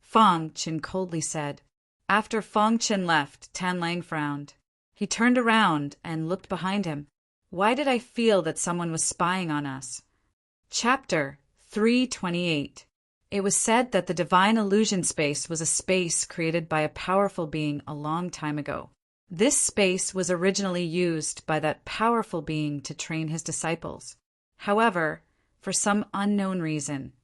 Fang Qin coldly said. After Fang Qin left, Tan Lang frowned. He turned around and looked behind him. Why did I feel that someone was spying on us? Chapter 328. It was said that the divine illusion space was a space created by a powerful being a long time ago. This space was originally used by that powerful being to train his disciples. However, for some unknown reason,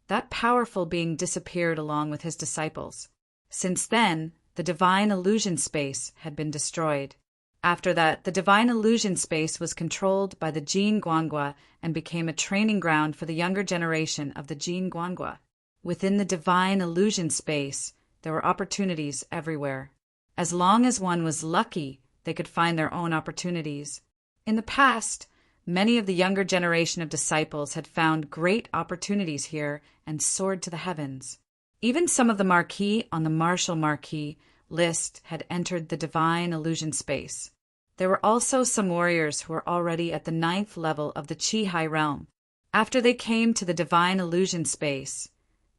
that powerful being disappeared along with his disciples. Since then, the divine illusion space had been destroyed. After that, the divine illusion space was controlled by the Jin Guangua and became a training ground for the younger generation of the Jin Guangua. Within the divine illusion space, there were opportunities everywhere. As long as one was lucky, they could find their own opportunities. In the past, many of the younger generation of disciples had found great opportunities here and soared to the heavens. Even some of the marquis on the martial marquis list had entered the divine illusion space. There were also some warriors who were already at the 9th level of the Qi Hai realm. After they came to the divine illusion space,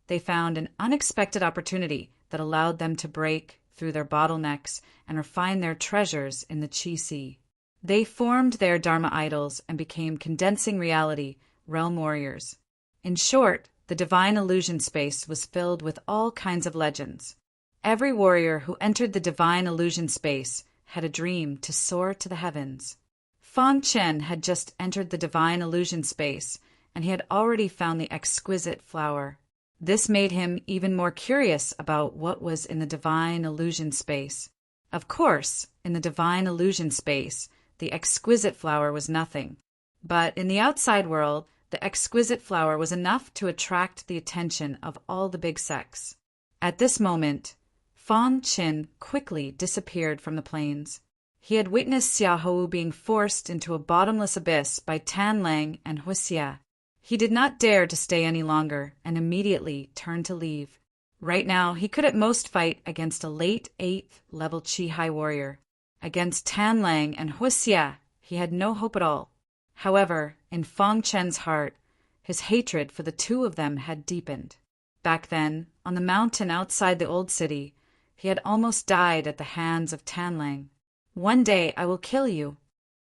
they found an unexpected opportunity that allowed them to break through their bottlenecks and refine their treasures in the Qi Sea. They formed their Dharma idols and became condensing reality, realm warriors. In short, the divine illusion space was filled with all kinds of legends. Every warrior who entered the divine illusion space had a dream to soar to the heavens. Fang Qin had just entered the divine illusion space, and he had already found the exquisite flower. This made him even more curious about what was in the divine illusion space. Of course, in the divine illusion space, the exquisite flower was nothing. But in the outside world, the exquisite flower was enough to attract the attention of all the big sects. At this moment, Fang Qin quickly disappeared from the plains. He had witnessed Xiaohou being forced into a bottomless abyss by Tan Lang and Huixia. He did not dare to stay any longer and immediately turned to leave. Right now, he could at most fight against a late 8th level Qi High warrior. Against Tan Lang and Huixia, he had no hope at all. However, in Fang Chen's heart, his hatred for the two of them had deepened. Back then, on the mountain outside the old city, he had almost died at the hands of Tan Lang. One day I will kill you,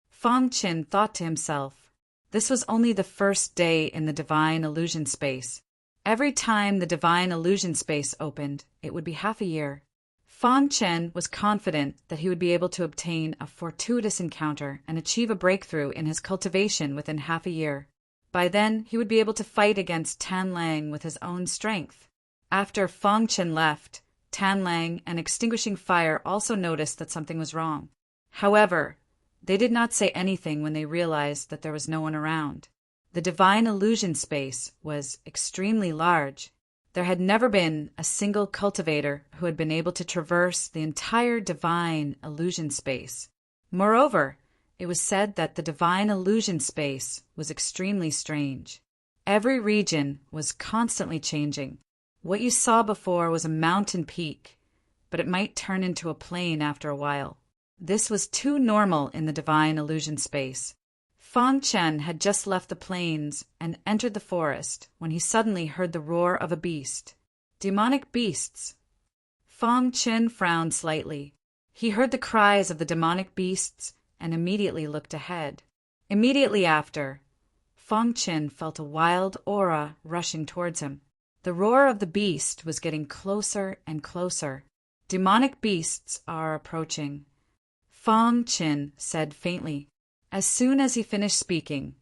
Fang Qin thought to himself. This was only the first day in the divine illusion space. Every time the divine illusion space opened, it would be half a year. Fang Qin was confident that he would be able to obtain a fortuitous encounter and achieve a breakthrough in his cultivation within half a year. By then, he would be able to fight against Tan Lang with his own strength. After Fang Qin left, Tan Lang and Extinguishing Fire also noticed that something was wrong. However, they did not say anything when they realized that there was no one around. The divine illusion space was extremely large. There had never been a single cultivator who had been able to traverse the entire divine illusion space. Moreover, it was said that the divine illusion space was extremely strange. Every region was constantly changing. What you saw before was a mountain peak, but it might turn into a plain after a while. This was too normal in the divine illusion space. Fang Chen had just left the plains and entered the forest when he suddenly heard the roar of a beast. Demonic beasts. Fang Chen frowned slightly. He heard the cries of the demonic beasts and immediately looked ahead. Immediately after, Fang Chen felt a wild aura rushing towards him. The roar of the beast was getting closer and closer. Demonic beasts are approaching, Fang Chen said faintly. As soon as he finished speaking,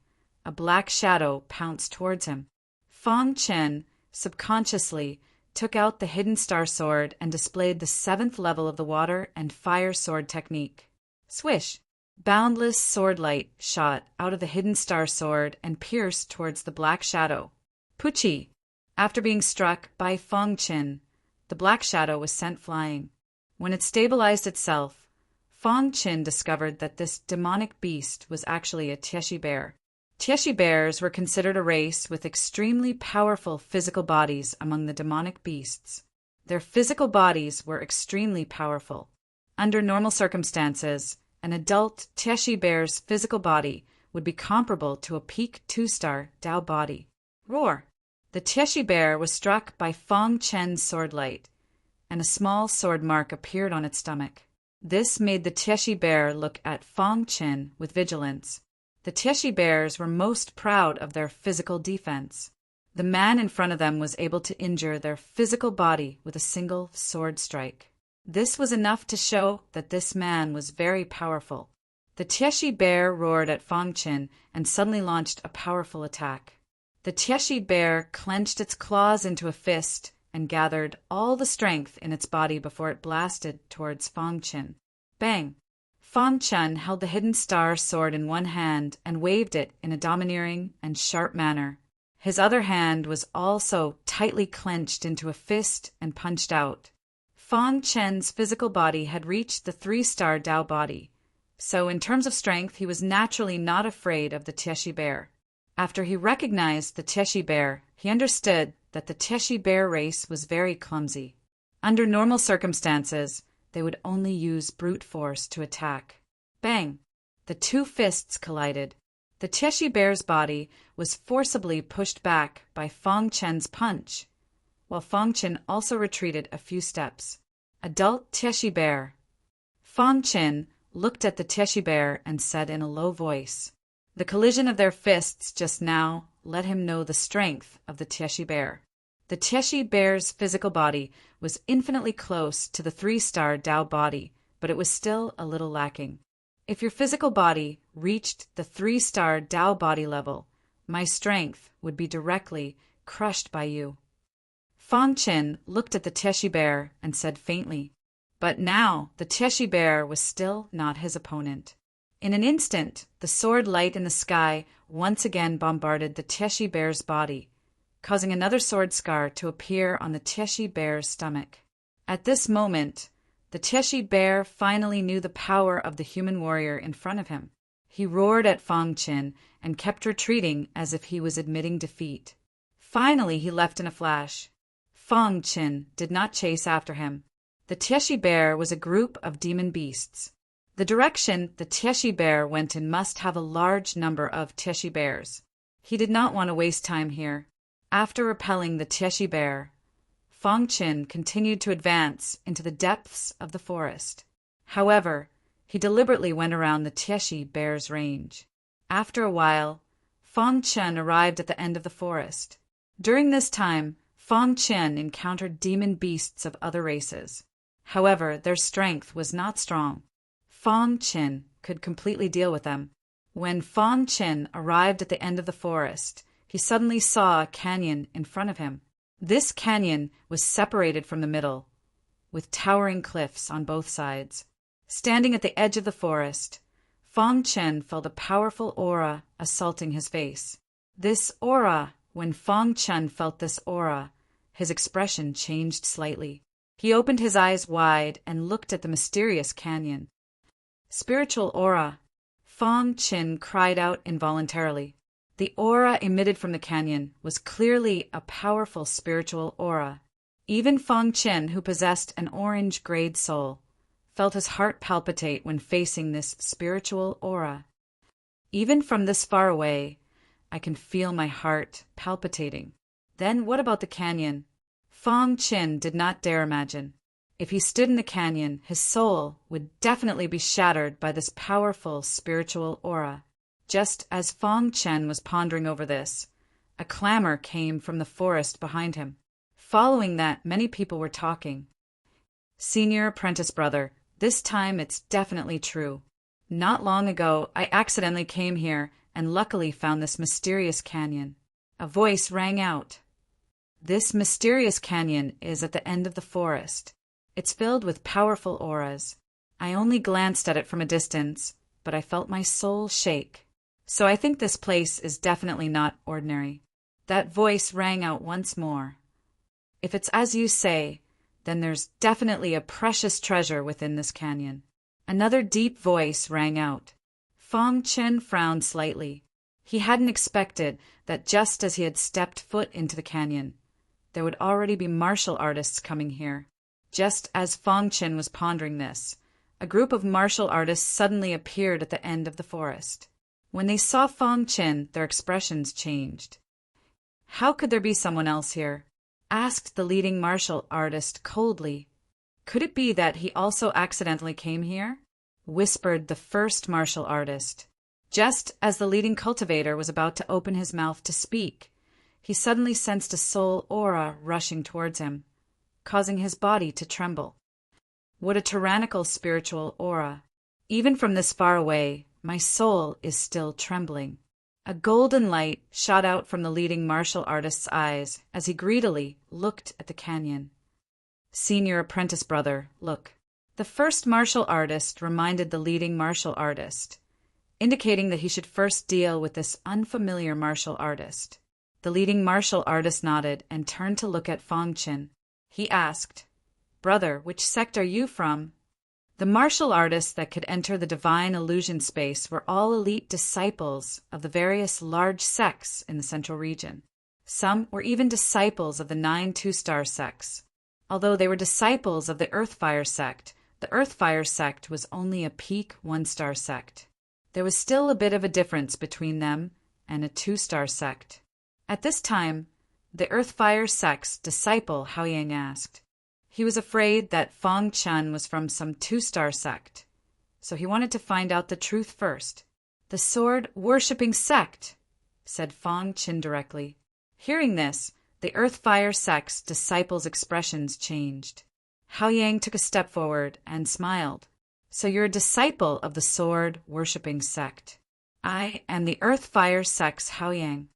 a black shadow pounced towards him. Fang Chen subconsciously took out the hidden star sword and displayed the 7th level of the water and fire sword technique. Swish! Boundless sword light shot out of the hidden star sword and pierced towards the black shadow. Puchi! After being struck by Fang Chen, the black shadow was sent flying. When it stabilized itself, Fang Chen discovered that this demonic beast was actually a Tieshi bear. Tieshi bears were considered a race with extremely powerful physical bodies among the demonic beasts. Their physical bodies were extremely powerful. Under normal circumstances, an adult Tieshi bear's physical body would be comparable to a peak 2-star Dao body. Roar! The Tieshi bear was struck by Fang Chen's sword light, and a small sword mark appeared on its stomach. This made the Tieshi bear look at Fang Chen with vigilance. The Tieshi bears were most proud of their physical defense. The man in front of them was able to injure their physical body with a single sword strike. This was enough to show that this man was very powerful. The Tieshi bear roared at Fang Chen and suddenly launched a powerful attack. The Tieshi bear clenched its claws into a fist and gathered all the strength in its body before it blasted towards Fang Chen. Bang! Fang Chen held the hidden star sword in one hand and waved it in a domineering and sharp manner. His other hand was also tightly clenched into a fist and punched out. Fang Chen's physical body had reached the 3-star Dao body, so in terms of strength he was naturally not afraid of the Tieshi bear. After he recognized the Tieshi bear, he understood that the Tieshi bear race was very clumsy. Under normal circumstances, they would only use brute force to attack. Bang! The two fists collided. The Tieshi bear's body was forcibly pushed back by Fang Chen's punch, while Fang Chen also retreated a few steps. Adult Tieshi bear. Fang Chen looked at the Tieshi bear and said in a low voice. The collision of their fists just now let him know the strength of the Tieshi bear. The Tieshi bear's physical body was infinitely close to the 3-star Dao body, but it was still a little lacking. If your physical body reached the 3-star Dao body level, my strength would be directly crushed by you. Fang Chen looked at the Tieshi bear and said faintly, but now the Tieshi bear was still not his opponent. In an instant, the sword light in the sky once again bombarded the Tieshi bear's body, causing another sword scar to appear on the Tieshi bear's stomach. At this moment, the Tieshi bear finally knew the power of the human warrior in front of him. He roared at Fang Qin and kept retreating as if he was admitting defeat. Finally, he left in a flash. Fang Qin did not chase after him. The Tieshi bear was a group of demon beasts. The direction the Tieshi bear went in must have a large number of Tieshi bears. He did not want to waste time here. After repelling the Tieshi bear, Fang Qin continued to advance into the depths of the forest. However, he deliberately went around the Tieshi bear's range. After a while, Fang Qin arrived at the end of the forest. During this time, Fang Qin encountered demon beasts of other races. However, their strength was not strong. Fang Qin could completely deal with them. When Fang Qin arrived at the end of the forest, he suddenly saw a canyon in front of him. This canyon was separated from the middle, with towering cliffs on both sides. Standing at the edge of the forest, Fang Qin felt a powerful aura assaulting his face. When Fang Qin felt this aura, his expression changed slightly. He opened his eyes wide and looked at the mysterious canyon. Spiritual aura. Fang Qin cried out involuntarily. The aura emitted from the canyon was clearly a powerful spiritual aura. Even Fang Qin, who possessed an orange-grade soul, felt his heart palpitate when facing this spiritual aura. Even from this far away, I can feel my heart palpitating. Then what about the canyon? Fang Qin did not dare imagine. If he stood in the canyon, his soul would definitely be shattered by this powerful spiritual aura. Just as Fang Qin was pondering over this, a clamor came from the forest behind him. Following that, many people were talking. Senior apprentice brother, this time it's definitely true. Not long ago, I accidentally came here and luckily found this mysterious canyon. A voice rang out. This mysterious canyon is at the end of the forest. It's filled with powerful auras. I only glanced at it from a distance, but I felt my soul shake. So I think this place is definitely not ordinary. That voice rang out once more. If it's as you say, then there's definitely a precious treasure within this canyon. Another deep voice rang out. Fang Qin frowned slightly. He hadn't expected that just as he had stepped foot into the canyon, there would already be martial artists coming here. Just as Fang Qin was pondering this, a group of martial artists suddenly appeared at the end of the forest. When they saw Fang Qin, their expressions changed. How could there be someone else here? Asked the leading martial artist coldly. Could it be that he also accidentally came here? Whispered the first martial artist. Just as the leading cultivator was about to open his mouth to speak, he suddenly sensed a soul aura rushing towards him, causing his body to tremble. What a tyrannical spiritual aura. Even from this far away, my soul is still trembling. A golden light shot out from the leading martial artist's eyes as he greedily looked at the canyon. Senior apprentice brother, look. The first martial artist reminded the leading martial artist, indicating that he should first deal with this unfamiliar martial artist. The leading martial artist nodded and turned to look at Fang Qin. He asked, Brother, which sect are you from? The martial artists that could enter the divine illusion space were all elite disciples of the various large sects in the central region. Some were even disciples of the 9 two-star sects. Although they were disciples of the Earthfire sect, the Earthfire sect was only a peak 1-star sect. There was still a bit of a difference between them and a 2-star sect. At this time, the Earthfire sect's disciple Haoyang asked. He was afraid that Fang Qin was from some 2-star sect, so he wanted to find out the truth first. The sword-worshipping sect, said Fang Qin directly. Hearing this, the Earthfire sect's disciples' expressions changed. Haoyang took a step forward and smiled. So you're a disciple of the sword-worshipping sect. I am the Earthfire sect's Haoyang.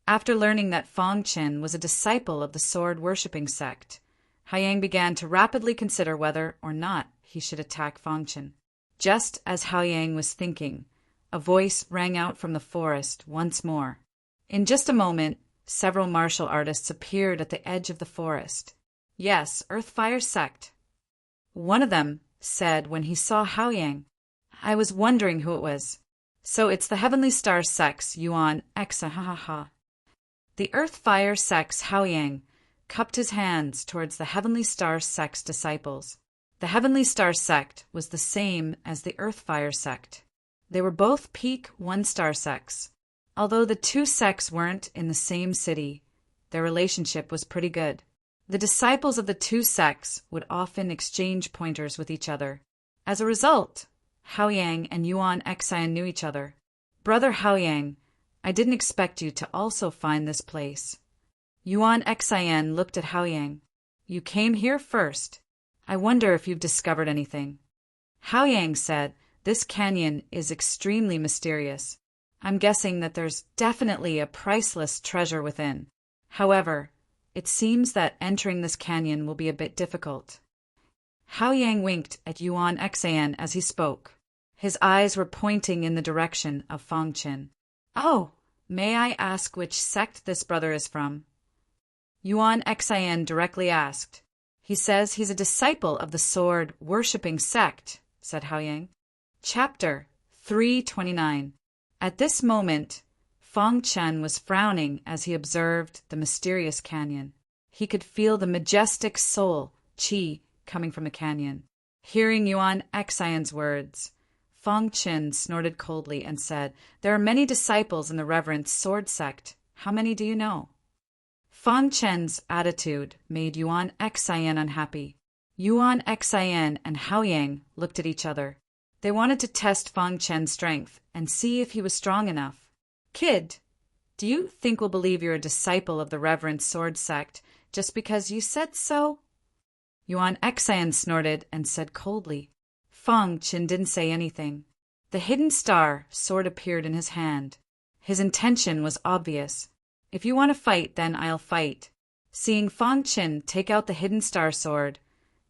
After learning that Fang Qin was a disciple of the sword-worshipping sect, Haoyang began to rapidly consider whether or not he should attack Fang Qin. Just as Haoyang was thinking, a voice rang out from the forest once more. In just a moment, Several martial artists appeared at the edge of the forest. Yes, Earth Fire Sect. One of them said when he saw Haoyang. I was wondering who it was. So it's the Heavenly Star Sect's Yuan Exa, ha ha ha. The Earth Fire Sect's Haoyang cupped his hands towards the Heavenly Star Sect's disciples. The Heavenly Star Sect was the same as the Earth Fire Sect. They were both peak one-star sects. Although the two sects weren't in the same city, their relationship was pretty good. The disciples of the two sects would often exchange pointers with each other. As a result, Haoyang and Yuan Exian knew each other. Brother Haoyang, I didn't expect you to also find this place. Yuan Exian looked at Haoyang. You came here first. I wonder if you've discovered anything. Haoyang said, this canyon is extremely mysterious. I'm guessing that there's definitely a priceless treasure within. However, it seems that entering this canyon will be a bit difficult. Haoyang winked at Yuan Exian as he spoke. His eyes were pointing in the direction of Fangchen. Oh, may I ask which sect this brother is from? Yuan Exian directly asked. He says he's a disciple of the sword-worshipping sect, said Haoyang. Chapter 329. At this moment, Fangchen was frowning as he observed the mysterious canyon. He could feel the majestic soul, qi, coming from the canyon. Hearing Yuan Exian's words, Fangchen snorted coldly and said, there are many disciples in the reverend sword sect. How many do you know? Fangchen's attitude made Yuan Exian unhappy. Yuan Exian and Haoyang looked at each other. They wanted to test Fangchen's strength and see if he was strong enough. Kid, do you think we'll believe you're a disciple of the reverend sword sect just because you said so? Yuan Exian snorted and said coldly. Fangchen didn't say anything. The hidden star sword appeared in his hand. His intention was obvious. If you want to fight, then I'll fight. Seeing Fangchen take out the hidden star sword,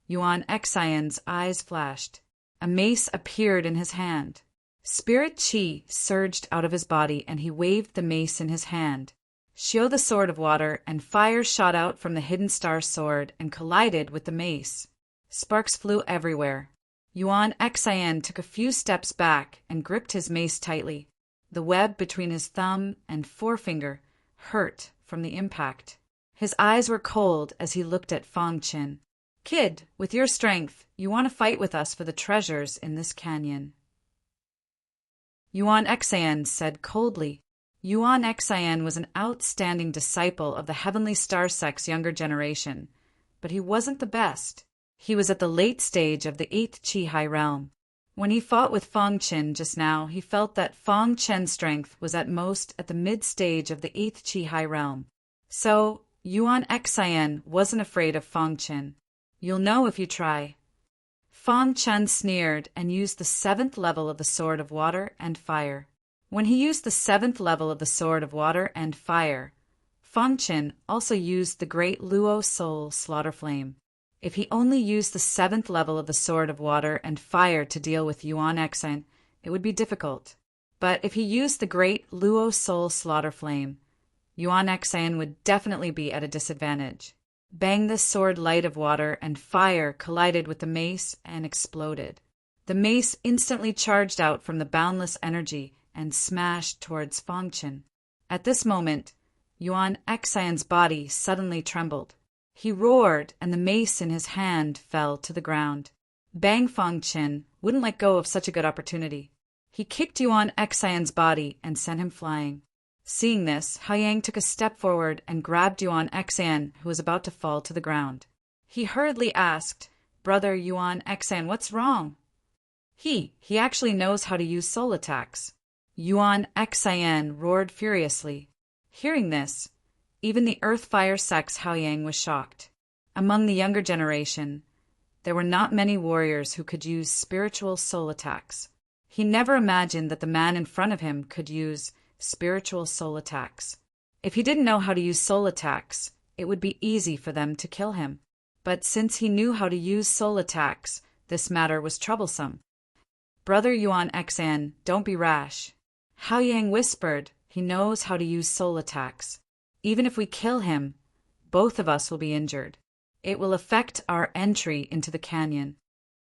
Yuan Exian's eyes flashed. A mace appeared in his hand. Spirit qi surged out of his body and he waved the mace in his hand. Xiao the sword of water and fire shot out from the hidden star sword and collided with the mace. Sparks flew everywhere. Yuan Exian took a few steps back and gripped his mace tightly. The web between his thumb and forefinger hurt from the impact. His eyes were cold as he looked at Fangchen. Kid, with your strength, you want to fight with us for the treasures in this canyon. Yuan Exian said coldly. Yuan Exian was an outstanding disciple of the Heavenly Star Sect's younger generation, but he wasn't the best. He was at the late stage of the 8th Qi High Realm. When he fought with Fangchen just now, he felt that Fangchen's strength was at most at the mid-stage of the 8th Qi High Realm. So, Yuan Exian wasn't afraid of Fangchen. You'll know if you try. Fangchen sneered and used the 7th level of the Sword of Water and Fire. When he used the 7th level of the Sword of Water and Fire, Fangchen also used the Great Luo Soul Slaughter Flame. If he only used the 7th level of the Sword of Water and Fire to deal with Yuan Exian, it would be difficult. But if he used the Great Luo Soul Slaughter Flame, Yuan Exian would definitely be at a disadvantage. Bang, the sword light of water and fire collided with the mace and exploded. The mace instantly charged out from the boundless energy and smashed towards Fangchen. At this moment, Yuan Exian's body suddenly trembled. He roared, and the mace in his hand fell to the ground. Bang Fangchen wouldn't let go of such a good opportunity. He kicked Yuan Exian's body and sent him flying. Seeing this, Haoyang took a step forward and grabbed Yuan Exian, who was about to fall to the ground. He hurriedly asked, Brother Yuan Exian, what's wrong? He actually knows how to use soul attacks. Yuan Exian roared furiously. Hearing this, even the Earth Fire Sect's Haoyang was shocked. Among the younger generation, there were not many warriors who could use spiritual soul attacks. He never imagined that the man in front of him could use spiritual soul attacks. If he didn't know how to use soul attacks, it would be easy for them to kill him. But since he knew how to use soul attacks, this matter was troublesome. Brother Yuan Exian, don't be rash. Haoyang whispered, he knows how to use soul attacks. Even if we kill him, both of us will be injured. It will affect our entry into the canyon.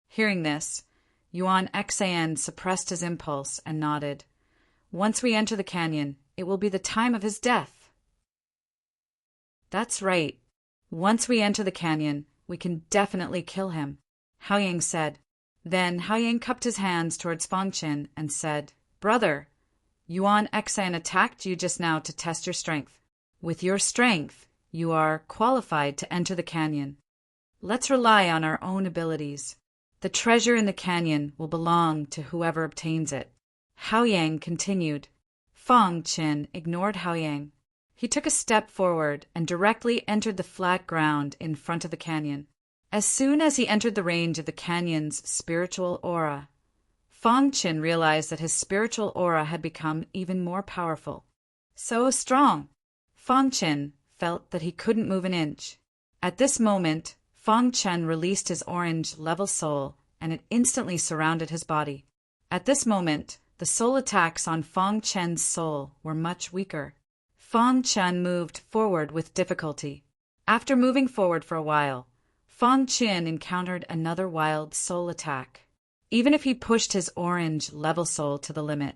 Hearing this, Yuan Xan suppressed his impulse and nodded. Once we enter the canyon, it will be the time of his death. That's right. Once we enter the canyon, we can definitely kill him, Haoyang said. Then Haoyang cupped his hands towards Fangchen and said, Brother, Yuan Xan attacked you just now to test your strength. With your strength, you are qualified to enter the canyon. Let's rely on our own abilities. The treasure in the canyon will belong to whoever obtains it. Haoyang continued. Fangchen ignored Haoyang. He took a step forward and directly entered the flat ground in front of the canyon. As soon as he entered the range of the canyon's spiritual aura, Fangchen realized that his spiritual aura had become even more powerful. So strong! Fangchen felt that he couldn't move an inch. At this moment, Fangchen released his orange level soul, and it instantly surrounded his body. At this moment, the soul attacks on Fangchen's soul were much weaker. Fangchen moved forward with difficulty. After moving forward for a while, Fangchen encountered another wild soul attack. Even if he pushed his orange level soul to the limit,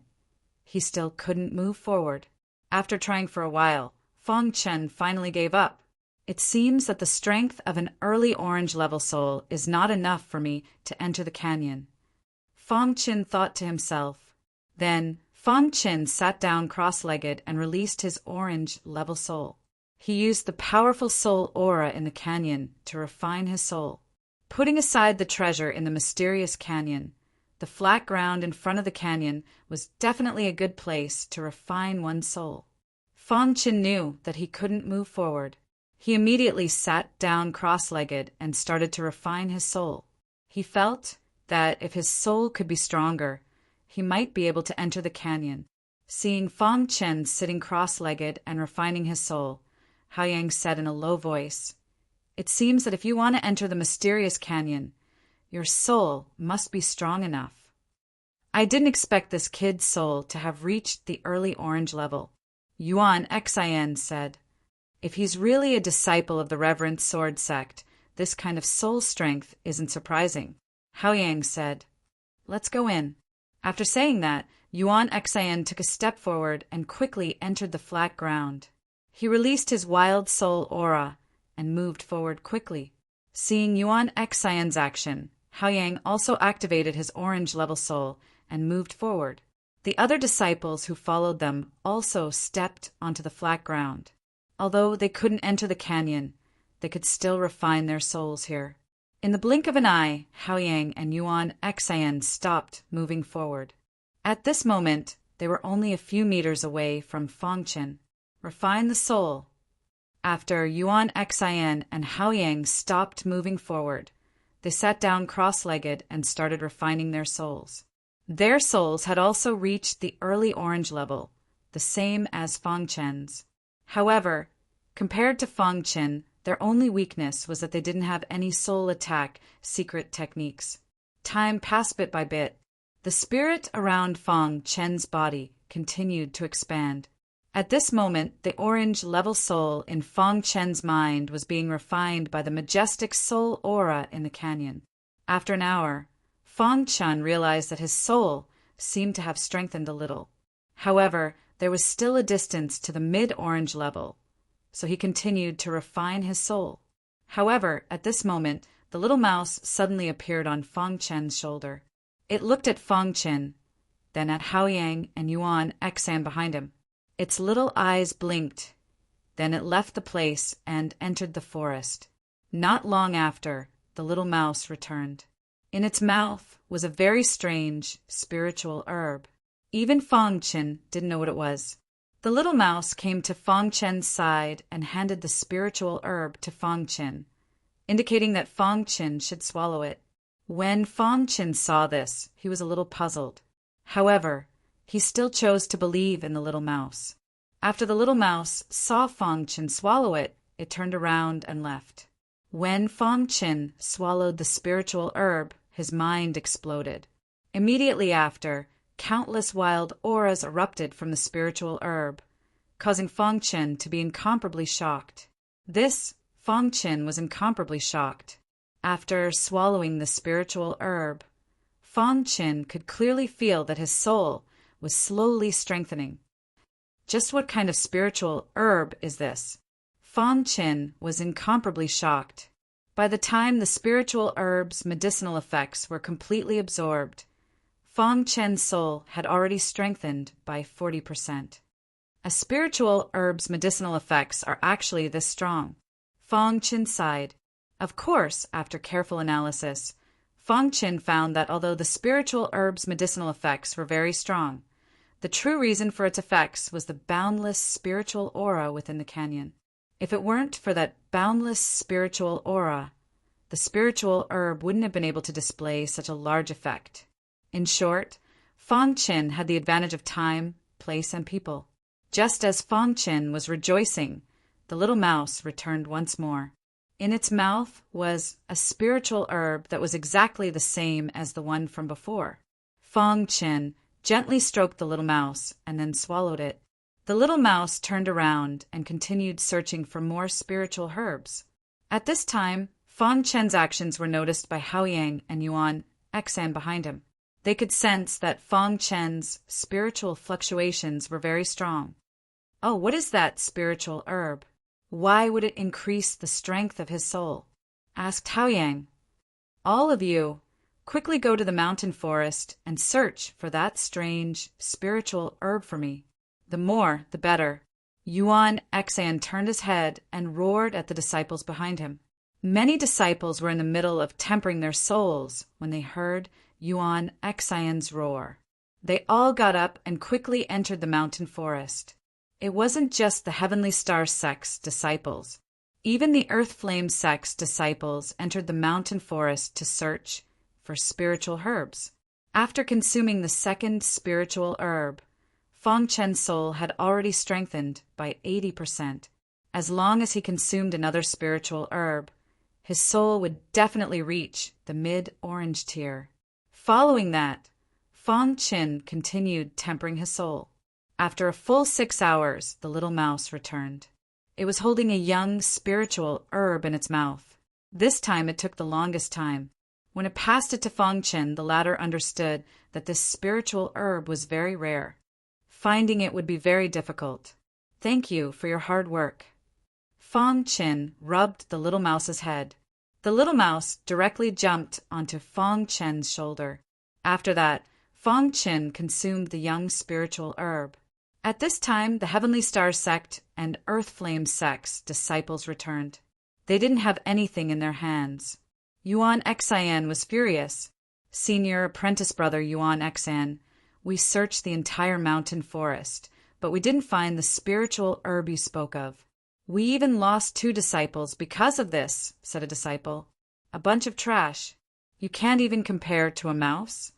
he still couldn't move forward. After trying for a while, Fangchen finally gave up. It seems that the strength of an early orange level soul is not enough for me to enter the canyon. Fangchen thought to himself. Then Fangchen sat down cross-legged and released his orange level soul. He used the powerful soul aura in the canyon to refine his soul. Putting aside the treasure in the mysterious canyon, the flat ground in front of the canyon was definitely a good place to refine one's soul. Fangchen knew that he couldn't move forward. He immediately sat down cross-legged and started to refine his soul. He felt that if his soul could be stronger, he might be able to enter the canyon. Seeing Fangchen sitting cross-legged and refining his soul, Haoyang said in a low voice, It seems that if you want to enter the mysterious canyon, your soul must be strong enough. I didn't expect this kid's soul to have reached the early orange level. Yuan Xin said, If he's really a disciple of the Reverend Sword Sect, this kind of soul strength isn't surprising. Haoyang said, Let's go in. After saying that, Yuan Xin took a step forward and quickly entered the flat ground. He released his wild soul aura and moved forward quickly. Seeing Yuan Xin's action, Haoyang also activated his orange level soul and moved forward. The other disciples who followed them also stepped onto the flat ground. Although they couldn't enter the canyon, they could still refine their souls here. In the blink of an eye, Haoyang and Yuan Xin stopped moving forward. At this moment, they were only a few meters away from Fangchen. Refine the soul. After Yuan Xin and Haoyang stopped moving forward, they sat down cross-legged and started refining their souls. Their souls had also reached the early orange level, the same as Fangchen's. However, compared to Fangchen, their only weakness was that they didn't have any soul attack secret techniques. Time passed bit by bit. The spirit around Fangchen's body continued to expand. At this moment, the orange level soul in Fangchen's mind was being refined by the majestic soul aura in the canyon. After an hour, Fangchen realized that his soul seemed to have strengthened a little. However, there was still a distance to the mid-orange level, so he continued to refine his soul. However, at this moment, the little mouse suddenly appeared on Fangchen's shoulder. It looked at Fangchen, then at Haoyang and Yuan Xin behind him. Its little eyes blinked. Then it left the place and entered the forest. Not long after, the little mouse returned. In its mouth was a very strange spiritual herb. Even Fangchen didn't know what it was. The little mouse came to Fangchen's side and handed the spiritual herb to Fangchen, indicating that Fangchen should swallow it. When Fangchen saw this, he was a little puzzled. However, he still chose to believe in the little mouse. After the little mouse saw Fangchen swallow it, it turned around and left. When Fangchen swallowed the spiritual herb, his mind exploded. Immediately after, countless wild auras erupted from the spiritual herb. causing Fong Chen to be incomparably shocked. Fong Chen was incomparably shocked. After swallowing the spiritual herb, Fong Chen could clearly feel that his soul was slowly strengthening. Just what kind of spiritual herb is this? Fong Chen was incomparably shocked. By the time the spiritual herb's medicinal effects were completely absorbed, Fong Chen's soul had already strengthened by 40%. A spiritual herb's medicinal effects are actually this strong. Fong Chen sighed. Of course, after careful analysis, Fong Chen found that although the spiritual herb's medicinal effects were very strong, the true reason for its effects was the boundless spiritual aura within the canyon. If it weren't for that boundless spiritual aura, the spiritual herb wouldn't have been able to display such a large effect. In short, Fong Chen had the advantage of time, place, and people. Just as Fong Chen was rejoicing, the little mouse returned once more. In its mouth was a spiritual herb that was exactly the same as the one from before. Fong Chen gently stroked the little mouse and then swallowed it. The little mouse turned around and continued searching for more spiritual herbs. At this time, Fong Chen's actions were noticed by Hao Yang and Yuan Xan behind him. They could sense that Fong Chen's spiritual fluctuations were very strong. Oh, what is that spiritual herb? Why would it increase the strength of his soul? Asked Hao Yang. All of you, quickly go to the mountain forest and search for that strange spiritual herb for me. The more, the better. Yuan Xan turned his head and roared at the disciples behind him. Many disciples were in the middle of tempering their souls when they heard Yuan Xan's roar. They all got up and quickly entered the mountain forest. It wasn't just the Heavenly Star sect's disciples. Even the Earth Flame sect's disciples entered the mountain forest to search for spiritual herbs. After consuming the second spiritual herb, Fong Chen's soul had already strengthened by 80%. As long as he consumed another spiritual herb, his soul would definitely reach the mid-orange tier. Following that, Fong Chen continued tempering his soul. After a full 6 hours, the little mouse returned. It was holding a young spiritual herb in its mouth. This time it took the longest time. When it passed it to Fong Chen, the latter understood that this spiritual herb was very rare. Finding it would be very difficult. Thank you for your hard work. Fong Chen rubbed the little mouse's head. The little mouse directly jumped onto Fong Chen's shoulder. After that, Fong Chen consumed the young spiritual herb. At this time, the Heavenly Star sect and Earth Flame sect's disciples returned. They didn't have anything in their hands. Yuan Xan was furious. Senior apprentice brother Yuan Xan, we searched the entire mountain forest, but we didn't find the spiritual herb you spoke of. We even lost 2 disciples because of this, said a disciple. A bunch of trash. You can't even compare to a mouse?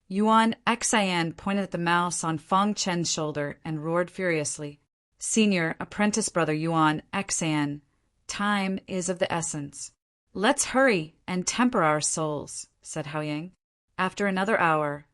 Yuan Xan pointed at the mouse on Fong Chen's shoulder and roared furiously. Senior apprentice brother Yuan Xan, time is of the essence. Let's hurry and temper our souls, said Hao Yang. After another hour,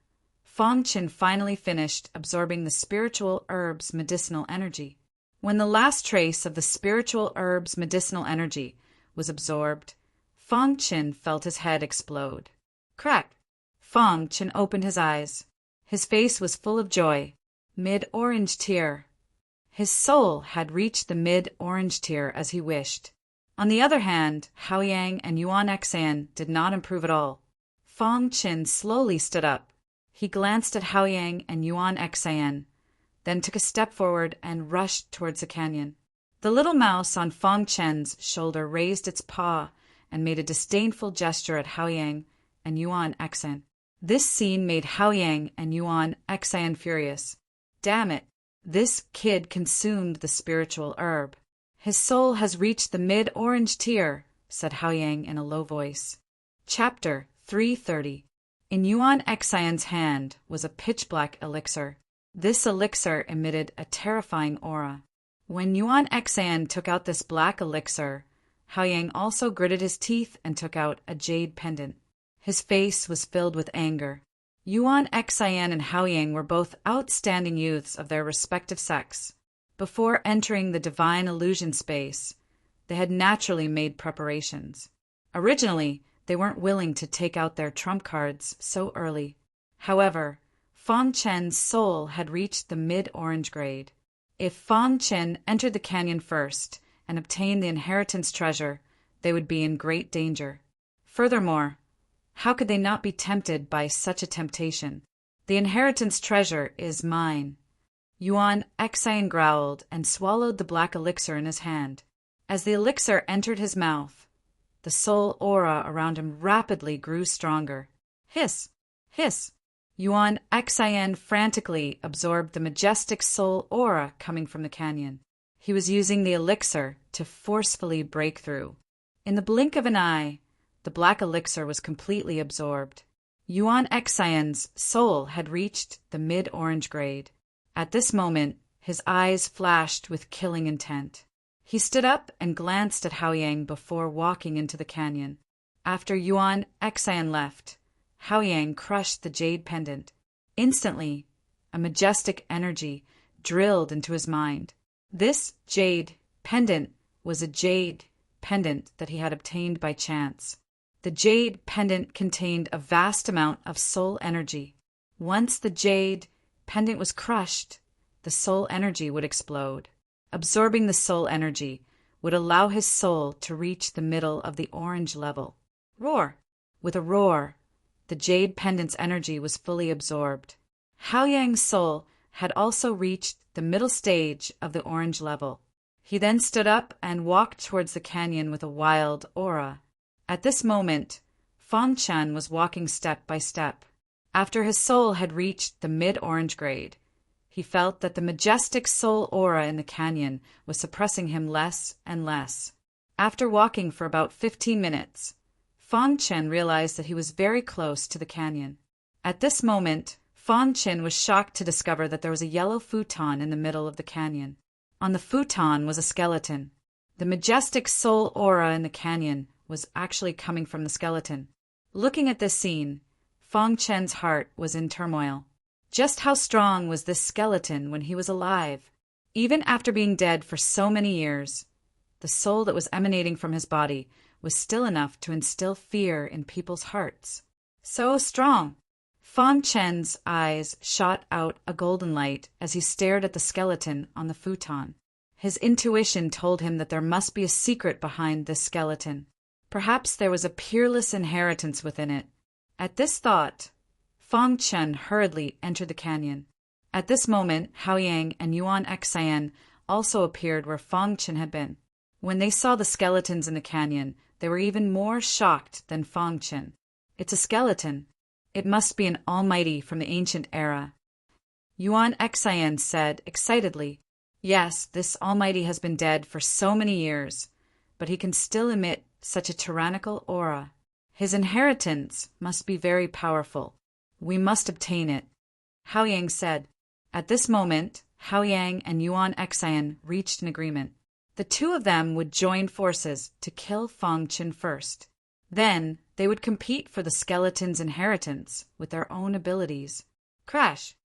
Fong Chen finally finished absorbing the spiritual herb's medicinal energy. When the last trace of the spiritual herb's medicinal energy was absorbed, Fong Chen felt his head explode. Crack! Fong Chen opened his eyes. His face was full of joy. Mid-orange tier. His soul had reached the mid-orange tier as he wished. On the other hand, Hao Yang and Yuan Xan did not improve at all. Fong Chen slowly stood up. He glanced at Hao Yang and Yuan Xan, then took a step forward and rushed towards the canyon. The little mouse on Fong Chen's shoulder raised its paw and made a disdainful gesture at Hao Yang and Yuan Xan. This scene made Hao Yang and Yuan Xan furious. Damn it, this kid consumed the spiritual herb. His soul has reached the mid-orange tier, said Hao Yang in a low voice. Chapter 330. In Yuan Xan's hand was a pitch-black elixir. This elixir emitted a terrifying aura. When Yuan Xan took out this black elixir, Hao Yang also gritted his teeth and took out a jade pendant. His face was filled with anger. Yuan Xan and Hao Yang were both outstanding youths of their respective sects. Before entering the divine illusion space, they had naturally made preparations. Originally, they weren't willing to take out their trump cards so early. However, Fang Chen's soul had reached the mid-orange grade. If Fang Chen entered the canyon first and obtained the inheritance treasure, they would be in great danger. Furthermore, how could they not be tempted by such a temptation? The inheritance treasure is mine. Yuan Xian growled and swallowed the black elixir in his hand. As the elixir entered his mouth, the soul aura around him rapidly grew stronger. Hiss! Hiss! Yuan Xian frantically absorbed the majestic soul aura coming from the canyon. He was using the elixir to forcefully break through. In the blink of an eye, the black elixir was completely absorbed. Yuan Xian's soul had reached the mid-orange grade. At this moment, his eyes flashed with killing intent. He stood up and glanced at Haoyang before walking into the canyon. After Yuan Xian left, Haoyang crushed the jade pendant. Instantly, a majestic energy drilled into his mind. This jade pendant was a jade pendant that he had obtained by chance. The jade pendant contained a vast amount of soul energy. Once the jade pendant was crushed, the soul energy would explode. Absorbing the soul energy would allow his soul to reach the middle of the orange level. Roar! With a roar, the jade pendant's energy was fully absorbed. Haoyang's soul had also reached the middle stage of the orange level. He then stood up and walked towards the canyon with a wild aura. At this moment, Fang Chen was walking step by step. After his soul had reached the mid-orange grade, he felt that the majestic soul aura in the canyon was suppressing him less and less. After walking for about 15 minutes, Fang Chen realized that he was very close to the canyon. At this moment, Fang Chen was shocked to discover that there was a yellow futon in the middle of the canyon. On the futon was a skeleton. The majestic soul aura in the canyon was actually coming from the skeleton. Looking at this scene, Fang Chen's heart was in turmoil. Just how strong was this skeleton when he was alive? Even after being dead for so many years, the soul that was emanating from his body was still enough to instill fear in people's hearts. So strong! Fang Chen's eyes shot out a golden light as he stared at the skeleton on the futon. His intuition told him that there must be a secret behind this skeleton. Perhaps there was a peerless inheritance within it. At this thought, Fang Chen hurriedly entered the canyon. At this moment, Haoyang and Yuan Xian also appeared where Fang Chen had been. When they saw the skeletons in the canyon, they were even more shocked than Fang Chen. It's a skeleton. It must be an almighty from the ancient era. Yuan Xian said excitedly, "Yes, this almighty has been dead for so many years, but he can still emit such a tyrannical aura. His inheritance must be very powerful. We must obtain it," Haoyang said. At this moment, Haoyang and Yuan Xian reached an agreement. The two of them would join forces to kill Fang Chen first. Then they would compete for the skeleton's inheritance with their own abilities. Crash!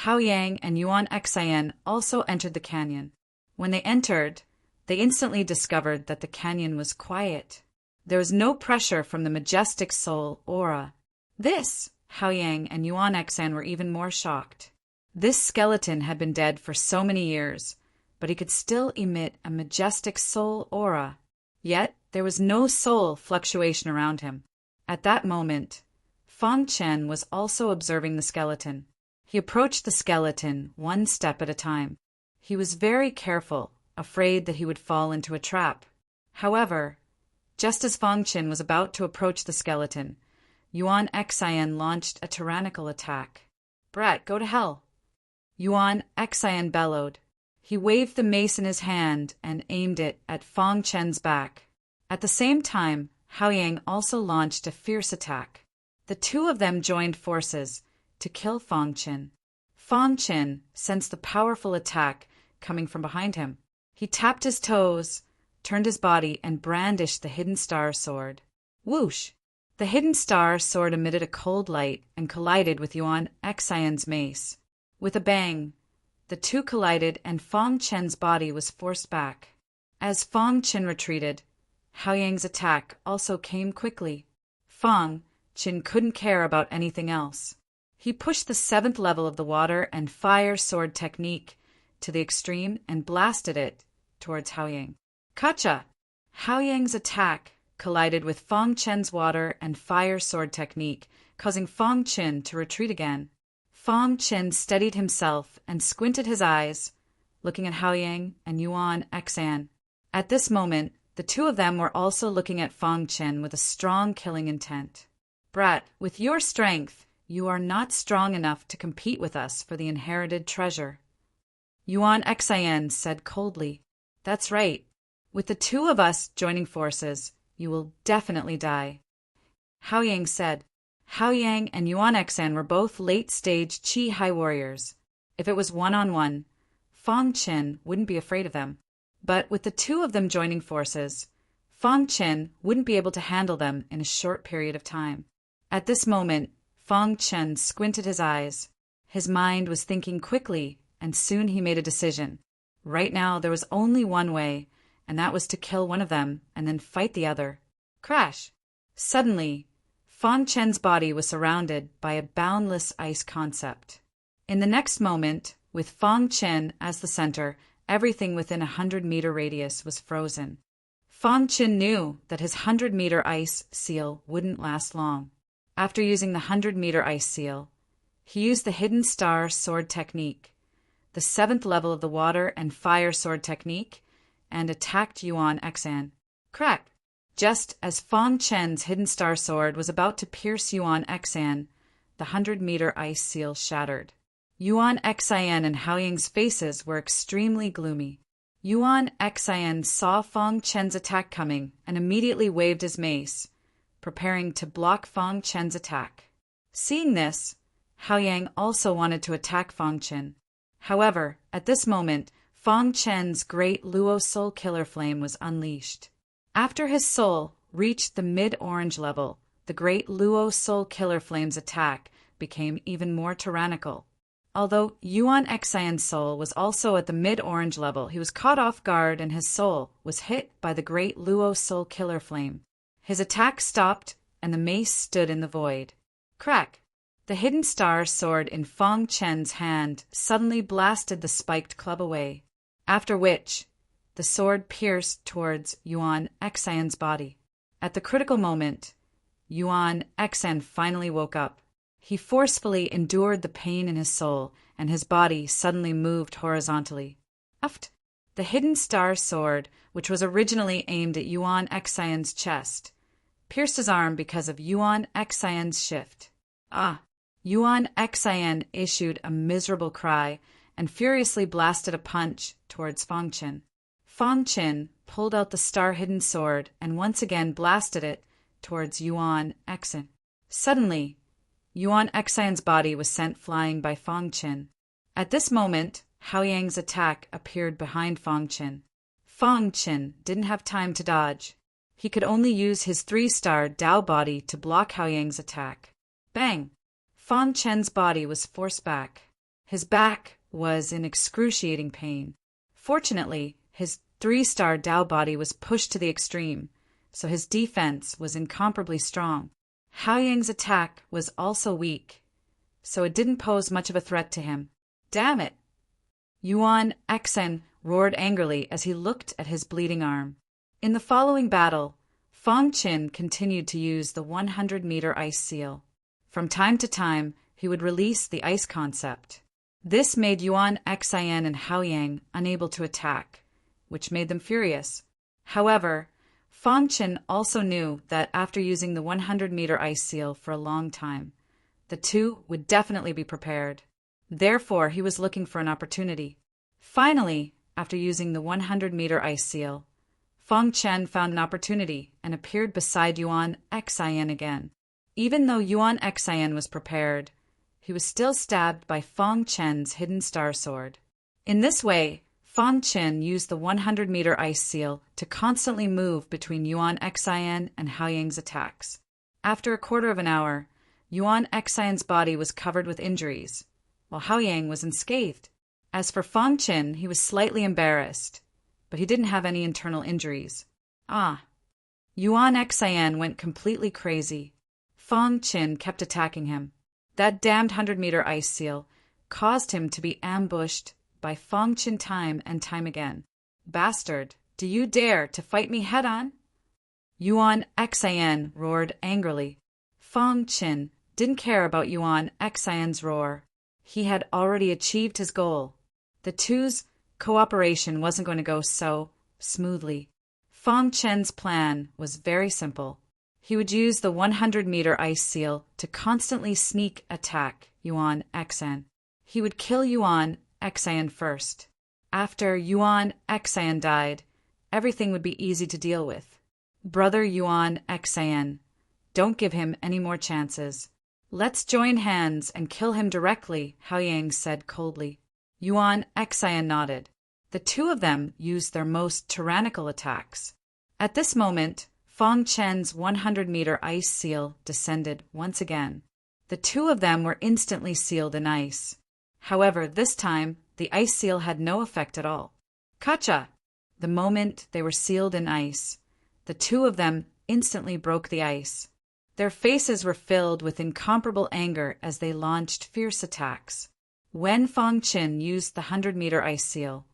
Haoyang and Yuan Xian also entered the canyon. When they entered, they instantly discovered that the canyon was quiet. There was no pressure from the majestic soul aura. This, Haoyang and Yuan Xian were even more shocked. This skeleton had been dead for so many years, but he could still emit a majestic soul aura. Yet there was no soul fluctuation around him. At that moment, Fang Chen was also observing the skeleton. He approached the skeleton one step at a time. He was very careful, afraid that he would fall into a trap. However, just as Fang Chen was about to approach the skeleton, Yuan Xian launched a tyrannical attack. "Brat, go to hell!" Yuan Xian bellowed. He waved the mace in his hand and aimed it at Fang Chen's back. At the same time, Haoyang also launched a fierce attack. The two of them joined forces to kill Fang Chen. Fang Chen sensed the powerful attack coming from behind him. He tapped his toes, turned his body, and brandished the hidden star sword. Whoosh! The hidden star sword emitted a cold light and collided with Yuan Xian's mace. With a bang, The two collided and Fang Chen's body was forced back. As Fang Chen retreated, Hao Yang's attack also came quickly. Fang Chen couldn't care about anything else. He pushed the 7th level of the water and fire sword technique to the extreme and blasted it towards Hao Yang. Kacha! Hao Yang's attack collided with Fang Chen's water and fire sword technique, causing Fang Chen to retreat again. Fang Chen steadied himself and squinted his eyes, looking at Hao Yang and Yuan Xan. At this moment, the two of them were also looking at Fang Chen with a strong killing intent. Brat, with your strength, you are not strong enough to compete with us for the inherited treasure. Yuan Xan said coldly. That's right. With the two of us joining forces, you will definitely die. Hao Yang said. Hao Yang and Yuan Xan were both late-stage Qi high warriors. If it was one-on-one, Fang Chen wouldn't be afraid of them. But with the two of them joining forces, Fang Chen wouldn't be able to handle them in a short period of time. At this moment, Fang Chen squinted his eyes. His mind was thinking quickly, and soon he made a decision. Right now, there was only one way, and that was to kill one of them and then fight the other. Crash! Suddenly, Fang Chen's body was surrounded by a boundless ice concept. In the next moment, with Fang Chen as the center, everything within a 100-meter radius was frozen. Fang Chen knew that his 100-meter ice seal wouldn't last long. After using the 100-meter ice seal, he used the hidden star sword technique, the 7th level of the water and fire sword technique, and attacked Yuan Xan. Crack! Just as Fang Chen's hidden star sword was about to pierce Yuan Xan, the 100-meter ice seal shattered. Yuan Xan and Hao Yang's faces were extremely gloomy. Yuan Xan saw Fang Chen's attack coming and immediately waved his mace, preparing to block Fang Chen's attack. Seeing this, Hao Yang also wanted to attack Fang Chen. However, at this moment, Fang Chen's great Luo Soul Killer Flame was unleashed. After his soul reached the mid-orange level, the great Luo Soul Killer Flame's attack became even more tyrannical. Although Yuan Xan's soul was also at the mid-orange level, he was caught off guard and his soul was hit by the great Luo Soul Killer Flame. His attack stopped and the mace stood in the void. Crack! The hidden star sword in Fang Chen's hand suddenly blasted the spiked club away, after which the sword pierced towards Yuan Xan's body. At the critical moment, Yuan Xan finally woke up. He forcefully endured the pain in his soul, and his body suddenly moved horizontally. Uft! The hidden star sword, which was originally aimed at Yuan Xan's chest, pierced his arm because of Yuan Xan's shift. Ah! Yuan Xan issued a miserable cry and furiously blasted a punch towards Fang Chen. Fang Chen pulled out the star-hidden sword and once again blasted it towards Yuan Xan. Suddenly, Yuan Xan's body was sent flying by Fang Chen. At this moment, Hao Yang's attack appeared behind Fang Chen. Fang Chen didn't have time to dodge. He could only use his 3-star Dao body to block Hao Yang's attack. Bang! Fang Chen's body was forced back. His back was in excruciating pain. Fortunately, his 3-star Dao body was pushed to the extreme, so his defense was incomparably strong. Hao Yang's attack was also weak, so it didn't pose much of a threat to him. Damn it! Yuan Xan roared angrily as he looked at his bleeding arm. In the following battle, Fang Chen continued to use the 100-meter ice seal. From time to time, he would release the ice concept. This made Yuan Xan and Hao Yang unable to attack, which made them furious. However, Fang Chen also knew that after using the 100-meter ice seal for a long time, the two would definitely be prepared. Therefore, he was looking for an opportunity. Finally, after using the 100-meter ice seal, Fang Chen found an opportunity and appeared beside Yuan Xan again. Even though Yuan Xan was prepared, he was still stabbed by Fang Chen's hidden star sword. In this way, Fang Chen used the 100-meter ice seal to constantly move between Yuan Xan and Hao Yang's attacks. After a quarter of an hour, Yuan Xan's body was covered with injuries, while Hao Yang was unscathed. As for Fang Qin, he was slightly embarrassed, but he didn't have any internal injuries. Yuan Xian went completely crazy. Fang Qin kept attacking him. That damned 100-meter ice seal caused him to be ambushed by Fang Qin time and time again. Bastard, do you dare to fight me head-on? Yuan Xian roared angrily. Fang Qin didn't care about Yuan Xian's roar. He had already achieved his goal. The two's cooperation wasn't going to go so smoothly. Fang Qin's plan was very simple. He would use the 100-meter ice seal to constantly sneak attack Yuan Xian. He would kill Yuan Xian first. After Yuan Xian died, everything would be easy to deal with. Brother Yuan Xian, don't give him any more chances. Let's join hands and kill him directly, Haoyang said coldly. Yuan Xian nodded. The two of them used their most tyrannical attacks. At this moment, Fang Qin's 100-meter ice seal descended once again. The two of them were instantly sealed in ice. However, this time, the ice seal had no effect at all. Kacha! The moment they were sealed in ice, the two of them instantly broke the ice. Their faces were filled with incomparable anger as they launched fierce attacks. When Fang Qin used the 100-meter ice seal,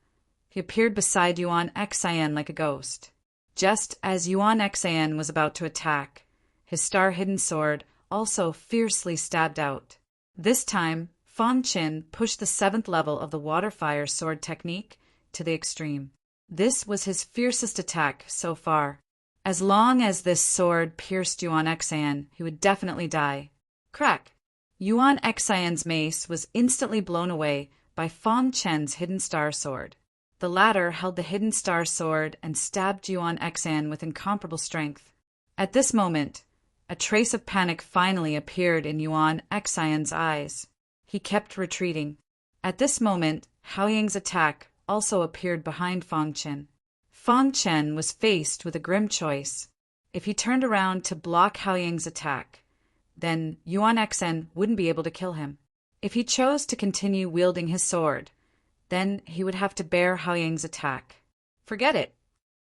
he appeared beside Yuan Xian like a ghost. Just as Yuan Xian was about to attack, his star-hidden sword also fiercely stabbed out. This time, Fang Qin pushed the 7th level of the water-fire sword technique to the extreme. This was his fiercest attack so far. As long as this sword pierced Yuan Xian, he would definitely die. Crack! Yuan Xian's mace was instantly blown away by Fang Qin's hidden star sword. The latter held the hidden star sword and stabbed Yuan Xian with incomparable strength. At this moment, a trace of panic finally appeared in Yuan Xian's eyes. He kept retreating. At this moment, Haoyang's attack also appeared behind Fang Qin. Fang Qin was faced with a grim choice. If he turned around to block Haoyang's attack, then Yuan Xian wouldn't be able to kill him. If he chose to continue wielding his sword, then he would have to bear Haoyang's attack. Forget it.